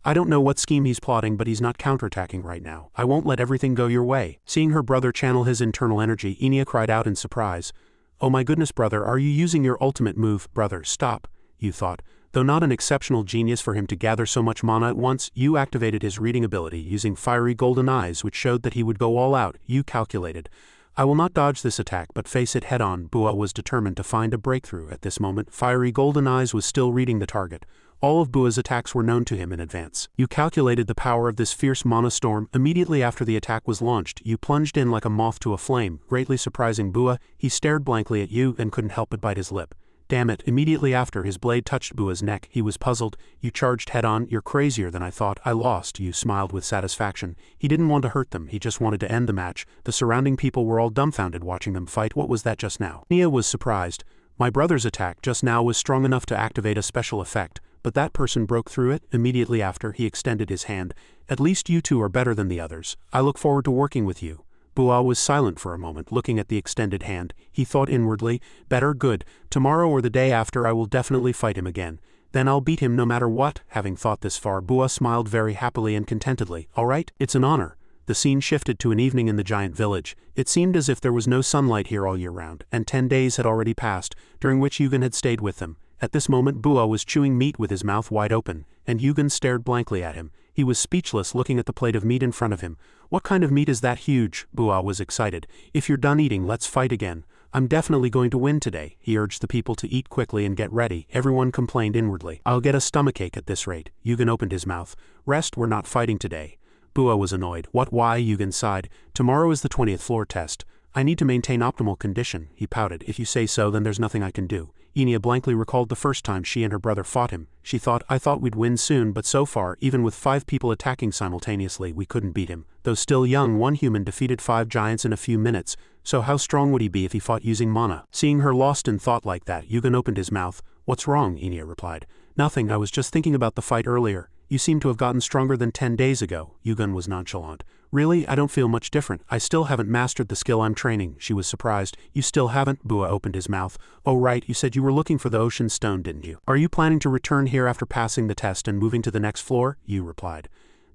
I don't know what scheme he's plotting, but he's not counterattacking right now. I won't let everything go your way. Seeing her brother channel his internal energy, Enya cried out in surprise. Oh my goodness, brother, are you using your ultimate move? Brother, stop, Yu thought. Though not an exceptional genius for him to gather so much mana at once, Yu activated his reading ability using fiery golden eyes, which showed that he would go all out. Yu calculated. I will not dodge this attack but face it head-on. Bua was determined to find a breakthrough. At this moment, fiery golden eyes was still reading the target. All of Bua's attacks were known to him in advance. Yu calculated the power of this fierce mana storm. Immediately after the attack was launched, Yu plunged in like a moth to a flame, greatly surprising Bua. He stared blankly at Yu and couldn't help but bite his lip. Damn it, immediately after his blade touched Bua's neck, he was puzzled. You charged head-on. You're crazier than I thought. I lost. Yu smiled with satisfaction. He didn't want to hurt them, he just wanted to end the match. The surrounding people were all dumbfounded watching them fight. What was that just now? Nya was surprised. My brother's attack just now was strong enough to activate a special effect, but that person broke through it. Immediately after, he extended his hand. At least you two are better than the others. I look forward to working with you. Bua was silent for a moment, looking at the extended hand. He thought inwardly, better, good. Tomorrow or the day after I will definitely fight him again. Then I'll beat him no matter what. Having thought this far, Bua smiled very happily and contentedly. All right, it's an honor. The scene shifted to an evening in the giant village. It seemed as if there was no sunlight here all year round, and 10 days had already passed, during which Yugen had stayed with them. At this moment Bua was chewing meat with his mouth wide open, and Yugen stared blankly at him. He was speechless, looking at the plate of meat in front of him. What kind of meat is that huge? Bua was excited. If you're done eating, let's fight again. I'm definitely going to win today. He urged the people to eat quickly and get ready. Everyone complained inwardly. I'll get a stomachache at this rate. Yugen opened his mouth. Rest, we're not fighting today. Bua was annoyed. What, why? Yugen sighed. Tomorrow is the 20th floor test. I need to maintain optimal condition. He pouted. If you say so, then there's nothing I can do. Enya blankly recalled the first time she and her brother fought him. She thought, I thought we'd win soon, but so far, even with 5 people attacking simultaneously, we couldn't beat him. Though still young, one human defeated 5 giants in a few minutes, so how strong would he be if he fought using mana? Seeing her lost in thought like that, Yugen opened his mouth. What's wrong? Enya replied. Nothing, I was just thinking about the fight earlier. You seem to have gotten stronger than 10 days ago. Yugen was nonchalant. Really? I don't feel much different. I still haven't mastered the skill I'm training. She was surprised. You still haven't? Bua opened his mouth. Oh right, you said you were looking for the ocean stone, didn't you? Are you planning to return here after passing the test and moving to the next floor? Yu replied.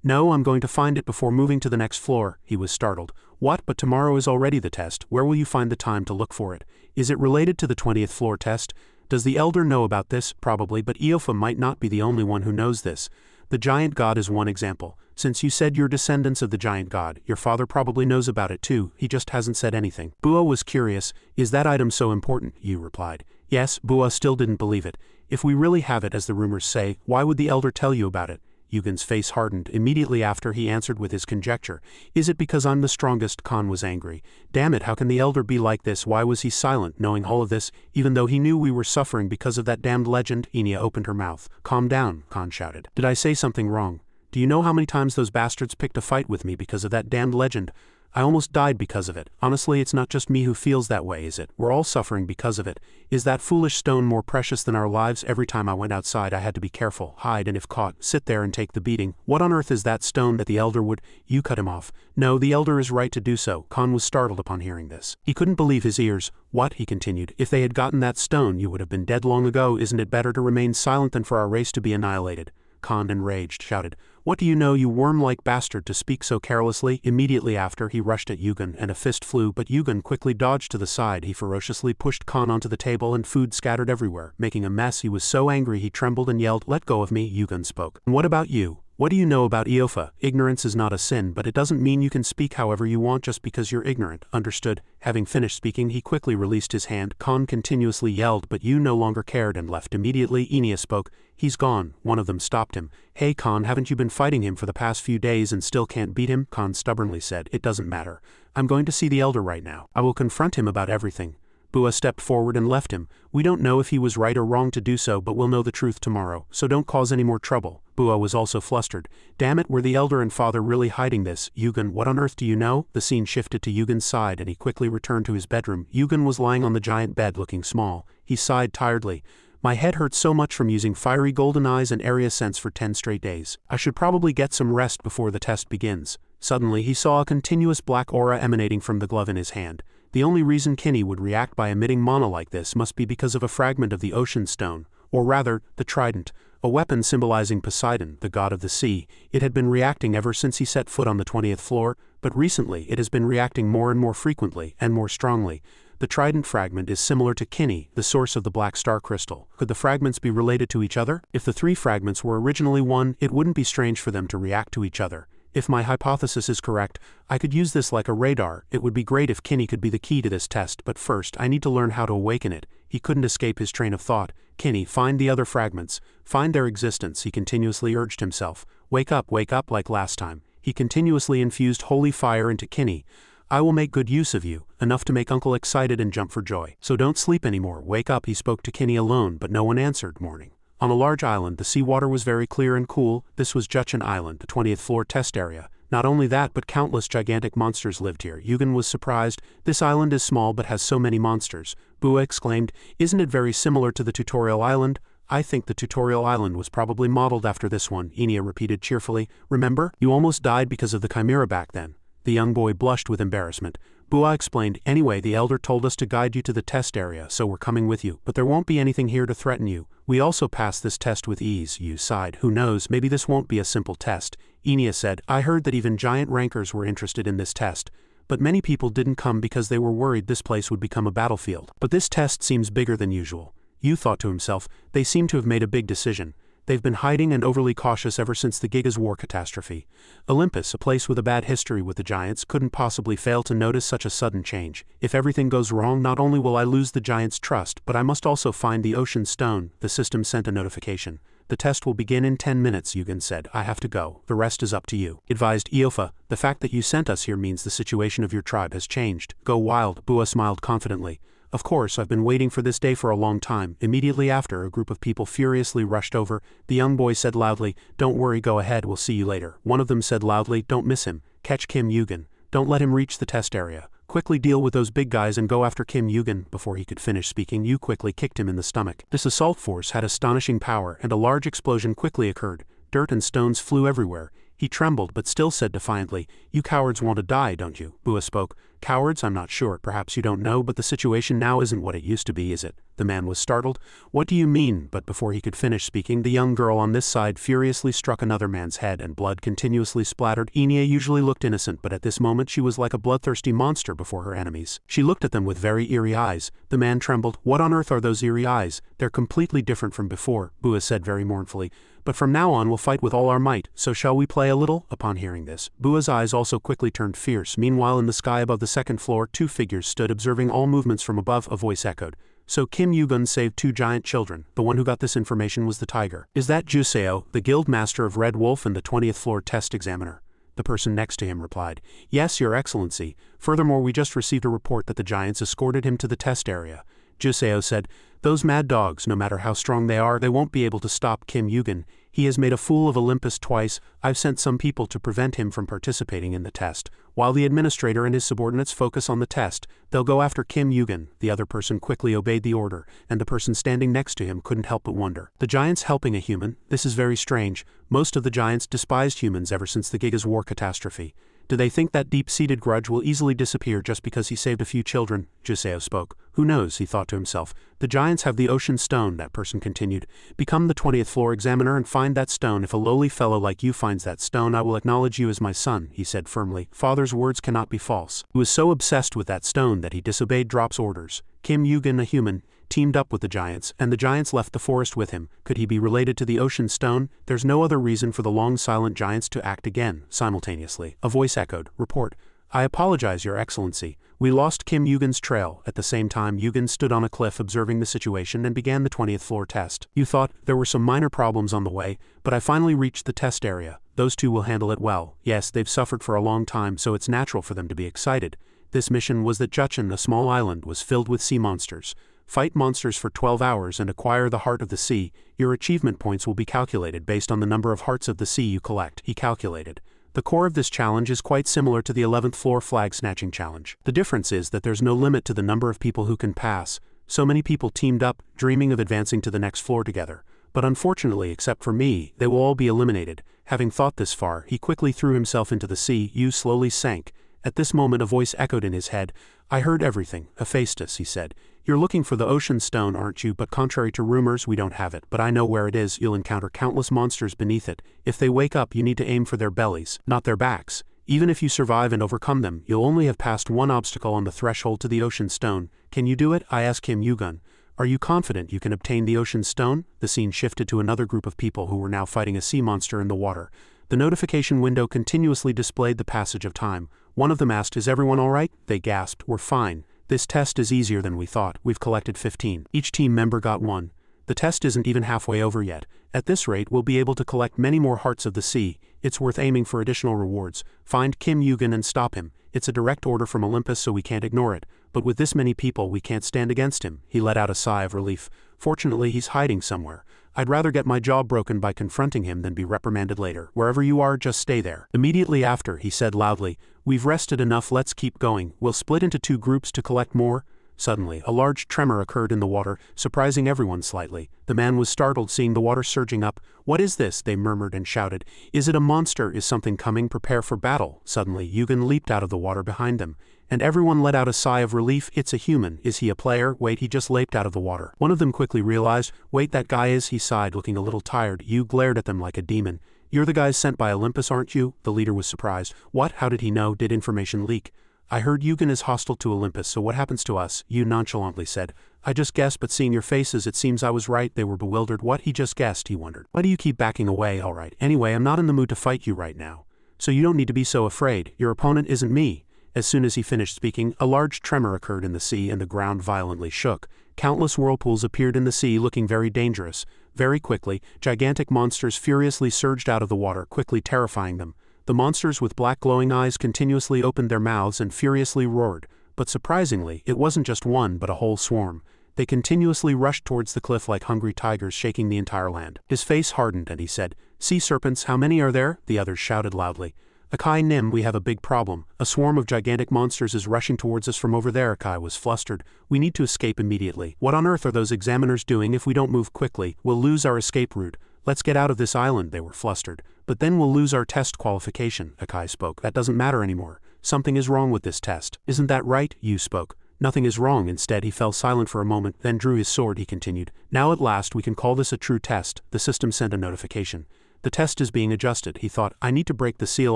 No, I'm going to find it before moving to the next floor. He was startled. What? But tomorrow is already the test. Where will you find the time to look for it? Is it related to the 20th floor test? Does the elder know about this? Probably, but Eofa might not be the only one who knows this. The giant god is one example. Since you said you're descendants of the giant god, your father probably knows about it too, he just hasn't said anything. Bua was curious. Is that item so important? Yu replied. Yes. Bua still didn't believe it. If we really have it as the rumors say, why would the elder tell you about it? Yugen's face hardened. Immediately after, he answered with his conjecture. Is it because I'm the strongest? Khan was angry. Damn it, how can the elder be like this? Why was he silent, knowing all of this, even though he knew we were suffering because of that damned legend? Enya opened her mouth. Calm down, Khan shouted. Did I say something wrong? Do you know how many times those bastards picked a fight with me because of that damned legend? I almost died because of it. Honestly, it's not just me who feels that way, is it? We're all suffering because of it. Is that foolish stone more precious than our lives? Every time I went outside I had to be careful, hide, and if caught, sit there and take the beating. What on earth is that stone that the elder would— You cut him off. No, the elder is right to do so. Khan was startled upon hearing this. He couldn't believe his ears. What? He continued. If they had gotten that stone, you would have been dead long ago. Isn't it better to remain silent than for our race to be annihilated? Khan, enraged, shouted. What do you know, you worm-like bastard, to speak so carelessly? Immediately after, he rushed at Yugen, and a fist flew, but Yugen quickly dodged to the side. He ferociously pushed Khan onto the table, and food scattered everywhere, making a mess. He was so angry he trembled and yelled, Let go of me. Yugen spoke. And what about you? What do you know about Eofa? Ignorance is not a sin, but it doesn't mean you can speak however you want just because you're ignorant. Understood? Having finished speaking, he quickly released his hand. Khan continuously yelled, but Yu no longer cared and left. Immediately, Enya spoke. He's gone. One of them stopped him. Hey Khan, haven't you been fighting him for the past few days and still can't beat him? Khan stubbornly said. It doesn't matter. I'm going to see the elder right now. I will confront him about everything. Bua stepped forward and left him. We don't know if he was right or wrong to do so, but we'll know the truth tomorrow, so don't cause any more trouble. Bua was also flustered. Damn it, were the elder and father really hiding this? Yugen, what on earth do you know? The scene shifted to Yugen's side and he quickly returned to his bedroom. Yugen was lying on the giant bed looking small. He sighed tiredly. My head hurts so much from using fiery golden eyes and area sense for 10 straight days. I should probably get some rest before the test begins. Suddenly he saw a continuous black aura emanating from the glove in his hand. The only reason Kinney would react by emitting mana like this must be because of a fragment of the ocean stone, or rather, the trident, a weapon symbolizing Poseidon, the god of the sea. It had been reacting ever since he set foot on the 20th floor, but recently it has been reacting more and more frequently and more strongly. The trident fragment is similar to Kinney, the source of the black star crystal. Could the fragments be related to each other? If the 3 fragments were originally one, it wouldn't be strange for them to react to each other. If my hypothesis is correct, I could use this like a radar. It would be great if Kinney could be the key to this test, but first I need to learn how to awaken it. He couldn't escape his train of thought. Kinney, find the other fragments. Find their existence, he continuously urged himself. Wake up like last time. He continuously infused holy fire into Kinney. I will make good use of you, enough to make Uncle excited and jump for joy. So don't sleep anymore, wake up. He spoke to Kinney alone, but no one answered. Morning. On a large island, the seawater was very clear and cool. This was Juchin Island, the 20th floor test area. Not only that, but countless gigantic monsters lived here. Yugen was surprised. This island is small but has so many monsters. Bua exclaimed, isn't it very similar to the tutorial island? I think the tutorial island was probably modeled after this one, Enya repeated cheerfully. Remember? You almost died because of the chimera back then. The young boy blushed with embarrassment. Bua explained, anyway, the elder told us to guide you to the test area, so we're coming with you. But there won't be anything here to threaten you. We also passed this test with ease. Yu sighed. Who knows, maybe this won't be a simple test. Enya said, I heard that even giant rankers were interested in this test. But many people didn't come because they were worried this place would become a battlefield. But this test seems bigger than usual. Yu thought to himself, they seem to have made a big decision. They've been hiding and overly cautious ever since the Giga's War catastrophe. Olympus, a place with a bad history with the giants, couldn't possibly fail to notice such a sudden change. If everything goes wrong, not only will I lose the giants' trust, but I must also find the ocean stone. The system sent a notification. The test will begin in 10 minutes, Yugen said. I have to go. The rest is up to you. Advised Iofa, the fact that you sent us here means the situation of your tribe has changed. Go wild, Bua smiled confidently. Of course, I've been waiting for this day for a long time. Immediately after, a group of people furiously rushed over. The young boy said loudly, don't worry, go ahead, we'll see you later. One of them said loudly, don't miss him. Catch Kim Yugen. Don't let him reach the test area. Quickly deal with those big guys and go after Kim Yugen. Before he could finish speaking, Yu quickly kicked him in the stomach. This assault force had astonishing power, and a large explosion quickly occurred. Dirt and stones flew everywhere. He trembled but still said defiantly, you cowards want to die, don't you? Bua spoke. Cowards? I'm not sure. Perhaps you don't know, but the situation now isn't what it used to be, is it? The man was startled. What do you mean? But before he could finish speaking, the young girl on this side furiously struck another man's head and blood continuously splattered. Enya usually looked innocent, but at this moment she was like a bloodthirsty monster before her enemies. She looked at them with very eerie eyes. The man trembled. What on earth are those eerie eyes? They're completely different from before, Bua said very mournfully. But from now on we'll fight with all our might, so shall we play a little? Upon hearing this, Bua's eyes also quickly turned fierce. Meanwhile in the sky above the second floor, 2 figures stood observing all movements from above. A voice echoed. So Kim Yugen saved 2 giant children. The one who got this information was the tiger. Is that Juseo, the guild master of Red Wolf and the 20th floor test examiner? The person next to him replied. Yes, your excellency. Furthermore, we just received a report that the giants escorted him to the test area. Juseo said, those mad dogs, no matter how strong they are, they won't be able to stop Kim Yugen. He has made a fool of Olympus twice. I've sent some people to prevent him from participating in the test. While the administrator and his subordinates focus on the test, they'll go after Kim Yugen. The other person quickly obeyed the order, and the person standing next to him couldn't help but wonder. The giants helping a human? This is very strange. Most of the giants despised humans ever since the Giga's War catastrophe. Do they think that deep-seated grudge will easily disappear just because he saved a few children? Juseo spoke. Who knows, he thought to himself. The giants have the ocean stone, that person continued. Become the 20th floor examiner and find that stone. If a lowly fellow like you finds that stone, I will acknowledge you as my son, he said firmly. Father's words cannot be false. He was so obsessed with that stone that he disobeyed Drop's orders. Kim Yugen, a human, teamed up with the giants, and the giants left the forest with him. Could he be related to the ocean stone? There's no other reason for the long silent giants to act again. Simultaneously, a voice echoed. Report. I apologize, your excellency. We lost Kim Yugen's trail. At the same time, Yugen stood on a cliff observing the situation and began the 20th floor test. You thought there were some minor problems on the way, but I finally reached the test area. Those 2 will handle it well. Yes, they've suffered for a long time, so it's natural for them to be excited. This mission was that Juchin, a small island, was filled with sea monsters. Fight monsters for 12 hours and acquire the heart of the sea. Your achievement points will be calculated based on the number of hearts of the sea you collect, he calculated. The core of this challenge is quite similar to the 11th floor flag snatching challenge. The difference is that there's no limit to the number of people who can pass. So many people teamed up, dreaming of advancing to the next floor together. But unfortunately, except for me, they will all be eliminated. Having thought this far, he quickly threw himself into the sea. You slowly sank. At this moment a voice echoed in his head. I heard everything. Hephaestus, he said. You're looking for the ocean stone, aren't you? But contrary to rumors, we don't have it. But I know where it is. You'll encounter countless monsters beneath it. If they wake up, you need to aim for their bellies, not their backs. Even if you survive and overcome them, you'll only have passed one obstacle on the threshold to the ocean stone. Can you do it? I asked Kim Yugun. Are you confident you can obtain the ocean stone? The scene shifted to another group of people who were now fighting a sea monster in the water. The notification window continuously displayed the passage of time. One of them asked, is everyone alright? They gasped, we're fine. This test is easier than we thought. We've collected 15. Each team member got one. The test isn't even halfway over yet. At this rate, we'll be able to collect many more hearts of the sea. It's worth aiming for additional rewards. Find Kim Yugun and stop him. It's a direct order from Olympus, so we can't ignore it. But with this many people, we can't stand against him. He let out a sigh of relief. Fortunately, he's hiding somewhere. I'd rather get my jaw broken by confronting him than be reprimanded later. Wherever you are, just stay there. Immediately after, he said loudly, we've rested enough, let's keep going. We'll split into 2 groups to collect more. Suddenly, a large tremor occurred in the water, surprising everyone slightly. The man was startled seeing the water surging up. What is this? They murmured and shouted. Is it a monster? Is something coming? Prepare for battle. Suddenly, Yugun leaped out of the water behind them. And everyone let out a sigh of relief. It's a human. Is he a player? Wait, he just leaped out of the water. One of them quickly realized, wait, that guy is, he sighed, looking a little tired. Yu glared at them like a demon. You're the guys sent by Olympus, aren't you? The leader was surprised. What? How did he know? Did information leak? I heard Yugun is hostile to Olympus, so what happens to us? Yu nonchalantly said. I just guessed, but seeing your faces, it seems I was right. They were bewildered. What? He just guessed, he wondered. Why do you keep backing away? Alright, anyway, I'm not in the mood to fight you right now. So you don't need to be so afraid. Your opponent isn't me. As soon as he finished speaking, a large tremor occurred in the sea and the ground violently shook. Countless whirlpools appeared in the sea, looking very dangerous. Very quickly, gigantic monsters furiously surged out of the water, quickly terrifying them. The monsters with black glowing eyes continuously opened their mouths and furiously roared. But surprisingly, it wasn't just one but a whole swarm. They continuously rushed towards the cliff like hungry tigers, shaking the entire land. His face hardened and he said, Sea serpents, how many are there? The others shouted loudly. Akai Nim, we have a big problem. A swarm of gigantic monsters is rushing towards us from over there. Akai was flustered. We need to escape immediately. What on earth are those examiners doing? If we don't move quickly, we'll lose our escape route. Let's get out of this island. They were flustered. But then we'll lose our test qualification, Akai spoke. That doesn't matter anymore. Something is wrong with this test. Isn't that right? Yu spoke. Nothing is wrong. Instead, he fell silent for a moment, then drew his sword. He continued. Now at last we can call this a true test. The system sent a notification. The test is being adjusted. He thought, I need to break the seal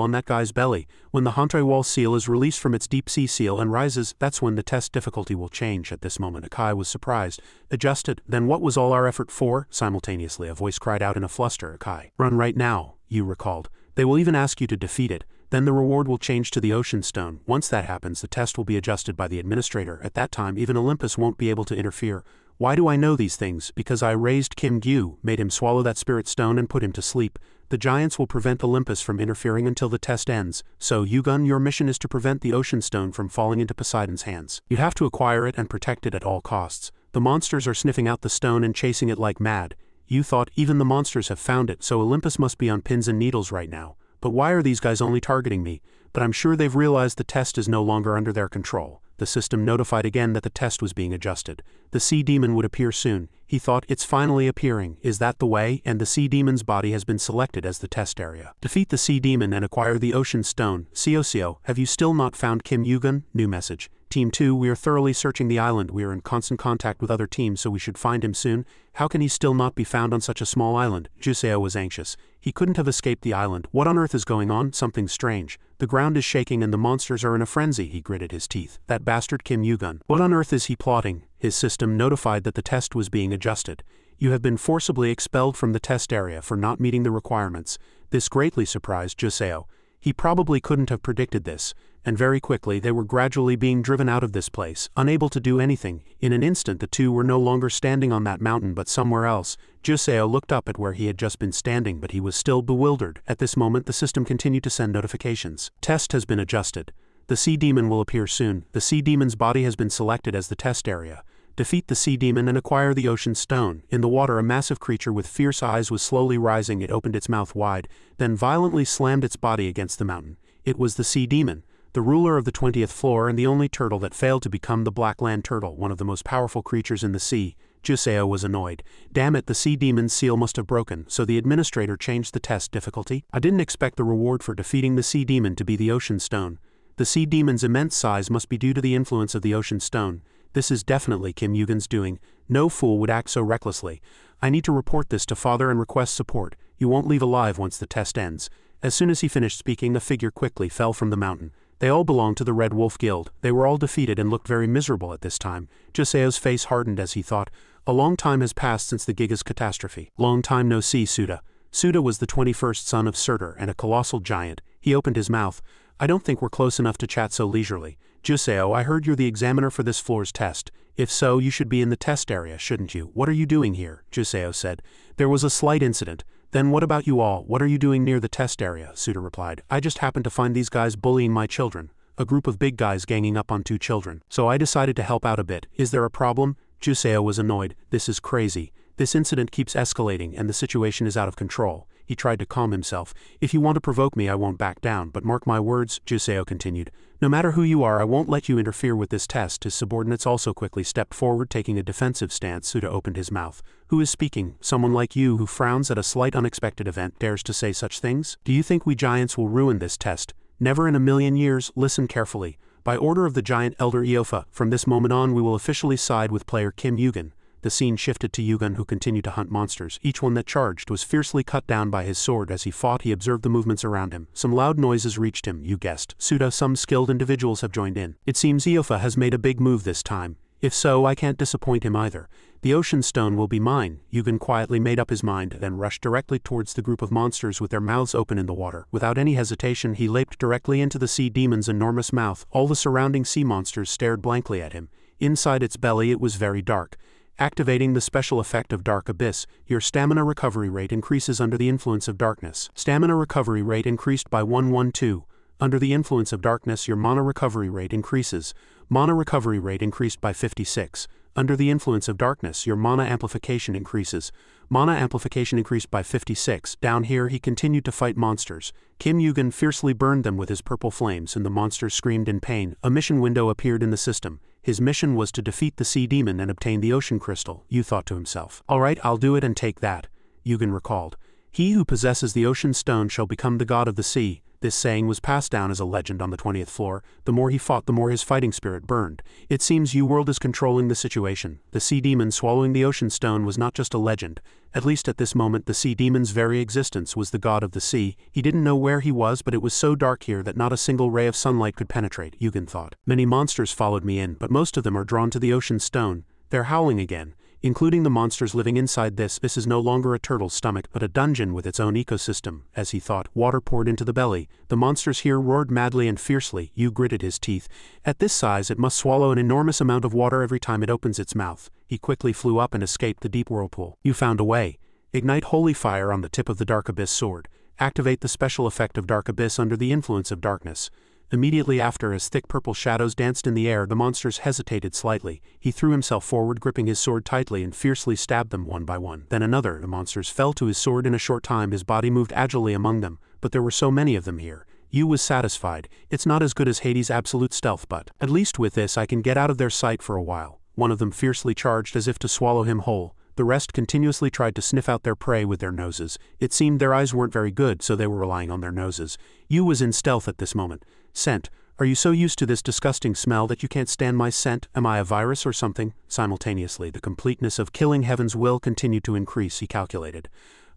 on that guy's belly. When the Hante Wall seal is released from its deep sea seal and rises, that's when the test difficulty will change. At this moment, Akai was surprised. Adjusted? Then what was all our effort for? Simultaneously, a voice cried out in a fluster. Akai. Run right now, Yu recalled. They will even ask you to defeat it. Then the reward will change to the ocean stone. Once that happens, the test will be adjusted by the administrator. At that time, even Olympus won't be able to interfere. Why do I know these things? Because I raised Kim Gyu, made him swallow that spirit stone and put him to sleep. The giants will prevent Olympus from interfering until the test ends. So, Yugun, your mission is to prevent the ocean stone from falling into Poseidon's hands. You have to acquire it and protect it at all costs. The monsters are sniffing out the stone and chasing it like mad. You thought even the monsters have found it, so Olympus must be on pins and needles right now. But why are these guys only targeting me? But I'm sure they've realized the test is no longer under their control. The system notified again that the test was being adjusted. The sea demon would appear soon. He thought, it's finally appearing. Is that the way? And the sea demon's body has been selected as the test area. Defeat the sea demon and acquire the ocean stone. Sio, have you still not found Kim Yugun? New message. Team 2, we are thoroughly searching the island. We are in constant contact with other teams, so we should find him soon. How can he still not be found on such a small island? Juseo was anxious. He couldn't have escaped the island. What on earth is going on? Something strange. The ground is shaking and the monsters are in a frenzy. He gritted his teeth. That bastard Kim Yugun. What on earth is he plotting? His system notified that the test was being adjusted. You have been forcibly expelled from the test area for not meeting the requirements. This greatly surprised Juseo. He probably couldn't have predicted this. And very quickly they were gradually being driven out of this place, unable to do anything. In an instant the two were no longer standing on that mountain but somewhere else. Juseo looked up at where he had just been standing, but he was still bewildered. At this moment the system continued to send notifications. Test has been adjusted. The sea demon will appear soon. The sea demon's body has been selected as the test area. Defeat the sea demon and acquire the ocean stone. In the water a massive creature with fierce eyes was slowly rising. It opened its mouth wide, then violently slammed its body against the mountain. It was the sea demon. the ruler of the 20th floor and the only turtle that failed to become the black land turtle, one of the most powerful creatures in the sea. Juseo was annoyed. Damn it, the sea demon's seal must have broken, so the administrator changed the test difficulty. I didn't expect the reward for defeating the sea demon to be the ocean stone. The sea demon's immense size must be due to the influence of the ocean stone. This is definitely Kim Yugen's doing. No fool would act so recklessly. I need to report this to father and request support. You won't leave alive once the test ends. As soon as he finished speaking, a figure quickly fell from the mountain. They all belonged to the Red Wolf Guild. They were all defeated and looked very miserable at this time. Juseo's face hardened as he thought, a long time has passed since the Giga's catastrophe. Long time no see, Suda. Suda was the 21st son of Surtur and a colossal giant. He opened his mouth. I don't think we're close enough to chat so leisurely. Juseo, I heard you're the examiner for this floor's test. If so, you should be in the test area, shouldn't you? What are you doing here? Juseo said. There was a slight incident. Then what about you all? What are you doing near the test area? Suda replied. I just happened to find these guys bullying my children. A group of big guys ganging up on 2 children. So I decided to help out a bit. Is there a problem? Juseo was annoyed. This is crazy. This incident keeps escalating and the situation is out of control. He tried to calm himself. If you want to provoke me, I won't back down, but mark my words, Juseo continued. No matter who you are, I won't let you interfere with this test. His subordinates also quickly stepped forward, taking a defensive stance. Suda opened his mouth. Who is speaking? Someone like you who frowns at a slight unexpected event dares to say such things? Do you think we giants will ruin this test? Never in a million years. Listen carefully. By order of the giant elder Iofa, from this moment on we will officially side with player Kim Yugen. The scene shifted to Yugen, who continued to hunt monsters. Each one that charged was fiercely cut down by his sword. As he fought, he observed the movements around him. Some loud noises reached him. You guessed. Suda, some skilled individuals have joined in. It seems Iofa has made a big move this time. If so, I can't disappoint him either. The ocean stone will be mine. Yugen quietly made up his mind, then rushed directly towards the group of monsters with their mouths open in the water. Without any hesitation, he leaped directly into the sea demon's enormous mouth. All the surrounding sea monsters stared blankly at him. Inside its belly it was very dark. Activating the special effect of Dark Abyss, your stamina recovery rate increases under the influence of darkness. Stamina recovery rate increased by 112. Under the influence of darkness, your mana recovery rate increases. Mana recovery rate increased by 56. Under the influence of darkness, your mana amplification increases. Mana amplification increased by 56. Down here, he continued to fight monsters. Kim Yugen fiercely burned them with his purple flames, and the monsters screamed in pain. A mission window appeared in the system. His mission was to defeat the sea demon and obtain the ocean crystal. Yu thought to himself. All right, I'll do it and take that. Yugen recalled. He who possesses the ocean stone shall become the god of the sea. This saying was passed down as a legend on the 20th floor. The more he fought, the more his fighting spirit burned. It seems U-World is controlling the situation. The sea demon swallowing the ocean stone was not just a legend. At least at this moment, the sea demon's very existence was the god of the sea. He didn't know where he was, but it was so dark here that not a single ray of sunlight could penetrate, Yugen thought. Many monsters followed me in, but most of them are drawn to the ocean stone. They're howling again. Including the monsters living inside this is no longer a turtle's stomach, but a dungeon with its own ecosystem. As he thought, water poured into the belly. The monsters here roared madly and fiercely. Yu gritted his teeth. At this size, it must swallow an enormous amount of water every time it opens its mouth. He quickly flew up and escaped the deep whirlpool. You found a way. Ignite holy fire on the tip of the Dark Abyss sword. Activate the special effect of Dark Abyss under the influence of darkness. Immediately after, as thick purple shadows danced in the air, the monsters hesitated slightly. He threw himself forward, gripping his sword tightly, and fiercely stabbed them one by one. Then another. The monsters fell to his sword in a short time. His body moved agilely among them, but there were so many of them here. Yu was satisfied. It's not as good as Hades' absolute stealth, but at least with this I can get out of their sight for a while. One of them fiercely charged as if to swallow him whole. The rest continuously tried to sniff out their prey with their noses. It seemed their eyes weren't very good, so they were relying on their noses. Yu was in stealth at this moment. Scent. Are you so used to this disgusting smell that you can't stand my scent? Am I a virus or something? Simultaneously, the completeness of killing Heaven's will continued to increase, he calculated.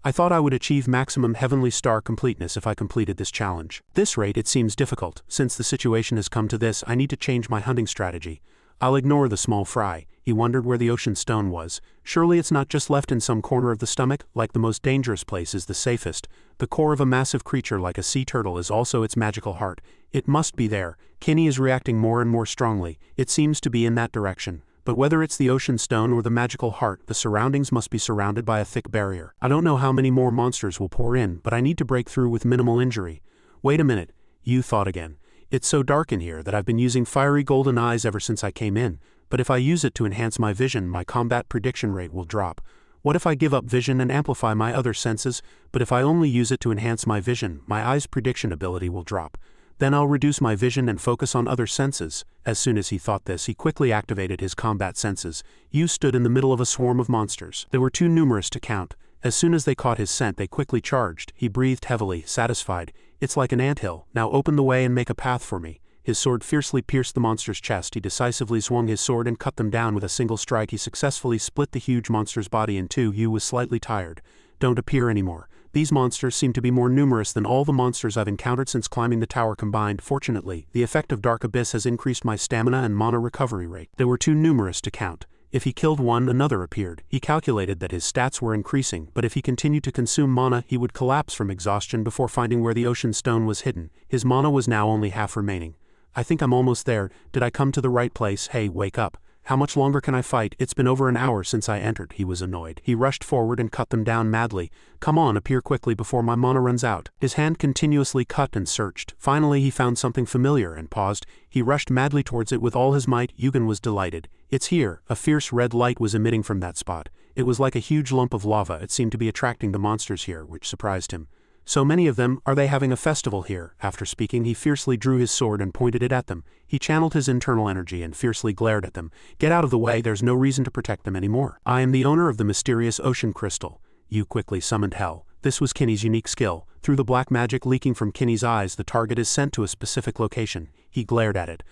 I thought I would achieve maximum heavenly star completeness if I completed this challenge. This rate, it seems difficult. Since the situation has come to this, I need to change my hunting strategy. I'll ignore the small fry. He wondered where the ocean stone was. Surely it's not just left in some corner of the stomach, like the most dangerous place is the safest. The core of a massive creature like a sea turtle is also its magical heart. It must be there. Kinney is reacting more and more strongly. It seems to be in that direction. But whether it's the ocean stone or the magical heart, the surroundings must be surrounded by a thick barrier. I don't know how many more monsters will pour in, but I need to break through with minimal injury. Wait a minute. Yu thought again. It's so dark in here that I've been using fiery golden eyes ever since I came in. But if I use it to enhance my vision, my combat prediction rate will drop. What if I give up vision and amplify my other senses? But if I only use it to enhance my vision, my eyes' prediction ability will drop. Then I'll reduce my vision and focus on other senses. As soon as he thought this, he quickly activated his combat senses. Yu stood in the middle of a swarm of monsters. They were too numerous to count. As soon as they caught his scent, they quickly charged. He breathed heavily, satisfied. It's like an anthill. Now open the way and make a path for me. His sword fiercely pierced the monster's chest. He decisively swung his sword and cut them down with a single strike. He successfully split the huge monster's body in two. Yu was slightly tired. Don't appear anymore. These monsters seem to be more numerous than all the monsters I've encountered since climbing the tower combined. Fortunately, the effect of Dark Abyss has increased my stamina and mana recovery rate. They were too numerous to count. If he killed one, another appeared. He calculated that his stats were increasing, but if he continued to consume mana, he would collapse from exhaustion before finding where the ocean stone was hidden. His mana was now only half remaining. I think I'm almost there. Did I come to the right place? Hey, wake up. How much longer can I fight? It's been over an hour since I entered. He was annoyed. He rushed forward and cut them down madly. Come on, appear quickly before my mana runs out. His hand continuously cut and searched. Finally he found something familiar and paused. He rushed madly towards it with all his might. Yugen was delighted. It's here. A fierce red light was emitting from that spot. It was like a huge lump of lava. It seemed to be attracting the monsters here, which surprised him. So many of them, are they having a festival here? After speaking, he fiercely drew his sword and pointed it at them. He channeled his internal energy and fiercely glared at them. Get out of the way, there's no reason to protect them anymore. I am the owner of the mysterious ocean crystal. Yu quickly summoned hell. This was Kinney's unique skill. Through the black magic leaking from Kinney's eyes, the target is sent to a specific location. He glared at it.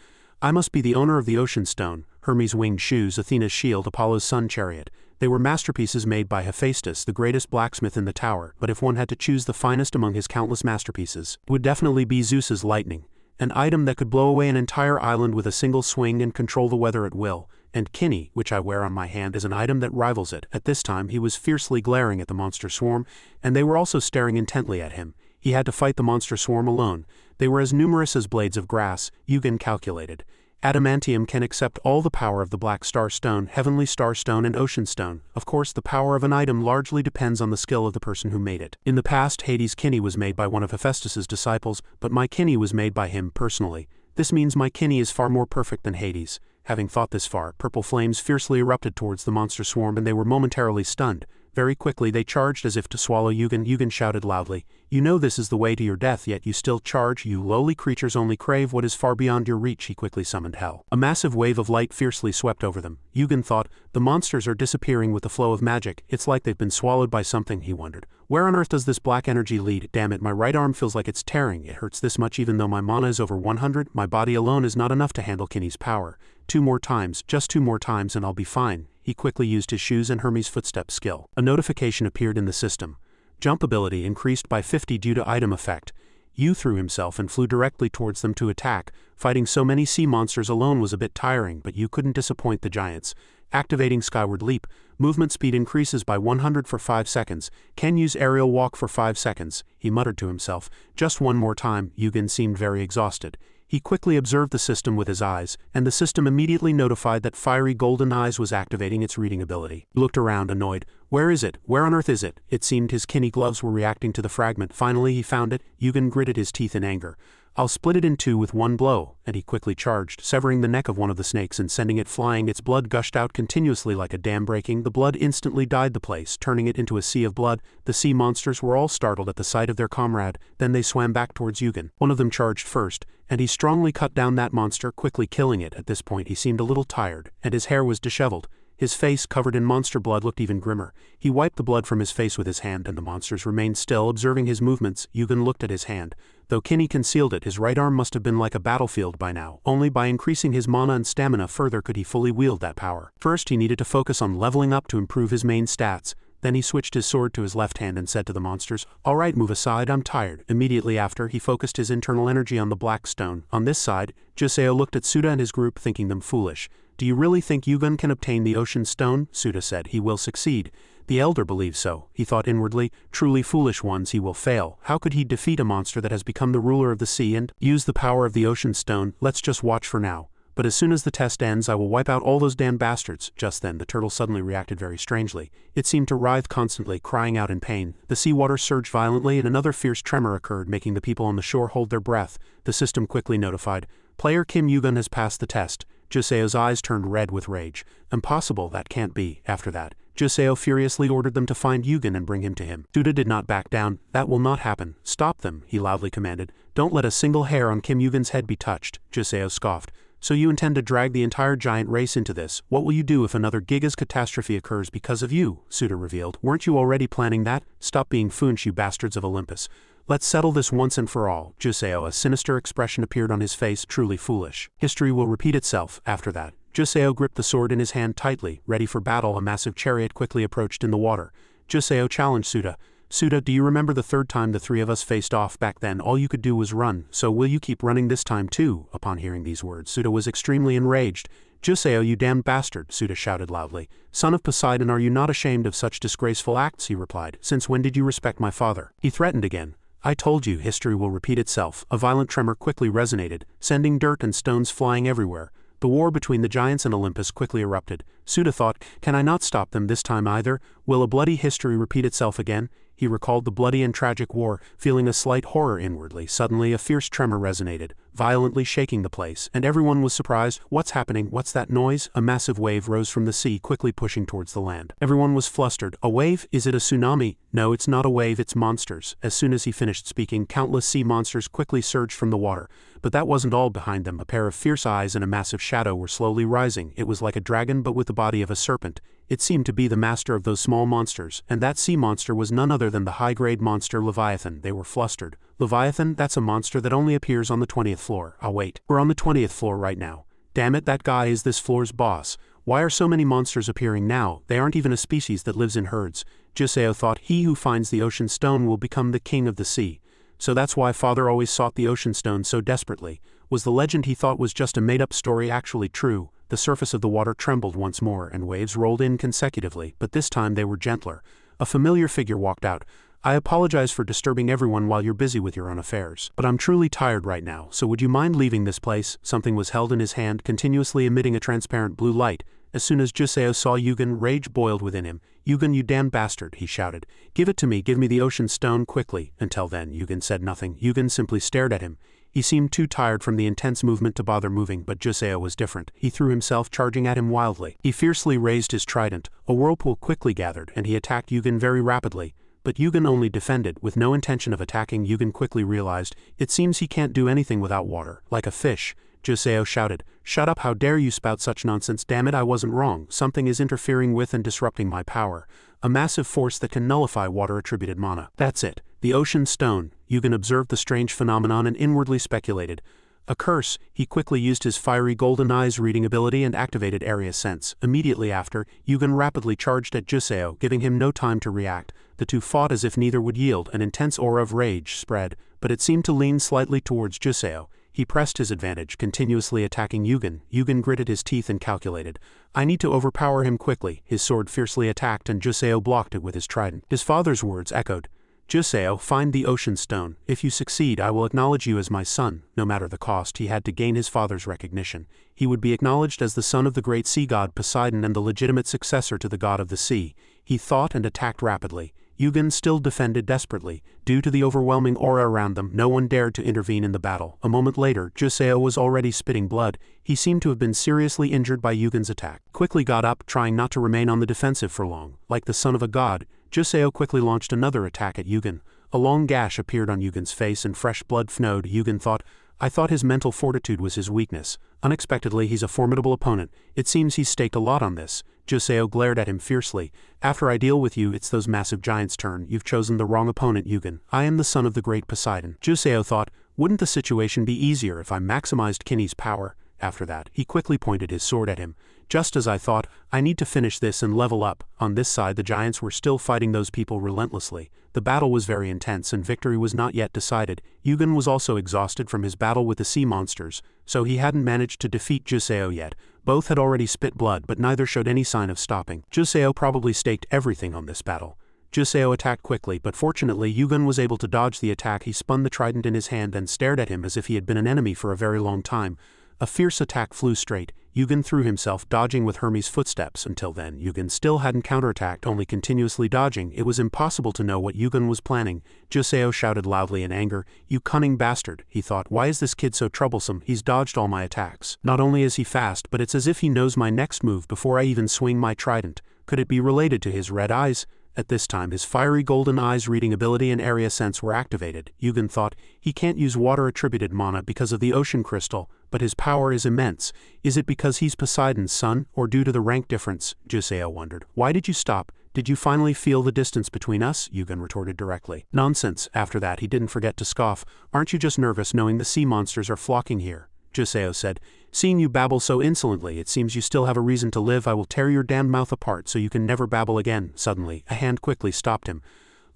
I must be the owner of the ocean stone, Hermes' winged shoes, Athena's shield, Apollo's sun chariot. They were masterpieces made by Hephaestus, the greatest blacksmith in the tower, but if one had to choose the finest among his countless masterpieces, it would definitely be Zeus's lightning, an item that could blow away an entire island with a single swing and control the weather at will. And Kinney, which I wear on my hand, is an item that rivals it. At this time he was fiercely glaring at the monster swarm, and they were also staring intently at him. He had to fight the monster swarm alone. They were as numerous as blades of grass, Yugen calculated. Adamantium can accept all the power of the Black Star Stone, Heavenly Star Stone and Ocean Stone. Of course, the power of an item largely depends on the skill of the person who made it. In the past, Hades' Kinney was made by one of Hephaestus' disciples, but my Kinney was made by him personally. This means my Kinney is far more perfect than Hades. Having thought this far, purple flames fiercely erupted towards the monster swarm and they were momentarily stunned. Very quickly they charged as if to swallow Yugen. Yugen shouted loudly, "You know this is the way to your death, yet you still charge. You lowly creatures only crave what is far beyond your reach." He quickly summoned hell. A massive wave of light fiercely swept over them. Yugen thought, the monsters are disappearing with the flow of magic. It's like they've been swallowed by something, he wondered. Where on earth does this black energy lead? Damn it, my right arm feels like it's tearing. It hurts this much even though my mana is over 100. My body alone is not enough to handle Kinney's power. 2 more times, just 2 more times and I'll be fine. He quickly used his shoes and Hermes' footstep skill. A notification appeared in the system. Jump ability increased by 50 due to item effect. Yu threw himself and flew directly towards them to attack. Fighting so many sea monsters alone was a bit tiring, but Yu couldn't disappoint the giants. Activating Skyward Leap. Movement speed increases by 100 for 5 seconds. Can use aerial walk for 5 seconds. He muttered to himself. Just one more time. Yugen seemed very exhausted. He quickly observed the system with his eyes, and the system immediately notified that Fiery Golden Eyes was activating its reading ability. He looked around, annoyed. Where is it? Where on earth is it? It seemed his Kinney gloves were reacting to the fragment. Finally he found it. Yugen gritted his teeth in anger. I'll split it in 2 with 1 blow, and he quickly charged, severing the neck of one of the snakes and sending it flying. Its blood gushed out continuously like a dam breaking. The blood instantly dyed the place, turning it into a sea of blood. The sea monsters were all startled at the sight of their comrade. Then they swam back towards Yugen. One of them charged first, and he strongly cut down that monster, quickly killing it. At this point he seemed a little tired, and his hair was disheveled. His face, covered in monster blood, looked even grimmer. He wiped the blood from his face with his hand, and the monsters remained still, observing his movements. Yugen looked at his hand. Though Kinney concealed it, his right arm must have been like a battlefield by now. Only by increasing his mana and stamina further could he fully wield that power. First he needed to focus on leveling up to improve his main stats. Then he switched his sword to his left hand and said to the monsters, "All right, move aside, I'm tired." Immediately after, he focused his internal energy on the black stone. On this side, Juseo looked at Suda and his group, thinking them foolish. "Do you really think Yugen can obtain the ocean stone?" Suda said. "He will succeed." The elder believes so. He thought inwardly, truly foolish ones, he will fail. How could he defeat a monster that has become the ruler of the sea and use the power of the ocean stone? Let's just watch for now. But as soon as the test ends, I will wipe out all those damn bastards. Just then, the turtle suddenly reacted very strangely. It seemed to writhe constantly, crying out in pain. The seawater surged violently and another fierce tremor occurred, making the people on the shore hold their breath. The system quickly notified, "Player Kim Yugen has passed the test." Joseo's eyes turned red with rage. "Impossible, that can't be." After that, Juseo furiously ordered them to find Yugen and bring him to him. Suda did not back down. "That will not happen. Stop them," he loudly commanded. "Don't let a single hair on Kim Yugen's head be touched." Juseo scoffed. "So you intend to drag the entire giant race into this? What will you do if another Giga's catastrophe occurs because of you?" Suda revealed. "Weren't you already planning that? Stop being foolish, you bastards of Olympus. Let's settle this once and for all." Juseo, a sinister expression appeared on his face. "Truly foolish. History will repeat itself after that." Juseo gripped the sword in his hand tightly, ready for battle. A massive chariot quickly approached in the water. Juseo challenged Suda. "Suda, do you remember the third time the three of us faced off? Back then all you could do was run, so will you keep running this time too?" Upon hearing these words, Suda was extremely enraged. "Juseo, you damned bastard," Suda shouted loudly. "Son of Poseidon, are you not ashamed of such disgraceful acts?" he replied. "Since when did you respect my father?" He threatened again. "I told you, history will repeat itself." A violent tremor quickly resonated, sending dirt and stones flying everywhere. The war between the giants and Olympus quickly erupted. Suda thought, "Can I not stop them this time either? Will a bloody history repeat itself again?" He recalled the bloody and tragic war, feeling a slight horror inwardly. Suddenly a fierce tremor resonated, violently shaking the place, and everyone was surprised. "What's happening? What's that noise?" A massive wave rose from the sea, quickly pushing towards the land. Everyone was flustered. "A wave? Is it a tsunami?" "No, it's not a wave, it's monsters." As soon as he finished speaking, countless sea monsters quickly surged from the water. But that wasn't all. Behind them, a pair of fierce eyes and a massive shadow were slowly rising. It was like a dragon but with the body of a serpent. It seemed to be the master of those small monsters, and that sea monster was none other than the high-grade monster Leviathan. They were flustered. "Leviathan? That's a monster that only appears on the 20th floor. I'll wait. We're on the 20th floor right now. Damn it, that guy is this floor's boss. Why are so many monsters appearing now? They aren't even a species that lives in herds." Juseo thought, "He who finds the ocean stone will become the king of the sea. So that's why father always sought the ocean stone so desperately." Was the legend he thought was just a made-up story actually true? The surface of the water trembled once more, and waves rolled in consecutively, but this time they were gentler. A familiar figure walked out. "I apologize for disturbing everyone while you're busy with your own affairs, but I'm truly tired right now, so would you mind leaving this place?" Something was held in his hand, continuously emitting a transparent blue light. As soon as Juseo saw Yugen, rage boiled within him. "Yugen, you damn bastard," he shouted. "Give it to me, give me the ocean stone, quickly." Until then, Yugen said nothing. Yugen simply stared at him. He seemed too tired from the intense movement to bother moving, but Juseo was different. He threw himself, charging at him wildly. He fiercely raised his trident. A whirlpool quickly gathered, and he attacked Yugen very rapidly. But Yugen only defended, with no intention of attacking. Yugen quickly realized, it seems he can't do anything without water. Like a fish. Juseo shouted, "Shut up, how dare you spout such nonsense? Damn it, I wasn't wrong. Something is interfering with and disrupting my power. A massive force that can nullify water-attributed mana. That's it. The ocean stone." Yugen observed the strange phenomenon and inwardly speculated. A curse. He quickly used his fiery golden eyes reading ability and activated area sense. Immediately after, Yugen rapidly charged at Juseo, giving him no time to react. The two fought as if neither would yield. An intense aura of rage spread, but it seemed to lean slightly towards Juseo. He pressed his advantage, continuously attacking Yugen. Yugen gritted his teeth and calculated. "I need to overpower him quickly." His sword fiercely attacked and Juseo blocked it with his trident. His father's words echoed. "Juseo, find the ocean stone. If you succeed, I will acknowledge you as my son." No matter the cost, he had to gain his father's recognition. He would be acknowledged as the son of the great sea god Poseidon and the legitimate successor to the god of the sea. He thought and attacked rapidly. Yugen still defended desperately. Due to the overwhelming aura around them, no one dared to intervene in the battle. A moment later, Juseo was already spitting blood. He seemed to have been seriously injured by Yugen's attack. Quickly got up, trying not to remain on the defensive for long. Like the son of a god, Juseo quickly launched another attack at Yugen. A long gash appeared on Yugen's face and fresh blood flowed. Yugen thought, "I thought his mental fortitude was his weakness. Unexpectedly, he's a formidable opponent. It seems he's staked a lot on this." Juseo glared at him fiercely. "After I deal with you, it's those massive giants' turn. You've chosen the wrong opponent, Yugen. I am the son of the great Poseidon." Juseo thought, wouldn't the situation be easier if I maximized Kinney's power? After that, he quickly pointed his sword at him. "Just as I thought, I need to finish this and level up." On this side, the giants were still fighting those people relentlessly. The battle was very intense and victory was not yet decided. Yugen was also exhausted from his battle with the sea monsters, so he hadn't managed to defeat Juseo yet. Both had already spit blood, but neither showed any sign of stopping. Juseo probably staked everything on this battle. Juseo attacked quickly, but fortunately Yugen was able to dodge the attack. He spun the trident in his hand and stared at him as if he had been an enemy for a very long time. A fierce attack flew straight. Yugen threw himself, dodging with Hermes' footsteps. Until then, Yugen still hadn't counterattacked, only continuously dodging. It was impossible to know what Yugen was planning. Juseo shouted loudly in anger, "You cunning bastard," he thought. "Why is this kid so troublesome? He's dodged all my attacks. Not only is he fast, but it's as if he knows my next move before I even swing my trident." Could it be related to his red eyes? At this time his fiery golden eyes reading ability and area sense were activated. Yugen thought, he can't use water-attributed mana because of the ocean crystal, but his power is immense. Is it because he's Poseidon's son, or due to the rank difference? Juseo wondered. Why did you stop? Did you finally feel the distance between us? Yugen retorted directly. Nonsense. After that he didn't forget to scoff. Aren't you just nervous knowing the sea monsters are flocking here? Juseo said, seeing you babble so insolently, it seems you still have a reason to live. I will tear your damned mouth apart so you can never babble again. Suddenly, a hand quickly stopped him.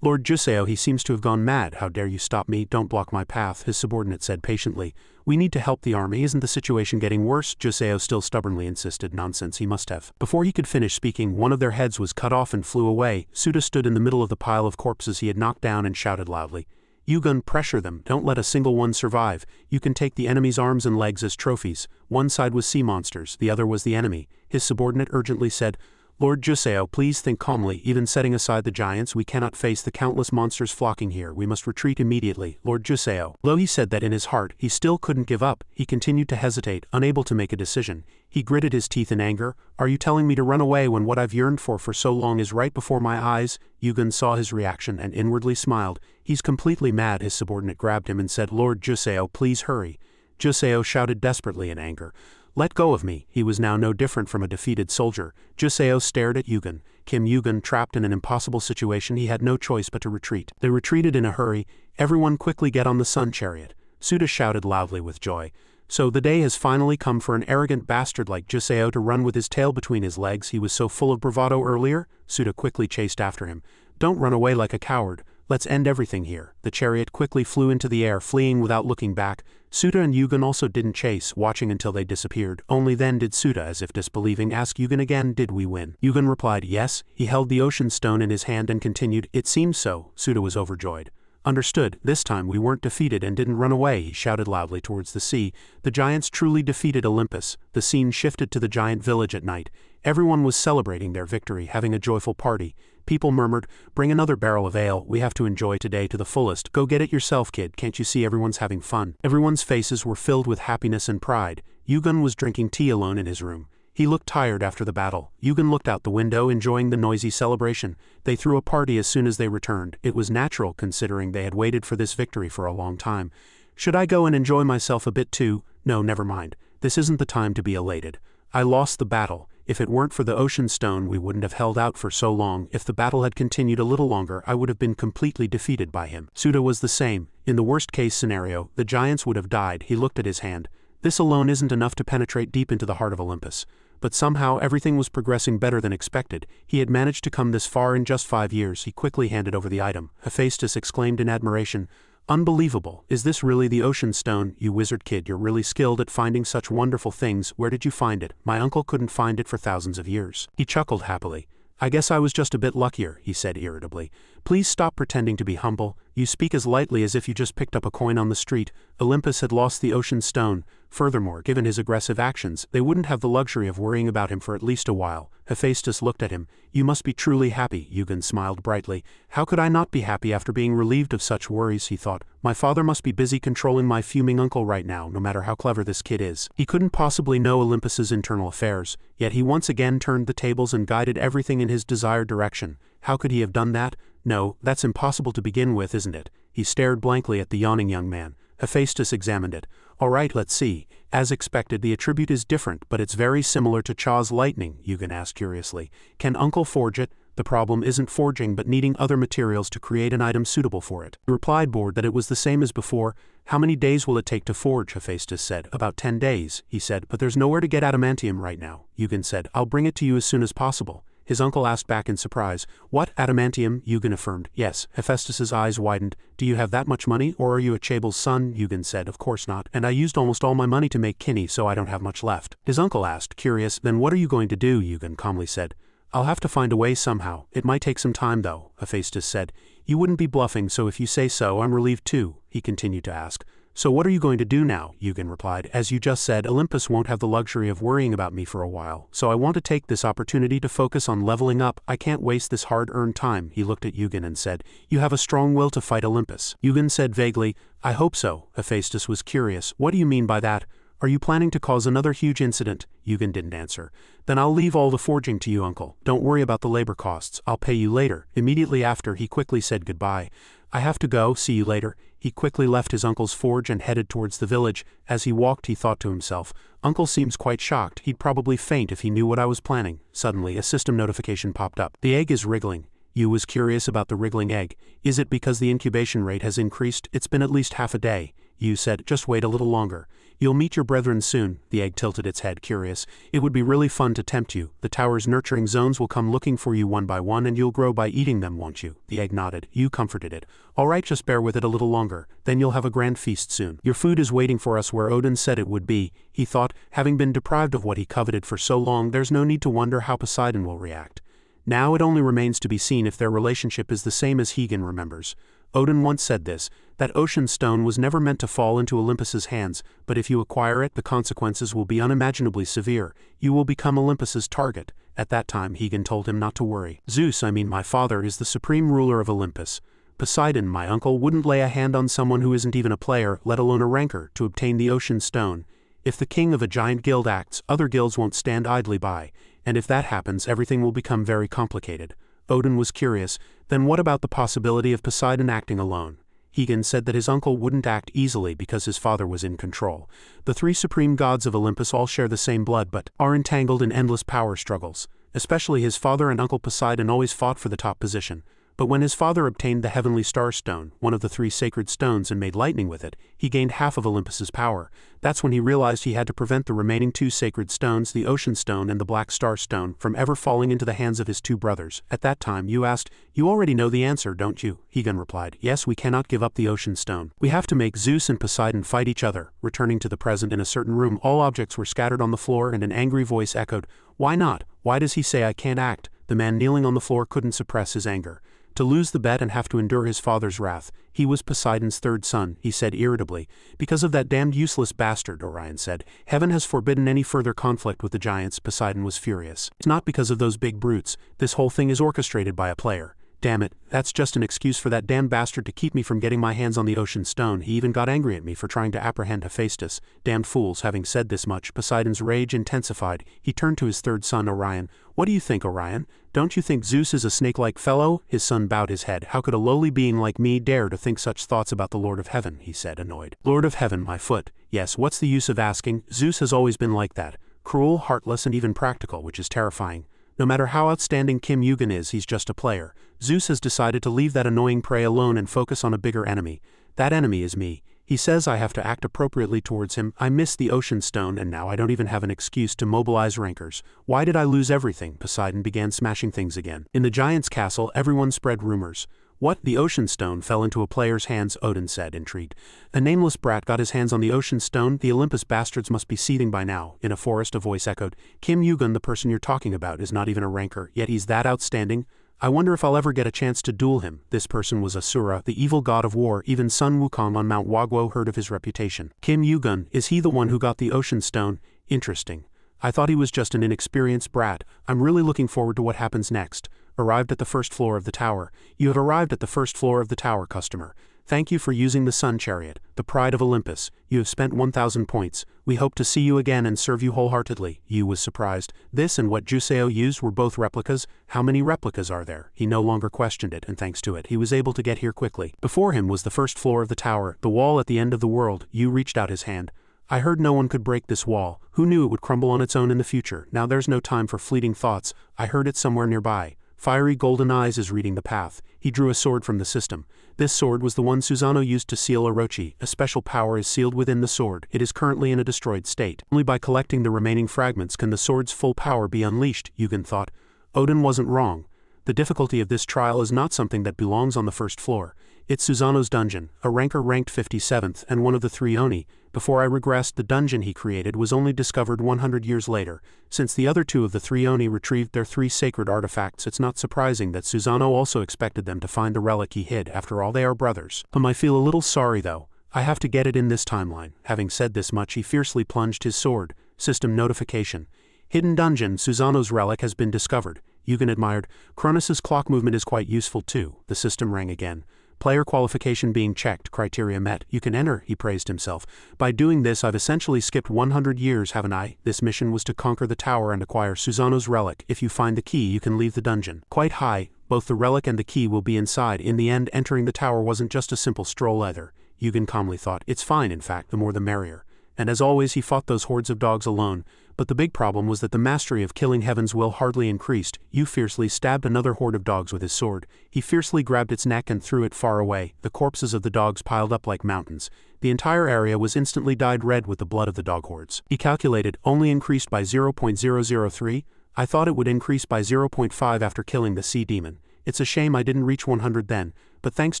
Lord Juseo, he seems to have gone mad. How dare you stop me? Don't block my path, his subordinate said patiently. We need to help the army. Isn't the situation getting worse? Juseo still stubbornly insisted. Nonsense, he must have. Before he could finish speaking, one of their heads was cut off and flew away. Suda stood in the middle of the pile of corpses he had knocked down and shouted loudly. Yugen, pressure them, don't let a single one survive. You can take the enemy's arms and legs as trophies. One side was sea monsters, the other was the enemy. His subordinate urgently said, Lord Juseo, please think calmly. Even setting aside the giants, we cannot face the countless monsters flocking here. We must retreat immediately. Lord Juseo. Though he said that in his heart, he still couldn't give up. He continued to hesitate, unable to make a decision. He gritted his teeth in anger. Are you telling me to run away when what I've yearned for so long is right before my eyes? Yugen saw his reaction and inwardly smiled. He's completely mad. His subordinate grabbed him and said, Lord Juseo, please hurry. Juseo shouted desperately in anger. Let go of me. He was now no different from a defeated soldier. Juseo stared at Yugen. Yugen, trapped in an impossible situation, he had no choice but to retreat. They retreated in a hurry. Everyone quickly get on the sun chariot. Suda shouted loudly with joy. So the day has finally come for an arrogant bastard like Juseo to run with his tail between his legs. He was so full of bravado earlier. Suda quickly chased after him. Don't run away like a coward. Let's end everything here. The chariot quickly flew into the air, fleeing without looking back. Suda and Yugen also didn't chase, watching until they disappeared. Only then did Suda, as if disbelieving, ask Yugen again, did we win? Yugen replied yes. He held the ocean stone in his hand and continued, it seems so. Suda was overjoyed. Understood, this time we weren't defeated and didn't run away, he shouted loudly towards the sea. The giants truly defeated Olympus. The scene shifted to the giant village at night. Everyone was celebrating their victory, having a joyful party. People murmured, bring another barrel of ale, we have to enjoy today to the fullest. Go get it yourself, kid, can't you see everyone's having fun? Everyone's faces were filled with happiness and pride. Yugen was drinking tea alone in his room. He looked tired after the battle. Yugen looked out the window, enjoying the noisy celebration. They threw a party as soon as they returned. It was natural, considering they had waited for this victory for a long time. Should I go and enjoy myself a bit too? No, never mind. This isn't the time to be elated. I lost the battle. If it weren't for the ocean stone, we wouldn't have held out for so long. If the battle had continued a little longer, I would have been completely defeated by him. Suda was the same. In the worst-case scenario, the giants would have died. He looked at his hand. This alone isn't enough to penetrate deep into the heart of Olympus. But somehow everything was progressing better than expected. He had managed to come this far in just 5 years. He quickly handed over the item. Hephaestus exclaimed in admiration, Unbelievable. Is this really the ocean stone? You wizard kid, you're really skilled at finding such wonderful things. Where did you find it? My uncle couldn't find it for thousands of years. He chuckled happily. I guess I was just a bit luckier, he said irritably. Please stop pretending to be humble. You speak as lightly as if you just picked up a coin on the street. Olympus had lost the ocean stone. Furthermore, given his aggressive actions, they wouldn't have the luxury of worrying about him for at least a while. Hephaestus looked at him. You must be truly happy. Yugen smiled brightly. How could I not be happy after being relieved of such worries, he thought. My father must be busy controlling my fuming uncle right now, no matter how clever this kid is. He couldn't possibly know Olympus's internal affairs, yet he once again turned the tables and guided everything in his desired direction. How could he have done that? No, that's impossible to begin with, isn't it? He stared blankly at the yawning young man. Hephaestus examined it. All right, let's see. As expected, the attribute is different, but it's very similar to Cha's lightning, Yugen asked curiously. Can Uncle forge it? The problem isn't forging but needing other materials to create an item suitable for it. He replied bored that it was the same as before. How many days will it take to forge? Hephaestus said. About 10 days, he said, but there's nowhere to get adamantium right now. Yugen said, I'll bring it to you as soon as possible. His uncle asked back in surprise. What, adamantium? Yugen affirmed. Yes. Hephaestus's eyes widened. Do you have that much money, or are you a Chable's son? Yugen said. Of course not. And I used almost all my money to make kidney, so I don't have much left. His uncle asked, curious. Then what are you going to do? Yugen calmly said. I'll have to find a way somehow. It might take some time though, Hephaestus said. You wouldn't be bluffing, so if you say so, I'm relieved too, he continued to ask. So what are you going to do now? Yugen replied. As you just said, Olympus won't have the luxury of worrying about me for a while, so I want to take this opportunity to focus on leveling up. I can't waste this hard-earned time. He looked at Yugen and said, You have a strong will to fight Olympus. Yugen said vaguely, I hope so. Hephaestus was curious. What do you mean by that? Are you planning to cause another huge incident? Yugen didn't answer. Then I'll leave all the forging to you, uncle. Don't worry about the labor costs. I'll pay you later. Immediately after, he quickly said goodbye. I have to go. See you later. He quickly left his uncle's forge and headed towards the village. As he walked, he thought to himself, Uncle seems quite shocked. He'd probably faint if he knew what I was planning. Suddenly, a system notification popped up. The egg is wriggling. Yu was curious about the wriggling egg. Is it because the incubation rate has increased? It's been at least half a day. Yu said, just wait a little longer. You'll meet your brethren soon. The egg tilted its head, curious. It would be really fun to tempt you. The tower's nurturing zones will come looking for you one by one and you'll grow by eating them, won't you? The egg nodded. Yu comforted it. All right, just bear with it a little longer. Then you'll have a grand feast soon. Your food is waiting for us where Odin said it would be. He thought, having been deprived of what he coveted for so long, there's no need to wonder how Poseidon will react. Now it only remains to be seen if their relationship is the same as Hygen remembers. Odin once said this, that ocean stone was never meant to fall into Olympus's hands, but if you acquire it, the consequences will be unimaginably severe. You will become Olympus's target. At that time, Hygen told him not to worry. Zeus, my father, is the supreme ruler of Olympus. Poseidon, my uncle, wouldn't lay a hand on someone who isn't even a player, let alone a ranker, to obtain the ocean stone. If the king of a giant guild acts, other guilds won't stand idly by. And if that happens, everything will become very complicated. Odin was curious, then what about the possibility of Poseidon acting alone? Hygen said that his uncle wouldn't act easily because his father was in control. The three supreme gods of Olympus all share the same blood but are entangled in endless power struggles. Especially his father and Uncle Poseidon always fought for the top position. But when his father obtained the heavenly star stone, one of the three sacred stones, and made lightning with it, he gained half of Olympus's power. That's when he realized he had to prevent the remaining two sacred stones, the ocean stone and the black star stone, from ever falling into the hands of his two brothers. At that time, Yu asked, You already know the answer, don't you? Hygen replied, Yes, we cannot give up the ocean stone. We have to make Zeus and Poseidon fight each other. Returning to the present in a certain room, all objects were scattered on the floor and an angry voice echoed, Why not? Why does he say I can't act? The man kneeling on the floor couldn't suppress his anger. To lose the bet and have to endure his father's wrath. He was Poseidon's third son, he said irritably. Because of that damned useless bastard, Orion said. Heaven has forbidden any further conflict with the giants. Poseidon was furious. It's not because of those big brutes. This whole thing is orchestrated by a player. Damn it, that's just an excuse for that damned bastard to keep me from getting my hands on the ocean stone. He even got angry at me for trying to apprehend Hephaestus. Damned fools. Having said this much, Poseidon's rage intensified. He turned to his third son, Orion. What do you think, Orion? Don't you think Zeus is a snake-like fellow? His son bowed his head. How could a lowly being like me dare to think such thoughts about the Lord of Heaven, he said, annoyed. Lord of Heaven, my foot. Yes, what's the use of asking? Zeus has always been like that. Cruel, heartless, and even practical, which is terrifying. No matter how outstanding Kim Yugen is, he's just a player. Zeus has decided to leave that annoying prey alone and focus on a bigger enemy. That enemy is me. He says I have to act appropriately towards him. I missed the ocean stone and now I don't even have an excuse to mobilize rankers. Why did I lose everything? Poseidon began smashing things again. In the giant's castle, everyone spread rumors. What? The ocean stone fell into a player's hands, Odin said, intrigued. A nameless brat got his hands on the ocean stone. The Olympus bastards must be seething by now. In a forest, a voice echoed. Kim Yugen, the person you're talking about, is not even a ranker, yet he's that outstanding. I wonder if I'll ever get a chance to duel him. This person was Asura, the evil god of war. Even Sun Wukong on Mount Wagwo heard of his reputation. Kim Yugen, is he the one who got the ocean stone? Interesting. I thought he was just an inexperienced brat. I'm really looking forward to what happens next. Arrived at the first floor of the tower. You have arrived at the first floor of the tower, customer. Thank you for using the Sun Chariot, the pride of Olympus. You have spent 1,000 points. We hope to see you again and serve you wholeheartedly. Yu was surprised. This and what Juseo used were both replicas. How many replicas are there? He no longer questioned it, and thanks to it, he was able to get here quickly. Before him was the first floor of the tower, the wall at the end of the world. Yu reached out his hand. I heard no one could break this wall. Who knew it would crumble on its own in the future? Now there's no time for fleeting thoughts. I heard it somewhere nearby. Fiery golden eyes is reading the path. He drew a sword from the system. This sword was the one Susanoo used to seal Orochi. A special power is sealed within the sword. It is currently in a destroyed state. Only by collecting the remaining fragments can the sword's full power be unleashed, Yugen thought. Odin wasn't wrong. The difficulty of this trial is not something that belongs on the first floor. It's Susanoo's dungeon, a ranker ranked 57th and one of the 3 Oni. Before I regressed, the dungeon he created was only discovered 100 years later. Since the other 2 of the 3 Oni retrieved their 3 sacred artifacts, it's not surprising that Susanoo also expected them to find the relic he hid. After all, they are brothers. I feel a little sorry though. I have to get it in this timeline. Having said this much, he fiercely plunged his sword. System notification. Hidden dungeon, Susanoo's relic has been discovered. Yugen admired. Cronus's clock movement is quite useful too. The system rang again. Player qualification being checked, criteria met. You can enter, he praised himself. By doing this I've essentially skipped 100 years, haven't I? This mission was to conquer the tower and acquire Susanoo's relic. If you find the key you can leave the dungeon. Quite high, both the relic and the key will be inside. In the end, entering the tower wasn't just a simple stroll either. Yugen calmly thought, it's fine in fact, the more the merrier. And as always he fought those hordes of dogs alone, but the big problem was that the mastery of killing Heaven's will hardly increased. Yu fiercely stabbed another horde of dogs with his sword. He fiercely grabbed its neck and threw it far away. The corpses of the dogs piled up like mountains. The entire area was instantly dyed red with the blood of the dog hordes. He calculated, only increased by 0.003? I thought it would increase by 0.5 after killing the sea demon. It's a shame I didn't reach 100 then, but thanks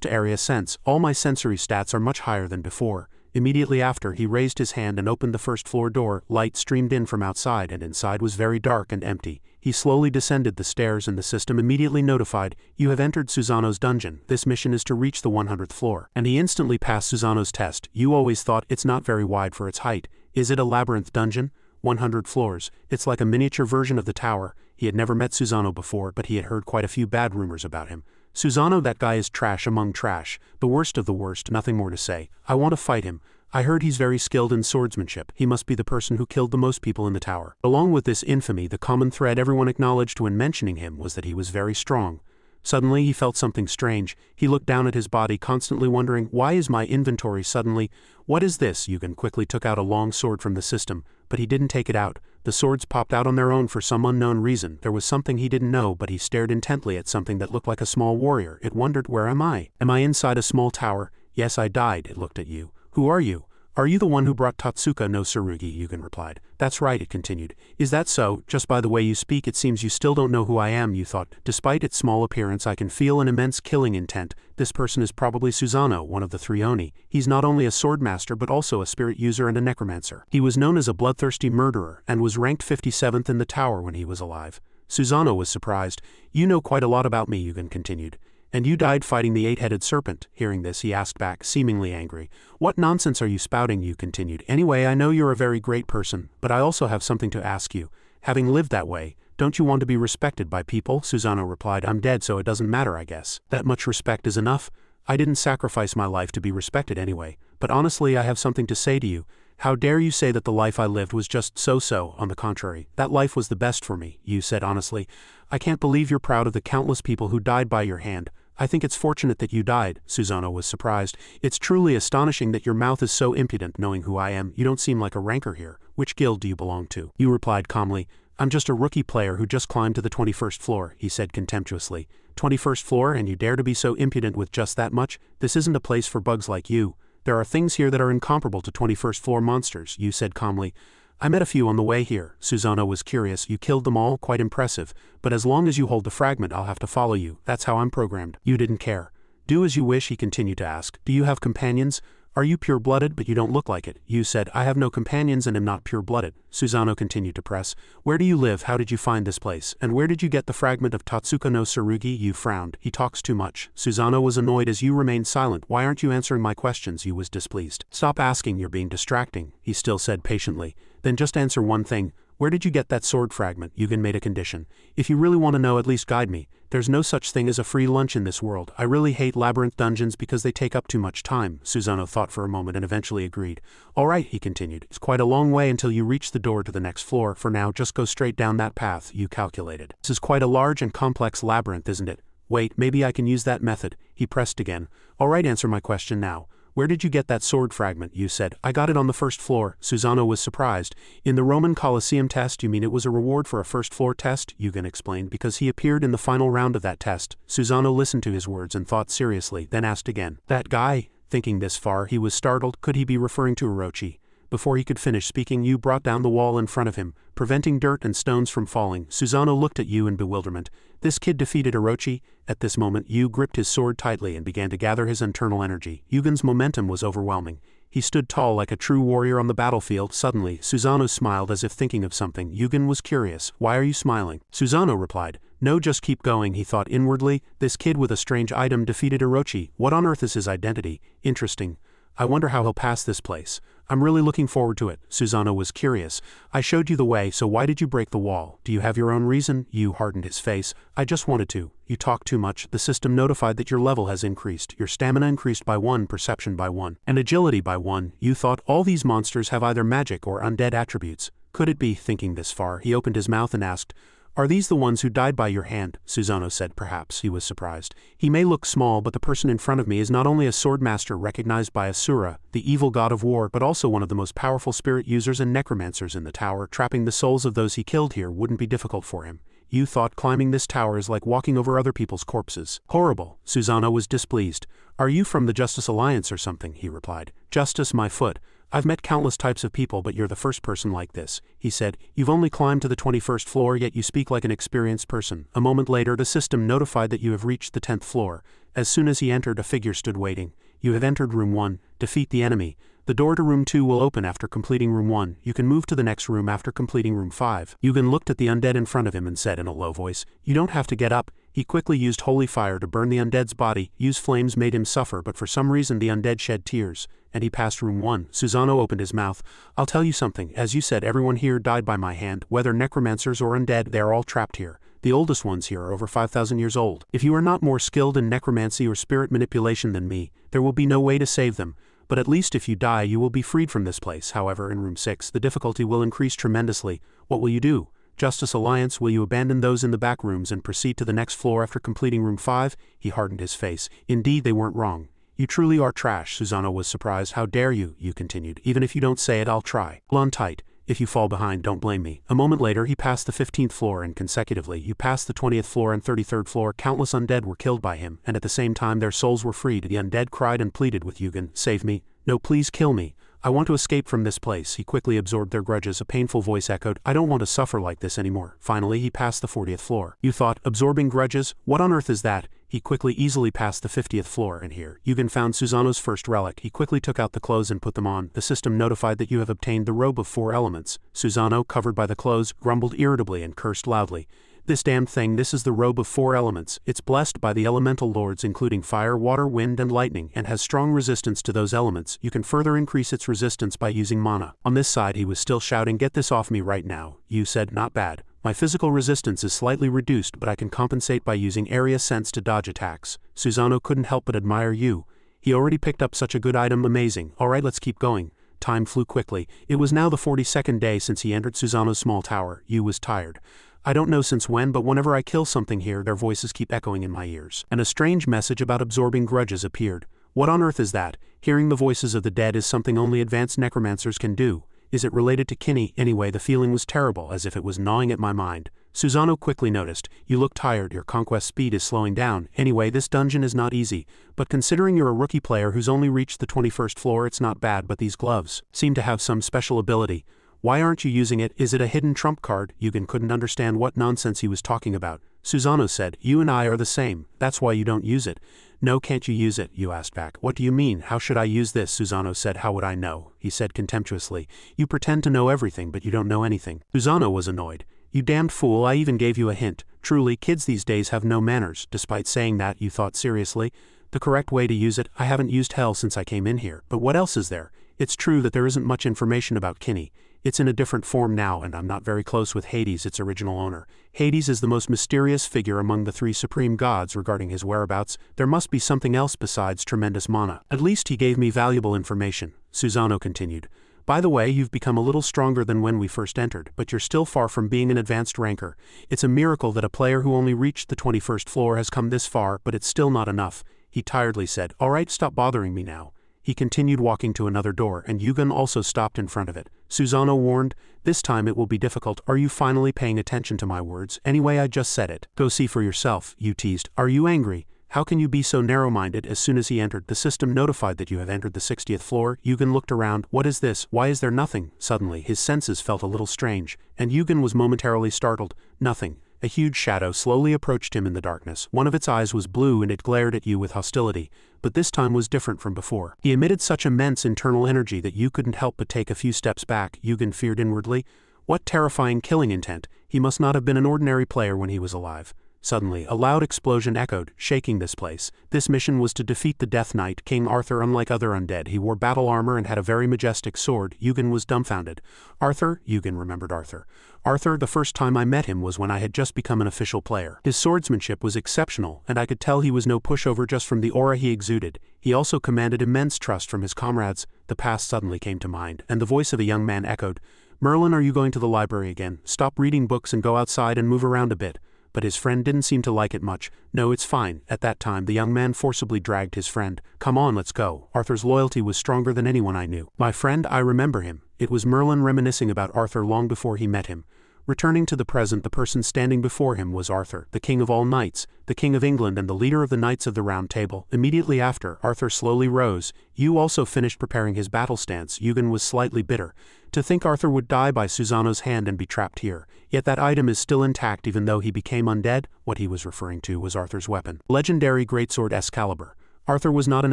to area sense, all my sensory stats are much higher than before. Immediately after, he raised his hand and opened the first floor door. Light streamed in from outside and inside was very dark and empty. He slowly descended the stairs and the system immediately notified, you have entered Susanoo's dungeon. This mission is to reach the 100th floor. And he instantly passed Susanoo's test. You always thought it's not very wide for its height. Is it a labyrinth dungeon? 100 floors. It's like a miniature version of the tower. He had never met Susanoo before, but he had heard quite a few bad rumors about him. Susanoo, that guy is trash among trash. The worst of the worst, nothing more to say. I want to fight him. I heard he's very skilled in swordsmanship. He must be the person who killed the most people in the tower. Along with this infamy, the common thread everyone acknowledged when mentioning him was that he was very strong. Suddenly he felt something strange. He looked down at his body, constantly wondering, why is my inventory suddenly... What is this? Yugen quickly took out a long sword from the system, but he didn't take it out. The swords popped out on their own for some unknown reason. There was something he didn't know, but he stared intently at something that looked like a small warrior. It wondered, where am I? Am I inside a small tower? Yes, I died. It looked at you. Who are you? Are you the one who brought Tatsuka no Tsurugi? Yugen replied. That's right, it continued. Is that so? Just by the way you speak it seems you still don't know who I am, you thought. Despite its small appearance I can feel an immense killing intent. This person is probably Susanoo, one of the three Oni. He's not only a sword master but also a spirit user and a necromancer. He was known as a bloodthirsty murderer and was ranked 57th in the tower when he was alive. Susanoo was surprised. You know quite a lot about me, Yugen continued. And you died fighting the eight-headed serpent. Hearing this, he asked back, seemingly angry. What nonsense are you spouting? You continued. Anyway, I know you're a very great person, but I also have something to ask you. Having lived that way, don't you want to be respected by people? Susanoo replied. I'm dead, so it doesn't matter, I guess. That much respect is enough? I didn't sacrifice my life to be respected anyway, but honestly I have something to say to you. How dare you say that the life I lived was just so-so? On the contrary, that life was the best for me, you said honestly. I can't believe you're proud of the countless people who died by your hand. I think it's fortunate that you died. Susanoo was surprised. It's truly astonishing that your mouth is so impudent, knowing who I am. You don't seem like a ranker here. Which guild do you belong to? You replied calmly. I'm just a rookie player who just climbed to the 21st floor, he said contemptuously. 21st floor, and you dare to be so impudent with just that much? This isn't a place for bugs like you. There are things here that are incomparable to 21st floor monsters, you said calmly. I met a few on the way here. Susanoo was curious. You killed them all? Quite impressive. But as long as you hold the fragment I'll have to follow you. That's how I'm programmed. You didn't care. Do as you wish, he continued to ask. Do you have companions? Are you pure-blooded? But you don't look like it. You said, I have no companions and am not pure-blooded. Susanoo continued to press. Where do you live? How did you find this place? And where did you get the fragment of Tatsuka no Tsurugi? You frowned. He talks too much. Susanoo was annoyed as you remained silent. Why aren't you answering my questions? You was displeased. Stop asking, you're being distracting, he still said patiently. Then just answer one thing. Where did you get that sword fragment? Yugen made a condition. If you really want to know, at least guide me. There's no such thing as a free lunch in this world. I really hate labyrinth dungeons because they take up too much time. Susanoo thought for a moment and eventually agreed. All right, he continued. It's quite a long way until you reach the door to the next floor. For now, just go straight down that path, you calculated. This is quite a large and complex labyrinth, isn't it? Wait, maybe I can use that method. He pressed again. All right, answer my question now. Where did you get that sword fragment? You said. I got it on the first floor. Susanoo was surprised. In the Roman Colosseum test? You mean it was a reward for a first floor test? Yugen explained, because he appeared in the final round of that test. Susanoo listened to his words and thought seriously, then asked again. That guy? Thinking this far, he was startled. Could he be referring to Orochi? Before he could finish speaking, Yu brought down the wall in front of him, preventing dirt and stones from falling. Susanoo looked at Yu in bewilderment. This kid defeated Orochi? At this moment, Yu gripped his sword tightly and began to gather his internal energy. Yugen's momentum was overwhelming. He stood tall like a true warrior on the battlefield. Suddenly, Susanoo smiled as if thinking of something. Yugen was curious. Why are you smiling? Susanoo replied. No, just keep going, he thought inwardly. This kid with a strange item defeated Orochi. What on earth is his identity? Interesting. I wonder how he'll pass this place. I'm really looking forward to it. Susanoo was curious. I showed you the way, so why did you break the wall? Do you have your own reason? Yu hardened his face. I just wanted to. You talk too much. The system notified that your level has increased. Your stamina increased by 1, perception by 1, and agility by 1. You thought all these monsters have either magic or undead attributes. Could it be? Thinking this far, he opened his mouth and asked, Are these the ones who died by your hand? Susanoo said perhaps. He was surprised. He may look small, but the person in front of me is not only a swordmaster recognized by Asura, the evil god of war, but also one of the most powerful spirit users and necromancers in the tower. Trapping the souls of those he killed here wouldn't be difficult for him. You thought climbing this tower is like walking over other people's corpses. Horrible. Susanoo was displeased. Are you from the Justice Alliance or something? He replied. Justice, my foot. I've met countless types of people, but you're the first person like this, he said. You've only climbed to the 21st floor, yet you speak like an experienced person. A moment later, the system notified that you have reached the 10th floor. As soon as he entered, a figure stood waiting. You have entered room 1. Defeat the enemy. The door to room 2 will open after completing room 1. You can move to the next room after completing room 5. Yugen looked at the undead in front of him and said in a low voice, You don't have to get up. He quickly used holy fire to burn the undead's body. Use flames made him suffer, but for some reason the undead shed tears. And he passed room 1. Susanoo opened his mouth. I'll tell you something. As you said, everyone here died by my hand. Whether necromancers or undead, they are all trapped here. The oldest ones here are over 5,000 years old. If you are not more skilled in necromancy or spirit manipulation than me, there will be no way to save them. But at least if you die, you will be freed from this place. However, in room 6, the difficulty will increase tremendously. What will you do? Justice Alliance, will you abandon those in the back rooms and proceed to the next floor after completing room 5? He hardened his face. Indeed, they weren't wrong. You truly are trash. Susanoo was surprised. How dare you? You continued. Even if you don't say it, I'll try. Hold on tight. If you fall behind, don't blame me. A moment later, he passed the 15th floor, and consecutively, you passed the 20th floor and 33rd floor. Countless undead were killed by him, and at the same time their souls were freed. The undead cried and pleaded with Yugen, Save me. No, please kill me. I want to escape from this place. He quickly absorbed their grudges. A painful voice echoed, I don't want to suffer like this anymore. Finally, he passed the 40th floor. You thought, absorbing grudges? What on earth is that? He quickly easily passed the 50th floor, and here, Yugen found Susanoo's first relic. He quickly took out the clothes and put them on. The system notified that you have obtained the robe of 4 elements. Susanoo, covered by the clothes, grumbled irritably and cursed loudly. This damned thing, this is the robe of 4 elements. It's blessed by the elemental lords including fire, water, wind, and lightning, and has strong resistance to those elements. You can further increase its resistance by using mana. On this side he was still shouting, Get this off me right now. You said, Not bad. My physical resistance is slightly reduced, but I can compensate by using area sense to dodge attacks. Susanoo couldn't help but admire you. He already picked up such a good item. Amazing. Alright, let's keep going. Time flew quickly. It was now the 42nd day since he entered Susanoo's small tower. You was tired. I don't know since when, but whenever I kill something here, their voices keep echoing in my ears. And a strange message about absorbing grudges appeared. What on earth is that? Hearing the voices of the dead is something only advanced necromancers can do. Is it related to Kinney? Anyway, the feeling was terrible, as if it was gnawing at my mind. Susanoo quickly noticed. You look tired, your conquest speed is slowing down. Anyway, this dungeon is not easy. But considering you're a rookie player who's only reached the 21st floor, it's not bad, but these gloves seem to have some special ability. Why aren't you using it? Is it a hidden trump card? Yugen couldn't understand what nonsense he was talking about. Susanoo said, You and I are the same. That's why you don't use it. No, can't you use it? You asked back. What do you mean? How should I use this? Susanoo said, How would I know? He said contemptuously. You pretend to know everything, but you don't know anything. Susanoo was annoyed. You damned fool, I even gave you a hint. Truly, kids these days have no manners. Despite saying that, you thought seriously. The correct way to use it? I haven't used hell since I came in here. But what else is there? It's true that there isn't much information about Kinney. It's in a different form now, and I'm not very close with Hades, its original owner. Hades is the most mysterious figure among the 3 supreme gods regarding his whereabouts. There must be something else besides tremendous mana. At least he gave me valuable information. Susanoo continued. By the way, you've become a little stronger than when we first entered, but you're still far from being an advanced ranker. It's a miracle that a player who only reached the 21st floor has come this far, but it's still not enough. He tiredly said, Alright, stop bothering me now. He continued walking to another door, and Yugen also stopped in front of it. Susanoo warned, This time it will be difficult. Are you finally paying attention to my words? Anyway, I just said it. Go see for yourself, you teased. Are you angry? How can you be so narrow-minded? As soon as he entered, the system notified that you have entered the 60th floor. Yugen looked around. What is this? Why is there nothing? Suddenly, his senses felt a little strange, and Yugen was momentarily startled. Nothing. A huge shadow slowly approached him in the darkness. One of its eyes was blue and it glared at you with hostility, but this time was different from before. He emitted such immense internal energy that you couldn't help but take a few steps back. Yugen feared inwardly. What terrifying killing intent. He must not have been an ordinary player when he was alive. Suddenly, a loud explosion echoed, shaking this place. This mission was to defeat the Death Knight, King Arthur. Unlike other undead, he wore battle armor and had a very majestic sword. Eugen was dumbfounded. Arthur? Eugen remembered Arthur. Arthur, the first time I met him was when I had just become an official player. His swordsmanship was exceptional, and I could tell he was no pushover just from the aura he exuded. He also commanded immense trust from his comrades. The past suddenly came to mind, and the voice of a young man echoed, "Merlin, are you going to the library again? Stop reading books and go outside and move around a bit." But his friend didn't seem to like it much. "No, it's fine." At that time, the young man forcibly dragged his friend. "Come on, let's go." Arthur's loyalty was stronger than anyone I knew. My friend, I remember him. It was Merlin reminiscing about Arthur long before he met him. Returning to the present, the person standing before him was Arthur, the king of all knights, the king of England and the leader of the Knights of the Round Table. Immediately after, Arthur slowly rose. Yu also finished preparing his battle stance. Eugen was slightly bitter. To think Arthur would die by Susano's hand and be trapped here. Yet that item is still intact even though he became undead. What he was referring to was Arthur's weapon. Legendary greatsword Excalibur. Arthur was not an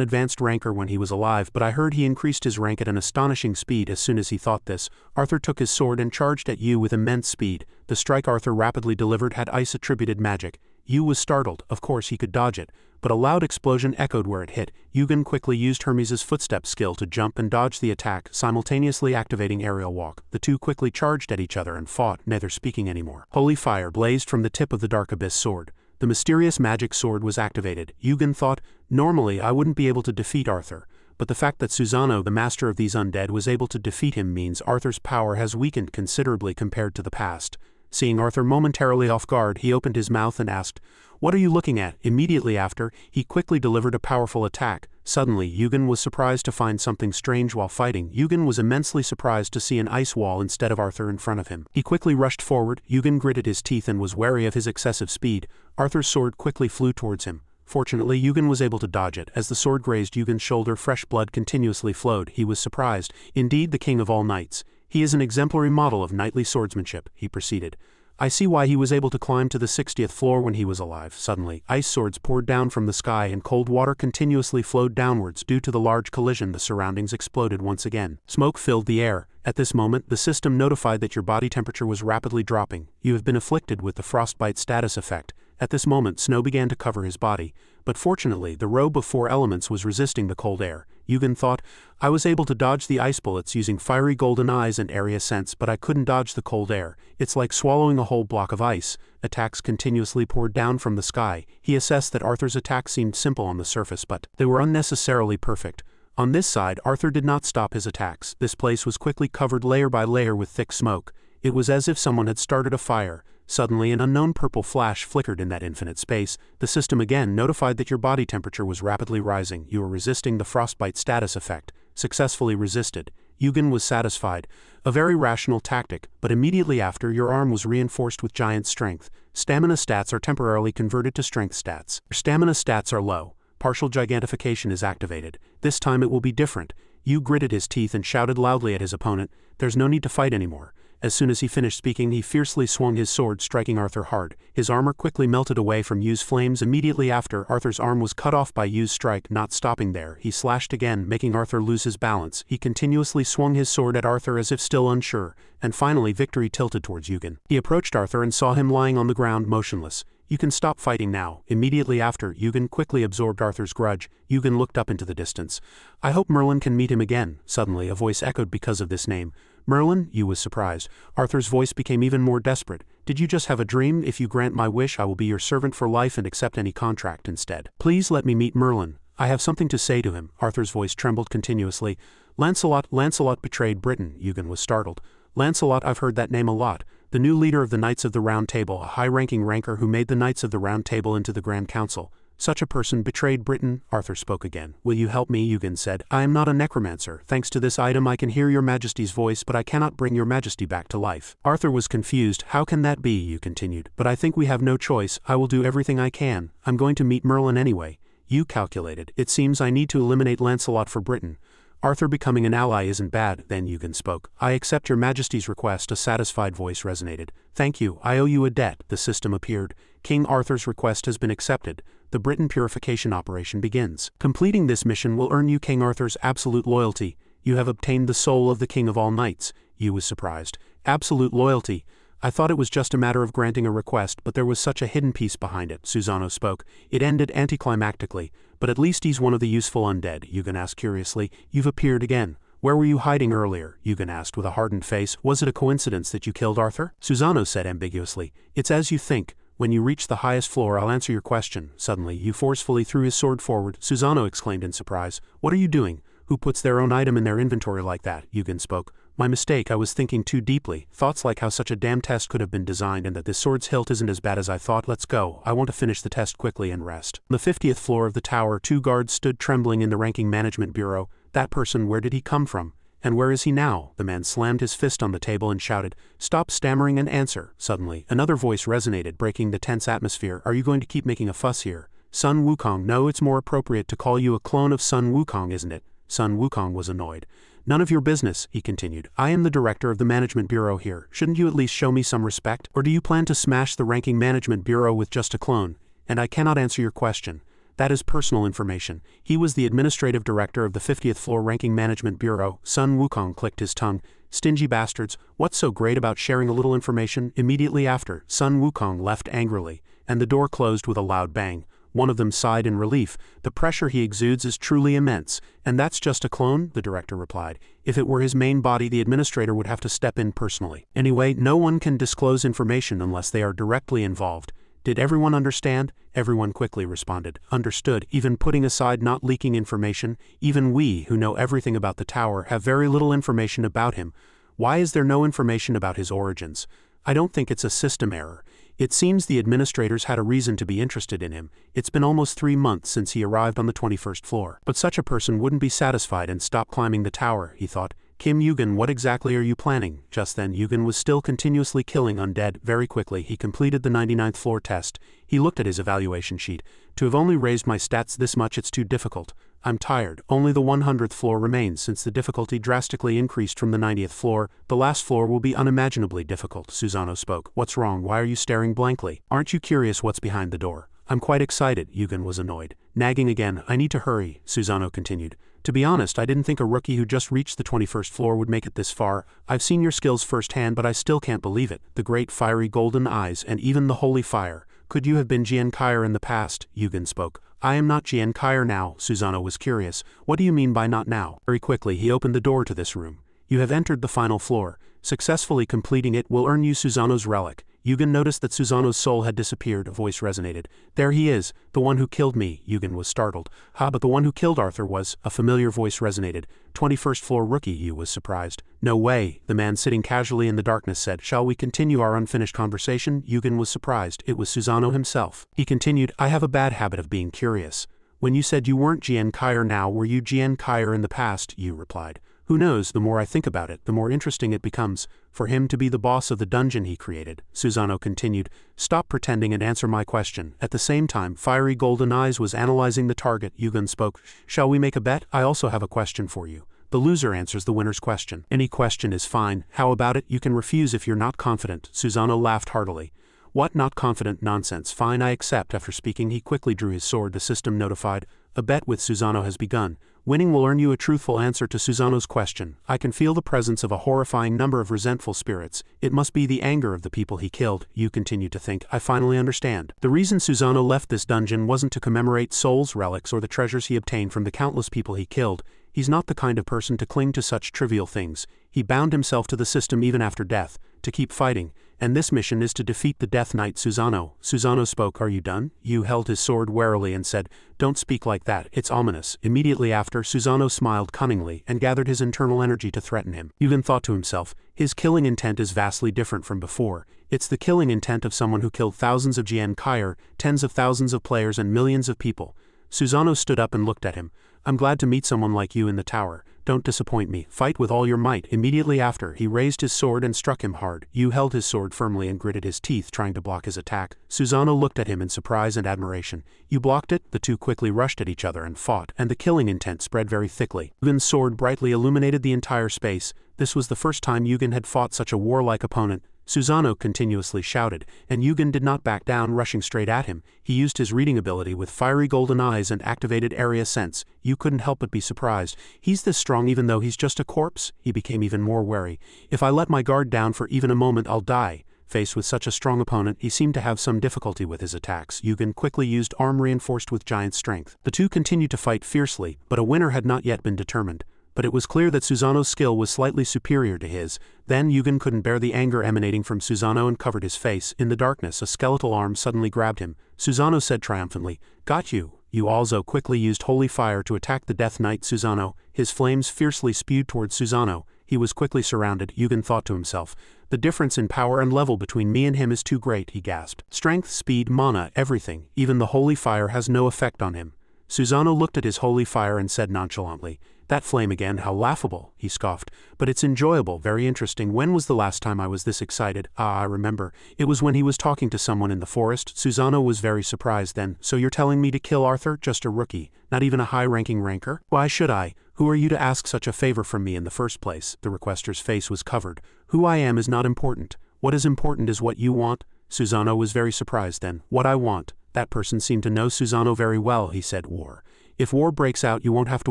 advanced ranker when he was alive, but I heard he increased his rank at an astonishing speed as soon as he thought this. Arthur took his sword and charged at Yu with immense speed. The strike Arthur rapidly delivered had ice-attributed magic. Yu was startled. Of course he could dodge it, but a loud explosion echoed where it hit. Eugen quickly used Hermes' footstep skill to jump and dodge the attack, simultaneously activating aerial walk. The two quickly charged at each other and fought, neither speaking anymore. Holy fire blazed from the tip of the Dark Abyss sword. The mysterious magic sword was activated. Eugen thought, normally I wouldn't be able to defeat Arthur, but the fact that Susano, the master of these undead, was able to defeat him means Arthur's power has weakened considerably compared to the past. Seeing Arthur momentarily off guard, he opened his mouth and asked, "What are you looking at?" Immediately after, he quickly delivered a powerful attack. Suddenly, Eugen was surprised to find something strange while fighting. Eugen was immensely surprised to see an ice wall instead of Arthur in front of him. He quickly rushed forward. Eugen gritted his teeth and was wary of his excessive speed. Arthur's sword quickly flew towards him. Fortunately, Eugen was able to dodge it. As the sword grazed Eugen's shoulder, fresh blood continuously flowed. He was surprised. "Indeed, the king of all knights. He is an exemplary model of knightly swordsmanship," he proceeded. "I see why he was able to climb to the 60th floor when he was alive." Suddenly, ice swords poured down from the sky and cold water continuously flowed downwards. Due to the large collision, the surroundings exploded once again. Smoke filled the air. At this moment, the system notified that your body temperature was rapidly dropping. You have been afflicted with the frostbite status effect. At this moment, snow began to cover his body, but fortunately, the robe of 4 elements was resisting the cold air. Eugen thought, "I was able to dodge the ice bullets using fiery golden eyes and area sense, but I couldn't dodge the cold air. It's like swallowing a whole block of ice." Attacks continuously poured down from the sky. He assessed that Arthur's attacks seemed simple on the surface, but they were unnecessarily perfect. On this side, Arthur did not stop his attacks. This place was quickly covered layer by layer with thick smoke. It was as if someone had started a fire. Suddenly, an unknown purple flash flickered in that infinite space. The system again notified that your body temperature was rapidly rising. You were resisting the frostbite status effect. Successfully resisted. Eugen was satisfied. A very rational tactic, but immediately after, your arm was reinforced with giant strength. Stamina stats are temporarily converted to strength stats. Your stamina stats are low. Partial gigantification is activated. This time it will be different. Yu gritted his teeth and shouted loudly at his opponent, "There's no need to fight anymore." As soon as he finished speaking, he fiercely swung his sword, striking Arthur hard. His armor quickly melted away from Yu's flames. Immediately after, Arthur's arm was cut off by Yu's strike. Not stopping there, he slashed again, making Arthur lose his balance. He continuously swung his sword at Arthur as if still unsure, and finally victory tilted towards Eugen. He approached Arthur and saw him lying on the ground motionless. "You can stop fighting now." Immediately after, Eugen quickly absorbed Arthur's grudge. Eugen looked up into the distance. "I hope Merlin can meet him again." Suddenly, a voice echoed because of this name. "Merlin?" Yu was surprised. Arthur's voice became even more desperate. "Did you just have a dream? If you grant my wish, I will be your servant for life and accept any contract instead. Please let me meet Merlin. I have something to say to him." Arthur's voice trembled continuously. Lancelot betrayed Britain." Eugen was startled. "Lancelot, I've heard that name a lot. The new leader of the Knights of the Round Table, a high-ranking ranker who made the Knights of the Round Table into the Grand Council. Such a person betrayed Britain." Arthur spoke again. "Will you help me?" Eugen said. "I am not a necromancer. Thanks to this item I can hear your majesty's voice, but I cannot bring your majesty back to life." Arthur was confused. "How can that be?" Yu continued. "But I think we have no choice. I will do everything I can. I'm going to meet Merlin anyway." Yu calculated. "It seems I need to eliminate Lancelot for Britain. Arthur becoming an ally isn't bad." Then Eugen spoke. "I accept your majesty's request." A satisfied voice resonated. "Thank you. I owe you a debt." The system appeared. "King Arthur's request has been accepted. The Britain purification operation begins. Completing this mission will earn you King Arthur's absolute loyalty. You have obtained the soul of the king of all knights." Yu was surprised. "Absolute loyalty? I thought it was just a matter of granting a request, but there was such a hidden piece behind it, Susanoo spoke. It ended anticlimactically. But at least he's one of the useful undead, Yugen asked curiously. You've appeared again. Where were you hiding earlier? Yugen asked with a hardened face. Was it a coincidence that you killed Arthur? Susanoo said ambiguously. It's as you think. When you reach the highest floor, I'll answer your question. Suddenly, he forcefully threw his sword forward. Susanoo exclaimed in surprise. What are you doing? Who puts their own item in their inventory like that? Yugen spoke. My mistake, I was thinking too deeply. Thoughts like how such a damn test could have been designed and that this sword's hilt isn't as bad as I thought. Let's go. I want to finish the test quickly and rest. On the 50th floor of the tower, 2 guards stood trembling in the ranking management bureau. That person, where did he come from? And where is he now? The man slammed his fist on the table and shouted, Stop stammering and answer. Suddenly, another voice resonated, breaking the tense atmosphere. Are you going to keep making a fuss here? Sun Wukong. No, it's more appropriate to call you a clone of Sun Wukong, isn't it? Sun Wukong was annoyed. None of your business, he continued. I am the director of the management bureau here. Shouldn't you at least show me some respect? Or do you plan to smash the ranking management bureau with just a clone? And I cannot answer your question. That is personal information. He was the administrative director of the 50th floor ranking management bureau. Sun Wukong clicked his tongue. Stingy bastards, what's so great about sharing a little information? Immediately after, Sun Wukong left angrily, and the door closed with a loud bang. One of them sighed in relief. The pressure he exudes is truly immense. And that's just a clone? The director replied. If it were his main body, the administrator would have to step in personally. Anyway, no one can disclose information unless they are directly involved. Did everyone understand? Everyone quickly responded. Understood. Even putting aside not leaking information, even we, who know everything about the tower, have very little information about him. Why is there no information about his origins? I don't think it's a system error. It seems the administrators had a reason to be interested in him. It's been almost 3 months since he arrived on the 21st floor. But such a person wouldn't be satisfied and stop climbing the tower, he thought. Kim Yugen, what exactly are you planning? Just then Yugen was still continuously killing undead. Very quickly he completed the 99th floor test. He looked at his evaluation sheet. To have only raised my stats this much, it's too difficult. I'm tired. Only the 100th floor remains since the difficulty drastically increased from the 90th floor. The last floor will be unimaginably difficult, Susanoo spoke. What's wrong? Why are you staring blankly? Aren't you curious what's behind the door? I'm quite excited, Yugen was annoyed. Nagging again. I need to hurry, Susanoo continued. To be honest, I didn't think a rookie who just reached the 21st floor would make it this far. I've seen your skills firsthand, but I still can't believe it. The great fiery golden eyes, and even the holy fire. Could you have been Jian Kaier in the past? Yugen spoke. I am not Jian Kaier now, Susanoo was curious. What do you mean by not now? Very quickly he opened the door to this room. You have entered the final floor. Successfully completing it will earn you Susanoo's relic. Yugen noticed that Susanoo's soul had disappeared. A voice resonated. There he is, the one who killed me. Yugen was startled. Ha, but the one who killed Arthur was. A familiar voice resonated. 21st floor rookie, Yu was surprised. No way, the man sitting casually in the darkness said. Shall we continue our unfinished conversation? Yugen was surprised. It was Susanoo himself. He continued, I have a bad habit of being curious. When you said you weren't Jian Kaier now, were you Jian Kaier in the past? Yu replied. Who knows, the more I think about it, the more interesting it becomes. For him to be the boss of the dungeon he created. Susanoo continued, Stop pretending and answer my question. At the same time, fiery golden eyes was analyzing the target. Yugen spoke. Shall we make a bet? I also have a question for you. The loser answers the winner's question. Any question is fine. How about it? You can refuse if you're not confident. Susanoo laughed heartily. What not confident nonsense? Fine, I accept. After speaking, he quickly drew his sword. The system notified. A bet with Susanoo has begun. Winning will earn you a truthful answer to Susanoo's question. I can feel the presence of a horrifying number of resentful spirits. It must be the anger of the people he killed. You continued to think. I finally understand. The reason Susanoo left this dungeon wasn't to commemorate souls, relics, or the treasures he obtained from the countless people he killed. He's not the kind of person to cling to such trivial things. He bound himself to the system even after death, to keep fighting. And this mission is to defeat the Death Knight Susanoo. Susanoo spoke. Are you done? Yu held his sword warily and said, Don't speak like that, it's ominous. Immediately after, Susanoo smiled cunningly and gathered his internal energy to threaten him. Yugen thought to himself, his killing intent is vastly different from before. It's the killing intent of someone who killed thousands of Jian Kaier, tens of thousands of players and millions of people. Susanoo stood up and looked at him. I'm glad to meet someone like you in the tower. Don't disappoint me. Fight with all your might. Immediately after, he raised his sword and struck him hard. Yu held his sword firmly and gritted his teeth, trying to block his attack. Susanoo looked at him in surprise and admiration. You blocked it? The two quickly rushed at each other and fought, and the killing intent spread very thickly. Yugen's sword brightly illuminated the entire space. This was the first time Yugen had fought such a warlike opponent. Susanoo continuously shouted, and Yugen did not back down, rushing straight at him. He used his reading ability with fiery golden eyes and activated area sense. Yu couldn't help but be surprised. He's this strong even though he's just a corpse? He became even more wary. If I let my guard down for even a moment, I'll die. Faced with such a strong opponent, he seemed to have some difficulty with his attacks. Yugen quickly used arm reinforced with giant strength. The two continued to fight fiercely, but a winner had not yet been determined. But it was clear that Susanoo's skill was slightly superior to his. Then Yugen couldn't bear the anger emanating from Susanoo and covered his face. In the darkness, a skeletal arm suddenly grabbed him. Susanoo said triumphantly, "Got you." Yu also quickly used holy fire to attack the Death Knight Susanoo. His flames fiercely spewed towards Susanoo. He was quickly surrounded. Yugen thought to himself, "The difference in power and level between me and him is too great," he gasped. "Strength, speed, mana, everything. Even the holy fire has no effect on him." Susanoo looked at his holy fire and said nonchalantly, "That flame again, how laughable," he scoffed. "But it's enjoyable, very interesting. When was the last time I was this excited? Ah, I remember. It was when he was talking to someone in the forest." Susanoo was very surprised then. "So you're telling me to kill Arthur? Just a rookie, not even a high-ranking ranker? Why should I? Who are you to ask such a favor from me in the first place?" The requester's face was covered. "Who I am is not important. What is important is what you want." Susanoo was very surprised then. "What I want?" That person seemed to know Susanoo very well. He said, "War. If war breaks out, you won't have to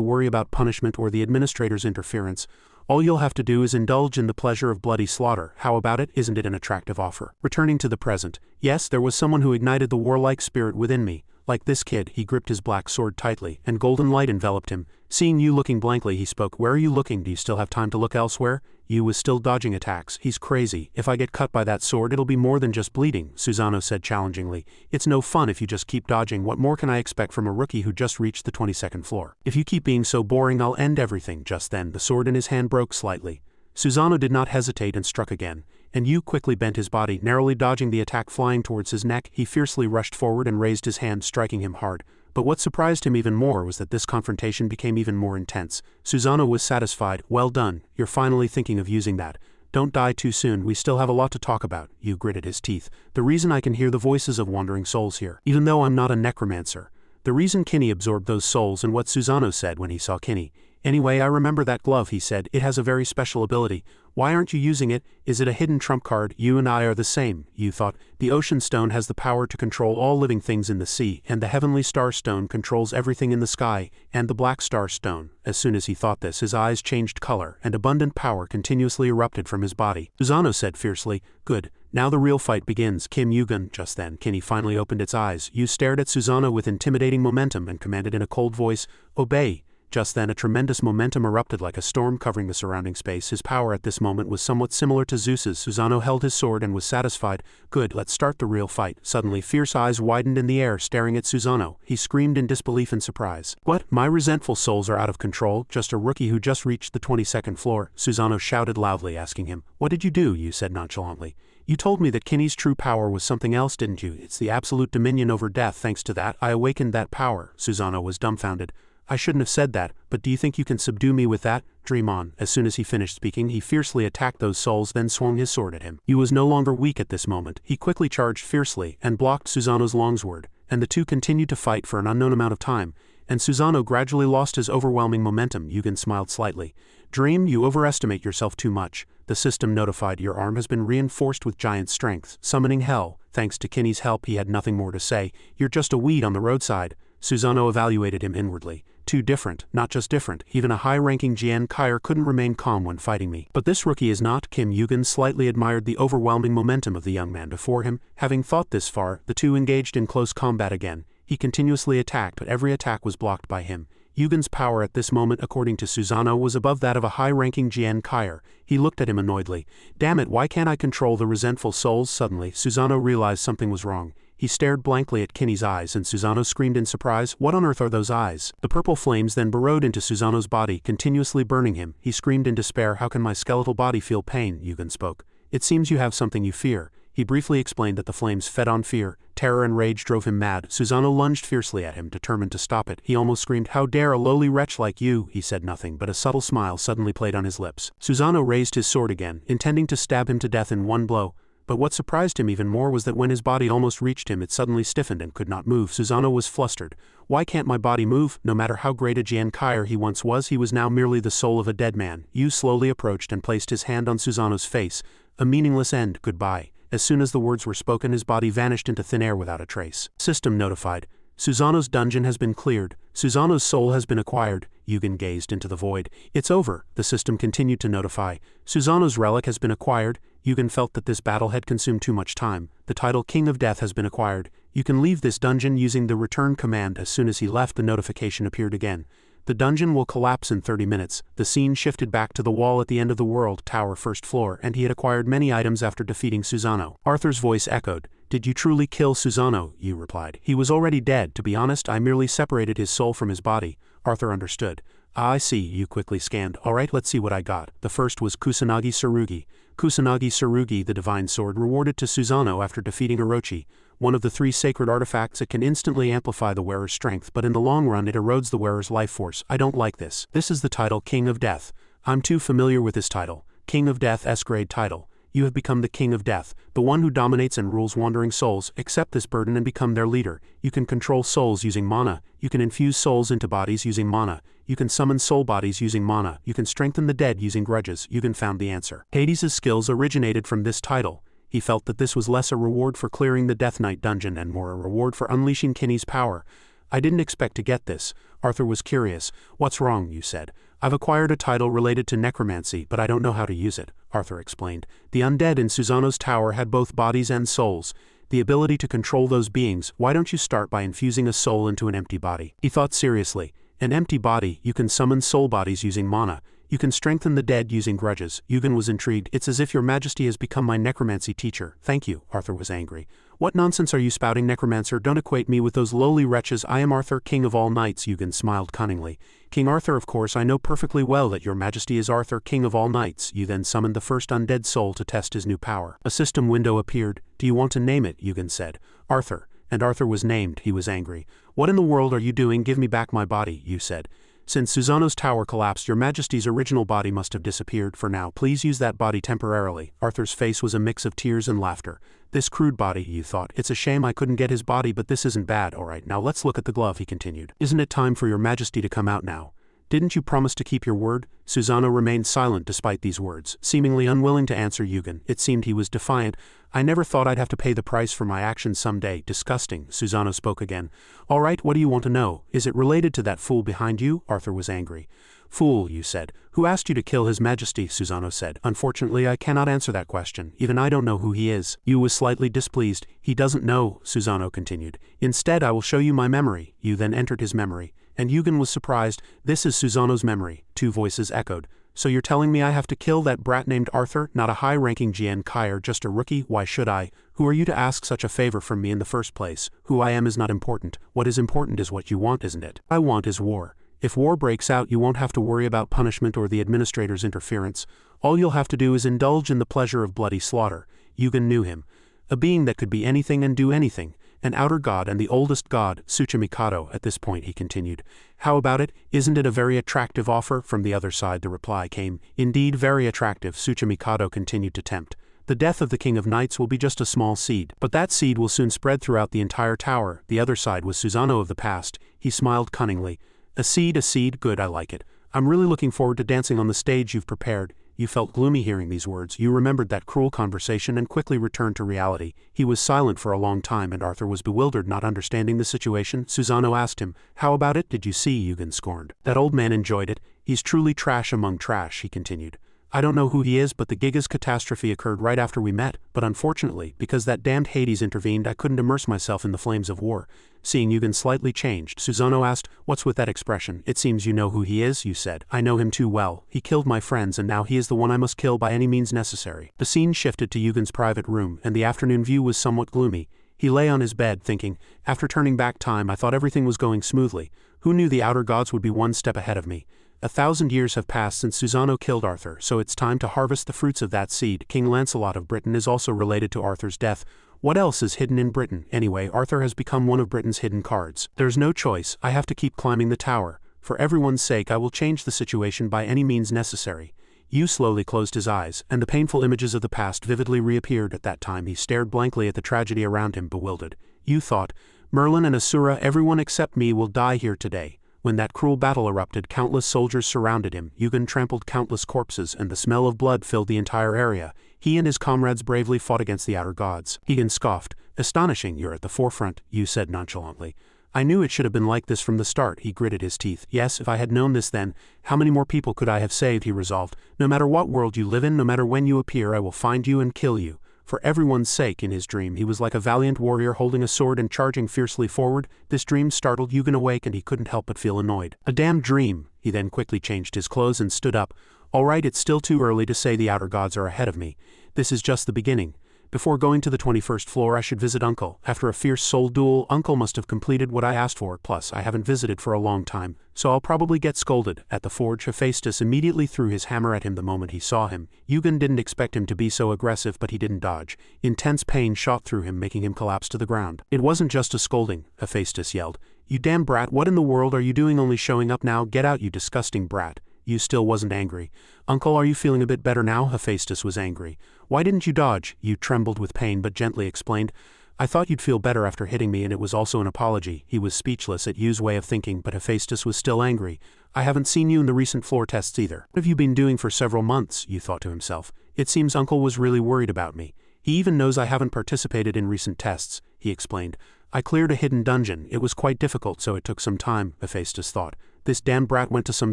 worry about punishment or the administrator's interference. All you'll have to do is indulge in the pleasure of bloody slaughter. How about it? Isn't it an attractive offer?" Returning to the present, "Yes, there was someone who ignited the warlike spirit within me. Like this kid." He gripped his black sword tightly, and golden light enveloped him. Seeing Yu looking blankly, he spoke, "Where are you looking? Do you still have time to look elsewhere?" Yu was still dodging attacks. "He's crazy. If I get cut by that sword, it'll be more than just bleeding," Susanoo said challengingly. "It's no fun if you just keep dodging. What more can I expect from a rookie who just reached the 22nd floor? If you keep being so boring, I'll end everything." Just then, the sword in his hand broke slightly. Susanoo did not hesitate and struck again, and Yu quickly bent his body, narrowly dodging the attack flying towards his neck. He fiercely rushed forward and raised his hand, striking him hard. But what surprised him even more was that this confrontation became even more intense. Susanoo was satisfied. "Well done, you're finally thinking of using that. Don't die too soon, we still have a lot to talk about." Yu gritted his teeth. "The reason I can hear the voices of wandering souls here, even though I'm not a necromancer. The reason Kinney absorbed those souls and what Susanoo said when he saw Kinney. Anyway, I remember that glove," he said. "It has a very special ability. Why aren't you using it? Is it a hidden trump card? You and I are the same." Yu thought. "The ocean stone has the power to control all living things in the sea, and the heavenly star stone controls everything in the sky, and the black star stone." As soon as he thought this, his eyes changed color, and abundant power continuously erupted from his body. Susanoo said fiercely, "Good. Now the real fight begins, Kim Yugen." Just then, Kinney finally opened its eyes. Yu stared at Susanoo with intimidating momentum and commanded in a cold voice, "Obey." Just then a tremendous momentum erupted like a storm covering the surrounding space. His power at this moment was somewhat similar to Zeus's. Susanoo held his sword and was satisfied. "Good, let's start the real fight." Suddenly fierce eyes widened in the air, staring at Susanoo. He screamed in disbelief and surprise. "What? My resentful souls are out of control? Just a rookie who just reached the 22nd floor?" Susanoo shouted loudly, asking him. "What did you do?" Yu said nonchalantly. "You told me that Kinney's true power was something else, didn't you? It's the absolute dominion over death. Thanks to that, I awakened that power." Susanoo was dumbfounded. "I shouldn't have said that, but do you think you can subdue me with that? Dream on." As soon as he finished speaking, he fiercely attacked those souls, then swung his sword at him. He was no longer weak at this moment. He quickly charged fiercely and blocked Susanoo's longsword, and the two continued to fight for an unknown amount of time, and Susanoo gradually lost his overwhelming momentum. Yugen smiled slightly. "Dream, you overestimate yourself too much." The system notified, "Your arm has been reinforced with giant strength, summoning hell." Thanks to Kinney's help, he had nothing more to say. "You're just a weed on the roadside." Susanoo evaluated him inwardly. "Too different, not just different. Even a high-ranking Jian Kaier couldn't remain calm when fighting me. But this rookie is not." Kim Yugen slightly admired the overwhelming momentum of the young man before him. Having thought this far, the two engaged in close combat again. He continuously attacked, but every attack was blocked by him. Yugen's power at this moment, according to Susanoo, was above that of a high-ranking Jian Kaier. He looked at him annoyedly. "Damn it, why can't I control the resentful souls?" Suddenly, Susanoo realized something was wrong. He stared blankly at Kinney's eyes, and Susanoo screamed in surprise, "What on earth are those eyes?" The purple flames then burrowed into Susanoo's body, continuously burning him. He screamed in despair, "How can my skeletal body feel pain?" Yugen spoke. "It seems you have something you fear." He briefly explained that the flames fed on fear. Terror and rage drove him mad. Susanoo lunged fiercely at him, determined to stop it. He almost screamed, "How dare a lowly wretch like you?" He said nothing, but a subtle smile suddenly played on his lips. Susanoo raised his sword again, intending to stab him to death in one blow. But what surprised him even more was that when his body almost reached him, it suddenly stiffened and could not move. Susanoo was flustered. "Why can't my body move?" No matter how great a Jian Kaier he once was, he was now merely the soul of a dead man. Yu slowly approached and placed his hand on Susanoo's face. "A meaningless end, goodbye." As soon as the words were spoken, his body vanished into thin air without a trace. System notified. Susanoo's dungeon has been cleared. Susanoo's soul has been acquired. Yugen gazed into the void. "It's over," the system continued to notify. "Susanoo's relic has been acquired." Yugen felt that this battle had consumed too much time. The title King of Death has been acquired. You can leave this dungeon using the return command. As soon as he left, the notification appeared again. The dungeon will collapse in 30 minutes. The scene shifted back to the wall at the end of the world tower first floor, and he had acquired many items after defeating Susanoo. Arthur's voice echoed. Did you truly kill Susanoo? Yu replied. He was already dead. To be honest, I merely separated his soul from his body. Arthur understood. Ah, I see. Yu quickly scanned. Alright, let's see what I got. The first was Kusanagi Tsurugi. Kusanagi Tsurugi, the divine sword rewarded to Susanoo after defeating Orochi. One of the 3 sacred artifacts. It can instantly amplify the wearer's strength, but in the long run it erodes the wearer's life force. I don't like this. This is the title King of Death. I'm too familiar with this title. King of Death, S-grade title. You have become the King of Death, the one who dominates and rules wandering souls. Accept this burden and become their leader. You can control souls using mana. You can infuse souls into bodies using mana. You can summon soul bodies using mana. You can strengthen the dead using grudges. Yugen found the answer. Hades' skills originated from this title. He felt that this was less a reward for clearing the Death Knight dungeon and more a reward for unleashing Kinney's power. I didn't expect to get this. Arthur was curious. What's wrong? You said. I've acquired a title related to necromancy, but I don't know how to use it, Arthur explained. The undead in Susanoo's tower had both bodies and souls. The ability to control those beings. Why don't you start by infusing a soul into an empty body? He thought seriously. An empty body. You can summon soul bodies using mana. You can strengthen the dead using grudges. Yugen was intrigued. It's as if your majesty has become my necromancy teacher. Thank you. Arthur was angry. What nonsense are you spouting, necromancer? Don't equate me with those lowly wretches. I am Arthur, king of all knights. Yugen smiled cunningly. King Arthur, of course. I know perfectly well that your majesty is Arthur, king of all knights. You then summoned the first undead soul to test his new power. A system window appeared. Do you want to name it? Yugen said. Arthur. And Arthur was named. He was angry. What in the world are you doing? Give me back my body, you said. Since Susanoo's tower collapsed, your majesty's original body must have disappeared. For now, please use that body temporarily. Arthur's face was a mix of tears and laughter. This crude body, you thought. It's a shame I couldn't get his body, but this isn't bad. Alright, now let's look at the glove, he continued. Isn't it time for your majesty to come out now? Didn't you promise to keep your word? Susanoo remained silent despite these words, seemingly unwilling to answer Yugen. It seemed he was defiant. I never thought I'd have to pay the price for my actions someday. Disgusting. Susanoo spoke again. All right, what do you want to know? Is it related to that fool behind you? Arthur was angry. Fool, you said. Who asked you to kill his majesty? Susanoo said. Unfortunately, I cannot answer that question. Even I don't know who he is. Yu was slightly displeased. He doesn't know, Susanoo continued. Instead, I will show you my memory. Yu then entered his memory. And Yugen was surprised. This is Susanoo's memory. 2 voices echoed. So you're telling me I have to kill that brat named Arthur? Not a high-ranking GN Kaier, just a rookie? Why should I? Who are you to ask such a favor from me in the first place? Who I am is not important. What is important is what you want, isn't it? I want is war. If war breaks out, you won't have to worry about punishment or the administrator's interference. All you'll have to do is indulge in the pleasure of bloody slaughter. Yugen knew him. A being that could be anything and do anything. An outer god and the oldest god, Tsuchimikado, at this point he continued. How about it? Isn't it a very attractive offer? From the other side the reply came. Indeed, very attractive. Tsuchimikado continued to tempt. The death of the King of Knights will be just a small seed, but that seed will soon spread throughout the entire tower. The other side was Susanoo of the past. He smiled cunningly. A seed, good, I like it. I'm really looking forward to dancing on the stage you've prepared. You felt gloomy hearing these words. You remembered that cruel conversation and quickly returned to reality. He was silent for a long time and Arthur was bewildered, not understanding the situation. Susanoo asked him, how about it? Did you see? Yugen scorned. That old man enjoyed it. He's truly trash among trash, he continued. I don't know who he is, but the Giga's catastrophe occurred right after we met, but unfortunately, because that damned Hades intervened, I couldn't immerse myself in the flames of war. Seeing Yugen slightly changed, Susanoo asked, what's with that expression? It seems you know who he is, you said. I know him too well. He killed my friends and now he is the one I must kill by any means necessary. The scene shifted to Yugen's private room, and the afternoon view was somewhat gloomy. He lay on his bed thinking, after turning back time I thought everything was going smoothly. Who knew the outer gods would be one step ahead of me? 1,000 years have passed since Susanoo killed Arthur, so it's time to harvest the fruits of that seed. King Lancelot of Britain is also related to Arthur's death. What else is hidden in Britain? Anyway, Arthur has become one of Britain's hidden cards. There's no choice. I have to keep climbing the tower. For everyone's sake, I will change the situation by any means necessary. Yu slowly closed his eyes, and the painful images of the past vividly reappeared. At that time he stared blankly at the tragedy around him, bewildered. Yu thought, Merlin and Asura, everyone except me will die here today. When that cruel battle erupted, countless soldiers surrounded him. Yugen trampled countless corpses, and the smell of blood filled the entire area. He and his comrades bravely fought against the outer gods. Yugen scoffed. Astonishing, you're at the forefront, Yu said nonchalantly. I knew it should have been like this from the start, he gritted his teeth. Yes, if I had known this then, how many more people could I have saved, he resolved. No matter what world you live in, no matter when you appear, I will find you and kill you. For everyone's sake. In his dream he was like a valiant warrior holding a sword and charging fiercely forward. This dream startled Yugen awake and he couldn't help but feel annoyed. A damn dream. He then quickly changed his clothes and stood up. Alright, it's still too early to say the outer gods are ahead of me. This is just the beginning. Before going to the 21st floor I should visit Uncle. After a fierce soul duel, Uncle must have completed what I asked for, plus I haven't visited for a long time, so I'll probably get scolded. At the forge, Hephaestus immediately threw his hammer at him the moment he saw him. Yugen didn't expect him to be so aggressive, but he didn't dodge. Intense pain shot through him, making him collapse to the ground. It wasn't just a scolding, Hephaestus yelled. You damn brat, what in the world are you doing only showing up now? Get out, you disgusting brat. You still wasn't angry. Uncle, are you feeling a bit better now? Hephaestus was angry. Why didn't you dodge? You trembled with pain but gently explained. I thought you'd feel better after hitting me, and it was also an apology. He was speechless at Yu's way of thinking, but Hephaestus was still angry. I haven't seen you in the recent floor tests either. What have you been doing for several months? Yu thought to himself. It seems Uncle was really worried about me. He even knows I haven't participated in recent tests, he explained. I cleared a hidden dungeon. It was quite difficult, so it took some time, Hephaestus thought. This damn brat went to some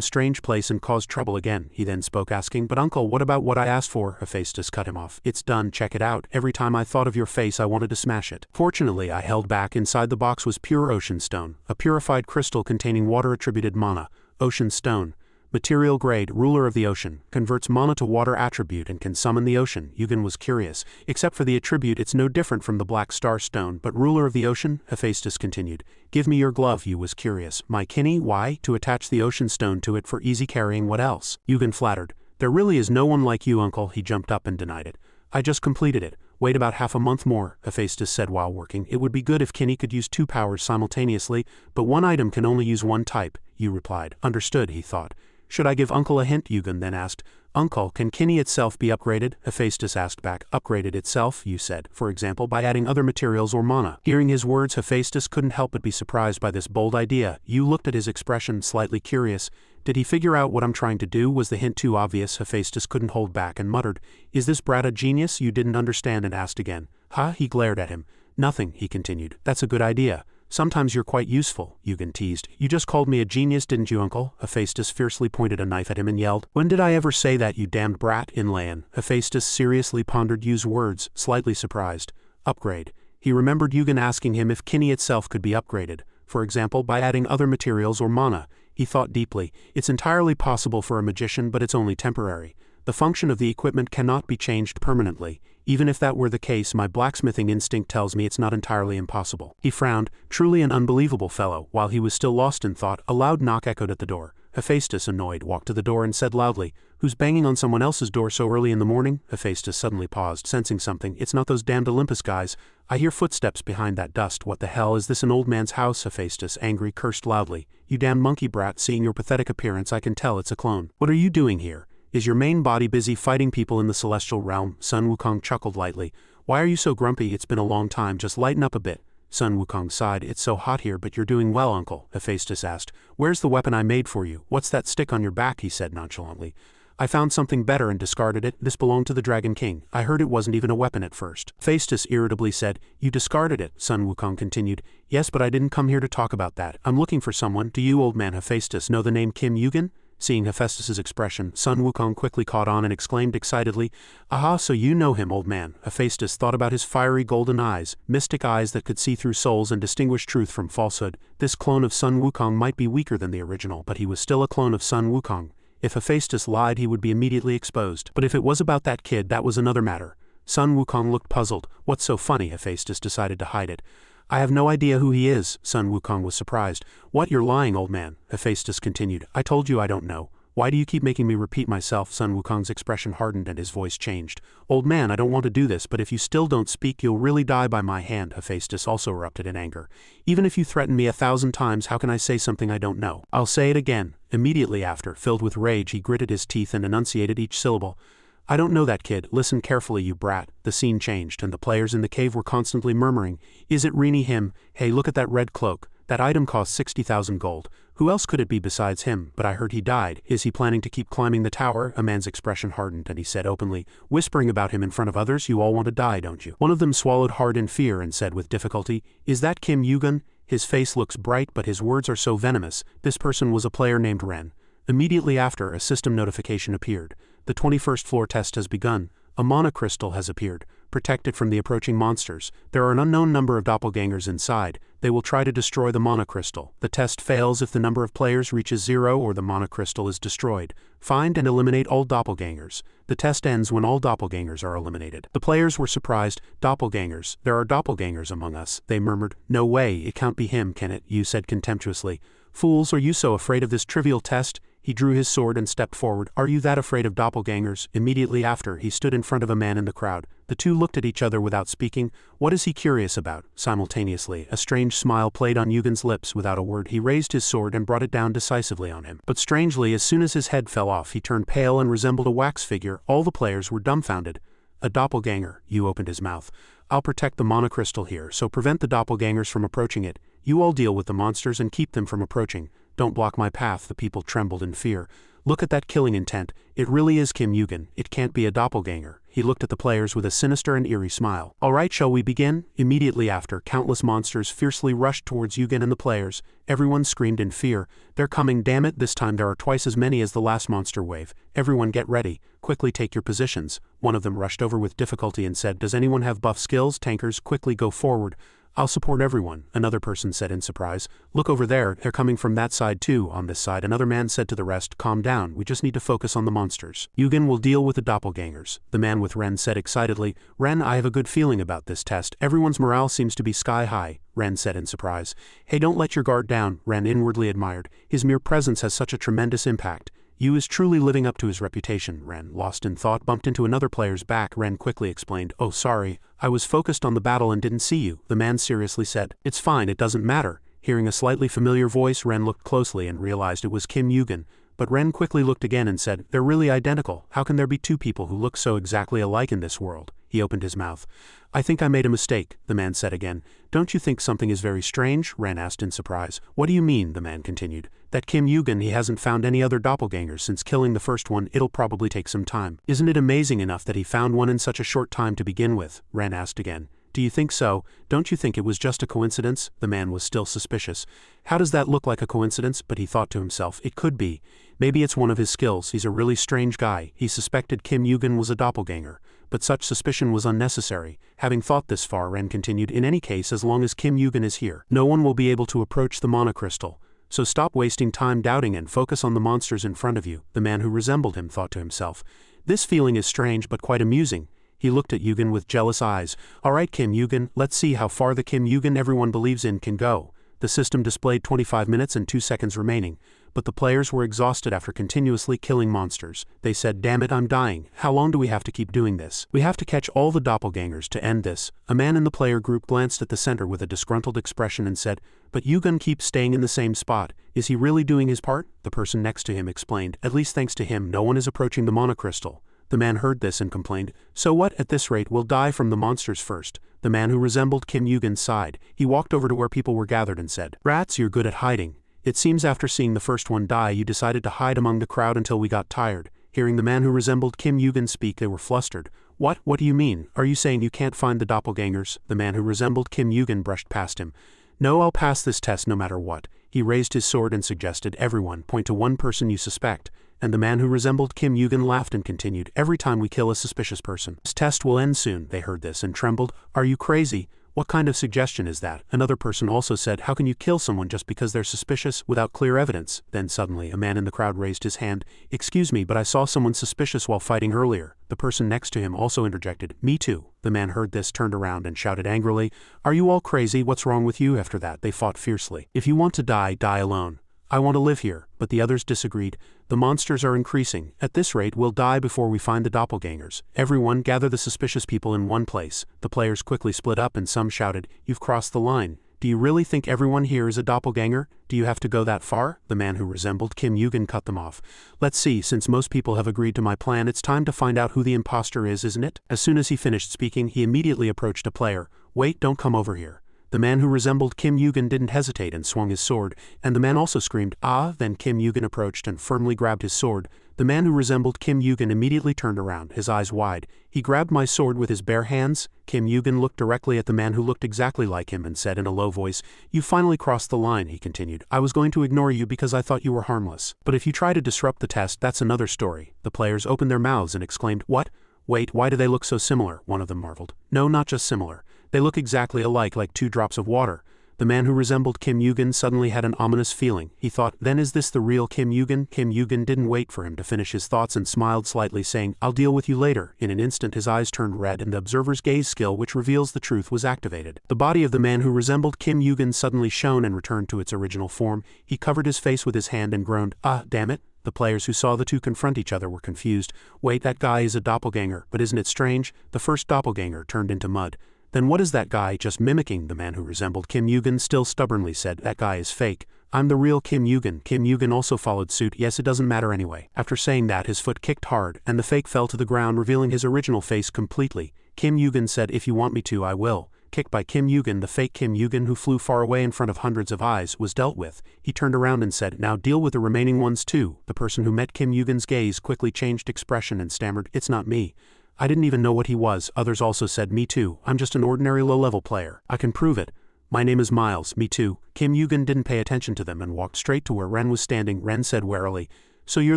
strange place and caused trouble again. He then spoke, asking, but Uncle, what about what I asked for? Hephaestus cut him off. It's done, check it out. Every time I thought of your face I wanted to smash it. Fortunately I held back. Inside the box was pure ocean stone, a purified crystal containing water-attributed mana. Ocean stone. Material grade, ruler of the ocean, converts mana to water attribute and can summon the ocean. Yugen was curious. Except for the attribute, it's no different from the black star stone, but ruler of the ocean? Hephaestus continued. Give me your glove. Yu was curious. My kidney? Why? To attach the ocean stone to it for easy carrying. What else? Yugen flattered. There really is no one like you, Uncle. He jumped up and denied it. I just completed it. Wait about half a month more, Hephaestus said while working. It would be good if Kinney could use two powers simultaneously, but one item can only use one type, Yu replied. Understood, he thought. Should I give Uncle a hint? Yugen then asked. Uncle, can Kinney itself be upgraded? Hephaestus asked back. Upgraded itself, Yu said, for example by adding other materials or mana. Hearing his words, Hephaestus couldn't help but be surprised by this bold idea. Yu looked at his expression, slightly curious. Did he figure out what I'm trying to do? Was the hint too obvious? Hephaestus couldn't hold back and muttered. Is this brat a genius? Yu didn't understand and asked again. Huh? He glared at him. Nothing, he continued. That's a good idea. Sometimes you're quite useful, Yugen teased. You just called me a genius, didn't you, Uncle? Hephaestus fiercely pointed a knife at him and yelled. When did I ever say that, you damned brat? Inlayan. Hephaestus seriously pondered Yu's words, slightly surprised. Upgrade. He remembered Yugen asking him if Kinney itself could be upgraded, for example by adding other materials or mana. He thought deeply. It's entirely possible for a magician, but it's only temporary. The function of the equipment cannot be changed permanently. Even if that were the case, my blacksmithing instinct tells me it's not entirely impossible. He frowned. Truly an unbelievable fellow. While he was still lost in thought, a loud knock echoed at the door. Hephaestus, annoyed, walked to the door and said loudly, Who's banging on someone else's door so early in the morning? Hephaestus suddenly paused, sensing something. It's not those damned Olympus guys. I hear footsteps behind that dust. What the hell is this, an old man's house? Hephaestus, angry, cursed loudly. You damned monkey brat, seeing your pathetic appearance I can tell it's a clone. What are you doing here? Is your main body busy fighting people in the celestial realm? Sun Wukong chuckled lightly. Why are you so grumpy? It's been a long time, just lighten up a bit. Sun Wukong sighed. It's so hot here, but you're doing well, Uncle, Hephaestus asked. Where's the weapon I made for you? What's that stick on your back? He said nonchalantly. I found something better and discarded it. This belonged to the Dragon King. I heard it wasn't even a weapon at first. Hephaestus irritably said. You discarded it, Sun Wukong continued. Yes, but I didn't come here to talk about that. I'm looking for someone. Do you, old man Hephaestus, know the name Kim Yugen? Seeing Hephaestus's expression, Sun Wukong quickly caught on and exclaimed excitedly, Aha, so you know him, old man. Hephaestus thought about his fiery golden eyes, mystic eyes that could see through souls and distinguish truth from falsehood. This clone of Sun Wukong might be weaker than the original, but he was still a clone of Sun Wukong. If Hephaestus lied, he would be immediately exposed. But if it was about that kid, that was another matter. Sun Wukong looked puzzled. What's so funny? Hephaestus decided to hide it. I have no idea who he is. Sun Wukong was surprised. What, you're lying, old man? Hephaestus continued. I told you I don't know. Why do you keep making me repeat myself? Sun Wukong's expression hardened and his voice changed. Old man, I don't want to do this, but if you still don't speak, you'll really die by my hand. Hephaestus also erupted in anger. Even if you threaten me 1,000 times, how can I say something I don't know? I'll say it again. Immediately after, filled with rage, he gritted his teeth and enunciated each syllable. I don't know that kid. Listen carefully, you brat. The scene changed, and the players in the cave were constantly murmuring, Is it really him? Hey, look at that red cloak. That item cost 60,000 gold. Who else could it be besides him? But I heard he died. Is he planning to keep climbing the tower? A man's expression hardened, and he said openly, whispering about him in front of others, You all want to die, don't you? One of them swallowed hard in fear and said with difficulty, Is that Kim Yugen? His face looks bright but his words are so venomous. This person was a player named Ren. Immediately after, a system notification appeared. The 21st floor test has begun. A mana crystal has appeared. Protect it from the approaching monsters. There are an unknown number of doppelgangers inside. They will try to destroy the mana crystal. The test fails if the number of players reaches 0 or the mana crystal is destroyed. Find and eliminate all doppelgangers. The test ends when all doppelgangers are eliminated. The players were surprised. Doppelgangers. There are doppelgangers among us, they murmured. No way, it can't be him, can it? Yu said contemptuously. Fools, are you so afraid of this trivial test? He drew his sword and stepped forward. Are you that afraid of doppelgangers? Immediately after, he stood in front of a man in the crowd. The two looked at each other without speaking. What is he curious about? Simultaneously, a strange smile played on Yugen's lips. Without a word, he raised his sword and brought it down decisively on him. But strangely, as soon as his head fell off, he turned pale and resembled a wax figure. All the players were dumbfounded. A doppelganger. Yu opened his mouth. I'll protect the mana crystal here, so prevent the doppelgangers from approaching it. You all deal with the monsters and keep them from approaching. Don't block my path. The people trembled in fear. Look at that killing intent. It really is Kim Yugen. It can't be a doppelganger. He looked at the players with a sinister and eerie smile. All right, shall we begin? Immediately after, countless monsters fiercely rushed towards Yugen and the players. Everyone screamed in fear. They're coming, damn it. This time there are twice as many as the last monster wave. Everyone get ready. Quickly take your positions. One of them rushed over with difficulty and said, does anyone have buff skills? Tankers, quickly go forward. I'll support everyone, another person said in surprise. Look over there, they're coming from that side too. On this side, another man said to the rest, calm down, we just need to focus on the monsters. Yugen will deal with the doppelgangers. The man with Ren said excitedly, Ren, I have a good feeling about this test. Everyone's morale seems to be sky high. Ren said in surprise. Hey, don't let your guard down, Ren inwardly admired. His mere presence has such a tremendous impact. Yu is truly living up to his reputation. Ren, lost in thought, bumped into another player's back. Ren quickly explained, oh sorry, I was focused on the battle and didn't see you. The man seriously said, it's fine, it doesn't matter. Hearing a slightly familiar voice, Ren looked closely and realized it was Kim Yugen. But Ren quickly looked again and said, they're really identical. How can there be two people who look so exactly alike in this world? He opened his mouth. I think I made a mistake, the man said again. Don't you think something is very strange? Ren asked in surprise. What do you mean? The man continued. That Kim Yugen, he hasn't found any other doppelgangers since killing the first one. It'll probably take some time. Isn't it amazing enough that he found one in such a short time to begin with? Ren asked again. Do you think so? Don't you think it was just a coincidence? The man was still suspicious. How does that look like a coincidence? But he thought to himself, it could be. Maybe it's one of his skills. He's a really strange guy. He suspected Kim Yugen was a doppelganger. But such suspicion was unnecessary. Having thought this far, Ren continued, in any case, as long as Kim Yugen is here, no one will be able to approach the mana crystal. So stop wasting time doubting and focus on the monsters in front of you. The man who resembled him thought to himself. This feeling is strange but quite amusing. He looked at Yugen with jealous eyes. All right, Kim Yugen, let's see how far the Kim Yugen everyone believes in can go. The system displayed 25 minutes and 2 seconds remaining. But the players were exhausted after continuously killing monsters. They said, damn it, I'm dying. How long do we have to keep doing this? We have to catch all the doppelgangers to end this. A man in the player group glanced at the center with a disgruntled expression and said, but Yugen keeps staying in the same spot. Is he really doing his part? The person next to him explained, at least thanks to him, no one is approaching the mana crystal. The man heard this and complained, so what? At this rate, we'll die from the monsters first. The man who resembled Kim Yugen sighed. He walked over to where people were gathered and said, rats, you're good at hiding. It seems after seeing the first one die, you decided to hide among the crowd until we got tired. Hearing the man who resembled Kim Yugen speak, they were flustered. What? What do you mean? Are you saying you can't find the doppelgangers? The man who resembled Kim Yugen brushed past him. No, I'll pass this test no matter what. He raised his sword and suggested, everyone, point to one person you suspect. And the man who resembled Kim Yugen laughed and continued, every time we kill a suspicious person. This test will end soon. They heard this and trembled. Are you crazy? What kind of suggestion is that? Another person also said, how can you kill someone just because they're suspicious without clear evidence? Then suddenly, a man in the crowd raised his hand. Excuse me, but I saw someone suspicious while fighting earlier. The person next to him also interjected, me too. The man heard this, turned around and shouted angrily, are you all crazy? What's wrong with you? After that, they fought fiercely. If you want to die, die alone. I want to live here, but the others disagreed. The monsters are increasing. At this rate, we'll die before we find the doppelgangers. Everyone, gather the suspicious people in one place. The players quickly split up and some shouted, you've crossed the line. Do you really think everyone here is a doppelganger? Do you have to go that far? The man who resembled Kim Yugen cut them off. Let's see, since most people have agreed to my plan, it's time to find out who the imposter is, isn't it? As soon as he finished speaking, he immediately approached a player. Wait, don't come over here. The man who resembled Kim Yugen didn't hesitate and swung his sword, and the man also screamed, "Ah!" Then Kim Yugen approached and firmly grabbed his sword. The man who resembled Kim Yugen immediately turned around, his eyes wide. "He grabbed my sword with his bare hands?" Kim Yugen looked directly at the man who looked exactly like him and said in a low voice, "You finally crossed the line," he continued. "I was going to ignore you because I thought you were harmless. But if you try to disrupt the test, that's another story." The players opened their mouths and exclaimed, "What? Wait, why do they look so similar?" One of them marveled. "No, not just similar. They look exactly alike, like 2 drops of water." The man who resembled Kim Yugen suddenly had an ominous feeling. He thought, then is this the real Kim Yugen? Kim Yugen didn't wait for him to finish his thoughts and smiled slightly, saying, "I'll deal with you later." In an instant his eyes turned red and the observer's gaze skill, which reveals the truth, was activated. The body of the man who resembled Kim Yugen suddenly shone and returned to its original form. He covered his face with his hand and groaned, "Ah, damn it." The players who saw the two confront each other were confused. "Wait, that guy is a doppelganger, but isn't it strange? The first doppelganger turned into mud." "Then what is that guy just mimicking?" The man who resembled Kim Yugen still stubbornly said, "That guy is fake. I'm the real Kim Yugen." Kim Yugen also followed suit. "Yes, it doesn't matter anyway." After saying that, his foot kicked hard, and the fake fell to the ground, revealing his original face completely. Kim Yugen said, "If you want me to, I will." Kicked by Kim Yugen, the fake Kim Yugen, who flew far away in front of hundreds of eyes, was dealt with. He turned around and said, "Now deal with the remaining ones too." The person who met Kim Yugen's gaze quickly changed expression and stammered, "It's not me. I didn't even know what he was." Others also said, "Me too. I'm just an ordinary low-level player. I can prove it. My name is Miles." "Me too." Kim Yugen didn't pay attention to them and walked straight to where Ren was standing. Ren said warily, "So you're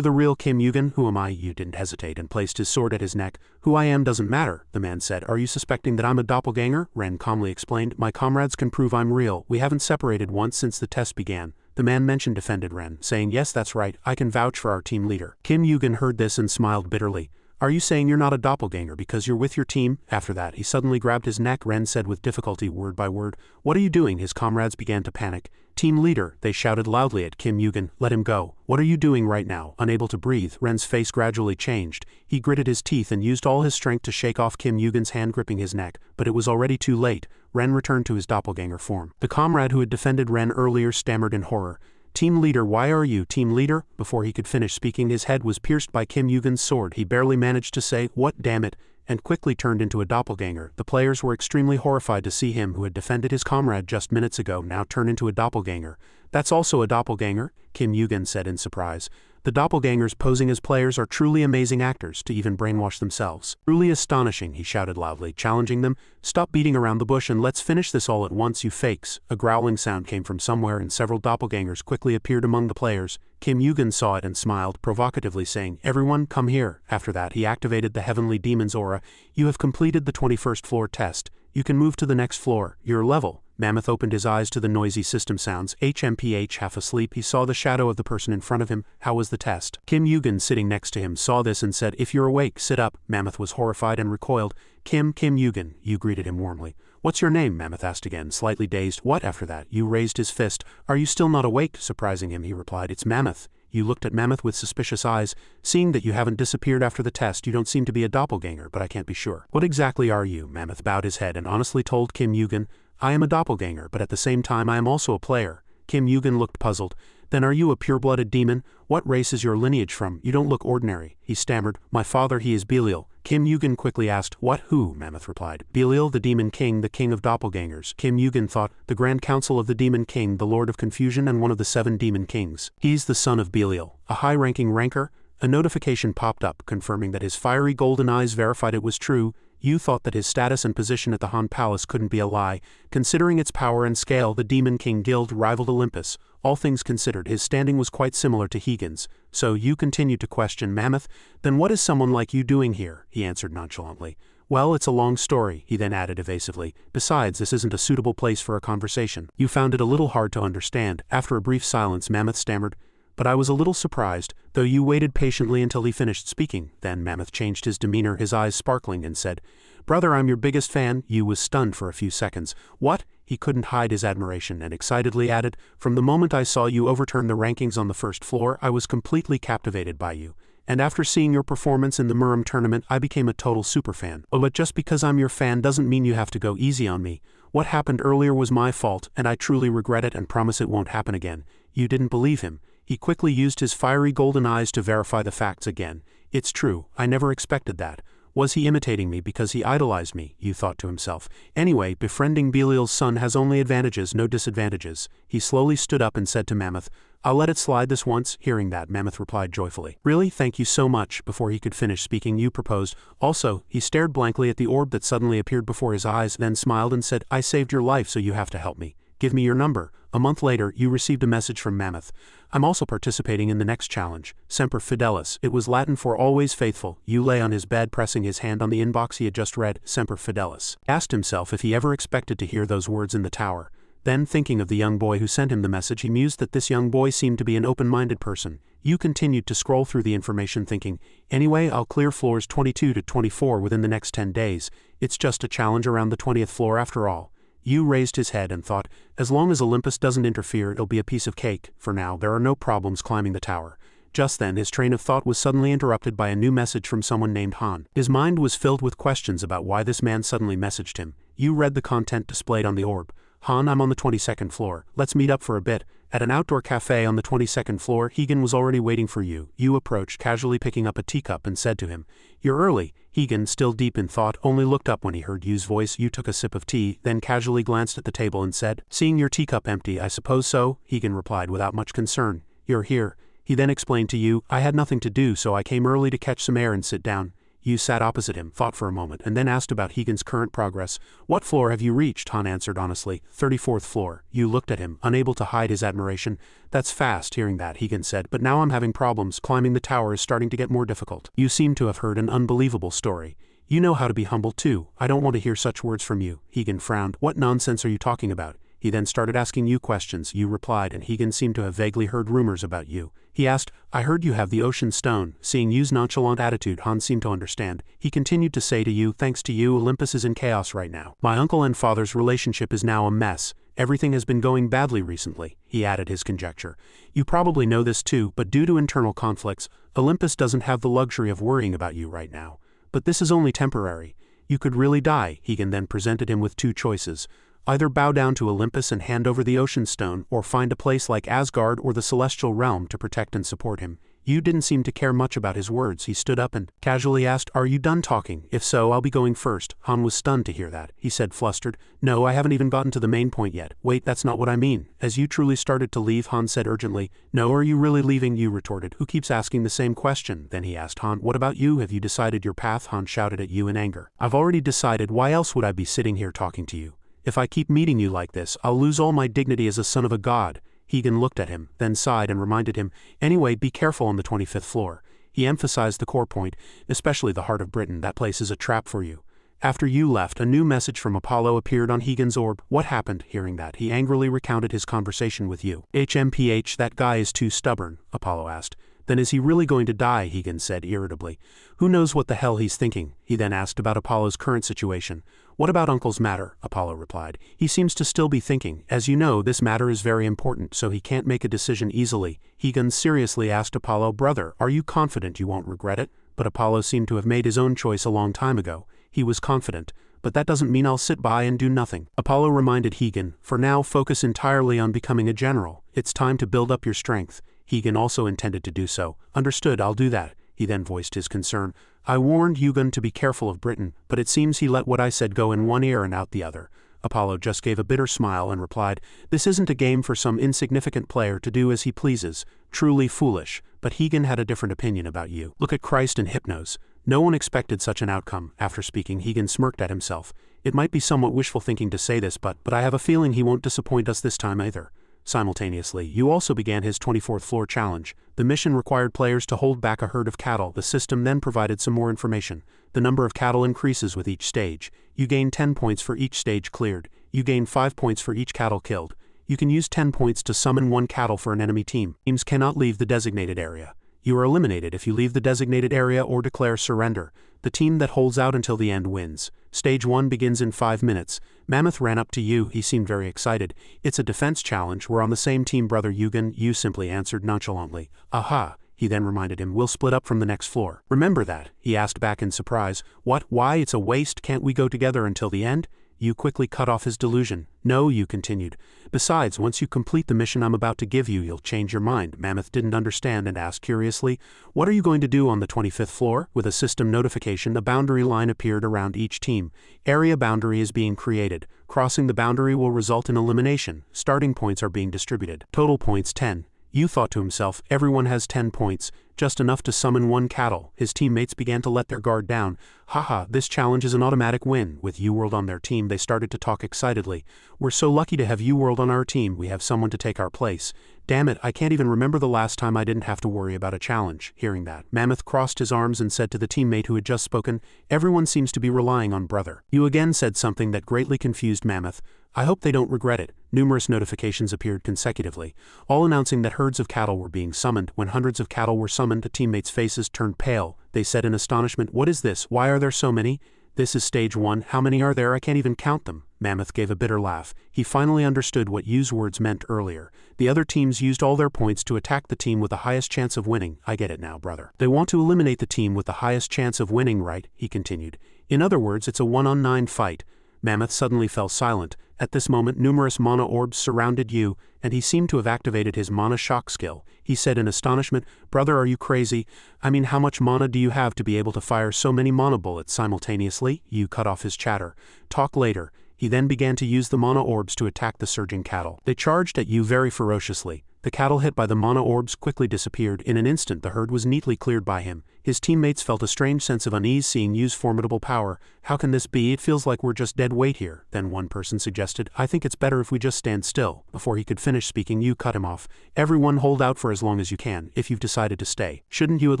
the real Kim Yugen? Who am I?" You didn't hesitate and placed his sword at his neck. "Who I am doesn't matter," the man said. "Are you suspecting that I'm a doppelganger?" Ren calmly explained, "My comrades can prove I'm real. We haven't separated once since the test began." The man mentioned defended Ren, saying, "Yes, that's right. I can vouch for our team leader." Kim Yugen heard this and smiled bitterly. "Are you saying you're not a doppelganger because you're with your team?" After that, he suddenly grabbed his neck. Ren said with difficulty, word by word, "What are you doing?" His comrades began to panic. "Team leader," they shouted loudly at Kim Yugen, "let him go." "What are you doing right now?" Unable to breathe, Ren's face gradually changed. He gritted his teeth and used all his strength to shake off Kim Yugen's hand gripping his neck, but it was already too late. Ren returned to his doppelganger form. The comrade who had defended Ren earlier stammered in horror, "Team leader, why are you team leader?" Before he could finish speaking, his head was pierced by Kim Yugen's sword. He barely managed to say, "What, damn it," and quickly turned into a doppelganger. The players were extremely horrified to see him who had defended his comrade just minutes ago now turn into a doppelganger. "That's also a doppelganger?" Kim Yugen said in surprise. The doppelgangers posing as players are truly amazing actors to even brainwash themselves. "Truly astonishing," he shouted loudly, challenging them. "Stop beating around the bush and let's finish this all at once, you fakes." A growling sound came from somewhere and several doppelgangers quickly appeared among the players. Kim Yugen saw it and smiled, provocatively saying, "Everyone, come here." After that, he activated the Heavenly Demon's aura. "You have completed the 21st floor test. You can move to the next floor. Your level." Mammoth opened his eyes to the noisy system sounds. HMPH, half asleep, he saw the shadow of the person in front of him. How was the test? Kim Yugen, sitting next to him, saw this and said, "If you're awake, sit up." Mammoth was horrified and recoiled. Kim Yugen," you greeted him warmly. "What's your name?" Mammoth asked again, slightly dazed. "What?" After that, you raised his fist. "Are you still not awake?" Surprising him, he replied, "It's Mammoth." You looked at Mammoth with suspicious eyes. "Seeing that you haven't disappeared after the test, you don't seem to be a doppelganger, but I can't be sure." "What exactly are you?" Mammoth bowed his head and honestly told Kim Yugen, "I am a doppelganger, but at the same time I am also a player." Kim Yugen looked puzzled. "Then are you a pure-blooded demon? What race is your lineage from? You don't look ordinary." He stammered, "My father, he is Belial." Kim Yugen quickly asked, "What? Who?" Mammoth replied, "Belial, the Demon King, the King of Doppelgangers." Kim Yugen thought, "The Grand Council of the Demon King, the Lord of Confusion and one of the 7 Demon Kings. He's the son of Belial. A high-ranking ranker?" A notification popped up, confirming that his fiery golden eyes verified it was true. You thought that his status and position at the Han Palace couldn't be a lie. Considering its power and scale, the Demon King Guild rivaled Olympus. All things considered, his standing was quite similar to Hegan's. So you continued to question Mammoth. "Then what is someone like you doing here?" He answered nonchalantly. "Well, it's a long story," he then added evasively. "Besides, this isn't a suitable place for a conversation. You found it a little hard to understand." After a brief silence, Mammoth stammered, "But I was a little surprised, though you waited patiently until he finished speaking." Then Mammoth changed his demeanor, his eyes sparkling, and said, "Brother, I'm your biggest fan." You was stunned for a few seconds. "What?" He couldn't hide his admiration and excitedly added, "From the moment I saw you overturn the rankings on the first floor, I was completely captivated by you. And after seeing your performance in the Muram tournament, I became a total superfan." "Oh, but just because I'm your fan doesn't mean you have to go easy on me. What happened earlier was my fault, and I truly regret it and promise it won't happen again." You didn't believe him. He quickly used his fiery golden eyes to verify the facts again. "It's true, I never expected that. Was he imitating me because he idolized me? Yu thought to himself. Anyway, befriending Belial's son has only advantages, no disadvantages. He slowly stood up and said to Mammoth, I'll let it slide this once. Hearing that, Mammoth replied joyfully. Really? Thank you so much. Before he could finish speaking, Yu proposed. Also, he stared blankly at the orb that suddenly appeared before his eyes, then smiled and said, I saved your life, so you have to help me. Give me your number. A month later, Yu received a message from Mammoth. I'm also participating in the next challenge. Semper Fidelis. It was Latin for always faithful. Yu lay on his bed pressing his hand on the inbox he had just read, Semper Fidelis. He asked himself if he ever expected to hear those words in the tower. Then, thinking of the young boy who sent him the message, he mused that this young boy seemed to be an open-minded person. Yu continued to scroll through the information thinking, anyway, I'll clear floors 22 to 24 within the next 10 days. It's just a challenge around the 20th floor after all. Yu raised his head and thought, as long as Olympus doesn't interfere, it'll be a piece of cake. For now, there are no problems climbing the tower. Just then, his train of thought was suddenly interrupted by a new message from someone named Han. His mind was filled with questions about why this man suddenly messaged him. Yu read the content displayed on the orb. Han, I'm on the 22nd floor. Let's meet up for a bit. At an outdoor cafe on the 22nd floor, Hegan was already waiting for you. Yu approached, casually picking up a teacup and said to him, You're early. Hegan, still deep in thought, only looked up when he heard Yu's voice. Yu took a sip of tea, then casually glanced at the table and said, Seeing your teacup empty, I suppose so? Hegan replied without much concern. You're here. He then explained to Yu, I had nothing to do, so I came early to catch some air and sit down. Yu sat opposite him, thought for a moment, and then asked about Hegan's current progress. What floor have you reached? Han answered honestly. 34th floor. Yu looked at him, unable to hide his admiration. That's fast. Hearing that, Hegan said, but now I'm having problems. Climbing the tower is starting to get more difficult. You seem to have heard an unbelievable story. You know how to be humble too. I don't want to hear such words from you. Hegan frowned. What nonsense are you talking about? He then started asking Yu questions. Yu replied, and Hegan seemed to have vaguely heard rumors about Yu. He asked, I heard you have the ocean stone. Seeing Yu's nonchalant attitude, Han seemed to understand. He continued to say to Yu, thanks to you, Olympus is in chaos right now. My uncle and father's relationship is now a mess. Everything has been going badly recently, he added his conjecture. You probably know this too, but due to internal conflicts, Olympus doesn't have the luxury of worrying about you right now. But this is only temporary. You could really die. Hegan then presented him with two choices. Either bow down to Olympus and hand over the ocean stone, or find a place like Asgard or the celestial realm to protect and support him. Yu didn't seem to care much about his words. He stood up and casually asked, Are you done talking? If so, I'll be going first. Han was stunned to hear that. He said flustered, No, I haven't even gotten to the main point yet. Wait, that's not what I mean. As Yu truly started to leave, Han said urgently, No, are you really leaving? Yu retorted, Who keeps asking the same question? Then he asked Han, What about you? Have you decided your path? Han shouted at Yu in anger. I've already decided. Why else would I be sitting here talking to you? If I keep meeting you like this, I'll lose all my dignity as a son of a god. Hegan looked at him, then sighed and reminded him, Anyway, be careful on the 25th floor. He emphasized the core point, especially the heart of Britain. That place is a trap for you. After Yu left, a new message from Apollo appeared on Hegan's orb. What happened? Hearing that, he angrily recounted his conversation with Yu. HMPH, that guy is too stubborn, Apollo asked. Then is he really going to die? Hegan said irritably. Who knows what the hell he's thinking? He then asked about Apollo's current situation. What about Uncle's matter? Apollo replied. He seems to still be thinking. As you know, this matter is very important, so he can't make a decision easily. Hegan seriously asked Apollo, Brother, are you confident you won't regret it? But Apollo seemed to have made his own choice a long time ago. He was confident. But that doesn't mean I'll sit by and do nothing. Apollo reminded Hegan, For now, focus entirely on becoming a general. It's time to build up your strength. Hegan also intended to do so. Understood, I'll do that. He then voiced his concern. I warned Eugen to be careful of Britain, but it seems he let what I said go in one ear and out the other. Apollo just gave a bitter smile and replied, This isn't a game for some insignificant player to do as he pleases. Truly foolish. But Hegan had a different opinion about you. Look at Christ and Hypnos. No one expected such an outcome. After speaking, Hegan smirked at himself. It might be somewhat wishful thinking to say this, but I have a feeling he won't disappoint us this time either. Simultaneously, Yu also began his 24th floor challenge. The mission required players to hold back a herd of cattle. The system then provided some more information. The number of cattle increases with each stage. You gain 10 points for each stage cleared. You gain 5 points for each cattle killed. You can use 10 points to summon 1 cattle for an enemy team. Teams cannot leave the designated area. You are eliminated if you leave the designated area or declare surrender. The team that holds out until the end wins. Stage 1 begins in 5 minutes. Mammoth ran up to Yu. He seemed very excited. It's a defense challenge. We're on the same team, Brother Eugen. Yu simply answered nonchalantly. Aha. He then reminded him, We'll split up from the next floor. Remember that? He asked back in surprise. What? Why? It's a waste. Can't we go together until the end? You quickly cut off his delusion. No, you continued. Besides, once you complete the mission I'm about to give you, you'll change your mind. Mammoth didn't understand and asked curiously, what are you going to do on the 25th floor? With a system notification, a boundary line appeared around each team. Area boundary is being created. Crossing the boundary will result in elimination. Starting points are being distributed. Total points 10. Yu thought to himself, everyone has 10 points, just enough to summon one cattle. His teammates began to let their guard down. Haha, this challenge is an automatic win. With U-World on their team, they started to talk excitedly. We're so lucky to have U-World on our team, we have someone to take our place. Damn it, I can't even remember the last time I didn't have to worry about a challenge. Hearing that, Mammoth crossed his arms and said to the teammate who had just spoken, everyone seems to be relying on brother. Yu again said something that greatly confused Mammoth. I hope they don't regret it. Numerous notifications appeared consecutively, all announcing that herds of cattle were being summoned. When hundreds of cattle were summoned, the teammates' faces turned pale. They said in astonishment, what is this? Why are there so many? This is stage 1. How many are there? I can't even count them. Mammoth gave a bitter laugh. He finally understood what Yu's words meant earlier. The other teams used all their points to attack the team with the highest chance of winning. I get it now, brother. They want to eliminate the team with the highest chance of winning, right? He continued. In other words, it's a 1-on-9 fight. Mammoth suddenly fell silent. At this moment, numerous mana orbs surrounded Yu, and he seemed to have activated his mana shock skill. He said in astonishment, brother, are you crazy? I mean, how much mana do you have to be able to fire so many mana bullets simultaneously? Yu cut off his chatter. Talk later. He then began to use the mana orbs to attack the surging cattle. They charged at Yu very ferociously. The cattle hit by the mana orbs quickly disappeared. In an instant, the herd was neatly cleared by him. His teammates felt a strange sense of unease seeing Yu's formidable power. How can this be? It feels like we're just dead weight here. Then one person suggested, I think it's better if we just stand still. Before he could finish speaking, Yu cut him off. Everyone hold out for as long as you can, if you've decided to stay. Shouldn't you at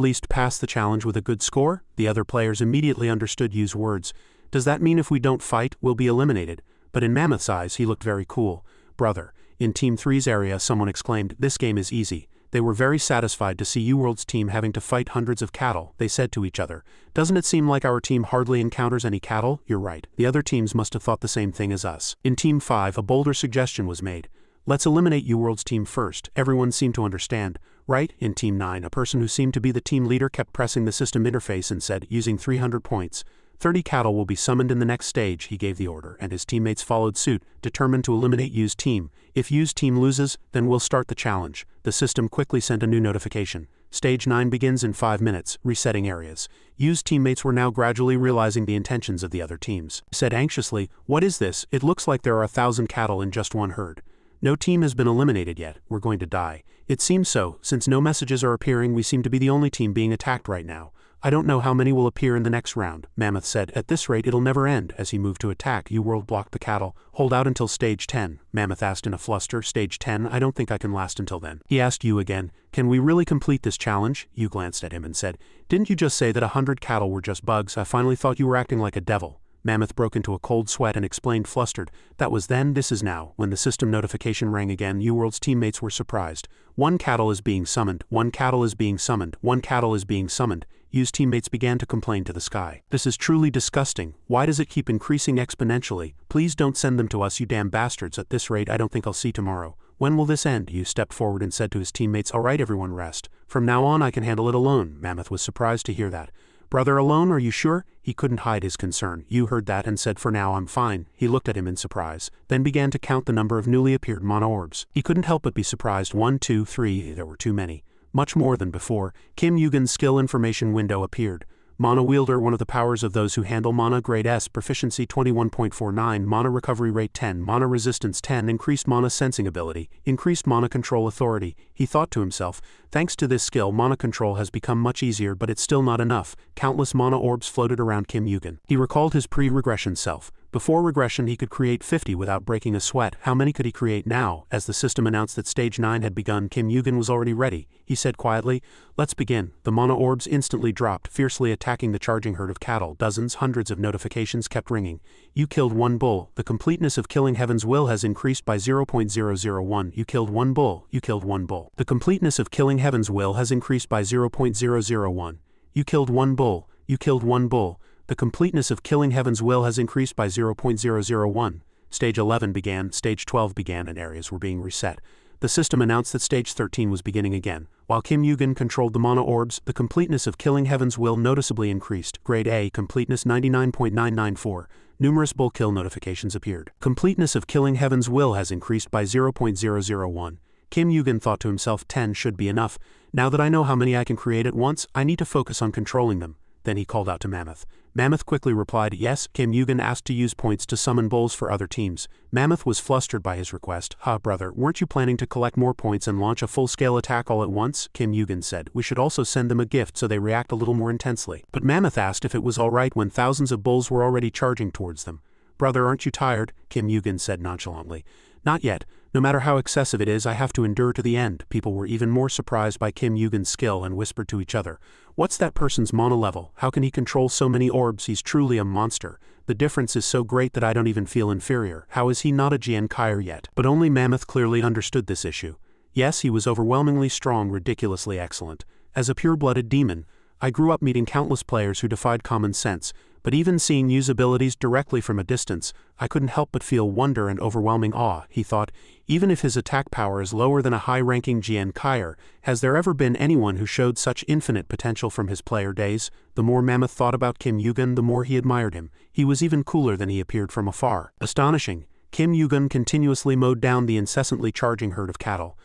least pass the challenge with a good score? The other players immediately understood Yu's words. Does that mean if we don't fight, we'll be eliminated? But in Mammoth's eyes, he looked very cool. Brother. In Team 3's area, someone exclaimed, this game is easy. They were very satisfied to see U-World's team having to fight hundreds of cattle. They said to each other, doesn't it seem like our team hardly encounters any cattle? You're right. The other teams must have thought the same thing as us. In Team 5, a bolder suggestion was made. Let's eliminate U-World's team first. Everyone seemed to understand. Right? In Team 9, a person who seemed to be the team leader kept pressing the system interface and said, using 300 points. 30 cattle will be summoned in the next stage, he gave the order, and his teammates followed suit, determined to eliminate Yu's team. If Yu's team loses, then we'll start the challenge. The system quickly sent a new notification. Stage 9 begins in 5 minutes, resetting areas. Yu's teammates were now gradually realizing the intentions of the other teams. Said anxiously, what is this? It looks like there are 1,000 cattle in just one herd. No team has been eliminated yet. We're going to die. It seems so. Since no messages are appearing, we seem to be the only team being attacked right now. I don't know how many will appear in the next round. Mammoth said, at this rate it'll never end. As he moved to attack, U-World blocked the cattle. Hold out until stage 10. Mammoth asked in a fluster, stage 10? I don't think I can last until then. He asked Yu again, can we really complete this challenge? Yu glanced at him and said, didn't you just say that 100 cattle were just bugs? I finally thought you were acting like a devil. Mammoth broke into a cold sweat and explained flustered, that was then, this is now. When the system notification rang again, U-World's teammates were surprised. One cattle is being summoned, one cattle is being summoned, one cattle is being summoned. Yu's teammates began to complain to the sky. This is truly disgusting. Why does it keep increasing exponentially? Please don't send them to us, you damn bastards. At this rate, I don't think I'll see tomorrow. When will this end? Yu stepped forward and said to his teammates, all right, everyone rest. From now on, I can handle it alone. Mammoth was surprised to hear that. Brother, alone, are you sure? He couldn't hide his concern. Yu heard that and said, for now I'm fine. He looked at him in surprise, then began to count the number of newly appeared mana orbs. He couldn't help but be surprised. 1, 2, 3, there were too many. Much more than before. Kim Yugen's skill information window appeared. Mana Wielder, one of the powers of those who handle mana, grade S, proficiency 21.49, mana recovery rate 10, mana resistance 10, increased mana sensing ability, increased mana control authority. He thought to himself, thanks to this skill, mana control has become much easier, but it's still not enough. Countless mana orbs floated around Kim Yugen. He recalled his pre-regression self. Before regression, he could create 50 without breaking a sweat. How many could he create now? As the system announced that stage 9 had begun, Kim Yugen was already ready. He said quietly, let's begin. The mana orbs instantly dropped, fiercely attacking the charging herd of cattle. Dozens, hundreds of notifications kept ringing. You killed one bull. The completeness of killing Heaven's will has increased by 0.001. You killed one bull. You killed one bull. The completeness of killing Heaven's will has increased by 0.001. You killed one bull. You killed one bull. The completeness of killing Heaven's will has increased by 0.001. Stage 11 began, Stage 12 began, and areas were being reset. the system announced that Stage 13 was beginning again. While Kim Yugen controlled the mana orbs, the completeness of Killing Heaven's Will noticeably increased. Grade A, completeness 99.994. Numerous bull kill notifications appeared. Completeness of Killing Heaven's Will has increased by 0.001. Kim Yugen thought to himself, 10 should be enough. Now that I know how many I can create at once, I need to focus on controlling them. Then he called out to Mammoth. Mammoth quickly replied, yes. Kim Yugen asked to use points to summon bulls for other teams. Mammoth was flustered by his request. Brother, weren't you planning to collect more points and launch a full-scale attack all at once? Kim Yugen said. We should also send them a gift so they react a little more intensely. But Mammoth asked if it was alright when thousands of bulls were already charging towards them. Brother, aren't you tired? Kim Yugen said nonchalantly. Not yet. No matter how excessive it is, I have to endure to the end. People were even more surprised by Kim Yugen's skill and whispered to each other, what's that person's mana level? How can he control so many orbs? He's truly a monster. The difference is so great that I don't even feel inferior. How is he not a Jian Kaier yet? But only Mammoth clearly understood this issue. Yes, he was overwhelmingly strong, ridiculously excellent. As a pure-blooded demon, I grew up meeting countless players who defied common sense, but even seeing use abilities directly from a distance, I couldn't help but feel wonder and overwhelming awe. He thought, even if his attack power is lower than a high-ranking Jian Kaier, has there ever been anyone who showed such infinite potential from his player days? The more Mammoth thought about Kim Yugen, the more he admired him. He was even cooler than he appeared from afar. Astonishing, Kim Yugen continuously mowed down the incessantly charging herd of cattle.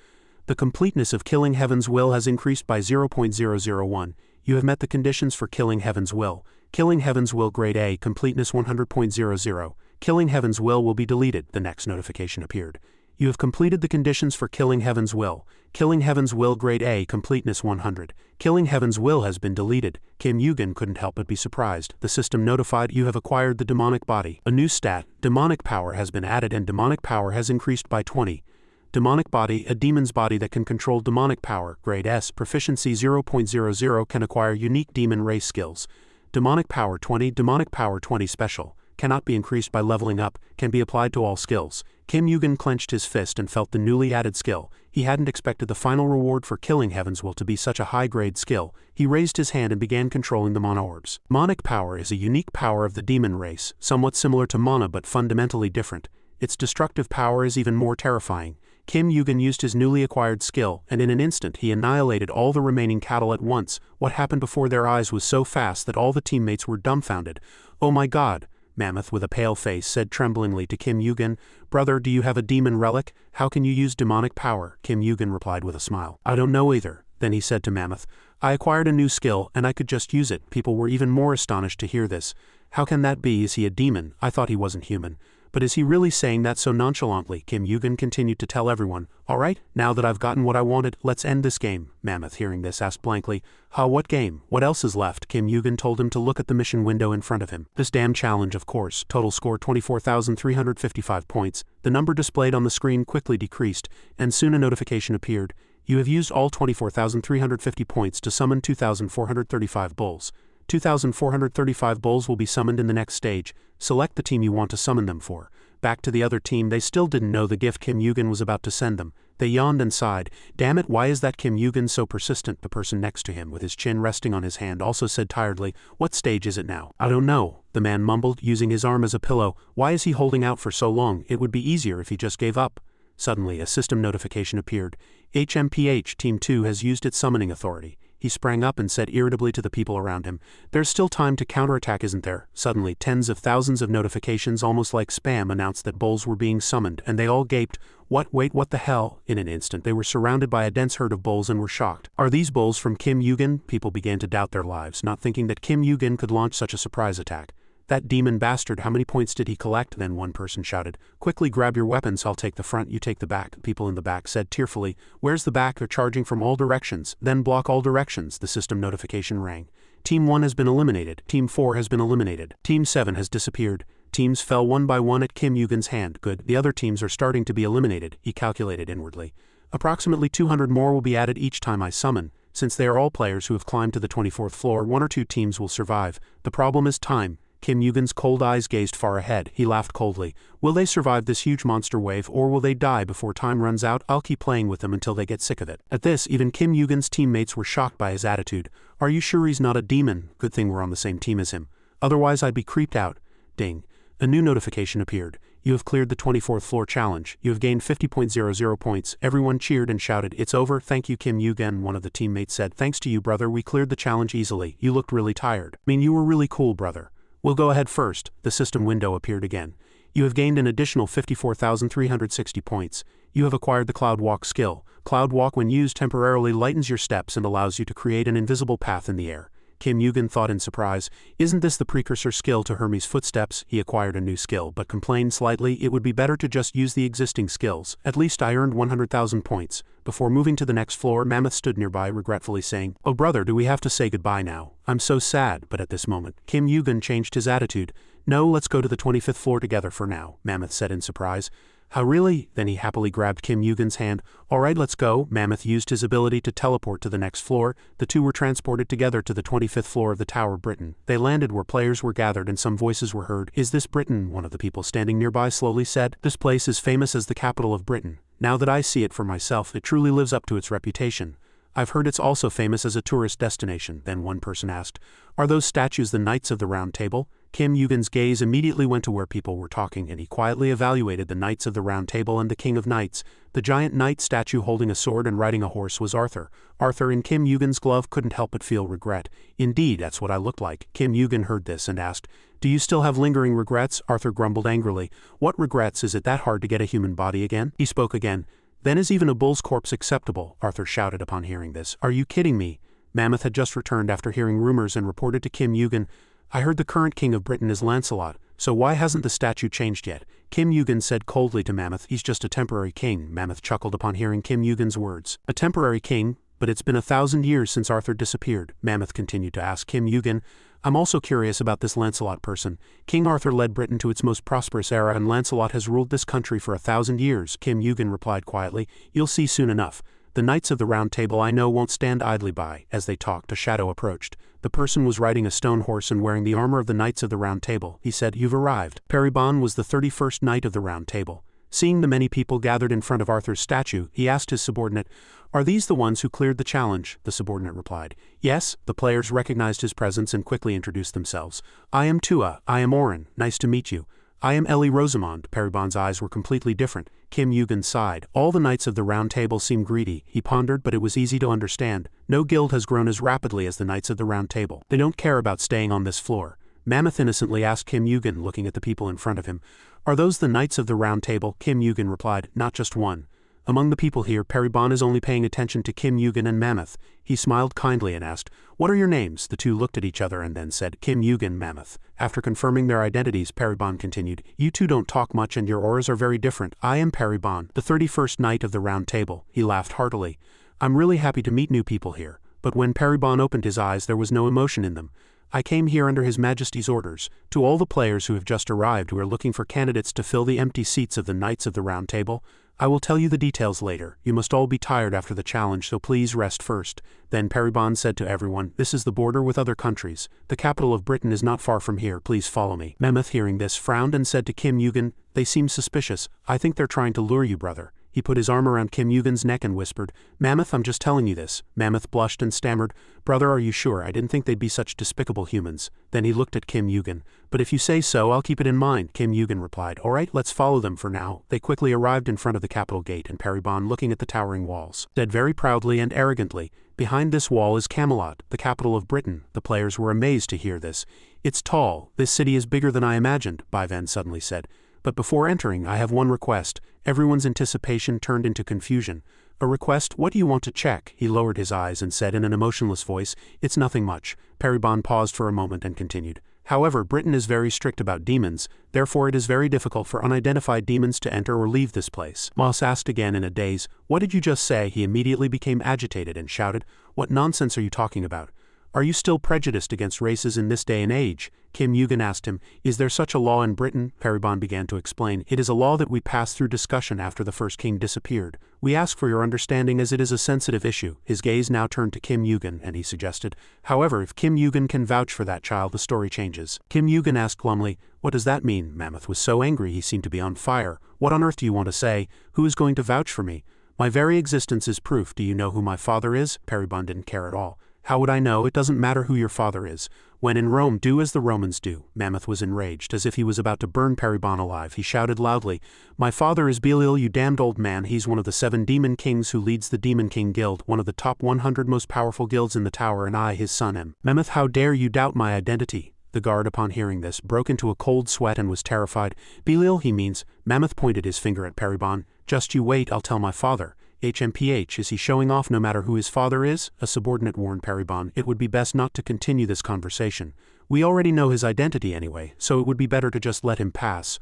The completeness of Killing Heaven's Will has increased by 0.001. You have met the conditions for Killing Heaven's Will. Killing Heaven's Will Grade A, completeness 100.00. Killing Heaven's Will be deleted. The next notification appeared. You have completed the conditions for Killing Heaven's Will. Killing Heaven's Will Grade A, completeness 100. Killing Heaven's Will has been deleted. Kim Yugen couldn't help but be surprised. The system notified you have acquired the demonic body. A new stat, demonic power, has been added and demonic power has increased by 20. Demonic body, a demon's body that can control demonic power. Grade S, proficiency 0.00, can acquire unique demon race skills. Demonic power 20, demonic power 20 special, cannot be increased by leveling up, can be applied to all skills. Kim Yugen clenched his fist and felt the newly added skill. He hadn't expected the final reward for Killing Heaven's Will to be such a high-grade skill. He raised his hand and began controlling the mana orbs. Demonic power is a unique power of the demon race, somewhat similar to mana but fundamentally different. Its destructive power is even more terrifying. Kim Yugen used his newly acquired skill, and in an instant he annihilated all the remaining cattle at once. What happened before their eyes was so fast that all the teammates were dumbfounded. Oh my god, Mammoth with a pale face said tremblingly to Kim Yugen, brother, do you have a demon relic? How can you use demonic power? Kim Yugen replied with a smile. I don't know either. Then he said to Mammoth, I acquired a new skill and I could just use it. People were even more astonished to hear this. How can that be? Is he a demon? I thought he wasn't human. But is he really saying that so nonchalantly? Kim Yugen continued to tell everyone, alright, now that I've gotten what I wanted, let's end this game. Mammoth, hearing this, asked blankly, what game? What else is left? Kim Yugen told him to look at the mission window in front of him. This damn challenge, of course. Total score 24,355 points. The number displayed on the screen quickly decreased, and soon a notification appeared. You have used all 24,350 points to summon 2,435 bulls. 2,435 bulls will be summoned in the next stage. Select the team you want to summon them for. Back to the other team, they still didn't know the gift Kim Yugen was about to send them. They yawned and sighed. Damn it, why is that Kim Yugen so persistent? The person next to him, with his chin resting on his hand, also said tiredly, what stage is it now? I don't know, the man mumbled, using his arm as a pillow. Why is he holding out for so long? It would be easier if he just gave up. Suddenly, a system notification appeared. HMPH Team 2 has used its summoning authority. He sprang up and said irritably to the people around him, there's still time to counterattack, isn't there? Suddenly, tens of thousands of notifications, almost like spam, announced that bulls were being summoned, and they all gaped. Wait, what the hell? In an instant, they were surrounded by a dense herd of bulls and were shocked. Are these bulls from Kim Yugen? People began to doubt their lives, not thinking that Kim Yugen could launch such a surprise attack. That demon bastard, how many points did he collect? Then one person shouted, quickly grab your weapons, I'll take the front, you take the back. People in the back said tearfully, where's the back? They're charging from all directions. Then block all directions. The system notification rang. Team 1 has been eliminated. Team 4 has been eliminated. Team 7 has disappeared. Teams fell one by one at Kim Yugen's hand. Good, the other teams are starting to be eliminated, he calculated inwardly. Approximately 200 more will be added each time I summon. Since they are all players who have climbed to the 24th floor, 1 or 2 teams will survive. The problem is time. Kim Yugen's cold eyes gazed far ahead. He laughed coldly. Will they survive this huge monster wave, or will they die before time runs out? I'll keep playing with them until they get sick of it. At this, even Kim Yugen's teammates were shocked by his attitude. Are you sure he's not a demon? Good thing we're on the same team as him. Otherwise I'd be creeped out. Ding. A new notification appeared. You have cleared the 24th floor challenge. You have gained 50.00 points. Everyone cheered and shouted, "It's over, thank you Kim Yugen." One of the teammates said, "Thanks to you brother, we cleared the challenge easily. You looked really tired." "I mean, you were really cool brother." "We'll go ahead first." The system window appeared again. You have gained an additional 54,360 points. You have acquired the Cloud Walk skill. Cloud Walk when used temporarily lightens your steps and allows you to create an invisible path in the air. Kim Yugen thought in surprise, isn't this the precursor skill to Hermes' footsteps? He acquired a new skill but complained slightly, it would be better to just use the existing skills. At least I earned 100,000 points. Before moving to the next floor, Mammoth stood nearby regretfully saying, "Oh brother, do we have to say goodbye now? I'm so sad." But at this moment, Kim Yugen changed his attitude. "No, let's go to the 25th floor together for now," Mammoth said in surprise. "How really?" Then he happily grabbed Kim Yugen's hand. "Alright, let's go." Mammoth used his ability to teleport to the next floor. The two were transported together to the 25th floor of the Tower Britain. They landed where players were gathered and some voices were heard. "Is this Britain?" One of the people standing nearby slowly said. "This place is famous as the capital of Britain. Now that I see it for myself, it truly lives up to its reputation. I've heard it's also famous as a tourist destination." Then one person asked, "Are those statues the Knights of the Round Table?" Kim Yugen's gaze immediately went to where people were talking and he quietly evaluated the Knights of the Round Table and the King of Knights. The giant knight statue holding a sword and riding a horse was Arthur. Arthur in Kim Yugen's glove couldn't help but feel regret. "Indeed, that's what I look like." Kim Yugen heard this and asked, "Do you still have lingering regrets?" Arthur grumbled angrily. "What regrets? Is it that hard to get a human body again?" He spoke again. "Then is even a bull's corpse acceptable?" Arthur shouted upon hearing this. "Are you kidding me?" Mammoth had just returned after hearing rumors and reported to Kim Yugen, "I heard the current king of Britain is Lancelot, so why hasn't the statue changed yet?" Kim Yugen said coldly to Mammoth, "He's just a temporary king." Mammoth chuckled upon hearing Kim Yugen's words. "A temporary king? But it's been 1,000 years since Arthur disappeared." Mammoth continued to ask Kim Yugen, "I'm also curious about this Lancelot person. King Arthur led Britain to its most prosperous era and Lancelot has ruled this country for 1,000 years." Kim Yugen replied quietly, "You'll see soon enough. The Knights of the Round Table I know won't stand idly by." As they talked, a shadow approached. The person was riding a stone horse and wearing the armor of the Knights of the Round Table. He said, "You've arrived." Peribon was the 31st Knight of the Round Table. Seeing the many people gathered in front of Arthur's statue, he asked his subordinate, "Are these the ones who cleared the challenge?" The subordinate replied, "Yes." The players recognized his presence and quickly introduced themselves. "I am Tua." "I am Oren. Nice to meet you." "I am Ellie Rosamond." Peribon's eyes were completely different. Kim Yugen sighed. All the Knights of the Round Table seemed greedy. He pondered, but it was easy to understand. No guild has grown as rapidly as the Knights of the Round Table. They don't care about staying on this floor. Mammoth innocently asked Kim Yugen, looking at the people in front of him, "Are those the Knights of the Round Table?" Kim Yugen replied, "Not just one. Among the people here, Peribon is only paying attention to Kim Yugen and Mammoth." He smiled kindly and asked, "What are your names?" The two looked at each other and then said, "Kim Yugen, Mammoth." After confirming their identities, Peribon continued, "You two don't talk much and your auras are very different. I am Peribon, the 31st Knight of the Round Table." He laughed heartily. "I'm really happy to meet new people here." But when Peribon opened his eyes, there was no emotion in them. "I came here under His Majesty's orders. To all the players who have just arrived, we are looking for candidates to fill the empty seats of the Knights of the Round Table. I will tell you the details later. You must all be tired after the challenge, so please rest first." Then Peribon said to everyone, "This is the border with other countries. The capital of Britain is not far from here. Please follow me." Mammoth, hearing this, frowned and said to Kim Yugen, "They seem suspicious. I think they're trying to lure you, brother." He put his arm around Kim Yugen's neck and whispered, "Mammoth, I'm just telling you this." Mammoth blushed and stammered, "Brother, are you sure? I didn't think they'd be such despicable humans." Then he looked at Kim Yugen. "But if you say so, I'll keep it in mind." Kim Yugen replied, "Alright, let's follow them for now." They quickly arrived in front of the capital gate and Peribon, looking at the towering walls, said very proudly and arrogantly, "Behind this wall is Camelot, the capital of Britain." The players were amazed to hear this. "It's tall. This city is bigger than I imagined," Baivan suddenly said. "But before entering, I have one request." Everyone's anticipation turned into confusion. "A request? What do you want to check?" He lowered his eyes and said in an emotionless voice, "It's nothing much." Peribon paused for a moment and continued, "However, Britain is very strict about demons, therefore it is very difficult for unidentified demons to enter or leave this place." Moss asked again in a daze, "What did you just say?" He immediately became agitated and shouted, "What nonsense are you talking about? Are you still prejudiced against races in this day and age?" Kim Yugen asked him, "Is there such a law in Britain?" Peribon began to explain, "It is a law that we passed through discussion after the first king disappeared. We ask for your understanding as it is a sensitive issue." His gaze now turned to Kim Yugen and he suggested, "However, if Kim Yugen can vouch for that child, the story changes." Kim Yugen asked glumly, "What does that mean?" Mammoth was so angry he seemed to be on fire. "What on earth do you want to say? Who is going to vouch for me? My very existence is proof. Do you know who my father is?" Peribon didn't care at all. "How would I know? It doesn't matter who your father is. When in Rome, do as the Romans do. Mammoth was enraged, as if he was about to burn Peribon alive. He shouted loudly, "My father is Belial, you damned old man. He's one of the 7 demon kings who leads the Demon King Guild, one of the top 100 most powerful guilds in the tower, and I, his son, am. Mammoth, how dare you doubt my identity?" The guard, upon hearing this, broke into a cold sweat and was terrified. "Belial, he means." Mammoth pointed his finger at Peribon. "Just you wait, I'll tell my father." HMPH, is he showing off no matter who his father is? A subordinate warned Peribon. It would be best not to continue this conversation. We already know his identity anyway, so it would be better to just let him pass.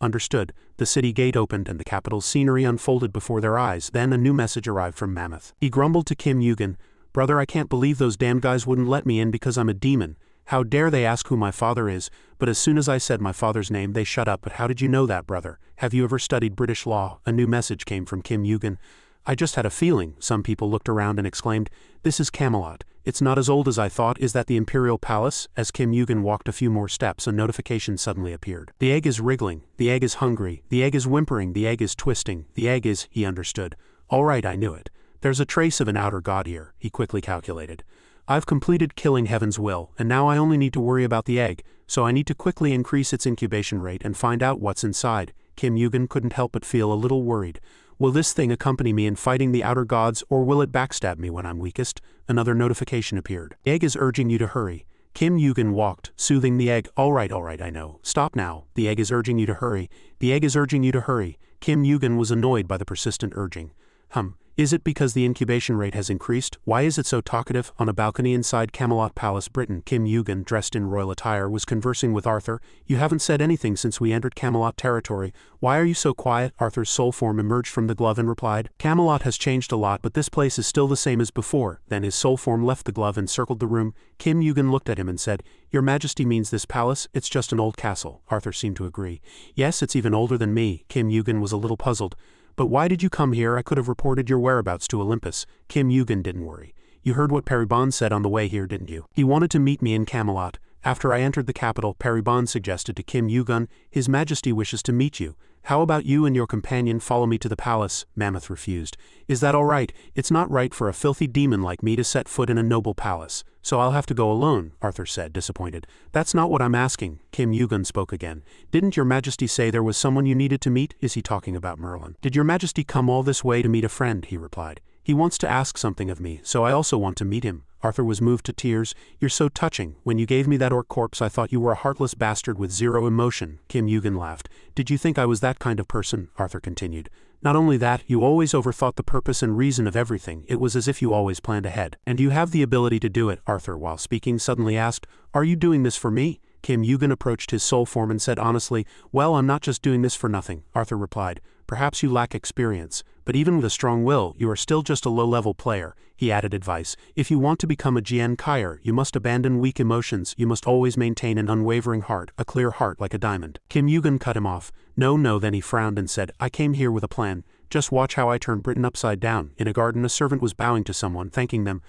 Understood. The city gate opened and the capital's scenery unfolded before their eyes. Then a new message arrived from Mammoth. He grumbled to Kim Yugen, "Brother, I can't believe those damn guys wouldn't let me in because I'm a demon. How dare they ask who my father is? But as soon as I said my father's name, they shut up. But how did you know that, brother? Have you ever studied British law?" A new message came from Kim Yugen. "I just had a feeling." Some people looked around and exclaimed, "This is Camelot. It's not as old as I thought. Is that the Imperial Palace?" As Kim Yugen walked a few more steps, a notification suddenly appeared. "The egg is wriggling. The egg is hungry. The egg is whimpering. The egg is twisting. The egg is..." He understood. "All right, I knew it. There's a trace of an outer god here," he quickly calculated. "I've completed killing Heaven's will, and now I only need to worry about the egg, so I need to quickly increase its incubation rate and find out what's inside." Kim Yugen couldn't help but feel a little worried. Will this thing accompany me in fighting the outer gods, or will it backstab me when I'm weakest? Another notification appeared. "The egg is urging you to hurry." Kim Yugen walked, soothing the egg. All right, I know. Stop now. The egg is urging you to hurry. The egg is urging you to hurry." Kim Yugen was annoyed by the persistent urging. Is it because the incubation rate has increased? Why is it so talkative? On a balcony inside Camelot Palace, Britain, Kim Yugen, dressed in royal attire, was conversing with Arthur. "You haven't said anything since we entered Camelot territory. Why are you so quiet?" Arthur's soul form emerged from the glove and replied, "Camelot has changed a lot, but this place is still the same as before." Then his soul form left the glove and circled the room. Kim Yugen looked at him and said, "Your Majesty means this palace? It's just an old castle." Arthur seemed to agree. "Yes, it's even older than me." Kim Yugen was a little puzzled. "But why did you come here? I could have reported your whereabouts to Olympus." Kim Yugen didn't worry. "You heard what Peribon said on the way here, didn't you? He wanted to meet me in Camelot. After I entered the capital, Peribon suggested to Kim Yugen, 'His Majesty wishes to meet you. How about you and your companion follow me to the palace?' Mammoth refused. "Is that all right? It's not right for a filthy demon like me to set foot in a noble palace. So I'll have to go alone," Arthur said, disappointed. "That's not what I'm asking." Kim Yugen spoke again. "Didn't your Majesty say there was someone you needed to meet?" "Is he talking about Merlin?" "Did your Majesty come all this way to meet a friend?" he replied. "He wants to ask something of me, so I also want to meet him." Arthur was moved to tears. "You're so touching. When you gave me that orc corpse, I thought you were a heartless bastard with zero emotion." Kim Yugen laughed. "Did you think I was that kind of person?" Arthur continued. "Not only that, you always overthought the purpose and reason of everything. It was as if you always planned ahead. And you have the ability to do it." Arthur, while speaking, suddenly asked, "Are you doing this for me?" Kim Yugen approached his soul form and said honestly, "Well, I'm not just doing this for nothing." Arthur replied, "Perhaps you lack experience, but even with a strong will, you are still just a low-level player." He added advice, "If you want to become a Jian Kaier, you must abandon weak emotions. You must always maintain an unwavering heart, a clear heart like a diamond." Kim Yugen cut him off. No, then he frowned and said, "I came here with a plan. Just watch how I turn Britain upside down." In a garden, a servant was bowing to someone, thanking them.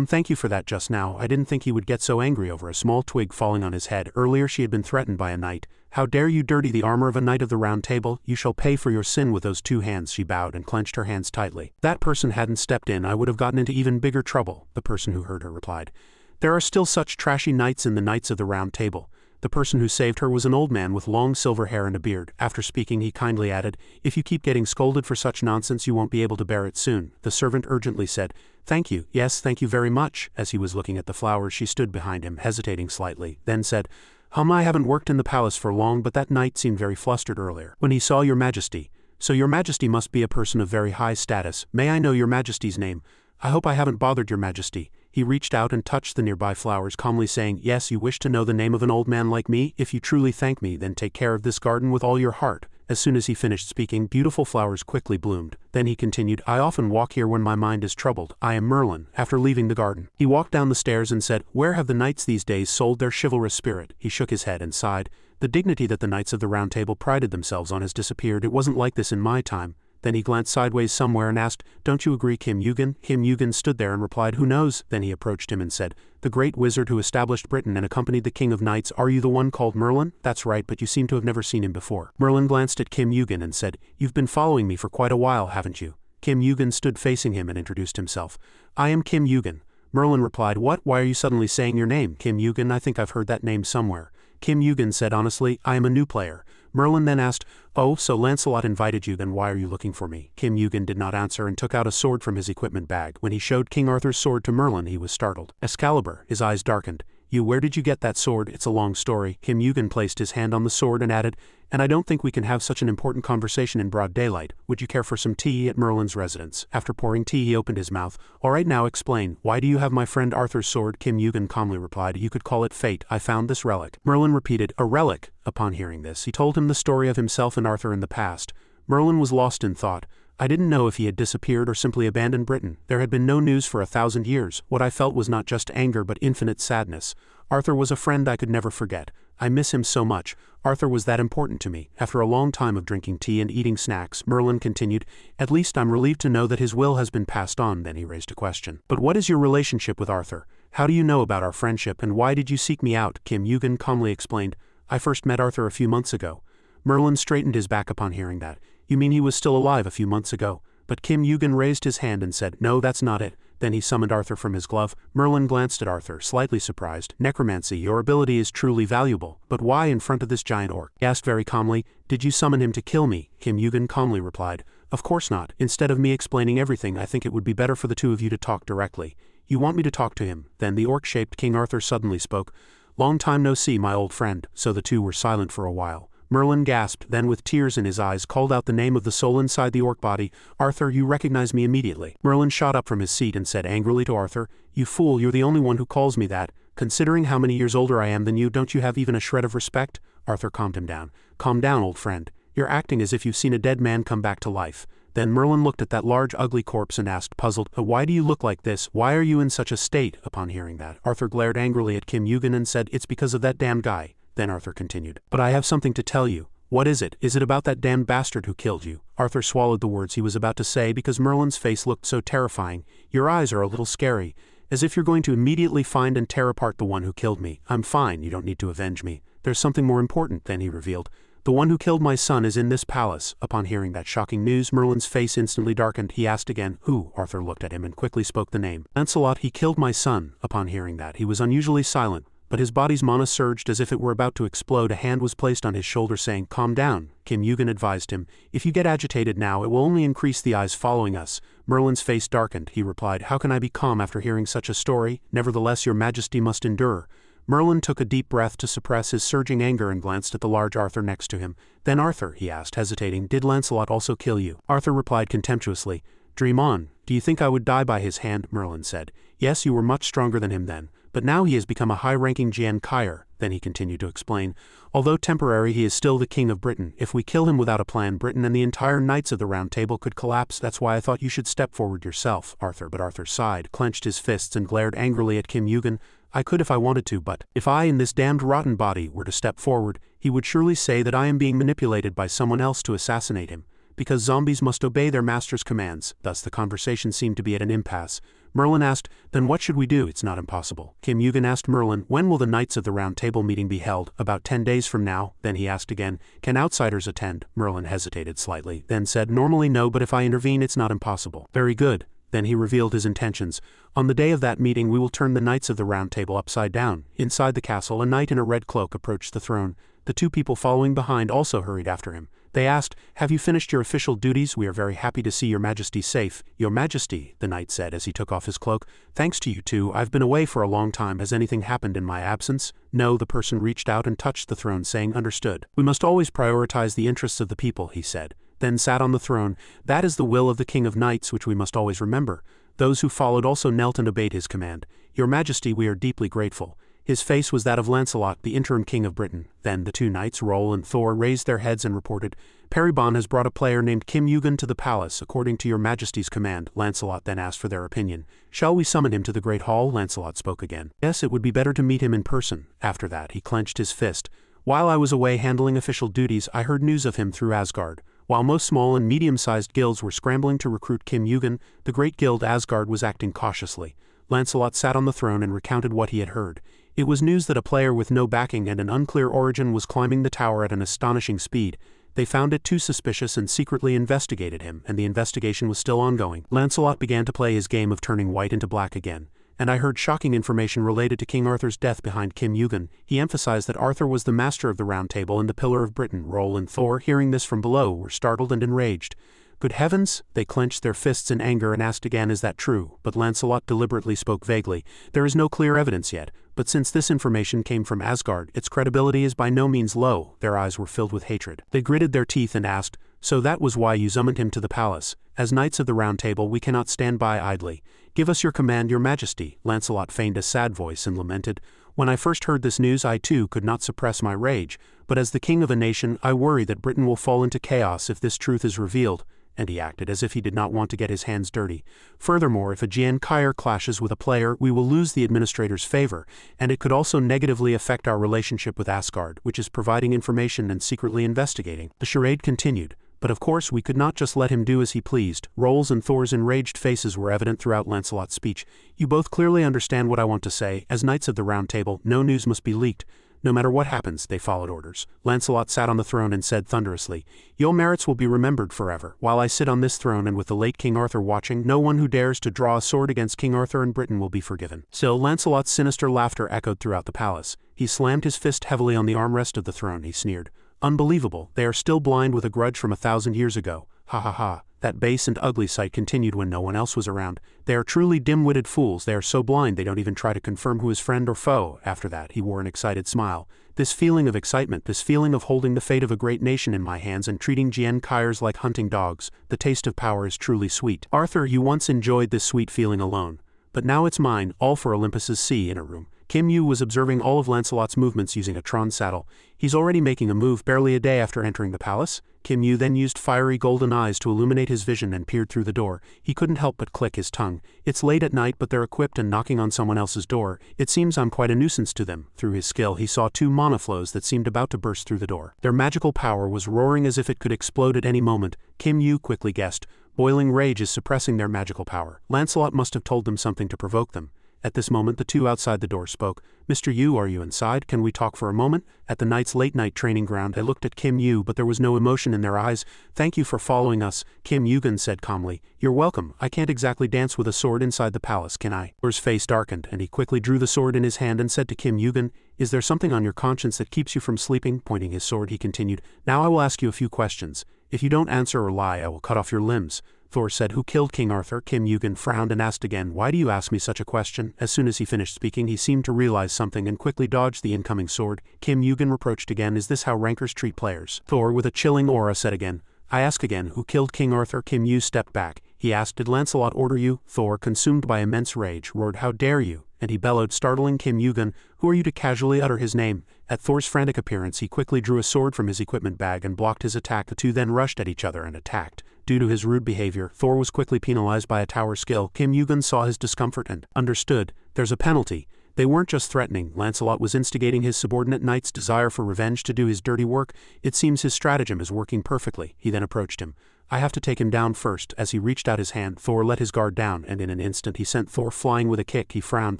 Thank you for that just now. I didn't think he would get so angry over a small twig falling on his head. Earlier she had been threatened by a knight. "How dare you dirty the armor of a knight of the Round Table? You shall pay for your sin with those 2 hands." She bowed and clenched her hands tightly. "That person hadn't stepped in, I would have gotten into even bigger trouble," the person who heard her replied. "There are still such trashy knights in the Knights of the Round Table." The person who saved her was an old man with long silver hair and a beard. After speaking, he kindly added, "If you keep getting scolded for such nonsense, you won't be able to bear it soon." The servant urgently said, "Thank you, yes, thank you very much." As he was looking at the flowers, she stood behind him, hesitating slightly, then said, "I haven't worked in the palace for long, but that knight seemed very flustered earlier when he saw your Majesty. So your Majesty must be a person of very high status. May I know your Majesty's name? I hope I haven't bothered your Majesty." He reached out and touched the nearby flowers, calmly saying, "Yes, you wish to know the name of an old man like me? If you truly thank me, then take care of this garden with all your heart." As soon as he finished speaking, beautiful flowers quickly bloomed. Then he continued, "I often walk here when my mind is troubled. I am Merlin." After leaving the garden, he walked down the stairs and said, "Where have the knights these days sold their chivalrous spirit?" He shook his head and sighed. "The dignity that the Knights of the Round Table prided themselves on has disappeared. It wasn't like this in my time." Then he glanced sideways somewhere and asked, "Don't you agree, Kim Yugen?" Kim Yugen stood there and replied, "Who knows?" Then he approached him and said, "The great wizard who established Britain and accompanied the King of Knights, are you the one called Merlin?" "That's right, but you seem to have never seen him before." Merlin glanced at Kim Yugen and said, "You've been following me for quite a while, haven't you?" Kim Yugen stood facing him and introduced himself. "I am Kim Yugen. Merlin replied, "What? Why are you suddenly saying your name? Kim Yugen? I think I've heard that name somewhere." Kim Yugen said honestly, "I am a new player." Merlin then asked, "Oh, so Lancelot invited you, then why are you looking for me?" Kim Yugen did not answer and took out a sword from his equipment bag. When he showed King Arthur's sword to Merlin, he was startled. Excalibur, his eyes darkened. Where did you get that sword? It's a long story." Kim Yugen placed his hand on the sword and added, "And I don't think we can have such an important conversation in broad daylight. Would you care for some tea at Merlin's residence?" After pouring tea, he opened his mouth. "All right, now explain. Why do you have my friend Arthur's sword?" Kim Yugen calmly replied, "You could call it fate. I found this relic." Merlin repeated, "A relic?" Upon hearing this, he told him the story of himself and Arthur in the past. Merlin was lost in thought. I didn't know if he had disappeared or simply abandoned Britain. There had been no news for 1,000 years. What I felt was not just anger but infinite sadness. Arthur was a friend I could never forget. I miss him so much. Arthur was that important to me. After a long time of drinking tea and eating snacks, Merlin continued, "At least I'm relieved to know that his will has been passed on." Then he raised a question. "But what is your relationship with Arthur? How do you know about our friendship and why did you seek me out?" Kim Yugen calmly explained, "I first met Arthur a few months ago." Merlin straightened his back upon hearing that. "You mean he was still alive a few months ago?" But Kim Yugen raised his hand and said, "No, that's not it." Then he summoned Arthur from his glove. Merlin glanced at Arthur, slightly surprised. "Necromancy, your ability is truly valuable. But why in front of this giant orc?" He asked very calmly, "Did you summon him to kill me?" Kim Yugen calmly replied, "Of course not. Instead of me explaining everything, I think it would be better for the two of you to talk directly." "You want me to talk to him?" Then the orc-shaped King Arthur suddenly spoke. "Long time no see, my old friend." So the two were silent for a while. Merlin gasped, then with tears in his eyes called out the name of the soul inside the orc body. "Arthur, you recognize me immediately." Merlin shot up from his seat and said angrily to Arthur, "You fool, you're the only one who calls me that. Considering how many years older I am than you, don't you have even a shred of respect?" Arthur calmed him down. "Calm down, old friend. You're acting as if you've seen a dead man come back to life." Then Merlin looked at that large ugly corpse and asked, puzzled, "Why do you look like this? Why are you in such a state?" Upon hearing that, Arthur glared angrily at Kim Yugen and said, "It's because of that damned guy." Then Arthur continued, "But I have something to tell you." "What is it? Is it about that damned bastard who killed you?" Arthur swallowed the words he was about to say because Merlin's face looked so terrifying. "Your eyes are a little scary, as if you're going to immediately find and tear apart the one who killed me." "I'm fine, you don't need to avenge me. There's something more important." Then he revealed, "The one who killed my son is in this palace." Upon hearing that shocking news, Merlin's face instantly darkened. He asked again, "Who?" Arthur looked at him and quickly spoke the name. "Lancelot, he killed my son." Upon hearing that, he was unusually silent. But his body's mana surged as if it were about to explode. A hand was placed on his shoulder saying, "Calm down." Kim Yugen advised him, "If you get agitated now, it will only increase the eyes following us." Merlin's face darkened. He replied, "How can I be calm after hearing such a story? Nevertheless, your majesty must endure." Merlin took a deep breath to suppress his surging anger and glanced at the large Arthur next to him. "Then Arthur," he asked, hesitating, "did Lancelot also kill you?" Arthur replied contemptuously, "Dream on. Do you think I would die by his hand?" Merlin said, "Yes, you were much stronger than him then. But now he has become a high-ranking Jian Kaier." Then he continued to explain, "Although temporary, he is still the king of Britain. If we kill him without a plan, Britain and the entire Knights of the Round Table could collapse. That's why I thought you should step forward yourself." But Arthur sighed, clenched his fists and glared angrily at Kim Yugen. "I could if I wanted to, but if I in this damned rotten body were to step forward, he would surely say that I am being manipulated by someone else to assassinate him. Because zombies must obey their master's commands." Thus the conversation seemed to be at an impasse. Merlin asked, "Then what should we do?" "It's not impossible." Kim Yugen asked Merlin, "When will the Knights of the Round Table meeting be held?" "About 10 days from now." Then he asked again, "Can outsiders attend?" Merlin hesitated slightly, then said, "Normally no, but if I intervene, it's not impossible." "Very good." Then he revealed his intentions. "On the day of that meeting we will turn the Knights of the Round Table upside down." Inside the castle, a knight in a red cloak approached the throne. The two people following behind also hurried after him. They asked, "Have you finished your official duties? We are very happy to see your majesty safe." "Your majesty," the knight said as he took off his cloak, "thanks to you two, I've been away for a long time. Has anything happened in my absence?" "No." The person reached out and touched the throne, saying, "Understood. We must always prioritize the interests of the people," he said. Then sat on the throne. "That is the will of the King of Knights, which we must always remember." Those who followed also knelt and obeyed his command. "Your majesty, we are deeply grateful." His face was that of Lancelot, the interim king of Britain. Then the two knights, Roll and Thor, raised their heads and reported, "Peribon has brought a player named Kim Yugen to the palace, according to your majesty's command." Lancelot then asked for their opinion. "Shall we summon him to the great hall?" Lancelot spoke again. "Yes, it would be better to meet him in person." After that, he clenched his fist. "While I was away handling official duties, I heard news of him through Asgard. While most small and medium-sized guilds were scrambling to recruit Kim Yugen, the great guild Asgard was acting cautiously." Lancelot sat on the throne and recounted what he had heard. It was news that a player with no backing and an unclear origin was climbing the tower at an astonishing speed. They found it too suspicious and secretly investigated him, and the investigation was still ongoing. Lancelot began to play his game of turning white into black again. and I heard shocking information related to King Arthur's death behind Kim Yugen. He emphasized that Arthur was the master of the Round Table and the Pillar of Britain. Roll and Thor, hearing this from below, were startled and enraged. Good heavens! They clenched their fists in anger and asked again, is that true? But Lancelot deliberately spoke vaguely. There is no clear evidence yet, but since this information came from Asgard, its credibility is by no means low. Their eyes were filled with hatred. They gritted their teeth and asked, so that was why you summoned him to the palace. As knights of the Round Table we cannot stand by idly. Give us your command, your majesty. Lancelot feigned a sad voice and lamented. When I first heard this news I too could not suppress my rage, but as the king of a nation I worry that Britain will fall into chaos if this truth is revealed. And he acted as if he did not want to get his hands dirty. Furthermore, if a Jian clashes with a player, we will lose the administrator's favor, and it could also negatively affect our relationship with Asgard, which is providing information and secretly investigating. The charade continued, but of course we could not just let him do as he pleased. Roll's and Thor's enraged faces were evident throughout Lancelot's speech. You both clearly understand what I want to say. As knights of the Round Table, no news must be leaked. No matter what happens, they followed orders. Lancelot sat on the throne and said thunderously, your merits will be remembered forever. While I sit on this throne and with the late King Arthur watching, no one who dares to draw a sword against King Arthur and Britain will be forgiven. Still, Lancelot's sinister laughter echoed throughout the palace. He slammed his fist heavily on the armrest of the throne. He sneered. Unbelievable, they are still blind with a grudge from 1,000 years ago. Ha ha ha. That base and ugly sight continued when no one else was around. They are truly dim-witted fools. They are so blind they don't even try to confirm who is friend or foe. After that, he wore an excited smile. This feeling of excitement, this feeling of holding the fate of a great nation in my hands and treating Jian like hunting dogs, the taste of power is truly sweet. Arthur, you once enjoyed this sweet feeling alone. But now it's mine, all for Olympus's sea inner room. Kim Yu was observing all of Lancelot's movements using a Tron saddle. He's already making a move barely a day after entering the palace. Kim Yu then used fiery golden eyes to illuminate his vision and peered through the door. He couldn't help but click his tongue. It's late at night but they're equipped and knocking on someone else's door. It seems I'm quite a nuisance to them. Through his skill he saw two monoflows that seemed about to burst through the door. Their magical power was roaring as if it could explode at any moment. Kim Yu quickly guessed. Boiling rage is suppressing their magical power. Lancelot must have told them something to provoke them. At this moment the two outside the door spoke. Mr. Yu, are you inside? Can we talk for a moment? At the knight's late-night training ground I looked at Kim Yu but there was no emotion in their eyes. Thank you for following us, Kim Yugen said calmly. You're welcome. I can't exactly dance with a sword inside the palace, can I? Thor's face darkened and he quickly drew the sword in his hand and said to Kim Yugen, is there something on your conscience that keeps you from sleeping? Pointing his sword he continued, now I will ask you a few questions. If you don't answer or lie I will cut off your limbs. Thor said, who killed King Arthur? Kim Yugen frowned and asked again, why do you ask me such a question? As soon as he finished speaking he seemed to realize something and quickly dodged the incoming sword. Kim Yugen reproached again, is this how rankers treat players? Thor with a chilling aura said again, I ask again, who killed King Arthur? Kim Yu stepped back. He asked, did Lancelot order you? Thor, consumed by immense rage, roared, how dare you? And he bellowed, startling Kim Yugen, who are you to casually utter his name? At Thor's frantic appearance he quickly drew a sword from his equipment bag and blocked his attack. The two then rushed at each other and attacked. Due to his rude behavior, Thor was quickly penalized by a tower skill. Kim Yugen saw his discomfort and understood, there's a penalty. They weren't just threatening, Lancelot was instigating his subordinate knight's desire for revenge to do his dirty work. It seems his stratagem is working perfectly. He then approached him. I have to take him down first. As he reached out his hand, Thor let his guard down, and in an instant he sent Thor flying with a kick. He frowned,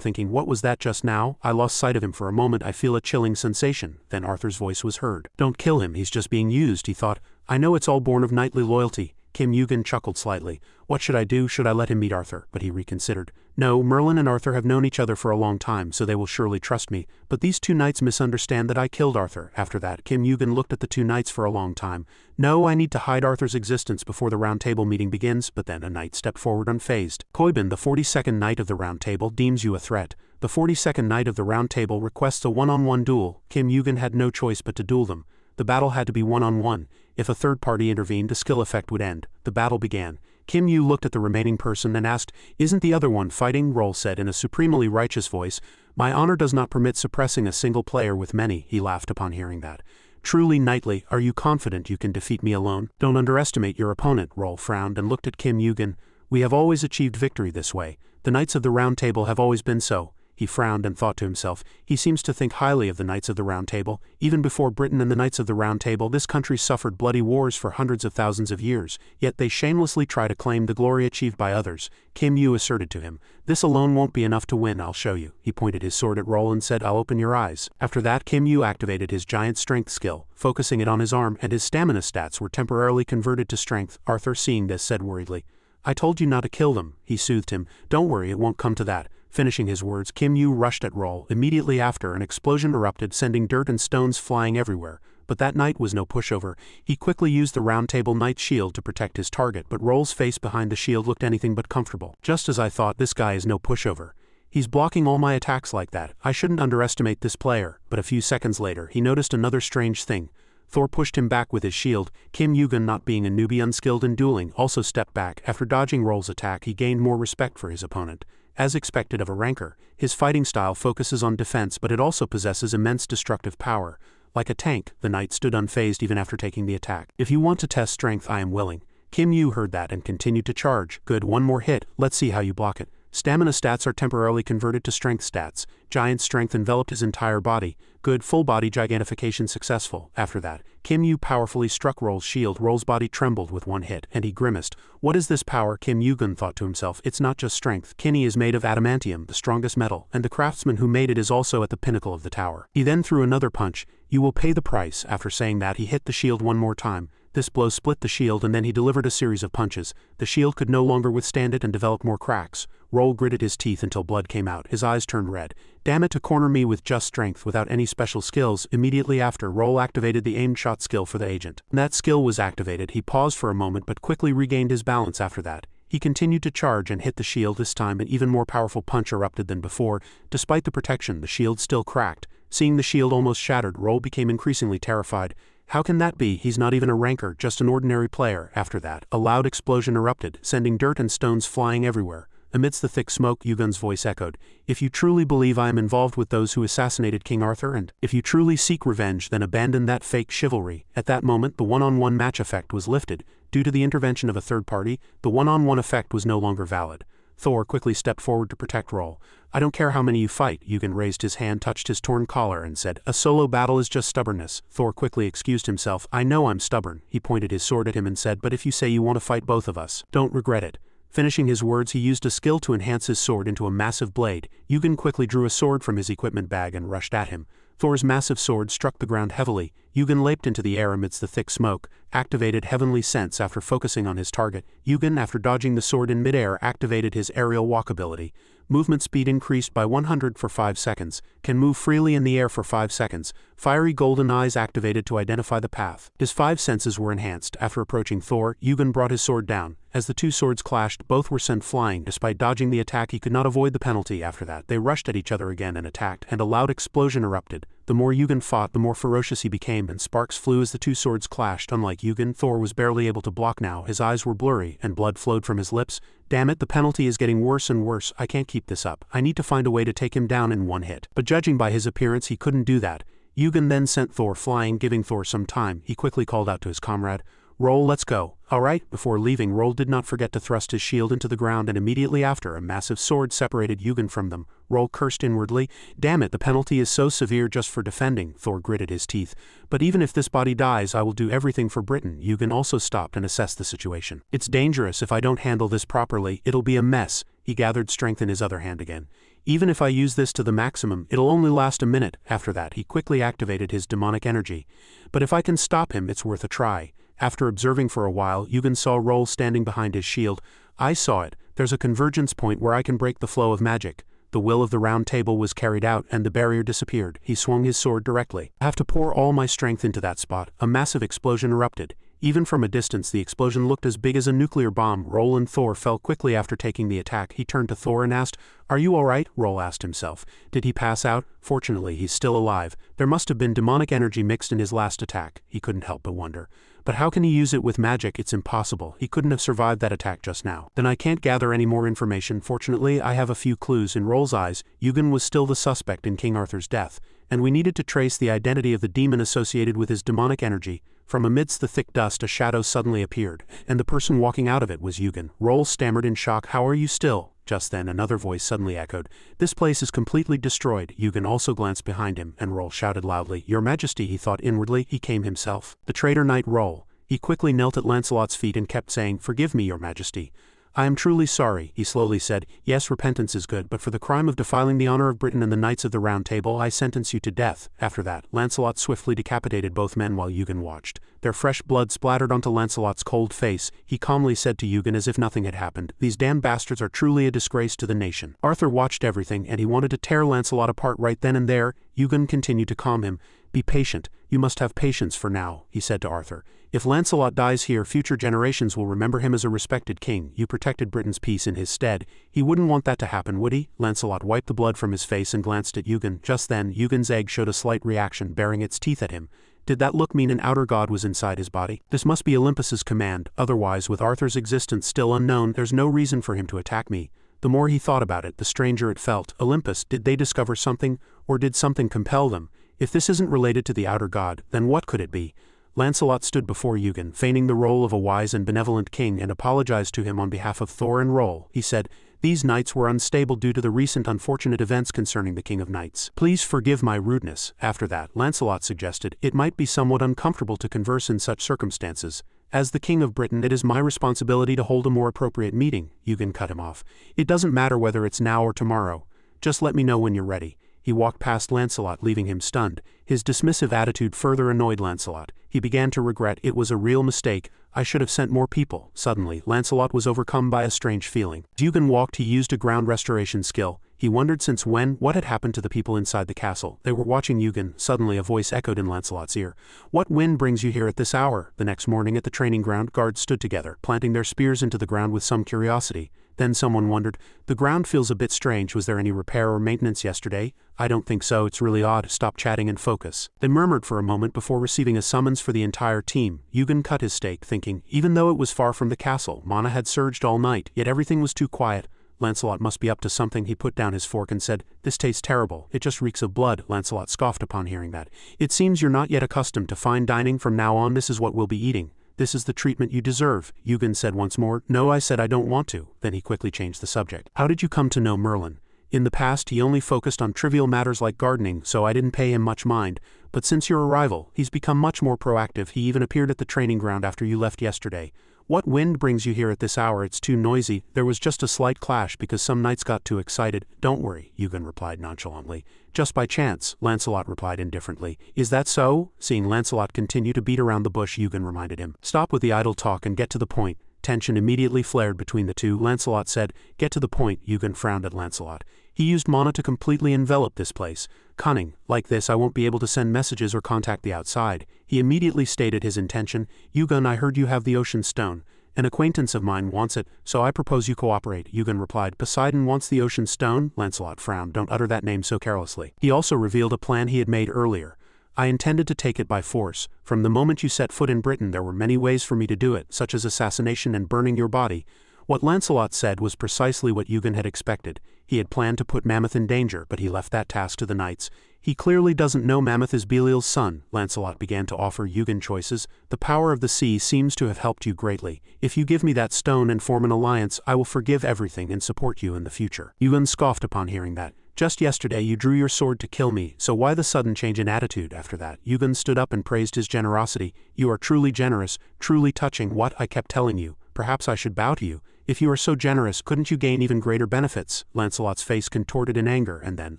thinking, what was that just now? I lost sight of him for a moment. I feel a chilling sensation. Then Arthur's voice was heard. Don't kill him, he's just being used, he thought. I know it's all born of knightly loyalty. Kim Yugen chuckled slightly. What should I do? Should I let him meet Arthur? But he reconsidered. No, Merlin and Arthur have known each other for a long time, so they will surely trust me. But these two knights misunderstand that I killed Arthur. After that, Kim Yugen looked at the two knights for a long time. No, I need to hide Arthur's existence before the Round Table meeting begins. But then a knight stepped forward unfazed. Koibin, the 42nd Knight of the Round Table, deems you a threat. The 42nd Knight of the Round Table requests a one-on-one duel. Kim Yugen had no choice but to duel them. The battle had to be one-on-one. If a third party intervened, the skill effect would end. The battle began. Kim Yu looked at the remaining person and asked, isn't the other one fighting? Roll said in a supremely righteous voice, my honor does not permit suppressing a single player with many. He laughed upon hearing that. Truly knightly, are you confident you can defeat me alone? Don't underestimate your opponent. Roll frowned and looked at Kim Yugen. We have always achieved victory this way. The Knights of the Round Table have always been so. He frowned and thought to himself, he seems to think highly of the Knights of the Round Table. Even before Britain and the Knights of the Round Table, this country suffered bloody wars for hundreds of thousands of years, yet they shamelessly try to claim the glory achieved by others. Kim Yu asserted to him, this alone won't be enough to win, I'll show you. He pointed his sword at Roll and said, I'll open your eyes. After that, Kim Yu activated his giant strength skill, focusing it on his arm, and his stamina stats were temporarily converted to strength. Arthur, seeing this, said worriedly, I told you not to kill them. He soothed him, don't worry, it won't come to that. Finishing his words, Kim Yu rushed at Roll. Immediately after, an explosion erupted, sending dirt and stones flying everywhere. But that knight was no pushover. He quickly used the Round Table Knight's shield to protect his target, but Roll's face behind the shield looked anything but comfortable. Just as I thought, this guy is no pushover. He's blocking all my attacks like that. I shouldn't underestimate this player. But a few seconds later, he noticed another strange thing. Thor pushed him back with his shield. Kim Yugen, not being a newbie unskilled in dueling, also stepped back. After dodging Roll's attack, he gained more respect for his opponent. As expected of a ranker, his fighting style focuses on defense, but it also possesses immense destructive power. Like a tank, the knight stood unfazed even after taking the attack. If you want to test strength, I am willing. Kim Yu heard that and continued to charge. Good, one more hit. Let's see how you block it. Stamina stats are temporarily converted to strength stats. Giant strength enveloped his entire body. Good, full body gigantification successful. After that, Kim Yu powerfully struck Roll's shield. Roll's body trembled with one hit, and he grimaced. What is this power? Kim Yugen thought to himself. It's not just strength. Kinney is made of adamantium, the strongest metal, and the craftsman who made it is also at the pinnacle of the tower. He then threw another punch. You will pay the price. After saying that, he hit the shield one more time. This blow split the shield, and then he delivered a series of punches. The shield could no longer withstand it and developed more cracks. Roll gritted his teeth until blood came out. His eyes turned red. Damn it, to corner me with just strength without any special skills. Immediately after, Roll activated the aimed shot skill for the agent. When that skill was activated, he paused for a moment but quickly regained his balance after that. He continued to charge and hit the shield. This time an even more powerful punch erupted than before. Despite the protection, the shield still cracked. Seeing the shield almost shattered, Roll became increasingly terrified. How can that be? He's not even a ranker, just an ordinary player. After that, a loud explosion erupted, sending dirt and stones flying everywhere. Amidst the thick smoke, Yugen's voice echoed. If you truly believe I am involved with those who assassinated King Arthur, and if you truly seek revenge, then abandon that fake chivalry. At that moment, the one-on-one match effect was lifted. Due to the intervention of a third party, the one-on-one effect was no longer valid. Thor quickly stepped forward to protect Roll. I don't care how many you fight. Yugen raised his hand, touched his torn collar, and said, a solo battle is just stubbornness. Thor quickly excused himself. I know I'm stubborn. He pointed his sword at him and said, but if you say you want to fight both of us, don't regret it. Finishing his words, he used a skill to enhance his sword into a massive blade. Yugen quickly drew a sword from his equipment bag and rushed at him. Thor's massive sword struck the ground heavily. Yugen leaped into the air amidst the thick smoke, activated Heavenly Sense after focusing on his target. Yugen, after dodging the sword in midair, activated his aerial walk ability. Movement speed increased by 100 for 5 seconds. Can move freely in the air for 5 seconds. Fiery golden eyes activated to identify the path. His 5 senses were enhanced. After approaching Thor, Yugen brought his sword down. As the two swords clashed, both were sent flying. Despite dodging the attack, he could not avoid the penalty. After that, they rushed at each other again and attacked, and a loud explosion erupted. The more Yugen fought, the more ferocious he became, and sparks flew as the two swords clashed. Unlike Yugen, Thor was barely able to block now. His eyes were blurry, and blood flowed from his lips. Damn it, the penalty is getting worse and worse. I can't keep this up. I need to find a way to take him down in one hit. But judging by his appearance, he couldn't do that. Yugen then sent Thor flying, giving Thor some time. He quickly called out to his comrade, Roll, let's go. Alright. Before leaving, Roll did not forget to thrust his shield into the ground, and immediately after, a massive sword separated Yugen from them. Roll cursed inwardly. Damn it, the penalty is so severe just for defending. Thor gritted his teeth. But even if this body dies, I will do everything for Britain. Yugen also stopped and assessed the situation. It's dangerous. If I don't handle this properly, it'll be a mess. He gathered strength in his other hand again. Even if I use this to the maximum, it'll only last a minute. After that, he quickly activated his demonic energy. But if I can stop him, it's worth a try. After observing for a while, Yugen saw Roll standing behind his shield. I saw it. There's a convergence point where I can break the flow of magic. The will of the Round Table was carried out, and the barrier disappeared. He swung his sword directly. I have to pour all my strength into that spot. A massive explosion erupted. Even from a distance, the explosion looked as big as a nuclear bomb. Roll and Thor fell quickly after taking the attack. He turned to Thor and asked, Are you alright? Roll asked himself. Did he pass out? Fortunately, he's still alive. There must have been demonic energy mixed in his last attack. He couldn't help but wonder. But how can he use it with magic? It's impossible. He couldn't have survived that attack just now. Then I can't gather any more information. Fortunately, I have a few clues. In Roll's eyes, Yugen was still the suspect in King Arthur's death, and we needed to trace the identity of the demon associated with his demonic energy. From amidst the thick dust, a shadow suddenly appeared, and the person walking out of it was Yugen. Roll stammered in shock, How are you still? Just then, another voice suddenly echoed, This place is completely destroyed. Yugen also glanced behind him, and Roll shouted loudly, Your Majesty, he thought inwardly. He came himself. The traitor knight Roll. He quickly knelt at Lancelot's feet and kept saying, Forgive me, Your Majesty. "I am truly sorry," he slowly said. "Yes, repentance is good, but for the crime of defiling the honor of Britain and the Knights of the Round Table, I sentence you to death." After that, Lancelot swiftly decapitated both men while Eugen watched. Their fresh blood splattered onto Lancelot's cold face. He calmly said to Eugen as if nothing had happened, "These damn bastards are truly a disgrace to the nation." Arthur watched everything, and he wanted to tear Lancelot apart right then and there. Eugen continued to calm him. "Be patient. You must have patience for now," he said to Arthur. "If Lancelot dies here, future generations will remember him as a respected king. You protected Britain's peace in his stead. He wouldn't want that to happen, would he?" Lancelot wiped the blood from his face and glanced at Eugen. Just then, Eugen's egg showed a slight reaction, baring its teeth at him. Did that look mean an outer god was inside his body? This must be Olympus's command. Otherwise, with Arthur's existence still unknown, there's no reason for him to attack me. The more he thought about it, the stranger it felt. Olympus, did they discover something? Or did something compel them? If this isn't related to the outer god, then what could it be? Lancelot stood before Eugen, feigning the role of a wise and benevolent king, and apologized to him on behalf of Thor and Roll. He said, "These knights were unstable due to the recent unfortunate events concerning the King of Knights. Please forgive my rudeness." After that, Lancelot suggested, "It might be somewhat uncomfortable to converse in such circumstances. As the King of Britain, it is my responsibility to hold a more appropriate meeting." Eugen cut him off. "It doesn't matter whether it's now or tomorrow. Just let me know when you're ready." He walked past Lancelot, leaving him stunned. His dismissive attitude further annoyed Lancelot. He began to regret. It was a real mistake. I should have sent more people. Suddenly, Lancelot was overcome by a strange feeling. As Eugen walked, he used a ground restoration skill. He wondered since when, what had happened to the people inside the castle. They were watching Eugen. Suddenly a voice echoed in Lancelot's ear. "What wind brings you here at this hour?" The next morning at the training ground, guards stood together, planting their spears into the ground with some curiosity. Then someone wondered, "The ground feels a bit strange. Was there any repair or maintenance yesterday?" "I don't think so. It's really odd. Stop chatting and focus." They murmured for a moment before receiving a summons for the entire team. Eugen cut his steak, thinking, even though it was far from the castle, Manhwa had surged all night, yet everything was too quiet. Lancelot must be up to something. He put down his fork and said, "This tastes terrible. It just reeks of blood." Lancelot scoffed upon hearing that. "It seems you're not yet accustomed to fine dining. From now on, this is what we'll be eating. This is the treatment you deserve," Eugen said once more. "No, I said I don't want to." Then he quickly changed the subject. "How did you come to know Merlin?" "In the past, he only focused on trivial matters like gardening, so I didn't pay him much mind. But since your arrival, he's become much more proactive. He even appeared at the training ground after you left yesterday." "What wind brings you here at this hour? It's too noisy." "There was just a slight clash because some knights got too excited." "Don't worry," Eugen replied nonchalantly. "Just by chance," Lancelot replied indifferently. "Is that so?" Seeing Lancelot continue to beat around the bush, Eugen reminded him. "Stop with the idle talk and get to the point." Tension immediately flared between the two. Lancelot said, "Get to the point." Eugen frowned at Lancelot. He used mana to completely envelop this place. "Cunning. Like this, I won't be able to send messages or contact the outside." He immediately stated his intention. "Eugen, I heard you have the ocean stone. An acquaintance of mine wants it, so I propose you cooperate." Eugen replied, "Poseidon wants the ocean stone?" Lancelot frowned. "Don't utter that name so carelessly." He also revealed a plan he had made earlier. "I intended to take it by force. From the moment you set foot in Britain, there were many ways for me to do it, such as assassination and burning your body." What Lancelot said was precisely what Eugen had expected. He had planned to put Mammoth in danger, but he left that task to the knights. "He clearly doesn't know Mammoth is Belial's son." Lancelot began to offer Eugen choices. "The power of the sea seems to have helped you greatly. If you give me that stone and form an alliance, I will forgive everything and support you in the future." Eugen scoffed upon hearing that. "Just yesterday you drew your sword to kill me, so why the sudden change in attitude after that?" Eugen stood up and praised his generosity. "You are truly generous, truly touching. What I kept telling you. Perhaps I should bow to you. If you are so generous, couldn't you gain even greater benefits?" Lancelot's face contorted in anger, and then,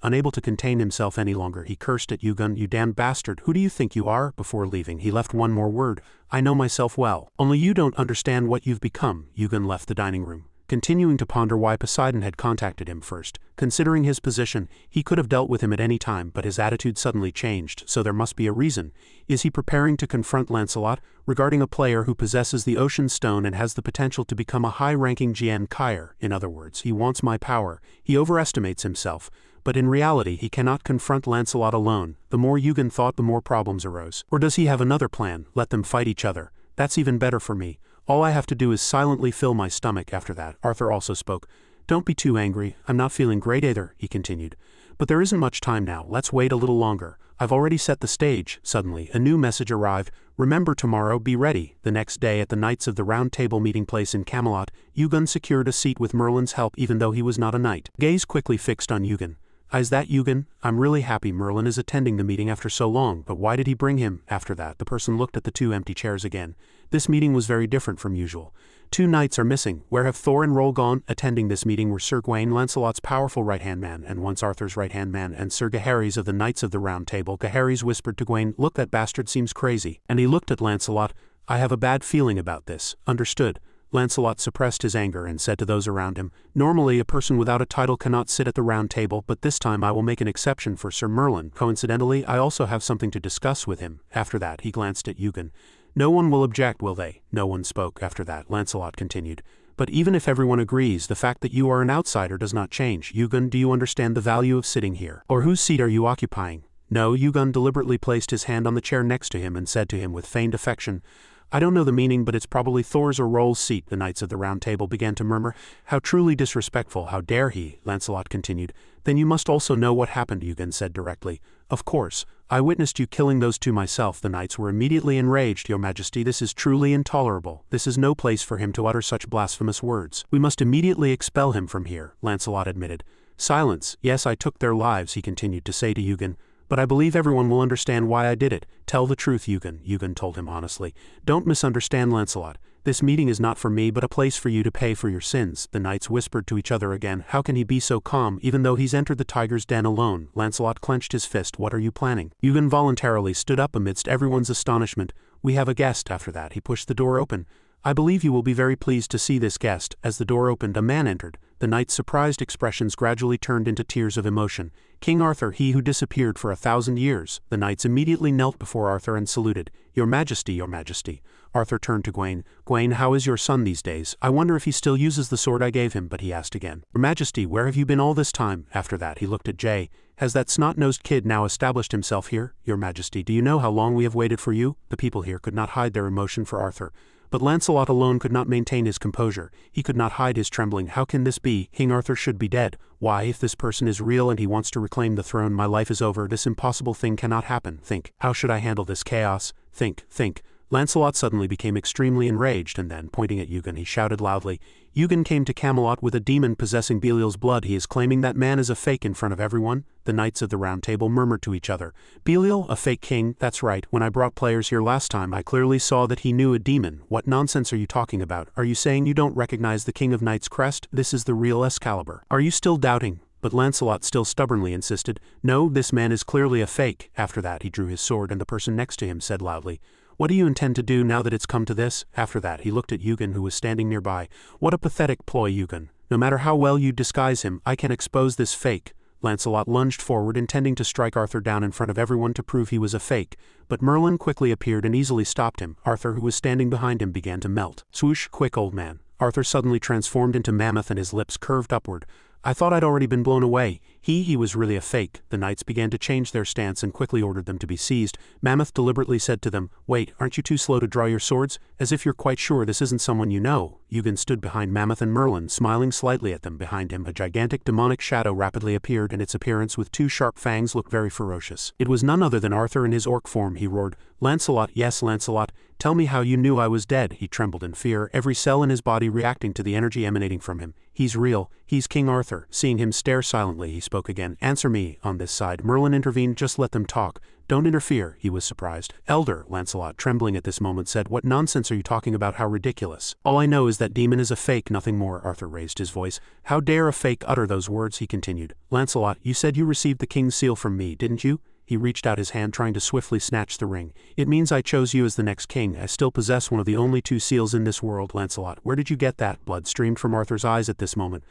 unable to contain himself any longer, he cursed at Eugen. "You damned bastard, who do you think you are?" Before leaving, he left one more word. "I know myself well. Only you don't understand what you've become." Eugen left the dining room, continuing to ponder why Poseidon had contacted him first. Considering his position, he could have dealt with him at any time, but his attitude suddenly changed, so there must be a reason. Is he preparing to confront Lancelot regarding a player who possesses the ocean stone and has the potential to become a high-ranking GN Kyer? In other words, he wants my power. He overestimates himself. But in reality, he cannot confront Lancelot alone. The more Eugen thought, the more problems arose. Or does he have another plan? Let them fight each other. That's even better for me. All I have to do is silently fill my stomach after that. Arthur also spoke. "Don't be too angry. I'm not feeling great either," he continued. "But there isn't much time now. Let's wait a little longer. I've already set the stage." Suddenly, a new message arrived. "Remember tomorrow, be ready." The next day at the Knights of the Round Table meeting place in Camelot, Eugen secured a seat with Merlin's help even though he was not a knight. Gaze quickly fixed on Eugen. Is that Eugen? I'm really happy Merlin is attending the meeting after so long, but why did he bring him? After that, the person looked at the 2 empty chairs again. This meeting was very different from usual. 2 knights are missing. Where have Thor and Roll gone? Attending this meeting were Sir Gawain, Lancelot's powerful right-hand man, and once Arthur's right-hand man, and Sir Gaheris of the Knights of the Round Table. Gaheris whispered to Gawain, "Look, that bastard seems crazy." And he looked at Lancelot. "I have a bad feeling about this." Understood. Lancelot suppressed his anger and said to those around him, "Normally a person without a title cannot sit at the round table, but this time I will make an exception for Sir Merlin. Coincidentally, I also have something to discuss with him." After that, he glanced at Eugen. "No one will object, will they?" No one spoke. After that, Lancelot continued, "But even if everyone agrees, the fact that you are an outsider does not change. Eugen, do you understand the value of sitting here? Or whose seat are you occupying?" No. Eugen deliberately placed his hand on the chair next to him and said to him with feigned affection, "I don't know the meaning, but it's probably Thor's or Roll's seat." The Knights of the Round Table began to murmur, "How truly disrespectful, how dare he?" Lancelot continued, "Then you must also know what happened," Eugen said directly. "Of course. I witnessed you killing those 2 myself." The knights were immediately enraged. "Your Majesty, this is truly intolerable. This is no place for him to utter such blasphemous words. We must immediately expel him from here," Lancelot admitted. "Silence. Yes, I took their lives," he continued to say to Eugen, "but I believe everyone will understand why I did it." "Tell the truth, Eugen," Eugen told him honestly. "Don't misunderstand Lancelot. This meeting is not for me but a place for you to pay for your sins." The knights whispered to each other again, "How can he be so calm, even though he's entered the tiger's den alone?" Lancelot clenched his fist. "What are you planning?" Eugen voluntarily stood up amidst everyone's astonishment. "We have a guest." After that, he pushed the door open. "I believe you will be very pleased to see this guest." As the door opened, a man entered. The knights' surprised expressions gradually turned into tears of emotion. "King Arthur, he who disappeared for 1,000 years." The knights immediately knelt before Arthur and saluted. "Your Majesty, your Majesty." Arthur turned to Gawain. "Gawain, how is your son these days? I wonder if he still uses the sword I gave him." But he asked again, "Your Majesty, where have you been all this time?" After that, he looked at Jay. "Has that snot-nosed kid now established himself here?" "Your Majesty, do you know how long we have waited for you?" The people here could not hide their emotion for Arthur. But Lancelot alone could not maintain his composure. He could not hide his trembling. "How can this be? King Arthur should be dead. Why, if this person is real and he wants to reclaim the throne, my life is over. This impossible thing cannot happen. Think. How should I handle this chaos? Think. Lancelot suddenly became extremely enraged, and then, pointing at Eugen, he shouted loudly, "Eugen came to Camelot with a demon possessing Belial's blood. He is claiming that man is a fake in front of everyone." The Knights of the Round Table murmured to each other, "Belial, a fake king? That's right. When I brought players here last time, I clearly saw that he knew a demon." "What nonsense are you talking about? Are you saying you don't recognize the King of Knights' crest? This is the real Excalibur. Are you still doubting?" But Lancelot still stubbornly insisted, "No, this man is clearly a fake." After that, he drew his sword, and the person next to him said loudly, "What do you intend to do now that it's come to this?" After that, he looked at Eugen, who was standing nearby. "What a pathetic ploy, Eugen. No matter how well you disguise him, I can expose this fake." Lancelot lunged forward, intending to strike Arthur down in front of everyone to prove he was a fake, but Merlin quickly appeared and easily stopped him. Arthur, who was standing behind him, began to melt. Swoosh, quick, old man. Arthur suddenly transformed into Mammoth and his lips curved upward. "I thought I'd already been blown away. He was really a fake." The knights began to change their stance and quickly ordered them to be seized. Mammoth deliberately said to them, "Wait, aren't you too slow to draw your swords? As if you're quite sure this isn't someone you know." Eugen stood behind Mammoth and Merlin, smiling slightly at them. Behind him, a gigantic demonic shadow rapidly appeared, and its appearance with 2 sharp fangs looked very ferocious. It was none other than Arthur in his orc form. He roared, "Lancelot, yes, Lancelot, tell me how you knew I was dead." He trembled in fear, every cell in his body reacting to the energy emanating from him. "He's real. He's King Arthur." Seeing him stare silently, he spoke again. "Answer me, on this side." Merlin intervened. "Just let them talk. Don't interfere." He was surprised. "Elder," Lancelot, trembling at this moment, said, "What nonsense are you talking about? How ridiculous." "All I know is that demon is a fake, nothing more." Arthur raised his voice. "How dare a fake utter those words?" he continued. "Lancelot, you said you received the king's seal from me, didn't you?" He reached out his hand, trying to swiftly snatch the ring. "It means I chose you as the next king. I still possess one of the only 2 seals in this world." "Lancelot, where did you get that?" Blood streamed from Arthur's eyes at this moment.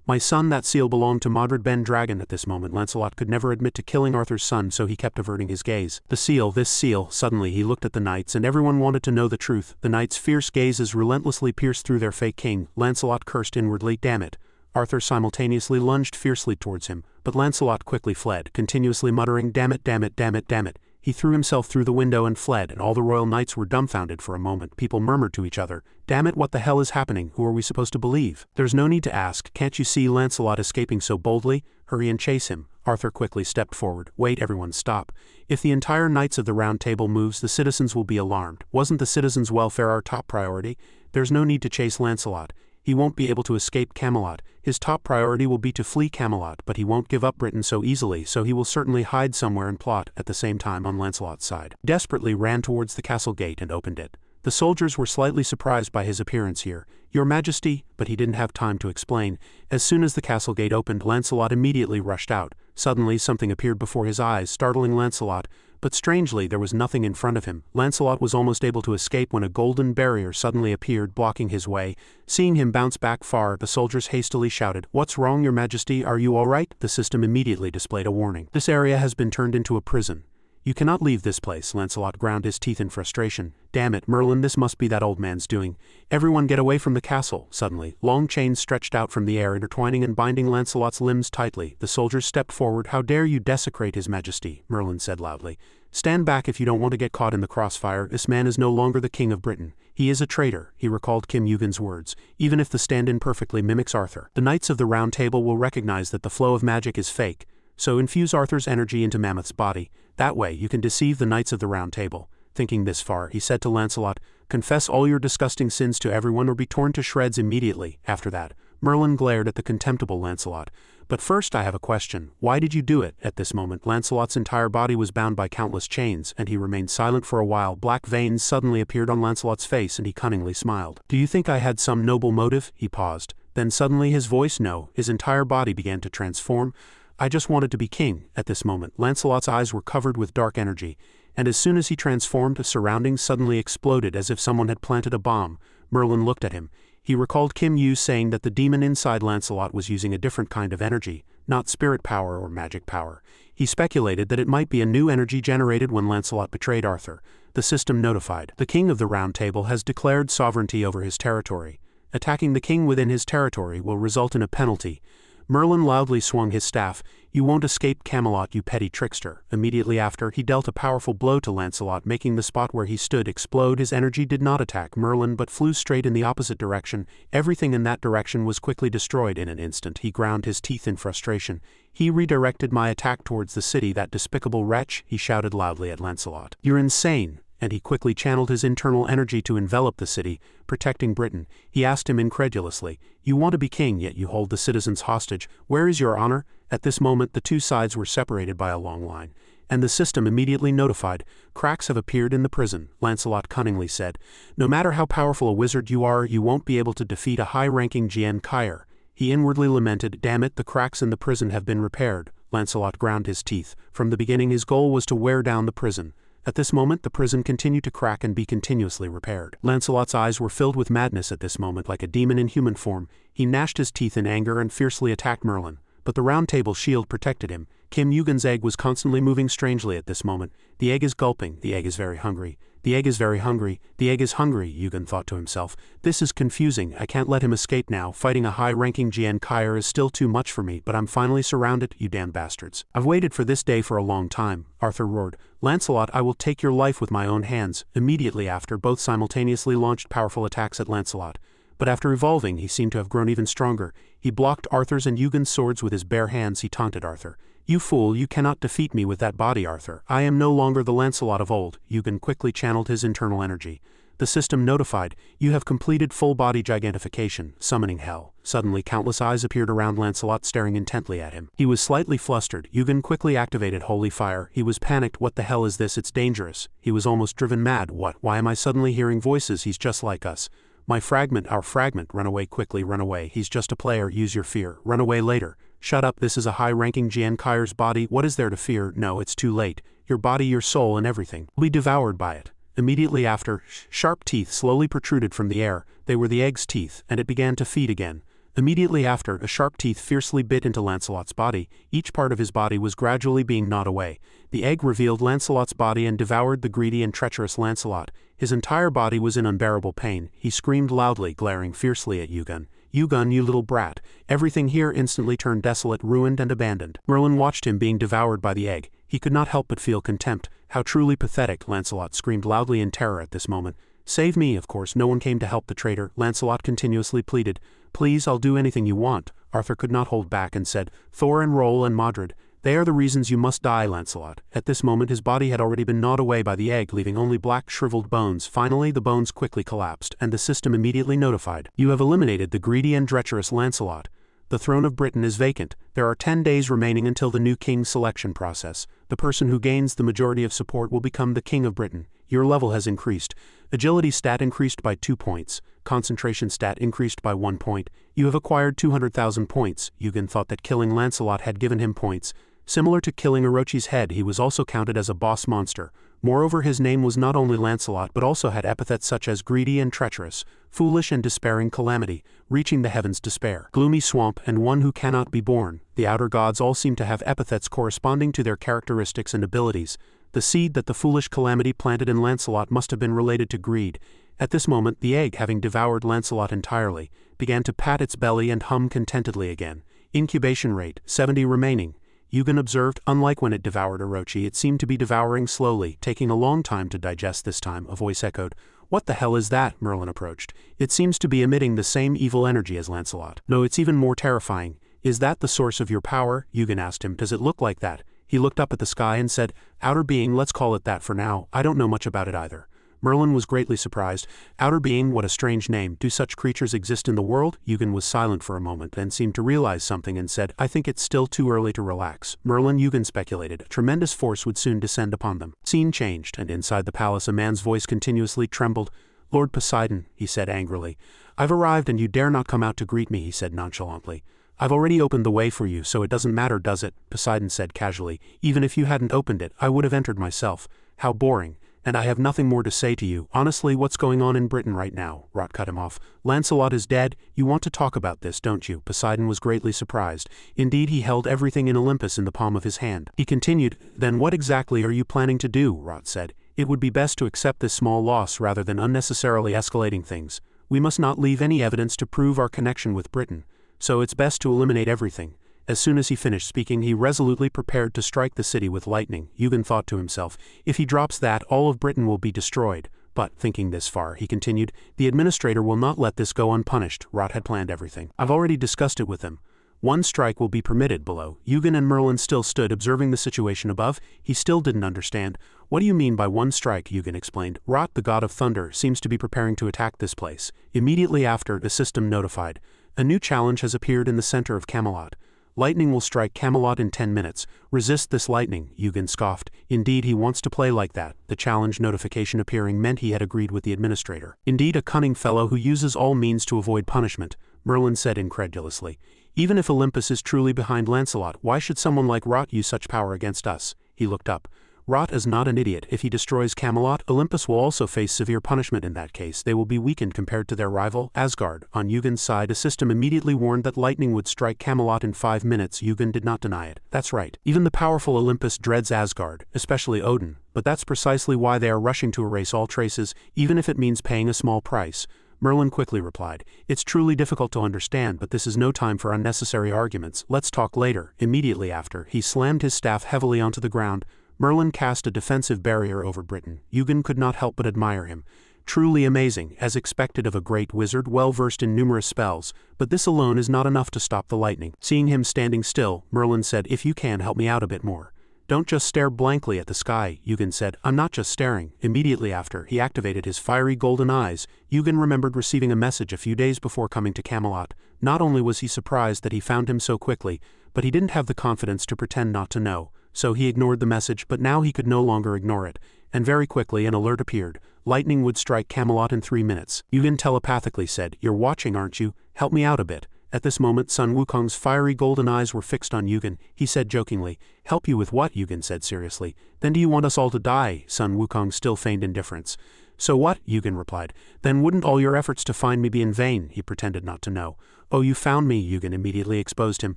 "My son, that seal belonged to Modred Ben Dragon." At this moment, Lancelot could never admit to killing Arthur's son, so he kept averting his gaze. "The seal, this seal." Suddenly he looked at the knights, and everyone wanted to know the truth. The knights' fierce gazes relentlessly pierced through their fake king. Lancelot cursed inwardly, "Damn it." Arthur simultaneously lunged fiercely towards him, but Lancelot quickly fled, continuously muttering, "Damn it, damn it, damn it, damn it." He threw himself through the window and fled, and all the royal knights were dumbfounded for a moment. People murmured to each other, "Damn it, what the hell is happening? Who are we supposed to believe?" "There's no need to ask. Can't you see Lancelot escaping so boldly? Hurry and chase him." Arthur quickly stepped forward. "Wait, everyone, stop. If the entire Knights of the Round Table moves, the citizens will be alarmed. Wasn't the citizens' welfare our top priority? There's no need to chase Lancelot. He won't be able to escape Camelot. His top priority will be to flee Camelot, but he won't give up Britain so easily, so he will certainly hide somewhere and plot at the same time on Lancelot's side. Desperately ran towards the castle gate and opened it. The soldiers were slightly surprised by his appearance here. "Your Majesty," but he didn't have time to explain. As soon as the castle gate opened, Lancelot immediately rushed out. Suddenly something appeared before his eyes, startling Lancelot, but strangely there was nothing in front of him. Lancelot was almost able to escape when a golden barrier suddenly appeared, blocking his way. Seeing him bounce back far, the soldiers hastily shouted, "What's wrong, Your Majesty? Are you all right?" The system immediately displayed a warning. "This area has been turned into a prison. You cannot leave this place." Lancelot ground his teeth in frustration. "Damn it, Merlin, this must be that old man's doing. Everyone get away from the castle." Suddenly, long chains stretched out from the air, intertwining and binding Lancelot's limbs tightly. The soldiers stepped forward. "How dare you desecrate His Majesty?" Merlin said loudly. "Stand back if you don't want to get caught in the crossfire. This man is no longer the king of Britain. He is a traitor." He recalled Kim Eugen's words. "Even if the stand-in perfectly mimics Arthur, the Knights of the Round Table will recognize that the flow of magic is fake. So infuse Arthur's energy into Mammoth's body. That way you can deceive the Knights of the Round Table." Thinking this far, he said to Lancelot, "Confess all your disgusting sins to everyone or be torn to shreds immediately." After that, Merlin glared at the contemptible Lancelot. "But first I have a question. Why did you do it?" At this moment, Lancelot's entire body was bound by countless chains, and he remained silent for a while. Black veins suddenly appeared on Lancelot's face, and he cunningly smiled. "Do you think I had some noble motive?" He paused. Then suddenly his voice, no, his entire body began to transform. "I just wanted to be king." At this moment, Lancelot's eyes were covered with dark energy, and as soon as he transformed, the surroundings suddenly exploded as if someone had planted a bomb. Merlin looked at him. He recalled Kim Yu saying that the demon inside Lancelot was using a different kind of energy, not spirit power or magic power. He speculated that it might be a new energy generated when Lancelot betrayed Arthur. The system notified. "The King of the Round Table has declared sovereignty over his territory. Attacking the king within his territory will result in a penalty." Merlin loudly swung his staff. "You won't escape Camelot, you petty trickster." Immediately after, he dealt a powerful blow to Lancelot, making the spot where he stood explode. His energy did not attack Merlin but flew straight in the opposite direction. Everything in that direction was quickly destroyed in an instant. He ground his teeth in frustration. "He redirected my attack towards the city, that despicable wretch," he shouted loudly at Lancelot. "You're insane." And he quickly channeled his internal energy to envelop the city, protecting Britain. He asked him incredulously, "You want to be king, yet you hold the citizens hostage. Where is your honor?" At this moment the two sides were separated by a long line, and the system immediately notified. "Cracks have appeared in the prison," Lancelot cunningly said. "No matter how powerful a wizard you are, you won't be able to defeat a high-ranking Jian Kaier." He inwardly lamented, "Damn it, the cracks in the prison have been repaired." Lancelot ground his teeth. From the beginning his goal was to wear down the prison. At this moment the prison continued to crack and be continuously repaired. Lancelot's eyes were filled with madness at this moment, like a demon in human form. He gnashed his teeth in anger and fiercely attacked Merlin. But the Round Table shield protected him. Kim Eugen's egg was constantly moving strangely at this moment. "The egg is gulping. The egg is very hungry. The egg is very hungry. The egg is hungry," Eugen thought to himself. "This is confusing. I can't let him escape now. Fighting a high-ranking Jian Kaier is still too much for me, but I'm finally surrounded. You damn bastards. I've waited for this day for a long time." Arthur roared. "Lancelot, I will take your life with my own hands." Immediately after, both simultaneously launched powerful attacks at Lancelot. But after evolving, he seemed to have grown even stronger. He blocked Arthur's and Eugen's swords with his bare hands. He taunted Arthur. "You fool, you cannot defeat me with that body, Arthur. I am no longer the Lancelot of old." Eugen quickly channeled his internal energy. The system notified, "You have completed full-body gigantification, summoning hell." Suddenly countless eyes appeared around Lancelot, staring intently at him. He was slightly flustered. Eugen quickly activated Holy Fire. He was panicked. "What the hell is this? It's dangerous." He was almost driven mad. "What? Why am I suddenly hearing voices? He's just like us. My fragment, our fragment. Run away quickly, run away. He's just a player. Use your fear. Run away later." "Shut up, this is a high-ranking Jian Kaier's body. What is there to fear?" "No, it's too late. Your body, your soul, and everything will be devoured by it." Immediately after, sharp teeth slowly protruded from the air. They were the egg's teeth, and it began to feed again. Immediately after, a sharp teeth fiercely bit into Lancelot's body. Each part of his body was gradually being gnawed away. The egg revealed Lancelot's body and devoured the greedy and treacherous Lancelot. His entire body was in unbearable pain. He screamed loudly, glaring fiercely at Eugen. "Eugen, you little brat." Everything here instantly turned desolate, ruined, and abandoned. Merlin watched him being devoured by the egg. He could not help but feel contempt. "How truly pathetic," Lancelot screamed loudly in terror at this moment. "Save me." Of course no one came to help the traitor. Lancelot continuously pleaded, "Please, I'll do anything you want." Arthur could not hold back and said, "Thor and Roll and Modred." They are the reasons you must die, Lancelot. At this moment his body had already been gnawed away by the egg, leaving only black shriveled bones. Finally the bones quickly collapsed, and the system immediately notified. You have eliminated the greedy and treacherous Lancelot. The throne of Britain is vacant. There are 10 days remaining until the new king's selection process. The person who gains the majority of support will become the king of Britain. Your level has increased. Agility stat increased by 2 points. Concentration stat increased by 1 point. You have acquired 200,000 points. Eugen thought that killing Lancelot had given him points. Similar to killing Orochi's head, he was also counted as a boss monster. Moreover, his name was not only Lancelot but also had epithets such as greedy and treacherous, foolish and despairing calamity, reaching the heavens despair, gloomy swamp, and one who cannot be born. The outer gods all seem to have epithets corresponding to their characteristics and abilities. The seed that the foolish calamity planted in Lancelot must have been related to greed. At this moment, the egg, having devoured Lancelot entirely, began to pat its belly and hum contentedly again. Incubation rate, 70 remaining. Eugen observed, unlike when it devoured Orochi, it seemed to be devouring slowly, taking a long time to digest this time, a voice echoed. What the hell is that? Merlin approached. It seems to be emitting the same evil energy as Lancelot. No, it's even more terrifying. Is that the source of your power? Eugen asked him. Does it look like that? He looked up at the sky and said, Outer being, let's call it that for now. I don't know much about it either. Merlin was greatly surprised. Outer being, what a strange name. Do such creatures exist in the world? Eugen was silent for a moment, then seemed to realize something and said, I think it's still too early to relax. Merlin, Eugen speculated, a tremendous force would soon descend upon them. Scene changed, and inside the palace a man's voice continuously trembled. Lord Poseidon, he said angrily. I've arrived and you dare not come out to greet me, he said nonchalantly. I've already opened the way for you, so it doesn't matter, does it? Poseidon said casually. Even if you hadn't opened it, I would have entered myself. How boring. And I have nothing more to say to you. Honestly, what's going on in Britain right now? Rot cut him off. Lancelot is dead. You want to talk about this, don't you? Poseidon was greatly surprised. Indeed, he held everything in Olympus in the palm of his hand. He continued, Then what exactly are you planning to do? Rot said. It would be best to accept this small loss rather than unnecessarily escalating things. We must not leave any evidence to prove our connection with Britain. So it's best to eliminate everything. As soon as he finished speaking, he resolutely prepared to strike the city with lightning. Eugen thought to himself, if he drops that, all of Britain will be destroyed. But, thinking this far, he continued, the administrator will not let this go unpunished. Rot had planned everything. I've already discussed it with him. 1 strike will be permitted below. Eugen and Merlin still stood observing the situation above. He still didn't understand. What do you mean by 1 strike? Eugen explained. Rot, the god of thunder, seems to be preparing to attack this place. Immediately after, the system notified. A new challenge has appeared in the center of Camelot. Lightning will strike Camelot in 10 minutes. Resist this lightning, Eugen scoffed. Indeed, he wants to play like that. The challenge notification appearing meant he had agreed with the administrator. Indeed, a cunning fellow who uses all means to avoid punishment, Merlin said incredulously. Even if Olympus is truly behind Lancelot, why should someone like Rot use such power against us? He looked up. Rot is not an idiot. If he destroys Camelot, Olympus will also face severe punishment in that case. They will be weakened compared to their rival, Asgard. On Eugen's side, a system immediately warned that lightning would strike Camelot in 5 minutes. Eugen did not deny it. That's right. Even the powerful Olympus dreads Asgard, especially Odin. But that's precisely why they are rushing to erase all traces, even if it means paying a small price. Merlin quickly replied, It's truly difficult to understand, but this is no time for unnecessary arguments. Let's talk later. Immediately after, he slammed his staff heavily onto the ground. Merlin cast a defensive barrier over Britain. Eugen could not help but admire him. Truly amazing, as expected of a great wizard well versed in numerous spells, but this alone is not enough to stop the lightning. Seeing him standing still, Merlin said, If you can, help me out a bit more. Don't just stare blankly at the sky, Eugen said. I'm not just staring. Immediately after, he activated his fiery golden eyes. Eugen remembered receiving a message a few days before coming to Camelot. Not only was he surprised that he found him so quickly, but he didn't have the confidence to pretend not to know. So he ignored the message, but now he could no longer ignore it. And very quickly an alert appeared. Lightning would strike Camelot in 3 minutes. Eugen telepathically said, You're watching, aren't you? Help me out a bit. At this moment, Sun Wukong's fiery golden eyes were fixed on Eugen. He said jokingly, Help you with what? Eugen said seriously. Then do you want us all to die? Sun Wukong still feigned indifference. So what? Eugen replied. Then wouldn't all your efforts to find me be in vain? He pretended not to know. Oh, you found me, Eugen immediately exposed him.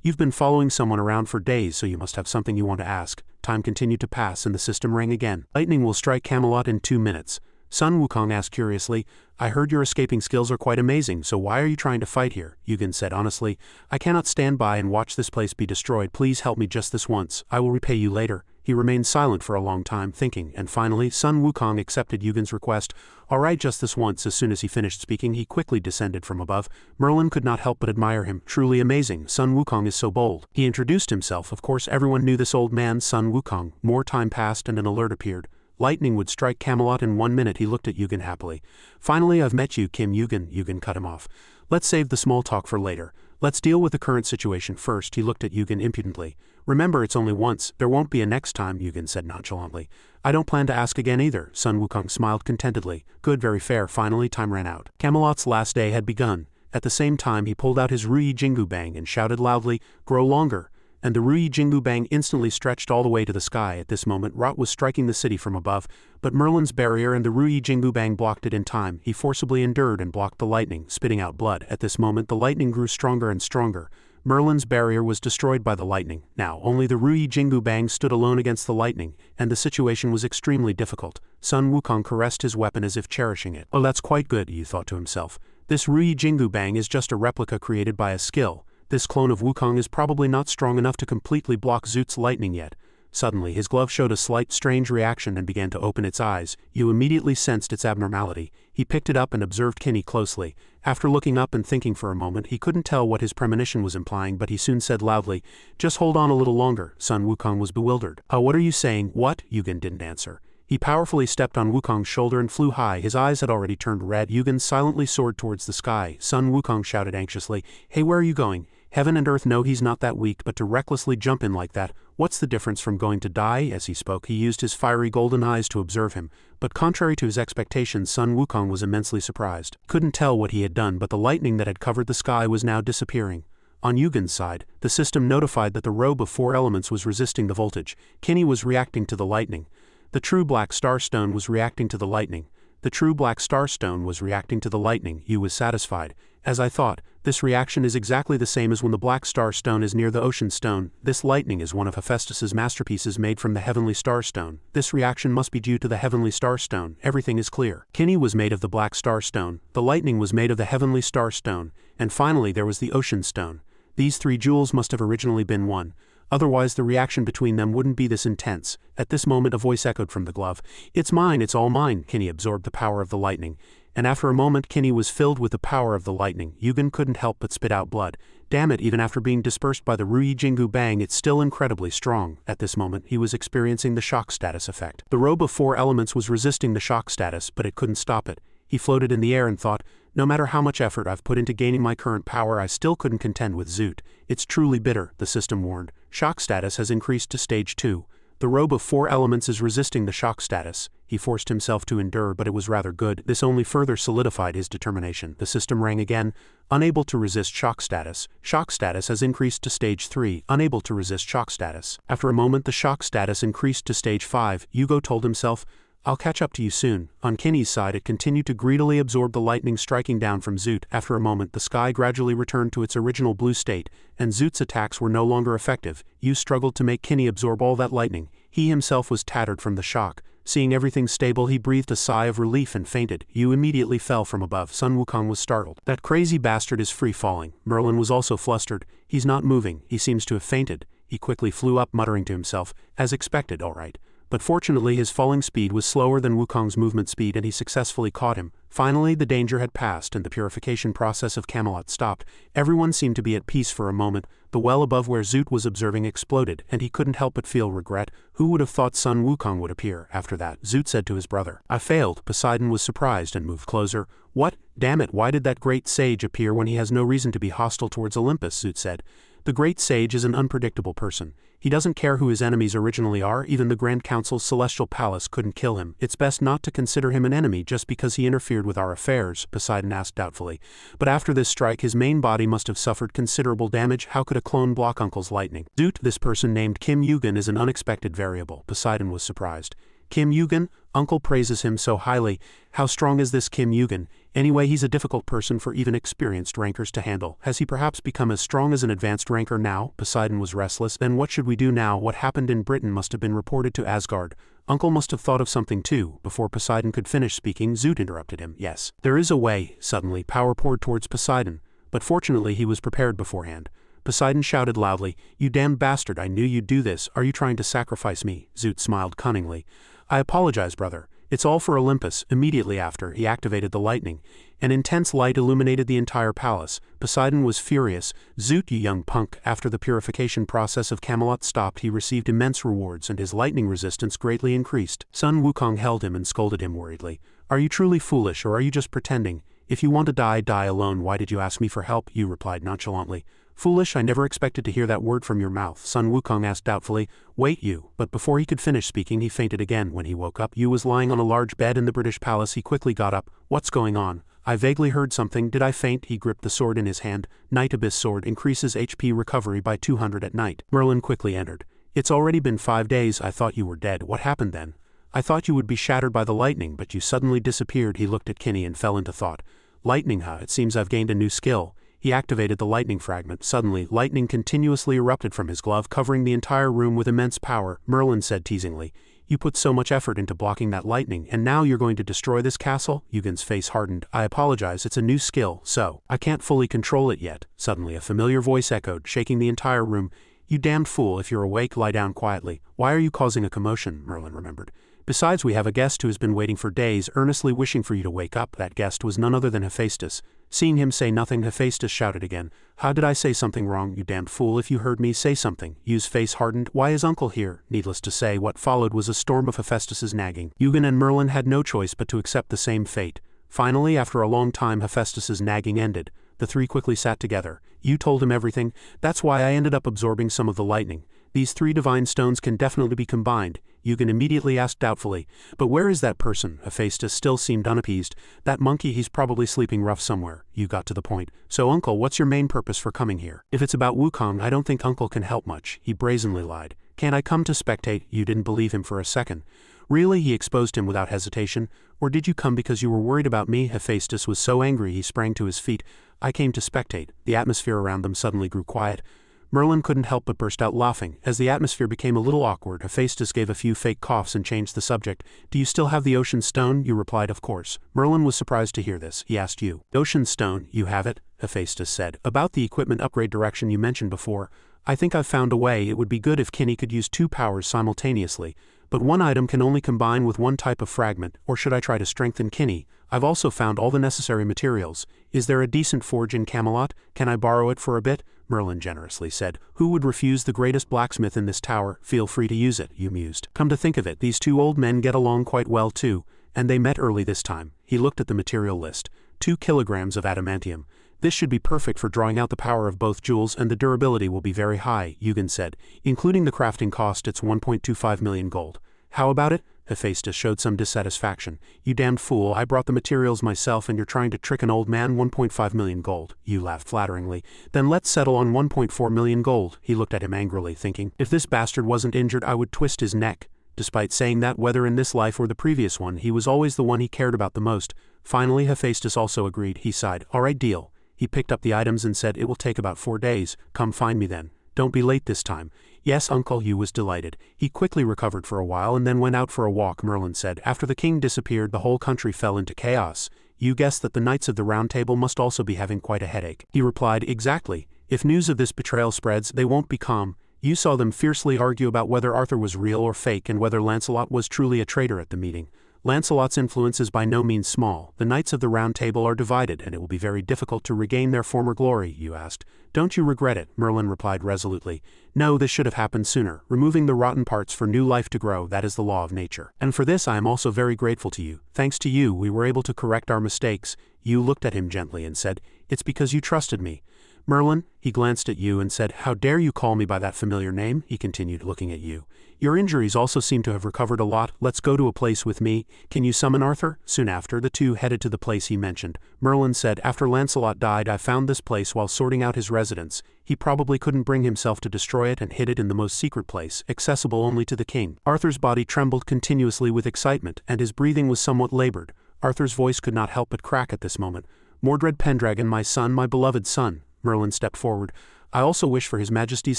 You've been following someone around for days, so you must have something you want to ask. Time continued to pass and the system rang again. Lightning will strike Camelot in 2 minutes. Sun Wukong asked curiously, I heard your escaping skills are quite amazing, so why are you trying to fight here? Eugen said honestly, I cannot stand by and watch this place be destroyed. Please help me just this once. I will repay you later. He remained silent for a long time, thinking, and finally, Sun Wukong accepted Yugen's request. All right, just this once. As soon as he finished speaking, he quickly descended from above. Merlin could not help but admire him. Truly amazing. Sun Wukong is so bold. He introduced himself. Of course, everyone knew this old man, Sun Wukong. More time passed and an alert appeared. Lightning would strike Camelot in 1 minute. He looked at Yugen happily. Finally, I've met you, Kim Yugen. Yugen cut him off. Let's save the small talk for later. Let's deal with the current situation first. He looked at Yugen impudently. Remember, it's only once. There won't be a next time, Yugen said nonchalantly. I don't plan to ask again either. Sun Wukong smiled contentedly. Good, very fair. Finally, time ran out. Camelot's last day had begun. At the same time, he pulled out his Ruyi Jingu Bang and shouted loudly, "Grow longer!" And the Ruyi Jingu Bang instantly stretched all the way to the sky. At this moment, Rot was striking the city from above, but Merlin's barrier and the Ruyi Jingu Bang blocked it in time. He forcibly endured and blocked the lightning, spitting out blood. At this moment, the lightning grew stronger and stronger. Merlin's barrier was destroyed by the lightning. Now, only the Ruyi Jingu Bang stood alone against the lightning, and the situation was extremely difficult. Sun Wukong caressed his weapon as if cherishing it. Oh, that's quite good, he thought to himself. This Ruyi Jingu Bang is just a replica created by a skill. This clone of Wukong is probably not strong enough to completely block Zoot's lightning yet. Suddenly, his glove showed a slight strange reaction and began to open its eyes. You immediately sensed its abnormality. He picked it up and observed Kinney closely. After looking up and thinking for a moment, he couldn't tell what his premonition was implying, but he soon said loudly, "Just hold on a little longer." Sun Wukong was bewildered. What are you saying? What? Yugen didn't answer. He powerfully stepped on Wukong's shoulder and flew high. His eyes had already turned red. Yugen silently soared towards the sky. Sun Wukong shouted anxiously, "Hey, where are you going? Heaven and earth know he's not that weak, but to recklessly jump in like that, what's the difference from going to die?" As he spoke, he used his fiery golden eyes to observe him, but contrary to his expectations, Sun Wukong was immensely surprised. Couldn't tell what he had done, but the lightning that had covered the sky was now disappearing. On Yugen's side, the system notified that the robe of 4 elements was resisting the voltage. Kinney was reacting to the lightning. The true black star stone was reacting to the lightning. The true black star stone was reacting to the lightning. Yu was satisfied. As I thought, this reaction is exactly the same as when the black star stone is near the ocean stone. This lightning is one of Hephaestus's masterpieces made from the heavenly star stone. This reaction must be due to the heavenly star stone. Everything is clear. Kinney was made of the black star stone. The lightning was made of the heavenly star stone. And finally there was the ocean stone. These 3 jewels must have originally been one. Otherwise the reaction between them wouldn't be this intense. At this moment a voice echoed from the glove. "It's mine, it's all mine." Kinney absorbed the power of the lightning. And after a moment Kinney was filled with the power of the lightning. Yugen couldn't help but spit out blood. Damn it, even after being dispersed by the Ruyi Jingu Bang, it's still incredibly strong. At this moment he was experiencing the shock status effect. The robe of 4 elements was resisting the shock status, but it couldn't stop it. He floated in the air and thought, no matter how much effort I've put into gaining my current power, I still couldn't contend with Zoot. It's truly bitter, the system warned. Shock status has increased to stage 2. The robe of 4 elements is resisting the shock status. He forced himself to endure, but it was rather good. This only further solidified his determination. The system rang again. Unable to resist shock status. Shock status has increased to stage 3. Unable to resist shock status. After a moment the shock status increased to stage 5. Yugo told himself, "I'll catch up to you soon." On Kinney's side it continued to greedily absorb the lightning striking down from Zoot. After a moment the sky gradually returned to its original blue state, and Zoot's attacks were no longer effective. Yu struggled to make Kinney absorb all that lightning. He himself was tattered from the shock. Seeing everything stable he breathed a sigh of relief and fainted. Yu immediately fell from above. Sun Wukong was startled. "That crazy bastard is free falling." Merlin was also flustered. "He's not moving. He seems to have fainted." He quickly flew up, muttering to himself, "As expected, all right." But fortunately his falling speed was slower than Wukong's movement speed and he successfully caught him. Finally the danger had passed and the purification process of Camelot stopped. Everyone seemed to be at peace for a moment. The well above where Zoot was observing exploded, and he couldn't help but feel regret. Who would have thought Sun Wukong would appear? After that, Zoot said to his brother, "I failed." Poseidon was surprised and moved closer. "What? Damn it, why did that great sage appear when he has no reason to be hostile towards Olympus?" Zoot said. "The great sage is an unpredictable person. He doesn't care who his enemies originally are. Even the Grand Council's celestial palace couldn't kill him. It's best not to consider him an enemy just because he interfered with our affairs," Poseidon asked doubtfully. "But after this strike his main body must have suffered considerable damage. How could a clone block Uncle's lightning?" Zoot, this person named Kim Yugen is an unexpected variable. Poseidon was surprised. "Kim Yugen? Uncle praises him so highly. How strong is this Kim Yugen? Anyway, he's a difficult person for even experienced rankers to handle. Has he perhaps become as strong as an advanced ranker now?" Poseidon was restless. "Then what should we do now? What happened in Britain must have been reported to Asgard. Uncle must have thought of something too." Before Poseidon could finish speaking, Zoot interrupted him. "Yes, there is a way." Suddenly, power poured towards Poseidon, but fortunately he was prepared beforehand. Poseidon shouted loudly, "You damned bastard, I knew you'd do this. Are you trying to sacrifice me?" Zoot smiled cunningly. "I apologize, brother. It's all for Olympus." Immediately after, he activated the lightning. An intense light illuminated the entire palace. Poseidon was furious. "Zoot, you young punk." After the purification process of Camelot stopped, he received immense rewards and his lightning resistance greatly increased. Sun Wukong held him and scolded him worriedly. "Are you truly foolish, or are you just pretending? If you want to die, die alone. Why did you ask me for help?" Yu replied nonchalantly. "Foolish, I never expected to hear that word from your mouth," Sun Wukong asked doubtfully. "Wait, Yu." But before he could finish speaking, he fainted again. When he woke up, Yu was lying on a large bed in the British palace. He quickly got up. "What's going on? I vaguely heard something. Did I faint?" He gripped the sword in his hand. Night Abyss sword increases HP recovery by 200 at night. Merlin quickly entered. "It's already been 5 days. I thought you were dead. What happened then?" "I thought you would be shattered by the lightning, but you suddenly disappeared." He looked at Kinney and fell into thought. "Lightning, huh? It seems I've gained a new skill." He activated the lightning fragment. Suddenly, lightning continuously erupted from his glove, covering the entire room with immense power. Merlin said teasingly, "You put so much effort into blocking that lightning, and now you're going to destroy this castle?" Yugen's face hardened. "I apologize, it's a new skill, so I can't fully control it yet." Suddenly, a familiar voice echoed, shaking the entire room. "You damned fool, if you're awake, lie down quietly." "Why are you causing a commotion?" Merlin remembered. "Besides, we have a guest who has been waiting for days, earnestly wishing for you to wake up." That guest was none other than Hephaestus. Seeing him say nothing, Hephaestus shouted again, "How did I say something wrong, you damned fool? If you heard me, say something." Yu's face hardened. "Why is Uncle here?" Needless to say, what followed was a storm of Hephaestus's nagging. Yugen and Merlin had no choice but to accept the same fate. Finally, after a long time, Hephaestus's nagging ended. The three quickly sat together. "You told him everything? That's why I ended up absorbing some of the lightning. These 3 divine stones can definitely be combined." Yugen immediately asked doubtfully, "But where is that person?" Hephaestus still seemed unappeased. "That monkey, he's probably sleeping rough somewhere." Yu got to the point. "So Uncle, what's your main purpose for coming here?" "If it's about Wukong, I don't think Uncle can help much." He brazenly lied. "Can't I come to spectate?" Yu didn't believe him for a second. "Really?" He exposed him without hesitation. "Or did you come because you were worried about me?" Hephaestus was so angry he sprang to his feet. "I came to spectate." The atmosphere around them suddenly grew quiet. Merlin couldn't help but burst out laughing. As the atmosphere became a little awkward, Hephaestus gave a few fake coughs and changed the subject. "Do you still have the ocean stone?" Yu replied, "Of course." Merlin was surprised to hear this. He asked Yu, "Ocean stone, you have it?" Hephaestus said, "About the equipment upgrade direction you mentioned before, I think I've found a way. It would be good if Kinney could use 2 powers simultaneously. But one item can only combine with one type of fragment, or should I try to strengthen Kinney? I've also found all the necessary materials. Is there a decent forge in Camelot? Can I borrow it for a bit?" Merlin generously said. "Who would refuse the greatest blacksmith in this tower? Feel free to use it," Yu mused. "Come to think of it, these 2 old men get along quite well too, and they met early this time." He looked at the material list. 2 kilograms of adamantium. "This should be perfect for drawing out the power of both jewels, and the durability will be very high," Yugen said. "Including the crafting cost, it's 1.25 million gold. How about it?" Hephaestus showed some dissatisfaction. "You damned fool, I brought the materials myself and you're trying to trick an old man. 1.5 million gold. Yu laughed flatteringly. "Then let's settle on 1.4 million gold. He looked at him angrily, thinking, "If this bastard wasn't injured, I would twist his neck." Despite saying that, whether in this life or the previous one, he was always the one he cared about the most. Finally, Hephaestus also agreed. He sighed. "All right, deal." He picked up the items and said, "It will take about 4 days. Come find me then. Don't be late this time." "Yes, Uncle." Yu was delighted. He quickly recovered for a while and then went out for a walk. Merlin said, "After the king disappeared, the whole country fell into chaos. You guessed that the Knights of the Round Table must also be having quite a headache." He replied, "Exactly. If news of this betrayal spreads, they won't be calm. You saw them fiercely argue about whether Arthur was real or fake and whether Lancelot was truly a traitor at the meeting. Lancelot's influence is by no means small. The Knights of the Round Table are divided, and it will be very difficult to regain their former glory." Yu asked. "Don't you regret it?" Merlin replied resolutely. "No, this should have happened sooner. Removing the rotten parts for new life to grow, that is the law of nature. And for this I am also very grateful to you. Thanks to you, we were able to correct our mistakes." Yu looked at him gently and said, "It's because you trusted me." "Merlin," he glanced at Yu and said, "How dare you call me by that familiar name?" He continued, looking at Yu. "Your injuries also seem to have recovered a lot. Let's go to a place with me. Can you summon Arthur?" Soon after, the two headed to the place he mentioned. Merlin said, "After Lancelot died, I found this place while sorting out his residence. He probably couldn't bring himself to destroy it and hid it in the most secret place, accessible only to the king." Arthur's body trembled continuously with excitement, and his breathing was somewhat labored. Arthur's voice could not help but crack at this moment. "Mordred Pendragon, my son, my beloved son." Merlin stepped forward. I also wish for His Majesty's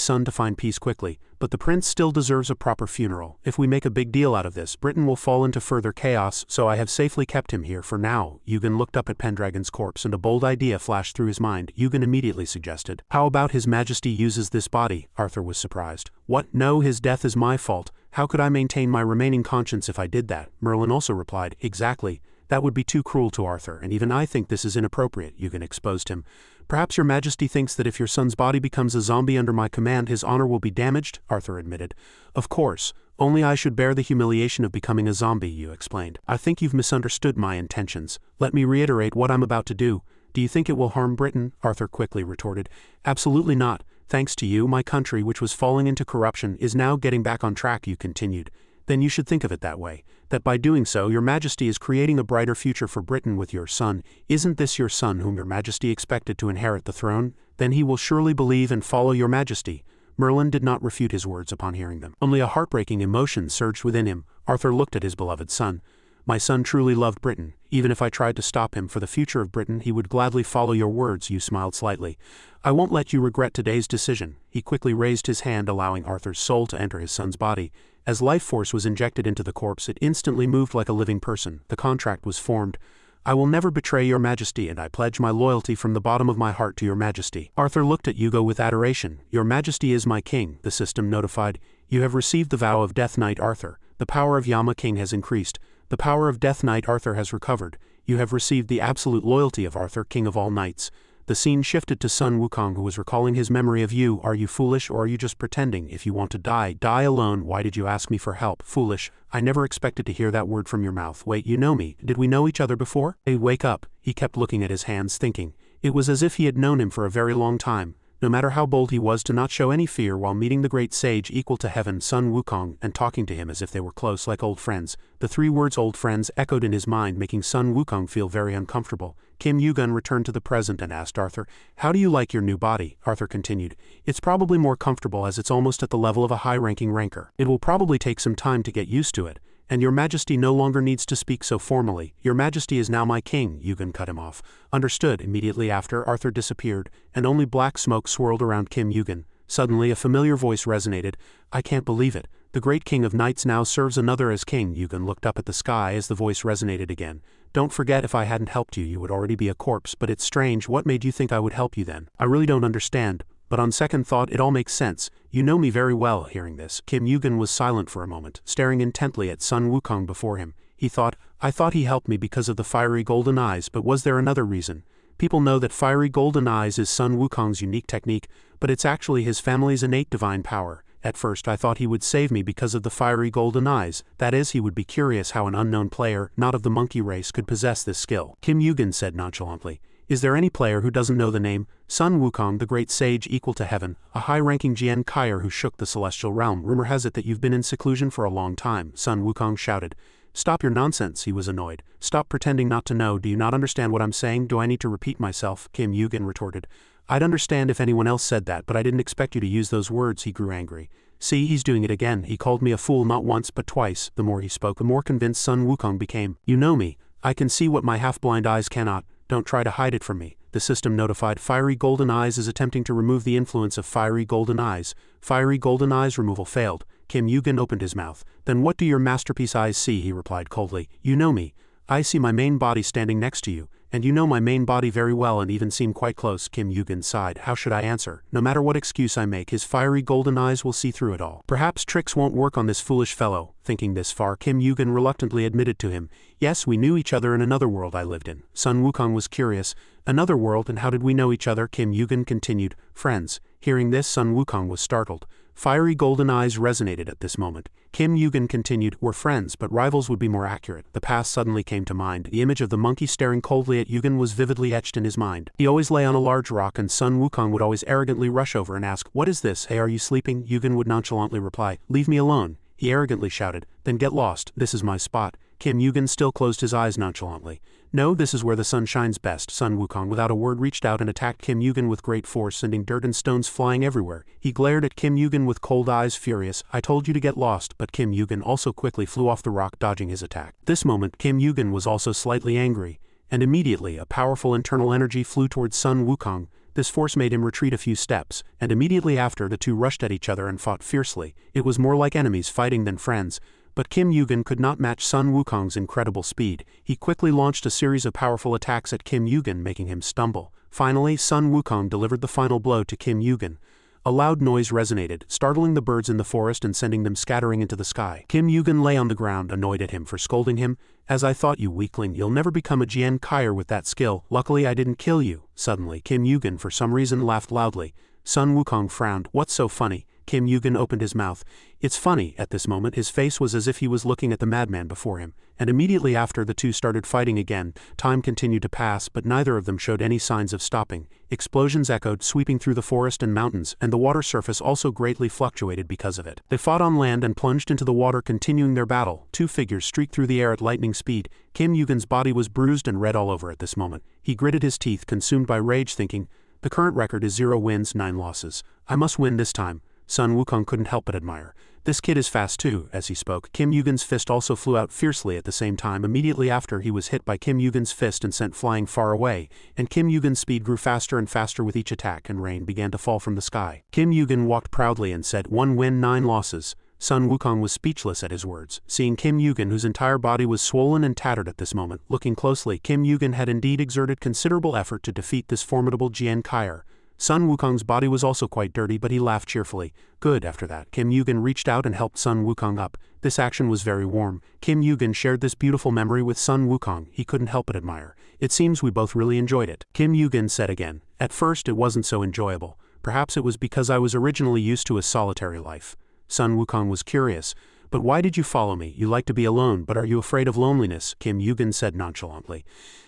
son to find peace quickly, but the prince still deserves a proper funeral. If we make a big deal out of this, Britain will fall into further chaos, so I have safely kept him here for now. Eugen looked up at Pendragon's corpse and a bold idea flashed through his mind. Eugen immediately suggested, "How about His Majesty uses this body?" Arthur was surprised. "What? No, his death is my fault. How could I maintain my remaining conscience if I did that?" Merlin also replied, "Exactly. That would be too cruel to Arthur, and even I think this is inappropriate." Eugen exposed him. "Perhaps your Majesty thinks that if your son's body becomes a zombie under my command, his honor will be damaged?" Arthur admitted. "Of course. Only I should bear the humiliation of becoming a zombie," Yu explained. "I think you've misunderstood my intentions. Let me reiterate what I'm about to do. Do you think it will harm Britain?" Arthur quickly retorted. "Absolutely not. Thanks to you, my country, which was falling into corruption, is now getting back on track," Yu continued. "Then you should think of it that way. That by doing so, your Majesty is creating a brighter future for Britain with your son. Isn't this your son whom your Majesty expected to inherit the throne? Then he will surely believe and follow your Majesty." Merlin did not refute his words upon hearing them. Only a heartbreaking emotion surged within him. Arthur looked at his beloved son. "My son truly loved Britain. Even if I tried to stop him for the future of Britain, he would gladly follow your words." Yu smiled slightly. "I won't let you regret today's decision." He quickly raised his hand, allowing Arthur's soul to enter his son's body. As life force was injected into the corpse, it instantly moved like a living person. The contract was formed. "I will never betray your Majesty, and I pledge my loyalty from the bottom of my heart to your Majesty." Arthur looked at Hugo with adoration. "Your Majesty is my king," the system notified. "You have received the vow of Death Knight Arthur. The power of Yama King has increased. The power of Death Knight Arthur has recovered. You have received the absolute loyalty of Arthur, King of all knights." The scene shifted to Sun Wukong, who was recalling his memory of you. "Are you foolish, or are you just pretending? If you want to die, die alone. Why did you ask me for help? Foolish. I never expected to hear that word from your mouth. Wait, you know me. Did we know each other before?" "Hey, wake up." He kept looking at his hands, thinking. It was as if he had known him for a very long time. No matter how bold he was to not show any fear while meeting the great sage equal to heaven, Sun Wukong, and talking to him as if they were close like old friends. The three words "old friends" echoed in his mind, making Sun Wukong feel very uncomfortable. Kim Yugun returned to the present and asked Arthur, "How do you like your new body?" Arthur continued, "It's probably more comfortable as it's almost at the level of a high-ranking ranker. It will probably take some time to get used to it. And your Majesty no longer needs to speak so formally. Your Majesty is now my king." Yugen cut him off. "Understood." Immediately after, Arthur disappeared, and only black smoke swirled around Kim Yugen. Suddenly a familiar voice resonated. "I can't believe it. The great king of knights now serves another as king." Yugen looked up at the sky as the voice resonated again. "Don't forget, if I hadn't helped you, you would already be a corpse. But it's strange, what made you think I would help you then? I really don't understand. But on second thought, it all makes sense. You know me very well." Hearing this, Kim Yugen was silent for a moment, staring intently at Sun Wukong before him. He thought, "I thought he helped me because of the fiery golden eyes, but was there another reason? People know that fiery golden eyes is Sun Wukong's unique technique, but it's actually his family's innate divine power. At first I thought he would save me because of the fiery golden eyes, that is, he would be curious how an unknown player, not of the monkey race, could possess this skill." Kim Yugen said nonchalantly, "Is there any player who doesn't know the name? Sun Wukong, the great sage equal to heaven, a high-ranking Jian Kaier who shook the celestial realm. Rumor has it that you've been in seclusion for a long time." Sun Wukong shouted. "Stop your nonsense," he was annoyed. "Stop pretending not to know. Do you not understand what I'm saying? Do I need to repeat myself?" Kim Yugen retorted. "I'd understand if anyone else said that, but I didn't expect you to use those words." He grew angry. "See, he's doing it again. He called me a fool not once but twice." The more he spoke, the more convinced Sun Wukong became. "You know me. I can see what my half-blind eyes cannot. Don't try to hide it from me." The system notified, "Fiery golden eyes is attempting to remove the influence of fiery golden eyes. Fiery golden eyes removal failed." Kim Yugen opened his mouth. "Then what do your masterpiece eyes see?" he replied coldly. "You know me. I see my main body standing next to you, and you know my main body very well and even seem quite close." Kim Yugen sighed. "How should I answer? No matter what excuse I make, his fiery golden eyes will see through it all. Perhaps tricks won't work on this foolish fellow." Thinking this far, Kim Yugen reluctantly admitted to him, "Yes, we knew each other in another world I lived in." Sun Wukong was curious. "Another world, and how did we know each other?" Kim Yugen continued. "Friends." Hearing this, Sun Wukong was startled. Fiery golden eyes resonated at this moment. Kim Yugen continued, "We're friends, but rivals would be more accurate." The past suddenly came to mind. The image of the monkey staring coldly at Yugen was vividly etched in his mind. He always lay on a large rock, and Sun Wukong would always arrogantly rush over and ask, "What is this? Hey, are you sleeping?" Yugen would nonchalantly reply, "Leave me alone." He arrogantly shouted, "Then get lost. This is my spot." Kim Yugen still closed his eyes nonchalantly. "No, this is where the sun shines best." Sun Wukong without a word reached out and attacked Kim Yugen with great force, sending dirt and stones flying everywhere. He glared at Kim Yugen with cold eyes, furious. "I told you to get lost." But Kim Yugen also quickly flew off the rock, dodging his attack. This moment Kim Yugen was also slightly angry, and immediately a powerful internal energy flew towards Sun Wukong. This force made him retreat a few steps, and immediately after the two rushed at each other and fought fiercely. It was more like enemies fighting than friends. But Kim Yugen could not match Sun Wukong's incredible speed. He quickly launched a series of powerful attacks at Kim Yugen, making him stumble. Finally, Sun Wukong delivered the final blow to Kim Yugen. A loud noise resonated, startling the birds in the forest and sending them scattering into the sky. Kim Yugen lay on the ground, annoyed at him for scolding him. "As I thought, you weakling, you'll never become a Jian Kaier with that skill. Luckily I didn't kill you." Suddenly, Kim Yugen for some reason laughed loudly. Sun Wukong frowned. "What's so funny?" Kim Yugen opened his mouth. "It's funny." At this moment his face was as if he was looking at the madman before him, and immediately after the two started fighting again. Time continued to pass, but neither of them showed any signs of stopping. Explosions echoed, sweeping through the forest and mountains, and the water surface also greatly fluctuated because of it. They fought on land and plunged into the water, continuing their battle. Two figures streaked through the air at lightning speed. Kim Yugen's body was bruised and red all over at this moment. He gritted his teeth, consumed by rage, thinking, "The current record is 0 wins, 9 losses. I must win this time." Sun Wukong couldn't help but admire. "This kid is fast too." As he spoke, Kim Yugen's fist also flew out fiercely at the same time. Immediately after, he was hit by Kim Yugen's fist and sent flying far away, and Kim Yugen's speed grew faster and faster with each attack, and rain began to fall from the sky. Kim Yugen walked proudly and said, "1 win, 9 losses." Sun Wukong was speechless at his words, seeing Kim Yugen, whose entire body was swollen and tattered at this moment. Looking closely, Kim Yugen had indeed exerted considerable effort to defeat this formidable Jian Kaier. Sun Wukong's body was also quite dirty, but he laughed cheerfully. Good. After that, Kim Yugen reached out and helped Sun Wukong up. This action was very warm. Kim Yugen shared this beautiful memory with Sun Wukong. He couldn't help but admire. "It seems we both really enjoyed it." Kim Yugen said again. "At first it wasn't so enjoyable. Perhaps it was because I was originally used to a solitary life." Sun Wukong was curious. "But why did you follow me? You like to be alone, but are you afraid of loneliness?" Kim Yugen said nonchalantly.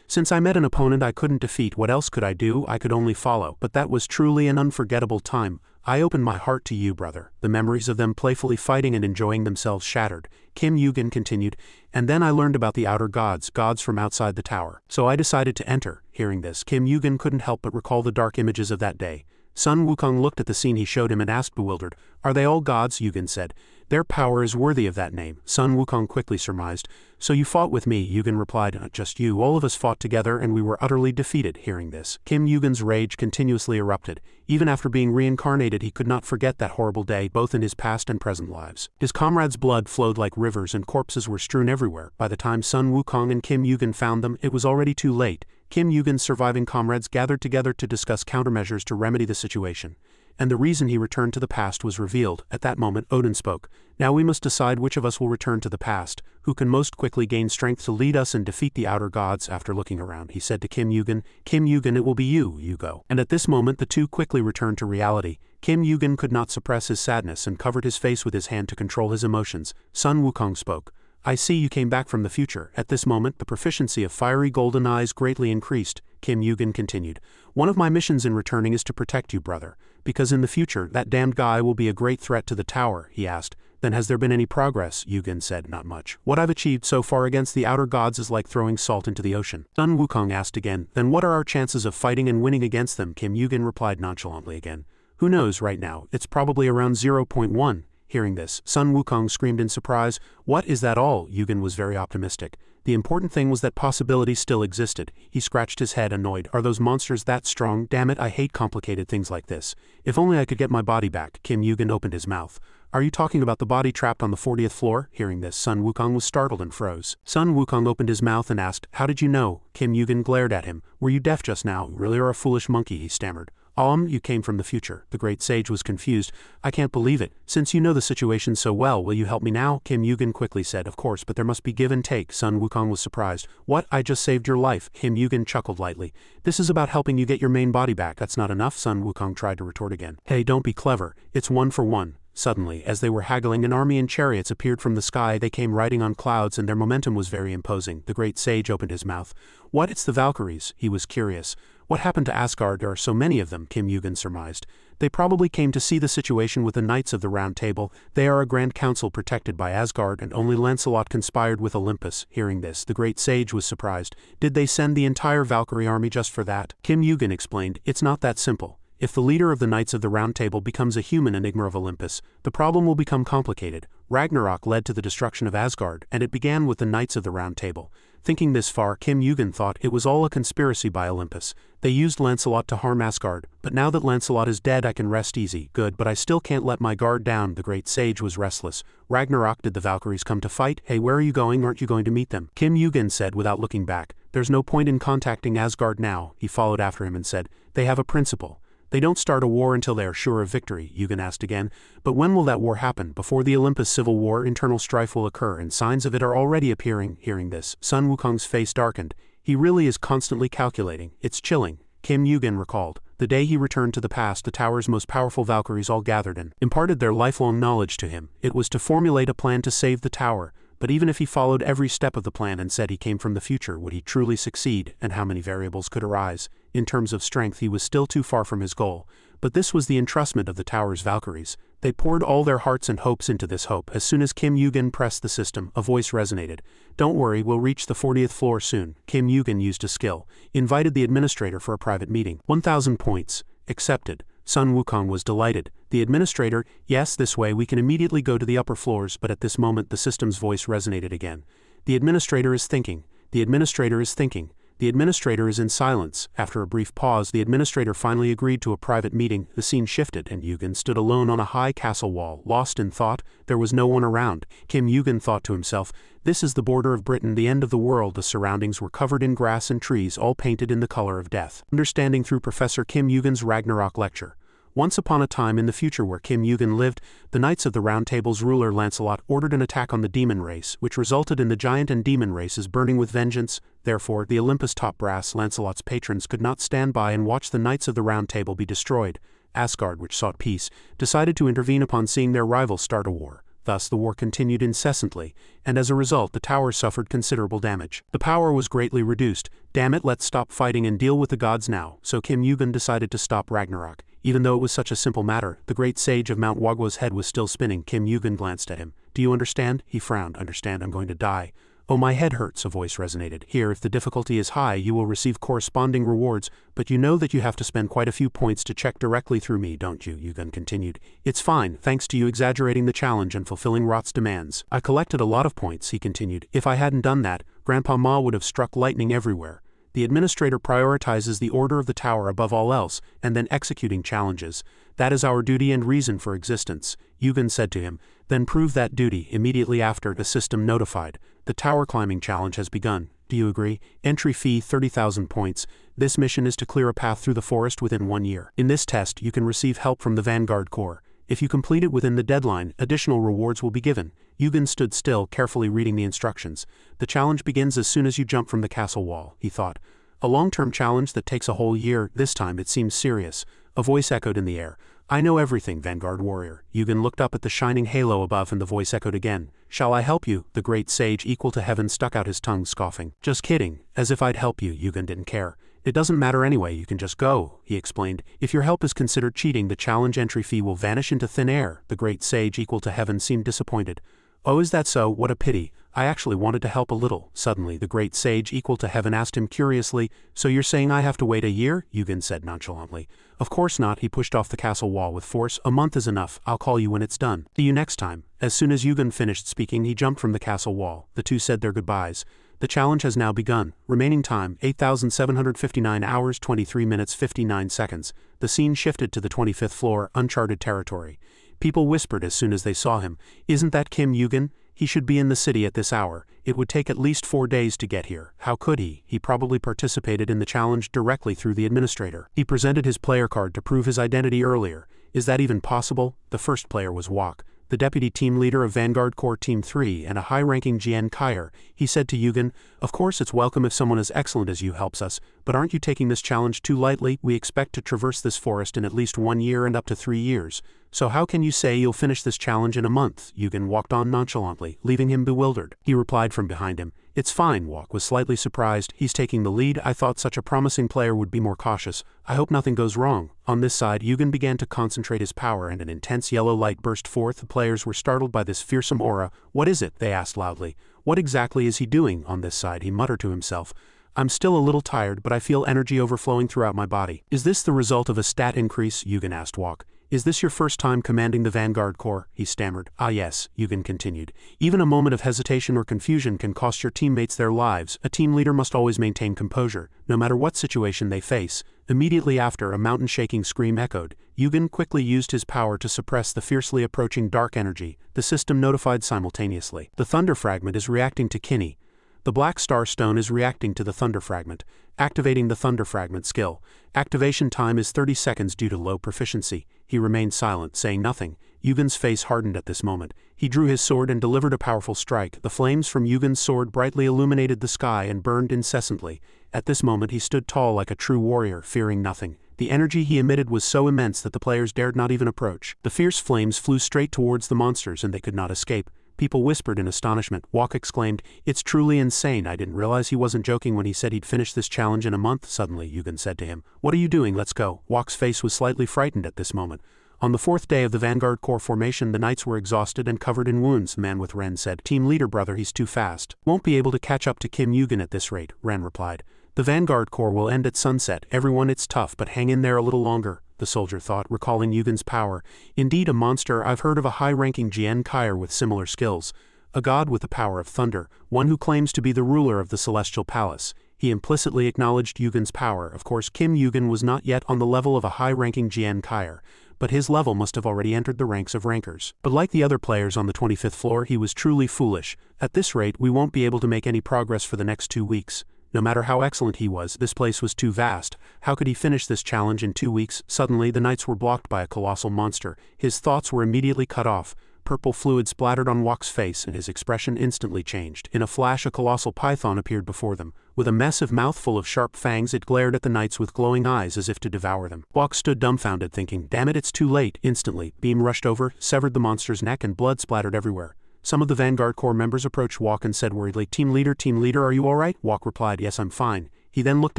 "Since I met an opponent I couldn't defeat, what else could I do? I could only follow. But that was truly an unforgettable time. I opened my heart to you, brother." The memories of them playfully fighting and enjoying themselves shattered. Kim Yugen continued, "And then I learned about the outer gods, gods from outside the tower. So I decided to enter." Hearing this, Kim Yugen couldn't help but recall the dark images of that day. Sun Wukong looked at the scene he showed him and asked, bewildered, "Are they all gods?" Yugen said. "Their power is worthy of that name." Sun Wukong quickly surmised. "So you fought with me?" Yugen replied. "Not just you, all of us fought together and we were utterly defeated." Hearing this, Kim Yugen's rage continuously erupted. Even after being reincarnated, he could not forget that horrible day, both in his past and present lives. His comrades' blood flowed like rivers and corpses were strewn everywhere. By the time Sun Wukong and Kim Yugen found them, it was already too late. Kim Yugen's surviving comrades gathered together to discuss countermeasures to remedy the situation. And the reason he returned to the past was revealed. At that moment, Odin spoke. "Now we must decide which of us will return to the past, who can most quickly gain strength to lead us and defeat the outer gods." After looking around, he said to Kim Yugen, "Kim Yugen, it will be you, you go." And at this moment the two quickly returned to reality. Kim Yugen could not suppress his sadness and covered his face with his hand to control his emotions. Sun Wukong spoke. "I see you came back from the future." At this moment the proficiency of fiery golden eyes greatly increased. Kim Yugen continued, "One of my missions in returning is to protect you, brother. Because in the future, that damned guy will be a great threat to the tower." He asked, "Then has there been any progress?" Yugen said, "Not much. What I've achieved so far against the outer gods is like throwing salt into the ocean." Sun Wukong asked again, "Then what are our chances of fighting and winning against them?" Kim Yugen replied nonchalantly again, "Who knows right now? It's probably around 0.1. Hearing this, Sun Wukong screamed in surprise. "What, is that all?" Yugen was very optimistic. The important thing was that possibility still existed. He scratched his head, annoyed. "Are those monsters that strong? Damn it, I hate complicated things like this. If only I could get my body back." Kim Yugen opened his mouth. "Are you talking about the body trapped on the 40th floor? Hearing this, Sun Wukong was startled and froze. Sun Wukong opened his mouth and asked, "How did you know?" Kim Yugen glared at him. "Were you deaf just now? Really are a foolish monkey," he stammered. You came from the future." The great sage was confused. "I can't believe it. Since you know the situation so well, will you help me now?" Kim Yugen quickly said, "Of course, but there must be give and take." Sun Wukong was surprised. "What? I just saved your life." Kim Yugen chuckled lightly. "This is about helping you get your main body back. That's not enough?" Sun Wukong tried to retort again. "Hey, don't be clever. It's 1 for 1. Suddenly, as they were haggling, an army in chariots appeared from the sky. They came riding on clouds and their momentum was very imposing. The great sage opened his mouth. "What? It's the Valkyries." He was curious. "What happened to Asgard? There are so many of them," Kim Yugen surmised. "They probably came to see the situation with the Knights of the Round Table. They are a grand council protected by Asgard and only Lancelot conspired with Olympus." Hearing this, the great sage was surprised. "Did they send the entire Valkyrie army just for that?" Kim Yugen explained, "It's not that simple. If the leader of the Knights of the Round Table becomes a human enigma of Olympus, the problem will become complicated. Ragnarok led to the destruction of Asgard, and it began with the Knights of the Round Table. Thinking this far, Kim Yugen thought it was all a conspiracy by Olympus. They used Lancelot to harm Asgard, but now that Lancelot is dead I can rest easy. Good, but I still can't let my guard down. The great sage was restless. Ragnarok, did the Valkyries come to fight? Hey, where are you going? Aren't you going to meet them? Kim Yugen said without looking back. There's no point in contacting Asgard now. He followed after him and said, they have a principle. They don't start a war until they are sure of victory. Yugen asked again, but when will that war happen? Before the Olympus civil war, internal strife will occur, and signs of it are already appearing. Hearing this, Sun Wukong's face darkened. He really is constantly calculating. It's chilling. Kim Yugen recalled. The day he returned to the past, the tower's most powerful Valkyries all gathered and imparted their lifelong knowledge to him. It was to formulate a plan to save the tower. But even if he followed every step of the plan and said he came from the future, would he truly succeed, and how many variables could arise? In terms of strength, he was still too far from his goal. But this was the entrustment of the tower's Valkyries. They poured all their hearts and hopes into this hope. As soon as Kim Yugen pressed the system, a voice resonated. Don't worry, we'll reach the 40th floor soon. Kim Yugen used a skill. Invited the administrator for a private meeting. 1,000 points. Accepted. Sun Wukong was delighted. The administrator, yes, this way we can immediately go to the upper floors, but at this moment the system's voice resonated again. The administrator is thinking. The administrator is thinking. The administrator is in silence. After a brief pause, the administrator finally agreed to a private meeting. The scene shifted, and Yugen stood alone on a high castle wall, lost in thought. There was no one around. Kim Yugen thought to himself, this is the border of Britain, the end of the world. The surroundings were covered in grass and trees, all painted in the color of death. Understanding through Professor Kim Yugen's Ragnarok lecture. Once upon a time in the future where Kim Yugen lived, the Knights of the Round Table's ruler Lancelot ordered an attack on the demon race, which resulted in the giant and demon races burning with vengeance. Therefore, the Olympus top brass, Lancelot's patrons, could not stand by and watch the Knights of the Round Table be destroyed. Asgard, which sought peace, decided to intervene upon seeing their rivals start a war. Thus the war continued incessantly, and as a result the tower suffered considerable damage. The power was greatly reduced. Damn it, let's stop fighting and deal with the gods now. So Kim Yugen decided to stop Ragnarok. Even though it was such a simple matter, the great sage of Mount Wagwa's head was still spinning. Kim Yugen glanced at him. Do you understand? He frowned. Understand, I'm going to die. Oh, my head hurts, a voice resonated. Here, if the difficulty is high, you will receive corresponding rewards, but you know that you have to spend quite a few points to check directly through me, don't you? Yugen continued. It's fine, thanks to you exaggerating the challenge and fulfilling Rot's demands. I collected a lot of points, he continued. If I hadn't done that, Grandpa Ma would have struck lightning everywhere. The administrator prioritizes the order of the tower above all else, and then executing challenges. That is our duty and reason for existence, Yugen said to him. Then prove that duty. Immediately after, the system notified. The tower climbing challenge has begun. Do you agree? Entry fee 30,000 points. This mission is to clear a path through the forest within 1 year. In this test, you can receive help from the Vanguard Corps. If you complete it within the deadline, additional rewards will be given. Yugen stood still, carefully reading the instructions. The challenge begins as soon as you jump from the castle wall, he thought. A long-term challenge that takes a whole year. This time it seems serious. A voice echoed in the air. I know everything, Vanguard Warrior. Yugen looked up at the shining halo above and the voice echoed again. Shall I help you? The great sage equal to heaven stuck out his tongue, scoffing. Just kidding. As if I'd help you. Yugen didn't care. It doesn't matter anyway, you can just go, he explained. If your help is considered cheating, the challenge entry fee will vanish into thin air. The great sage equal to heaven seemed disappointed. Oh, is that so? What a pity. I actually wanted to help a little. Suddenly, the great sage equal to heaven asked him curiously, so you're saying I have to wait a year? Yugen said nonchalantly. Of course not, he pushed off the castle wall with force. A month is enough. I'll call you when it's done. See you next time. As soon as Yugen finished speaking, he jumped from the castle wall. The two said their goodbyes. The challenge has now begun. Remaining time, 8,759 hours, 23 minutes, 59 seconds. The scene shifted to the 25th floor, uncharted territory. People whispered as soon as they saw him. Isn't that Kim Yugen? He should be in the city at this hour. It would take at least 4 days to get here. How could he? He probably participated in the challenge directly through the administrator. He presented his player card to prove his identity earlier. Is that even possible? The first player was Wok, the deputy team leader of Vanguard Corps Team 3 and a high-ranking Jian Kaier. He said to Yugen, of course it's welcome if someone as excellent as you helps us, but aren't you taking this challenge too lightly? We expect to traverse this forest in at least 1 year and up to 3 years. So how can you say you'll finish this challenge in a month? Yugen walked on nonchalantly, leaving him bewildered. He replied from behind him, it's fine. Wok was slightly surprised. He's taking the lead. I thought such a promising player would be more cautious. I hope nothing goes wrong. On this side, Yugen began to concentrate his power and an intense yellow light burst forth. The players were startled by this fearsome aura. What is it? They asked loudly. What exactly is he doing? On this side, he muttered to himself. I'm still a little tired, but I feel energy overflowing throughout my body. Is this the result of a stat increase? Yugen asked Wok. "Is this your first time commanding the Vanguard Corps?" he stammered. "Ah yes," Yugen continued. "Even a moment of hesitation or confusion can cost your teammates their lives. A team leader must always maintain composure, no matter what situation they face." Immediately after, a mountain-shaking scream echoed. Yugen quickly used his power to suppress the fiercely approaching dark energy. The system notified simultaneously. The Thunder Fragment is reacting to Kinney. The Black Star Stone is reacting to the Thunder Fragment. Activating the Thunder Fragment skill. Activation time is 30 seconds due to low proficiency. He remained silent, saying nothing. Yugen's face hardened at this moment. He drew his sword and delivered a powerful strike. The flames from Yugen's sword brightly illuminated the sky and burned incessantly. At this moment he stood tall like a true warrior, fearing nothing. The energy he emitted was so immense that the players dared not even approach. The fierce flames flew straight towards the monsters and they could not escape. People whispered in astonishment. Wok exclaimed, "It's truly insane. I didn't realize he wasn't joking when he said he'd finish this challenge in a month." Suddenly, Yugen said to him, "What are you doing? Let's go." Wok's face was slightly frightened at this moment. On the 4th day of the Vanguard Corps formation, the knights were exhausted and covered in wounds. The man with Ren said, "Team leader brother, he's too fast. Won't be able to catch up to Kim Yugen at this rate," Ren replied. "The Vanguard Corps will end at sunset. Everyone, it's tough, but hang in there a little longer," the soldier thought, recalling Yugen's power. "Indeed a monster. I've heard of a high-ranking Jian Kaier with similar skills. A god with the power of thunder, one who claims to be the ruler of the Celestial Palace." He implicitly acknowledged Yugen's power. Of course, Kim Yugen was not yet on the level of a high-ranking Jian Kaier, but his level must have already entered the ranks of rankers. But like the other players on the 25th floor, he was truly foolish. "At this rate, we won't be able to make any progress for the next 2 weeks. No matter how excellent he was, this place was too vast. How could he finish this challenge in 2 weeks? Suddenly, the knights were blocked by a colossal monster. His thoughts were immediately cut off. Purple fluid splattered on Wok's face and his expression instantly changed. In a flash, a colossal python appeared before them. With a massive mouth full of sharp fangs, it glared at the knights with glowing eyes as if to devour them. Wok stood dumbfounded, thinking, "Damn it, it's too late." Instantly, Beam rushed over, severed the monster's neck, and blood splattered everywhere. Some of the Vanguard Corps members approached Wok and said worriedly, Team leader, are you alright?" Wok replied, "Yes, I'm fine." He then looked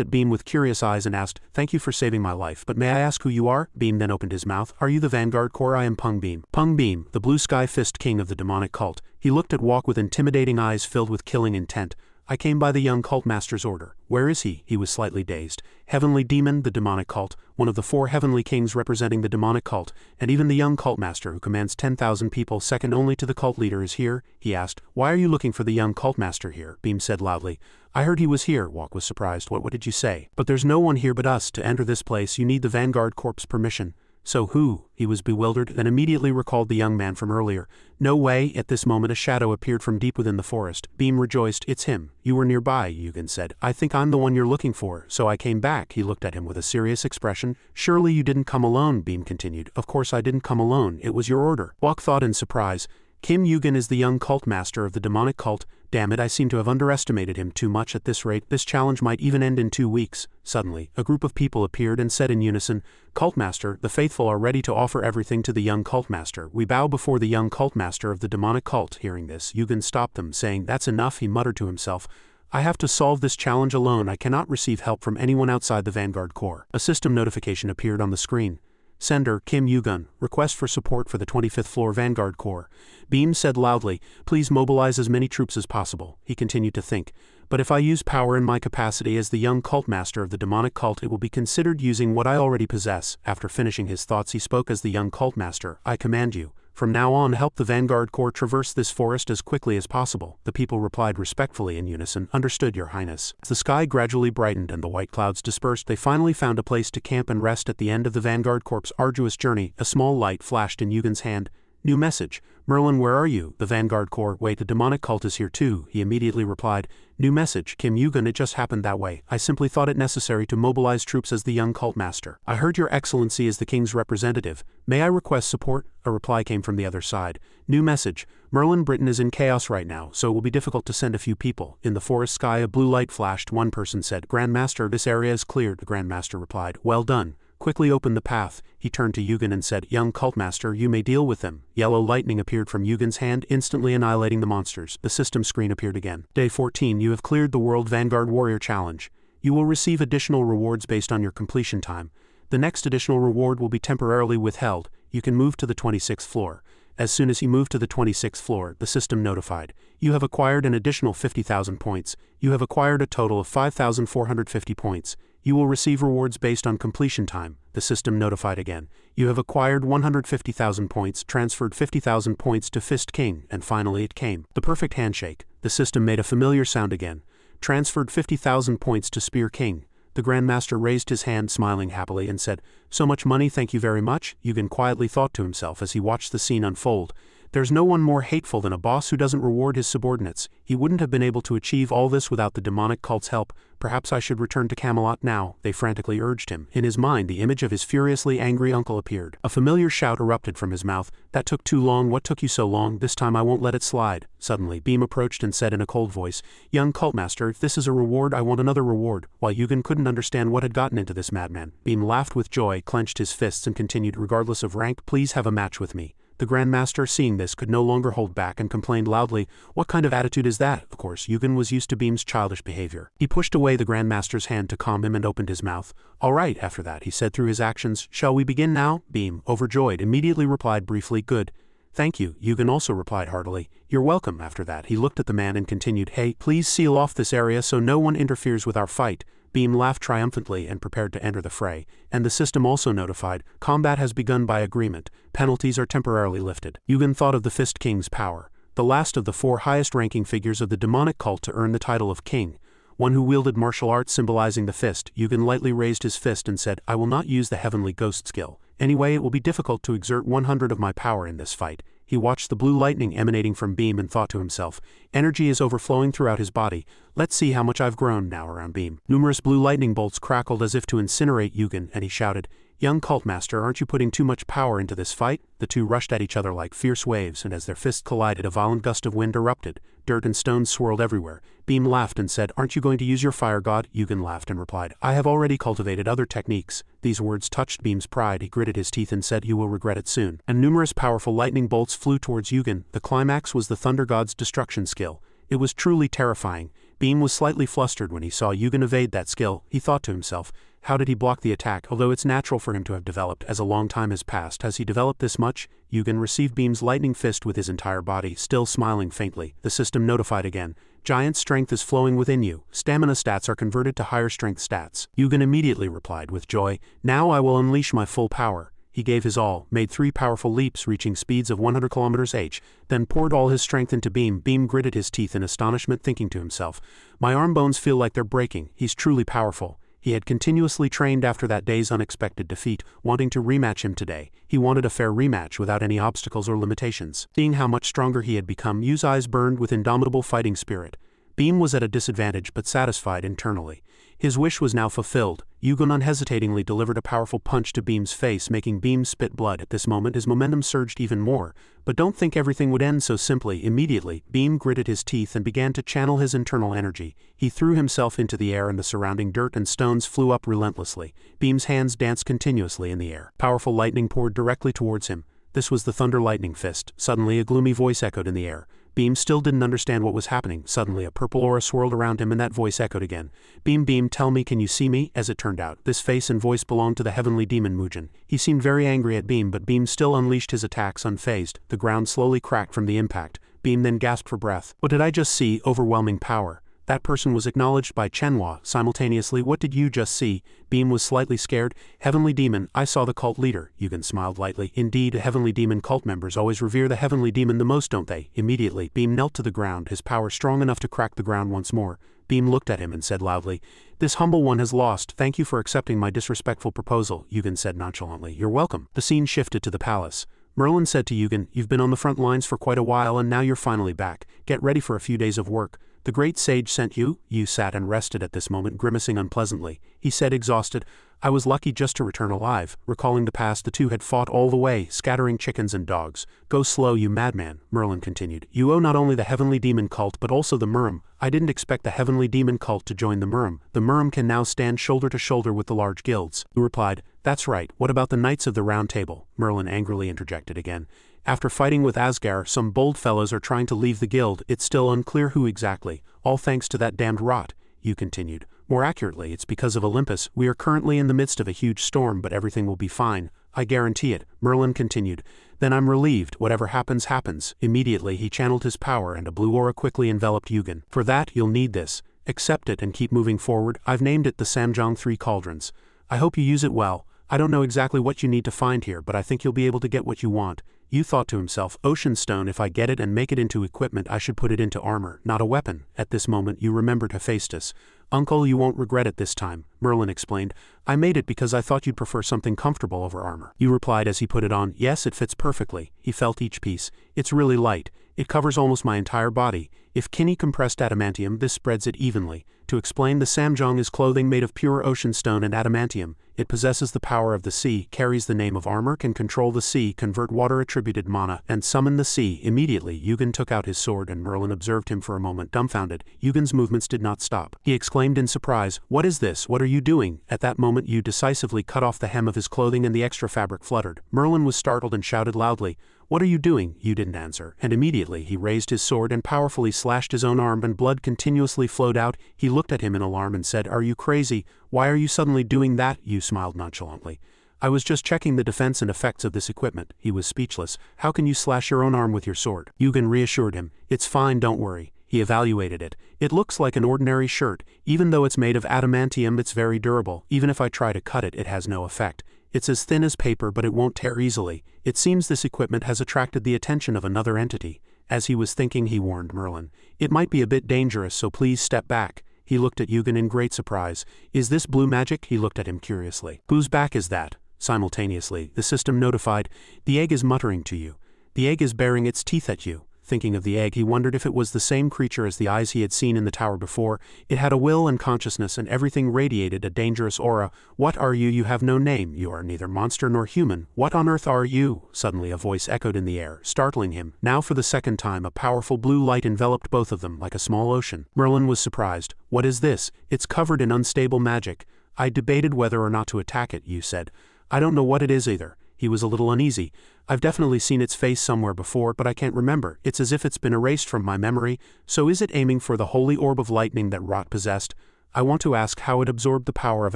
at Beam with curious eyes and asked, "Thank you for saving my life, but may I ask who you are?" Beam then opened his mouth. "Are you the Vanguard Corps?" "I am Pung Beam." Pung Beam, the Blue Sky Fist King of the demonic cult. He looked at Wok with intimidating eyes filled with killing intent. "I came by the young cult master's order." "Where is he?" He was slightly dazed. "Heavenly Demon, the demonic cult, one of the 4 heavenly kings representing the demonic cult, and even the young cult master who commands 10,000 people, second only to the cult leader, is here?" He asked. "Why are you looking for the young cult master here?" Beam said loudly. "I heard he was here." Wok was surprised. What did you say?" "But there's no one here but us. To enter this place, you need the Vanguard Corps' permission." "So who?" He was bewildered, then immediately recalled the young man from earlier. "No way." At this moment a shadow appeared from deep within the forest. Beam rejoiced. "It's him. You were nearby," Yugen said. "I think I'm the one you're looking for, so I came back." He looked at him with a serious expression. "Surely you didn't come alone," Beam continued. "Of course I didn't come alone. It was your order." Wok thought in surprise. Kim Yugen is the young cult master of the demonic cult. Damn it, I seem to have underestimated him too much. At this rate, this challenge might even end in 2 weeks. Suddenly, a group of people appeared and said in unison, "Cult master, the faithful are ready to offer everything to the young cult master. We bow before the young cult master of the demonic cult." Hearing this, Yugen stopped them, saying, "That's enough," he muttered to himself. "I have to solve this challenge alone. I cannot receive help from anyone outside the Vanguard Corps." A system notification appeared on the screen. Sender, Kim Yugen, request for support for the 25th floor Vanguard Corps. Beam said loudly, "Please mobilize as many troops as possible." He continued to think, "But if I use power in my capacity as the young cult master of the demonic cult, it will be considered using what I already possess." After finishing his thoughts, he spoke as the young cult master. "I command you. From now on, help the Vanguard Corps traverse this forest as quickly as possible." The people replied respectfully in unison, "Understood, Your Highness." As the sky gradually brightened and the white clouds dispersed, they finally found a place to camp and rest at the end of the Vanguard Corps' arduous journey. A small light flashed in Yugen's hand. New message. "Merlin, where are you?" The Vanguard Corps. "Wait, the demonic cult is here too," he immediately replied. New message. Kim Yugen, it just happened that way. I simply thought it necessary to mobilize troops as the young cult master. I heard your excellency is the king's representative. May I request support? A reply came from the other side. New message. Merlin, Britain is in chaos right now, so it will be difficult to send a few people. In the forest sky a blue light flashed. One person said, Grand Master, this area is cleared. The Grand Master replied, well done. Quickly open the path. He turned to Yugen and said, Young cult master, you may deal with them. Yellow lightning appeared from Yugen's hand, instantly annihilating the monsters. The system screen appeared again. Day 14, you have cleared the World Vanguard Warrior Challenge. You will receive additional rewards based on your completion time. The next additional reward will be temporarily withheld. You can move to the 26th floor. As soon as he moved to the 26th floor, the system notified. You have acquired an additional 50,000 points. You have acquired a total of 5,450 points. You will receive rewards based on completion time. the system notified again. You have acquired 150,000 points, transferred 50,000 points to Fist King, and finally it came. The perfect handshake. The system made a familiar sound again. Transferred 50,000 points to Spear King. The Grandmaster raised his hand, smiling happily, and said, "So much money, thank you very much," Yugen quietly thought to himself as he watched the scene unfold. There's no one more hateful than a boss who doesn't reward his subordinates. He wouldn't have been able to achieve all this without the demonic cult's help. Perhaps I should return to Camelot now, they frantically urged him. In his mind, the image of his furiously angry uncle appeared. A familiar shout erupted from his mouth. "That took too long. What took you so long? This time I won't let it slide." Suddenly, Beam approached and said in a cold voice, "Young cultmaster, if this is a reward, I want another reward." While Yugen couldn't understand what had gotten into this madman, Beam laughed with joy, clenched his fists, and continued, "Regardless of rank, please have a match with me." The Grandmaster, seeing this, could no longer hold back and complained loudly, "What kind of attitude is that?" Of course, Yugen was used to Beam's childish behavior. He pushed away the Grandmaster's hand to calm him and opened his mouth. "All right," after that, he said through his actions, "Shall we begin now?" Beam, overjoyed, immediately replied briefly, "Good. Thank you." Yugen also replied heartily, "You're welcome." After that, he looked at the man and continued, "Hey, please seal off this area so no one interferes with our fight." Beam laughed triumphantly and prepared to enter the fray, and the system also notified, "Combat has begun by agreement. Penalties are temporarily lifted." Yugen thought of the Fist King's power, the last of the 4 highest-ranking figures of the demonic cult to earn the title of king, one who wielded martial arts symbolizing the fist. Yugen lightly raised his fist and said, "I will not use the heavenly ghost skill. Anyway, it will be difficult to exert 100 of my power in this fight." He watched the blue lightning emanating from Beam and thought to himself, "Energy is overflowing throughout his body. Let's see how much I've grown now around Beam." Numerous blue lightning bolts crackled as if to incinerate Yugen, and he shouted, "Young cultmaster, aren't you putting too much power into this fight?" The two rushed at each other like fierce waves, and as their fists collided, a violent gust of wind erupted. Dirt and stones swirled everywhere. Beam laughed and said, "Aren't you going to use your fire god?" Yugen laughed and replied, "I have already cultivated other techniques." These words touched Beam's pride. He gritted his teeth and said, "You will regret it soon." And numerous powerful lightning bolts flew towards Yugen. The climax was the thunder god's destruction skill. It was truly terrifying. Beam was slightly flustered when he saw Yugen evade that skill. He thought to himself, how did he block the attack? Although it's natural for him to have developed, as a long time has passed, has he developed this much? Yugen received Beam's lightning fist with his entire body, still smiling faintly. The system notified again, "Giant strength is flowing within you. Stamina stats are converted to higher strength stats." Yugen immediately replied with joy, "Now I will unleash my full power." He gave his all, made 3 powerful leaps reaching speeds of 100 km/h, then poured all his strength into Beam. Beam gritted his teeth in astonishment, thinking to himself, "My arm bones feel like they're breaking. He's truly powerful." He had continuously trained after that day's unexpected defeat, wanting to rematch him today. He wanted a fair rematch without any obstacles or limitations. Seeing how much stronger he had become, Yu's eyes burned with indomitable fighting spirit. Beam was at a disadvantage but satisfied internally. His wish was now fulfilled. Yugen unhesitatingly delivered a powerful punch to Beam's face, making Beam spit blood. At this moment his momentum surged even more. But don't think everything would end so simply. Immediately, Beam gritted his teeth and began to channel his internal energy. He threw himself into the air and the surrounding dirt and stones flew up relentlessly. Beam's hands danced continuously in the air. Powerful lightning poured directly towards him. This was the Thunder Lightning Fist. Suddenly a gloomy voice echoed in the air. Beam still didn't understand what was happening. Suddenly a purple aura swirled around him and that voice echoed again. Beam, tell me, can you see me?" As it turned out, this face and voice belonged to the heavenly demon Mugen. He seemed very angry at Beam, but Beam still unleashed his attacks unfazed. The ground slowly cracked from the impact. Beam then gasped for breath. "What did I just see? Overwhelming power." That person was acknowledged by Manhwa simultaneously. "What did you just see?" Beam was slightly scared. "Heavenly demon, I saw the cult leader." Yugen smiled lightly. "Indeed, heavenly demon cult members always revere the heavenly demon the most, don't they?" Immediately, Beam knelt to the ground, his power strong enough to crack the ground once more. Beam looked at him and said loudly, "This humble one has lost. Thank you for accepting my disrespectful proposal." Yugen said nonchalantly, "You're welcome." The scene shifted to the palace. Merlin said to Yugen, "You've been on the front lines for quite a while and now you're finally back. Get ready for a few days of work. The great sage sent you." Yu sat and rested at this moment, grimacing unpleasantly. He said, exhausted, "I was lucky just to return alive." Recalling the past, the two had fought all the way, scattering chickens and dogs. "Go slow, you madman," Merlin continued. "You owe not only the heavenly demon cult but also the Murim. I didn't expect the heavenly demon cult to join the Murim. The Murim can now stand shoulder to shoulder with the large guilds." Yu replied, "That's right. What about the Knights of the Round Table?" Merlin angrily interjected again. "After fighting with Asgar, some bold fellows are trying to leave the guild. It's still unclear who exactly. All thanks to that damned rot," Yu continued. "More accurately, it's because of Olympus. We are currently in the midst of a huge storm, but everything will be fine. I guarantee it," Merlin continued. "Then I'm relieved. Whatever happens, happens." Immediately he channeled his power and a blue aura quickly enveloped Yugen. "For that, you'll need this. Accept it and keep moving forward. I've named it the Samjong 3 Cauldrons. I hope you use it well. I don't know exactly what you need to find here, but I think you'll be able to get what you want. Yu thought to himself, ocean stone, if I get it and make it into equipment I should put it into armor, not a weapon. At this moment Yu remembered Hephaestus. Uncle, you won't regret it this time, Merlin explained. I made it because I thought you'd prefer something comfortable over armor. Yu replied as he put it on, yes, it fits perfectly. He felt each piece. It's really light. It covers almost my entire body. If Kinney compressed adamantium, this spreads it evenly. To explain, the Samjong is clothing made of pure ocean stone and adamantium. It possesses the power of the sea, carries the name of armor, can control the sea, convert water-attributed mana, and summon the sea. Immediately, Yugen took out his sword and Merlin observed him for a moment dumbfounded. Yugen's movements did not stop. He exclaimed in surprise, "What is this? What are you doing?" At that moment Yu decisively cut off the hem of his clothing and the extra fabric fluttered. Merlin was startled and shouted loudly, "What are you doing?" Yu didn't answer, and immediately he raised his sword and powerfully slashed his own arm and blood continuously flowed out. He looked at him in alarm and said, "Are you crazy? Why are you suddenly doing that?" Yu smiled nonchalantly. "I was just checking the defense and effects of this equipment." He was speechless. "How can you slash your own arm with your sword?" Yugen reassured him. "It's fine, don't worry." He evaluated it. "It looks like an ordinary shirt. Even though it's made of adamantium, it's very durable. Even if I try to cut it, it has no effect. It's as thin as paper, but it won't tear easily. It seems this equipment has attracted the attention of another entity." As he was thinking, he warned Merlin, "It might be a bit dangerous, so please step back." He looked at Yugen in great surprise. "Is this blue magic?" He looked at him curiously. "Whose back is that?" Simultaneously, the system notified, "The egg is muttering to you. The egg is baring its teeth at you." Thinking of the egg, he wondered if it was the same creature as the eyes he had seen in the tower before. It had a will and consciousness, and everything radiated a dangerous aura. "What are you? You have no name. You are neither monster nor human. What on earth are you?" Suddenly a voice echoed in the air, startling him. Now for the second time a powerful blue light enveloped both of them like a small ocean. Merlin was surprised. "What is this? It's covered in unstable magic." "I debated whether or not to attack it," Yu said. "I don't know what it is either." He was a little uneasy. "I've definitely seen its face somewhere before, but I can't remember. It's as if it's been erased from my memory. So is it aiming for the holy orb of lightning that Rot possessed? I want to ask how it absorbed the power of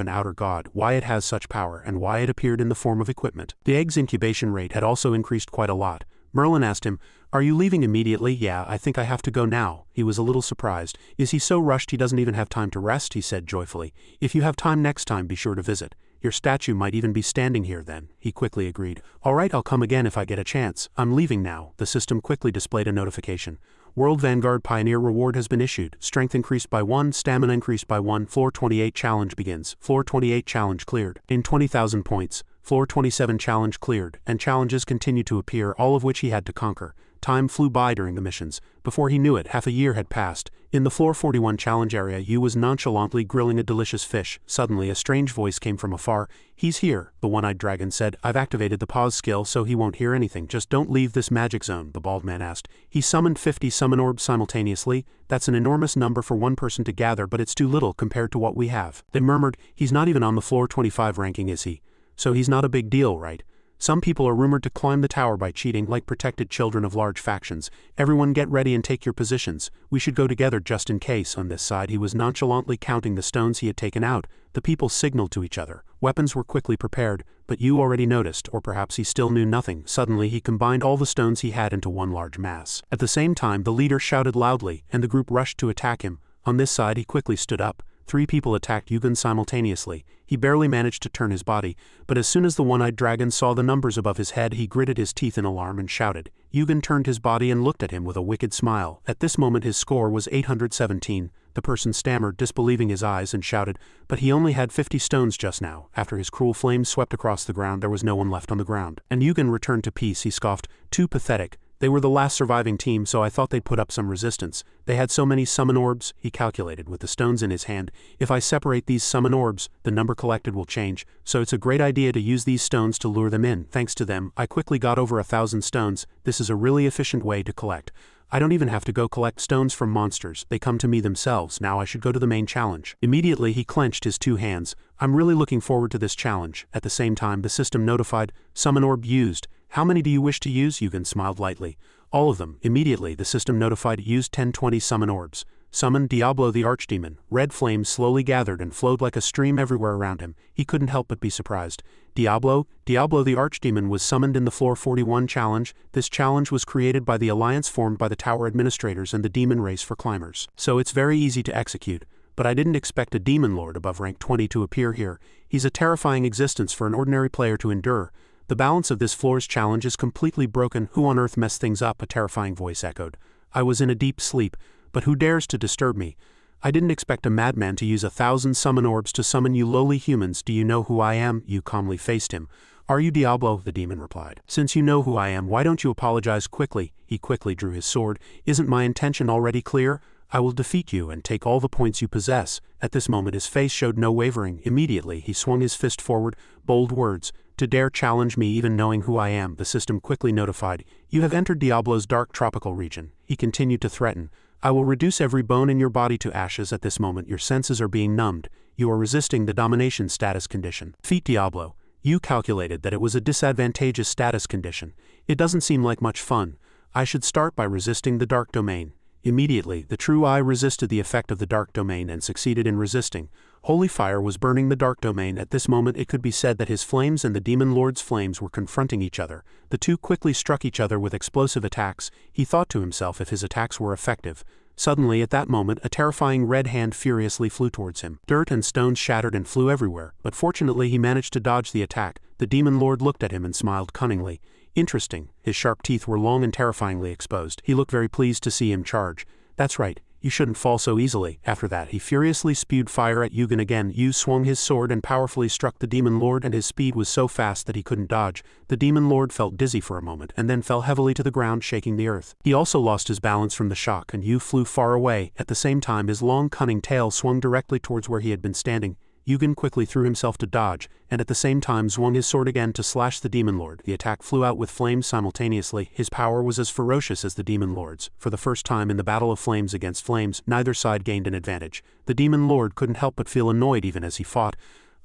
an outer god, why it has such power, and why it appeared in the form of equipment." The egg's incubation rate had also increased quite a lot. Merlin asked him, "Are you leaving immediately?" "Yeah, I think I have to go now." He was a little surprised. "Is he so rushed he doesn't even have time to rest?" he said joyfully. "If you have time next time, be sure to visit. Your statue might even be standing here then." He quickly agreed. "All right, I'll come again if I get a chance. I'm leaving now." The system quickly displayed a notification. "World Vanguard Pioneer reward has been issued. Strength increased by 1, stamina increased by 1. Floor 28 challenge begins. Floor 28 challenge cleared. In 20,000 points. Floor 27 challenge cleared, and challenges continued to appear, all of which he had to conquer. Time flew by during the missions. Before he knew it, half a year had passed. In the Floor 41 challenge area, Yu was nonchalantly grilling a delicious fish. Suddenly, a strange voice came from afar. "He's here," the one-eyed dragon said. "I've activated the pause skill so he won't hear anything. Just don't leave this magic zone," the bald man asked. He summoned 50 summon orbs simultaneously. "That's an enormous number for one person to gather, but it's too little compared to what we have." They murmured, "He's not even on the Floor 25 ranking, is he? So he's not a big deal, right? Some people are rumored to climb the tower by cheating, like protected children of large factions. Everyone get ready and take your positions. We should go together just in case." On this side he was nonchalantly counting the stones he had taken out. The people signaled to each other. Weapons were quickly prepared, but Yu already noticed, or perhaps he still knew nothing. Suddenly he combined all the stones he had into one large mass. At the same time the leader shouted loudly, and the group rushed to attack him. On this side he quickly stood up. 3 people attacked Yugen simultaneously. He barely managed to turn his body, but as soon as the one-eyed dragon saw the numbers above his head, he gritted his teeth in alarm and shouted. Yugen turned his body and looked at him with a wicked smile. At this moment his score was 817. The person stammered, disbelieving his eyes, and shouted, "But he only had 50 stones just now." After his cruel flames swept across the ground, there was no one left on the ground. And Yugen returned to peace. He scoffed, "Too pathetic. They were the last surviving team, so I thought they'd put up some resistance. They had so many summon orbs," he calculated with the stones in his hand. "If I separate these summon orbs, the number collected will change, so it's a great idea to use these stones to lure them in. Thanks to them, I quickly got over 1,000 stones. This is a really efficient way to collect. I don't even have to go collect stones from monsters. They come to me themselves. Now I should go to the main challenge." Immediately he clenched his 2 hands. "I'm really looking forward to this challenge." At the same time the system notified, "Summon orb used." "How many do you wish to use?" Yugen smiled lightly. "All of them." Immediately the system notified, "Used 1020 summon orbs." Summon Diablo the Archdemon. Red flames slowly gathered and flowed like a stream everywhere around him. He couldn't help but be surprised. Diablo the Archdemon was summoned in the Floor 41 challenge. This challenge was created by the alliance formed by the tower administrators and the demon race for climbers. So it's very easy to execute. but I didn't expect a demon lord above rank 20 to appear here. He's a terrifying existence for an ordinary player to endure. The balance of this floor's challenge is completely broken. Who on earth messed things up? A terrifying voice echoed. I was in a deep sleep, but who dares to disturb me? I didn't expect a madman to use 1,000 summon orbs to summon you lowly humans. Do you know who I am? You calmly faced him. Are you Diablo? The demon replied. Since you know who I am, why don't you apologize quickly? He quickly drew his sword. Isn't my intention already clear? I will defeat you and take all the points you possess. At this moment his face showed no wavering. Immediately he swung his fist forward. Bold words. To dare challenge me even knowing who I am, the system quickly notified. You have entered Diablo's dark tropical region. He continued to threaten. I will reduce every bone in your body to ashes. At this moment your senses are being numbed. You are resisting the domination status condition. Defeat Diablo. You calculated that it was a disadvantageous status condition. It doesn't seem like much fun. I should start by resisting the dark domain. Immediately, the true I resisted the effect of the dark domain and succeeded in resisting. Holy fire was burning the dark domain. At this moment it could be said that his flames and the demon lord's flames were confronting each other. The two quickly struck each other with explosive attacks. He thought to himself if his attacks were effective. Suddenly at that moment a terrifying red hand furiously flew towards him. Dirt and stones shattered and flew everywhere, but fortunately he managed to dodge the attack. The demon lord looked at him and smiled cunningly. Interesting. His sharp teeth were long and terrifyingly exposed. He looked very pleased to see him charge. That's right. You shouldn't fall so easily. After that he furiously spewed fire at Yugen again. Yu swung his sword and powerfully struck the demon lord, and his speed was so fast that he couldn't dodge. The demon lord felt dizzy for a moment and then fell heavily to the ground, shaking the earth. He also lost his balance from the shock, and Yu flew far away. At the same time his long cunning tail swung directly towards where he had been standing. Yugen quickly threw himself to dodge, and at the same time swung his sword again to slash the demon lord. The attack flew out with flames simultaneously. His power was as ferocious as the demon lord's. For the first time in the battle of flames against flames, neither side gained an advantage. The demon lord couldn't help but feel annoyed even as he fought.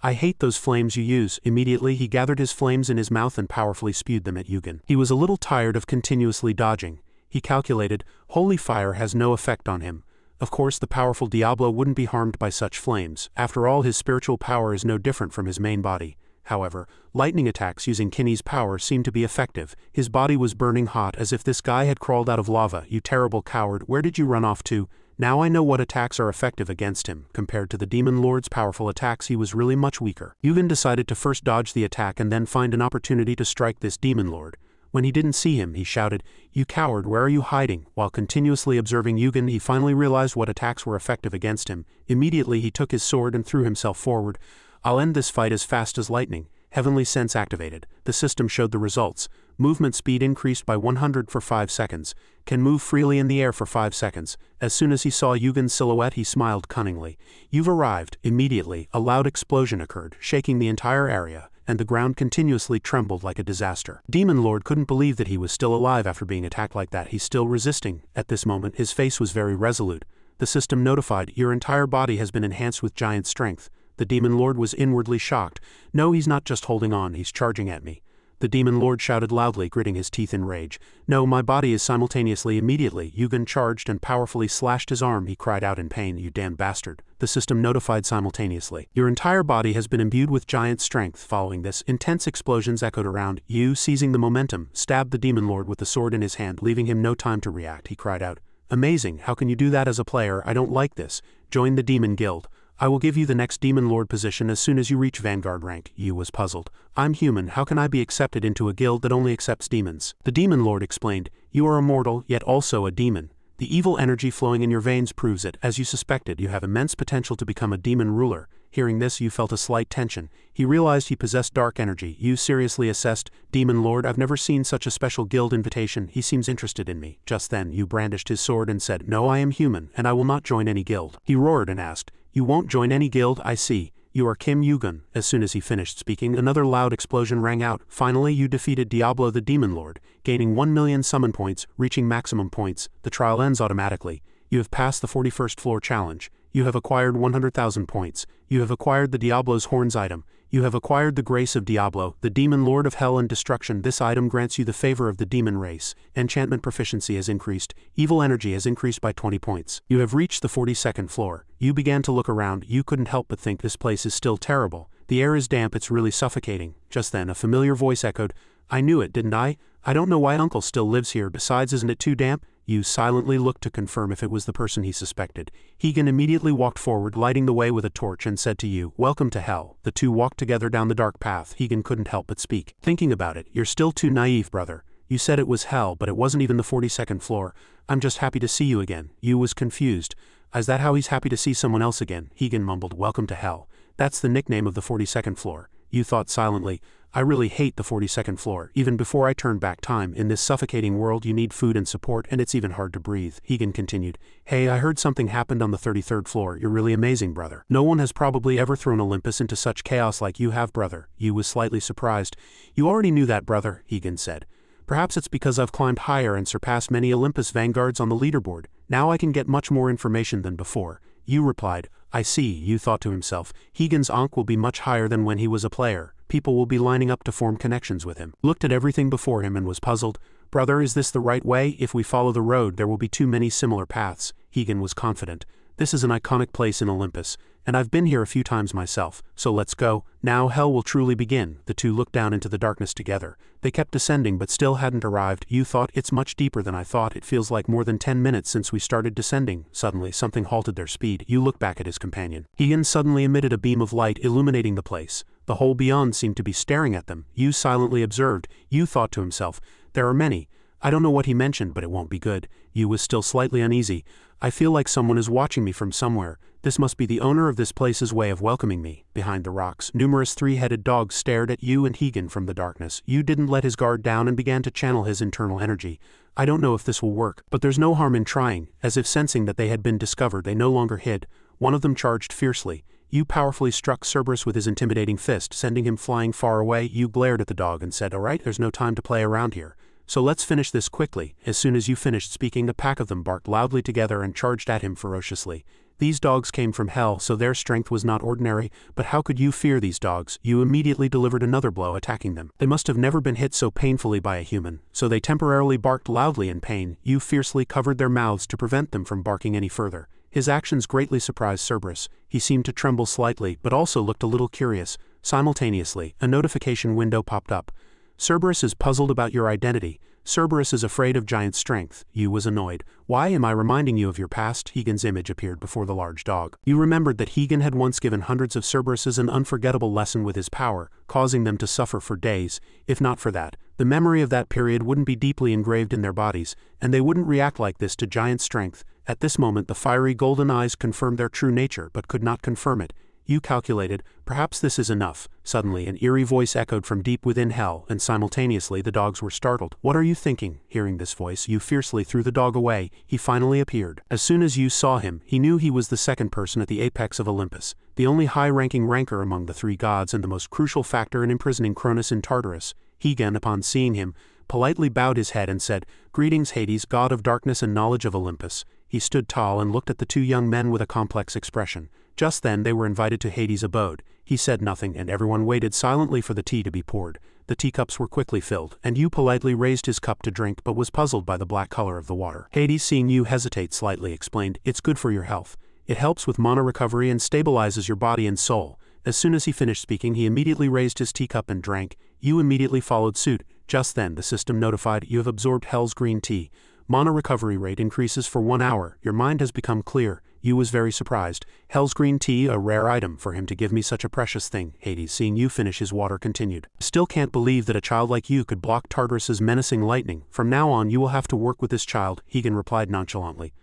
I hate those flames you use. Immediately he gathered his flames in his mouth and powerfully spewed them at Yugen. He was a little tired of continuously dodging. He calculated, holy fire has no effect on him. Of course the powerful Diablo wouldn't be harmed by such flames. After all, his spiritual power is no different from his main body. However, lightning attacks using Kinney's power seemed to be effective. His body was burning hot as if this guy had crawled out of lava. You terrible coward, where did you run off to? Now I know what attacks are effective against him. Compared to the demon lord's powerful attacks he was really much weaker. Yugen decided to first dodge the attack and then find an opportunity to strike this demon lord. When he didn't see him, he shouted, "You coward, where are you hiding?" While continuously observing Yugen, he finally realized what attacks were effective against him. Immediately he took his sword and threw himself forward. I'll end this fight as fast as lightning. Heavenly sense activated. The system showed the results. Movement speed increased by 100 for 5 seconds. Can move freely in the air for 5 seconds. As soon as he saw Yugen's silhouette, he smiled cunningly. You've arrived. Immediately, a loud explosion occurred, shaking the entire area, and the ground continuously trembled like a disaster. Demon Lord couldn't believe that he was still alive after being attacked like that. He's still resisting. At this moment, his face was very resolute. The system notified, your entire body has been enhanced with giant strength. The Demon Lord was inwardly shocked. No, he's not just holding on, he's charging at me. The Demon Lord shouted loudly, gritting his teeth in rage. No, my body is simultaneously. Immediately, Yugen charged and powerfully slashed his arm. He cried out in pain, you damn bastard. The system notified simultaneously. Your entire body has been imbued with giant strength. Following this, intense explosions echoed around. Yu, seizing the momentum, stabbed the Demon Lord with the sword in his hand, leaving him no time to react. He cried out, amazing, how can you do that as a player? I don't like this. Join the Demon Guild. I will give you the next Demon Lord position as soon as you reach Vanguard rank. Yu was puzzled. I'm human, how can I be accepted into a guild that only accepts demons? The Demon Lord explained, you are immortal, yet also a demon. The evil energy flowing in your veins proves it. As you suspected, you have immense potential to become a demon ruler. Hearing this, Yu felt a slight tension. He realized he possessed dark energy. Yu seriously assessed, Demon Lord, I've never seen such a special guild invitation. He seems interested in me. Just then, Yu brandished his sword and said, no, I am human, and I will not join any guild. He roared and asked, you won't join any guild? I see. You are Kim Yugen. As soon as he finished speaking, another loud explosion rang out. Finally, you defeated Diablo the Demon Lord, gaining 1 million summon points, reaching maximum points. The trial ends automatically. You have passed the 41st floor challenge. You have acquired 100,000 points. You have acquired the Diablo's Horns item. You have acquired the Grace of Diablo, the Demon Lord of Hell and Destruction. This item grants you the favor of the demon race. Enchantment proficiency has increased. Evil energy has increased by 20 points. You have reached the 42nd floor. You began to look around. You couldn't help but think this place is still terrible. The air is damp, it's really suffocating. Just then, a familiar voice echoed, I knew it, didn't I? I don't know why Uncle still lives here. Besides, isn't it too damp? Yu silently looked to confirm if it was the person he suspected. Hegan immediately walked forward, lighting the way with a torch, and said to Yu, "Welcome to hell." The two walked together down the dark path. Hegan couldn't help but speak. "Thinking about it, you're still too naive, brother. You said it was hell, but it wasn't even the 42nd floor. I'm just happy to see you again." Yu was confused. "Is that how he's happy to see someone else again?" Hegan mumbled, "Welcome to hell. That's the nickname of the 42nd floor." Yu thought silently, "I really hate the 42nd floor. Even before I turn back time, in this suffocating world you need food and support, and it's even hard to breathe." Hegan continued, "Hey, I heard something happened on the 33rd floor. You're really amazing, brother. No one has probably ever thrown Olympus into such chaos like you have, brother." Yu was slightly surprised. "You already knew that, brother," Hegan said. "Perhaps it's because I've climbed higher and surpassed many Olympus vanguards on the leaderboard. Now I can get much more information than before." Yu replied, "I see." Yu thought to himself, Hegan's Ankh will be much higher than when he was a player. People will be lining up to form connections with him. Looked at everything before him and was puzzled. "Brother, is this the right way? If we follow the road, there will be too many similar paths." Hegan was confident. "This is an iconic place in Olympus, and I've been here a few times myself, so let's go. Now hell will truly begin." The two looked down into the darkness together. They kept descending but still hadn't arrived. Yu thought, "It's much deeper than I thought. It feels like more than 10 minutes since we started descending." Suddenly something halted their speed. Yu looked back at his companion. Hegan suddenly emitted a beam of light illuminating the place. The whole beyond seemed to be staring at them. Yu silently observed. Yu thought to himself, "There are many. I don't know what he mentioned, but it won't be good." Yu was still slightly uneasy. "I feel like someone is watching me from somewhere. This must be the owner of this place's way of welcoming me." Behind the rocks, numerous three-headed dogs stared at Yu and Hegan from the darkness. Yu didn't let his guard down and began to channel his internal energy. "I don't know if this will work, but there's no harm in trying." As if sensing that they had been discovered, they no longer hid. One of them charged fiercely. Yu powerfully struck Cerberus with his intimidating fist, sending him flying far away. Yu glared at the dog and said, "All right, there's no time to play around here. So let's finish this quickly." As soon as Yu finished speaking, a pack of them barked loudly together and charged at him ferociously. These dogs came from hell, so their strength was not ordinary, but how could Yu fear these dogs? Yu immediately delivered another blow, attacking them. They must have never been hit so painfully by a human, so they temporarily barked loudly in pain. Yu fiercely covered their mouths to prevent them from barking any further. His actions greatly surprised Cerberus. He seemed to tremble slightly, but also looked a little curious. Simultaneously, a notification window popped up. "Cerberus is puzzled about your identity. Cerberus is afraid of giant strength." Yu was annoyed. "Why am I reminding you of your past?" Hegan's image appeared before the large dog. Yu remembered that Hegan had once given hundreds of Cerberuses an unforgettable lesson with his power, causing them to suffer for days. If not for that, the memory of that period wouldn't be deeply engraved in their bodies, and they wouldn't react like this to giant strength. At this moment the fiery golden eyes confirmed their true nature but could not confirm it. Yu calculated, perhaps this is enough. Suddenly an eerie voice echoed from deep within hell, and simultaneously the dogs were startled. "What are you thinking?" Hearing this voice, Yu fiercely threw the dog away. He finally appeared. As soon as Yu saw him, he knew he was the second person at the apex of Olympus, the only high-ranking ranker among the three gods and the most crucial factor in imprisoning Cronus in Tartarus. Hegan, upon seeing him, politely bowed his head and said, "Greetings, Hades, god of darkness and knowledge of Olympus." He stood tall and looked at the two young men with a complex expression. Just then they were invited to Hades' abode. He said nothing, and everyone waited silently for the tea to be poured. The teacups were quickly filled, and Yu politely raised his cup to drink but was puzzled by the black color of the water. Hades, seeing Yu hesitate slightly, explained, "It's good for your health. It helps with mana recovery and stabilizes your body and soul." As soon as he finished speaking, he immediately raised his teacup and drank. Yu immediately followed suit. Just then the system notified, "You have absorbed Hell's green tea. Mana recovery rate increases for 1 hour. Your mind has become clear." Yu was very surprised. "Hell's green tea, a rare item for him to give me such a precious thing." Hades, seeing Yu finish his water, continued, "Still can't believe that a child like you could block Tartarus's menacing lightning. From now on you will have to work with this child." Hegan replied nonchalantly,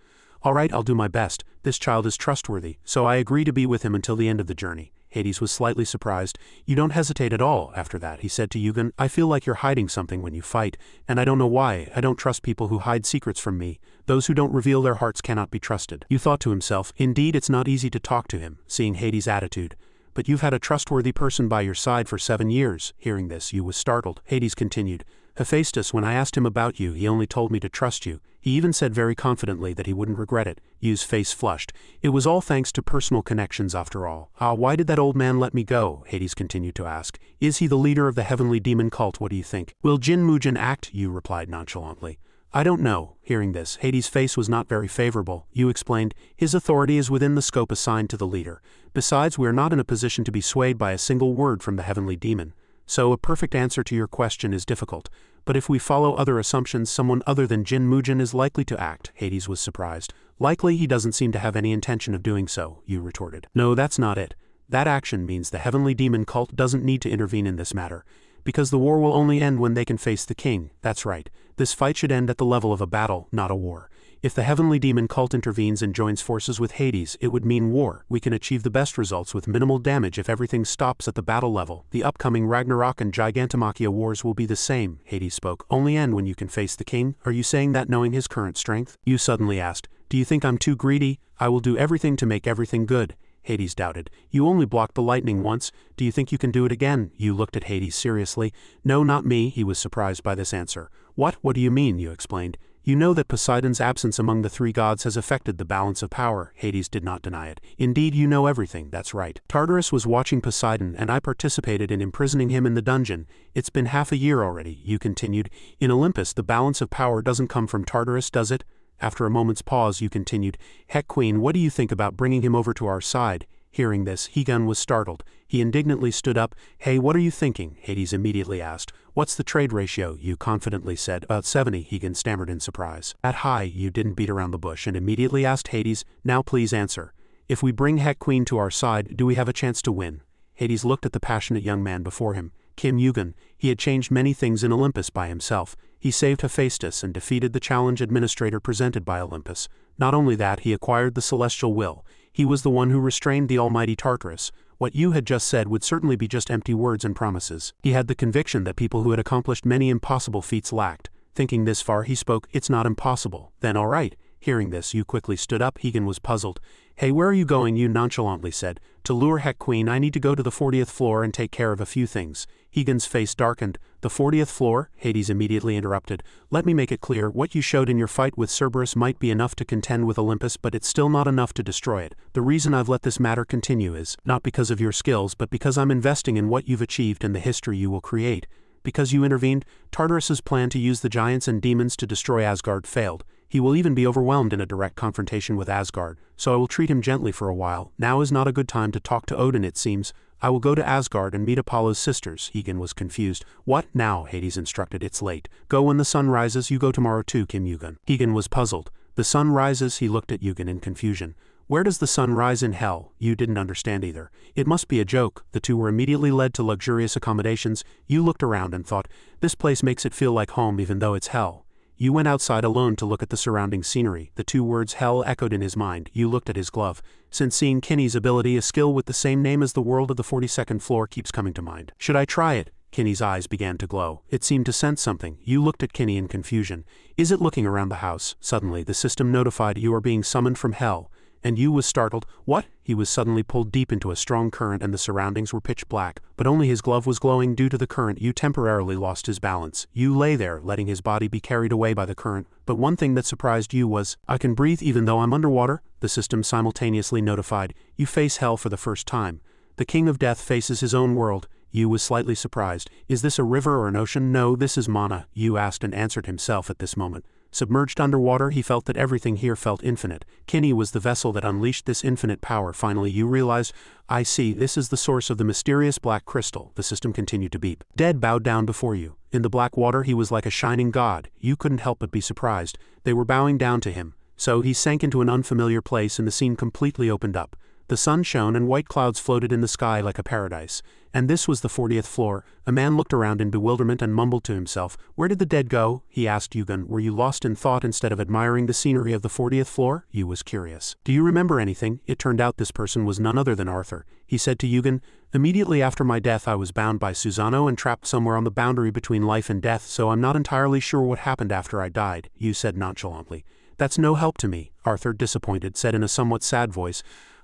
"All right, I'll do my best. This child is trustworthy, so I agree to be with him until the end of the journey." Hades was slightly surprised. "You don't hesitate at all after that," he said to Yugen. "I feel like you're hiding something when you fight, and I don't know why. I don't trust people who hide secrets from me. Those who don't reveal their hearts cannot be trusted." Yu thought to himself, indeed it's not easy to talk to him, seeing Hades' attitude. "But you've had a trustworthy person by your side for 7 years. Hearing this, Yu was startled. Hades continued, "Hephaestus, when I asked him about you, he only told me to trust you. He even said very confidently that he wouldn't regret it." Yu's face flushed. "It was all thanks to personal connections after all." Why did that old man let me go?" Hades continued to ask. "Is he the leader of the heavenly demon cult? What do you think?" "Will Jin Mujin act?" Yu replied nonchalantly. "I don't know." Hearing this, Hades' face was not very favorable. Yu explained, "His authority is within the scope assigned to the leader. Besides, we are not in a position to be swayed by a single word from the heavenly demon. So a perfect answer to your question is difficult. But if we follow other assumptions, someone other than Jin Mujin is likely to act, Hades was surprised. Likely he doesn't seem to have any intention of doing so, you retorted. No, that's not it. That action means the heavenly demon cult doesn't need to intervene in this matter. Because the war will only end when they can face the king. That's right. This fight should end at the level of a battle, not a war. If the heavenly demon cult intervenes and joins forces with Hades, it would mean war. We can achieve the best results with minimal damage if everything stops at the battle level. The upcoming Ragnarok and Gigantomachia wars will be the same, Hades spoke. Only end when you can face the king? Are you saying that knowing his current strength? You suddenly asked. Do you think I'm too greedy? I will do everything to make everything good. Hades doubted. You only blocked the lightning once. Do you think you can do it again? You looked at Hades seriously. No, not me. He was surprised by this answer. What do you mean? You explained. You know that Poseidon's absence among the three gods has affected the balance of power. Hades did not deny it. Indeed, you know everything, that's right. Tartarus was watching Poseidon and I participated in imprisoning him in the dungeon. It's been half a year already, you continued. In Olympus, the balance of power doesn't come from Tartarus, does it? After a moment's pause, you continued. Heck, Queen, what do you think about bringing him over to our side? Hearing this, Hegan was startled. He indignantly stood up. Hey, what are you thinking? Hades immediately asked. What's the trade ratio? You confidently said. About 70, Hegan stammered in surprise. That high? You didn't beat around the bush and immediately asked Hades. Now please answer. If we bring Heck Queen to our side, do we have a chance to win? Hades looked at the passionate young man before him. Kim Yugen. He had changed many things in Olympus by himself. He saved Hephaestus and defeated the challenge administrator presented by Olympus. Not only that, he acquired the celestial will. He was the one who restrained the almighty Tartarus. What you had just said would certainly be just empty words and promises. He had the conviction that people who had accomplished many impossible feats lacked. Thinking this far, he spoke, it's not impossible. Then all right. Hearing this, you quickly stood up. Hegan was puzzled. Hey, where are you going? You nonchalantly said. To lure Heck Queen, I need to go to the 40th floor and take care of a few things. Hegan's face darkened. The 40th floor? Hades immediately interrupted. Let me make it clear, what you showed in your fight with Cerberus might be enough to contend with Olympus, but it's still not enough to destroy it. The reason I've let this matter continue is, not because of your skills, but because I'm investing in what you've achieved and the history you will create. Because you intervened, Tartarus's plan to use the giants and demons to destroy Asgard failed. He will even be overwhelmed in a direct confrontation with Asgard, so I will treat him gently for a while. Now is not a good time to talk to Odin, it seems. I will go to Asgard and meet Apollo's sisters. Hegan was confused. What now? Hades instructed. It's late. Go when the sun rises. You go tomorrow too, Kim Yugen. Hegan was puzzled. The sun rises? He looked at Yugen in confusion. Where does the sun rise in hell? You didn't understand either. It must be a joke. The two were immediately led to luxurious accommodations. You looked around and thought, this place makes it feel like home even though it's hell. You went outside alone to look at the surrounding scenery. The two words hell echoed in his mind. You looked at his glove. Since seeing Kinney's ability, a skill with the same name as the world of the 42nd floor keeps coming to mind. Should I try it? Kinney's eyes began to glow. It seemed to sense something. You looked at Kinney in confusion. Is it looking around the house? Suddenly, the system notified you are being summoned from hell. And you was startled. What? He was suddenly pulled deep into a strong current and the surroundings were pitch black, but only his glove was glowing due to the current. You temporarily lost his balance. You lay there, letting his body be carried away by the current. But one thing that surprised you was, I can breathe even though I'm underwater? The system simultaneously notified, you face hell for the first time. The king of death faces his own world. You was slightly surprised. Is this a river or an ocean? No, this is mana. You asked and answered himself at this moment. Submerged underwater, he felt that everything here felt infinite. Kinney was the vessel that unleashed this infinite power. Finally, you realized, I see, this is the source of the mysterious black crystal. The system continued to beep. Dead bowed down before you. In the black water, he was like a shining god. You couldn't help but be surprised. They were bowing down to him. So he sank into an unfamiliar place and the scene completely opened up. The sun shone and white clouds floated in the sky like a paradise. And this was the 40th floor. A man looked around in bewilderment and mumbled to himself. Where did the dead go? He asked Yugen. Were you lost in thought instead of admiring the scenery of the 40th floor? Yu was curious. Do you remember anything? It turned out this person was none other than Arthur. He said to Yugen, immediately after my death I was bound by Susano and trapped somewhere on the boundary between life and death, so I'm not entirely sure what happened after I died, Yu said nonchalantly. That's no help to me, Arthur, disappointed, said in a somewhat sad voice.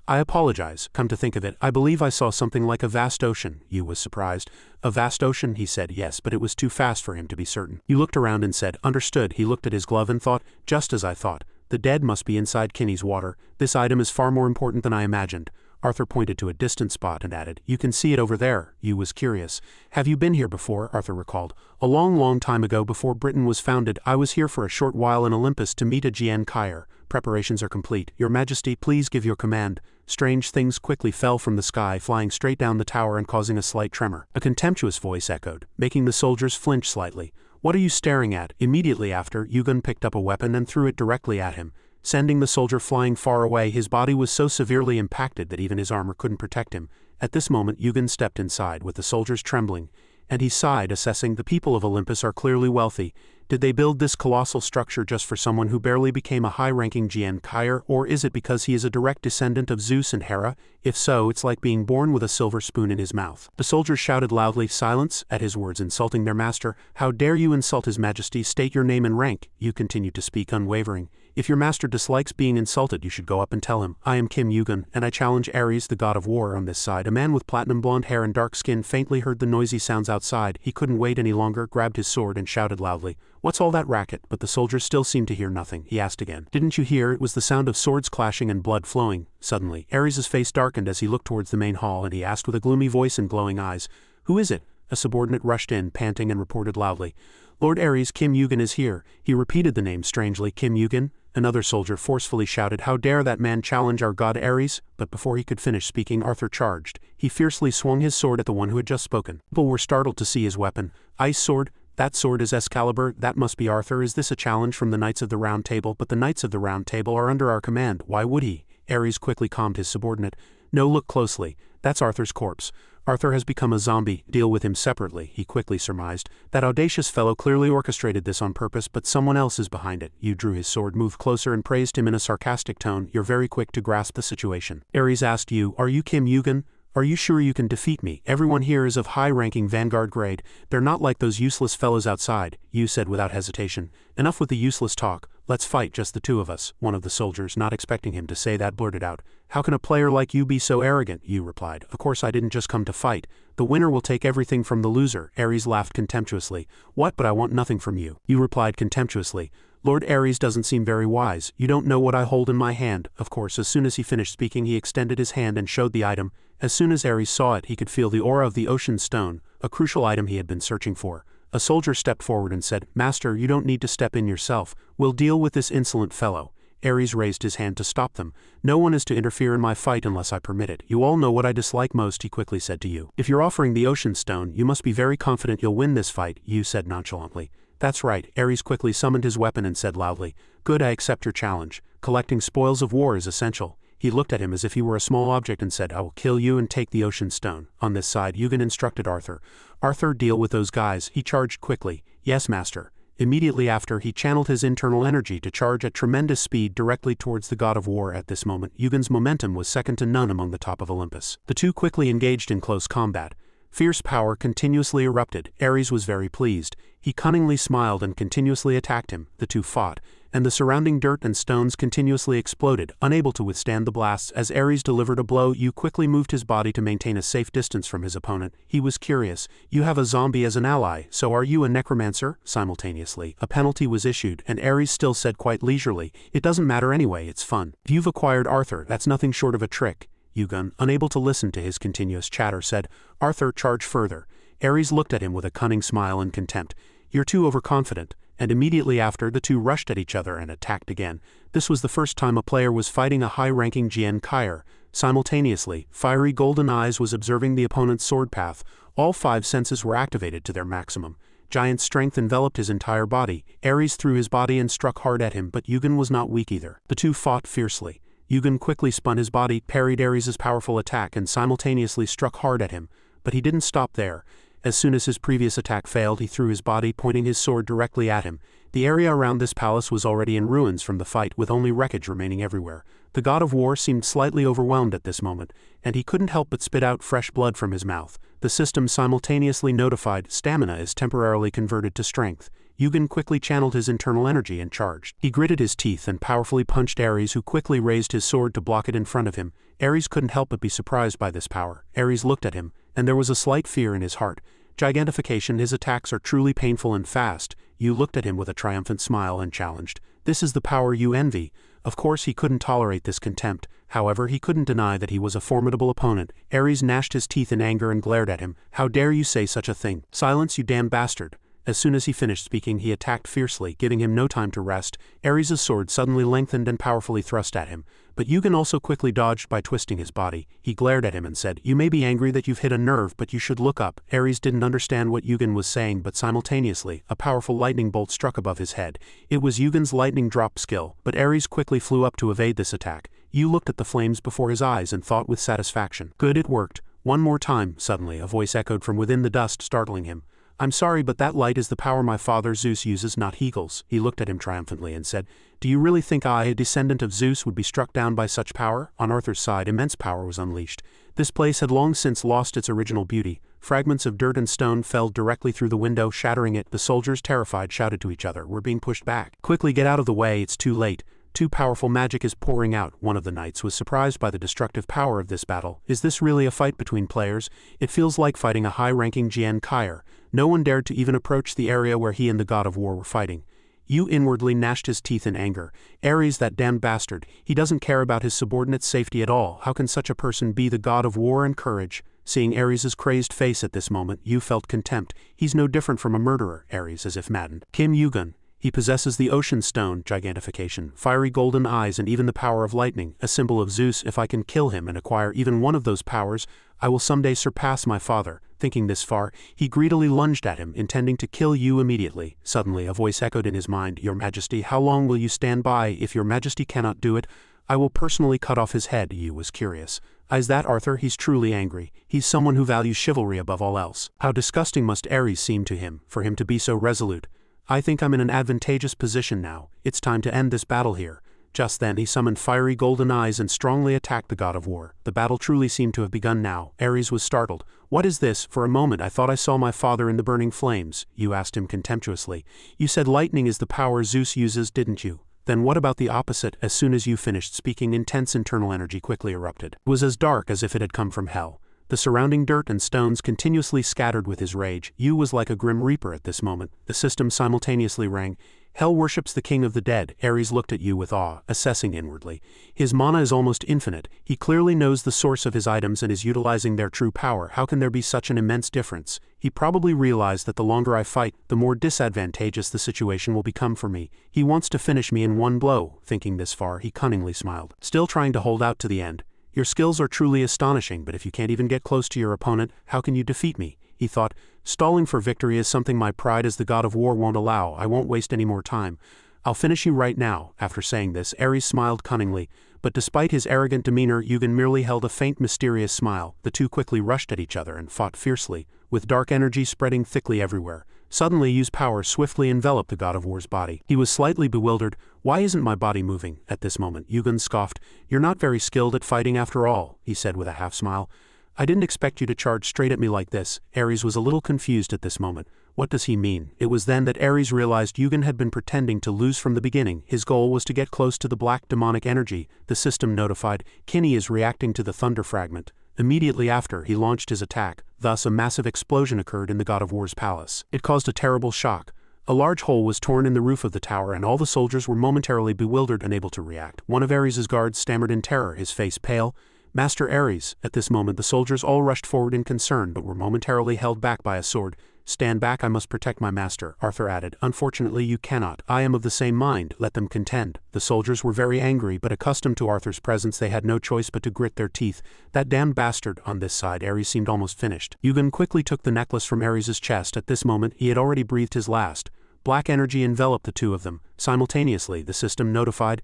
I apologize. Come to think of it, I believe I saw something like a vast ocean. Yu was surprised. A vast ocean? He said. Yes, but it was too fast for him to be certain. You looked around and said, understood. He looked at his glove and thought, just as I thought. The dead must be inside Kinney's water. This item is far more important than I imagined. Arthur pointed to a distant spot and added, you can see it over there. Yu was curious. Have you been here before? Arthur recalled. A long time ago before Britain was founded, I was here for a short while in Olympus to meet a Jian Kaier. Preparations are complete. Your Majesty, please give your command. Strange things quickly fell from the sky, flying straight down the tower and causing a slight tremor. A contemptuous voice echoed, making the soldiers flinch slightly. "What are you staring at?" Immediately after, Yugen picked up a weapon and threw it directly at him, sending the soldier flying far away. His body was so severely impacted that even his armor couldn't protect him. At this moment, Yugen stepped inside with the soldiers trembling, and he sighed, assessing, "The people of Olympus are clearly wealthy. Did they build this colossal structure just for someone who barely became a high-ranking Genkaier, or is it because he is a direct descendant of Zeus and Hera? If so, it's like being born with a silver spoon in his mouth." The soldiers shouted loudly, "Silence!" at his words, insulting their master. "How dare you insult his majesty? State your name and rank." You continued to speak, unwavering. "If your master dislikes being insulted, you should go up and tell him. I am Kim Yugen, and I challenge Ares, the god of war." On this side, a man with platinum blonde hair and dark skin faintly heard the noisy sounds outside. He couldn't wait any longer, grabbed his sword and shouted loudly, "What's all that racket?" But the soldiers still seemed to hear nothing. He asked again, "Didn't you hear? It was the sound of swords clashing and blood flowing." Suddenly, Ares' face darkened as he looked towards the main hall, and he asked with a gloomy voice and glowing eyes, "Who is it?" A subordinate rushed in, panting, and reported loudly, "Lord Ares, Kim Yugen is here." He repeated the name strangely. "Kim Yugen?" Another soldier forcefully shouted, "How dare that man challenge our god Ares?" But before he could finish speaking, Arthur charged. He fiercely swung his sword at the one who had just spoken. People were startled to see his weapon. "Ice sword? That sword is Excalibur. That must be Arthur. Is this a challenge from the Knights of the Round Table?" "But the Knights of the Round Table are under our command. Why would he?" Ares quickly calmed his subordinate. "No, look closely. That's Arthur's corpse. Arthur has become a zombie. Deal with him separately," he quickly surmised. "That audacious fellow clearly orchestrated this on purpose, but someone else is behind it." You drew his sword, moved closer, and praised him in a sarcastic tone. "You're very quick to grasp the situation." Ares asked you, "Are you Kim Yugen? Are you sure you can defeat me? Everyone here is of high-ranking vanguard grade. They're not like those useless fellows outside," you said without hesitation. "Enough with the useless talk. Let's fight, just the two of us." One of the soldiers, not expecting him to say that, blurted out, "How can a player like you be so arrogant?" You replied, "Of course I didn't just come to fight. The winner will take everything from the loser." Ares laughed contemptuously. "What? But I want nothing from you." You replied contemptuously, "Lord Ares doesn't seem very wise. You don't know what I hold in my hand." Of course, as soon as he finished speaking, he extended his hand and showed the item. As soon as Ares saw it, he could feel the aura of the ocean stone, a crucial item he had been searching for. A soldier stepped forward and said, "Master, you don't need to step in yourself. We'll deal with this insolent fellow." Ares raised his hand to stop them. "No one is to interfere in my fight unless I permit it. You all know what I dislike most," he quickly said to you. "If you're offering the ocean stone, you must be very confident you'll win this fight," you said nonchalantly. "That's right." Ares quickly summoned his weapon and said loudly, "Good, I accept your challenge. Collecting spoils of war is essential." He looked at him as if he were a small object and said, "I will kill you and take the ocean stone." On this side, Yugen instructed Arthur. "Arthur, deal with those guys." He charged quickly. "Yes, master." Immediately after, he channeled his internal energy to charge at tremendous speed directly towards the god of war. At this moment, Yugen's momentum was second to none among the top of Olympus. The two quickly engaged in close combat. Fierce power continuously erupted. Ares was very pleased. He cunningly smiled and continuously attacked him. The two fought, and the surrounding dirt and stones continuously exploded, unable to withstand the blasts. As Ares delivered a blow, Yu quickly moved his body to maintain a safe distance from his opponent. He was curious. "You have a zombie as an ally, so are you a necromancer?" Simultaneously, a penalty was issued, and Ares still said quite leisurely, "It doesn't matter anyway, it's fun. You've acquired Arthur, that's nothing short of a trick." Yugen, unable to listen to his continuous chatter, said, "Arthur, charge further." Ares looked at him with a cunning smile and contempt. "You're too overconfident." And immediately after, the two rushed at each other and attacked again. This was the first time a player was fighting a high-ranking Genkaier. Simultaneously, fiery golden eyes was observing the opponent's sword path. All 5 senses were activated to their maximum. Giant strength enveloped his entire body. Ares threw his body and struck hard at him, but Yugen was not weak either. The two fought fiercely. Yugen quickly spun his body, parried Ares' powerful attack, and simultaneously struck hard at him. But he didn't stop there. As soon as his previous attack failed, he threw his body, pointing his sword directly at him. The area around this palace was already in ruins from the fight, with only wreckage remaining everywhere. The god of war seemed slightly overwhelmed at this moment, and he couldn't help but spit out fresh blood from his mouth. The system simultaneously notified, "Stamina is temporarily converted to strength." Yugen quickly channeled his internal energy and charged. He gritted his teeth and powerfully punched Ares, who quickly raised his sword to block it in front of him. Ares couldn't help but be surprised by this power. Ares looked at him, and there was a slight fear in his heart. Gigantification, his attacks are truly painful and fast. Yu looked at him with a triumphant smile and challenged. "This is the power you envy." Of course he couldn't tolerate this contempt. However, he couldn't deny that he was a formidable opponent. Ares gnashed his teeth in anger and glared at him. "How dare you say such a thing? Silence, you damn bastard." As soon as he finished speaking, he attacked fiercely, giving him no time to rest. Ares' sword suddenly lengthened and powerfully thrust at him, but Yugen also quickly dodged by twisting his body. He glared at him and said, "You may be angry that you've hit a nerve, but you should look up." Ares didn't understand what Yugen was saying, but simultaneously, a powerful lightning bolt struck above his head. It was Yugen's lightning drop skill, but Ares quickly flew up to evade this attack. Yu looked at the flames before his eyes and thought with satisfaction. Good, it worked. One more time. Suddenly, a voice echoed from within the dust, startling him. "I'm sorry, but that light is the power my father Zeus uses, not Hegel's." He looked at him triumphantly and said, "Do you really think I, a descendant of Zeus, would be struck down by such power?" On Arthur's side, immense power was unleashed. This place had long since lost its original beauty. Fragments of dirt and stone fell directly through the window, shattering it. The soldiers, terrified, shouted to each other, "We're being pushed back. Quickly get out of the way, it's too late. Too powerful magic is pouring out." One of the knights was surprised by the destructive power of this battle. "Is this really a fight between players? It feels like fighting a high-ranking Jian Kai'er." No one dared to even approach the area where he and the god of war were fighting. Yu inwardly gnashed his teeth in anger. Ares, that damned bastard, he doesn't care about his subordinate's safety at all. How can such a person be the god of war and courage? Seeing Ares' crazed face at this moment, Yu felt contempt. He's no different from a murderer. Ares, as if maddened. Kim Yugun. He possesses the ocean stone, gigantification, fiery golden eyes, and even the power of lightning, a symbol of Zeus. If I can kill him and acquire even one of those powers, I will someday surpass my father. Thinking this far, he greedily lunged at him, intending to kill Yu immediately. Suddenly, a voice echoed in his mind, "Your Majesty, how long will you stand by? If your Majesty cannot do it, I will personally cut off his head." Yu was curious. "Is that Arthur? He's truly angry. He's someone who values chivalry above all else." How disgusting must Ares seem to him, for him to be so resolute. "I think I'm in an advantageous position now. It's time to end this battle here." Just then he summoned fiery golden eyes and strongly attacked the god of war. The battle truly seemed to have begun now. Ares was startled. "What is this? For a moment I thought I saw my father in the burning flames." Yu asked him contemptuously. "You said lightning is the power Zeus uses, didn't you? Then what about the opposite?" As soon as Yu finished speaking, intense internal energy quickly erupted. It was as dark as if it had come from hell. The surrounding dirt and stones continuously scattered with his rage. Yu was like a grim reaper at this moment. The system simultaneously rang. "Hell worships the king of the dead." Ares looked at Yu with awe, assessing inwardly. His mana is almost infinite. He clearly knows the source of his items and is utilizing their true power. How can there be such an immense difference? He probably realized that the longer I fight, the more disadvantageous the situation will become for me. He wants to finish me in one blow. Thinking this far, he cunningly smiled, still trying to hold out to the end. "Your skills are truly astonishing, but if you can't even get close to your opponent, how can you defeat me?" He thought. "Stalling for victory is something my pride as the god of war won't allow. I won't waste any more time. I'll finish you right now." After saying this, Ares smiled cunningly, but despite his arrogant demeanor, Yugen merely held a faint mysterious smile. The two quickly rushed at each other and fought fiercely, with dark energy spreading thickly everywhere. Suddenly Yu's power swiftly enveloped the god of war's body. He was slightly bewildered. "Why isn't my body moving?" At this moment, Yugen scoffed. "You're not very skilled at fighting after all," he said with a half smile. "I didn't expect you to charge straight at me like this." Ares was a little confused at this moment. What does he mean? It was then that Ares realized Yugen had been pretending to lose from the beginning. His goal was to get close to the black demonic energy. The system notified, "Kinney is reacting to the thunder fragment." Immediately after, he launched his attack. Thus, a massive explosion occurred in the god of war's palace. It caused a terrible shock. A large hole was torn in the roof of the tower, and all the soldiers were momentarily bewildered, unable to react. One of Ares' guards stammered in terror, his face pale. "Master Ares." At this moment, the soldiers all rushed forward in concern, but were momentarily held back by a sword. "Stand back, I must protect my master," Arthur added. "Unfortunately, you cannot. I am of the same mind. Let them contend." The soldiers were very angry, but accustomed to Arthur's presence, they had no choice but to grit their teeth. "That damned bastard." On this side, Ares seemed almost finished. Yugen quickly took the necklace from Ares' chest. At this moment, he had already breathed his last. Black energy enveloped the two of them. Simultaneously, the system notified,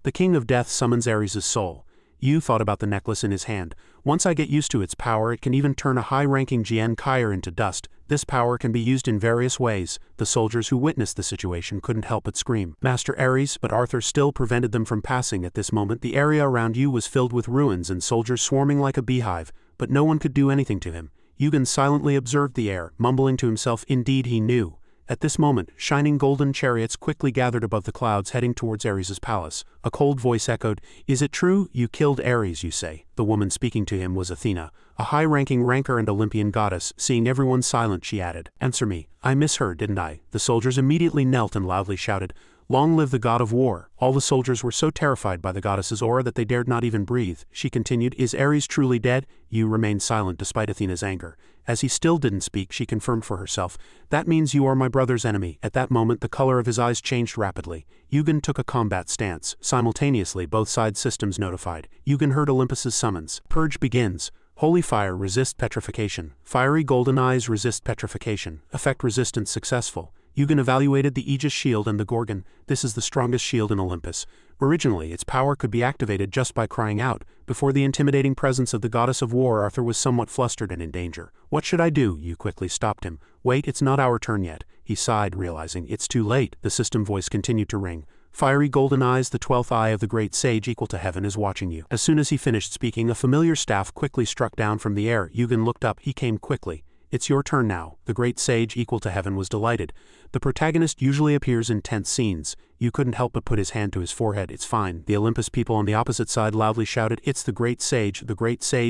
"The king of death summons Ares' soul." Yu thought about the necklace in his hand. "Once I get used to its power, it can even turn a high-ranking Jian Kai'er into dust. This power can be used in various ways." The soldiers who witnessed the situation couldn't help but scream, "Master Ares," but Arthur still prevented them from passing. At this moment, the area around Yu was filled with ruins and soldiers swarming like a beehive, but no one could do anything to him. Yugen silently observed the air, mumbling to himself, indeed he knew. At this moment, shining golden chariots quickly gathered above the clouds, heading towards Ares' palace. A cold voice echoed, "Is it true? You killed Ares, you say?" The woman speaking to him was Athena, a high-ranking ranker and Olympian goddess. Seeing everyone silent, she added, "Answer me. I miss her, didn't I?" The soldiers immediately knelt and loudly shouted, "Long live the god of war." All the soldiers were so terrified by the goddess's aura that they dared not even breathe. She continued, "Is Ares truly dead?" Yu remained silent despite Athena's anger. As he still didn't speak, she confirmed for herself, "That means you are my brother's enemy." At that moment the color of his eyes changed rapidly. Eugen took a combat stance. Simultaneously, both side systems notified. Eugen heard Olympus's summons. Purge begins. Holy fire, resist petrification. Fiery golden eyes, resist petrification. Effect resistance successful. Eugen evaluated the Aegis shield and the Gorgon. This is the strongest shield in Olympus. Originally, its power could be activated just by crying out. Before the intimidating presence of the goddess of war, Arthur was somewhat flustered and in danger. "What should I do?" Yu quickly stopped him. "Wait, it's not our turn yet." He sighed, realizing it's too late. The system voice continued to ring. "Fiery golden eyes, the 12th eye of the great sage equal to heaven is watching you." As soon as he finished speaking, a familiar staff quickly struck down from the air. Eugen looked up. He came quickly. "It's your turn now." The great sage equal to heaven was delighted. The protagonist usually appears in tense scenes. You couldn't help but put his hand to his forehead. "It's fine." The Olympus people on the opposite side loudly shouted, "It's the great sage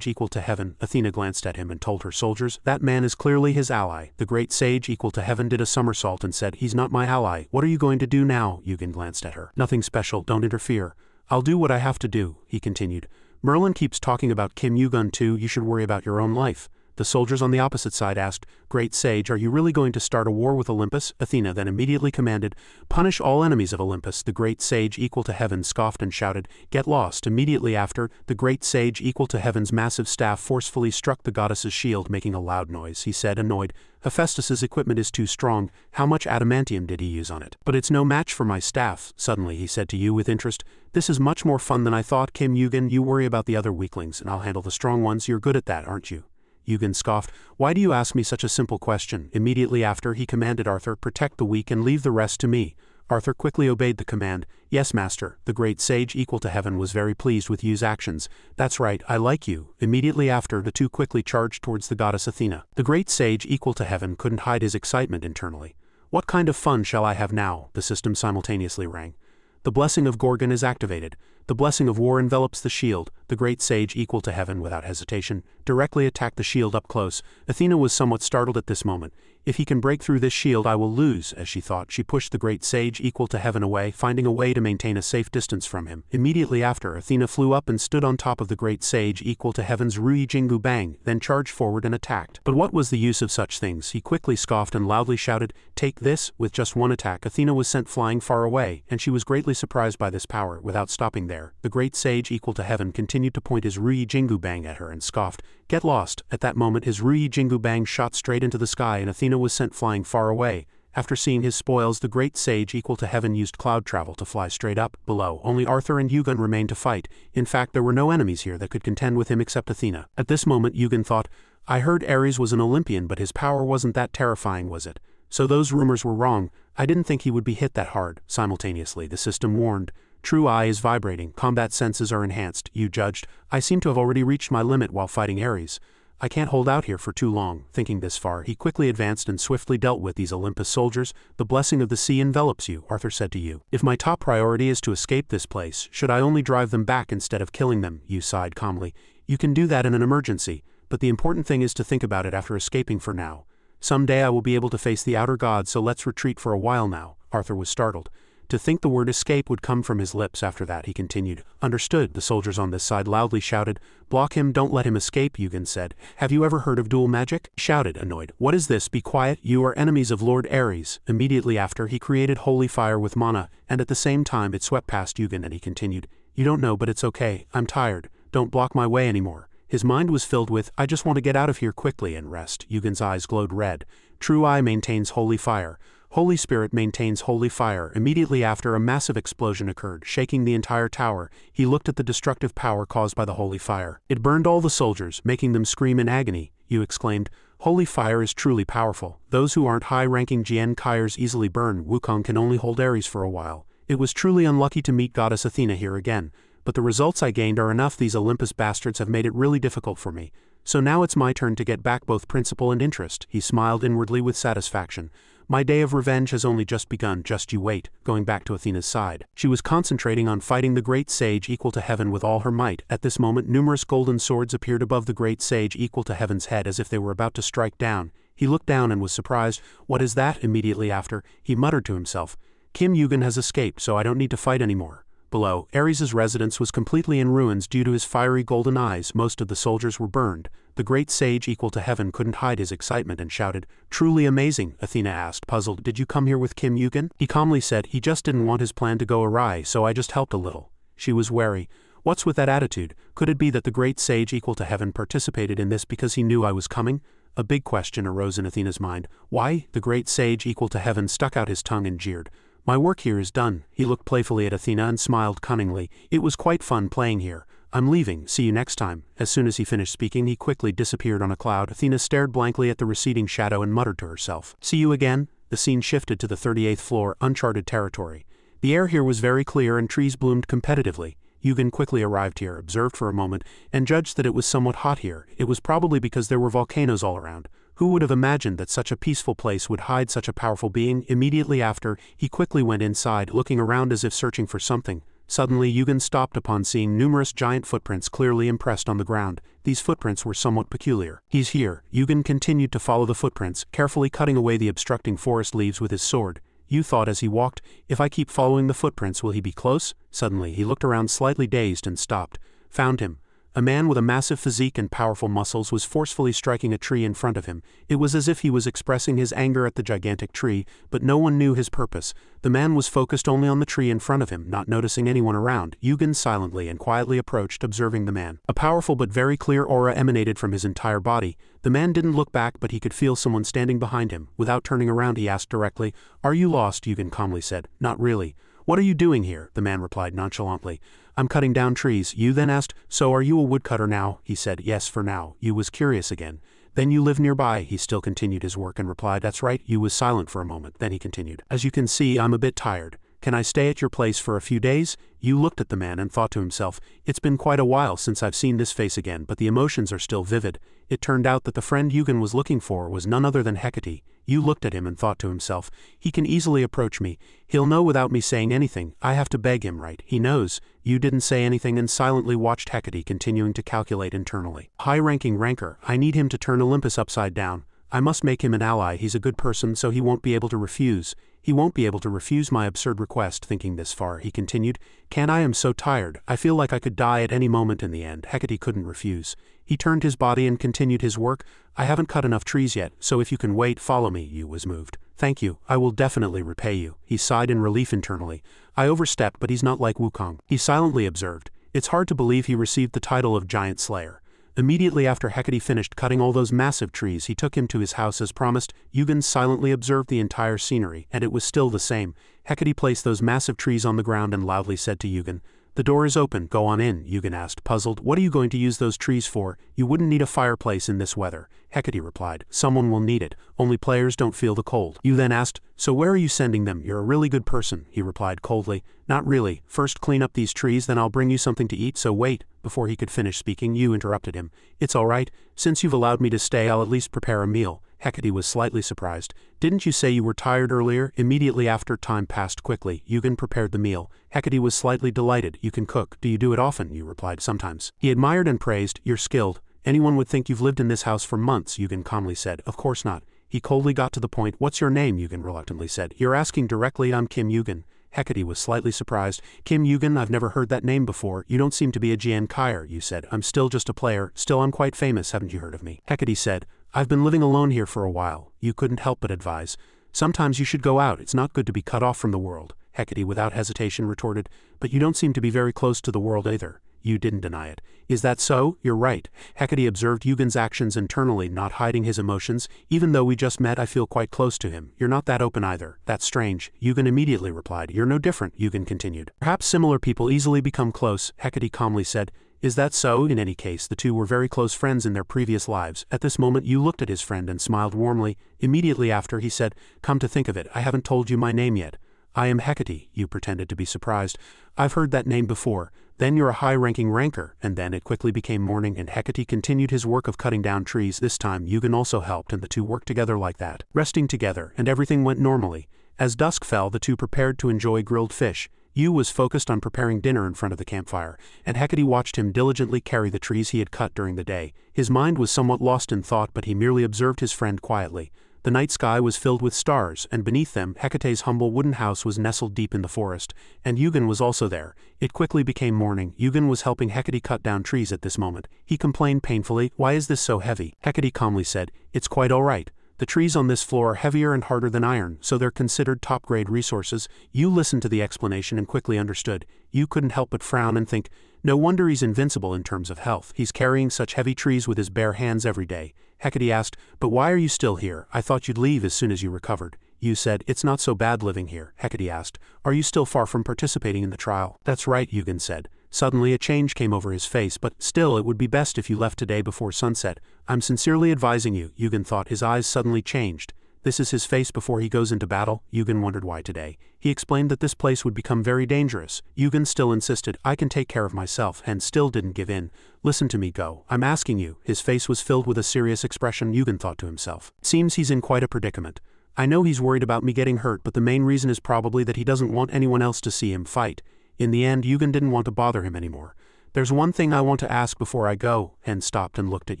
equal to heaven." Athena glanced at him and told her soldiers, "That man is clearly his ally." The great sage equal to heaven did a somersault and said, "He's not my ally." "What are you going to do now?" Eugen glanced at her. "Nothing special, don't interfere." "I'll do what I have to do," he continued. "Merlin keeps talking about Kim Eugen too. You should worry about your own life." The soldiers on the opposite side asked, "Great sage, are you really going to start a war with Olympus?" Athena then immediately commanded, "Punish all enemies of Olympus." The great sage equal to heaven scoffed and shouted, "Get lost." Immediately after, the great sage equal to heaven's massive staff forcefully struck the goddess's shield, making a loud noise. He said, annoyed, "Hephaestus's equipment is too strong. How much adamantium did he use on it?" "But it's no match for my staff." Suddenly he said to Yu with interest, "This is much more fun than I thought. Kim Eugen, you worry about the other weaklings, and I'll handle the strong ones. You're good at that, aren't you?" Eugen scoffed, "Why do you ask me such a simple question?" Immediately after, he commanded Arthur, "Protect the weak and leave the rest to me." Arthur quickly obeyed the command. "Yes, master." The great sage equal to heaven was very pleased with Yu's actions. "That's right, I like you." Immediately after, the two quickly charged towards the goddess Athena. The great sage equal to heaven couldn't hide his excitement internally. "What kind of fun shall I have now?" The system simultaneously rang. The blessing of Gorgon is activated. The blessing of war envelops the shield. The great sage equal to heaven, without hesitation, directly attacked the shield up close. Athena was somewhat startled at this moment. "If he can break through this shield, I will lose," as she thought. She pushed the great sage equal to heaven away, finding a way to maintain a safe distance from him. Immediately after, Athena flew up and stood on top of the great sage equal to heaven's Rui Jingu Bang, then charged forward and attacked. But what was the use of such things? He quickly scoffed and loudly shouted, "Take this!" With just one attack, Athena was sent flying far away, and she was greatly surprised by this power. Without stopping there, the great sage equal to heaven continued to point his Rui Jingu Bang at her and scoffed, "Get lost." At that moment, his Rui Jingu Bang shot straight into the sky and Athena was sent flying far away. After seeing his spoils, the great sage equal to heaven used cloud travel to fly straight up. Below, only Arthur and Eugen remained to fight. In fact, there were no enemies here that could contend with him except Athena. At this moment, Eugen thought, "I heard Ares was an Olympian, but his power wasn't that terrifying, was it? So those rumors were wrong. I didn't think he would be hit that hard." Simultaneously, the system warned, "True eye is vibrating. Combat senses are enhanced." Yu judged, "I seem to have already reached my limit while fighting Ares. I can't hold out here for too long." Thinking this far, he quickly advanced and swiftly dealt with these Olympus soldiers. "The blessing of the sea envelops you," Arthur said to Yu. "If my top priority is to escape this place, should I only drive them back instead of killing them?" Yu sighed calmly. "You can do that in an emergency, but the important thing is to think about it after escaping for now. Someday I will be able to face the outer gods, so let's retreat for a while now." Arthur was startled. To think the word escape would come from his lips after that, he continued. "Understood." The soldiers on this side loudly shouted. "Block him, don't let him escape," Eugen said. "Have you ever heard of dual magic?" He shouted, annoyed. "What is this? Be quiet, you are enemies of Lord Ares." Immediately after, he created holy fire with mana, and at the same time it swept past Eugen and he continued, "You don't know, but it's okay. I'm tired. Don't block my way anymore." His mind was filled with, "I just want to get out of here quickly and rest." Eugen's eyes glowed red. True eye maintains holy fire. Holy Spirit maintains holy fire. Immediately after, a massive explosion occurred, shaking the entire tower. He looked at the destructive power caused by the holy fire. It burned all the soldiers, making them scream in agony. Yu exclaimed, "Holy fire is truly powerful. Those who aren't high-ranking Jian Kaiers easily burn. Wukong can only hold Ares for a while. It was truly unlucky to meet Goddess Athena here again, but the results I gained are enough. These Olympus bastards have made it really difficult for me. So now it's my turn to get back both principle and interest." He smiled inwardly with satisfaction. "My day of revenge has only just begun, just you wait." Going back to Athena's side, she was concentrating on fighting the great sage equal to heaven with all her might. At this moment, numerous golden swords appeared above the great sage equal to heaven's head as if they were about to strike down. He looked down and was surprised. "What is that?" Immediately after, he muttered to himself, Kim Yugen has escaped, so I don't need to fight anymore. Below, Ares' residence was completely in ruins due to his fiery golden eyes. Most of the soldiers were burned. The great sage equal to heaven couldn't hide his excitement and shouted, "Truly amazing," Athena asked, puzzled. "Did you come here with Kim Yugen?" He calmly said he just didn't want his plan to go awry, so I just helped a little. She was wary. What's with that attitude? Could it be that the great sage equal to heaven participated in this because he knew I was coming? A big question arose in Athena's mind. Why? The great sage equal to heaven stuck out his tongue and jeered. "My work here is done." He looked playfully at Athena and smiled cunningly. "It was quite fun playing here. I'm leaving. See you next time." As soon as he finished speaking, he quickly disappeared on a cloud. Athena stared blankly at the receding shadow and muttered to herself, "See you again?" The scene shifted to the 38th floor, uncharted territory. The air here was very clear and trees bloomed competitively. Yugen quickly arrived here, observed for a moment, and judged that it was somewhat hot here. It was probably because there were volcanoes all around. Who would have imagined that such a peaceful place would hide such a powerful being? Immediately after, he quickly went inside, looking around as if searching for something. Suddenly, Yugen stopped upon seeing numerous giant footprints clearly impressed on the ground. These footprints were somewhat peculiar. "He's here." Yugen continued to follow the footprints, carefully cutting away the obstructing forest leaves with his sword. Yu thought as he walked, if I keep following the footprints, will he be close? Suddenly, he looked around slightly dazed and stopped. Found him. A man with a massive physique and powerful muscles was forcefully striking a tree in front of him. It was as if he was expressing his anger at the gigantic tree, but no one knew his purpose. The man was focused only on the tree in front of him, not noticing anyone around. Yugen silently and quietly approached, observing the man. A powerful but very clear aura emanated from his entire body. The man didn't look back, but he could feel someone standing behind him. Without turning around, he asked directly, "Are you lost?" Yugen calmly said, "Not really." "What are you doing here?" the man replied nonchalantly. "I'm cutting down trees." Yu then asked, "So are you a woodcutter now?" He said, "Yes, for now." Yu was curious again. "Then you live nearby?" He still continued his work and replied, "That's right." Yu was silent for a moment, then he continued, "As you can see, I'm a bit tired. Can I stay at your place for a few days?" Yu looked at the man and thought to himself, it's been quite a while since I've seen this face again, but the emotions are still vivid. It turned out that the friend Yugen was looking for was none other than Hecate. Yu looked at him and thought to himself, he can easily approach me. He'll know without me saying anything. I have to beg him, right? He knows. Yu didn't say anything and silently watched Hecate continuing to calculate internally. High-ranking ranker, I need him to turn Olympus upside down. I must make him an ally. He's a good person, so he won't be able to refuse. He won't be able to refuse my absurd request. Thinking this far, he continued, I am so tired. I feel like I could die at any moment in the end. Hecate couldn't refuse. He turned his body and continued his work. I haven't cut enough trees yet, so if you can wait, follow me. Yu was moved. Thank you. I will definitely repay you. He sighed in relief internally. I overstepped, but he's not like Wukong. He silently observed. It's hard to believe he received the title of Giant Slayer. Immediately after Hecate finished cutting all those massive trees, he took him to his house as promised. Yugen silently observed the entire scenery, and it was still the same. Hecate placed those massive trees on the ground and loudly said to Yugen, the door is open, go on in. Yugen asked, puzzled, what are you going to use those trees for? You wouldn't need a fireplace in this weather. Hecate replied, someone will need it, only players don't feel the cold. Yu then asked, so where are you sending them? You're a really good person, he replied coldly. Not really, first clean up these trees, then I'll bring you something to eat, so wait. Before he could finish speaking, Yu interrupted him. It's alright, since you've allowed me to stay, I'll at least prepare a meal. Hecate was slightly surprised. Didn't you say you were tired earlier? Immediately after, time passed quickly. Yugen prepared the meal. Hecate was slightly delighted. You can cook. Do you do it often? Yu replied, sometimes. He admired and praised, you're skilled. Anyone would think you've lived in this house for months, Yugen calmly said. Of course not. He coldly got to the point. What's your name? Yugen reluctantly said. You're asking directly. I'm Kim Yugen. Hecate was slightly surprised. Kim Yugen, I've never heard that name before. You don't seem to be a Jian Kaier, Yu said. I'm still just a player. Still, I'm quite famous. Haven't you heard of me? Hecate said, I've been living alone here for a while. Yu couldn't help but advise. Sometimes you should go out. It's not good to be cut off from the world. Hecate without hesitation retorted, but you don't seem to be very close to the world either. Yu didn't deny it. Is that so? You're right. Hecate observed Yugen's actions internally, not hiding his emotions. Even though we just met, I feel quite close to him. You're not that open either. That's strange. Yugen immediately replied. You're no different, Yugen continued. Perhaps similar people easily become close, Hecate calmly said. Is that so? In any case, the two were very close friends in their previous lives. At this moment, Yu looked at his friend and smiled warmly. Immediately after, he said, come to think of it, I haven't told you my name yet. I am Hecate. Yu pretended to be surprised. I've heard that name before. Then you're a high-ranking ranker. And then it quickly became morning and Hecate continued his work of cutting down trees. This time Yugen also helped and the two worked together like that, resting together, and everything went normally. As dusk fell, the two prepared to enjoy grilled fish. Yu was focused on preparing dinner in front of the campfire, and Hecate watched him diligently carry the trees he had cut during the day. His mind was somewhat lost in thought, but he merely observed his friend quietly. The night sky was filled with stars, and beneath them, Hecate's humble wooden house was nestled deep in the forest, and Yugen was also there. It quickly became morning. Yugen was helping Hecate cut down trees at this moment. He complained painfully, "Why is this so heavy?" Hecate calmly said, "It's quite all right. The trees on this floor are heavier and harder than iron, so they're considered top-grade resources." You listened to the explanation and quickly understood. You couldn't help but frown and think, no wonder he's invincible in terms of health. He's carrying such heavy trees with his bare hands every day. Hecate asked, "But why are you still here? I thought you'd leave as soon as you recovered." You said, "It's not so bad living here." Hecate asked, "Are you still far from participating in the trial?" "That's right," Yugen said. Suddenly a change came over his face, "But still, it would be best if you left today before sunset. I'm sincerely advising you." Yugen thought. His eyes suddenly changed. This is his face before he goes into battle? Yugen wondered why today. He explained that this place would become very dangerous. Yugen still insisted, "I can take care of myself," and still didn't give in. "Listen to me, go. I'm asking you." His face was filled with a serious expression. Yugen thought to himself. "It seems he's in quite a predicament. I know he's worried about me getting hurt, but the main reason is probably that he doesn't want anyone else to see him fight." In the end, Yugen didn't want to bother him anymore. "There's one thing I want to ask before I go." Hen stopped and looked at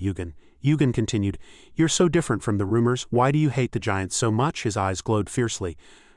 Yugen. Yugen continued, "You're so different from the rumors. Why do you hate the giants so much?" His eyes glowed fiercely.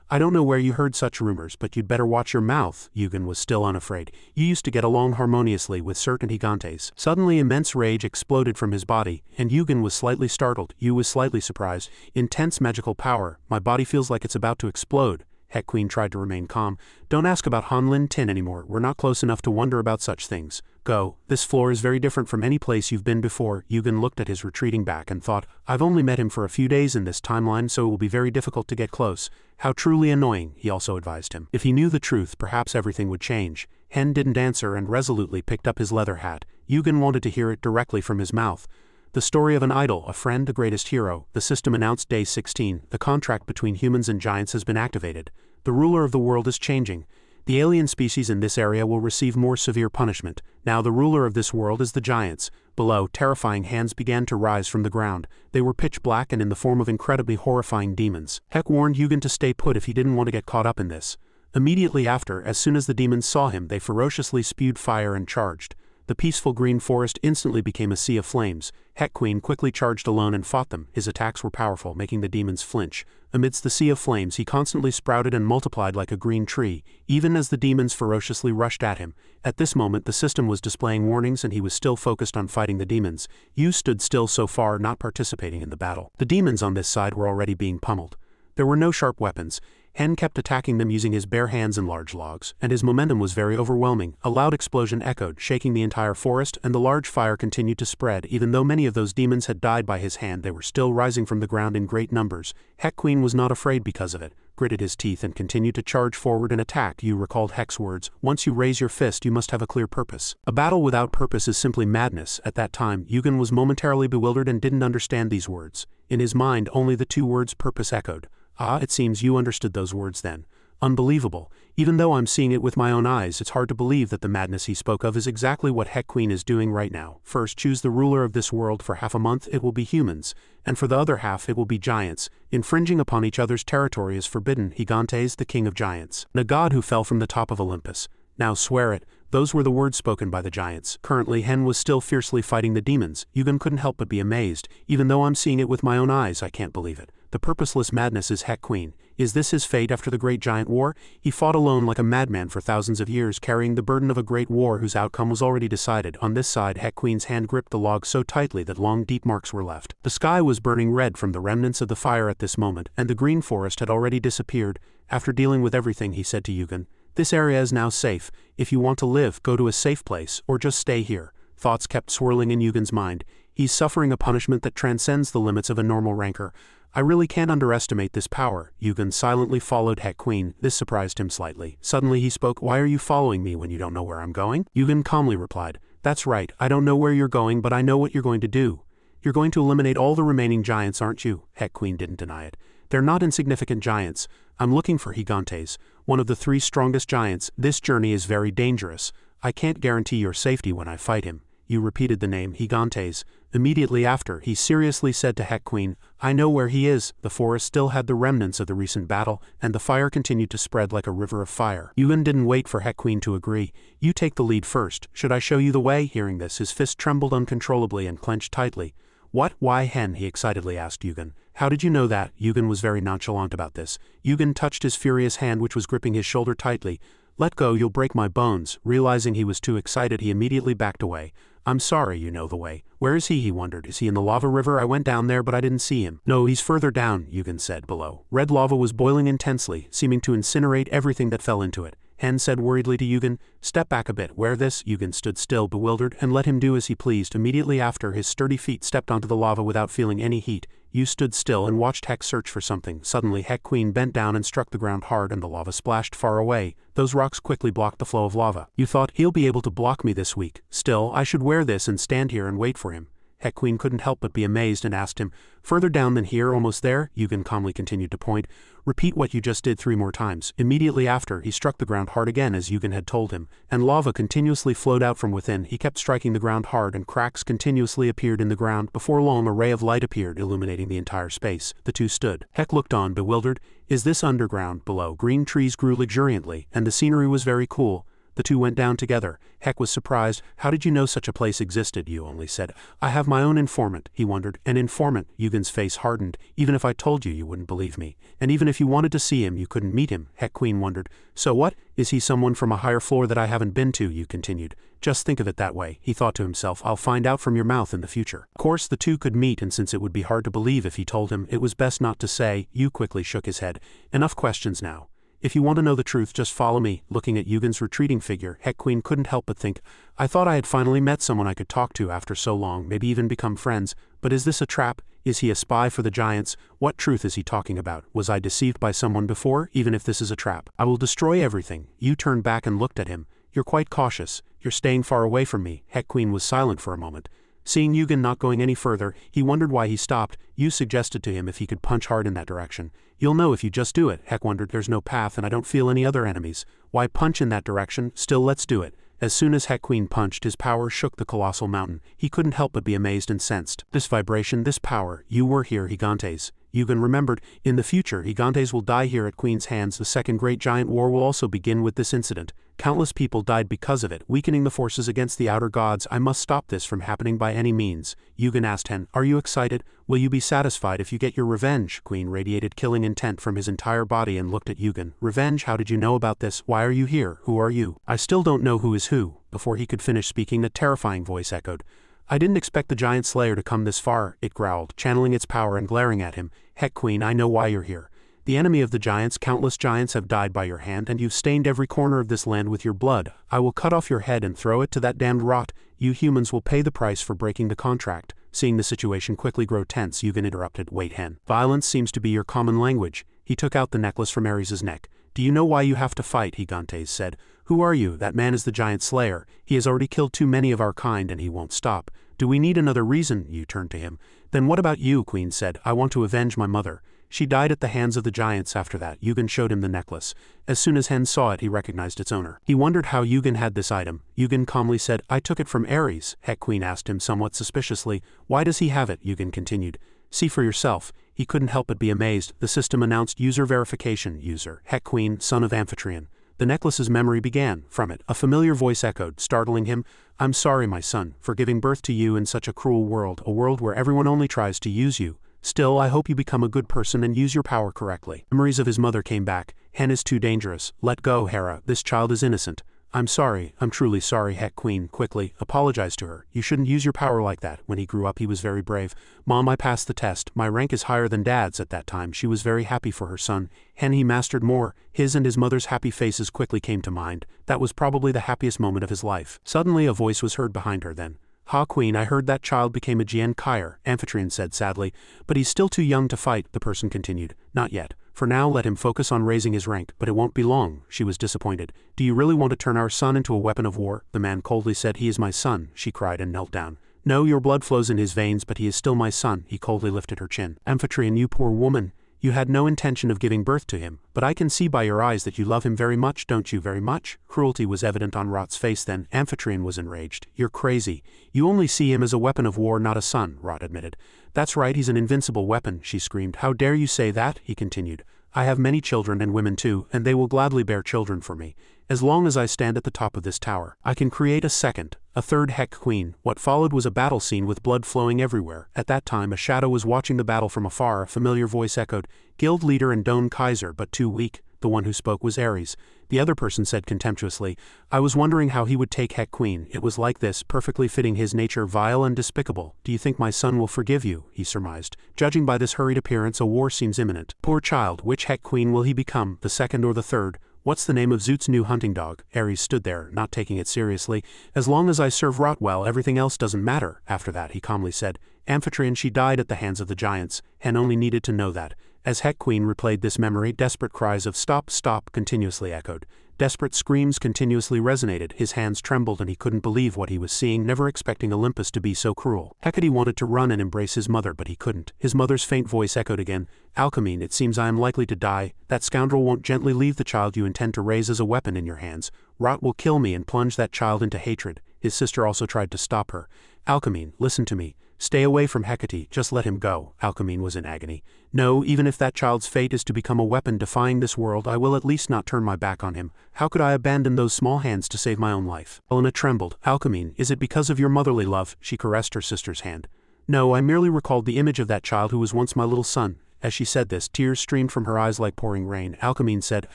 "I don't know where you heard such rumors, but you'd better watch your mouth." Yugen was still unafraid. "You used to get along harmoniously with certain gigantes." Suddenly immense rage exploded from his body, and Yugen was slightly startled. Yu was slightly surprised. "Intense magical power. My body feels like it's about to explode." Heck Queen tried to remain calm. "Don't ask about Han Lin Tin anymore. We're not close enough to wonder about such things. Go. This floor is very different from any place you've been before." Yugen looked at his retreating back and thought, "I've only met him for a few days in this timeline, so it will be very difficult to get close." How truly annoying, he also advised him. If he knew the truth, perhaps everything would change. Hen didn't answer and resolutely picked up his leather hat. Yugen wanted to hear it directly from his mouth. The story of an idol, a friend, the greatest hero. The system announced day 16. The contract between humans and giants has been activated. The ruler of the world is changing. The alien species in this area will receive more severe punishment. Now the ruler of this world is the giants. Below, terrifying hands began to rise from the ground. They were pitch black and in the form of incredibly horrifying demons. Heck warned Yugen to stay put if he didn't want to get caught up in this. Immediately after, as soon as the demons saw him, they ferociously spewed fire and charged. The peaceful green forest instantly became a sea of flames. Heck Queen quickly charged alone and fought them. His attacks were powerful, making the demons flinch. Amidst the sea of flames, he constantly sprouted and multiplied like a green tree, even as the demons ferociously rushed at him. At this moment, the system was displaying warnings and he was still focused on fighting the demons. Yu stood still so far, not participating in the battle. The demons on this side were already being pummeled. There were no sharp weapons. Hen kept attacking them using his bare hands and large logs, and his momentum was very overwhelming. A loud explosion echoed, shaking the entire forest, and the large fire continued to spread. Even though many of those demons had died by his hand, they were still rising from the ground in great numbers. Heck Queen was not afraid because of it, gritted his teeth and continued to charge forward and attack. Yu recalled Heck's words, "Once you raise your fist, you must have a clear purpose." A battle without purpose is simply madness. At that time, Yugen was momentarily bewildered and didn't understand these words. In his mind, only the two words purpose echoed. Ah, it seems you understood those words then. Unbelievable. Even though I'm seeing it with my own eyes, it's hard to believe that the madness he spoke of is exactly what Heck Queen is doing right now. First, choose the ruler of this world. For half a month, it will be humans, and for the other half, it will be giants. Infringing upon each other's territory is forbidden. Gigantes, the king of giants, a god who fell from the top of Olympus. Now swear it. Those were the words spoken by the giants. Currently, Hen was still fiercely fighting the demons. Yugen couldn't help but be amazed. Even though I'm seeing it with my own eyes, I can't believe it. The purposeless madness is Heck Queen. Is this his fate after the great giant war? He fought alone like a madman for thousands of years, carrying the burden of a great war whose outcome was already decided. On this side, Heck Queen's hand gripped the log so tightly that long deep marks were left. The sky was burning red from the remnants of the fire at this moment, and the green forest had already disappeared. After dealing with everything, he said to Yugen, "This area is now safe. If you want to live, go to a safe place, or just stay here." Thoughts kept swirling in Yugen's mind. He's suffering a punishment that transcends the limits of a normal rancor. I really can't underestimate this power. Yugen silently followed Heck Queen. This surprised him slightly. Suddenly he spoke, "Why are you following me when you don't know where I'm going?" Yugen calmly replied, "That's right, I don't know where you're going, but I know what you're going to do. You're going to eliminate all the remaining giants, aren't you?" Heck Queen didn't deny it. "They're not insignificant giants. I'm looking for gigantes, one of the 3 strongest giants. This journey is very dangerous. I can't guarantee your safety when I fight him." Yu repeated the name, Gigantes. Immediately after, he seriously said to Heck Queen, "I know where he is." The forest still had the remnants of the recent battle, and the fire continued to spread like a river of fire. Yugen didn't wait for Heck Queen to agree. "You take the lead first. Should I show you the way?" Hearing this, his fist trembled uncontrollably and clenched tightly. "What? Why, Hen?" he excitedly asked Yugen. How did you know that? Yugen was very nonchalant about this. Yugen touched his furious hand which was gripping his shoulder tightly. Let go, you'll break my bones. Realizing he was too excited, he immediately backed away. I'm sorry, you know the way. Where is he wondered. Is he in the lava river? I went down there but I didn't see him. No, he's further down, Yugen said, below. Red lava was boiling intensely, seeming to incinerate everything that fell into it. Hen said worriedly to Yugen, step back a bit. Where this? Yugen stood still, bewildered, and let him do as he pleased. Immediately after, his sturdy feet stepped onto the lava without feeling any heat. Yu stood still and watched Heck search for something. Suddenly Heck Queen bent down and struck the ground hard and the lava splashed far away. Those rocks quickly blocked the flow of lava. You thought, he'll be able to block me this week. Still, I should wear this and stand here and wait for him. Heck Queen couldn't help but be amazed and asked him, further down than here, almost there? Yugen calmly continued to point. Repeat what you just did 3 more times. Immediately after, he struck the ground hard again as Yugen had told him, and lava continuously flowed out from within. He kept striking the ground hard and cracks continuously appeared in the ground. Before long a ray of light appeared, illuminating the entire space. The two stood. Heck looked on, bewildered. Is this underground? Below, green trees grew luxuriantly, and the scenery was very cool. The two went down together. Heck was surprised. How did you know such a place existed? Yu only said. I have my own informant, he wondered. An informant? Yugen's face hardened. Even if I told you, you wouldn't believe me. And even if you wanted to see him, you couldn't meet him. Heck Queen wondered. So what? Is he someone from a higher floor that I haven't been to? Yu continued. Just think of it that way, he thought to himself. I'll find out from your mouth in the future. Of course the two could meet, and since it would be hard to believe if he told him, it was best not to say. Yu quickly shook his head. Enough questions now. If you want to know the truth, just follow me. Looking at Yugen's retreating figure, Heck Queen couldn't help but think, I thought I had finally met someone I could talk to after so long, maybe even become friends. But is this a trap? Is he a spy for the giants? What truth is he talking about? Was I deceived by someone before? Even if this is a trap, I will destroy everything. Yu turned back and looked at him. You're quite cautious. You're staying far away from me. Heck Queen was silent for a moment. Seeing Yugen not going any further, he wondered why he stopped. Yu suggested to him if he could punch hard in that direction. You'll know if you just do it. Heck wondered. There's no path and I don't feel any other enemies. Why punch in that direction? Still, let's do it. As soon as Heck Queen punched, his power shook the colossal mountain. He couldn't help but be amazed and sensed this vibration, this power. You were here, Gigantes. Yugen remembered, in the future, Gigantes will die here at Queen's hands. The second great giant war will also begin with this incident. Countless people died because of it, weakening the forces against the outer gods. I must stop this from happening by any means. Yugen asked Hen, are you excited? Will you be satisfied if you get your revenge? Queen radiated killing intent from his entire body and looked at Yugen. Revenge? How did you know about this? Why are you here? Who are you? I still don't know who is who. Before he could finish speaking, a terrifying voice echoed. I didn't expect the giant slayer to come this far, it growled, channeling its power and glaring at him. Heck Queen, I know why you're here. The enemy of the giants, countless giants have died by your hand, and you've stained every corner of this land with your blood. I will cut off your head and throw it to that damned rot. You humans will pay the price for breaking the contract. Seeing the situation quickly grow tense, Yugen interrupted. Wait, Hen. Violence seems to be your common language. He took out the necklace from Ares' neck. Do you know why you have to fight? Gigantes said. Who are you? That man is the giant slayer. He has already killed too many of our kind and he won't stop. Do we need another reason? Yu turned to him. Then what about you? Queen said. I want to avenge my mother. She died at the hands of the giants. After that, Yugen showed him the necklace. As soon as Hen saw it, he recognized its owner. He wondered how Yugen had this item. Yugen calmly said, I took it from Ares. Heck Queen asked him somewhat suspiciously, why does he have it? Yugen continued. See for yourself. He couldn't help but be amazed. The system announced user verification. User, Heck Queen, son of Amphitryon. The necklace's memory began. From it, a familiar voice echoed, startling him. I'm sorry, my son, for giving birth to you in such a cruel world, a world where everyone only tries to use you. Still, I hope you become a good person and use your power correctly. Memories of his mother came back. Hen is too dangerous. Let go, Hera. This child is innocent. I'm sorry. I'm truly sorry. Heck Queen quickly apologized to her. You shouldn't use your power like that. When he grew up, he was very brave. Mom, I passed the test. My rank is higher than Dad's. At that time, she was very happy for her son. Hen, he mastered more. His and his mother's happy faces quickly came to mind. That was probably the happiest moment of his life. Suddenly, a voice was heard behind her. Then, Ha Queen, I heard that child became a Jian Kaier, Amphitryon said sadly. But he's still too young to fight, the person continued. Not yet. For now, let him focus on raising his rank, but it won't be long. She was disappointed. Do you really want to turn our son into a weapon of war? The man coldly said. He is my son, she cried and knelt down. No, your blood flows in his veins, but he is still my son. He coldly lifted her chin. Amphitryon, you poor woman. You had no intention of giving birth to him, but I can see by your eyes that you love him very much, don't you? Very much? Cruelty was evident on Rot's face then. Amphitryon was enraged. You're crazy. You only see him as a weapon of war, not a son, Rot admitted. That's right, he's an invincible weapon, she screamed. How dare you say that? He continued. I have many children and women too, and they will gladly bear children for me. As long as I stand at the top of this tower, I can create a second, A third Heck Queen. What followed was a battle scene with blood flowing everywhere. At that time, a shadow was watching the battle from afar. A familiar voice echoed, "Guild leader and Don Kaiser, but too weak." The one who spoke was Ares. The other person said contemptuously, "I was wondering how he would take Heck Queen. It was like this, perfectly fitting his nature, vile and despicable. Do you think my son will forgive you?" he surmised. "Judging by this hurried appearance, a war seems imminent. Poor child, which Heck Queen will he become, the second or the third? What's the name of Zoot's new hunting dog?" Ares stood there, not taking it seriously. "As long as I serve Rot well, everything else doesn't matter." After that, he calmly said, "Amphitryon, she died at the hands of the giants, and only needed to know that." As Heck Queen replayed this memory, desperate cries of "Stop, stop" continuously echoed. Desperate screams continuously resonated. His hands trembled and he couldn't believe what he was seeing, never expecting Olympus to be so cruel. Hecate wanted to run and embrace his mother, but he couldn't. His mother's faint voice echoed again, "Alcmene, it seems I am likely to die. That scoundrel won't gently leave the child you intend to raise as a weapon in your hands. Rot will kill me and plunge that child into hatred." His sister also tried to stop her. "Alcmene, listen to me. Stay away from Hecate, just let him go." Alcmene was in agony. "No, even if that child's fate is to become a weapon defying this world, I will at least not turn my back on him. How could I abandon those small hands to save my own life?" Helena trembled. "Alcmene, is it because of your motherly love?" She caressed her sister's hand. "No, I merely recalled the image of that child who was once my little son." As she said this, tears streamed from her eyes like pouring rain. Alcmene said,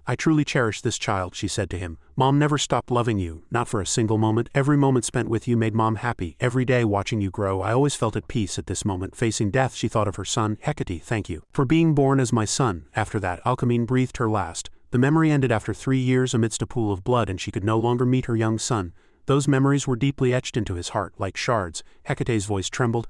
"I truly cherish this child," she said to him. "Mom never stopped loving you, not for a single moment. Every moment spent with you made Mom happy. Every day watching you grow, I always felt at peace. At this moment, facing death, she thought of her son. Hecate, thank you for being born as my son." After that, Alcmene breathed her last. The memory ended after 3 years amidst a pool of blood, and she could no longer meet her young son. Those memories were deeply etched into his heart, like shards. Hecate's voice trembled.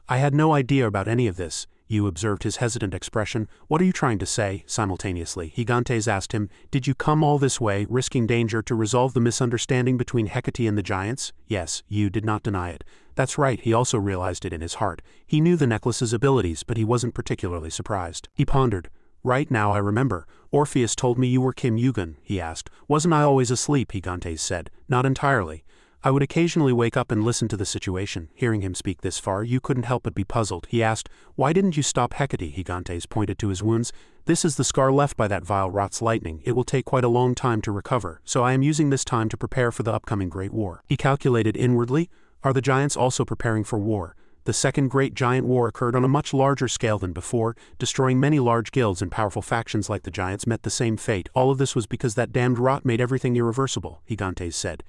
"I had no idea about any of this." You observed his hesitant expression. "What are you trying to say?" Simultaneously, Gigantes asked him, "Did you come all this way, risking danger, to resolve the misunderstanding between Hecate and the giants?" "Yes," you did not deny it. "That's right," he also realized it in his heart. He knew the necklace's abilities, but he wasn't particularly surprised. He pondered. "Right now I remember. Orpheus told me you were Kim Yugen," he asked. "Wasn't I always asleep?" Gigantes said. "Not entirely. I would occasionally wake up and listen to the situation." Hearing him speak this far, you couldn't help but be puzzled. He asked, "Why didn't you stop Hecate?" Gigantes pointed to his wounds. "This is the scar left by that vile Rot's lightning. It will take quite a long time to recover, so I am using this time to prepare for the upcoming Great War." He calculated inwardly. Are the giants also preparing for war? The second great giant war occurred on a much larger scale than before, destroying many large guilds, and powerful factions like the giants met the same fate. All of this was because that damned Rot made everything irreversible, Gigantes said.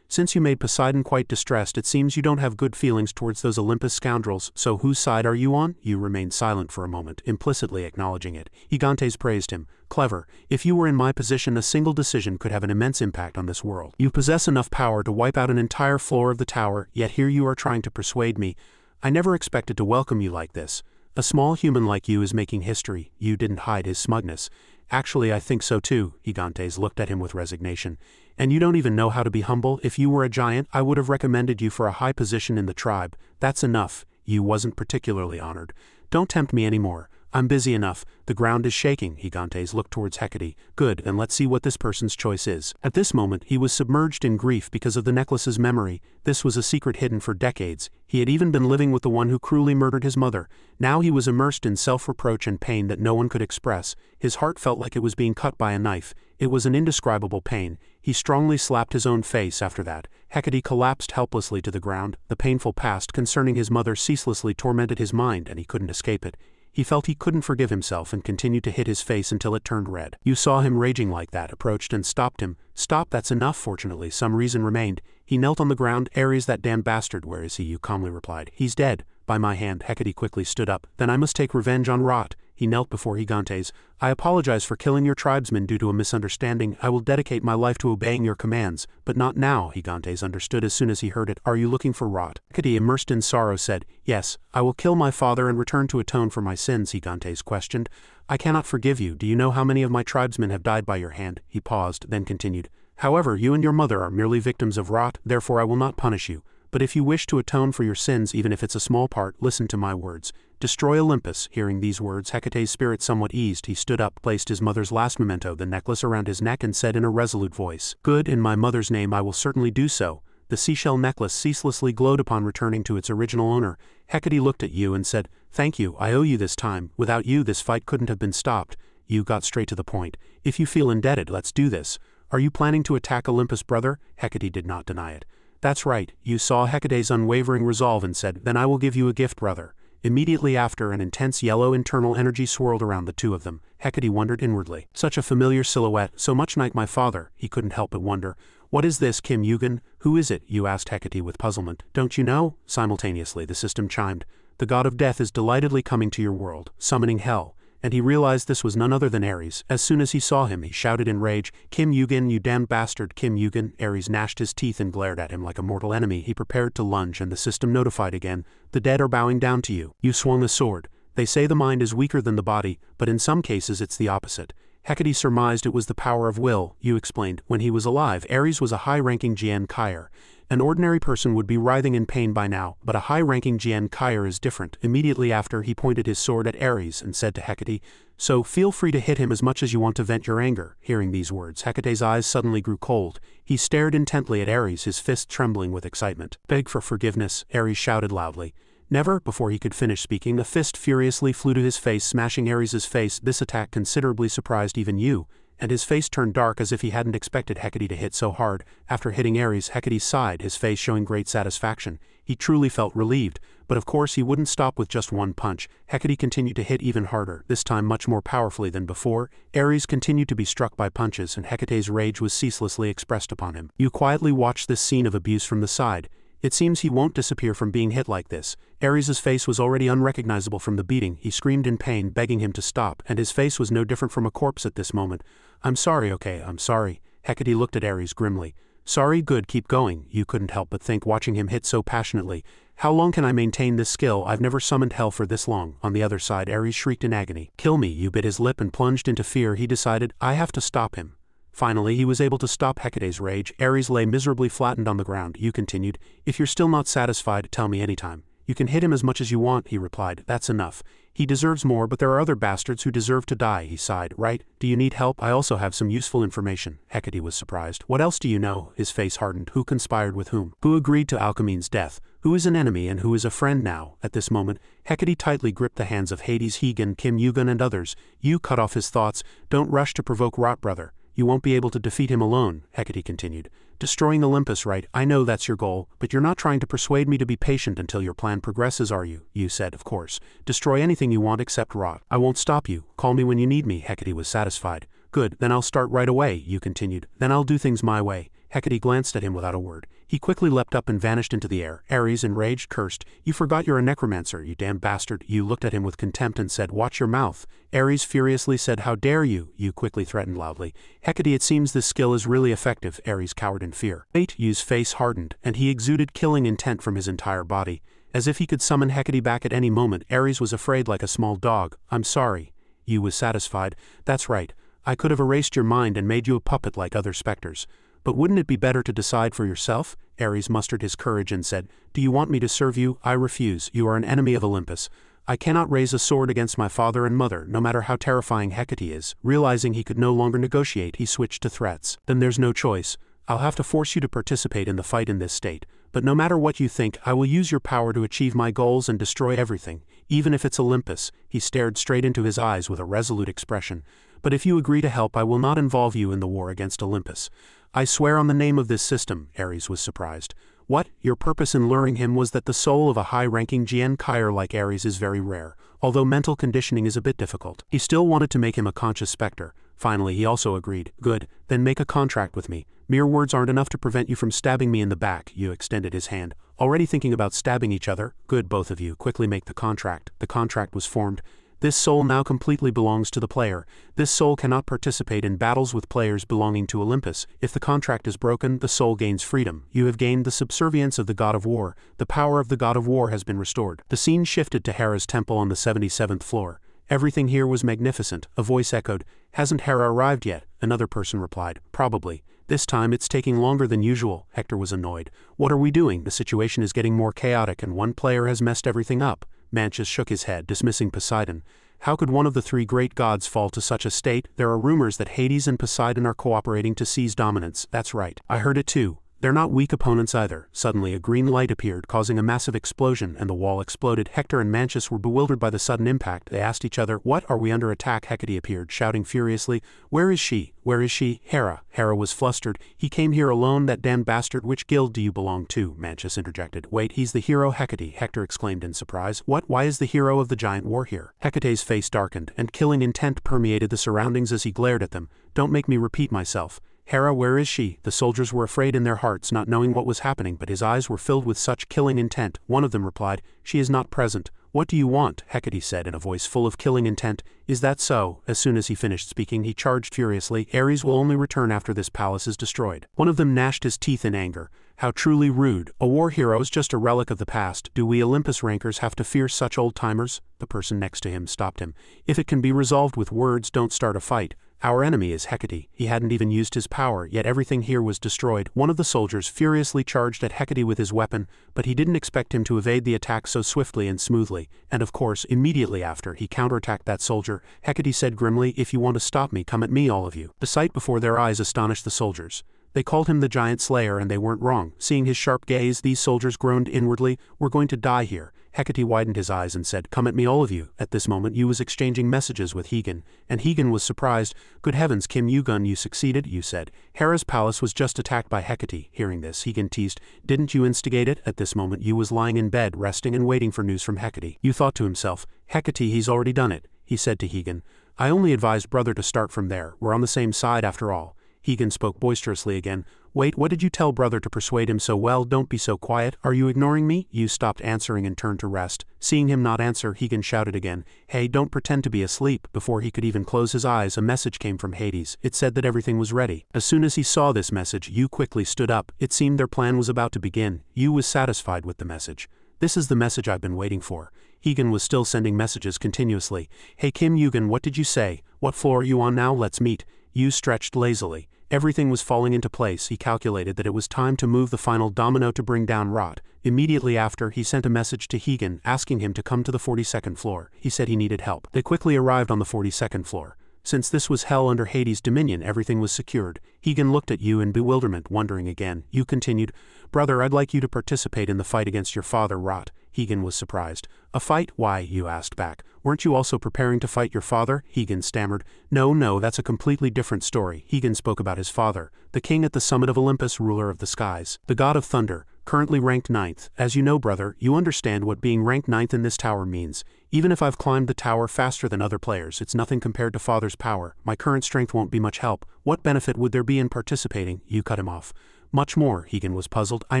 "Since you made Poseidon quite distressed, it seems you don't have good feelings towards those Olympus scoundrels, so whose side are you on?" You remained silent for a moment, implicitly acknowledging it. Gigantes praised him. "Clever. If you were in my position, a single decision could have an immense impact on this world. You possess enough power to wipe out an entire floor of the tower, yet here you are trying to persuade me. I never expected to welcome you like this. A small human like you is making history." You didn't hide his smugness. "Actually, I think so too." Gigantes looked at him with resignation. "And you don't even know how to be humble. If you were a giant, I would have recommended you for a high position in the tribe. That's enough. You wasn't particularly honored. Don't tempt me anymore. I'm busy enough. The ground is shaking." Gigantes looked towards Hecate. "Good, then let's see what this person's choice is." At this moment, he was submerged in grief because of the necklace's memory. This was a secret hidden for decades. He had even been living with the one who cruelly murdered his mother. Now he was immersed in self-reproach and pain that no one could express. His heart felt like it was being cut by a knife. It was an indescribable pain. He strongly slapped his own face after that. Hecate collapsed helplessly to the ground. The painful past concerning his mother ceaselessly tormented his mind, and he couldn't escape it. He felt he couldn't forgive himself and continued to hit his face until it turned red. You saw him raging like that, approached and stopped him. "Stop, that's enough." Fortunately, some reason remained. He knelt on the ground. "Ares, that damned bastard, where is he?" You calmly replied. "He's dead. By my hand." Hecate quickly stood up. "Then I must take revenge on Rot." He knelt before Gigantes. "I apologize for killing your tribesmen due to a misunderstanding. I will dedicate my life to obeying your commands, but not now." Gigantes understood as soon as he heard it. "Are you looking for Rot?" Hecate, immersed in sorrow, said, "Yes, I will kill my father and return to atone for my sins." Gigantes questioned, "I cannot forgive you. Do you know how many of my tribesmen have died by your hand?" He paused, then continued, "However, you and your mother are merely victims of Rot, therefore I will not punish you. But if you wish to atone for your sins, even if it's a small part, listen to my words. Destroy Olympus." Hearing these words, Hecate's spirit somewhat eased. He stood up, placed his mother's last memento, the necklace, around his neck, and said in a resolute voice, "Good, in my mother's name I will certainly do so." The seashell necklace ceaselessly glowed upon returning to its original owner. Hecate looked at you and said, "Thank you, I owe you this time. Without you, this fight couldn't have been stopped." You got straight to the point. "If you feel indebted, let's do this. Are you planning to attack Olympus, brother?" Hecate did not deny it. That's right, you saw Hecate's unwavering resolve and said, then I will give you a gift, brother. Immediately after, an intense yellow internal energy swirled around the two of them. Hecate wondered inwardly. Such a familiar silhouette, so much like my father, he couldn't help but wonder. What is this, Kim Yugen? Who is it? You asked Hecate with puzzlement. Don't you know? Simultaneously, the system chimed. The god of death is delightedly coming to your world, summoning hell. And he realized this was none other than Ares. As soon as he saw him, he shouted in rage, Kim Yugen, you damned bastard, Kim Yugen. Ares gnashed his teeth and glared at him like a mortal enemy. He prepared to lunge, and the system notified again, the dead are bowing down to you. You swung a sword. They say the mind is weaker than the body, but in some cases it's the opposite. Hecate surmised it was the power of will. You explained, when he was alive, Ares was a high-ranking Jian Kai'er. An ordinary person would be writhing in pain by now, but a high-ranking Jian Kai'er is different. Immediately after, he pointed his sword at Ares and said to Hecate, so feel free to hit him as much as you want to vent your anger. Hearing these words, Hecate's eyes suddenly grew cold. He stared intently at Ares, his fist trembling with excitement. Beg for forgiveness, Ares shouted loudly. Never, before he could finish speaking, a fist furiously flew to his face, smashing Ares's face. This attack considerably surprised even you, and his face turned dark as if he hadn't expected Hecate to hit so hard. After hitting Ares, Hecate sighed, his face showing great satisfaction. He truly felt relieved, but of course he wouldn't stop with just one punch. Hecate continued to hit even harder, this time much more powerfully than before. Ares continued to be struck by punches, and Hecate's rage was ceaselessly expressed upon him. You quietly watched this scene of abuse from the side. It seems he won't disappear from being hit like this. Ares's face was already unrecognizable from the beating. He screamed in pain, begging him to stop, and his face was no different from a corpse at this moment. I'm sorry, okay, I'm sorry. Hecate looked at Ares grimly. Sorry, good, keep going. You couldn't help but think, watching him hit so passionately. How long can I maintain this skill? I've never summoned hell for this long. On the other side, Ares shrieked in agony. Kill me. You bit his lip and plunged into fear. He decided, I have to stop him. Finally, he was able to stop Hecate's rage. Ares lay miserably flattened on the ground. You continued, if you're still not satisfied, tell me anytime. You can hit him as much as you want, he replied. That's enough. He deserves more, but there are other bastards who deserve to die, he sighed. Right? Do you need help? I also have some useful information. Hecate was surprised. What else do you know? His face hardened. Who conspired with whom? Who agreed to Alcmene's death? Who is an enemy and who is a friend now? At this moment, Hecate tightly gripped the hands of Hades, Hegan, Kim Yugen and others. You cut off his thoughts. Don't rush to provoke rot, brother. You won't be able to defeat him alone, Hecate continued. Destroying Olympus, right? I know that's your goal, but you're not trying to persuade me to be patient until your plan progresses, are you? You said, of course. Destroy anything you want except rot. I won't stop you. Call me when you need me, Hecate was satisfied. Good, then I'll start right away, you continued. Then I'll do things my way. Hecate glanced at him without a word. He quickly leapt up and vanished into the air. Ares, enraged, cursed. You forgot you're a necromancer, you damned bastard. You looked at him with contempt and said, watch your mouth. Ares furiously said, how dare you? You quickly threatened loudly. Hecate, it seems this skill is really effective. Ares cowered in fear. Yu's face hardened, and he exuded killing intent from his entire body. As if he could summon Hecate back at any moment, Ares was afraid like a small dog. I'm sorry. Yu was satisfied. That's right. I could have erased your mind and made you a puppet like other specters. But wouldn't it be better to decide for yourself? Ares mustered his courage and said, do you want me to serve you? I refuse. You are an enemy of Olympus. I cannot raise a sword against my father and mother, no matter how terrifying Hecate is. Realizing he could no longer negotiate, he switched to threats. Then there's no choice. I'll have to force you to participate in the fight in this state. But no matter what you think, I will use your power to achieve my goals and destroy everything, even if it's Olympus. He stared straight into his eyes with a resolute expression. But if you agree to help, I will not involve you in the war against Olympus. I swear on the name of this system, Ares was surprised. What? Your purpose in luring him was that the soul of a high-ranking Jian Kai'er like Ares is very rare, although mental conditioning is a bit difficult. He still wanted to make him a conscious specter. Finally, he also agreed. Good, then make a contract with me. Mere words aren't enough to prevent you from stabbing me in the back. Yu extended his hand. Already thinking about stabbing each other? Good, both of you. Quickly make the contract. The contract was formed. This soul now completely belongs to the player. This soul cannot participate in battles with players belonging to Olympus. If the contract is broken, the soul gains freedom. You have gained the subservience of the god of war. The power of the god of war has been restored. The scene shifted to Hera's temple on the 77th floor. Everything here was magnificent. A voice echoed, hasn't Hera arrived yet? Another person replied, probably. This time it's taking longer than usual. Hector was annoyed. What are we doing? The situation is getting more chaotic and one player has messed everything up. Manchus shook his head, dismissing Poseidon. How could one of the three great gods fall to such a state? There are rumors that Hades and Poseidon are cooperating to seize dominance. That's right. I heard it too. They're not weak opponents either. Suddenly a green light appeared, causing a massive explosion, and the wall exploded. Hector and Manchus were bewildered by the sudden impact. They asked each other, "What? Are we under attack?" Hecate appeared, shouting furiously, "Where is she? Where is she? Hera." Hera was flustered. "He came here alone, that damned bastard. Which guild do you belong to?" Manchus interjected. "Wait, he's the hero Hecate," Hector exclaimed in surprise. "What? Why is the hero of the giant war here?" Hecate's face darkened, and killing intent permeated the surroundings as he glared at them. "Don't make me repeat myself. Hera, where is she?" The soldiers were afraid in their hearts, not knowing what was happening, but his eyes were filled with such killing intent. One of them replied, "She is not present." "What do you want?" Hecate said in a voice full of killing intent. "Is that so?" As soon as he finished speaking, he charged furiously. "Ares will only return after this palace is destroyed." One of them gnashed his teeth in anger. "How truly rude. A war hero is just a relic of the past. Do we Olympus rankers have to fear such old-timers?" The person next to him stopped him. "If it can be resolved with words, don't start a fight. Our enemy is Hecate." He hadn't even used his power, yet everything here was destroyed. One of the soldiers furiously charged at Hecate with his weapon, but he didn't expect him to evade the attack so swiftly and smoothly, and of course, immediately after, he counterattacked that soldier. Hecate said grimly, "If you want to stop me, come at me, all of you." The sight before their eyes astonished the soldiers. They called him the Giant Slayer, and they weren't wrong. Seeing his sharp gaze, these soldiers groaned inwardly. "We're going to die here." Hecate widened his eyes and said, "Come at me, all of you." At this moment, Yu was exchanging messages with Hegan, and Hegan was surprised. "Good heavens, Kim Yu-gun, you succeeded," Yu said. "Hera's palace was just attacked by Hecate." Hearing this, Hegan teased, "Didn't you instigate it?" At this moment, Yu was lying in bed, resting and waiting for news from Hecate. Yu thought to himself, "Hecate, he's already done it." He said to Hegan, "I only advised brother to start from there. We're on the same side after all." Hegan spoke boisterously again. "Wait, what did you tell brother to persuade him so well? Don't be so quiet. Are you ignoring me?" Yu stopped answering and turned to rest. Seeing him not answer, Hegan shouted again, "Hey, don't pretend to be asleep." Before he could even close his eyes, a message came from Hades. It said that everything was ready. As soon as he saw this message, Yu quickly stood up. It seemed their plan was about to begin. Yu was satisfied with the message. "This is the message I've been waiting for." Hegan was still sending messages continuously. "Hey Kim Yu-gun, what did you say? What floor are you on now? Let's meet." Yu stretched lazily. Everything was falling into place. He calculated that it was time to move the final domino to bring down Rot. Immediately after, he sent a message to Hegan, asking him to come to the 42nd floor. He said he needed help. They quickly arrived on the 42nd floor. Since this was hell under Hades' dominion, everything was secured. Hegan looked at Yu in bewilderment, wondering again. Yu continued, "Brother, I'd like you to participate in the fight against your father, Rot." Hegan was surprised. "A fight? Why?" Yu asked back. "Weren't you also preparing to fight your father?" Hegan stammered. No, that's a completely different story." Hegan spoke about his father, the king at the summit of Olympus, ruler of the skies, the god of thunder, currently ranked 9th. As you know, brother, you understand what being ranked 9th in this tower means. Even if I've climbed the tower faster than other players, it's nothing compared to father's power. My current strength won't be much help. What benefit would there be in participating? Yu cut him off. "Much more," Hegan was puzzled. "I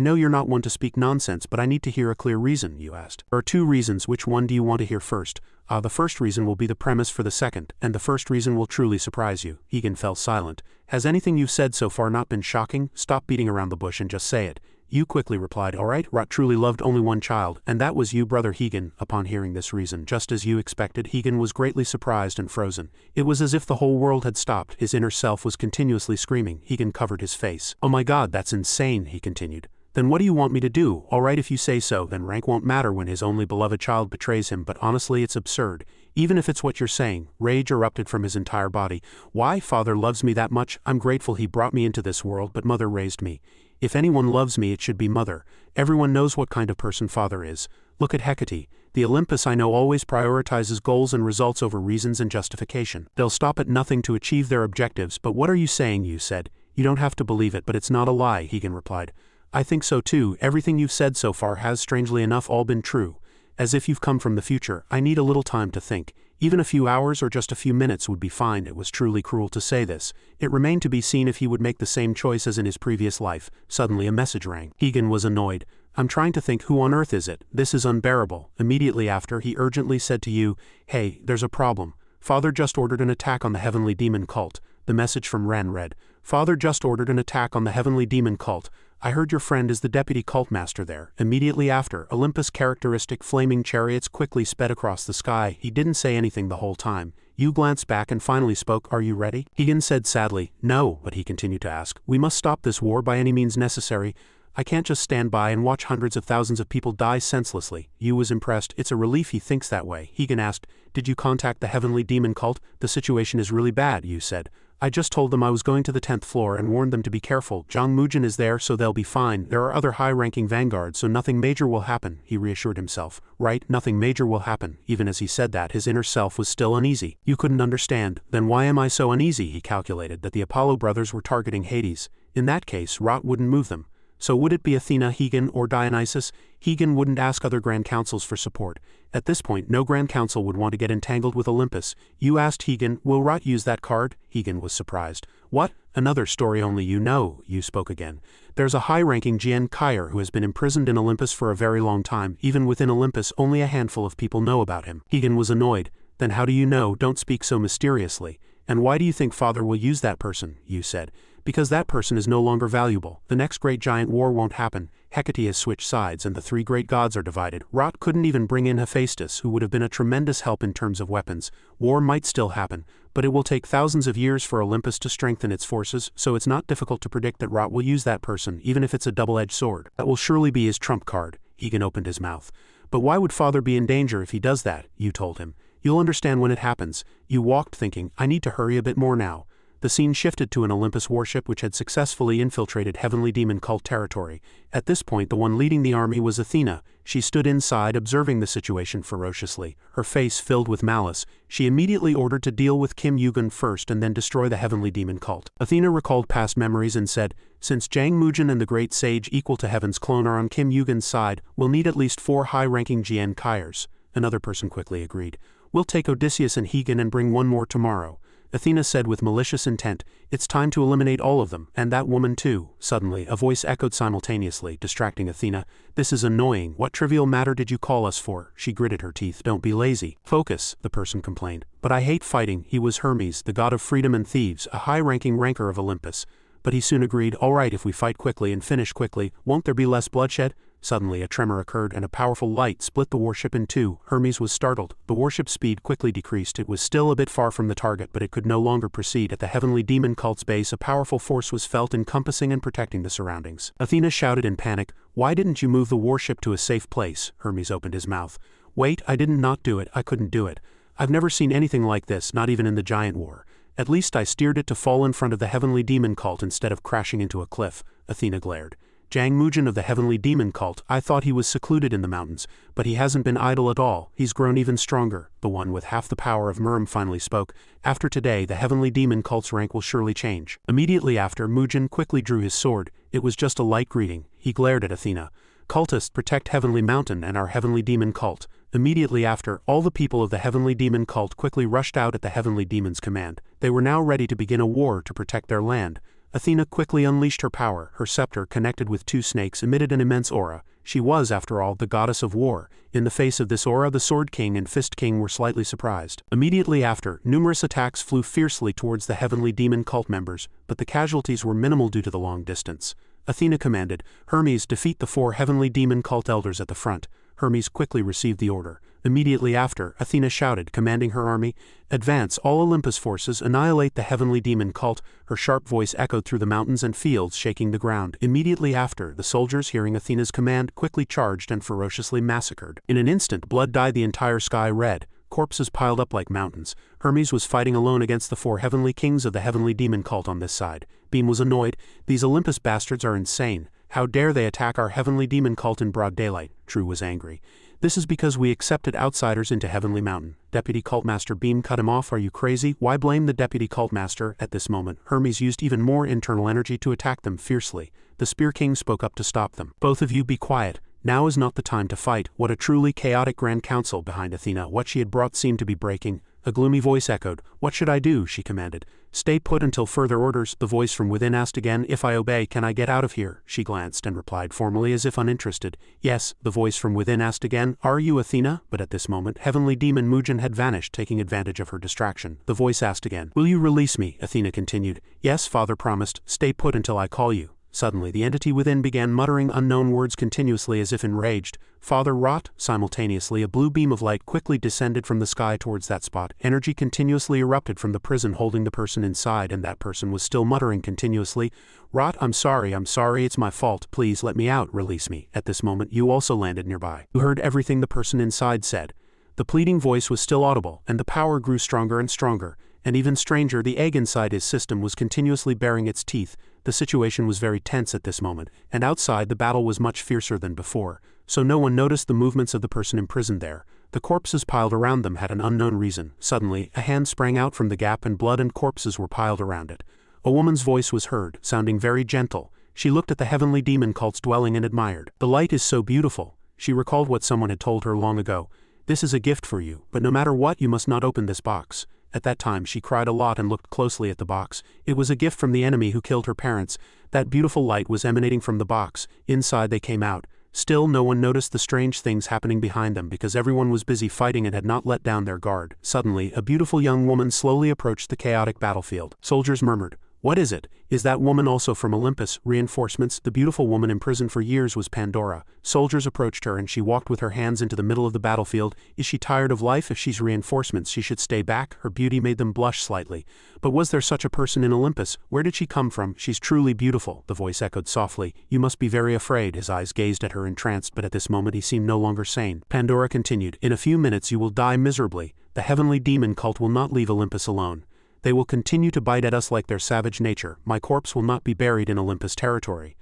know you're not one to speak nonsense, but I need to hear a clear reason," Yu asked. "There are 2 reasons. Which one do you want to hear first?" The first reason will be the premise for the second, and the first reason will truly surprise you." Hegan fell silent. "Has anything you've said so far not been shocking? Stop beating around the bush and just say it." Yu quickly replied, "All right, Rot truly loved only one child, and that was you, brother Hegan." Upon hearing this reason, just as Yu expected, Hegan was greatly surprised and frozen. It was as if the whole world had stopped. His inner self was continuously screaming. Hegan covered his face. "Oh my god, that's insane," he continued. "Then what do you want me to do? All right, if you say so, then rank won't matter when his only beloved child betrays him, but honestly it's absurd. Even if it's what you're saying." Rage erupted from his entire body. "Why? Father loves me that much? I'm grateful he brought me into this world, but mother raised me. If anyone loves me, it should be mother. Everyone knows what kind of person father is. Look at Hecate. The Olympus I know always prioritizes goals and results over reasons and justification. They'll stop at nothing to achieve their objectives." "But what are you saying?" Yu said. "You don't have to believe it, but it's not a lie," Hegan replied. "I think so too. Everything you've said so far has, strangely enough, all been true. As if you've come from the future. I need a little time to think. Even a few hours or just a few minutes would be fine." It was truly cruel to say this. It remained to be seen if he would make the same choice as in his previous life. Suddenly a message rang. Hegan was annoyed. "I'm trying to think, who on earth is it? This is unbearable." Immediately after, he urgently said to Yu, "Hey, there's a problem. Father just ordered an attack on the heavenly demon cult." The message from Ren read, "Father just ordered an attack on the heavenly demon cult. I heard your friend is the deputy cult master there." Immediately after, Olympus' characteristic flaming chariots quickly sped across the sky. He didn't say anything the whole time. Yu glanced back and finally spoke, "Are you ready?" Hegan said sadly, "No," but he continued to ask, "We must stop this war by any means necessary. I can't just stand by and watch hundreds of thousands of people die senselessly." Yu was impressed. It's a relief he thinks that way. Hegan asked, "Did you contact the heavenly demon cult? The situation is really bad," Yu said. I just told them I was going to the 10th floor and warned them to be careful. Jang Mujin is there, so they'll be fine. There are other high-ranking vanguards, so nothing major will happen, he reassured himself. Right, nothing major will happen. Even as he said that, his inner self was still uneasy. You couldn't understand. Then why am I so uneasy? He calculated that the Apollo brothers were targeting Hades. In that case, Rot wouldn't move them. So would it be Athena, Hegan, or Dionysus? Hegan wouldn't ask other Grand Councils for support. At this point, no Grand Council would want to get entangled with Olympus. You asked Hegan, will Rot use that card? Hegan was surprised. What? Another story only you know, you spoke again. There's a high-ranking Jian Kaier who has been imprisoned in Olympus for a very long time. Even within Olympus, only a handful of people know about him. Hegan was annoyed. Then how do you know? Don't speak so mysteriously. And why do you think Father will use that person? You said. Because that person is no longer valuable. The next great giant war won't happen. Hecate has switched sides and the three great gods are divided. Rot couldn't even bring in Hephaestus, who would have been a tremendous help in terms of weapons. War might still happen, but it will take thousands of years for Olympus to strengthen its forces, so it's not difficult to predict that Rot will use that person, even if it's a double-edged sword. That will surely be his trump card. Hegan opened his mouth. But why would Father be in danger if he does that? You told him. You'll understand when it happens. You walked thinking, I need to hurry a bit more now. The scene shifted to an Olympus warship which had successfully infiltrated heavenly demon cult territory. At this point, the one leading the army was Athena. She stood inside, observing the situation ferociously, her face filled with malice. She immediately ordered to deal with Kim Yugun first and then destroy the heavenly demon cult. Athena recalled past memories and said, since Jang Mujin and the great sage equal to Heaven's clone are on Kim Yugun's side, we'll need at least 4 high-ranking Jian Kaiers. Another person quickly agreed. We'll take Odysseus and Hegan and bring one more tomorrow. Athena said with malicious intent, it's time to eliminate all of them, and that woman too. Suddenly, a voice echoed simultaneously, distracting Athena. This is annoying. What trivial matter did you call us for? She gritted her teeth. Don't be lazy. Focus, the person complained. But I hate fighting. He was Hermes, the god of freedom and thieves, a high-ranking ranker of Olympus. But he soon agreed, all right, if we fight quickly and finish quickly, won't there be less bloodshed? Suddenly, a tremor occurred and a powerful light split the warship in two. Hermes was startled. The warship's speed quickly decreased. It was still a bit far from the target, but it could no longer proceed. At the heavenly demon cult's base, a powerful force was felt encompassing and protecting the surroundings. Athena shouted in panic, why didn't you move the warship to a safe place? Hermes opened his mouth. Wait, I didn't not do it. I couldn't do it. I've never seen anything like this, not even in the giant war. At least I steered it to fall in front of the heavenly demon cult instead of crashing into a cliff. Athena glared. Jang Mujin of the heavenly demon cult, I thought he was secluded in the mountains, but he hasn't been idle at all. He's grown even stronger. The one with half the power of Murm finally spoke. After today, the heavenly demon cult's rank will surely change. Immediately after, Mujin quickly drew his sword. It was just a light greeting. He glared at Athena. Cultists, protect Heavenly Mountain and our heavenly demon cult. Immediately after, all the people of the heavenly demon cult quickly rushed out at the heavenly demon's command. They were now ready to begin a war to protect their land. Athena quickly unleashed her power. Her scepter, connected with 2 snakes, emitted an immense aura. She was, after all, the goddess of war. In the face of this aura, the Sword King and Fist King were slightly surprised. Immediately after, numerous attacks flew fiercely towards the heavenly demon cult members, but the casualties were minimal due to the long distance. Athena commanded, Hermes, defeat the 4 heavenly demon cult elders at the front. Hermes quickly received the order. Immediately after, Athena shouted, commanding her army, advance all Olympus forces, annihilate the heavenly demon cult. Her sharp voice echoed through the mountains and fields, shaking the ground. Immediately after, the soldiers, hearing Athena's command, quickly charged and ferociously massacred. In an instant, blood dyed the entire sky red. Corpses piled up like mountains. Hermes was fighting alone against the 4 heavenly kings of the heavenly demon cult on this side. Beam was annoyed. These Olympus bastards are insane. How dare they attack our heavenly demon cult in broad daylight? True was angry. This is because we accepted outsiders into Heavenly Mountain. Deputy Cultmaster Beam cut him off. Are you crazy? Why blame the Deputy Cultmaster? At this moment, Hermes used even more internal energy to attack them fiercely. The Spear King spoke up to stop them. Both of you be quiet. Now is not the time to fight. What a truly chaotic Grand Council behind Athena. What she had brought seemed to be breaking. A gloomy voice echoed. What should I do? She commanded. Stay put until further orders. The voice from within asked again. If I obey, can I get out of here? She glanced and replied formally as if uninterested. Yes. The voice from within asked again. Are you Athena? But at this moment, heavenly demon Mujin had vanished, taking advantage of her distraction. The voice asked again. Will you release me? Athena continued. Yes, Father promised. Stay put until I call you. Suddenly, the entity within began muttering unknown words continuously as if enraged. Father Rot. Simultaneously, a blue beam of light quickly descended from the sky towards that spot. Energy continuously erupted from the prison holding the person inside, and that person was still muttering continuously. Rot, I'm sorry, it's my fault. Please let me out, release me. At this moment, you also landed nearby. You heard everything the person inside said. The pleading voice was still audible, and the power grew stronger and stronger. and even stranger, the egg inside his system was continuously baring its teeth. The situation was very tense at this moment, and outside the battle was much fiercer than before, so no one noticed the movements of the person imprisoned there. The corpses piled around them had an unknown reason. Suddenly, a hand sprang out from the gap and blood and corpses were piled around it. A woman's voice was heard, sounding very gentle. She looked at the heavenly demon cult's dwelling and admired. "The light is so beautiful." She recalled what someone had told her long ago. "This is a gift for you, but no matter what, you must not open this box." At that time she cried a lot and looked closely at the box. It was a gift from the enemy who killed her parents. That beautiful light was emanating from the box. Inside they came out. Still no one noticed the strange things happening behind them because everyone was busy fighting and had not let down their guard. Suddenly, a beautiful young woman slowly approached the chaotic battlefield. Soldiers murmured, "What is it? Is that woman also from Olympus?" Reinforcements. The beautiful woman imprisoned for years was Pandora. Soldiers approached her and she walked with her hands into the middle of the battlefield. Is she tired of life? If she's reinforcements, she should stay back. Her beauty made them blush slightly. But was there such a person in Olympus? Where did she come from? She's truly beautiful, the voice echoed softly. You must be very afraid. His eyes gazed at her entranced, but at this moment he seemed no longer sane. Pandora continued, "In a few minutes you will die miserably. The heavenly demon cult will not leave Olympus alone. They will continue to bite at us like their savage nature. My corpse will not be buried in Olympus territory.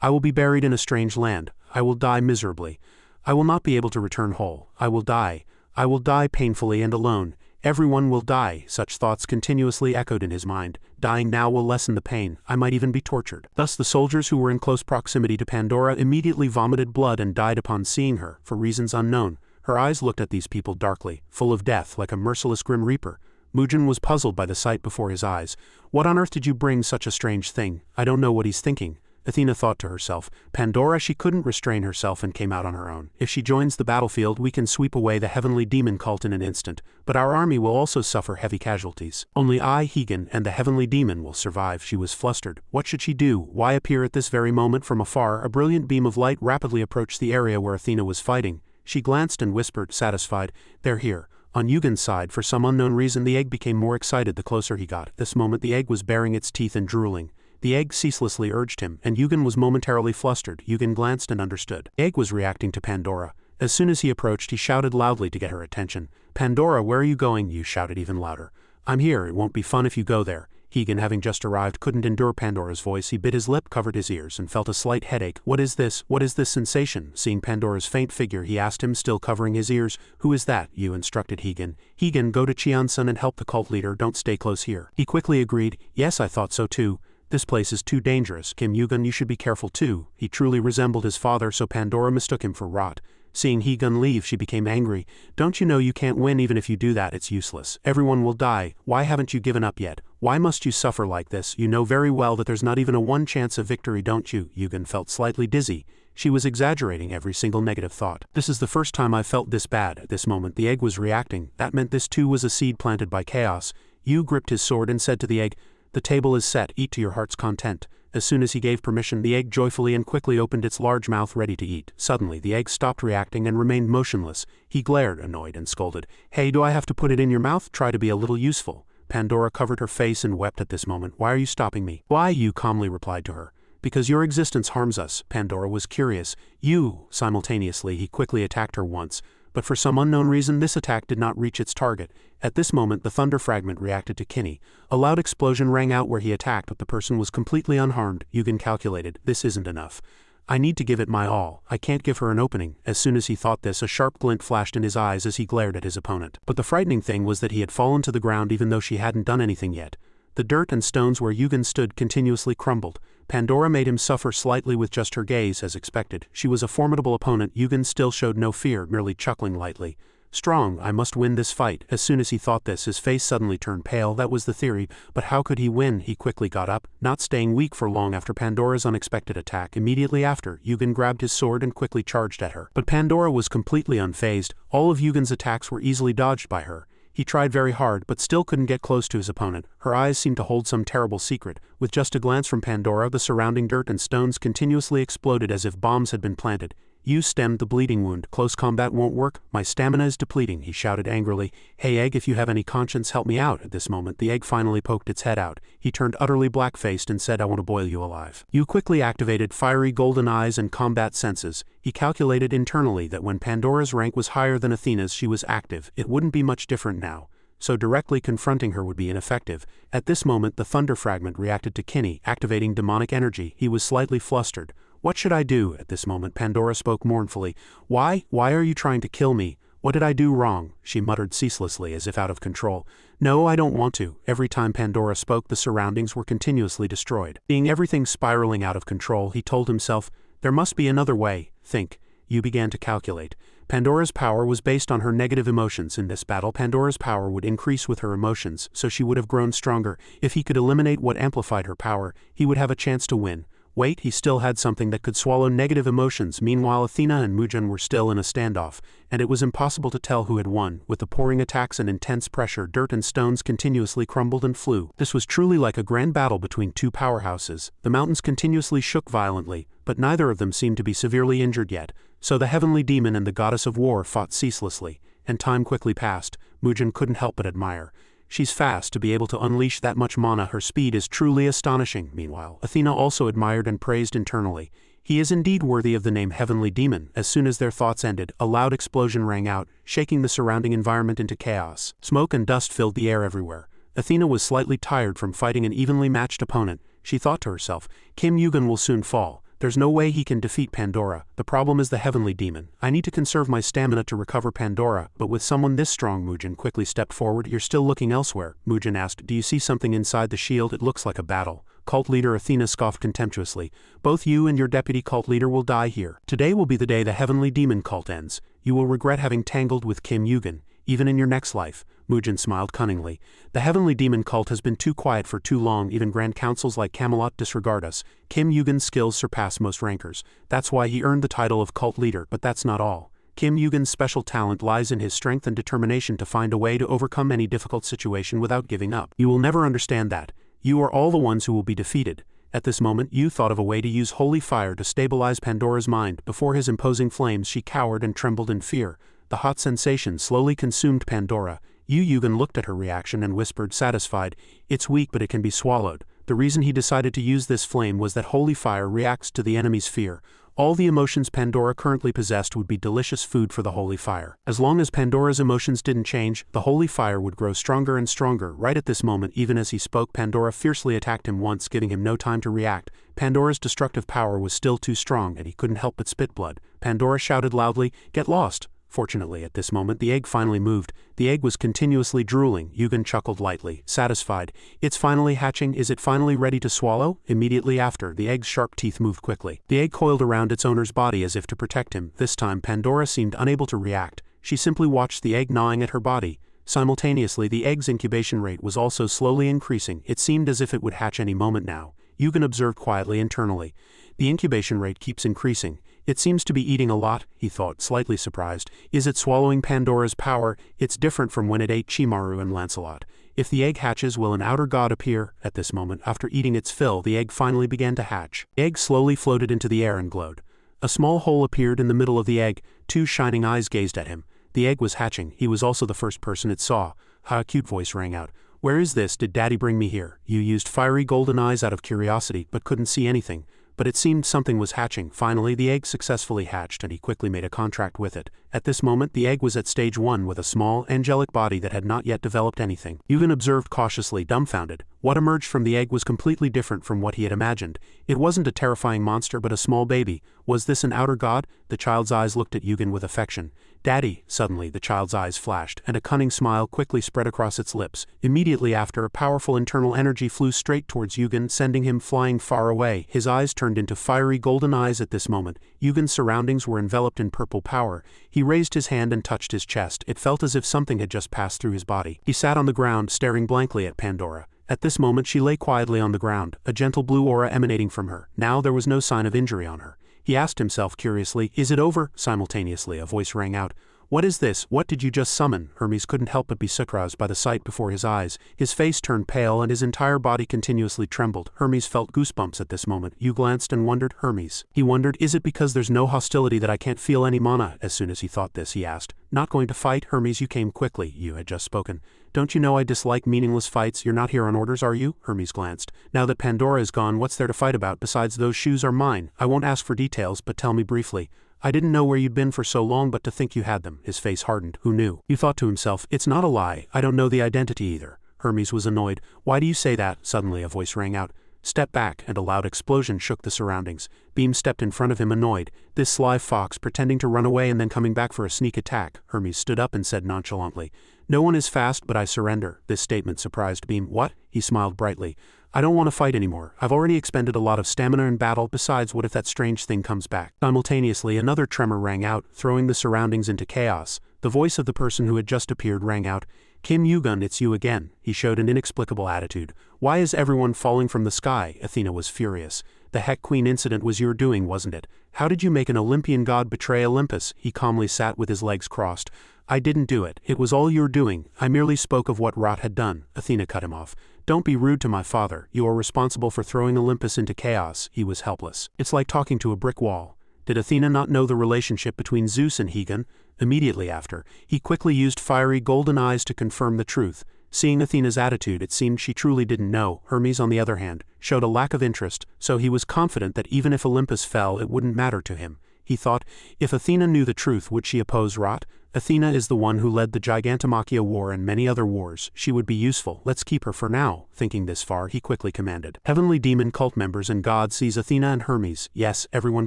I will be buried in a strange land. I will die miserably. I will not be able to return whole. I will die. I will die painfully and alone. Everyone will die." Such thoughts continuously echoed in his mind. Dying now will lessen the pain. I might even be tortured. Thus the soldiers who were in close proximity to Pandora immediately vomited blood and died upon seeing her, for reasons unknown. Her eyes looked at these people darkly, full of death, like a merciless grim reaper. Mujin was puzzled by the sight before his eyes. "What on earth did you bring such a strange thing? I don't know what he's thinking." Athena thought to herself. Pandora, she couldn't restrain herself and came out on her own. "If she joins the battlefield, we can sweep away the heavenly demon cult in an instant, but our army will also suffer heavy casualties. Only I, Higan, and the heavenly demon will survive." She was flustered. What should she do? Why appear at this very moment from afar? A brilliant beam of light rapidly approached the area where Athena was fighting. She glanced and whispered, satisfied, "They're here." On Yugen's side, for some unknown reason, the egg became more excited the closer he got. At this moment the egg was baring its teeth and drooling. The egg ceaselessly urged him, and Yugen was momentarily flustered. Yugen glanced and understood. The egg was reacting to Pandora. As soon as he approached, he shouted loudly to get her attention. "Pandora, where are you going?" Yu shouted even louder. "I'm here. It won't be fun if you go there." Higan, having just arrived, couldn't endure Pandora's voice. He bit his lip, covered his ears, and felt a slight headache. "What is this? What is this sensation?" Seeing Pandora's faint figure, he asked him, still covering his ears. "Who is that?" Yu instructed Higan. "Higan, go to Cheonsun and help the cult leader. Don't stay close here." He quickly agreed. "Yes, I thought so too. This place is too dangerous. Kim Yugen, you should be careful too." He truly resembled his father, so Pandora mistook him for rot. Seeing Higan leave, she became angry. "Don't you know you can't win? Even if you do that, it's useless. Everyone will die. Why haven't you given up yet? Why must you suffer like this? You know very well that there's not even a 1 chance of victory, don't you?" Yugen felt slightly dizzy. She was exaggerating every single negative thought. "This is the first time I've felt this bad." At this moment the egg was reacting. That meant this too was a seed planted by chaos. Yu gripped his sword and said to the egg, "The table is set. Eat to your heart's content." As soon as he gave permission, the egg joyfully and quickly opened its large mouth ready to eat. Suddenly, the egg stopped reacting and remained motionless. He glared, annoyed, and scolded. "Hey, do I have to put it in your mouth? Try to be a little useful." Pandora covered her face and wept at this moment. "Why are you stopping me?" "Why?" Yu calmly replied to her. "Because your existence harms us." Pandora was curious. "You!" Simultaneously, he quickly attacked her once. But for some unknown reason, this attack did not reach its target. At this moment, the thunder fragment reacted to Kinney. A loud explosion rang out where he attacked, but the person was completely unharmed. Yugen calculated, "This isn't enough. I need to give it my all. I can't give her an opening." As soon as he thought this, a sharp glint flashed in his eyes as he glared at his opponent. But the frightening thing was that he had fallen to the ground even though she hadn't done anything yet. The dirt and stones where Yugen stood continuously crumbled. Pandora made him suffer slightly with just her gaze, as expected. She was a formidable opponent. Yugen still showed no fear, merely chuckling lightly. "Strong, I must win this fight." As soon as he thought this, his face suddenly turned pale. That was the theory, but how could he win? He quickly got up, not staying weak for long after Pandora's unexpected attack. Immediately after, Yugen grabbed his sword and quickly charged at her. But Pandora was completely unfazed. All of Yugen's attacks were easily dodged by her. He tried very hard, but still couldn't get close to his opponent. Her eyes seemed to hold some terrible secret. With just a glance from Pandora, the surrounding dirt and stones continuously exploded as if bombs had been planted. Yu stemmed the bleeding wound. "Close combat won't work. My stamina is depleting," he shouted angrily. "Hey egg, if you have any conscience, help me out." At this moment, the egg finally poked its head out. He turned utterly black-faced and said, "I want to boil you alive." Yu quickly activated fiery golden eyes and combat senses. He calculated internally that when Pandora's rank was higher than Athena's, she was active. It wouldn't be much different now. so directly confronting her would be ineffective. At this moment the thunder fragment reacted to Kinney, activating demonic energy. He was slightly flustered. "What should I do?" At this moment Pandora spoke mournfully. Why are you trying to kill me? What did I do wrong?" she muttered ceaselessly as if out of control. "No, I don't want to." Every time Pandora spoke the surroundings were continuously destroyed. Seeing everything spiraling out of control, he told himself, "There must be another way. Think." You began to calculate. Pandora's power was based on her negative emotions. In this battle, Pandora's power would increase with her emotions, so she would have grown stronger. If he could eliminate what amplified her power, he would have a chance to win. Wait, he still had something that could swallow negative emotions. Meanwhile, Athena and Mugen were still in a standoff, and it was impossible to tell who had won. With the pouring attacks and intense pressure, dirt and stones continuously crumbled and flew. This was truly like a grand battle between two powerhouses. The mountains continuously shook violently, but neither of them seemed to be severely injured yet. So the heavenly demon and the goddess of war fought ceaselessly, and time quickly passed. Mugen couldn't help but admire. She's fast to be able to unleash that much mana. Her speed is truly astonishing. Meanwhile, Athena also admired and praised internally. He is indeed worthy of the name Heavenly Demon. As soon as their thoughts ended, a loud explosion rang out, shaking the surrounding environment into chaos. Smoke and dust filled the air everywhere. Athena was slightly tired from fighting an evenly matched opponent. She thought to herself, Kim Yugen will soon fall. There's no way he can defeat Pandora. The problem is the Heavenly Demon. I need to conserve my stamina to recover Pandora, but with someone this strong. Mugen quickly stepped forward. You're still looking elsewhere. Mugen asked, do you see something inside the shield? It looks like a battle. Cult leader Athena scoffed contemptuously. Both you and your deputy cult leader will die here. Today will be the day the Heavenly Demon cult ends. You will regret having tangled with Kim Yugen, even in your next life. Mugen smiled cunningly. The Heavenly Demon cult has been too quiet for too long. Even grand councils like Camelot disregard us. Kim Yugen's skills surpass most rankers. That's why he earned the title of cult leader, but that's not all. Kim Yugen's special talent lies in his strength and determination to find a way to overcome any difficult situation without giving up. You will never understand that. You are all the ones who will be defeated. At this moment, you thought of a way to use holy fire to stabilize Pandora's mind. Before his imposing flames, she cowered and trembled in fear. The hot sensation slowly consumed Pandora. Yugen looked at her reaction and whispered, satisfied, it's weak but it can be swallowed. The reason he decided to use this flame was that holy fire reacts to the enemy's fear. All the emotions Pandora currently possessed would be delicious food for the holy fire. As long as Pandora's emotions didn't change, the holy fire would grow stronger and stronger. Right at this moment, even as he spoke, Pandora fiercely attacked him once, giving him no time to react. Pandora's destructive power was still too strong, and he couldn't help but spit blood. Pandora shouted loudly, get lost! Fortunately, at this moment, the egg finally moved. The egg was continuously drooling. Yugen chuckled lightly, satisfied. It's finally hatching. Is it finally ready to swallow? Immediately after, the egg's sharp teeth moved quickly. The egg coiled around its owner's body as if to protect him. This time, Pandora seemed unable to react. She simply watched the egg gnawing at her body. Simultaneously, the egg's incubation rate was also slowly increasing. It seemed as if it would hatch any moment now. Yugen observed quietly internally. The incubation rate keeps increasing. It seems to be eating a lot, he thought, slightly surprised. Is it swallowing Pandora's power? It's different from when it ate Chimaru and Lancelot. If the egg hatches, will an outer god appear? At this moment, after eating its fill, the egg finally began to hatch. The egg slowly floated into the air and glowed. A small hole appeared in the middle of the egg. Two shining eyes gazed at him. The egg was hatching. He was also the first person it saw. A cute voice rang out. Where is this? Did Daddy bring me here? You used fiery golden eyes out of curiosity, but couldn't see anything. But it seemed something was hatching. Finally, the egg successfully hatched, and he quickly made a contract with it. At this moment, the egg was at stage 1 with a small, angelic body that had not yet developed anything. Yugen observed cautiously, dumbfounded. What emerged from the egg was completely different from what he had imagined. It wasn't a terrifying monster but a small baby. Was this an outer god? The child's eyes looked at Yugen with affection. Daddy! Suddenly, the child's eyes flashed, and a cunning smile quickly spread across its lips. Immediately after, a powerful internal energy flew straight towards Yugen, sending him flying far away. His eyes turned into fiery golden eyes at this moment. Yugen's surroundings were enveloped in purple power. He raised his hand and touched his chest. It felt as if something had just passed through his body. He sat on the ground, staring blankly at Pandora. At this moment, she lay quietly on the ground, a gentle blue aura emanating from her. Now there was no sign of injury on her. He asked himself curiously, is it over? Simultaneously, a voice rang out. What is this? What did you just summon? Hermes couldn't help but be surprised by the sight before his eyes. His face turned pale and his entire body continuously trembled. Hermes felt goosebumps at this moment. You glanced and wondered, Hermes. He wondered, is it because there's no hostility that I can't feel any mana? As soon as he thought this, he asked, not going to fight? Hermes, you came quickly. You had just spoken. Don't you know I dislike meaningless fights? You're not here on orders, are you? Hermes glanced. Now that Pandora is gone, what's there to fight about? Besides, those shoes are mine. I won't ask for details, but tell me briefly. I didn't know where you'd been for so long, but to think you had them. His face hardened. Who knew? He thought to himself, it's not a lie. I don't know the identity either. Hermes was annoyed. Why do you say that? Suddenly a voice rang out. Step back, and a loud explosion shook the surroundings. Beam stepped in front of him, annoyed. This sly fox, pretending to run away and then coming back for a sneak attack. Hermes stood up and said nonchalantly, no one is fast, but I surrender. This statement surprised Beam. What? He smiled brightly. I don't want to fight anymore. I've already expended a lot of stamina in battle. Besides, what if that strange thing comes back? Simultaneously, another tremor rang out, throwing the surroundings into chaos. The voice of the person who had just appeared rang out. Kim Yugun, it's you again. He showed an inexplicable attitude. Why is everyone falling from the sky? Athena was furious. The Heck Queen incident was your doing, wasn't it? How did you make an Olympian god betray Olympus? He calmly sat with his legs crossed. I didn't do it. It was all your doing. I merely spoke of what Rot had done. Athena cut him off. Don't be rude to my father. You are responsible for throwing Olympus into chaos. He was helpless. It's like talking to a brick wall. Did Athena not know the relationship between Zeus and Hegan? Immediately after, he quickly used fiery golden eyes to confirm the truth. Seeing Athena's attitude, it seemed she truly didn't know. Hermes, on the other hand, showed a lack of interest, so he was confident that even if Olympus fell, it wouldn't matter to him. He thought, if Athena knew the truth, would she oppose Rot? Athena is the one who led the Gigantomachia War and many other wars. She would be useful. Let's keep her for now. Thinking this far, he quickly commanded. Heavenly demon cult members and gods seize Athena and Hermes. Yes, everyone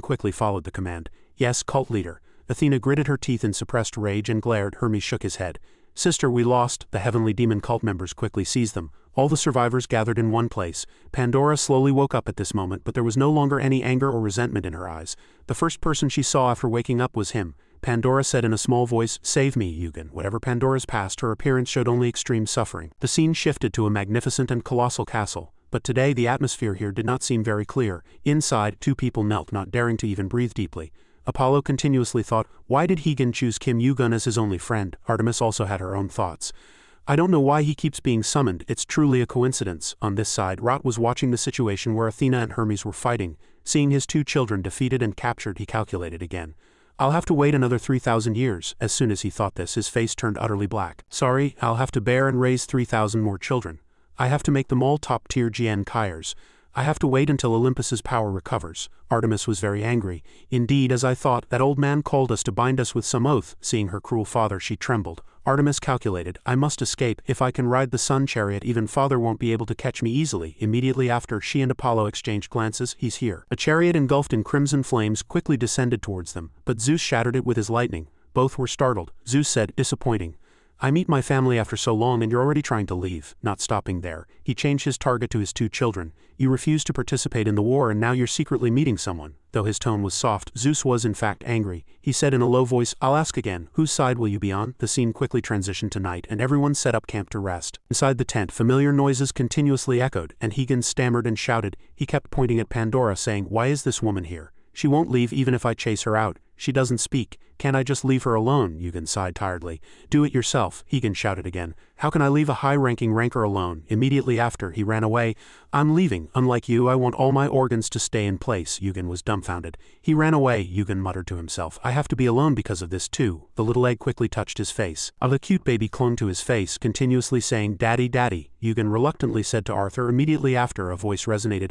quickly followed the command. Yes, cult leader. Athena gritted her teeth in suppressed rage and glared. Hermes shook his head. Sister, we lost. The heavenly demon cult members quickly seized them. All the survivors gathered in one place. Pandora slowly woke up at this moment, but there was no longer any anger or resentment in her eyes. The first person she saw after waking up was him. Pandora said in a small voice, Save me, Yugen. Whatever Pandora's past, her appearance showed only extreme suffering. The scene shifted to a magnificent and colossal castle. But today the atmosphere here did not seem very clear. Inside, two people knelt, not daring to even breathe deeply. Apollo continuously thought, why did Hegan choose Kim Yugun as his only friend? Artemis also had her own thoughts. I don't know why he keeps being summoned. It's truly a coincidence. On this side, Rot was watching the situation where Athena and Hermes were fighting. Seeing his two children defeated and captured, he calculated again. I'll have to wait another 3,000 years. As soon as he thought this, his face turned utterly black. Sorry, I'll have to bear and raise 3,000 more children. I have to make them all top-tier GN Kaiers. I have to wait until Olympus's power recovers. Artemis was very angry. Indeed, as I thought, that old man called us to bind us with some oath. Seeing her cruel father, she trembled. Artemis calculated, I must escape. If I can ride the sun chariot, even father won't be able to catch me easily. Immediately after, she and Apollo exchanged glances. He's here. A chariot engulfed in crimson flames quickly descended towards them, but Zeus shattered it with his lightning. Both were startled. Zeus said, disappointing. I meet my family after so long and you're already trying to leave. Not stopping there, he changed his target to his two children. You refused to participate in the war and now you're secretly meeting someone. Though his tone was soft, Zeus was in fact angry. He said in a low voice, I'll ask again, whose side will you be on? The scene quickly transitioned to night and everyone set up camp to rest. Inside the tent, familiar noises continuously echoed, and Hegan stammered and shouted. He kept pointing at Pandora saying, why is this woman here? She won't leave even if I chase her out. She doesn't speak. Can't I just leave her alone? Yugen sighed tiredly. Do it yourself, Hegan shouted again. How can I leave a high-ranking ranker alone? Immediately after, he ran away. I'm leaving. Unlike you, I want all my organs to stay in place. Yugen was dumbfounded. He ran away, Yugen muttered to himself. I have to be alone because of this too. The little egg quickly touched his face. A cute baby clung to his face, continuously saying, Daddy, Daddy. Yugen reluctantly said to Arthur. Immediately after, a voice resonated.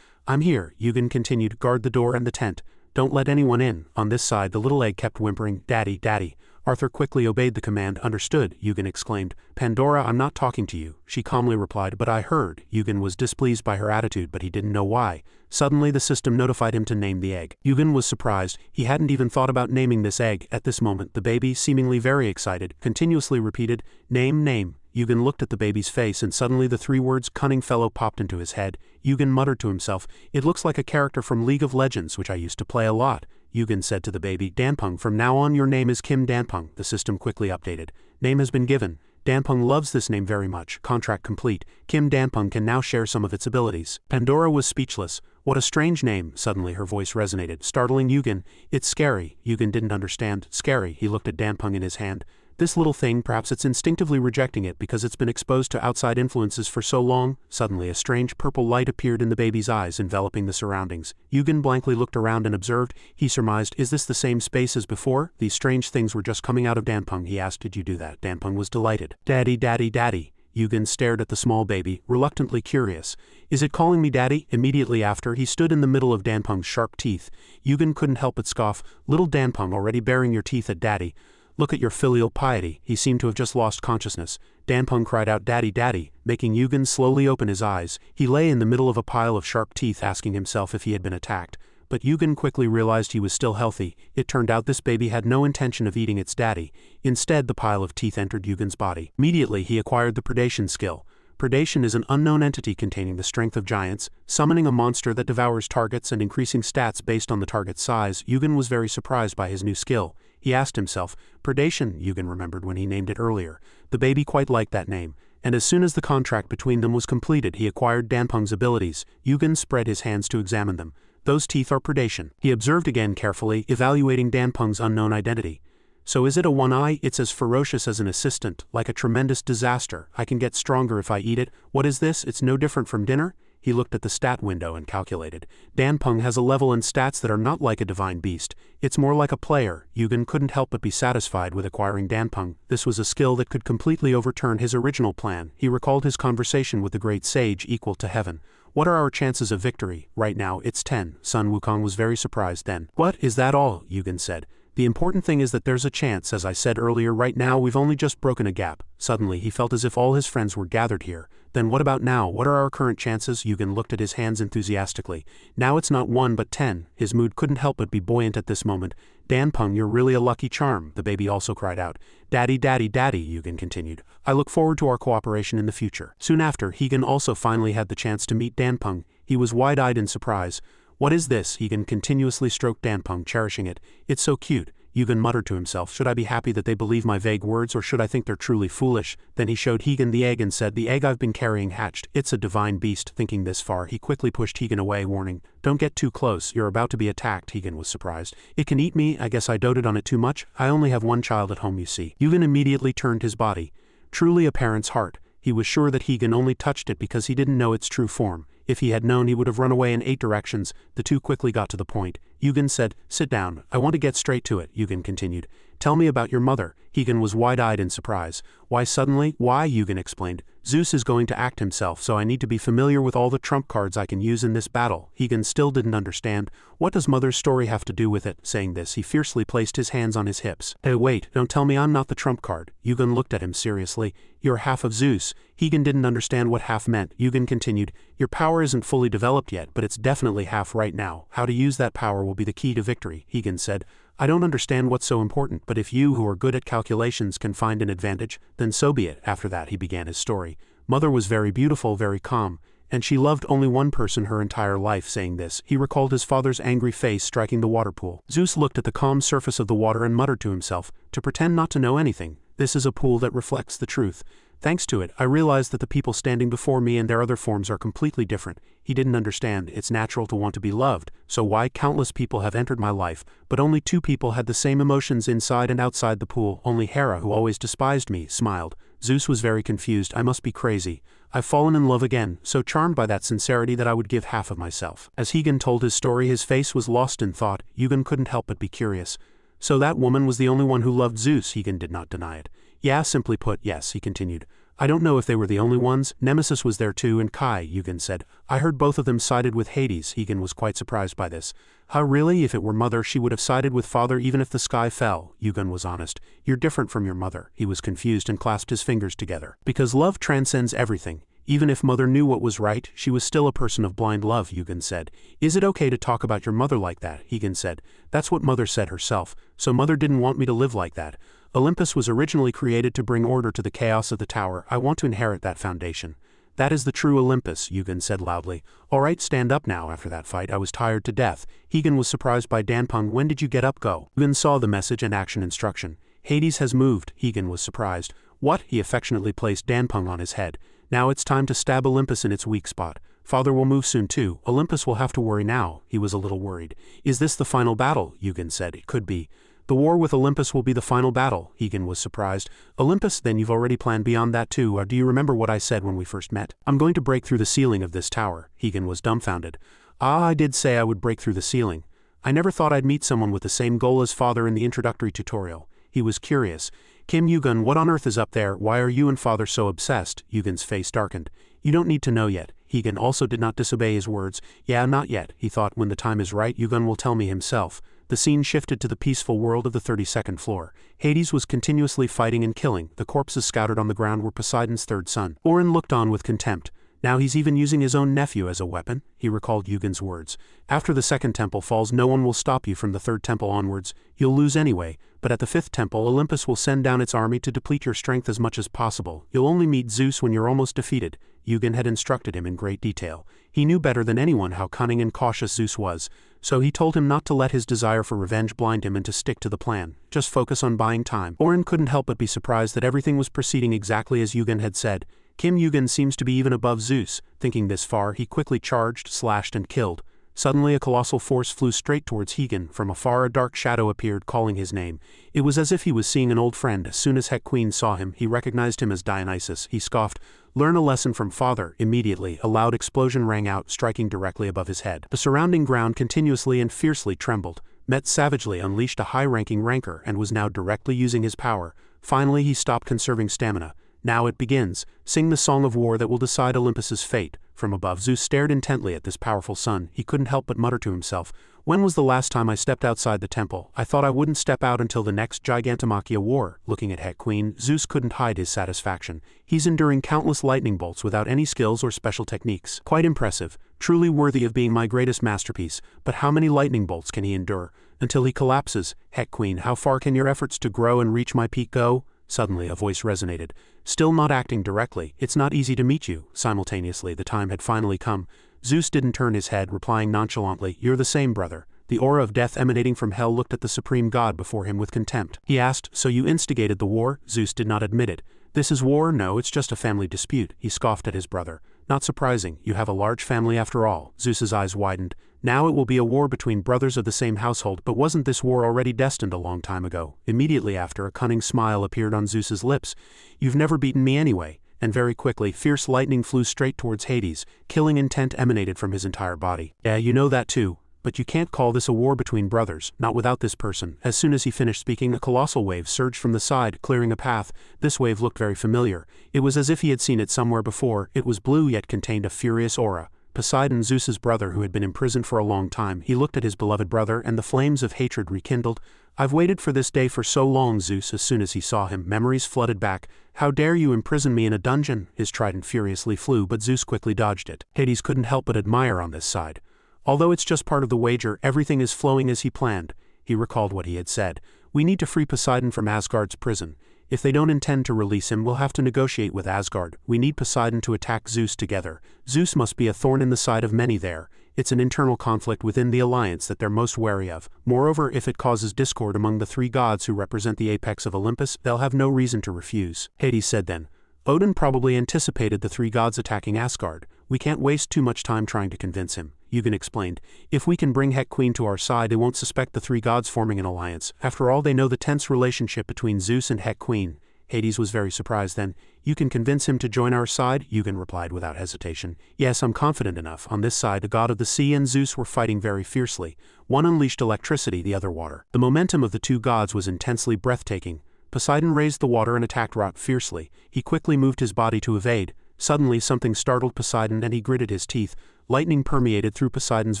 I'm here. Yugen continued, guard the door and the tent. Don't let anyone in. On this side, the little egg kept whimpering, Daddy, Daddy. Arthur quickly obeyed the command. Understood, Yugen exclaimed. Pandora, I'm not talking to you. She calmly replied, but I heard. Yugen was displeased by her attitude, but he didn't know why. Suddenly, the system notified him to name the egg. Yugen was surprised. He hadn't even thought about naming this egg. At this moment, the baby, seemingly very excited, continuously repeated, Name, name. Yugen looked at the baby's face and suddenly the three words cunning fellow popped into his head. Yugen muttered to himself, it looks like a character from League of Legends, which I used to play a lot. Yugen said to the baby, Danpeng, from now on your name is Kim Danpeng. The system quickly updated. Name has been given. Danpeng loves this name very much. Contract complete. Kim Danpeng can now share some of its abilities. Pandora was speechless. What a strange name. Suddenly her voice resonated, startling Yugen. It's scary. Yugen didn't understand. Scary. He looked at Danpeng in his hand. This little thing, perhaps it's instinctively rejecting it because it's been exposed to outside influences for so long. Suddenly a strange purple light appeared in the baby's eyes, enveloping the surroundings. Yugen blankly looked around and observed. He surmised, is this the same space as before? These strange things were just coming out of Danpeng. He asked, did you do that? Danpeng was delighted. Daddy, Daddy, Daddy. Yugen stared at the small baby, reluctantly curious. Is it calling me daddy? Immediately after, he stood in the middle of Danpeng's sharp teeth. Yugen couldn't help but scoff. Little Danpeng, already baring your teeth at daddy. Look at your filial piety. He seemed to have just lost consciousness. Danpeng cried out, daddy, daddy, making Yugen slowly open his eyes. He lay in the middle of a pile of sharp teeth, asking himself if he had been attacked. But Yugen quickly realized he was still healthy. It turned out this baby had no intention of eating its daddy. Instead, the pile of teeth entered Yugen's body. Immediately, he acquired the predation skill. Predation is an unknown entity containing the strength of giants, summoning a monster that devours targets and increasing stats based on the target's size. Yugen was very surprised by his new skill. He asked himself, predation, Yugen remembered when he named it earlier. The baby quite liked that name. And as soon as the contract between them was completed, he acquired Danpeng's abilities. Yugen spread his hands to examine them. Those teeth are predation. He observed again carefully, evaluating Danpeng's unknown identity. So is it a one-eye? It's as ferocious as an assistant, like a tremendous disaster. I can get stronger if I eat it. What is this? It's no different from dinner? He looked at the stat window and calculated. Danpeng has a level and stats that are not like a divine beast. It's more like a player. Yugen couldn't help but be satisfied with acquiring Danpeng. This was a skill that could completely overturn his original plan. He recalled his conversation with the great sage equal to heaven. What are our chances of victory? Right now, it's 10. Sun Wukong was very surprised then. What, is that all? Yugen said. The important thing is that there's a chance. As I said earlier, right now we've only just broken a gap. Suddenly he felt as if all his friends were gathered here. Then what about now? What are our current chances? Yugen looked at his hands enthusiastically. Now it's not 1 but 10. His mood couldn't help but be buoyant at this moment. Danpeng, you're really a lucky charm, the baby also cried out. Daddy, daddy, daddy, Yugen continued. I look forward to our cooperation in the future. Soon after, Yugen also finally had the chance to meet Danpeng. He was wide-eyed in surprise. What is this? Yugen continuously stroked Danpeng, cherishing it. It's so cute. Yugen muttered to himself, should I be happy that they believe my vague words, or should I think they're truly foolish? Then he showed Yugen the egg and said, the egg I've been carrying hatched. It's a divine beast. Thinking this far, he quickly pushed Yugen away, warning, don't get too close, you're about to be attacked. Yugen was surprised. It can eat me. I guess I doted on it too much. I only have one child at home, you see. Yugen immediately turned his body. Truly a parent's heart. He was sure that Yugen only touched it because he didn't know its true form. If he had known, he would have run away in 8 directions. The two quickly got to the point. Yugen said, sit down. I want to get straight to it, Yugen continued. Tell me about your mother. Yugen was wide-eyed in surprise. Why suddenly? Why? Yugen explained. Zeus is going to act himself, so I need to be familiar with all the trump cards I can use in this battle. Yugen still didn't understand. What does mother's story have to do with it? Saying this, he fiercely placed his hands on his hips. Hey, wait, don't tell me I'm not the trump card. Yugen looked at him seriously. You're half of Zeus. Yugen didn't understand what half meant. Yugen continued, your power isn't fully developed yet, but it's definitely half right now. How to use that power will be the key to victory. Yugen said, I don't understand what's so important, but if you who are good at calculations can find an advantage, then so be it. After that he began his story. Mother was very beautiful, very calm, and she loved only one person her entire life. Saying this, he recalled his father's angry face striking the water pool. Zeus looked at the calm surface of the water and muttered to himself, to pretend not to know anything. This is a pool that reflects the truth. Thanks to it, I realized that the people standing before me and their other forms are completely different. He didn't understand. It's natural to want to be loved, so why countless people have entered my life, but only 2 people had the same emotions inside and outside the pool. Only Hera, who always despised me, smiled. Zeus was very confused. I must be crazy. I've fallen in love again, so charmed by that sincerity that I would give half of myself. As Yugen told his story, his face was lost in thought. Yugen couldn't help but be curious. So that woman was the only one who loved Zeus? Yugen did not deny it. Yeah, simply put, yes, he continued. I don't know if they were the only ones. Nemesis was there too, and Kai, Yugen said. I heard both of them sided with Hades. Yugen was quite surprised by this. How, really? If it were mother, she would have sided with father even if the sky fell. Yugen was honest. You're different from your mother. He was confused and clasped his fingers together. Because love transcends everything. Even if mother knew what was right, she was still a person of blind love, Yugen said. Is it okay to talk about your mother like that? Yugen said. That's what mother said herself. So mother didn't want me to live like that. Olympus was originally created to bring order to the chaos of the tower. I want to inherit that foundation. That is the true Olympus, Yugen said loudly. All right, stand up now. After that fight, I was tired to death. Yugen was surprised by Danpeng. When did you get up? Go. Yugen saw the message and action instruction. Hades has moved. Yugen was surprised. What? He affectionately placed Danpeng on his head. Now it's time to stab Olympus in its weak spot. Father will move soon too. Olympus will have to worry now. He was a little worried. Is this the final battle? Yugen said. It could be. The war with Olympus will be the final battle. Yugen was surprised. Olympus? Then you've already planned beyond that too, or do you remember what I said when we first met? I'm going to break through the ceiling of this tower. Yugen was dumbfounded. Ah, I did say I would break through the ceiling. I never thought I'd meet someone with the same goal as father in the introductory tutorial. He was curious. Kim Yugun, what on earth is up there? Why are you and father so obsessed? Yugun's face darkened. You don't need to know yet. Yugun also did not disobey his words. Yeah, not yet, he thought. When the time is right, Yugun will tell me himself. The scene shifted to the peaceful world of the 32nd floor. Hades was continuously fighting and killing. The corpses scattered on the ground were Poseidon's third son. Orin looked on with contempt. Now he's even using his own nephew as a weapon, he recalled Yugun's words. After the second temple falls, no one will stop you from the third temple onwards. You'll lose anyway, but at the fifth temple, Olympus will send down its army to deplete your strength as much as possible. You'll only meet Zeus when you're almost defeated. Yugun had instructed him in great detail. He knew better than anyone how cunning and cautious Zeus was, so he told him not to let his desire for revenge blind him and to stick to the plan. Just focus on buying time. Orin couldn't help but be surprised that everything was proceeding exactly as Yugun had said. Kim Yugun seems to be even above Zeus. Thinking this far, he quickly charged, slashed, and killed. Suddenly a colossal force flew straight towards Huygens. From afar a dark shadow appeared, calling his name. It was as if he was seeing an old friend. As soon as Heck Queen saw him, he recognized him as Dionysus. He scoffed, "Learn a lesson from father." Immediately, a loud explosion rang out, striking directly above his head. The surrounding ground continuously and fiercely trembled. Met savagely unleashed a high-ranking ranker and was now directly using his power. Finally he stopped conserving stamina. Now it begins. Sing the song of war that will decide Olympus's fate. From above, Zeus stared intently at this powerful son. He couldn't help but mutter to himself, "When was the last time I stepped outside the temple? I thought I wouldn't step out until the next Gigantomachia war." Looking at Heck Queen, Zeus couldn't hide his satisfaction. He's enduring countless lightning bolts without any skills or special techniques. Quite impressive. Truly worthy of being my greatest masterpiece. But how many lightning bolts can he endure? Until he collapses. Heck Queen, how far can your efforts to grow and reach my peak go? Suddenly a voice resonated. Still not acting directly. "It's not easy to meet you." Simultaneously, the time had finally come. Zeus didn't turn his head, replying nonchalantly, "You're the same, brother." The aura of death emanating from hell looked at the supreme god before him with contempt. He asked, "So you instigated the war?" Zeus did not admit it. "This is war? No, it's just a family dispute." He scoffed at his brother. "Not surprising. You have a large family after all." Zeus's eyes widened. "Now it will be a war between brothers of the same household, but wasn't this war already destined a long time ago?" Immediately after, a cunning smile appeared on Zeus's lips. "You've never beaten me anyway." And very quickly, fierce lightning flew straight towards Hades. Killing intent emanated from his entire body. "Yeah, you know that too. But you can't call this a war between brothers, not without this person." As soon as he finished speaking, a colossal wave surged from the side, clearing a path. This wave looked very familiar. It was as if he had seen it somewhere before. It was blue yet contained a furious aura. Poseidon, Zeus's brother who had been imprisoned for a long time, he looked at his beloved brother and the flames of hatred rekindled. "I've waited for this day for so long." Zeus, as soon as he saw him, memories flooded back. "How dare you imprison me in a dungeon?" His trident furiously flew, but Zeus quickly dodged it. Hades couldn't help but admire on this side. "Although it's just part of the wager, everything is flowing as he planned." He recalled what he had said. "We need to free Poseidon from Asgard's prison. If they don't intend to release him, we'll have to negotiate with Asgard. We need Poseidon to attack Zeus together. Zeus must be a thorn in the side of many there. It's an internal conflict within the alliance that they're most wary of. Moreover, if it causes discord among the three gods who represent the apex of Olympus, they'll have no reason to refuse." Hades said then. "Odin probably anticipated the three gods attacking Asgard. We can't waste too much time trying to convince him." Yugen explained. "If we can bring Heck Queen to our side, they won't suspect the three gods forming an alliance. After all, they know the tense relationship between Zeus and Heck Queen." Hades was very surprised then. "You can convince him to join our side?" Yugen replied without hesitation. "Yes, I'm confident enough." On this side, the god of the sea and Zeus were fighting very fiercely. One unleashed electricity, the other water. The momentum of the two gods was intensely breathtaking. Poseidon raised the water and attacked Rot fiercely. He quickly moved his body to evade. Suddenly something startled Poseidon and he gritted his teeth. Lightning permeated through Poseidon's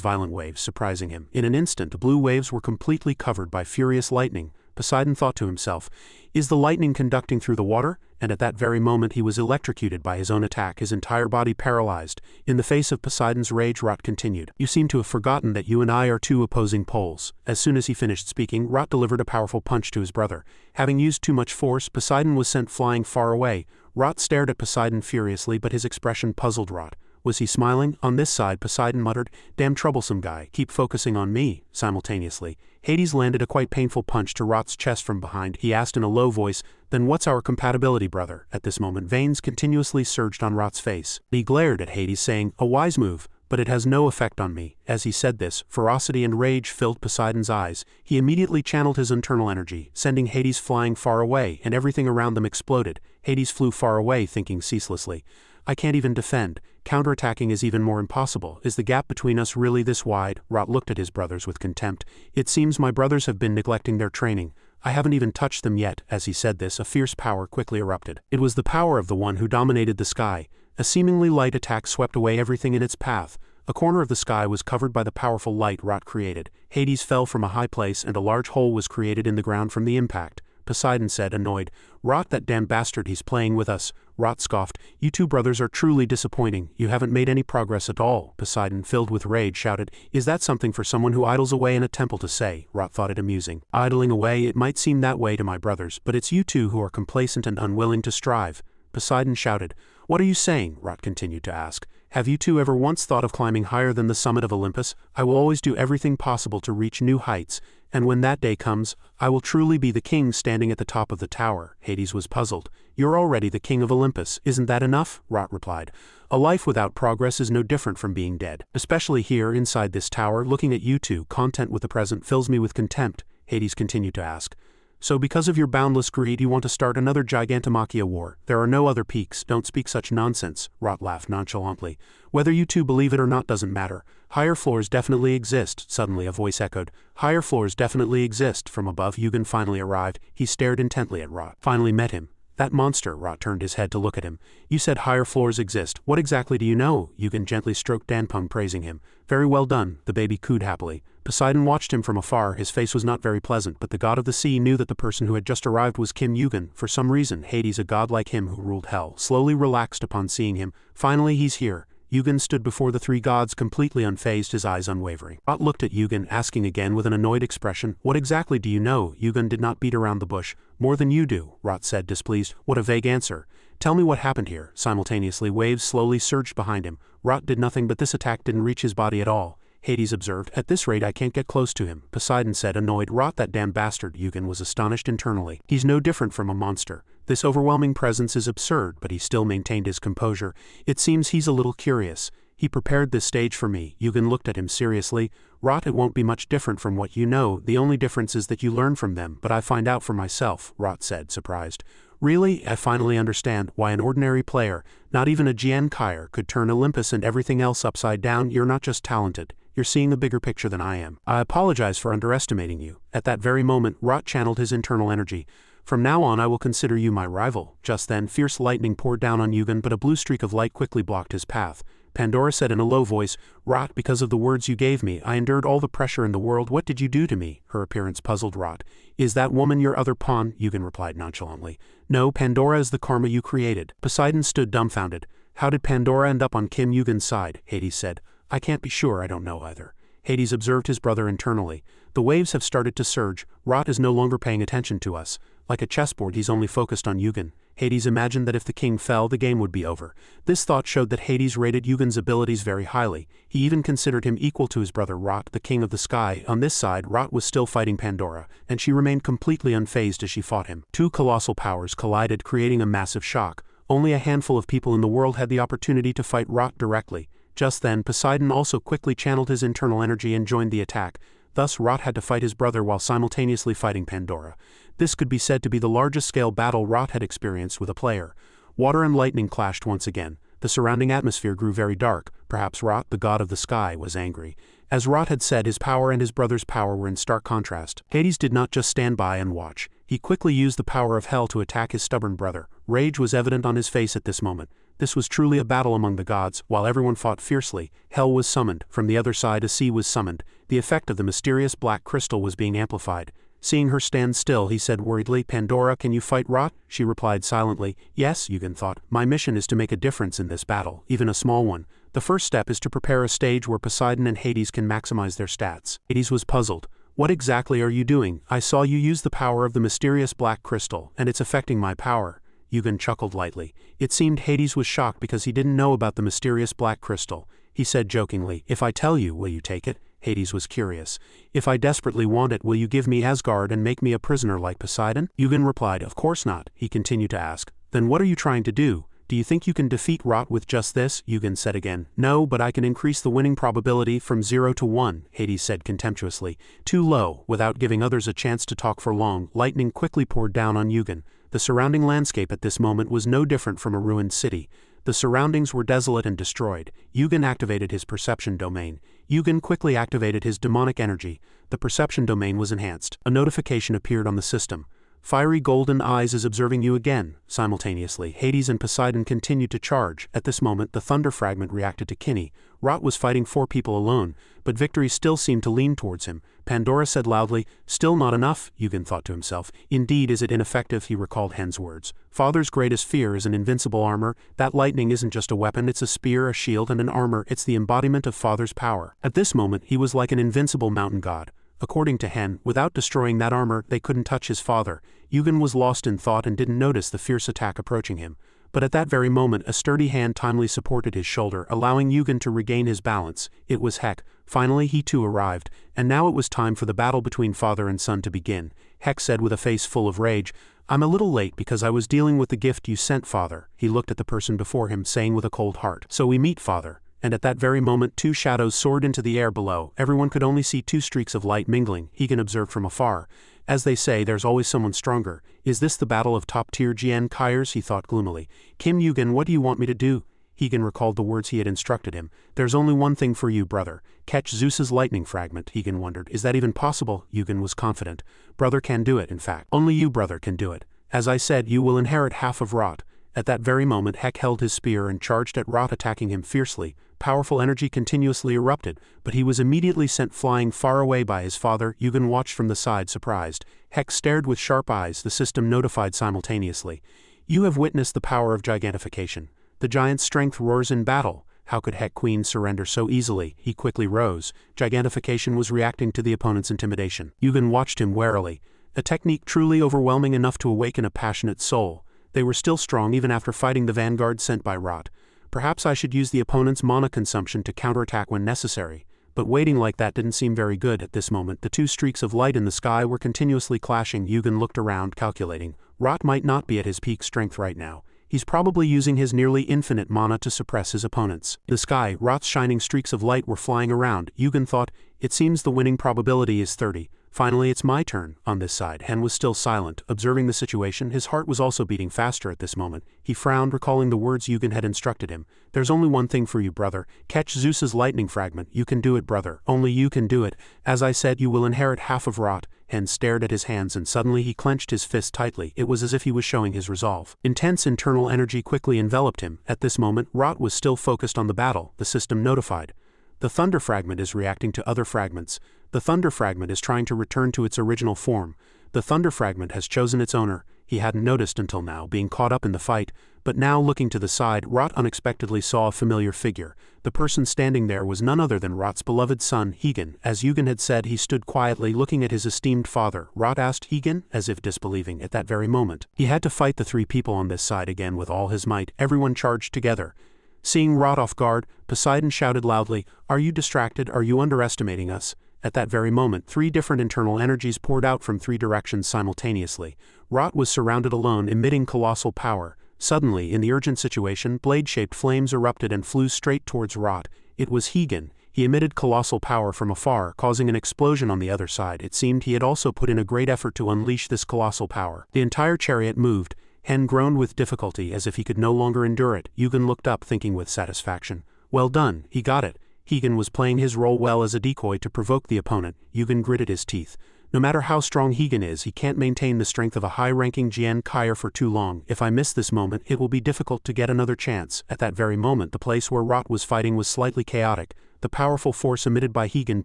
violent waves, surprising him. In an instant, the blue waves were completely covered by furious lightning. Poseidon thought to himself, "Is the lightning conducting through the water?" And at that very moment he was electrocuted by his own attack, his entire body paralyzed. In the face of Poseidon's rage, Rot continued, "You seem to have forgotten that you and I are two opposing poles." As soon as he finished speaking, Rot delivered a powerful punch to his brother. Having used too much force, Poseidon was sent flying far away. Rot stared at Poseidon furiously, but his expression puzzled Rot. Was he smiling? On this side, Poseidon muttered, "Damn troublesome guy, keep focusing on me." Simultaneously, Hades landed a quite painful punch to Rot's chest from behind. He asked in a low voice, "Then what's our compatibility, brother?" At this moment, veins continuously surged on Rot's face. He glared at Hades, saying, "A wise move, but it has no effect on me." As he said this, ferocity and rage filled Poseidon's eyes. He immediately channeled his internal energy, sending Hades flying far away, and everything around them exploded. Hades flew far away, thinking ceaselessly, "I can't even defend. Counterattacking is even more impossible. Is the gap between us really this wide?" Rot looked at his brothers with contempt. "It seems my brothers have been neglecting their training. I haven't even touched them yet." As he said this, a fierce power quickly erupted. It was the power of the one who dominated the sky. A seemingly light attack swept away everything in its path. A corner of the sky was covered by the powerful light Rot created. Hades fell from a high place and a large hole was created in the ground from the impact. Poseidon said, annoyed, "Rot, that damn bastard, he's playing with us." Rot scoffed, "You two brothers are truly disappointing. You haven't made any progress at all." Poseidon, filled with rage, shouted, "Is that something for someone who idles away in a temple to say?" Rot thought it amusing. "Idling away, it might seem that way to my brothers, but it's you two who are complacent and unwilling to strive." Poseidon shouted, "What are you saying?" Rot continued to ask. "Have you two ever once thought of climbing higher than the summit of Olympus? I will always do everything possible to reach new heights, and when that day comes, I will truly be the king standing at the top of the tower." Hades was puzzled. "You're already the king of Olympus, isn't that enough?" Rot replied. "A life without progress is no different from being dead. Especially here, inside this tower, looking at you two, content with the present fills me with contempt." Hades continued to ask, "So because of your boundless greed you want to start another Gigantomachia war? There are no other peaks, don't speak such nonsense." Rot laughed nonchalantly. "Whether you two believe it or not doesn't matter. Higher floors definitely exist." Suddenly a voice echoed, "Higher floors definitely exist." From above, Yugen finally arrived. He stared intently at Rot. "Finally met him. That monster." Rot turned his head to look at him. "You said higher floors exist. What exactly do you know?" Yugen gently stroked Danpung, praising him. "Very well done." The baby cooed happily. Poseidon watched him from afar. His face was not very pleasant, but the god of the sea knew that the person who had just arrived was Kim Yugen. For some reason, Hades, a god like him who ruled hell, slowly relaxed upon seeing him. "Finally he's here." Yugen stood before the three gods completely unfazed, his eyes unwavering. Rot looked at Yugen, asking again with an annoyed expression, "What exactly do you know?" Yugen did not beat around the bush. "More than you do," Rot said, displeased. "What a vague answer. Tell me what happened here." Simultaneously, waves slowly surged behind him. Rot did nothing, but this attack didn't reach his body at all. Hades observed, "At this rate I can't get close to him." Poseidon said, annoyed, "Rot, that damn bastard." Yugen was astonished internally. "He's no different from a monster. This overwhelming presence is absurd," but he still maintained his composure. "It seems he's a little curious. He prepared this stage for me." Yugen looked at him seriously. "Rot, it won't be much different from what you know. The only difference is that you learn from them, but I find out for myself," Rot said, surprised. "Really? I finally understand why an ordinary player, not even a Jian-Kaier, could turn Olympus and everything else upside down. You're not just talented. You're seeing a bigger picture than I am. I apologize for underestimating you." At that very moment, Rot channeled his internal energy. "From now on I will consider you my rival." Just then, fierce lightning poured down on Yugen, but a blue streak of light quickly blocked his path. Pandora said in a low voice, "Rot, because of the words you gave me, I endured all the pressure in the world. What did you do to me?" Her appearance puzzled Rot. "Is that woman your other pawn?" Yugen replied nonchalantly. "No, Pandora is the karma you created." Poseidon stood dumbfounded. "How did Pandora end up on Kim Yugen's side?" Hades said. "I can't be sure, I don't know either." Hades observed his brother internally. "The waves have started to surge. Rot is no longer paying attention to us. Like a chessboard, he's only focused on Yugen." Hades imagined that if the king fell, the game would be over. This thought showed that Hades rated Yugen's abilities very highly. He even considered him equal to his brother Rot, the king of the sky. On this side, Rot was still fighting Pandora, and she remained completely unfazed as she fought him. Two colossal powers collided, creating a massive shock. Only a handful of people in the world had the opportunity to fight Rot directly. Just then, Poseidon also quickly channeled his internal energy and joined the attack. Thus, Rot had to fight his brother while simultaneously fighting Pandora. This could be said to be the largest-scale battle Rot had experienced with a player. Water and lightning clashed once again. The surrounding atmosphere grew very dark. Perhaps Rot, the god of the sky, was angry. As Rot had said, his power and his brother's power were in stark contrast. Hades did not just stand by and watch. He quickly used the power of hell to attack his stubborn brother. Rage was evident on his face at this moment. This was truly a battle among the gods. While everyone fought fiercely, hell was summoned. From the other side, a sea was summoned. The effect of the mysterious black crystal was being amplified. Seeing her stand still, he said worriedly, "Pandora, can you fight Rot?" She replied silently, "Yes," Yugen thought. "My mission is to make a difference in this battle, even a small one. The first step is to prepare a stage where Poseidon and Hades can maximize their stats." Hades was puzzled. "What exactly are you doing? I saw you use the power of the mysterious black crystal, and it's affecting my power." Yugen chuckled lightly. It seemed Hades was shocked because he didn't know about the mysterious black crystal. He said jokingly, "If I tell you, will you take it?" Hades was curious. "If I desperately want it, will you give me Asgard and make me a prisoner like Poseidon?" Yugen replied, "Of course not." He continued to ask, "Then what are you trying to do? Do you think you can defeat Rot with just this?" Yugen said again, "No, but I can increase the winning probability from 0 to 1, Hades said contemptuously. "Too low." Without giving others a chance to talk for long, lightning quickly poured down on Yugen. The surrounding landscape at this moment was no different from a ruined city. The surroundings were desolate and destroyed. Yugen activated his perception domain. Yugen quickly activated his demonic energy. The perception domain was enhanced. A notification appeared on the system. Fiery golden eyes is observing you again. Simultaneously, Hades and Poseidon continued to charge. At this moment, the thunder fragment reacted to Kinney. Rot was fighting 4 people alone, but victory still seemed to lean towards him. Pandora said loudly, "Still not enough," Yugen thought to himself. Indeed, is it ineffective, he recalled Hen's words. Father's greatest fear is an invincible armor. That lightning isn't just a weapon, it's a spear, a shield, and an armor. It's the embodiment of Father's power. At this moment, he was like an invincible mountain god. According to Hen, without destroying that armor, they couldn't touch his father. Yugen was lost in thought and didn't notice the fierce attack approaching him. But at that very moment, a sturdy hand timely supported his shoulder, allowing Yugen to regain his balance. It was Hek. Finally, he too arrived, and now it was time for the battle between father and son to begin. Hek said with a face full of rage, "I'm a little late because I was dealing with the gift you sent, father." He looked at the person before him, saying with a cold heart, "So we meet, father." And at that very moment 2 shadows soared into the air below. Everyone could only see 2 streaks of light mingling, Higen observed from afar. As they say, there's always someone stronger. Is this the battle of top-tier Jian Kaiers, he thought gloomily. Kim Yugen, what do you want me to do? Higen recalled the words he had instructed him. There's only one thing for you, brother. Catch Zeus's lightning fragment, Higen wondered. Is that even possible? Yugen was confident. Brother can do it, in fact. Only you, brother, can do it. As I said, you will inherit half of Rot. At that very moment, Hek held his spear and charged at Rot, attacking him fiercely. Powerful energy continuously erupted, but he was immediately sent flying far away by his father. Yugen watched from the side, surprised. Hek stared with sharp eyes, the system notified simultaneously. You have witnessed the power of gigantification. The giant's strength roars in battle. How could Hek Queen surrender so easily? He quickly rose. Gigantification was reacting to the opponent's intimidation. Yugen watched him warily. A technique truly overwhelming enough to awaken a passionate soul. They were still strong even after fighting the vanguard sent by Rot. Perhaps I should use the opponent's mana consumption to counterattack when necessary. But waiting like that didn't seem very good at this moment. The 2 streaks of light in the sky were continuously clashing. Yugen looked around, calculating. Rot might not be at his peak strength right now. He's probably using his nearly infinite mana to suppress his opponents. In the sky, Rot's shining streaks of light were flying around. Yugen thought, it seems the winning probability is 30. Finally, it's my turn. On this side, Hen was still silent, observing the situation. His heart was also beating faster at this moment. He frowned, recalling the words Yugen had instructed him. There's only one thing for you, brother. Catch Zeus's lightning fragment. You can do it, brother. Only you can do it. As I said, you will inherit half of Rot. Hen stared at his hands and suddenly he clenched his fist tightly. It was as if he was showing his resolve. Intense internal energy quickly enveloped him. At this moment, Rot was still focused on the battle. The system notified. The thunder fragment is reacting to other fragments. The thunder fragment is trying to return to its original form. The thunder fragment has chosen its owner. He hadn't noticed until now, being caught up in the fight, but now looking to the side, Rot unexpectedly saw a familiar figure. The person standing there was none other than Rot's beloved son, Higen. As Yugen had said, he stood quietly looking at his esteemed father. Rot asked Higen, as if disbelieving. At that very moment, he had to fight the 3 people on this side again with all his might. Everyone charged together. Seeing Rot off guard, Poseidon shouted loudly, "Are you distracted? Are you underestimating us?" At that very moment, 3 different internal energies poured out from 3 directions simultaneously. Rot was surrounded alone, emitting colossal power. Suddenly, in the urgent situation, blade-shaped flames erupted and flew straight towards Rot. It was Higen. He emitted colossal power from afar, causing an explosion on the other side. It seemed he had also put in a great effort to unleash this colossal power. The entire chariot moved. Hen groaned with difficulty, as if he could no longer endure it. Yugen looked up, thinking with satisfaction. Well done, he got it. Higen was playing his role well as a decoy to provoke the opponent. Yugen gritted his teeth. No matter how strong Higen is, he can't maintain the strength of a high-ranking Jian Kaier for too long. If I miss this moment, it will be difficult to get another chance. At that very moment, the place where Rot was fighting was slightly chaotic. The powerful force emitted by Higen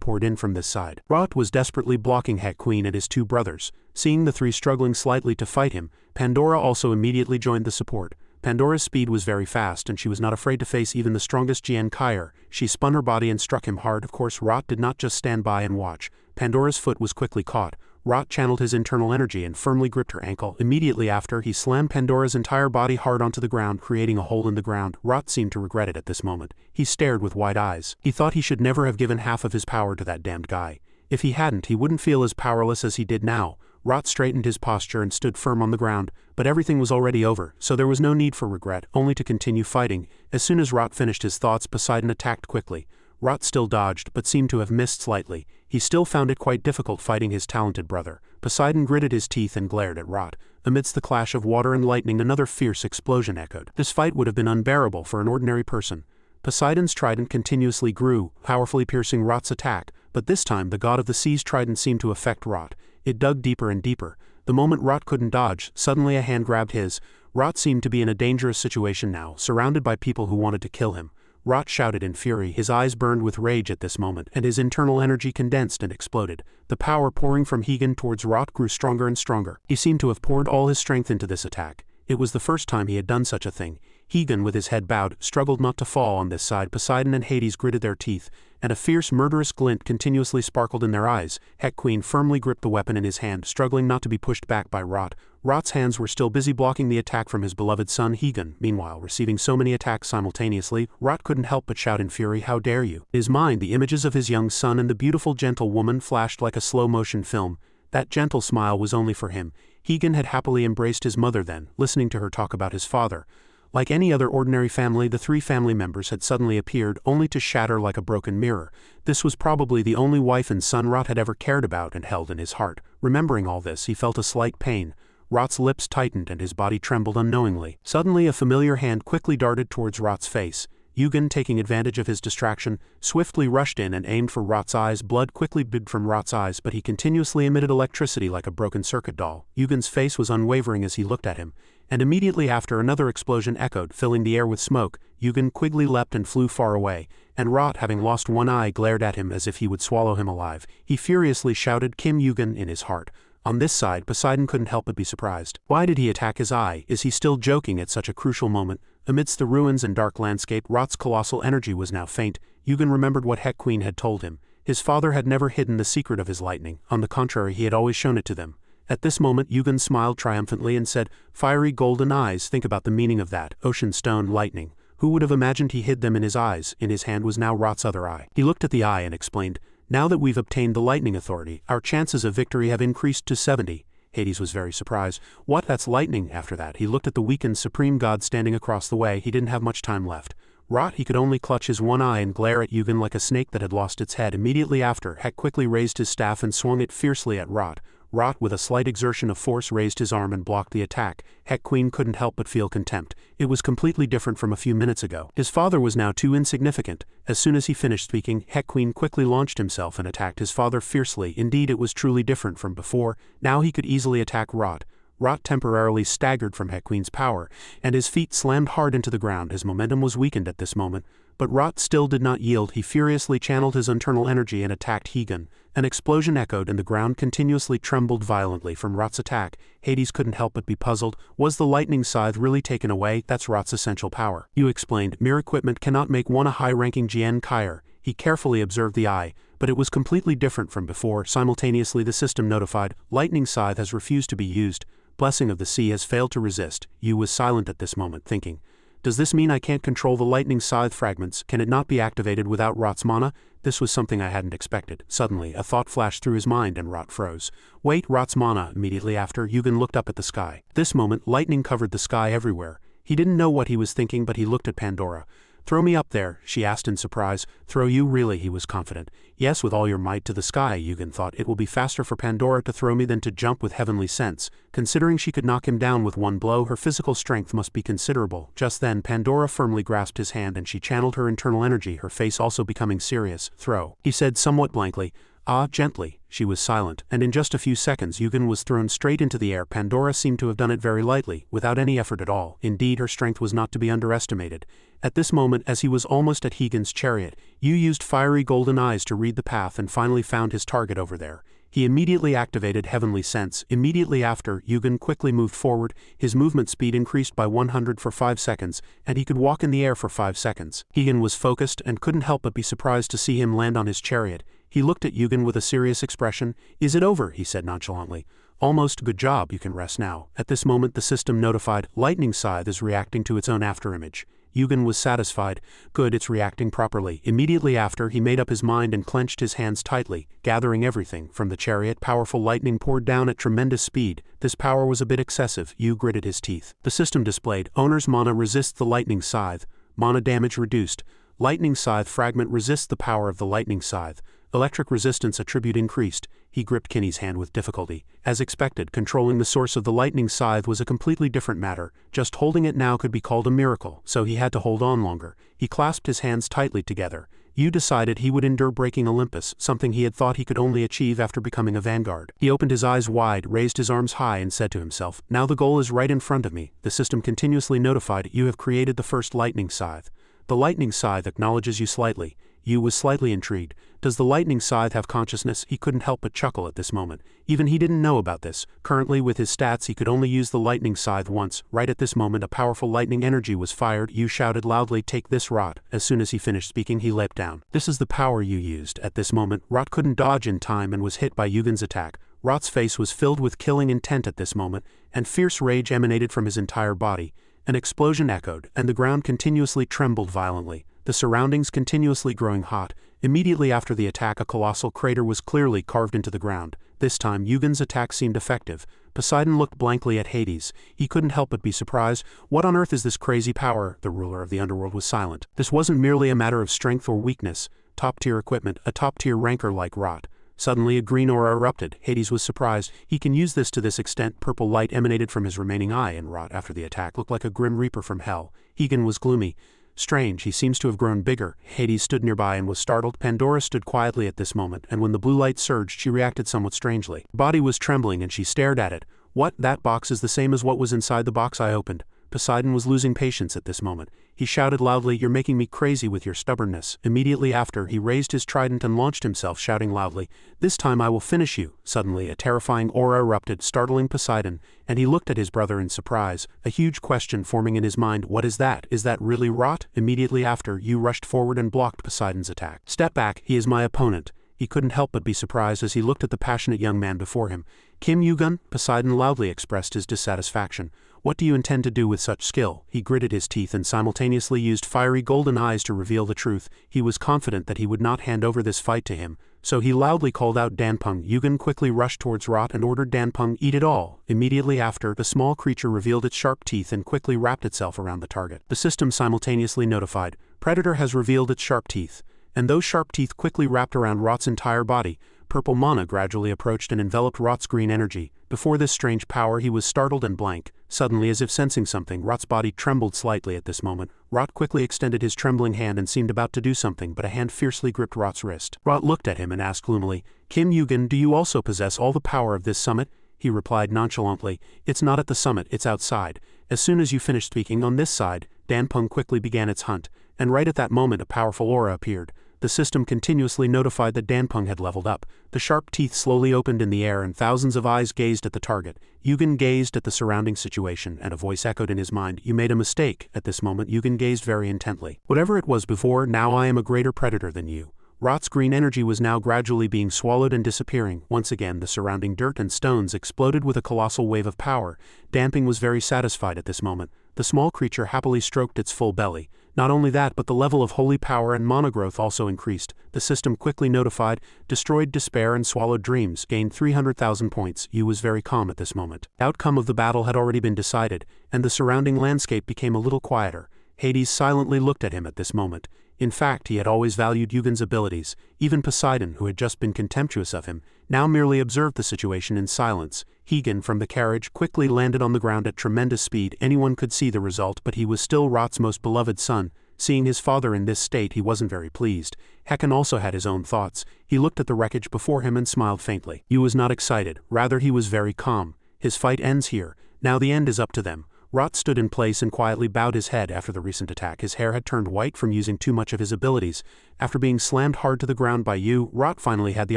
poured in from this side. Rot was desperately blocking Hek Queen and his 2 brothers. Seeing the 3 struggling slightly to fight him, Pandora also immediately joined the support. Pandora's speed was very fast, and she was not afraid to face even the strongest Jian Kaier. She spun her body and struck him hard. Of course, Rot did not just stand by and watch. Pandora's foot was quickly caught. Rot channeled his internal energy and firmly gripped her ankle. Immediately after, he slammed Pandora's entire body hard onto the ground, creating a hole in the ground. Rot seemed to regret it at this moment. He stared with wide eyes. He thought he should never have given half of his power to that damned guy. If he hadn't, he wouldn't feel as powerless as he did now. Rot straightened his posture and stood firm on the ground, but everything was already over, so there was no need for regret, only to continue fighting. As soon as Rot finished his thoughts, Poseidon attacked quickly. Rot still dodged, but seemed to have missed slightly. He still found it quite difficult fighting his talented brother. Poseidon gritted his teeth and glared at Rot. Amidst the clash of water and lightning, another fierce explosion echoed. This fight would have been unbearable for an ordinary person. Poseidon's trident continuously grew, powerfully piercing Rot's attack, but this time the god of the sea's trident seemed to affect Rot. It dug deeper and deeper. The moment Rot couldn't dodge, suddenly a hand grabbed his. Rot seemed to be in a dangerous situation now, surrounded by people who wanted to kill him. Rot shouted in fury, his eyes burned with rage at this moment, and his internal energy condensed and exploded. The power pouring from Hegan towards Rot grew stronger and stronger. He seemed to have poured all his strength into this attack. It was the first time he had done such a thing. Hegan, with his head bowed, struggled not to fall on this side. Poseidon and Hades gritted their teeth, and a fierce, murderous glint continuously sparkled in their eyes. Hequeen firmly gripped the weapon in his hand, struggling not to be pushed back by Rot. Rot's hands were still busy blocking the attack from his beloved son Hegan. Meanwhile, receiving so many attacks simultaneously, Rot couldn't help but shout in fury, "How dare you!" In his mind, the images of his young son and the beautiful gentle woman flashed like a slow-motion film. That gentle smile was only for him. Hegan had happily embraced his mother then, listening to her talk about his father. Like any other ordinary family, the three family members had suddenly appeared, only to shatter like a broken mirror. This was probably the only wife and son Rot had ever cared about and held in his heart. Remembering all this, he felt a slight pain. Rot's lips tightened and his body trembled unknowingly. Suddenly a familiar hand quickly darted towards Rot's face. Eugen, taking advantage of his distraction, swiftly rushed in and aimed for Rot's eyes. Blood quickly bead from Rot's eyes, but he continuously emitted electricity like a broken circuit doll. Eugen's face was unwavering as he looked at him, and immediately after another explosion echoed, filling the air with smoke. Eugen quickly leapt and flew far away, and Rot, having lost one eye, glared at him as if he would swallow him alive. He furiously shouted Kim Eugen in his heart. On this side, Poseidon couldn't help but be surprised. Why did he attack his eye? Is he still joking at such a crucial moment? Amidst the ruins and dark landscape, Rot's colossal energy was now faint. Eugen remembered what Hequeen had told him. His father had never hidden the secret of his lightning. On the contrary, he had always shown it to them. At this moment, Eugen smiled triumphantly and said, "Fiery golden eyes, think about the meaning of that. Ocean stone lightning. Who would have imagined he hid them in his eyes?" In his hand was now Rot's other eye. He looked at the eye and explained, "Now that we've obtained the lightning authority, our chances of victory have increased to 70. Hades was very surprised. "What? That's lightning?" After that, he looked at the weakened supreme god standing across the way. He didn't have much time left. Rot, he could only clutch his one eye and glare at Eugen like a snake that had lost its head. Immediately after, Hek quickly raised his staff and swung it fiercely at Rot. Rot, with a slight exertion of force, raised his arm and blocked the attack. Hequeen couldn't help but feel contempt. It was completely different from a few minutes ago. His father was now too insignificant. As soon as he finished speaking, Hequeen quickly launched himself and attacked his father fiercely. Indeed, it was truly different from before. Now he could easily attack Rot. Rot temporarily staggered from Hequeen's power, and his feet slammed hard into the ground. His momentum was weakened at this moment, but Rot still did not yield. He furiously channeled his internal energy and attacked Hegan. An explosion echoed and the ground continuously trembled violently from Rot's attack. Hades couldn't help but be puzzled. Was the lightning scythe really taken away? That's Rot's essential power. You explained, mere equipment cannot make one a high-ranking GN Kyer. He carefully observed the eye, but it was completely different from before. Simultaneously the system notified, lightning scythe has refused to be used. Blessing of the Sea has failed to resist. Yu was silent at this moment, thinking, does this mean I can't control the lightning scythe fragments? Can it not be activated without Rot's mana? This was something I hadn't expected. Suddenly, a thought flashed through his mind and Rot froze. Wait, Rot's mana. Immediately after, Eugen looked up at the sky. At this moment, lightning covered the sky everywhere. He didn't know what he was thinking, but he looked at Pandora. Throw me up there, she asked in surprise. Throw you? Really? He was confident. Yes, with all your might to the sky, Eugen thought. It will be faster for Pandora to throw me than to jump with heavenly sense. Considering she could knock him down with one blow, her physical strength must be considerable. Just then, Pandora firmly grasped his hand and she channeled her internal energy, her face also becoming serious. Throw, he said somewhat blankly. Ah, gently. She was silent, and in just a few seconds Eugen was thrown straight into the air. Pandora seemed to have done it very lightly, without any effort at all. Indeed, her strength was not to be underestimated. At this moment, as he was almost at Hegan's chariot, Yu used fiery golden eyes to read the path and finally found his target over there. He immediately activated Heavenly Sense. Immediately after, Eugen quickly moved forward. His movement speed increased by 100 for 5 seconds, and he could walk in the air for 5 seconds. Hegan was focused and couldn't help but be surprised to see him land on his chariot. He looked at Eugen with a serious expression. Is it over? He said nonchalantly. Almost. Good job, you can rest now. At this moment the system notified, lightning scythe is reacting to its own afterimage. Eugen was satisfied. Good, it's reacting properly. Immediately after, he made up his mind and clenched his hands tightly, gathering everything. From the chariot, powerful lightning poured down at tremendous speed. This power was a bit excessive. Yu gritted his teeth. The system displayed, owner's mana resists the lightning scythe. Mana damage reduced. Lightning scythe fragment resists the power of the lightning scythe. Electric resistance attribute increased. He gripped Kinney's hand with difficulty. As expected, controlling the source of the lightning scythe was a completely different matter. Just holding it now could be called a miracle, so he had to hold on longer. He clasped his hands tightly together. Yu decided he would endure breaking Olympus, something he had thought he could only achieve after becoming a vanguard. He opened his eyes wide, raised his arms high, and said to himself, "Now the goal is right in front of me." The system continuously notified, "You have created the first lightning scythe." The lightning scythe acknowledges you slightly. Yu was slightly intrigued. Does the lightning scythe have consciousness? He couldn't help but chuckle at this moment. Even he didn't know about this. Currently, with his stats, he could only use the lightning scythe once. Right at this moment, a powerful lightning energy was fired. Yu shouted loudly, "Take this, Rot." As soon as he finished speaking, he leapt down. This is the power Yu used. At this moment, Rot couldn't dodge in time and was hit by Yugen's attack. Rot's face was filled with killing intent at this moment, and fierce rage emanated from his entire body. An explosion echoed, and the ground continuously trembled violently, the surroundings continuously growing hot. Immediately after the attack, a colossal crater was clearly carved into the ground. This time, Yugen's attack seemed effective. Poseidon looked blankly at Hades. He couldn't help but be surprised. What on earth is this crazy power? The ruler of the underworld was silent. This wasn't merely a matter of strength or weakness. Top-tier equipment, a top-tier ranker like Rot. Suddenly a green aura erupted. Hades was surprised. He can use this to this extent. Purple light emanated from his remaining eye, and Rot, after the attack, looked like a grim reaper from hell. Higan was gloomy. Strange, he seems to have grown bigger. Hades stood nearby and was startled. Pandora stood quietly at this moment, and when the blue light surged, she reacted somewhat strangely. Bati was trembling and she stared at it. What? That box is the same as what was inside the box I opened. Poseidon was losing patience at this moment. He shouted loudly, "You're making me crazy with your stubbornness." Immediately after, he raised his trident and launched himself, shouting loudly, "This time I will finish you." Suddenly, a terrifying aura erupted, startling Poseidon, and he looked at his brother in surprise, a huge question forming in his mind. What is that? Is that really Rot? Immediately after, Yu rushed forward and blocked Poseidon's attack. "Step back, he is my opponent." He couldn't help but be surprised as he looked at the passionate young man before him. "Kim Yugun?" Poseidon loudly expressed his dissatisfaction. "What do you intend to do with such skill?" He gritted his teeth and simultaneously used fiery golden eyes to reveal the truth. He was confident that he would not hand over this fight to him, so he loudly called out Danpeng. Yugen quickly rushed towards Rot and ordered Danpeng, "Eat it all." Immediately after, the small creature revealed its sharp teeth and quickly wrapped itself around the target. The system simultaneously notified, "Predator has revealed its sharp teeth." And those sharp teeth quickly wrapped around Rot's entire body. Purple mana gradually approached and enveloped Rot's green energy. Before this strange power, he was startled and blank. Suddenly, as if sensing something, Rot's body trembled slightly at this moment. Rot quickly extended his trembling hand and seemed about to do something, but a hand fiercely gripped Rot's wrist. Rot looked at him and asked gloomily, "Kim Yugen, do you also possess all the power of this summit?" He replied nonchalantly, "It's not at the summit, it's outside." As soon as you finished speaking on this side, Danpeng quickly began its hunt, and right at that moment a powerful aura appeared. The system continuously notified that Danpeng had leveled up. The sharp teeth slowly opened in the air and thousands of eyes gazed at the target. Yugen gazed at the surrounding situation, and a voice echoed in his mind, "You made a mistake." At this moment, Yugen gazed very intently. "Whatever it was before, now I am a greater predator than you." Rot's green energy was now gradually being swallowed and disappearing. Once again, the surrounding dirt and stones exploded with a colossal wave of power. Danpeng was very satisfied at this moment. The small creature happily stroked its full belly. Not only that, but the level of holy power and mana growth also increased. The system quickly notified, destroyed despair and swallowed dreams, gained 300,000 points. Yu was very calm at this moment. The outcome of the battle had already been decided, and the surrounding landscape became a little quieter. Hades silently looked at him at this moment. In fact, he had always valued Yugen's abilities. Even Poseidon, who had just been contemptuous of him, now merely observed the situation in silence. Higan, from the carriage, quickly landed on the ground at tremendous speed. Anyone could see the result, but he was still Rot's most beloved son. Seeing his father in this state, he wasn't very pleased. Hecken also had his own thoughts. He looked at the wreckage before him and smiled faintly. Yu was not excited, rather he was very calm. His fight ends here. Now the end is up to them. Rot stood in place and quietly bowed his head after the recent attack. His hair had turned white from using too much of his abilities. After being slammed hard to the ground by Yu, Rot finally had the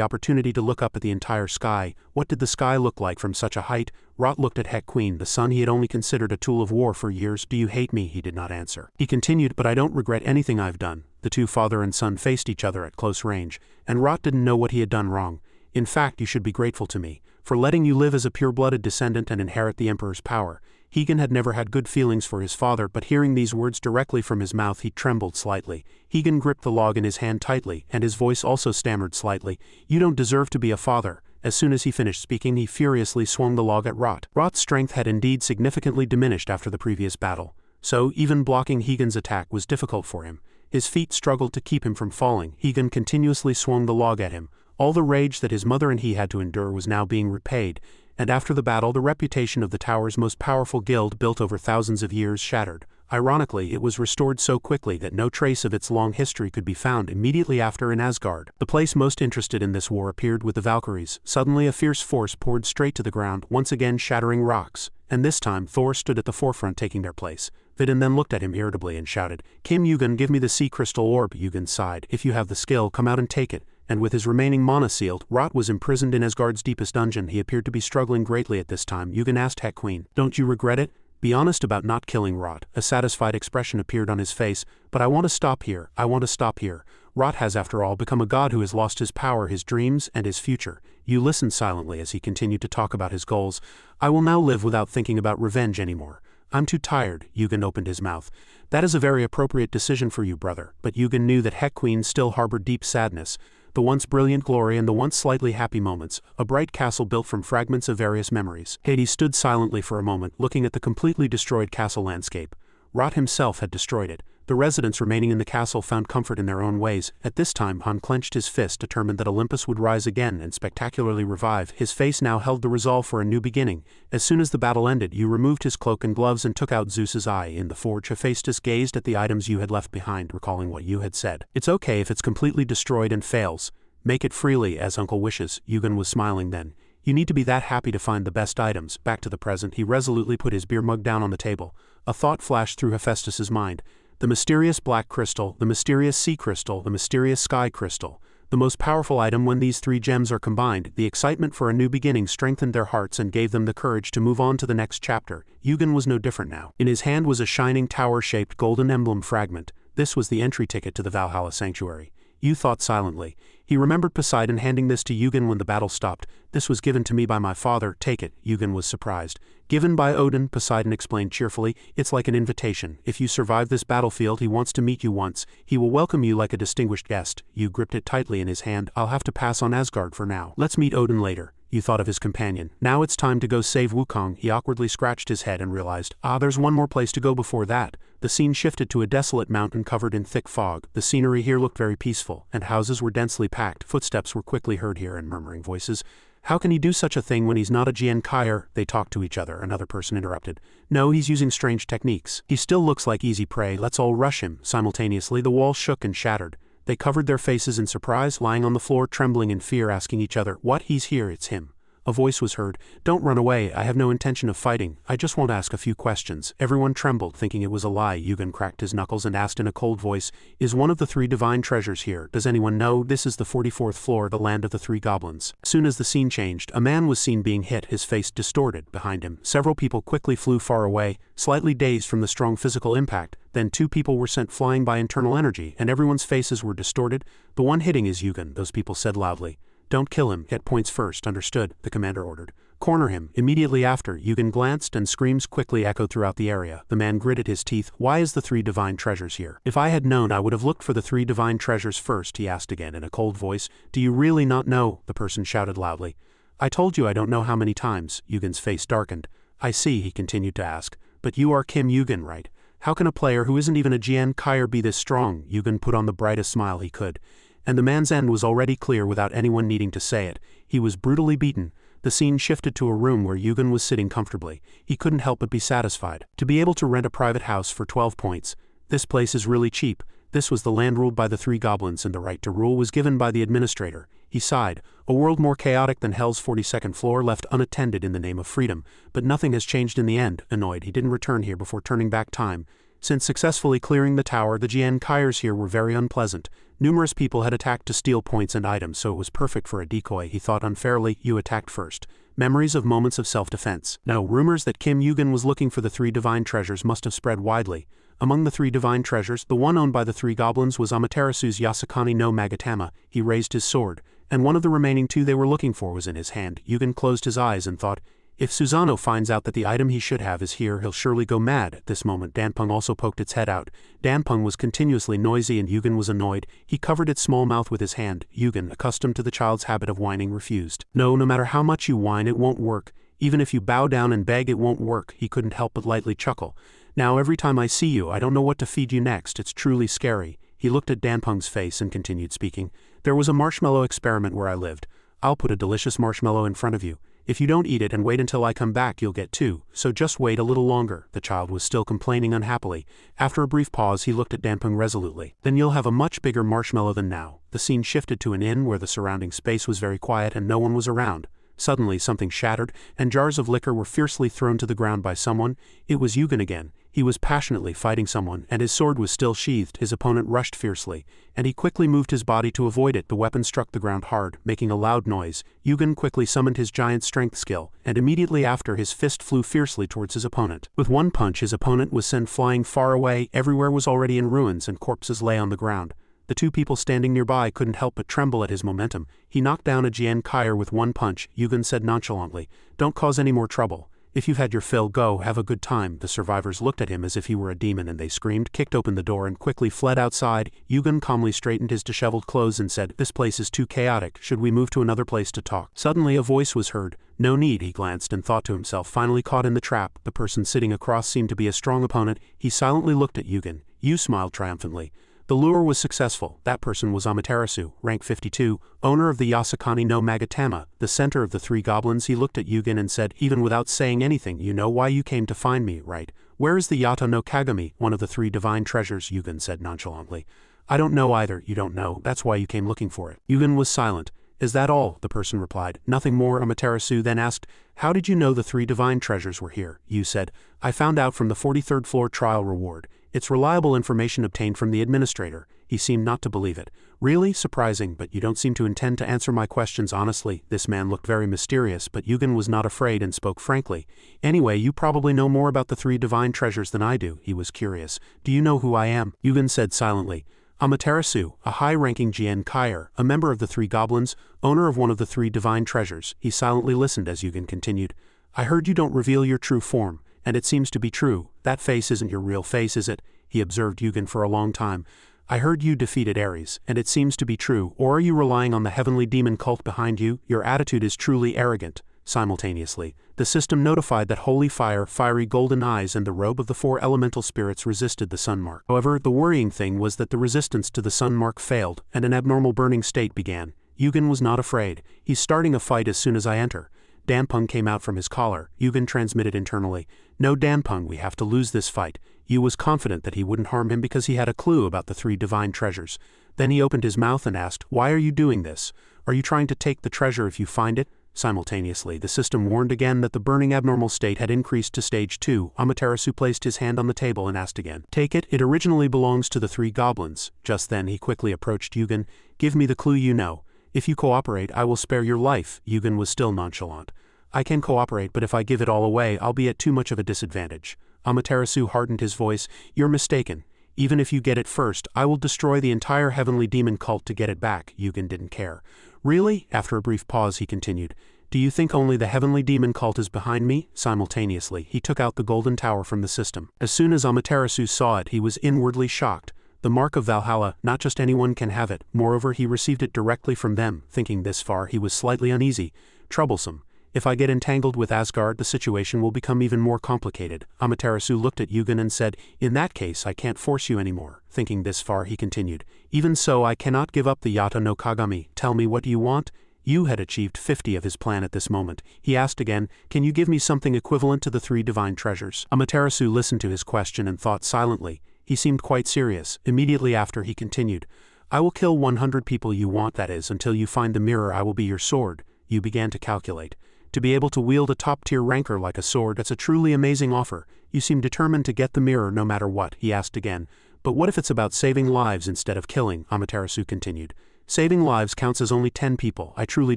opportunity to look up at the entire sky. What did the sky look like from such a height? Rot looked at Heck Queen, the son he had only considered a tool of war for years. "Do you hate me?" He did not answer. He continued, "But I don't regret anything I've done." The two father and son faced each other at close range, and Rot didn't know what he had done wrong. "In fact, you should be grateful to me for letting you live as a pure-blooded descendant and inherit the Emperor's power." Higan had never had good feelings for his father, but hearing these words directly from his mouth, he trembled slightly. Higan gripped the log in his hand tightly, and his voice also stammered slightly. "You don't deserve to be a father." As soon as he finished speaking, he furiously swung the log at Rot. Rot's strength had indeed significantly diminished after the previous battle, so even blocking Higan's attack was difficult for him. His feet struggled to keep him from falling. Eugen continuously swung the log at him. All the rage that his mother and he had to endure was now being repaid, and after the battle the reputation of the tower's most powerful guild built over thousands of years shattered. Ironically, it was restored so quickly that no trace of its long history could be found immediately after in Asgard. The place most interested in this war appeared with the Valkyries. Suddenly a fierce force poured straight to the ground, once again shattering rocks, and this time Thor stood at the forefront taking their place. Vidin then looked at him irritably and shouted, "Kim Eugen, give me the sea crystal orb." Eugen sighed. "If you have the skill, come out and take it." And with his remaining mana sealed, Rot was imprisoned in Asgard's deepest dungeon. He appeared to be struggling greatly at this time. Eugen asked Het Queen, "Don't you regret it? Be honest about not killing Rot." A satisfied expression appeared on his face. "But I want to stop here. I want to stop here. Rot has after all become a god who has lost his power, his dreams, and his future." You listened silently as he continued to talk about his goals. "I will now live without thinking about revenge anymore. I'm too tired." Eugen opened his mouth. "That is a very appropriate decision for you, brother." But Eugen knew that Het Queen still harbored deep sadness. The once brilliant glory and the once slightly happy moments, a bright castle built from fragments of various memories. Hades stood silently for a moment, looking at the completely destroyed castle landscape. Rot himself had destroyed it. The residents remaining in the castle found comfort in their own ways. At this time Han clenched his fist, determined that Olympus would rise again and spectacularly revive. His face now held the resolve for a new beginning. As soon as the battle ended, you removed his cloak and gloves and took out Zeus's eye. In the forge, Hephaestus gazed at the items you had left behind, recalling what you had said. "It's okay if it's completely destroyed and fails. Make it freely, as Uncle wishes." Eugen was smiling then. "You need to be that happy to find the best items." Back to the present, he resolutely put his beer mug down on the table. A thought flashed through Hephaestus's mind. The mysterious black crystal, the mysterious sea crystal, the mysterious sky crystal. The most powerful item when these three gems are combined. The excitement for a new beginning strengthened their hearts and gave them the courage to move on to the next chapter. Eugen was no different now. In his hand was a shining tower-shaped golden emblem fragment. This was the entry ticket to the Valhalla sanctuary. You thought silently. He remembered Poseidon handing this to Eugen when the battle stopped. "This was given to me by my father. Take it." Eugen was surprised. "Given by Odin," Poseidon explained cheerfully. "It's like an invitation. If you survive this battlefield, he wants to meet you once. He will welcome you like a distinguished guest." You gripped it tightly in his hand. "I'll have to pass on Asgard for now. Let's meet Odin later." You thought of his companion. "Now it's time to go save Wukong." He awkwardly scratched his head and realized, there's one more place to go before that. The scene shifted to a desolate mountain covered in thick fog. The scenery here looked very peaceful, and houses were densely packed. Footsteps were quickly heard here and murmuring voices. "How can he do such a thing when he's not a Jian Kaier?" They talked to each other. Another person interrupted. "No, he's using strange techniques. He still looks like easy prey. Let's all rush him." Simultaneously, the walls shook and shattered. They covered their faces in surprise, lying on the floor trembling in fear, asking each other, "What? He's here, it's him." A voice was heard. "Don't run away. I have no intention of fighting. I just want to ask a few questions." Everyone trembled, thinking it was a lie. Eugen cracked his knuckles and asked in a cold voice, "Is one of the three divine treasures here? Does anyone know? This is the 44th floor, the land of the three goblins." As soon as the scene changed, a man was seen being hit, his face distorted. Behind him, several people quickly flew far away, slightly dazed from the strong physical impact. Then two people were sent flying by internal energy, and everyone's faces were distorted. "The one hitting is Eugen," those people said loudly. "Don't kill him. Get points first." "Understood," the commander ordered. "Corner him." Immediately after, Eugen glanced and screams quickly echoed throughout the area. The man gritted his teeth. "Why is the three divine treasures here?" "If I had known, I would have looked for the three divine treasures first," he asked again in a cold voice. "Do you really not know?" the person shouted loudly. "I told you I don't know how many times." Eugen's face darkened. "I see," he continued to ask. "But you are Kim Eugen, right? How can a player who isn't even a Jian Kaier be this strong?" Eugen put on the brightest smile he could. And the man's end was already clear without anyone needing to say it. He was brutally beaten. The scene shifted to a room where Eugen was sitting comfortably. He couldn't help but be satisfied. To be able to rent a private house for 12 points. This place is really cheap. This was the land ruled by the three goblins, and the right to rule was given by the administrator. He sighed. A world more chaotic than Hell's 42nd floor, left unattended in the name of freedom. But nothing has changed in the end. Annoyed, he didn't return here before turning back time. Since successfully clearing the tower, the Jian Kaiers here were very unpleasant. Numerous people had attacked to steal points and items, so it was perfect for a decoy. He thought unfairly. You attacked first. Memories of moments of self-defense. No, rumors that Kim Eugen was looking for the three divine treasures must have spread widely. Among the three divine treasures, the one owned by the three goblins was Amaterasu's Yasukani no Magatama. He raised his sword, and one of the remaining two they were looking for was in his hand. Eugen closed his eyes and thought, if Susanoo finds out that the item he should have is here, he'll surely go mad. At this moment, Danpung also poked its head out. Danpung was continuously noisy and Eugen was annoyed. He covered its small mouth with his hand. Eugen, accustomed to the child's habit of whining, refused. No matter how much you whine, it won't work. Even if you bow down and beg, it won't work. He couldn't help but lightly chuckle. Now every time I see you, I don't know what to feed you next. It's truly scary. He looked at Danpeng's face and continued speaking. There was a marshmallow experiment where I lived. I'll put a delicious marshmallow in front of you. If you don't eat it and wait until I come back, you'll get two, so just wait a little longer. The child was still complaining unhappily. After a brief pause, he looked at Danpeng resolutely. Then you'll have a much bigger marshmallow than now. The scene shifted to an inn where the surrounding space was very quiet and no one was around. Suddenly something shattered, and jars of liquor were fiercely thrown to the ground by someone. It was Yugen again. He was passionately fighting someone, and his sword was still sheathed. His opponent rushed fiercely, and he quickly moved his body to avoid it. The weapon struck the ground hard, making a loud noise. Yugen quickly summoned his giant strength skill, and immediately after his fist flew fiercely towards his opponent. With one punch, his opponent was sent flying far away. Everywhere was already in ruins, and corpses lay on the ground. The two people standing nearby couldn't help but tremble at his momentum. He knocked down a Jian Kaier with one punch. Yugen said nonchalantly, "Don't cause any more trouble. If you've had your fill, go, have a good time." The survivors looked at him as if he were a demon, and they screamed, kicked open the door, and quickly fled outside. Yugen calmly straightened his disheveled clothes and said, "This place is too chaotic. Should we move to another place to talk?" Suddenly a voice was heard. "No need," he glanced and thought to himself, finally caught in the trap. The person sitting across seemed to be a strong opponent. He silently looked at Yugen. Yu smiled triumphantly. The lure was successful. That person was Amaterasu, rank 52, owner of the Yasakani no Magatama, the center of the three goblins. He looked at Yugen and said, even without saying anything, "You know why you came to find me, right? Where is the Yata no Kagami, one of the three divine treasures?" Yugen said nonchalantly. "I don't know either." "You don't know, that's why you came looking for it." Yugen was silent. "Is that all?" the person replied. "Nothing more." Amaterasu then asked, "How did you know the three divine treasures were here?" Yu said, "I found out from the 43rd floor trial reward. It's reliable information obtained from the administrator." He seemed not to believe it. "Really? Surprising, but you don't seem to intend to answer my questions honestly." This man looked very mysterious, but Yugen was not afraid and spoke frankly. "Anyway, you probably know more about the three divine treasures than I do." He was curious. "Do you know who I am?" Yugen said silently. "Amaterasu, a high-ranking Jian Kaier, a member of the three goblins, owner of one of the three divine treasures." He silently listened as Yugen continued. "I heard you don't reveal your true form. And it seems to be true. That face isn't your real face, is it?" He observed Yugen for a long time. "I heard you defeated Ares, and it seems to be true. Or are you relying on the heavenly demon cult behind you? Your attitude is truly arrogant." Simultaneously, the system notified that holy fire, fiery golden eyes, and the robe of the four elemental spirits resisted the sun mark. However, the worrying thing was that the resistance to the sun mark failed, and an abnormal burning state began. Yugen was not afraid. "He's starting a fight as soon as I enter." Danpeng came out from his collar. Yugen transmitted internally, "No, Danpeng, we have to lose this fight." Yu was confident that he wouldn't harm him because he had a clue about the three divine treasures. Then he opened his mouth and asked, "Why are you doing this? Are you trying to take the treasure if you find it?" Simultaneously, the system warned again that the burning abnormal state had increased to stage 2. Amaterasu placed his hand on the table and asked again, "Take it, it originally belongs to the three goblins." Just then he quickly approached Yugen. "Give me the clue you know. If you cooperate, I will spare your life." Yugen was still nonchalant. "I can cooperate, but if I give it all away, I'll be at too much of a disadvantage." Amaterasu hardened his voice. "You're mistaken. Even if you get it first, I will destroy the entire heavenly demon cult to get it back." Yugen didn't care. "Really?" After a brief pause, he continued. "Do you think only the heavenly demon cult is behind me?" Simultaneously, he took out the golden tower from the system. As soon as Amaterasu saw it, he was inwardly shocked. The mark of Valhalla, not just anyone can have it. Moreover, he received it directly from them. Thinking this far, he was slightly uneasy. Troublesome. If I get entangled with Asgard, the situation will become even more complicated. Amaterasu looked at Yugen and said, "In that case, I can't force you anymore." Thinking this far, he continued, "Even so, I cannot give up the Yata no Kagami. Tell me, what do you want?" Yu had achieved 50 of his plan at this moment. He asked again, "Can you give me something equivalent to the three divine treasures?" Amaterasu listened to his question and thought silently. He seemed quite serious. Immediately after, he continued, "I will kill 100 people you want, that is, until you find the mirror. I will be your sword." Yu began to calculate. "To be able to wield a top-tier rancor like a sword, that's a truly amazing offer. You seem determined to get the mirror no matter what." He asked again, "But what if it's about saving lives instead of killing?" Amaterasu continued. "Saving lives counts as only 10 people. I truly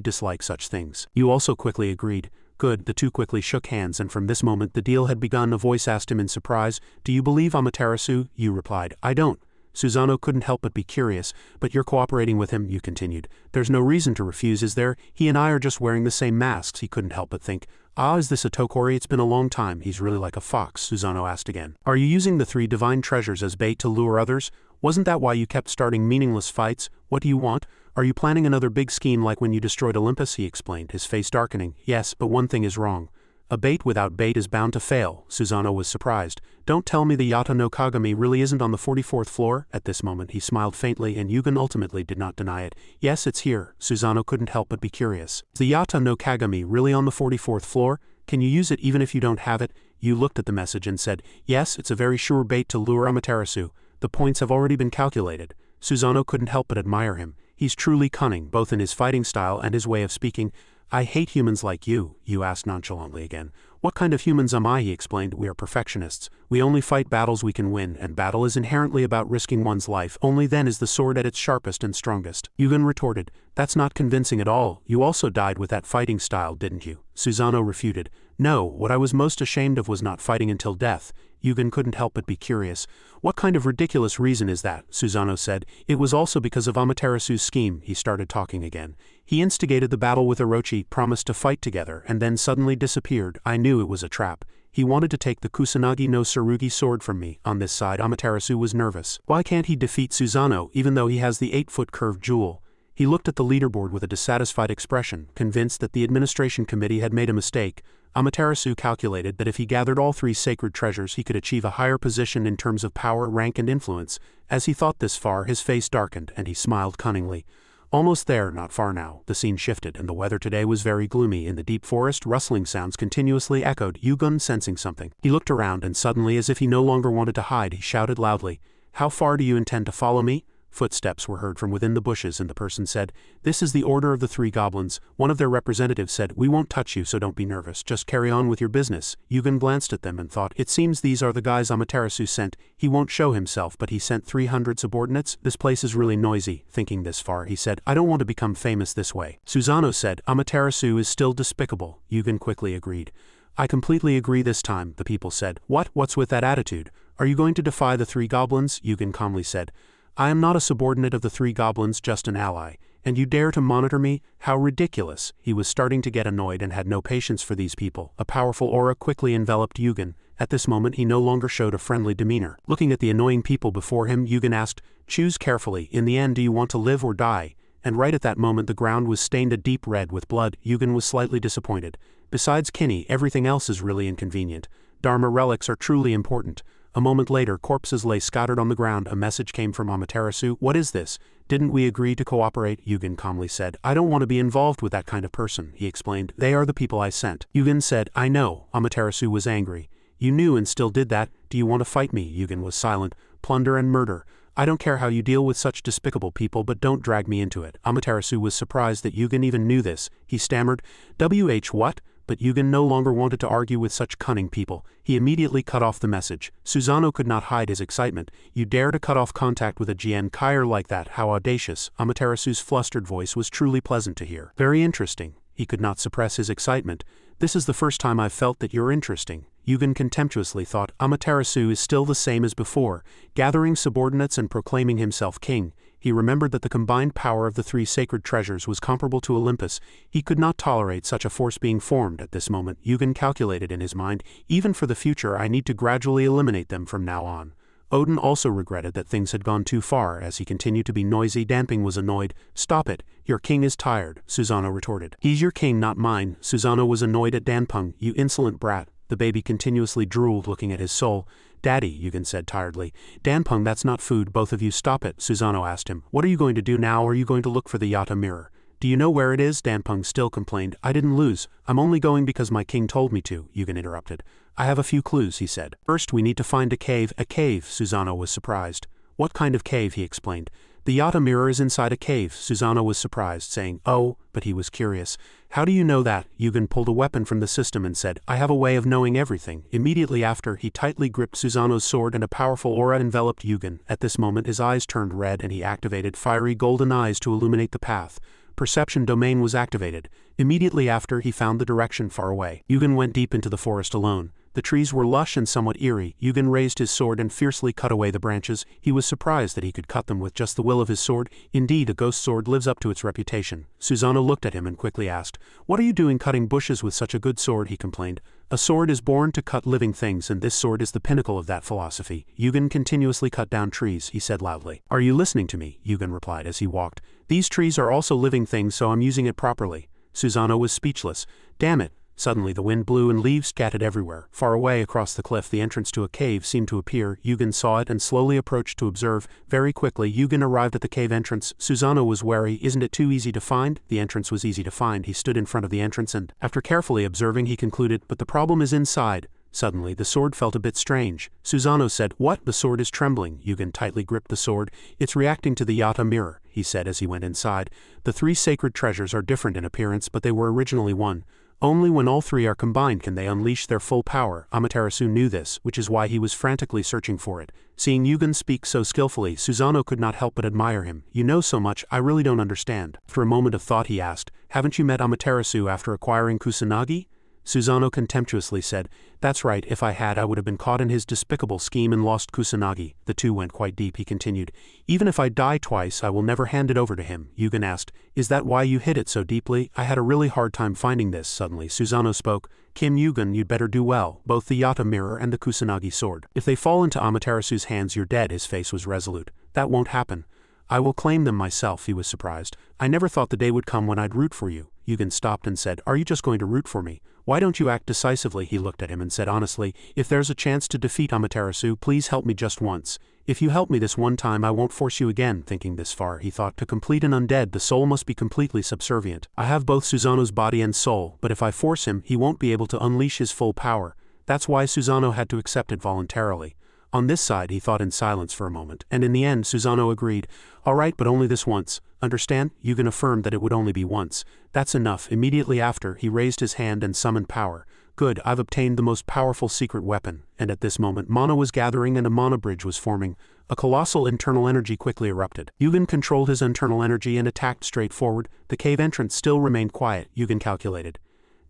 dislike such things." Yu also quickly agreed. "Good." The two quickly shook hands, and from this moment the deal had begun. A voice asked him in surprise, "Do you believe Amaterasu?" Yu replied, "I don't." Susanoo couldn't help but be curious. "But you're cooperating with him," Yu continued. "There's no reason to refuse, is there? He and I are just wearing the same masks." He couldn't help but think, "Ah, is this a Tokori? It's been a long time. He's really like a fox." Susanoo asked again, "Are you using the three divine treasures as bait to lure others? Wasn't that why you kept starting meaningless fights? What do you want? Are you planning another big scheme like when you destroyed Olympus?" He explained, his face darkening. "Yes, but one thing is wrong. A bait without bait is bound to fail." Susanoo was surprised. Don't tell me the Yata no Kagami really isn't on the 44th floor? At this moment he smiled faintly and Yugen ultimately did not deny it. Yes, it's here. Susanoo couldn't help but be curious. Is the Yata no Kagami really on the 44th floor? Can you use it even if you don't have it? Yu looked at the message and said, yes, it's a very sure bait to lure Amaterasu. The points have already been calculated. Susanoo couldn't help but admire him. He's truly cunning, both in his fighting style and his way of speaking. I hate humans like you, Yu asked nonchalantly again. What kind of humans am I? He explained. We are perfectionists. We only fight battles we can win, and battle is inherently about risking one's life. Only then is the sword at its sharpest and strongest. Yugen retorted, that's not convincing at all. You also died with that fighting style, didn't you? Susanoo refuted. No, what I was most ashamed of was not fighting until death. Yugen couldn't help but be curious. What kind of ridiculous reason is that? Susanoo said. It was also because of Amaterasu's scheme. He started talking again. He instigated the battle with Orochi, promised to fight together, and then suddenly disappeared. I knew it was a trap. He wanted to take the Kusanagi no Tsurugi sword from me. On this side, Amaterasu was nervous. Why can't he defeat Susanoo, even though he has the 8-foot curved jewel? He looked at the leaderboard with a dissatisfied expression, convinced that the administration committee had made a mistake. Amaterasu calculated that if he gathered all 3 sacred treasures he could achieve a higher position in terms of power, rank and influence. As he thought this far, his face darkened and he smiled cunningly. Almost there, not far now. The scene shifted and the weather today was very gloomy. In the deep forest, rustling sounds continuously echoed. Yugen, sensing something, he looked around and suddenly, as if he no longer wanted to hide, he shouted loudly, "How far do you intend to follow me?" Footsteps were heard from within the bushes and the person said, "This is the order of the 3 goblins." One of their representatives said, "We won't touch you, so don't be nervous. Just carry on with your business." Yugen glanced at them and thought, it seems these are the guys Amaterasu sent. He won't show himself, but he sent 300 subordinates? This place is really noisy. Thinking this far, he said, I don't want to become famous this way. Susanoo said, Amaterasu is still despicable. Yugen quickly agreed. I completely agree this time, the people said. What's with that attitude? Are you going to defy the 3 goblins? Yugen calmly said. I am not a subordinate of the 3 goblins, just an ally. And you dare to monitor me? How ridiculous. He was starting to get annoyed and had no patience for these people. A powerful aura quickly enveloped Yugen. At this moment he no longer showed a friendly demeanor. Looking at the annoying people before him, Yugen asked, choose carefully. In the end, do you want to live or die? And right at that moment the ground was stained a deep red with blood. Yugen was slightly disappointed. Besides Kinney, everything else is really inconvenient. Dharma relics are truly important. A moment later, corpses lay scattered on the ground. A message came from Amaterasu. What is this? Didn't we agree to cooperate? Yugen calmly said. I don't want to be involved with that kind of person, he explained. They are the people I sent. Yugen said, I know. Amaterasu was angry. You knew and still did that. Do you want to fight me? Yugen was silent. Plunder and murder. I don't care how you deal with such despicable people, but don't drag me into it. Amaterasu was surprised that Yugen even knew this. He stammered, what? But Yugen no longer wanted to argue with such cunning people. He immediately cut off the message. Susanoo could not hide his excitement. You dare to cut off contact with a Jien Kaier like that? How audacious. Amaterasu's flustered voice was truly pleasant to hear. Very interesting. He could not suppress his excitement. This is the first time I've felt that you're interesting. Yugen contemptuously thought. Amaterasu is still the same as before, gathering subordinates and proclaiming himself king. He remembered that the combined power of the 3 sacred treasures was comparable to Olympus. He could not tolerate such a force being formed at this moment. Yugen calculated in his mind, even for the future I need to gradually eliminate them from now on. Odin also regretted that things had gone too far. As he continued to be noisy, Danping was annoyed. Stop it. Your king is tired, Susanoo retorted. He's your king, not mine. Susanoo was annoyed at Danping. You insolent brat. The baby continuously drooled, looking at his soul. Daddy, Yugen said tiredly. Danping, that's not food. Both of you stop it. Susanoo asked him. What are you going to do now? Are you going to look for the Yata mirror? Do you know where it is? Danping still complained. I didn't lose. I'm only going because my king told me to, Yugen interrupted. I have a few clues, he said. First, we need to find a cave. A cave? Susanoo was surprised. What kind of cave? He explained. The Yata mirror is inside a cave. Susanoo was surprised, saying, oh, but he was curious. How do you know that? Yugen pulled a weapon from the system and said, I have a way of knowing everything. Immediately after, he tightly gripped Susanoo's sword and a powerful aura enveloped Yugen. At this moment his eyes turned red and he activated fiery golden eyes to illuminate the path. Perception domain was activated. Immediately after, he found the direction far away. Yugen went deep into the forest alone. The trees were lush and somewhat eerie. Yugen raised his sword and fiercely cut away the branches. He was surprised that he could cut them with just the will of his sword. Indeed, a ghost sword lives up to its reputation. Susanoo looked at him and quickly asked, What are you doing cutting bushes with such a good sword? He complained. A sword is born to cut living things, and this sword is the pinnacle of that philosophy. Yugen continuously cut down trees, he said loudly. Are you listening to me? Yugen replied as he walked. These trees are also living things, so I'm using it properly. Susanoo was speechless. Damn it. Suddenly the wind blew and leaves scattered everywhere. Far away across the cliff the entrance to a cave seemed to appear. Yugen saw it and slowly approached to observe. Very quickly Yugen arrived at the cave entrance. Susanoo was wary. Isn't it too easy to find? The entrance was easy to find. He stood in front of the entrance and, after carefully observing, he concluded, but the problem is inside. Suddenly, the sword felt a bit strange. Susanoo said, "What? The sword is trembling." Yugen tightly gripped the sword. "It's reacting to the Yata mirror," he said as he went inside. "The three sacred treasures are different in appearance, but they were originally one. Only when all three are combined can they unleash their full power." Amaterasu knew this, which is why he was frantically searching for it. Seeing Yugen speak so skillfully, Susanoo could not help but admire him. "You know so much, I really don't understand." After a moment of thought he asked, "Haven't you met Amaterasu after acquiring Kusanagi?" Susanoo contemptuously said, "That's right, if I had I would have been caught in his despicable scheme and lost Kusanagi." The two went quite deep. He continued, "Even if I die twice I will never hand it over to him." Yugen asked, "Is that why you hid it so deeply? I had a really hard time finding this." Suddenly Susanoo spoke, "Kim Yugen, you'd better do well, both the Yata mirror and the Kusanagi sword. If they fall into Amaterasu's hands you're dead." His face was resolute. "That won't happen. I will claim them myself." He was surprised. "I never thought the day would come when I'd root for you." Yugen stopped and said, "Are you just going to root for me? Why don't you act decisively?" He looked at him and said honestly, "If there's a chance to defeat Amaterasu, please help me just once. If you help me this one time I won't force you again." Thinking this far, he thought, to complete an undead the soul must be completely subservient. I have both Susanoo's body and soul, but if I force him, he won't be able to unleash his full power. That's why Susanoo had to accept it voluntarily. On this side he thought in silence for a moment, and in the end Susanoo agreed, "All right, but only this once. Understand?" Yugen affirmed that it would only be once. "That's enough." Immediately after, he raised his hand and summoned power. "Good, I've obtained the most powerful secret weapon." And at this moment mana was gathering and a mana bridge was forming. A colossal internal energy quickly erupted. Yugen controlled his internal energy and attacked straight forward. The cave entrance still remained quiet, Yugen calculated.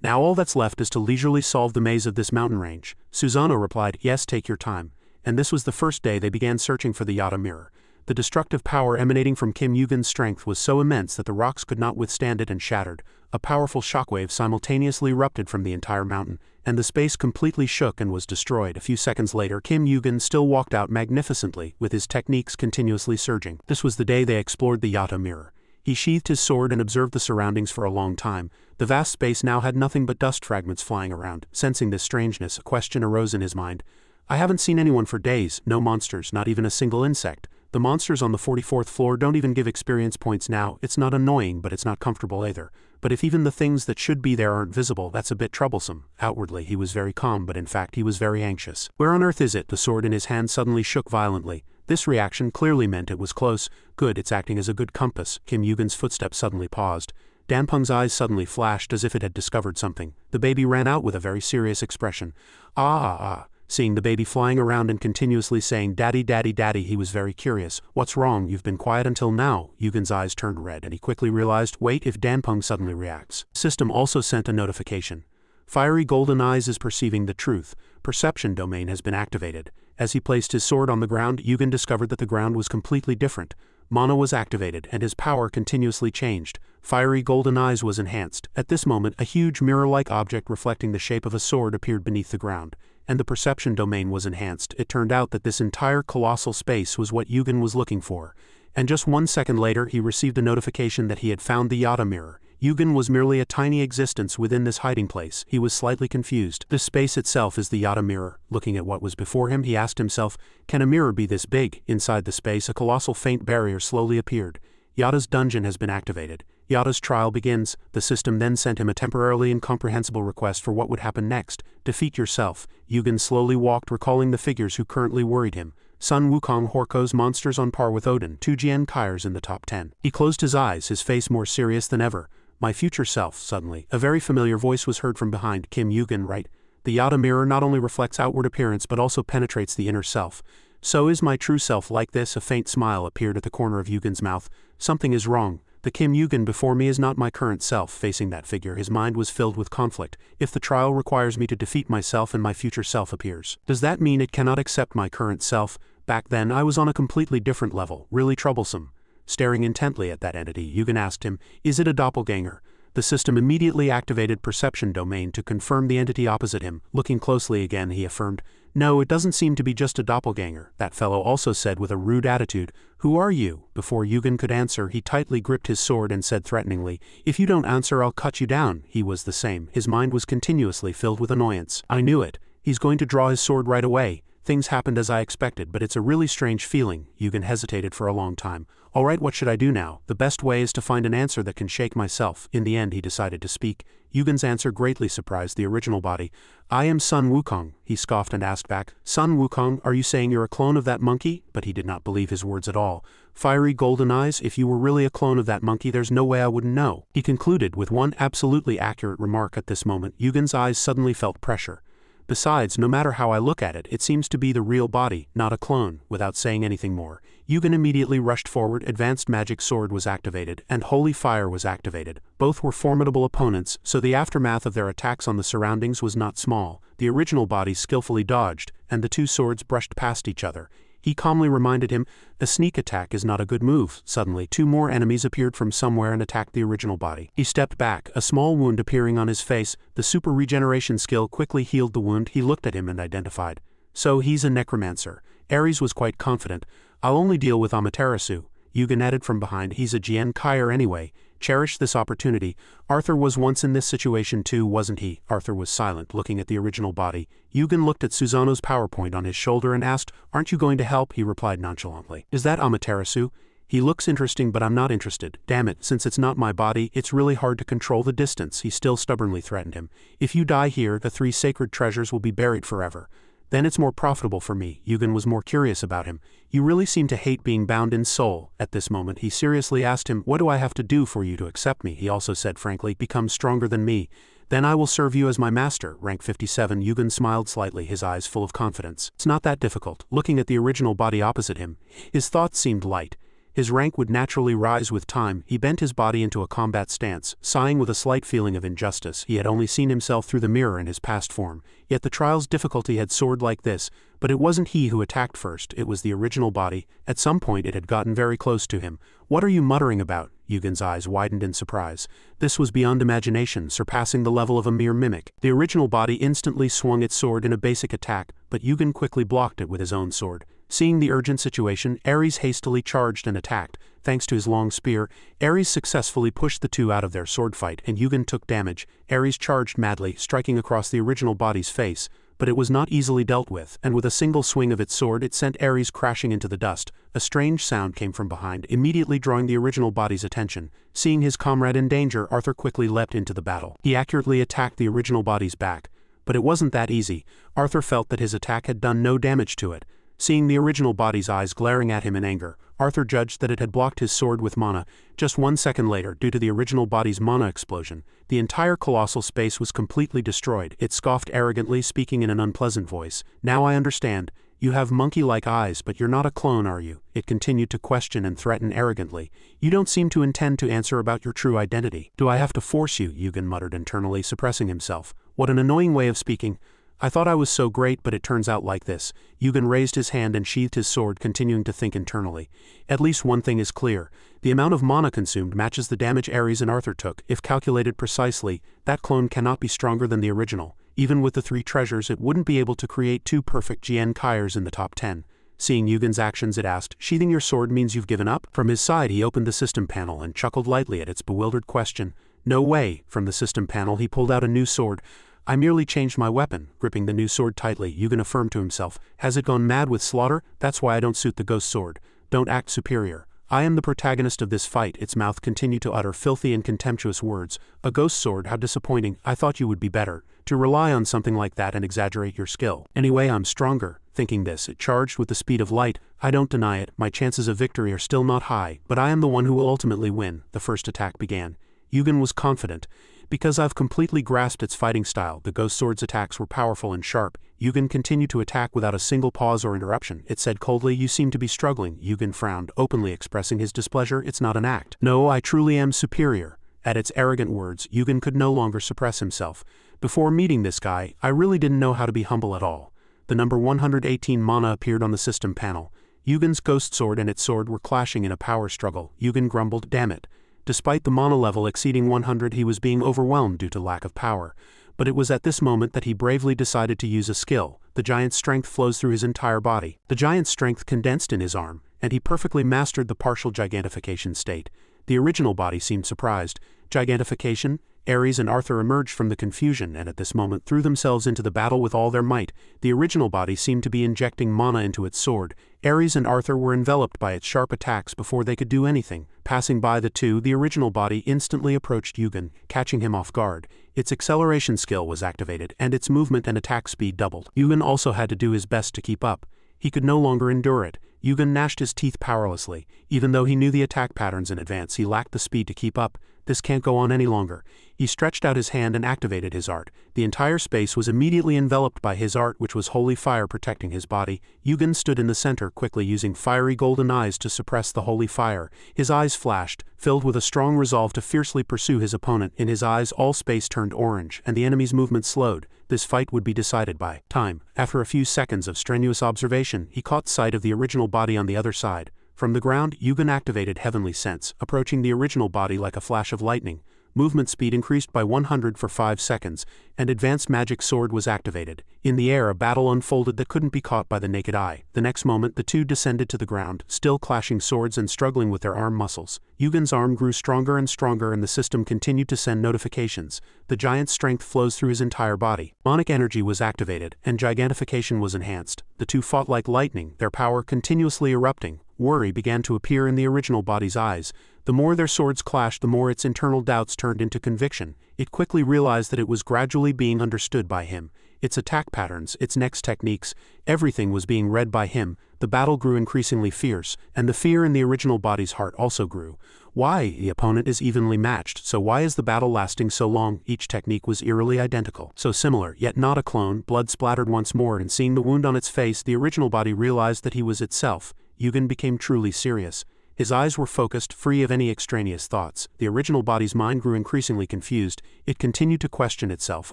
"Now all that's left is to leisurely solve the maze of this mountain range." Susanoo replied, "Yes, take your time." And this was the first day they began searching for the Yata mirror. The destructive power emanating from Kim Yugen's strength was so immense that the rocks could not withstand it and shattered. A powerful shockwave simultaneously erupted from the entire mountain, and the space completely shook and was destroyed. A few seconds later, Kim Yugen still walked out magnificently, with his techniques continuously surging. This was the day they explored the Yata mirror. He sheathed his sword and observed the surroundings for a long time. The vast space now had nothing but dust fragments flying around. Sensing this strangeness, a question arose in his mind. "I haven't seen anyone for days, no monsters, not even a single insect. The monsters on the 44th floor don't even give experience points now. It's not annoying, but it's not comfortable either. But if even the things that should be there aren't visible, that's a bit troublesome." Outwardly he was very calm, but in fact he was very anxious. "Where on earth is it?" The sword in his hand suddenly shook violently. This reaction clearly meant it was close. Good, it's acting as a good compass. Kim Yugen's footsteps suddenly paused. Danpung's eyes suddenly flashed as if it had discovered something. The baby ran out with a very serious expression. Ah. Seeing the baby flying around and continuously saying, "Daddy, daddy, daddy," he was very curious. "What's wrong? You've been quiet until now." Yugen's eyes turned red and he quickly realized, wait, if Danpung suddenly reacts. System also sent a notification. Fiery golden eyes is perceiving the truth. Perception domain has been activated. As he placed his sword on the ground, Yugen discovered that the ground was completely different. Mana was activated and his power continuously changed. Fiery golden eyes was enhanced. At this moment, a huge mirror-like object reflecting the shape of a sword appeared beneath the ground, and the perception domain was enhanced. It turned out that this entire colossal space was what Yugen was looking for. And just 1 second later he received a notification that he had found the Yata mirror. Yugen was merely a tiny existence within this hiding place. He was slightly confused. This space itself is the Yata mirror. Looking at what was before him, he asked himself, can a mirror be this big? Inside the space, a colossal faint barrier slowly appeared. Yata's dungeon has been activated. Yata's trial begins. The system then sent him a temporarily incomprehensible request for what would happen next. Defeat yourself. Yugen slowly walked, recalling the figures who currently worried him. Sun Wukong Horko's monsters on par with Odin, 2 Jian Kai's in the top 10. He closed his eyes, his face more serious than ever. My future self, suddenly. A very familiar voice was heard from behind. Kim Yugen, right? The Yata mirror not only reflects outward appearance but also penetrates the inner self. So is my true self like this? A faint smile appeared at the corner of Yugen's mouth. Something is wrong. The Kim Yugen before me is not my current self. Facing that figure, his mind was filled with conflict. If the trial requires me to defeat myself and my future self appears, does that mean it cannot accept my current self? Back then I was on a completely different level, really troublesome. Staring intently at that entity, Yugen asked him, is it a doppelganger? The system immediately activated perception domain to confirm the entity opposite him. Looking closely again, he affirmed, "No, it doesn't seem to be just a doppelganger," that fellow also said with a rude attitude. "Who are you?" Before Yugen could answer, he tightly gripped his sword and said threateningly, "If you don't answer, I'll cut you down." He was the same. His mind was continuously filled with annoyance. "I knew it. He's going to draw his sword right away. Things happened as I expected, but it's a really strange feeling." Yugen hesitated for a long time. "All right, what should I do now? The best way is to find an answer that can shake myself." In the end, he decided to speak. Yugen's answer greatly surprised the original body. "I am Sun Wukong," he scoffed and asked back. "Sun Wukong, are you saying you're a clone of that monkey?" But he did not believe his words at all. "Fiery golden eyes, if you were really a clone of that monkey, there's no way I wouldn't know," he concluded with one absolutely accurate remark. At this moment, Yugen's eyes suddenly felt pressure. "Besides, no matter how I look at it, it seems to be the real body, not a clone." Without saying anything more, Yugen immediately rushed forward. Advanced magic sword was activated, and holy fire was activated. Both were formidable opponents, so the aftermath of their attacks on the surroundings was not small. The original body skillfully dodged, and the two swords brushed past each other. He calmly reminded him, "A sneak attack is not a good move." Suddenly, two more enemies appeared from somewhere and attacked the original body. He stepped back, a small wound appearing on his face. The super regeneration skill quickly healed the wound. He looked at him and identified. "So he's a necromancer." Ares was quite confident. "I'll only deal with Amaterasu." Yugen added from behind, "He's a Jian Kaier anyway. Cherish this opportunity. Arthur was once in this situation too, wasn't he?" Arthur was silent, looking at the original body. Yugen looked at Susanoo's PowerPoint on his shoulder and asked, "Aren't you going to help?" He replied nonchalantly, "Is that Amaterasu? He looks interesting, but I'm not interested. Damn it, since it's not my body, it's really hard to control the distance." He still stubbornly threatened him. "If you die here, the 3 sacred treasures will be buried forever. Then it's more profitable for me." Yugen was more curious about him. "You really seem to hate being bound in soul." At this moment, he seriously asked him, "What do I have to do for you to accept me?" He also said frankly, "Become stronger than me. Then I will serve you as my master." Rank 57. Yugen smiled slightly, his eyes full of confidence. "It's not that difficult." Looking at the original body opposite him, his thoughts seemed light. His rank would naturally rise with time. He bent his body into a combat stance, sighing with a slight feeling of injustice. He had only seen himself through the mirror in his past form, yet the trial's difficulty had soared like this. But it wasn't he who attacked first, it was the original body. At some point it had gotten very close to him. "What are you muttering about?" Yugen's eyes widened in surprise. This was beyond imagination, surpassing the level of a mere mimic. The original body instantly swung its sword in a basic attack, but Yugen quickly blocked it with his own sword. Seeing the urgent situation, Ares hastily charged and attacked. Thanks to his long spear, Ares successfully pushed the two out of their sword fight, and Yugen took damage. Ares charged madly, striking across the original body's face, but it was not easily dealt with, and with a single swing of its sword it sent Ares crashing into the dust. A strange sound came from behind, immediately drawing the original body's attention. Seeing his comrade in danger, Arthur quickly leapt into the battle. He accurately attacked the original body's back. But it wasn't that easy. Arthur felt that his attack had done no damage to it. Seeing the original body's eyes glaring at him in anger, Arthur judged that it had blocked his sword with mana. Just 1 second later, due to the original body's mana explosion, the entire colossal space was completely destroyed. It scoffed arrogantly, speaking in an unpleasant voice. "Now I understand. You have monkey-like eyes, but you're not a clone, are you?" It continued to question and threaten arrogantly. "You don't seem to intend to answer about your true identity." "Do I have to force you?" Yugen muttered internally, suppressing himself. "What an annoying way of speaking. I thought I was so great, but it turns out like this." Yugen raised his hand and sheathed his sword, continuing to think internally. "At least one thing is clear. The amount of mana consumed matches the damage Ares and Arthur took. If calculated precisely, that clone cannot be stronger than the original. Even with the 3 treasures, it wouldn't be able to create 2 perfect Jian Kaiers in the top 10. Seeing Yugen's actions, it asked, "Sheathing your sword means you've given up?" From his side, he opened the system panel and chuckled lightly at its bewildered question. "No way." From the system panel, he pulled out a new sword. "I merely changed my weapon." Gripping the new sword tightly, Yugen affirmed to himself, "Has it gone mad with slaughter? That's why I don't suit the ghost sword. Don't act superior. I am the protagonist of this fight." Its mouth continued to utter filthy and contemptuous words. "A ghost sword, how disappointing. I thought you would be better to rely on something like that and exaggerate your skill. Anyway, I'm stronger." Thinking this, it charged with the speed of light. "I don't deny it, my chances of victory are still not high, but I am the one who will ultimately win." The first attack began. Yugen was confident. "Because I've completely grasped its fighting style." The ghost sword's attacks were powerful and sharp. Yugen continued to attack without a single pause or interruption. It said coldly, "You seem to be struggling." Yugen frowned, openly expressing his displeasure. "It's not an act. No, I truly am superior." At its arrogant words, Yugen could no longer suppress himself. "Before meeting this guy, I really didn't know how to be humble at all." The number 118 mana appeared on the system panel. Yugen's ghost sword and its sword were clashing in a power struggle. Yugen grumbled, "Damn it. Despite the mana level exceeding 100, he was being overwhelmed due to lack of power. But it was at this moment that he bravely decided to use a skill. The giant's strength flows through his entire body. The giant's strength condensed in his arm, and he perfectly mastered the partial gigantification state. The original body seemed surprised. Gigantification? Ares and Arthur emerged from the confusion and at this moment threw themselves into the battle with all their might. The original body seemed to be injecting mana into its sword. Ares and Arthur were enveloped by its sharp attacks before they could do anything. Passing by the two, the original body instantly approached Yugen, catching him off guard. Its acceleration skill was activated, and its movement and attack speed doubled. Yugen also had to do his best to keep up. He could no longer endure it. Yugen gnashed his teeth powerlessly. Even though he knew the attack patterns in advance, he lacked the speed to keep up. This can't go on any longer. He stretched out his hand and activated his art. The entire space was immediately enveloped by his art, which was holy fire protecting his body. Yugen stood in the center, quickly using fiery golden eyes to suppress the holy fire. His eyes flashed, filled with a strong resolve to fiercely pursue his opponent. In his eyes, all space turned orange, and the enemy's movement slowed. This fight would be decided by time. After a few seconds of strenuous observation, he caught sight of the original body on the other side. From the ground, Yugen activated Heavenly Sense, approaching the original body like a flash of lightning. Movement speed increased by 100 for 5 seconds, and Advanced Magic Sword was activated. In the air, a battle unfolded that couldn't be caught by the naked eye. The next moment, the two descended to the ground, still clashing swords and struggling with their arm muscles. Yugen's arm grew stronger and stronger, and the system continued to send notifications. The giant's strength flows through his entire body. Monic energy was activated, and gigantification was enhanced. The two fought like lightning, their power continuously erupting. Worry began to appear in the original body's eyes. The more their swords clashed, the more its internal doubts turned into conviction. It quickly realized that it was gradually being understood by him. Its attack patterns, its next techniques, everything was being read by him. The battle grew increasingly fierce, and the fear in the original body's heart also grew. Why? The opponent is evenly matched, so why is the battle lasting so long? Each technique was eerily identical. So similar, yet not a clone. Blood splattered once more, and seeing the wound on its face, the original body realized that he was itself. Yugen became truly serious. His eyes were focused, free of any extraneous thoughts. The original body's mind grew increasingly confused. It continued to question itself,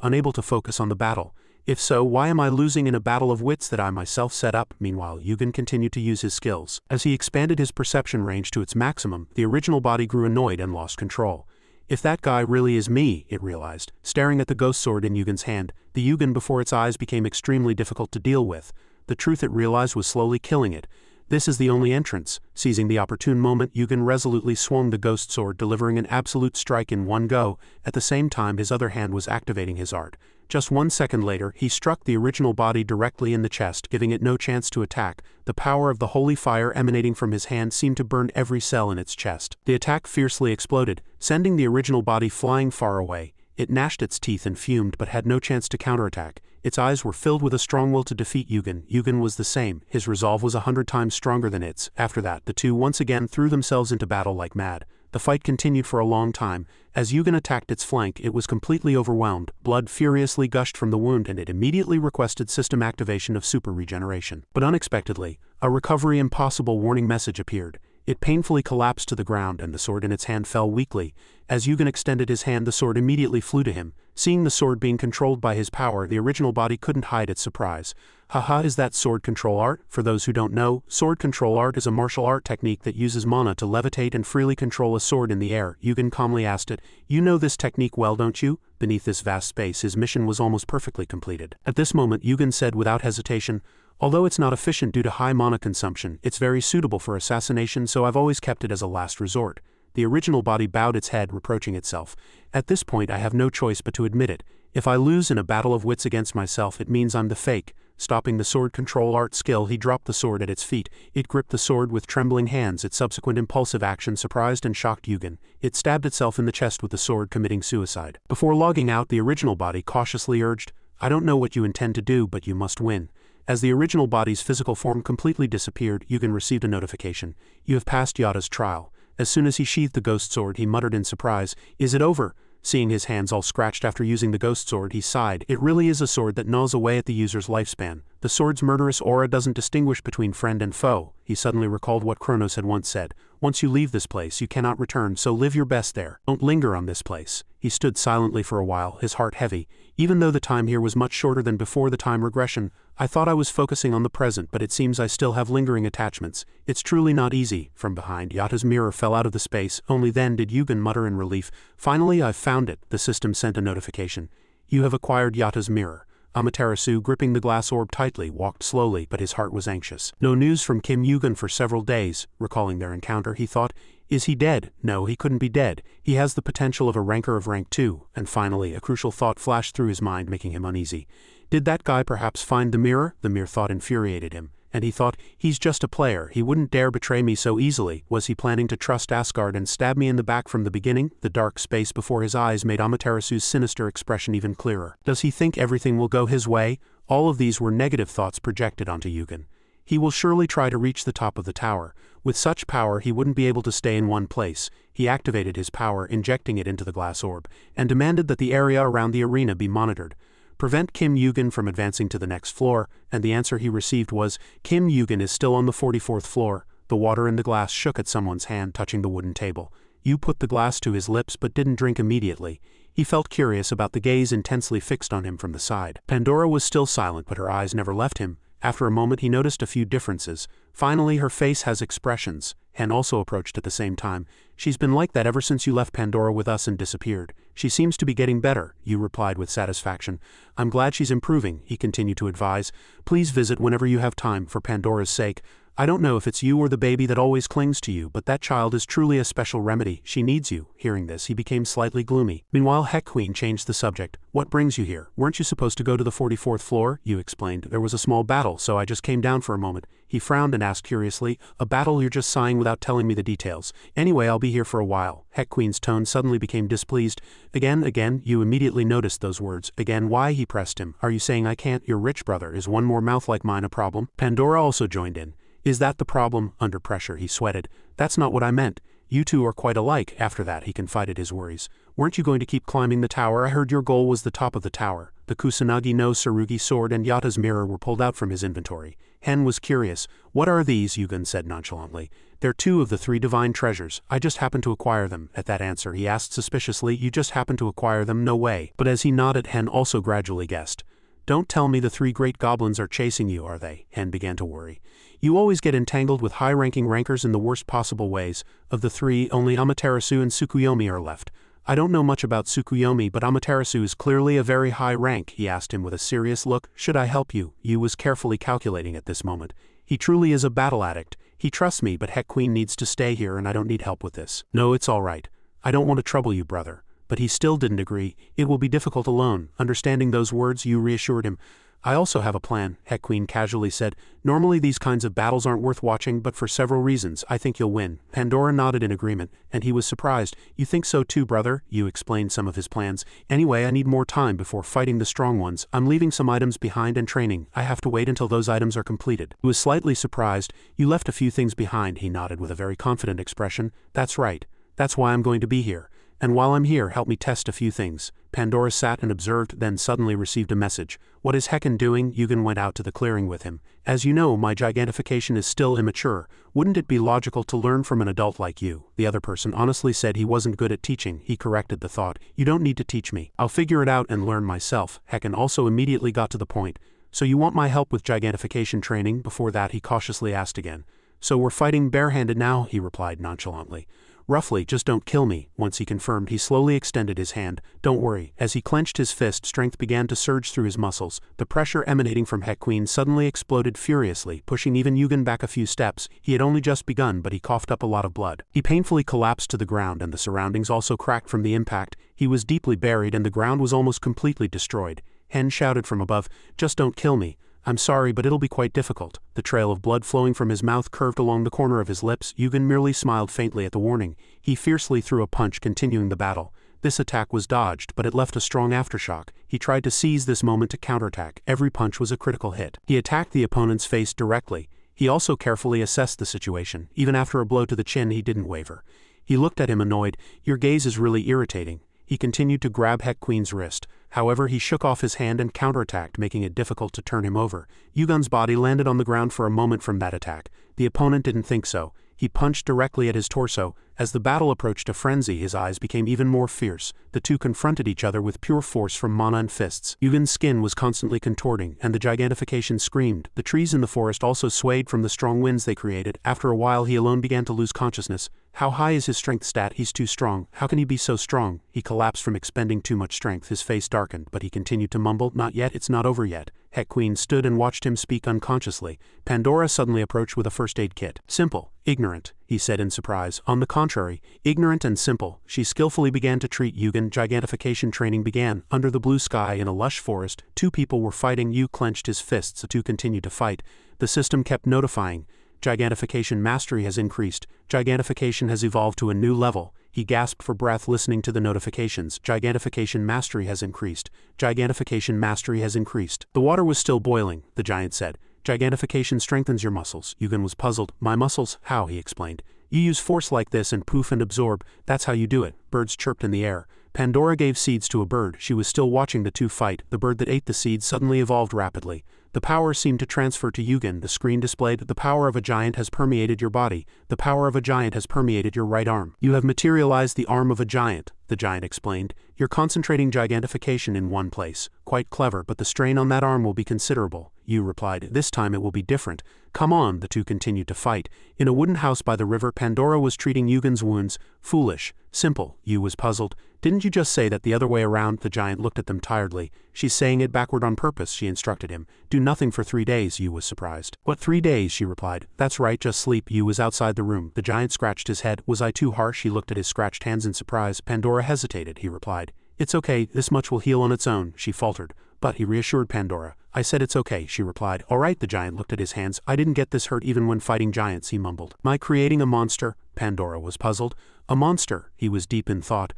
unable to focus on the battle. If so, why am I losing in a battle of wits that I myself set up? Meanwhile, Yugen continued to use his skills. As he expanded his perception range to its maximum, the original body grew annoyed and lost control. If that guy really is me, it realized. Staring at the ghost sword in Yugen's hand, the Yugen before its eyes became extremely difficult to deal with. The truth it realized was slowly killing it. This is the only entrance. Seizing the opportune moment, Yugen resolutely swung the ghost sword, delivering an absolute strike in one go. At the same time, his other hand was activating his art. Just 1 second later, he struck the original body directly in the chest, giving it no chance to attack. The power of the holy fire emanating from his hand seemed to burn every cell in its chest. The attack fiercely exploded, sending the original body flying far away. It gnashed its teeth and fumed, but had no chance to counterattack. Its eyes were filled with a strong will to defeat Yugen. Yugen was the same. His resolve was 100 times stronger than its. After that, the two once again threw themselves into battle like mad. The fight continued for a long time. As Yugen attacked its flank, it was completely overwhelmed. Blood furiously gushed from the wound, and it immediately requested system activation of super regeneration. But unexpectedly, a recovery impossible warning message appeared. It painfully collapsed to the ground, and the sword in its hand fell weakly. As Yugen extended his hand, the sword immediately flew to him. Seeing the sword being controlled by his power, the original body couldn't hide its surprise. Haha, is that sword control art? For those who don't know, sword control art is a martial art technique that uses mana to levitate and freely control a sword in the air. Yugen calmly asked it, "You know this technique well, don't you?" Beneath this vast space, his mission was almost perfectly completed. At this moment, Yugen said without hesitation, "Although it's not efficient due to high mana consumption, it's very suitable for assassination, so I've always kept it as a last resort." The original body bowed its head, reproaching itself. "At this point, I have no choice but to admit it. If I lose in a battle of wits against myself, it means I'm the fake." Stopping the sword control art skill, he dropped the sword at its feet. It gripped the sword with trembling hands. Its subsequent impulsive action surprised and shocked Yugen. It stabbed itself in the chest with the sword, committing suicide. Before logging out, the original body cautiously urged, "I don't know what you intend to do, but you must win." As the original body's physical form completely disappeared, Yugen received a notification. "You have passed Yada's trial." As soon as he sheathed the ghost sword, he muttered in surprise, "Is it over?" Seeing his hands all scratched after using the ghost sword, he sighed. It really is a sword that gnaws away at the user's lifespan. The sword's murderous aura doesn't distinguish between friend and foe. He suddenly recalled what Kronos had once said. Once you leave this place, you cannot return, so live your best there. Don't linger on this place. He stood silently for a while, his heart heavy. Even though the time here was much shorter than before the time regression, I thought I was focusing on the present, but it seems I still have lingering attachments. It's truly not easy. From behind, Yata's mirror fell out of the space. Only then did Yugen mutter in relief. Finally, I've found it. The system sent a notification. You have acquired Yata's mirror. Amaterasu, gripping the glass orb tightly, walked slowly, but his heart was anxious. No news from Kim Yugen for several days. Recalling their encounter, he thought, is he dead? No, he couldn't be dead. He has the potential of a ranker of rank 2. And finally, a crucial thought flashed through his mind, making him uneasy. Did that guy perhaps find the mirror? The mere thought infuriated him. And he thought, he's just a player, he wouldn't dare betray me so easily. Was he planning to trust Asgard and stab me in the back from the beginning? The dark space before his eyes made Amaterasu's sinister expression even clearer. Does he think everything will go his way? All of these were negative thoughts projected onto Yugen. He will surely try to reach the top of the tower. With such power, he wouldn't be able to stay in one place. He activated his power, injecting it into the glass orb, and demanded that the area around the arena be monitored. Prevent Kim Yugen from advancing to the next floor, and the answer he received was, Kim Yugen is still on the 44th floor. The water in the glass shook at someone's hand, touching the wooden table. Yu put the glass to his lips but didn't drink immediately. He felt curious about the gaze intensely fixed on him from the side. Pandora was still silent, but her eyes never left him. After a moment he noticed a few differences. Finally, her face has expressions. Hen also approached at the same time. She's been like that ever since you left Pandora with us and disappeared. She seems to be getting better, Yu replied with satisfaction. I'm glad she's improving, he continued to advise. Please visit whenever you have time, for Pandora's sake. I don't know if it's you or the baby that always clings to you, but that child is truly a special remedy. She needs you. Hearing this, he became slightly gloomy. Meanwhile, Heck Queen changed the subject. What brings you here? Weren't you supposed to go to the 44th floor? Yu explained. There was a small battle, so I just came down for a moment. He frowned and asked curiously, a battle? You're just sighing without telling me the details. Anyway, I'll be here for a while. Heck Queen's tone suddenly became displeased. Again, Yu immediately noticed those words. Again, why? He pressed him. Are you saying I can't? You're rich, brother. Is one more mouth like mine a problem? Pandora also joined in. Is that the problem? Under pressure, he sweated. That's not what I meant. You two are quite alike. After that, he confided his worries. Weren't you going to keep climbing the tower? I heard your goal was the top of the tower. The Kusanagi no Tsurugi sword and Yata's mirror were pulled out from his inventory. Hen was curious. What are these? Yugen said nonchalantly. They're 2 of the 3 divine treasures. I just happened to acquire them. At that answer, he asked suspiciously, you just happened to acquire them? No way. But as he nodded, Hen also gradually guessed. Don't tell me the 3 great goblins are chasing you, are they? Hen began to worry. You always get entangled with high-ranking rankers in the worst possible ways. Of the 3, only Amaterasu and Tsukuyomi are left. I don't know much about Tsukuyomi, but Amaterasu is clearly a very high rank, he asked him with a serious look. Should I help you? Yu was carefully calculating at this moment. He truly is a battle addict. He trusts me, but Heck Queen needs to stay here and I don't need help with this. No, it's all right. I don't want to trouble you, brother. But he still didn't agree. It will be difficult alone. Understanding those words, Yu reassured him. I also have a plan, Heck Queen casually said. Normally these kinds of battles aren't worth watching, but for several reasons, I think you'll win. Pandora nodded in agreement, and he was surprised. You think so too, brother? Yu explained some of his plans. Anyway, I need more time before fighting the strong ones. I'm leaving some items behind and training. I have to wait until those items are completed. He was slightly surprised. You left a few things behind, he nodded with a very confident expression. That's right. That's why I'm going to be here. And while I'm here, help me test a few things. Pandora sat and observed, then suddenly received a message. What is Hecken doing? Yugen went out to the clearing with him. As you know, my gigantification is still immature. Wouldn't it be logical to learn from an adult like you? The other person honestly said he wasn't good at teaching. He corrected the thought. You don't need to teach me. I'll figure it out and learn myself. Hecken also immediately got to the point. So you want my help with gigantification training? Before that, he cautiously asked again. So we're fighting barehanded now? He replied nonchalantly. Roughly, just don't kill me. Once he confirmed, he slowly extended his hand. Don't worry. As he clenched his fist, strength began to surge through his muscles. The pressure emanating from Heck Queen suddenly exploded furiously, pushing even Yugen back a few steps. He had only just begun, but he coughed up a lot of blood. He painfully collapsed to the ground, and the surroundings also cracked from the impact. He was deeply buried, and the ground was almost completely destroyed. Hen shouted from above, "Just don't kill me. I'm sorry, but it'll be quite difficult." The trail of blood flowing from his mouth curved along the corner of his lips. Yugen merely smiled faintly at the warning. He fiercely threw a punch, continuing the battle. This attack was dodged, but it left a strong aftershock. He tried to seize this moment to counterattack. Every punch was a critical hit. He attacked the opponent's face directly. He also carefully assessed the situation. Even after a blow to the chin, he didn't waver. He looked at him annoyed. Your gaze is really irritating. He continued to grab Heck Queen's wrist. However, he shook off his hand and counterattacked, making it difficult to turn him over. Yugun's body landed on the ground for a moment from that attack. The opponent didn't think so. He punched directly at his torso. As the battle approached a frenzy, his eyes became even more fierce. The two confronted each other with pure force from mana and fists. Yugen's skin was constantly contorting, and the gigantification screamed. The trees in the forest also swayed from the strong winds they created. After a while, he alone began to lose consciousness. How high is his strength stat? He's too strong. How can he be so strong? He collapsed from expending too much strength. His face darkened, but he continued to mumble, "Not yet, it's not over yet." Heck Queen stood and watched him speak unconsciously. Pandora suddenly approached with a first aid kit. "Simple. Ignorant," he said in surprise. "On the contrary, ignorant and simple." She skillfully began to treat Yugen. Gigantification training began. Under the blue sky in a lush forest, two people were fighting. Yu clenched his fists. The two continued to fight. The system kept notifying. Gigantification mastery has increased. Gigantification has evolved to a new level. He gasped for breath listening to the notifications. Gigantification mastery has increased. Gigantification mastery has increased. The water was still boiling, the giant said. Gigantification strengthens your muscles. Yugen was puzzled. "My muscles? How?" he explained. "You use force like this and poof and absorb. That's how you do it." Birds chirped in the air. Pandora gave seeds to a bird. She was still watching the two fight. The bird that ate the seeds suddenly evolved rapidly. The power seemed to transfer to Yugen. The screen displayed, "The power of a giant has permeated your body. The power of a giant has permeated your right arm. You have materialized the arm of a giant," the giant explained. "You're concentrating gigantification in one place. Quite clever, but the strain on that arm will be considerable." Yu replied, "This time it will be different." "Come on," the two continued to fight. In a wooden house by the river, Pandora was treating Yugen's wounds. "Foolish. Simple." Yu was puzzled. "Didn't you just say that the other way around?" The giant looked at them tiredly. "She's saying it backward on purpose," she instructed him. "Do nothing for 3 days," Yu was surprised. "What 3 days?" she replied. "That's right, just sleep." Yu was outside the room. The giant scratched his head. "Was I too harsh?" He looked at his scratched hands in surprise. Pandora hesitated. He replied, "It's okay, this much will heal on its own," she faltered. But he reassured Pandora. "I said it's okay," she replied. "All right," the giant looked at his hands. "I didn't get this hurt even when fighting giants," he mumbled. "Am I creating a monster?" Pandora was puzzled. "A monster?" He was deep in thought.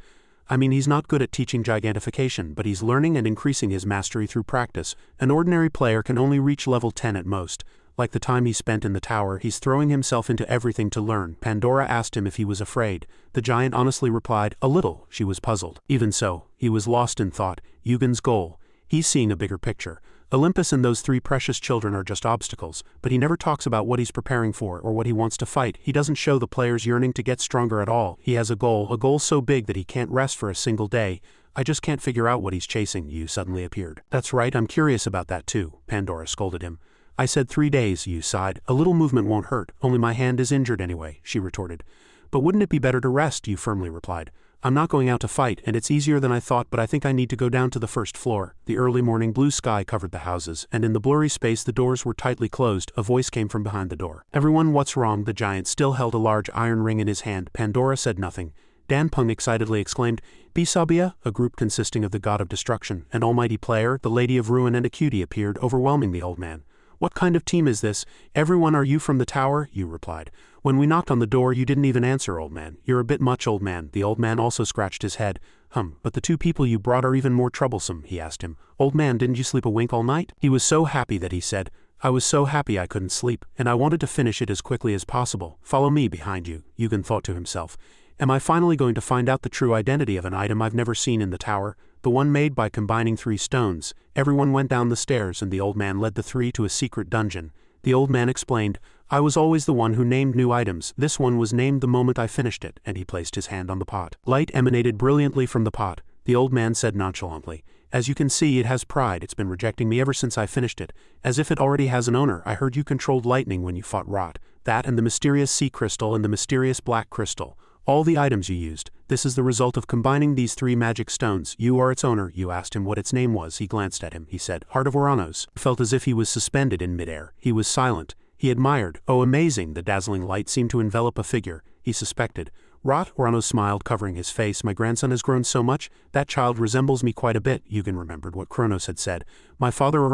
"I mean, he's not good at teaching gigantification, but he's learning and increasing his mastery through practice. An ordinary player can only reach level 10 at most. Like the time he spent in the tower, he's throwing himself into everything to learn." Pandora asked him if he was afraid. The giant honestly replied, "A little." She was puzzled. Even so, he was lost in thought. Yugen's goal. He's seeing a bigger picture. Olympus and those 3 precious children are just obstacles, but he never talks about what he's preparing for or what he wants to fight. He doesn't show the player's yearning to get stronger at all. He has a goal so big that he can't rest for a single day. "I just can't figure out what he's chasing." Yu suddenly appeared. "That's right, I'm curious about that too," Pandora scolded him. "I said 3 days, Yu sighed. "A little movement won't hurt, only my hand is injured anyway," she retorted. "But wouldn't it be better to rest?" Yu firmly replied. "I'm not going out to fight, and it's easier than I thought, but I think I need to go down to the first floor." The early morning blue sky covered the houses, and in the blurry space the doors were tightly closed. A voice came from behind the door. "Everyone, what's wrong?" The giant still held a large iron ring in his hand. Pandora said nothing. Dan Peng excitedly exclaimed, "Bisabia," a group consisting of the god of destruction, an almighty player, the lady of ruin and a cutie appeared, overwhelming the old man. "What kind of team is this? Everyone, are you from the tower?" Yu replied. "When we knocked on the door, you didn't even answer, old man. You're a bit much, old man." The old man also scratched his head. But the 2 people you brought are even more troublesome," he asked him. "Old man, didn't you sleep a wink all night?" He was so happy that he said, "I was so happy I couldn't sleep, and I wanted to finish it as quickly as possible. Follow me behind you." Yugen thought to himself. "Am I finally going to find out the true identity of an item I've never seen in the tower? The one made by combining 3 stones." Everyone went down the stairs, and the old man led the 3 to a secret dungeon. The old man explained, "I was always the one who named new items. This one was named the moment I finished it," and he placed his hand on the pot. Light emanated brilliantly from the pot. The old man said nonchalantly, "As you can see, it has pride. It's been rejecting me ever since I finished it. As if it already has an owner. I heard you controlled lightning when you fought Rot. That and the mysterious sea crystal and the mysterious black crystal. All the items you used. This is the result of combining these 3 magic stones. You are its owner." You asked him what its name was. He glanced at him. He said, "Heart of Oranos." He felt as if he was suspended in midair. He was silent. He admired. "Oh, amazing." The dazzling light seemed to envelop a figure. He suspected. "Rot?" Oranos smiled, covering his face. "My grandson has grown so much. That child resembles me quite a bit." Yugen remembered what Kronos had said. My father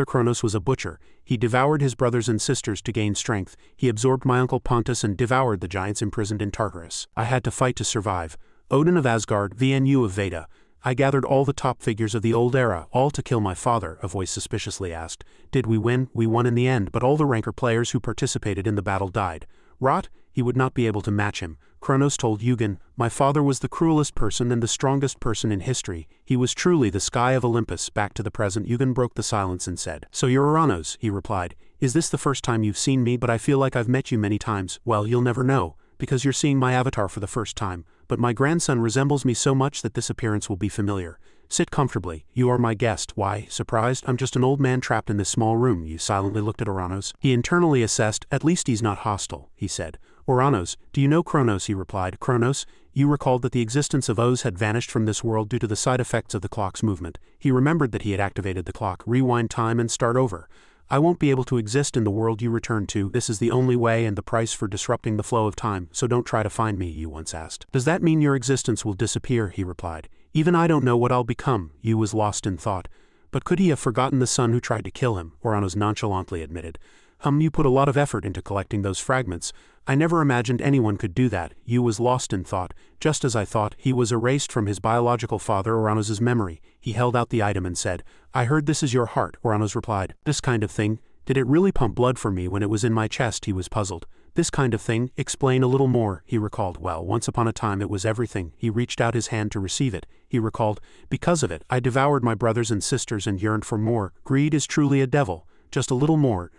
Kronos was a butcher. He devoured his brothers and sisters to gain strength. He absorbed my uncle Pontus and devoured the giants imprisoned in Tartarus. I had to fight to survive. Odin of Asgard, Vnu of Veda. I gathered all the top figures of the old era, all to kill my father," a voice suspiciously asked. "Did we win?" "We won in the end, but all the ranker players who participated in the battle died." "Rot?" "He would not be able to match him. Kronos told Yugen, my father was the cruelest person and the strongest person in history. He was truly the sky of Olympus. Back to the present, Yugen broke the silence and said, so you're Uranos, he replied. Is this the first time you've seen me? But I feel like I've met you many times. Well, you'll never know, because you're seeing my avatar for the first time. But my grandson resembles me so much that this appearance will be familiar. Sit comfortably. You are my guest. Why, surprised? I'm just an old man trapped in this small room. You silently looked at Uranos. He internally assessed, at least he's not hostile, he said. Uranos, do you know Kronos? He replied. Kronos, you recalled that the existence of Oz had vanished from this world due to the side effects of the clock's movement. He remembered that he had activated the clock, rewind time and start over. I won't be able to exist in the world you return to. This is the only way and the price for disrupting the flow of time, so don't try to find me, Yu once asked. Does that mean your existence will disappear? He replied. Even I don't know what I'll become. Yu was lost in thought. But could he have forgotten the son who tried to kill him? Uranos nonchalantly admitted. You put a lot of effort into collecting those fragments. I never imagined anyone could do that. Yu was lost in thought. Just as I thought, he was erased from his biological father Uranos' memory. He held out the item and said, I heard this is your heart. Uranos replied, this kind of thing? Did it really pump blood for me when it was in my chest? He was puzzled. This kind of thing? Explain a little more, he recalled. Well, once upon a time it was everything. He reached out his hand to receive it. He recalled, because of it, I devoured my brothers and sisters and yearned for more. Greed is truly a devil. Just a little more,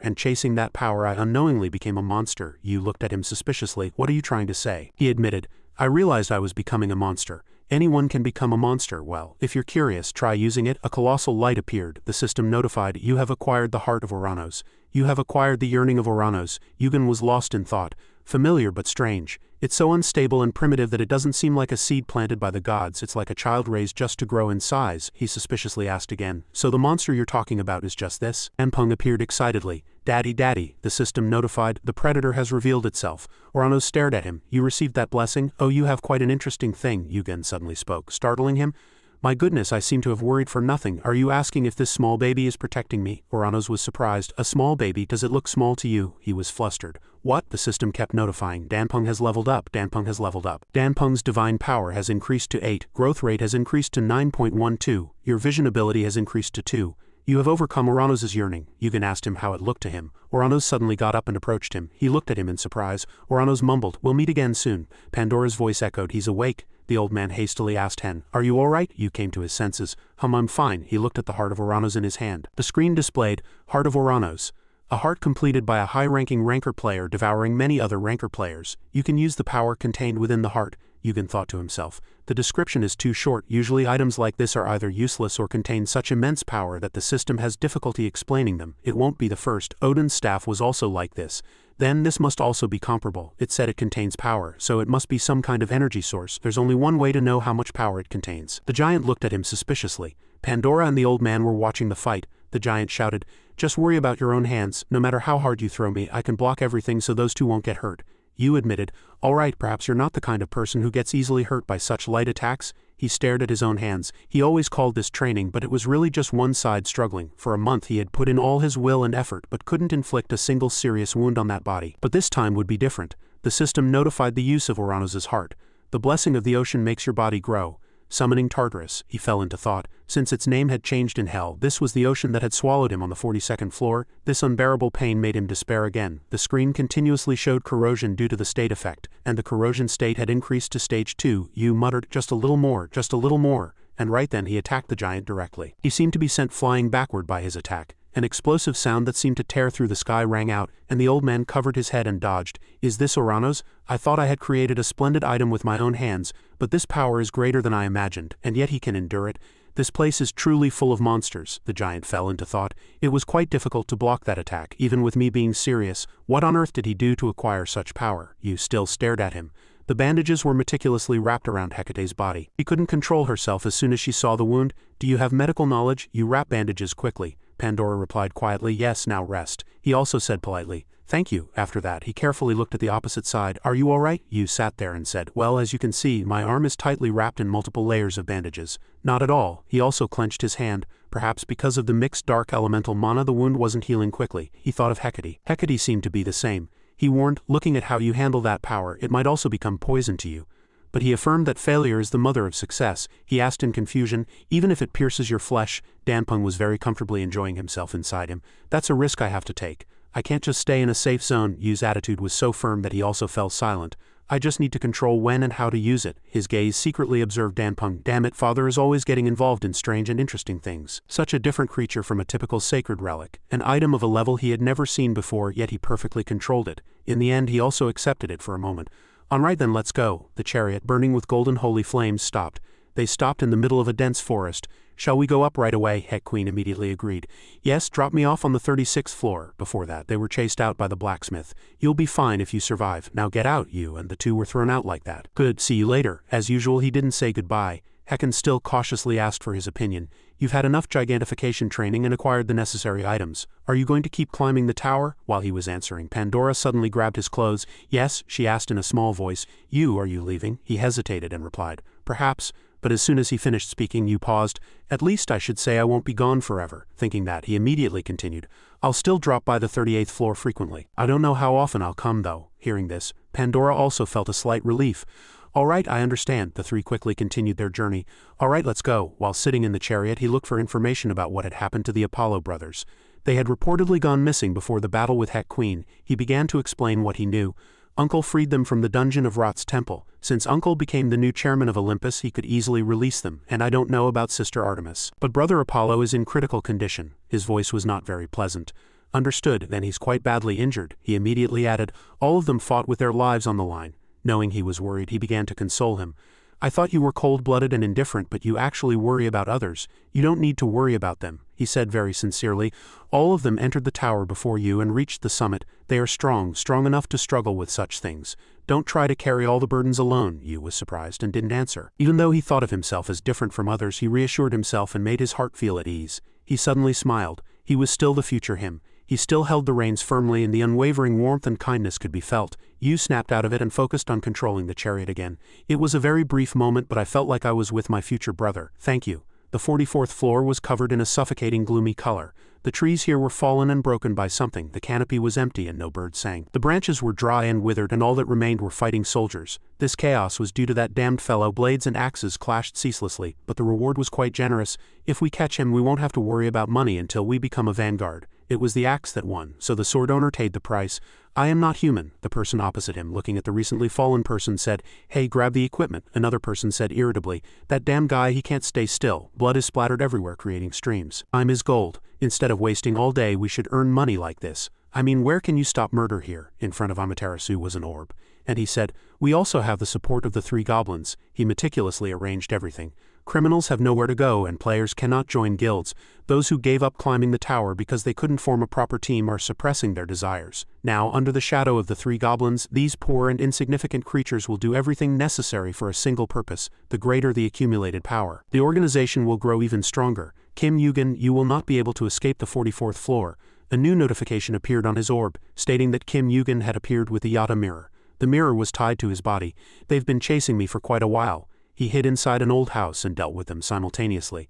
and chasing that power I unknowingly became a monster. Yu looked at him suspiciously. What are you trying to say? He admitted, I realized I was becoming a monster. Anyone can become a monster. Well, if you're curious, try using it. A colossal light appeared. The system notified, you have acquired the heart of Uranos. You have acquired the yearning of Uranos. Yugen was lost in thought. Familiar but strange. It's so unstable and primitive that it doesn't seem like a seed planted by the gods. It's like a child raised just to grow in size. He suspiciously asked again. So the monster you're talking about is just this? Anpeng appeared excitedly. Daddy, the system notified, the predator has revealed itself. Uranos stared at him. You received that blessing? Oh, you have quite an interesting thing, Yugen suddenly spoke, startling him. My goodness, I seem to have worried for nothing. Are you asking if this small baby is protecting me? Uranos was surprised. A small baby? Does it look small to you? He was flustered. What? The system kept notifying. Danpeng has leveled up. Danpeng has leveled up. Danpeng's divine power has increased to 8. Growth rate has increased to 9.12. Your vision ability has increased to 2. You have overcome Uranos' yearning. Yugen asked him how it looked to him. Uranos suddenly got up and approached him. He looked at him in surprise. Uranos mumbled, we'll meet again soon. Pandora's voice echoed, he's awake. The old man hastily asked Hen, are you alright? Yu came to his senses. I'm fine. He looked at the heart of Uranos in his hand. The screen displayed, Heart of Uranos. A heart completed by a high-ranking Ranker player devouring many other Ranker players. You can use the power contained within the heart, Yugen thought to himself. The description is too short. Usually items like this are either useless or contain such immense power that the system has difficulty explaining them. It won't be the first. Odin's staff was also like this. Then this must also be comparable. It said it contains power, so it must be some kind of energy source. There's only one way to know how much power it contains. The giant looked at him suspiciously. Pandora and the old man were watching the fight. The giant shouted, just worry about your own hands. No matter how hard you throw me, I can block everything so those two won't get hurt. Yu admitted, all right, perhaps you're not the kind of person who gets easily hurt by such light attacks. He stared at his own hands. He always called this training, but it was really just one side struggling. For a month he had put in all his will and effort, but couldn't inflict a single serious wound on that body. But this time would be different. The system notified the use of Uranos' heart. The blessing of the ocean makes your body grow. Summoning Tartarus, he fell into thought. Since its name had changed in hell, this was the ocean that had swallowed him on the 42nd floor. This unbearable pain made him despair again. The screen continuously showed corrosion due to the state effect, and the corrosion state had increased to stage 2. Yu muttered, just a little more, and right then he attacked the giant directly. He seemed to be sent flying backward by his attack. An explosive sound that seemed to tear through the sky rang out, and the old man covered his head and dodged. Is this Uranos? I thought I had created a splendid item with my own hands, but this power is greater than I imagined, and yet he can endure it. This place is truly full of monsters. The giant fell into thought. It was quite difficult to block that attack, even with me being serious. What on earth did he do to acquire such power? Yu still stared at him. The bandages were meticulously wrapped around Hecate's body. She couldn't control herself as soon as she saw the wound. Do you have medical knowledge? You wrap bandages quickly. Pandora replied quietly, yes, now rest. He also said politely, thank you. After that, he carefully looked at the opposite side. Are you alright? Yu sat there and said, well, as you can see, my arm is tightly wrapped in multiple layers of bandages. Not at all. He also clenched his hand. Perhaps because of the mixed dark elemental mana, the wound wasn't healing quickly. He thought of Hecate. Hecate seemed to be the same. He warned, looking at how you handle that power, it might also become poison to you. But he affirmed that failure is the mother of success. He asked in confusion, even if it pierces your flesh. Danpeng was very comfortably enjoying himself inside him. That's a risk I have to take. I can't just stay in a safe zone. Yu's attitude was so firm that he also fell silent. I just need to control when and how to use it. His gaze secretly observed Danpeng. Damn it, father is always getting involved in strange and interesting things. Such a different creature from a typical sacred relic. An item of a level he had never seen before, yet he perfectly controlled it. In the end, he also accepted it for a moment. Alright then, let's go. The chariot, burning with golden holy flames, stopped. They stopped in the middle of a dense forest. Shall we go up right away? Heck Queen immediately agreed. Yes, drop me off on the 36th floor. Before that, they were chased out by the blacksmith. You'll be fine if you survive. Now get out, you, and the two were thrown out like that. Good, see you later. As usual, he didn't say goodbye. Hecken still cautiously asked for his opinion. You've had enough gigantification training and acquired the necessary items. Are you going to keep climbing the tower? While he was answering, Pandora suddenly grabbed his clothes. Yes, she asked in a small voice. Are you leaving? He hesitated and replied, perhaps. But as soon as he finished speaking, you paused. At least I should say I won't be gone forever. Thinking that, he immediately continued. I'll still drop by the 38th floor frequently. I don't know how often I'll come, though. Hearing this, Pandora also felt a slight relief. All right, I understand. The three quickly continued their journey. All right, let's go. While sitting in the chariot, he looked for information about what had happened to the Apollo brothers. They had reportedly gone missing before the battle with Heck Queen. He began to explain what he knew. Uncle freed them from the dungeon of Rot's temple. Since Uncle became the new chairman of Olympus, he could easily release them, and I don't know about Sister Artemis. But Brother Apollo is in critical condition. His voice was not very pleasant. Understood, then he's quite badly injured. He immediately added, all of them fought with their lives on the line. Knowing he was worried, he began to console him. I thought you were cold-blooded and indifferent, but you actually worry about others. You don't need to worry about them, he said very sincerely. All of them entered the tower before you and reached the summit. They are strong enough to struggle with such things. Don't try to carry all the burdens alone. Yu was surprised and didn't answer. Even though he thought of himself as different from others, he reassured himself and made his heart feel at ease. He suddenly smiled. He was still the future him. He still held the reins firmly and the unwavering warmth and kindness could be felt. Yu snapped out of it and focused on controlling the chariot again. It was a very brief moment, but I felt like I was with my future brother. Thank you. The 44th floor was covered in a suffocating gloomy color. The trees here were fallen and broken by something. The canopy was empty and no bird sang. The branches were dry and withered and all that remained were fighting soldiers. This chaos was due to that damned fellow. Blades and axes clashed ceaselessly, but the reward was quite generous. If we catch him, we won't have to worry about money until we become a vanguard. It was the axe that won, so the sword owner paid the price. I am not human. The person opposite him, looking at the recently fallen person, said, Hey, grab the equipment. Another person said irritably, That damn guy, he can't stay still. Blood is splattered everywhere, creating streams. Time is gold. Instead of wasting all day, we should earn money like this. I mean, where can you stop murder here? In front of Amaterasu was an orb. And he said, We also have the support of the three goblins. He meticulously arranged everything. Criminals have nowhere to go and players cannot join guilds. Those who gave up climbing the tower because they couldn't form a proper team are suppressing their desires. Now, under the shadow of the three goblins, these poor and insignificant creatures will do everything necessary for a single purpose. The greater the accumulated power, the organization will grow even stronger. Kim Yugen, you will not be able to escape the 44th floor. A new notification appeared on his orb, stating that Kim Yugen had appeared with the Yata mirror. The mirror was tied to his body. They've been chasing me for quite a while. He hid inside an old house and dealt with them simultaneously.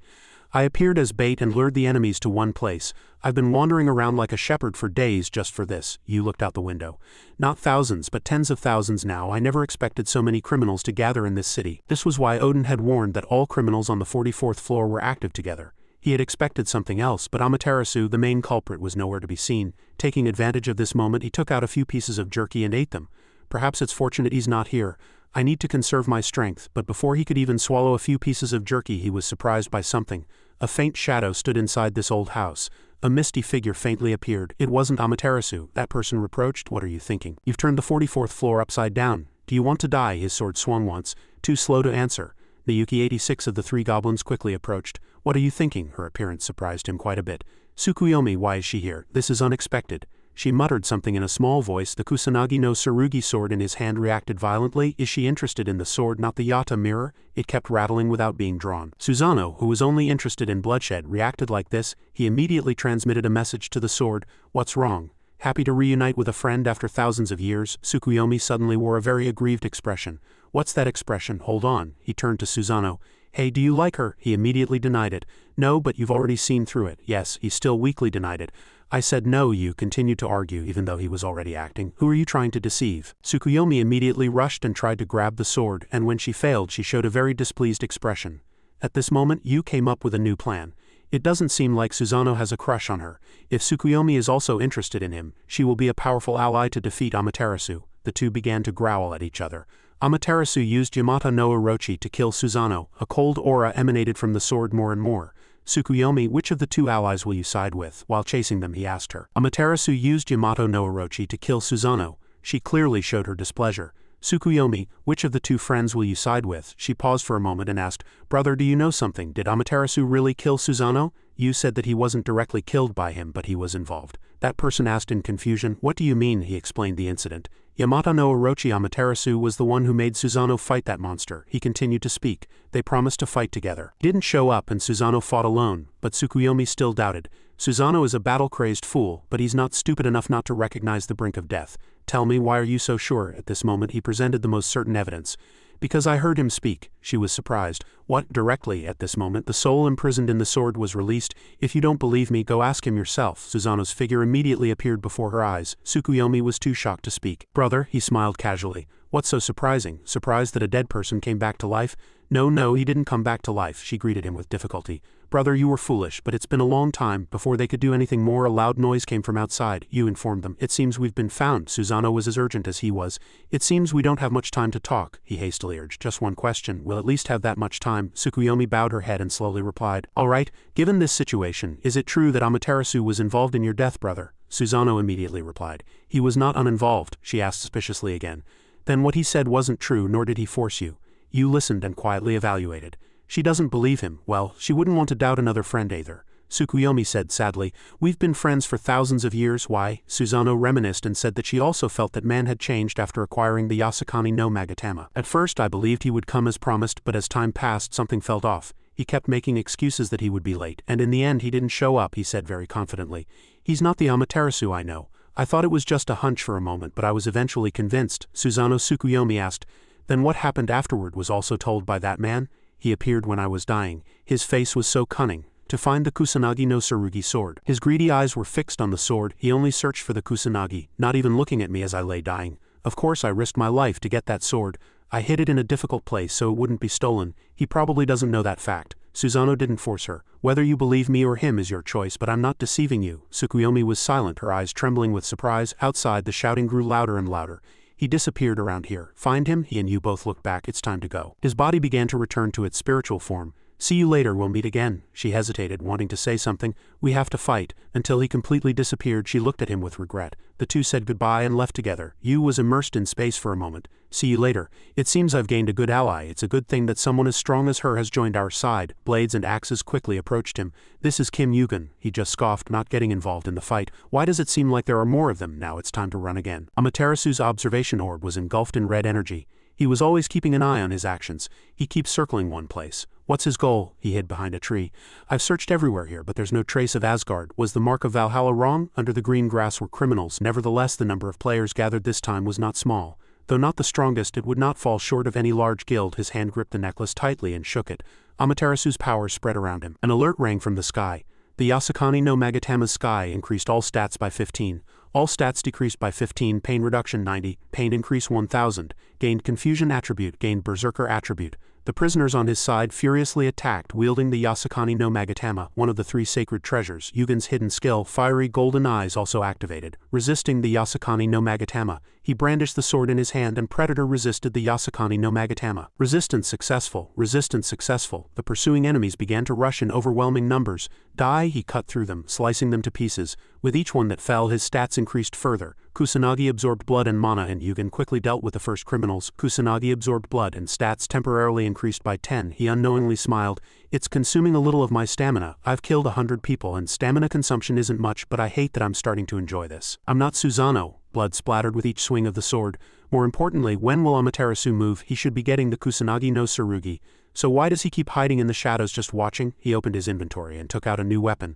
I appeared as bait and lured the enemies to one place. I've been wandering around like a shepherd for days just for this. You looked out the window. Not thousands, but tens of thousands now. I never expected so many criminals to gather in this city. This was why Odin had warned that all criminals on the 44th floor were active together. He had expected something else, but Amaterasu, the main culprit, was nowhere to be seen. Taking advantage of this moment, he took out a few pieces of jerky and ate them. Perhaps it's fortunate he's not here. I need to conserve my strength, but before he could even swallow a few pieces of jerky, he was surprised by something. A faint shadow stood inside this old house. A misty figure faintly appeared. It wasn't Amaterasu, that person reproached. What are you thinking? You've turned the 44th floor upside down. Do you want to die? His sword swung once. Too slow to answer. Miyuki 86 of the three goblins quickly approached. What are you thinking? Her appearance surprised him quite a bit. Tsukuyomi, why is she here? This is unexpected. She muttered something in a small voice. The Kusanagi no Tsurugi sword in his hand reacted violently. Is she interested in the sword, not the Yata mirror? It kept rattling without being drawn. Susano, who was only interested in bloodshed, reacted like this. He immediately transmitted a message to the sword. What's wrong? Happy to reunite with a friend after thousands of years? Tsukuyomi suddenly wore a very aggrieved expression. What's that expression? Hold on. He turned to Susano. Hey, do you like her? He immediately denied it. No, but you've already seen through it. Yes, he still weakly denied it. I said no. You continued to argue even though he was already acting. Who are you trying to deceive? Tsukuyomi immediately rushed and tried to grab the sword, and when she failed she showed a very displeased expression. At this moment Yu came up with a new plan. It doesn't seem like Susano has a crush on her. If Tsukuyomi is also interested in him, she will be a powerful ally to defeat Amaterasu. The the two began to growl at each other. Amaterasu used Yamata no Orochi to kill Susanoo. A cold aura emanated from the sword more and more. Tsukuyomi, which of the two allies will you side with? While chasing them, he asked her. Amaterasu used Yamato no Orochi to kill Susanoo. She clearly showed her displeasure. Tsukuyomi, which of the two friends will you side with? She paused for a moment and asked, Brother, do you know something? Did Amaterasu really kill Susanoo? You said that he wasn't directly killed by him, but he was involved. That person asked in confusion. What do you mean? He explained the incident. Yamata no Orochi Amaterasu was the one who made Susanoo fight that monster. He continued to speak. They promised to fight together. He didn't show up and Susanoo fought alone, but Tsukuyomi still doubted. Susanoo is a battle-crazed fool, but he's not stupid enough not to recognize the brink of death. Tell me, why are you so sure? At this moment he presented the most certain evidence. Because I heard him speak. She was surprised. What? Directly at this moment the soul imprisoned in the sword was released. If you don't believe me, go ask him yourself. Susanoo's figure immediately appeared before her eyes. Tsukuyomi was too shocked to speak. Brother, he smiled casually. What's so surprising? Surprised that a dead person came back to life? No, he didn't come back to life, she greeted him with difficulty. Brother, you were foolish, but it's been a long time. Before they could do anything more, a loud noise came from outside. You informed them. It seems we've been found. Susanoo was as urgent as he was. It seems we don't have much time to talk, he hastily urged. Just one question. We'll at least have that much time. Tsukuyomi bowed her head and slowly replied. All right, given this situation, is it true that Amaterasu was involved in your death, brother? Susanoo immediately replied. He was not uninvolved, she asked suspiciously again. Then what he said wasn't true, nor did he force you. You listened and quietly evaluated. She doesn't believe him. Well, she wouldn't want to doubt another friend either. Tsukuyomi said sadly, We've been friends for thousands of years. Why? Susanoo reminisced and said that she also felt that man had changed after acquiring the Yasakani no Magatama. At first I believed he would come as promised, but as time passed something felt off. He kept making excuses that he would be late, and in the end he didn't show up, he said very confidently. He's not the Amaterasu I know. I thought it was just a hunch for a moment, but I was eventually convinced. Susanoo Tsukuyomi asked, Then what happened afterward was also told by that man? He appeared when I was dying. His face was so cunning. To find the Kusanagi no Tsurugi sword. His greedy eyes were fixed on the sword. He only searched for the Kusanagi, not even looking at me as I lay dying. Of course I risked my life to get that sword. I hid it in a difficult place so it wouldn't be stolen. He probably doesn't know that fact. Susanoo didn't force her. Whether you believe me or him is your choice, but I'm not deceiving you. Tsukuyomi was silent, her eyes trembling with surprise. Outside the shouting grew louder and louder. He disappeared around here. Find him? He and you both looked back. It's time to go. His body began to return to its spiritual form. See you later, we'll meet again. She hesitated, wanting to say something. We have to fight. Until he completely disappeared, she looked at him with regret. The two said goodbye and left together. Yu was immersed in space for a moment. See you later. It seems I've gained a good ally. It's a good thing that someone as strong as her has joined our side. Blades and axes quickly approached him. This is Kim Yugen. He just scoffed, not getting involved in the fight. Why does it seem like there are more of them? Now it's time to run again. Amaterasu's observation orb was engulfed in red energy. He was always keeping an eye on his actions. He keeps circling one place. What's his goal? He hid behind a tree. I've searched everywhere here, but there's no trace of Asgard. Was the mark of Valhalla wrong? Under the green grass were criminals. Nevertheless, the number of players gathered this time was not small. Though not the strongest, it would not fall short of any large guild. His hand gripped the necklace tightly and shook it. Amaterasu's power spread around him. An alert rang from the sky. The Yasakani no Magatama's sky increased all stats by 15. All stats decreased by 15. Pain reduction 90. Pain increase 1000. Gained confusion attribute. Gained berserker attribute. The prisoners on his side furiously attacked, wielding the Yasakani no Magatama, one of the three sacred treasures. Yugen's hidden skill, fiery golden eyes, also activated. Resisting the Yasakani no Magatama, he brandished the sword in his hand and Predator resisted the Yasakani no Magatama. Resistance successful. Resistance successful. The pursuing enemies began to rush in overwhelming numbers. He cut through them, slicing them to pieces. With each one that fell, his stats increased further. Kusanagi absorbed blood and mana, and Yugen quickly dealt with the first criminals. Kusanagi absorbed blood and stats temporarily increased by 10. He unknowingly smiled. It's consuming a little of my stamina. I've killed 100 people and stamina consumption isn't much, but I hate that I'm starting to enjoy this. I'm not Susanoo. Blood splattered with each swing of the sword. More importantly, when will Amaterasu move? He should be getting the Kusanagi no Tsurugi. So why does he keep hiding in the shadows just watching? He opened his inventory and took out a new weapon.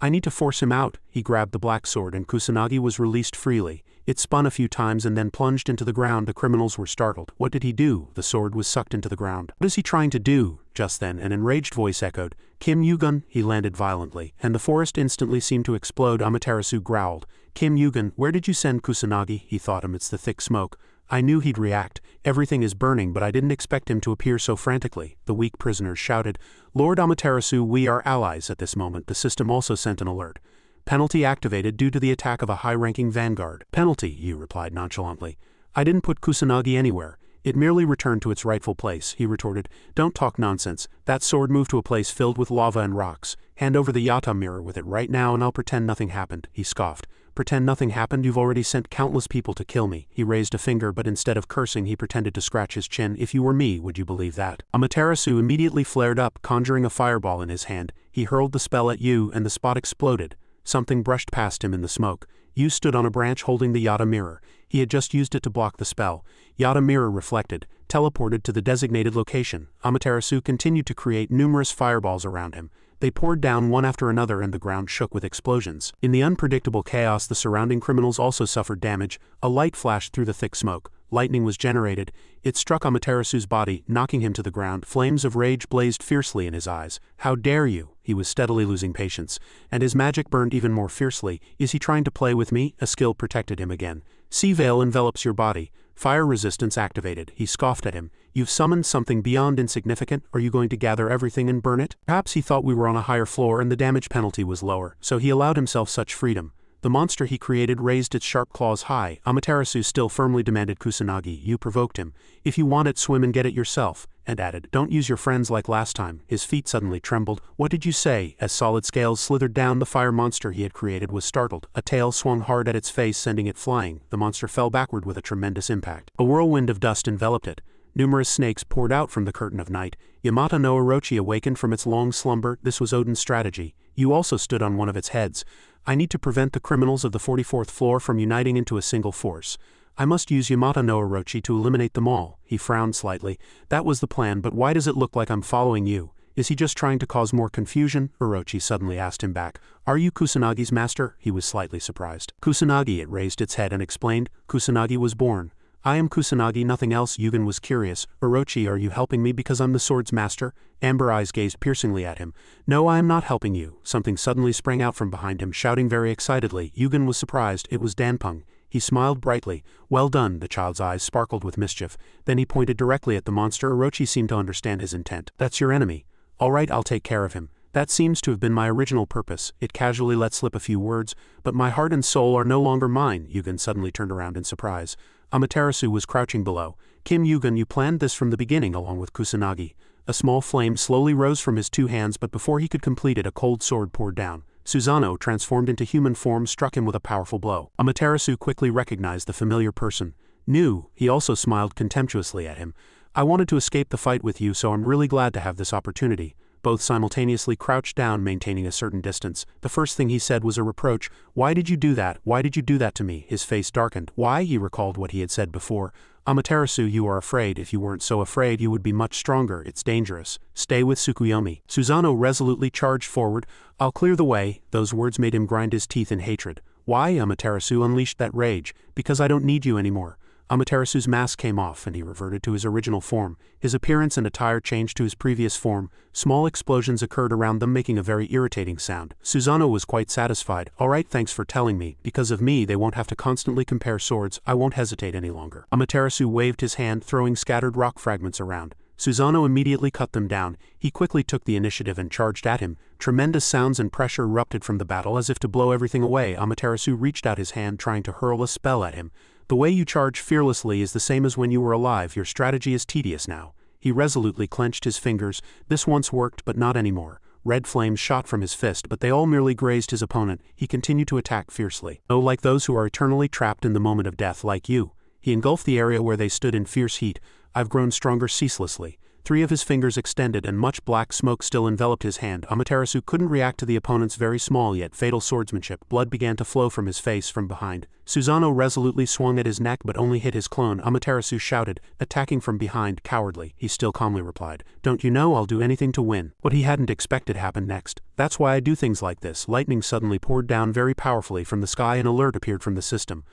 I need to force him out. He grabbed the black sword and Kusanagi was released freely. It spun a few times and then plunged into the ground. The criminals were startled. What did he do? The sword was sucked into the ground. What is he trying to do? Just then an enraged voice echoed, Kim Yugen. He landed violently, and the forest instantly seemed to explode. Amaterasu growled. Kim Yugen, where did you send Kusanagi? He thought amidst the thick smoke. I knew he'd react. Everything is burning, but I didn't expect him to appear so frantically. The weak prisoners shouted, Lord Amaterasu, we are allies. At this moment, the system also sent an alert. Penalty activated due to the attack of a high-ranking vanguard. Penalty, you replied nonchalantly. I didn't put Kusanagi anywhere. It merely returned to its rightful place, he retorted. Don't talk nonsense. That sword moved to a place filled with lava and rocks. Hand over the yata mirror with it right now and I'll pretend nothing happened, he scoffed. Pretend nothing happened? You've already sent countless people to kill me. He raised a finger but instead of cursing he pretended to scratch his chin. If you were me, would you believe that? Amaterasu immediately flared up, conjuring a fireball in his hand. He hurled the spell at Yu and the spot exploded. Something brushed past him in the smoke. Yu stood on a branch holding the yata mirror. He had just used it to block the spell. Yata mirror reflected, teleported to the designated location. Amaterasu continued to create numerous fireballs around him. They poured down one after another and the ground shook with explosions. In the unpredictable chaos, the surrounding criminals also suffered damage. A light flashed through the thick smoke. Lightning was generated. It struck Amaterasu's body, knocking him to the ground. Flames of rage blazed fiercely in his eyes. How dare you? He was steadily losing patience. And his magic burned even more fiercely. Is he trying to play with me? A skill protected him again. Sea veil envelops your body. Fire resistance activated. He scoffed at him. You've summoned something beyond insignificant. Are you going to gather everything and burn it? Perhaps he thought we were on a higher floor and the damage penalty was lower, so he allowed himself such freedom. The monster he created raised its sharp claws high. Amaterasu still firmly demanded Kusanagi. You provoked him. If you want it, swim and get it yourself. And added, don't use your friends like last time. His feet suddenly trembled. What did you say? As solid scales slithered down, the fire monster he had created was startled. A tail swung hard at its face, sending it flying. The monster fell backward with a tremendous impact. A whirlwind of dust enveloped it. Numerous snakes poured out from the curtain of night. Yamata no Orochi awakened from its long slumber. This was Odin's strategy. You also stood on one of its heads. I need to prevent the criminals of the 44th floor from uniting into a single force. I must use Yamata no Orochi to eliminate them all. He frowned slightly. That was the plan, but why does it look like I'm following you? Is he just trying to cause more confusion? Orochi suddenly asked him back. Are you Kusanagi's master? He was slightly surprised. Kusanagi, it raised its head and explained. Kusanagi was born. I am Kusanagi, nothing else. Yugen was curious. Orochi, are you helping me because I'm the sword's master? Amber eyes gazed piercingly at him. No, I am not helping you. Something suddenly sprang out from behind him, shouting very excitedly. Yugen was surprised. It was Danpeng. He smiled brightly. Well done. The child's eyes sparkled with mischief. Then he pointed directly at the monster. Orochi seemed to understand his intent. That's your enemy. All right, I'll take care of him. That seems to have been my original purpose. It casually let slip a few words. But my heart and soul are no longer mine. Yugen suddenly turned around in surprise. Amaterasu was crouching below. Kim Yugen, you planned this from the beginning along with Kusanagi. A small flame slowly rose from his two hands, but before he could complete it, a cold sword poured down. Susanoo, transformed into human form, struck him with a powerful blow. Amaterasu quickly recognized the familiar person. New, he also smiled contemptuously at him. I wanted to escape the fight with you, so I'm really glad to have this opportunity. Both simultaneously crouched down, maintaining a certain distance. The first thing he said was a reproach. Why did you do that? Why did you do that to me? His face darkened. Why? He recalled what he had said before. Amaterasu, you are afraid. If you weren't so afraid, you would be much stronger. It's dangerous. Stay with Tsukuyomi. Susanoo resolutely charged forward. I'll clear the way. Those words made him grind his teeth in hatred. Why? Amaterasu unleashed that rage. Because I don't need you anymore. Amaterasu's mask came off and he reverted to his original form. His appearance and attire changed to his previous form. Small explosions occurred around them, making a very irritating sound. Susanoo was quite satisfied. All right, thanks for telling me. Because of me, they won't have to constantly compare swords. I won't hesitate any longer. Amaterasu waved his hand, throwing scattered rock fragments around. Susanoo immediately cut them down. He quickly took the initiative and charged at him. Tremendous sounds and pressure erupted from the battle as if to blow everything away. Amaterasu reached out his hand, trying to hurl a spell at him. The way you charge fearlessly is the same as when you were alive. Your strategy is tedious now. He resolutely clenched his fingers. This once worked, but not anymore. Red flames shot from his fist, but they all merely grazed his opponent. He continued to attack fiercely. Oh, like those who are eternally trapped in the moment of death, like you. He engulfed the area where they stood in fierce heat. I've grown stronger ceaselessly. 3 of his fingers extended and much black smoke still enveloped his hand. Amaterasu couldn't react to the opponent's very small yet fatal swordsmanship. Blood began to flow from his face from behind. Susanoo resolutely swung at his neck but only hit his clone. Amaterasu shouted, attacking from behind, cowardly. He still calmly replied, don't you know I'll do anything to win? What he hadn't expected happened next. That's why I do things like this. Lightning suddenly poured down very powerfully from the sky. An alert appeared from the system.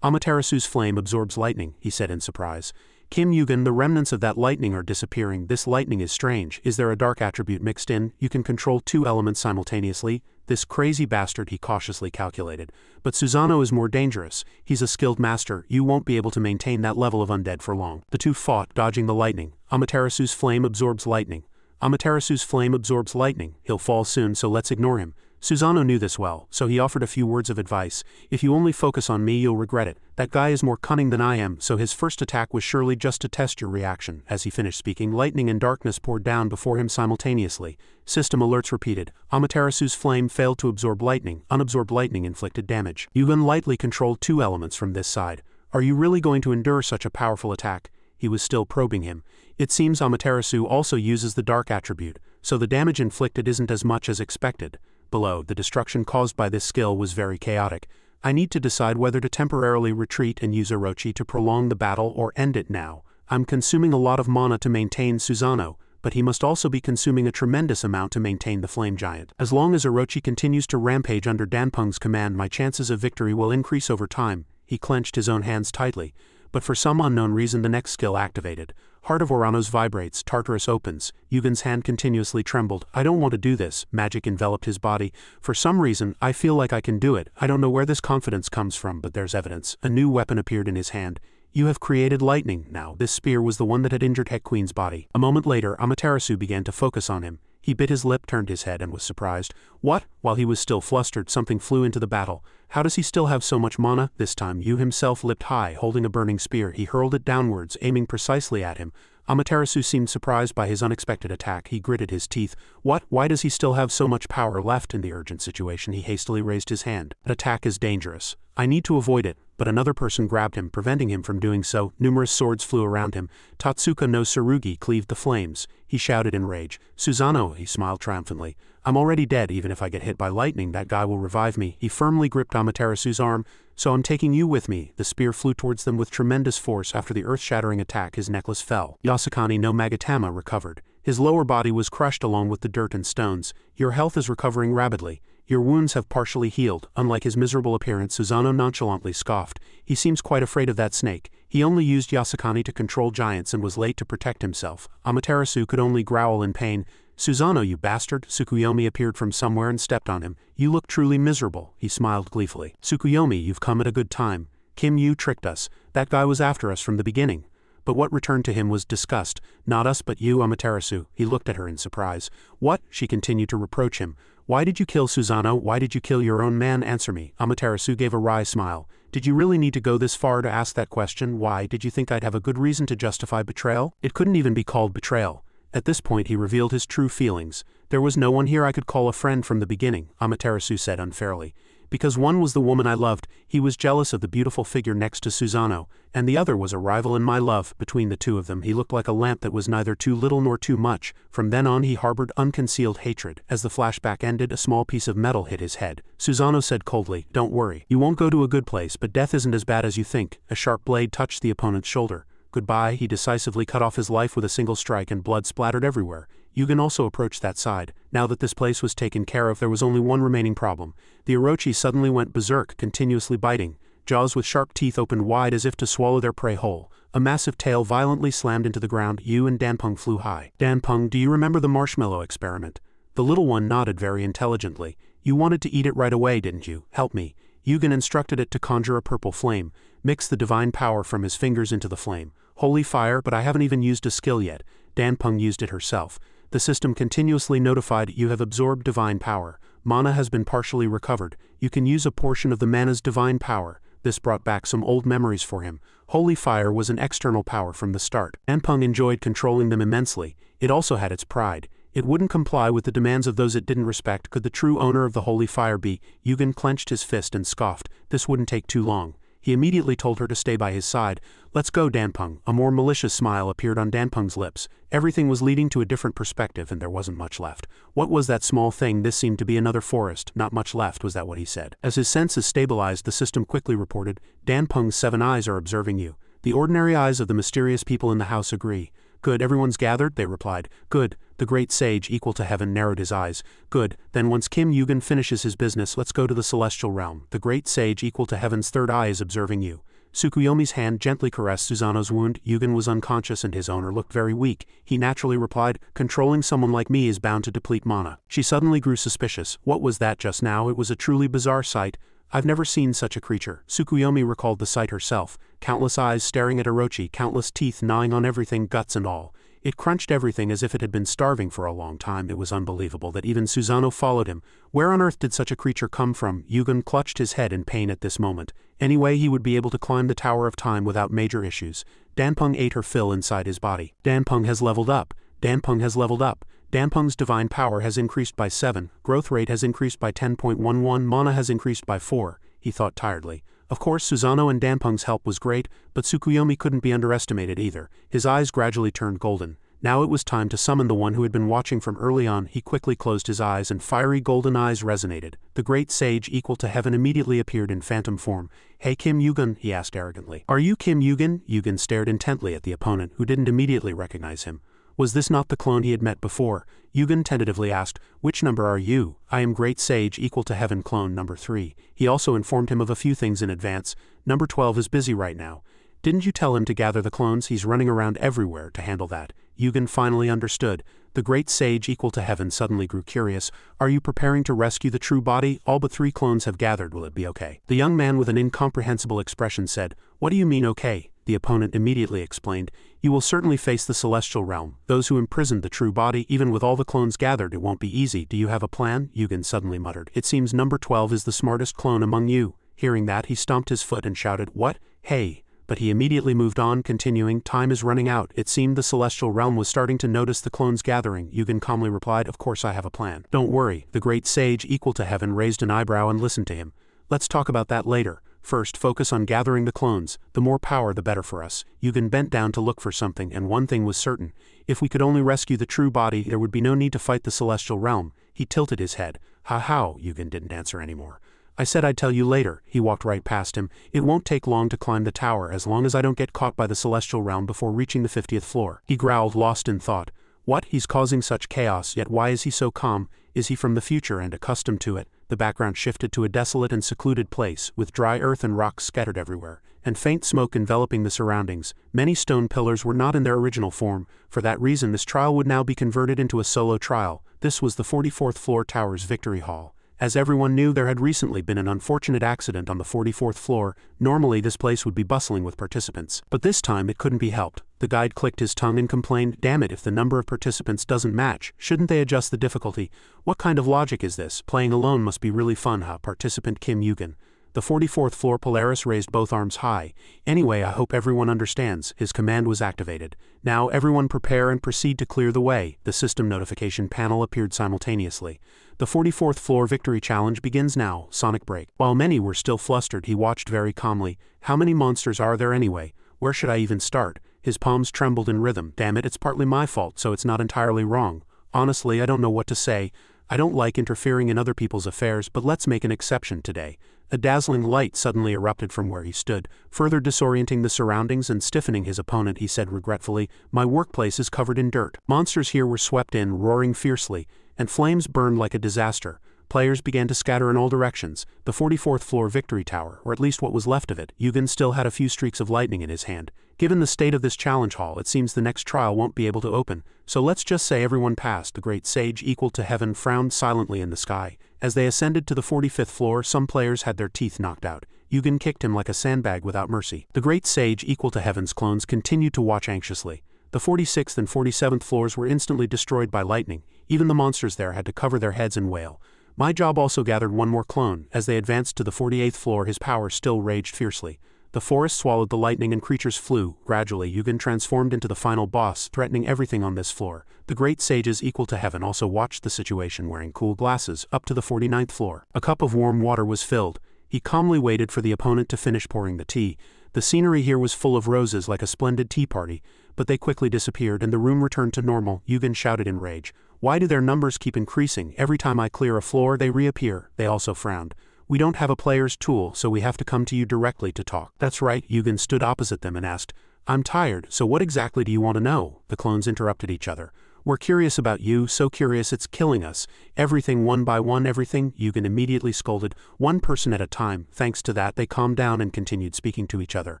Amaterasu's flame absorbs lightning, he said in surprise. Kim Yugen, the remnants of that lightning are disappearing. This lightning is strange. Is there a dark attribute mixed in? You can control 2 elements simultaneously? This crazy bastard, he cautiously calculated. But Susanoo is more dangerous. He's a skilled master. You won't be able to maintain that level of undead for long. The two fought, dodging the lightning. Amaterasu's flame absorbs lightning. Amaterasu's flame absorbs lightning. He'll fall soon, so let's ignore him. Susano knew this well, so he offered a few words of advice. If you only focus on me, you'll regret it. That guy is more cunning than I am, so his first attack was surely just to test your reaction. As he finished speaking, lightning and darkness poured down before him simultaneously. System alerts repeated. Amaterasu's flame failed to absorb lightning. Unabsorbed lightning inflicted damage. Yugen lightly controlled 2 elements from this side. Are you really going to endure such a powerful attack? He was still probing him. It seems Amaterasu also uses the dark attribute, so the damage inflicted isn't as much as expected. Below, the destruction caused by this skill was very chaotic. I need to decide whether to temporarily retreat and use Orochi to prolong the battle or end it now. I'm consuming a lot of mana to maintain Susano, but he must also be consuming a tremendous amount to maintain the flame giant. As long as Orochi continues to rampage under Danpeng's command, my chances of victory will increase over time. He clenched his own hands tightly. But for some unknown reason the next skill activated. Heart of Oranos vibrates, Tartarus opens. Yugen's hand continuously trembled. I don't want to do this. Magic enveloped his body. For some reason, I feel like I can do it. I don't know where this confidence comes from, but there's evidence. A new weapon appeared in his hand. You have created lightning. Now, this spear was the one that had injured Heck Queen's body. A moment later, Amaterasu began to focus on him. He bit his lip, turned his head, and was surprised. What? While he was still flustered, something flew into the battle. How does he still have so much mana? This time, Yu himself leapt high, holding a burning spear. He hurled it downwards, aiming precisely at him. Amaterasu seemed surprised by his unexpected attack. He gritted his teeth. What? Why does he still have so much power left? In the urgent situation, he hastily raised his hand. That attack is dangerous. I need to avoid it, but another person grabbed him, preventing him from doing so. Numerous swords flew around him. Tatsuka no Tsurugi cleaved the flames. He shouted in rage. Susano, he smiled triumphantly. I'm already dead. Even if I get hit by lightning, that guy will revive me. He firmly gripped Amaterasu's arm. So I'm taking you with me. The spear flew towards them with tremendous force. After the earth-shattering attack, his necklace fell. Yasukani no Magatama recovered. His lower body was crushed along with the dirt and stones. Your health is recovering rapidly. Your wounds have partially healed. Unlike his miserable appearance, Susano nonchalantly scoffed. He seems quite afraid of that snake. He only used Yasukani to control giants and was late to protect himself. Amaterasu could only growl in pain. Susano, you bastard! Tsukuyomi appeared from somewhere and stepped on him. You look truly miserable. He smiled gleefully. Tsukuyomi, you've come at a good time. Kim Yu tricked us. That guy was after us from the beginning. But what returned to him was disgust. Not us but you, Amaterasu. He looked at her in surprise. What? She continued to reproach him. Why did you kill Susano? Why did you kill your own man? Answer me. Amaterasu gave a wry smile. Did you really need to go this far to ask that question? Why, did you think I'd have a good reason to justify betrayal? It couldn't even be called betrayal. At this point he revealed his true feelings. There was no one here I could call a friend from the beginning, Amaterasu said unfairly. Because one was the woman I loved, he was jealous of the beautiful figure next to Susano, and the other was a rival in my love. Between the two of them he looked like a lamp that was neither too little nor too much. From then on he harbored unconcealed hatred. As the flashback ended, a small piece of metal hit his head. Susano said coldly, don't worry. You won't go to a good place, but death isn't as bad as you think. A sharp blade touched the opponent's shoulder. Goodbye. He decisively cut off his life with a single strike and blood splattered everywhere. Yugen also approached that side. Now that this place was taken care of, there was only one remaining problem. The Orochi suddenly went berserk, continuously biting. Jaws with sharp teeth opened wide as if to swallow their prey whole. A massive tail violently slammed into the ground. Yu and Danpeng flew high. Danpeng, do you remember the marshmallow experiment? The little one nodded very intelligently. You wanted to eat it right away, didn't you? Help me. Yugen instructed it to conjure a purple flame. Mix the divine power from his fingers into the flame. Holy fire, but I haven't even used a skill yet. Danpeng used it herself. The system continuously notified you have absorbed divine power. Mana has been partially recovered. You can use a portion of the mana's divine power. This brought back some old memories for him. Holy fire was an external power from the start. Danpeng enjoyed controlling them immensely. It also had its pride. It wouldn't comply with the demands of those it didn't respect. Could the true owner of the holy fire be? Yugen clenched his fist and scoffed. This wouldn't take too long. He immediately told her to stay by his side. Let's go, Danpeng. A more malicious smile appeared on Danpeng's lips. Everything was leading to a different perspective and there wasn't much left. What was that small thing? This seemed to be another forest. Not much left, was that what he said? As his senses stabilized, the system quickly reported, Danpeng's 7 eyes are observing you. The ordinary eyes of the mysterious people in the house agree. Good, everyone's gathered, they replied. Good. The great sage, equal to heaven, narrowed his eyes. Good, then once Kim Yugen finishes his business, let's go to the celestial realm. The great sage, equal to heaven's 3rd eye, is observing you. Tsukuyomi's hand gently caressed Susano's wound. Yugen was unconscious and his owner looked very weak. He naturally replied, controlling someone like me is bound to deplete mana. She suddenly grew suspicious. What was that just now? It was a truly bizarre sight. I've never seen such a creature. Tsukuyomi recalled the sight herself. Countless eyes staring at Orochi, countless teeth gnawing on everything, guts and all. It crunched everything as if it had been starving for a long time. It was unbelievable that even Susanoo followed him. Where on earth did such a creature come from? Yugen clutched his head in pain at this moment. Anyway, he would be able to climb the Tower of Time without major issues. Danpeng ate her fill inside his body. Danpeng has leveled up. Danpeng has leveled up. Danpeng's divine power has increased by 7, growth rate has increased by 10.11, mana has increased by 4, he thought tiredly. Of course, Susanoo and Danpeng's help was great, but Tsukuyomi couldn't be underestimated either. His eyes gradually turned golden. Now it was time to summon the one who had been watching from early on. He quickly closed his eyes and fiery golden eyes resonated. The great sage equal to heaven immediately appeared in phantom form. "Hey Kim Yugen," he asked arrogantly. "Are you Kim Yugen?" Yugen stared intently at the opponent, who didn't immediately recognize him. Was this not the clone he had met before? Yugen tentatively asked, "Which number are you?" "I am Great Sage equal to Heaven clone number 3. He also informed him of a few things in advance. "Number 12 is busy right now." "Didn't you tell him to gather the clones? He's running around everywhere to handle that." Yugen finally understood. The Great Sage equal to Heaven suddenly grew curious. "Are you preparing to rescue the true body? All but 3 clones have gathered. Will it be okay?" The young man with an incomprehensible expression said, "What do you mean okay?" The opponent immediately explained, "You will certainly face the celestial realm, those who imprisoned the true body. Even with all the clones gathered, it won't be easy. Do you have a plan?" Yugen suddenly muttered. "It seems number 12 is the smartest clone among you." Hearing that, he stomped his foot and shouted, "What? Hey!" But he immediately moved on, continuing, "Time is running out." It seemed the celestial realm was starting to notice the clones gathering. Yugen calmly replied, "Of course I have a plan." "Don't worry." The Great Sage equal to Heaven raised an eyebrow and listened to him. "Let's talk about that later. First, focus on gathering the clones. The more power, the better for us." Yugen bent down to look for something, and one thing was certain. If we could only rescue the true body, there would be no need to fight the celestial realm. He tilted his head. How? Yugen didn't answer anymore. "I said I'd tell you later." He walked right past him. "It won't take long to climb the tower, as long as I don't get caught by the celestial realm before reaching the 50th floor. He growled, lost in thought. What? He's causing such chaos, yet why is he so calm? Is he from the future and accustomed to it? The background shifted to a desolate and secluded place, with dry earth and rocks scattered everywhere, and faint smoke enveloping the surroundings. Many stone pillars were not in their original form. For that reason, this trial would now be converted into a solo trial. This was the 44th floor tower's victory hall. As everyone knew, there had recently been an unfortunate accident on the 44th floor. Normally this place would be bustling with participants. But this time it couldn't be helped. The guide clicked his tongue and complained, "Damn it, if the number of participants doesn't match, shouldn't they adjust the difficulty? What kind of logic is this? Playing alone must be really fun, huh?" Participant Kim Yugen. The 44th floor Polaris raised both arms high. "Anyway, I hope everyone understands." His command was activated. "Now everyone prepare and proceed to clear the way." The system notification panel appeared simultaneously. "The 44th floor victory challenge begins now." Sonic break. While many were still flustered, he watched very calmly. "How many monsters are there anyway? Where should I even start?" His palms trembled in rhythm. "Damn it, it's partly my fault, so it's not entirely wrong. Honestly, I don't know what to say. I don't like interfering in other people's affairs, but let's make an exception today." A dazzling light suddenly erupted from where he stood, further disorienting the surroundings and stiffening his opponent. He said regretfully, "My workplace is covered in dirt." Monsters here were swept in, roaring fiercely, and flames burned like a disaster. Players began to scatter in all directions. The 44th floor victory tower, or at least what was left of it. Yugen still had a few streaks of lightning in his hand. Given the state of this challenge hall, it seems the next trial won't be able to open. So let's just say everyone passed. The Great Sage equal to Heaven frowned silently in the sky. As they ascended to the 45th floor, some players had their teeth knocked out. Yugen kicked him like a sandbag without mercy. The Great Sage equal to Heaven's clones continued to watch anxiously. The 46th and 47th floors were instantly destroyed by lightning. Even the monsters there had to cover their heads and wail. My job also gathered one more clone. As they advanced to the 48th floor, his power still raged fiercely. The forest swallowed the lightning and creatures flew. Gradually, Yugen transformed into the final boss, threatening everything on this floor. The Great Sages equal to Heaven also watched the situation, wearing cool glasses, up to the 49th floor. A cup of warm water was filled. He calmly waited for the opponent to finish pouring the tea. The scenery here was full of roses like a splendid tea party, but they quickly disappeared and the room returned to normal. Yugen shouted in rage, "Why do their numbers keep increasing? Every time I clear a floor, they reappear." They also frowned. "We don't have a player's tool, so we have to come to you directly to talk." "That's right." Yugen stood opposite them and asked, "I'm tired, so what exactly do you want to know?" The clones interrupted each other. "We're curious about you, so curious it's killing us. Everything one by one, everything." Yugen immediately scolded, "One person at a time." Thanks to that, they calmed down and continued speaking to each other.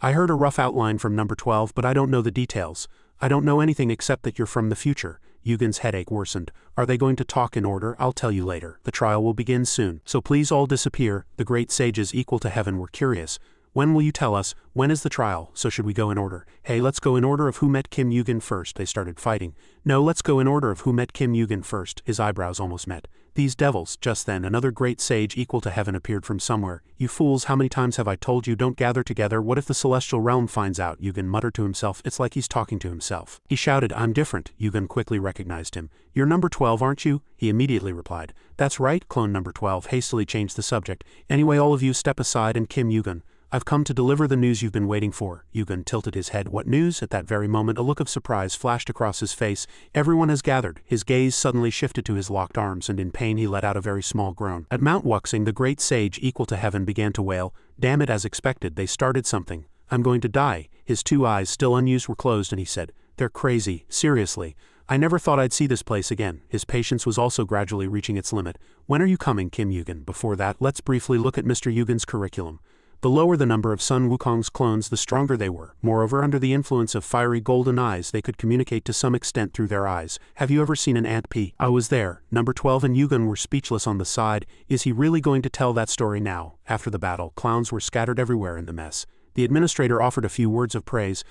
"I heard a rough outline from number 12, but I don't know the details. I don't know anything except that you're from the future." Yugen's headache worsened. "Are they going to talk in order? I'll tell you later. The trial will begin soon, so please all disappear." The Great Sages equal to Heaven were curious. When will you tell us? When is the trial? So should we go in order? Hey, let's go in order of who met Kim Yugen first. They started fighting. No, let's go in order of who met Kim Yugen first. His eyebrows almost met. These devils. Just then, another great sage equal to heaven appeared from somewhere. You fools, how many times have I told you don't gather together? What if the celestial realm finds out? Yugen muttered to himself. It's like he's talking to himself. He shouted, I'm different. Yugen quickly recognized him. You're number 12, aren't you? He immediately replied. That's right, clone number 12 hastily changed the subject. Anyway, all of you step aside and Kim Yugen. I've come to deliver the news you've been waiting for. Yugen tilted his head. What news? At that very moment a look of surprise flashed across his face. Everyone has gathered. His gaze suddenly shifted to his locked arms, and in pain he let out a very small groan. At Mount Wuxing the great sage equal to heaven began to wail. Damn it, as expected, they started something. I'm going to die. His two eyes, still unused, were closed, and he said, They're crazy. Seriously. I never thought I'd see this place again. His patience was also gradually reaching its limit. When are you coming, Kim Yugen? Before that, let's briefly look at Mr. Yugen's curriculum. The lower the number of Sun Wukong's clones, the stronger they were. Moreover, under the influence of fiery golden eyes, they could communicate to some extent through their eyes. Have you ever seen an ant pee? I was there. Number 12 and Yugen were speechless on the side. Is he really going to tell that story now? After the battle, clowns were scattered everywhere in the mess. The administrator offered a few words of praise.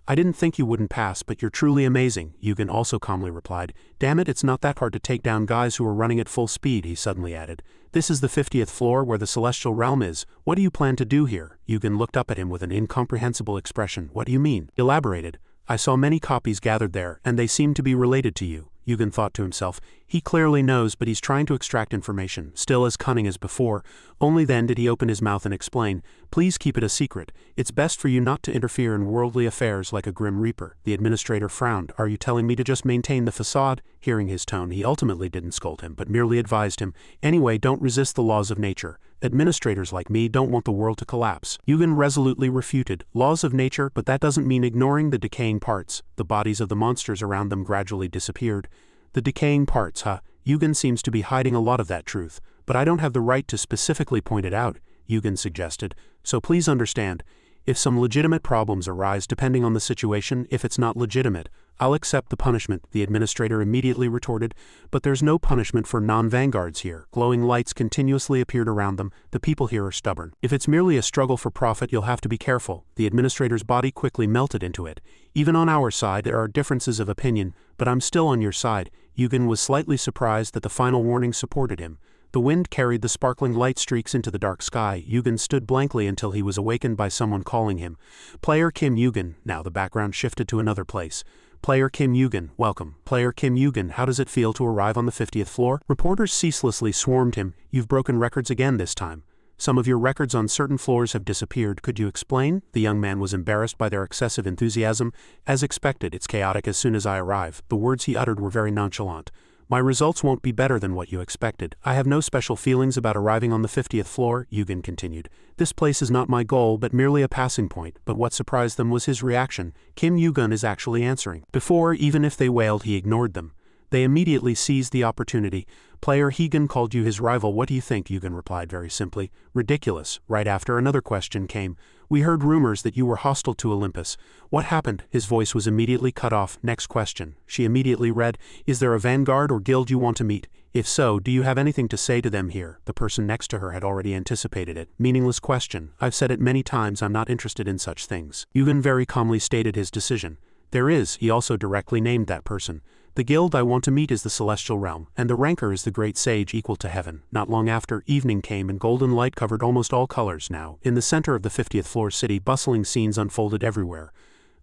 I didn't think you wouldn't pass, but you're truly amazing, Yugen also calmly replied. Damn it, it's not that hard to take down guys who are running at full speed, he suddenly added. This is the 50th floor where the celestial realm is. What do you plan to do here? Yugen looked up at him with an incomprehensible expression. What do you mean? Elaborated. I saw many copies gathered there, and they seem to be related to you. Yugen thought to himself. He clearly knows, but he's trying to extract information, still as cunning as before. Only then did he open his mouth and explain. Please keep it a secret. It's best for you not to interfere in worldly affairs like a grim reaper. The administrator frowned. Are you telling me to just maintain the facade? Hearing his tone, he ultimately didn't scold him, but merely advised him. Anyway, don't resist the laws of nature. Administrators like me don't want the world to collapse. Yugen resolutely refuted. Laws of nature, but that doesn't mean ignoring the decaying parts. The bodies of the monsters around them gradually disappeared. The decaying parts, huh? Yugen seems to be hiding a lot of that truth, but I don't have the right to specifically point it out, Yugen suggested. So please understand, if some legitimate problems arise depending on the situation, if it's not legitimate, I'll accept the punishment, the administrator immediately retorted. But there's no punishment for non-vanguards here. Glowing lights continuously appeared around them. The people here are stubborn. If it's merely a struggle for profit, you'll have to be careful. The administrator's body quickly melted into it. Even on our side, there are differences of opinion, but I'm still on your side. Yugen was slightly surprised that the final warning supported him. The wind carried the sparkling light streaks into the dark sky. Yugen stood blankly until he was awakened by someone calling him. Player Kim Yugen. Now the background shifted to another place. Player Kim Yugen, welcome. Player Kim Yugen, how does it feel to arrive on the 50th floor? Reporters ceaselessly swarmed him. You've broken records again this time. Some of your records on certain floors have disappeared. Could you explain? The young man was embarrassed by their excessive enthusiasm. As expected, it's chaotic as soon as I arrive. The words he uttered were very nonchalant. My results won't be better than what you expected. I have no special feelings about arriving on the 50th floor, Yugen continued. This place is not my goal, but merely a passing point. But what surprised them was his reaction. Kim Yugen is actually answering. Before, even if they wailed, he ignored them. They immediately seized the opportunity. Player Higan called you his rival. What do you think? Yugen replied very simply. Ridiculous. Right after, another question came. We heard rumors that you were hostile to Olympus. What happened? His voice was immediately cut off. Next question. She immediately read, Is there a vanguard or guild you want to meet? If so, do you have anything to say to them here? The person next to her had already anticipated it. Meaningless question. I've said it many times, I'm not interested in such things. Yugen very calmly stated his decision. There is. He also directly named that person. The guild I want to meet is the Celestial Realm, and the ranker is the great sage equal to heaven. Not long after, evening came and golden light covered almost all colors now. In the center of the 50th floor city, bustling scenes unfolded everywhere.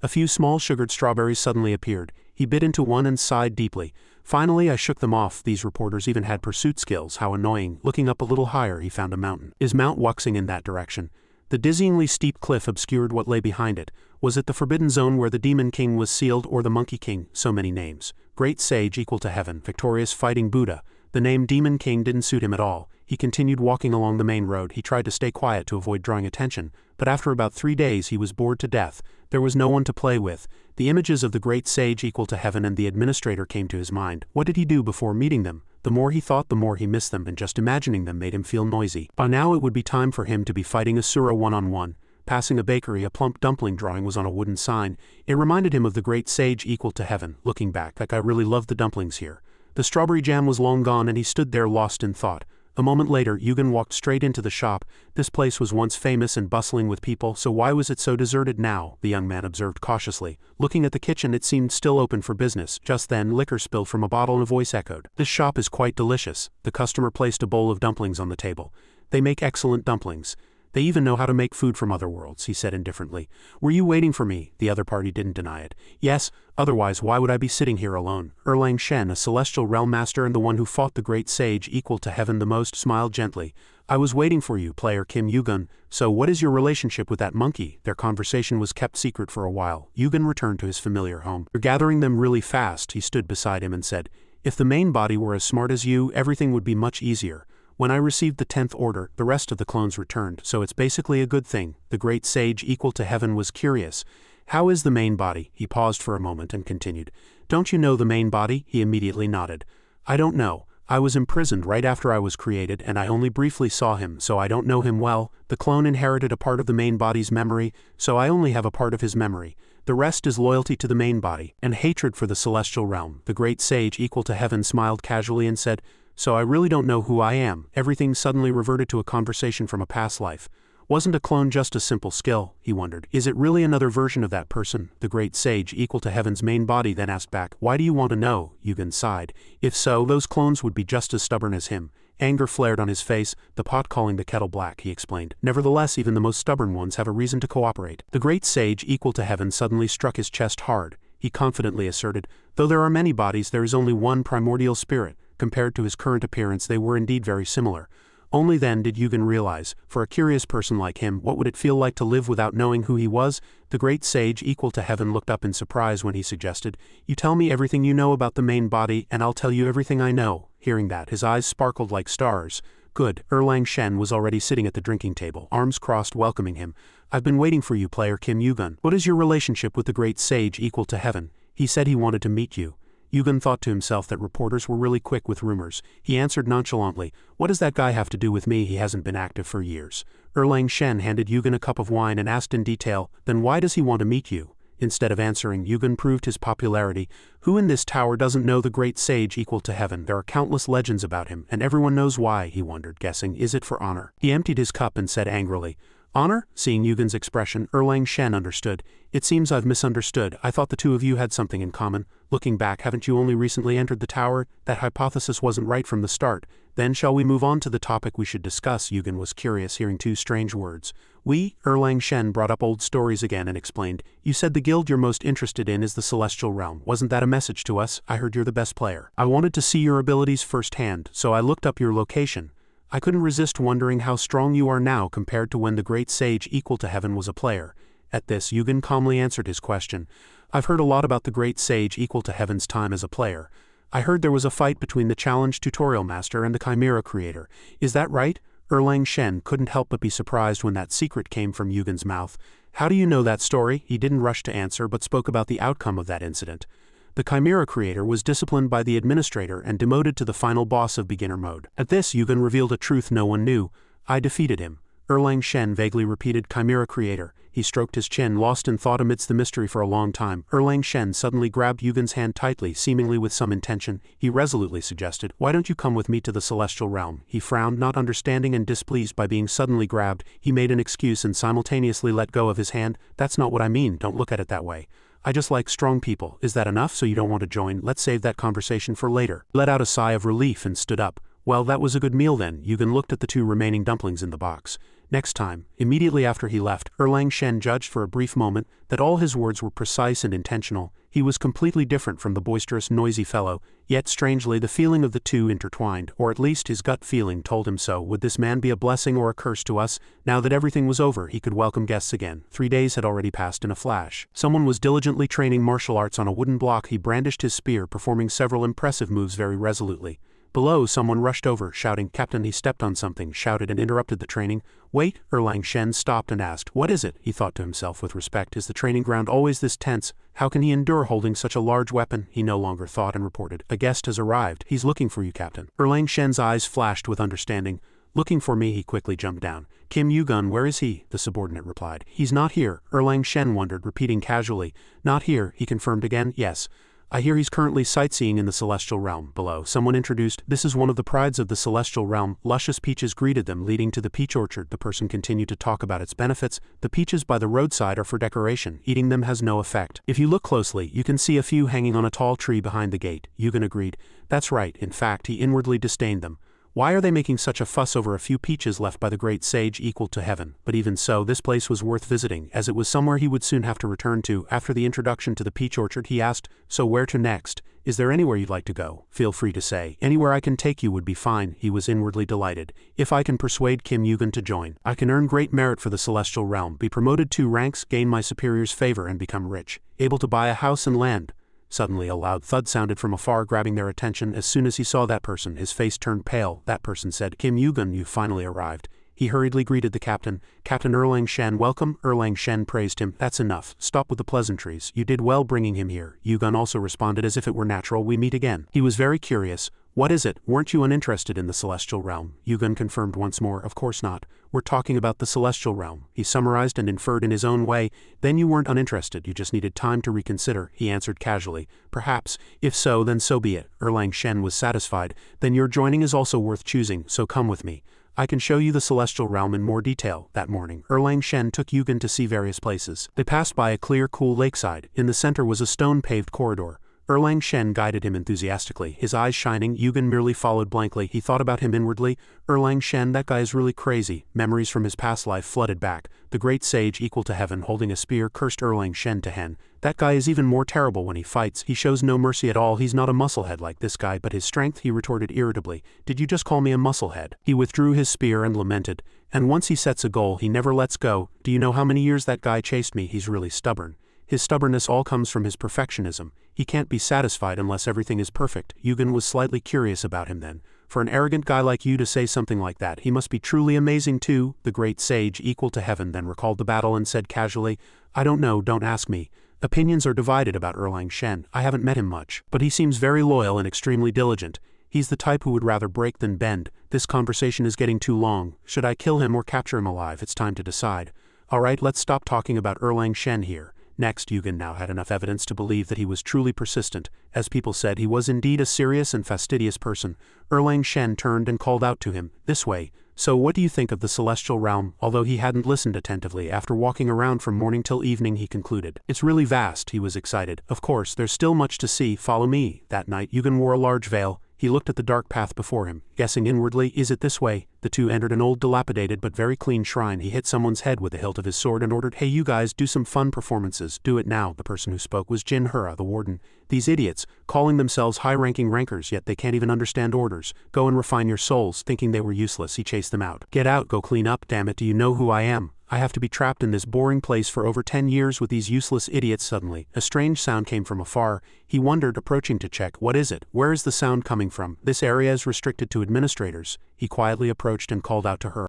A few small sugared strawberries suddenly appeared. He bit into one and sighed deeply. Finally, I shook them off. These reporters even had pursuit skills. How annoying. Looking up a little higher, he found a mountain. Is Mount Wuxing in that direction? The dizzyingly steep cliff obscured what lay behind it. Was it the Forbidden Zone where the Demon King was sealed, or the Monkey King? So many names. Great Sage equal to heaven, victorious fighting Buddha. The name Demon King didn't suit him at all. He continued walking along the main road. He tried to stay quiet to avoid drawing attention, but after about 3 days he was bored to death. There was no one to play with. The images of the great sage equal to heaven and the administrator came to his mind. What did he do before meeting them? The more he thought, the more he missed them, and just imagining them made him feel noisy. By now it would be time for him to be fighting Asura one-on-one. Passing a bakery, a plump dumpling drawing was on a wooden sign. It reminded him of the great sage equal to heaven. Looking back, that guy really loved the dumplings here. The strawberry jam was long gone and he stood there lost in thought. A moment later, Yugen walked straight into the shop. This place was once famous and bustling with people, so why was it so deserted now? The young man observed cautiously. Looking at the kitchen, it seemed still open for business. Just then, liquor spilled from a bottle and a voice echoed. "This shop is quite delicious." The customer placed a bowl of dumplings on the table. "They make excellent dumplings. They even know how to make food from other worlds," he said indifferently. "Were you waiting for me?" The other party didn't deny it. "Yes, otherwise why would I be sitting here alone?" Erlang Shen, a celestial realm master and the one who fought the great sage equal to heaven the most, smiled gently. "I was waiting for you, player Kim Yugun. So what is your relationship with that monkey?" Their conversation was kept secret for a while. Yugun returned to his familiar home. "You're gathering them really fast," he stood beside him and said. "If the main body were as smart as you, everything would be much easier. When I received the 10th order, the rest of the clones returned, so it's basically a good thing." The great sage equal to heaven was curious. "How is the main body?" He paused for a moment and continued. "Don't you know the main body?" He immediately nodded. "I don't know. I was imprisoned right after I was created and I only briefly saw him, so I don't know him well. The clone inherited a part of the main body's memory, so I only have a part of his memory. The rest is loyalty to the main body, and hatred for the celestial realm." The great sage equal to heaven smiled casually and said, "So I really don't know who I am." Everything suddenly reverted to a conversation from a past life. Wasn't a clone just a simple skill? He wondered. Is it really another version of that person? The great sage equal to heaven's main body then asked back, "Why do you want to know?" Yugen sighed. "If so, those clones would be just as stubborn as him." Anger flared on his face. "The pot calling the kettle black," he explained. "Nevertheless, even the most stubborn ones have a reason to cooperate." The great sage equal to heaven suddenly struck his chest hard. He confidently asserted, "Though there are many bodies, there is only one primordial spirit." Compared to his current appearance, they were indeed very similar. Only then did Yugen realize, for a curious person like him, what would it feel like to live without knowing who he was? The great sage equal to heaven looked up in surprise when he suggested, "You tell me everything you know about the main body, and I'll tell you everything I know." Hearing that, his eyes sparkled like stars. "Good." Erlang Shen was already sitting at the drinking table, arms crossed, welcoming him. "I've been waiting for you, player Kim Yugun. What is your relationship with the great sage equal to heaven? He said he wanted to meet you." Yugen thought to himself that reporters were really quick with rumors. He answered nonchalantly, "What does that guy have to do with me? He hasn't been active for years." Erlang Shen handed Yugen a cup of wine and asked in detail, "Then why does he want to meet you?" Instead of answering, Yugen proved his popularity. "Who in this tower doesn't know the great sage equal to heaven? There are countless legends about him, and everyone knows why," he wondered, guessing, "Is it for honor?" He emptied his cup and said angrily, "Honor?" Seeing Yugen's expression, Erlang Shen understood. "It seems I've misunderstood. I thought the two of you had something in common. Looking back, haven't you only recently entered the tower? That hypothesis wasn't right from the start." "Then shall we move on to the topic we should discuss?" Yugen was curious, hearing two strange words. "We?" Erlang Shen brought up old stories again and explained. "You said the guild you're most interested in is the celestial realm. Wasn't that a message to us? I heard you're the best player. I wanted to see your abilities firsthand, so I looked up your location. I couldn't resist wondering how strong you are now compared to when the great sage equal to heaven was a player." At this, Yugen calmly answered his question. "I've heard a lot about the great sage equal to heaven's time as a player. I heard there was a fight between the challenge tutorial master and the chimera creator. Is that right?" Erlang Shen couldn't help but be surprised when that secret came from Yugen's mouth. "How do you know that story?" He didn't rush to answer but spoke about the outcome of that incident. The chimera creator was disciplined by the administrator and demoted to the final boss of beginner mode. At this, Yugen revealed a truth no one knew. "I defeated him." Erlang Shen vaguely repeated, "Chimera creator." He stroked his chin, lost in thought amidst the mystery for a long time. Erlang Shen suddenly grabbed Yugen's hand tightly, seemingly with some intention. He resolutely suggested, "Why don't you come with me to the celestial realm?" He frowned, not understanding and displeased by being suddenly grabbed. He made an excuse and simultaneously let go of his hand. "That's not what I mean, don't look at it that way. I just like strong people. Is that enough, so you don't want to join? Let's save that conversation for later." He let out a sigh of relief and stood up. "Well, that was a good meal then." Yugen looked at the two remaining dumplings in the box. "Next time." Immediately after he left, Erlang Shen judged for a brief moment that all his words were precise and intentional. He was completely different from the boisterous, noisy fellow, yet strangely the feeling of the two intertwined, or at least his gut feeling told him so. Would this man be a blessing or a curse to us? Now that everything was over, he could welcome guests again. 3 days had already passed in a flash. Someone was diligently training martial arts on a wooden block. He brandished his spear, performing several impressive moves very resolutely. Below, someone rushed over, shouting, "Captain!" He stepped on something, shouted, and interrupted the training. "Wait!" Erlang Shen stopped and asked, "What is it?" He thought to himself with respect. Is the training ground always this tense? How can he endure holding such a large weapon? He no longer thought and reported, "A guest has arrived. He's looking for you, Captain." Erlang Shen's eyes flashed with understanding. "Looking for me?" He quickly jumped down. "Kim Yugun, where is he?" The subordinate replied. "He's not here." Erlang Shen wondered, repeating casually, "Not here," he confirmed again. "Yes. I hear he's currently sightseeing in the celestial realm. Below, someone introduced, "This is one of the prides of the celestial realm." Luscious peaches greeted them, leading to the peach orchard. The person continued to talk about its benefits. "The peaches by the roadside are for decoration. Eating them has no effect. If you look closely, you can see a few hanging on a tall tree behind the gate." Yugen agreed. "That's right." In fact, he inwardly disdained them. Why are they making such a fuss over a few peaches left by the great sage equal to heaven? But even so, this place was worth visiting, as it was somewhere he would soon have to return to. After the introduction to the peach orchard, he asked, "So where to next? Is there anywhere you'd like to go? Feel free to say. Anywhere I can take you would be fine." He was inwardly delighted. "If I can persuade Kim Yugen to join, I can earn great merit for the celestial realm, be promoted 2 ranks, gain my superior's favor, and become rich, able to buy a house and land." Suddenly a loud thud sounded from afar, grabbing their attention. As soon as he saw that person, his face turned pale. That person said, "Kim Yugen, you finally arrived." He hurriedly greeted the captain. "Captain Erlang Shen, welcome." Erlang Shen praised him. "That's enough. Stop with the pleasantries. You did well bringing him here." Yugen also responded as if it were natural. "We meet again." He was very curious. "What is it? Weren't you uninterested in the celestial realm?" Yugen confirmed once more. "Of course not. We're talking about the celestial realm." He summarized and inferred in his own way. "Then you weren't uninterested, you just needed time to reconsider," he answered casually. "Perhaps. If so, then so be it." Erlang Shen was satisfied. "Then your joining is also worth choosing, so come with me. I can show you the celestial realm in more detail." That morning, Erlang Shen took Yugen to see various places. They passed by a clear, cool lakeside. In the center was a stone-paved corridor. Erlang Shen guided him enthusiastically, his eyes shining. Yugen merely followed blankly. He thought about him inwardly. "Erlang Shen, that guy is really crazy." Memories from his past life flooded back. The great sage equal to heaven holding a spear cursed Erlang Shen to hen. "That guy is even more terrible when he fights. He shows no mercy at all. He's not a musclehead like this guy, but his strength," he retorted irritably. "Did you just call me a musclehead?" He withdrew his spear and lamented. "And once he sets a goal, he never lets go. Do you know how many years that guy chased me? He's really stubborn. His stubbornness all comes from his perfectionism. He can't be satisfied unless everything is perfect." Yugen was slightly curious about him then. "For an arrogant guy like you to say something like that, he must be truly amazing too." The great sage equal to heaven then recalled the battle and said casually, "I don't know, don't ask me. Opinions are divided about Erlang Shen. I haven't met him much, but he seems very loyal and extremely diligent. He's the type who would rather break than bend. This conversation is getting too long. Should I kill him or capture him alive? It's time to decide. Alright, let's stop talking about Erlang Shen here." Next, Yugen now had enough evidence to believe that he was truly persistent. As people said, he was indeed a serious and fastidious person. Erlang Shen turned and called out to him, "This way. So what do you think of the celestial realm?" Although he hadn't listened attentively, after walking around from morning till evening, he concluded. "It's really vast." He was excited. "Of course, there's still much to see. Follow me." That night, Yugen wore a large veil. He looked at the dark path before him, guessing inwardly, "Is it this way?" The two entered an old dilapidated but very clean shrine. He hit someone's head with the hilt of his sword and ordered, "Hey you guys, do some fun performances. Do it now." The person who spoke was Jin Hura, the warden. "These idiots, calling themselves high-ranking rankers, yet they can't even understand orders. Go and refine your souls." Thinking they were useless, he chased them out. "Get out, go clean up, damn it. Do you know who I am? I have to be trapped in this boring place for over 10 years with these useless idiots." Suddenly, a strange sound came from afar. He wondered, approaching to check. "What is it? Where is the sound coming from? This area is restricted to administrators." He quietly approached and called out to her.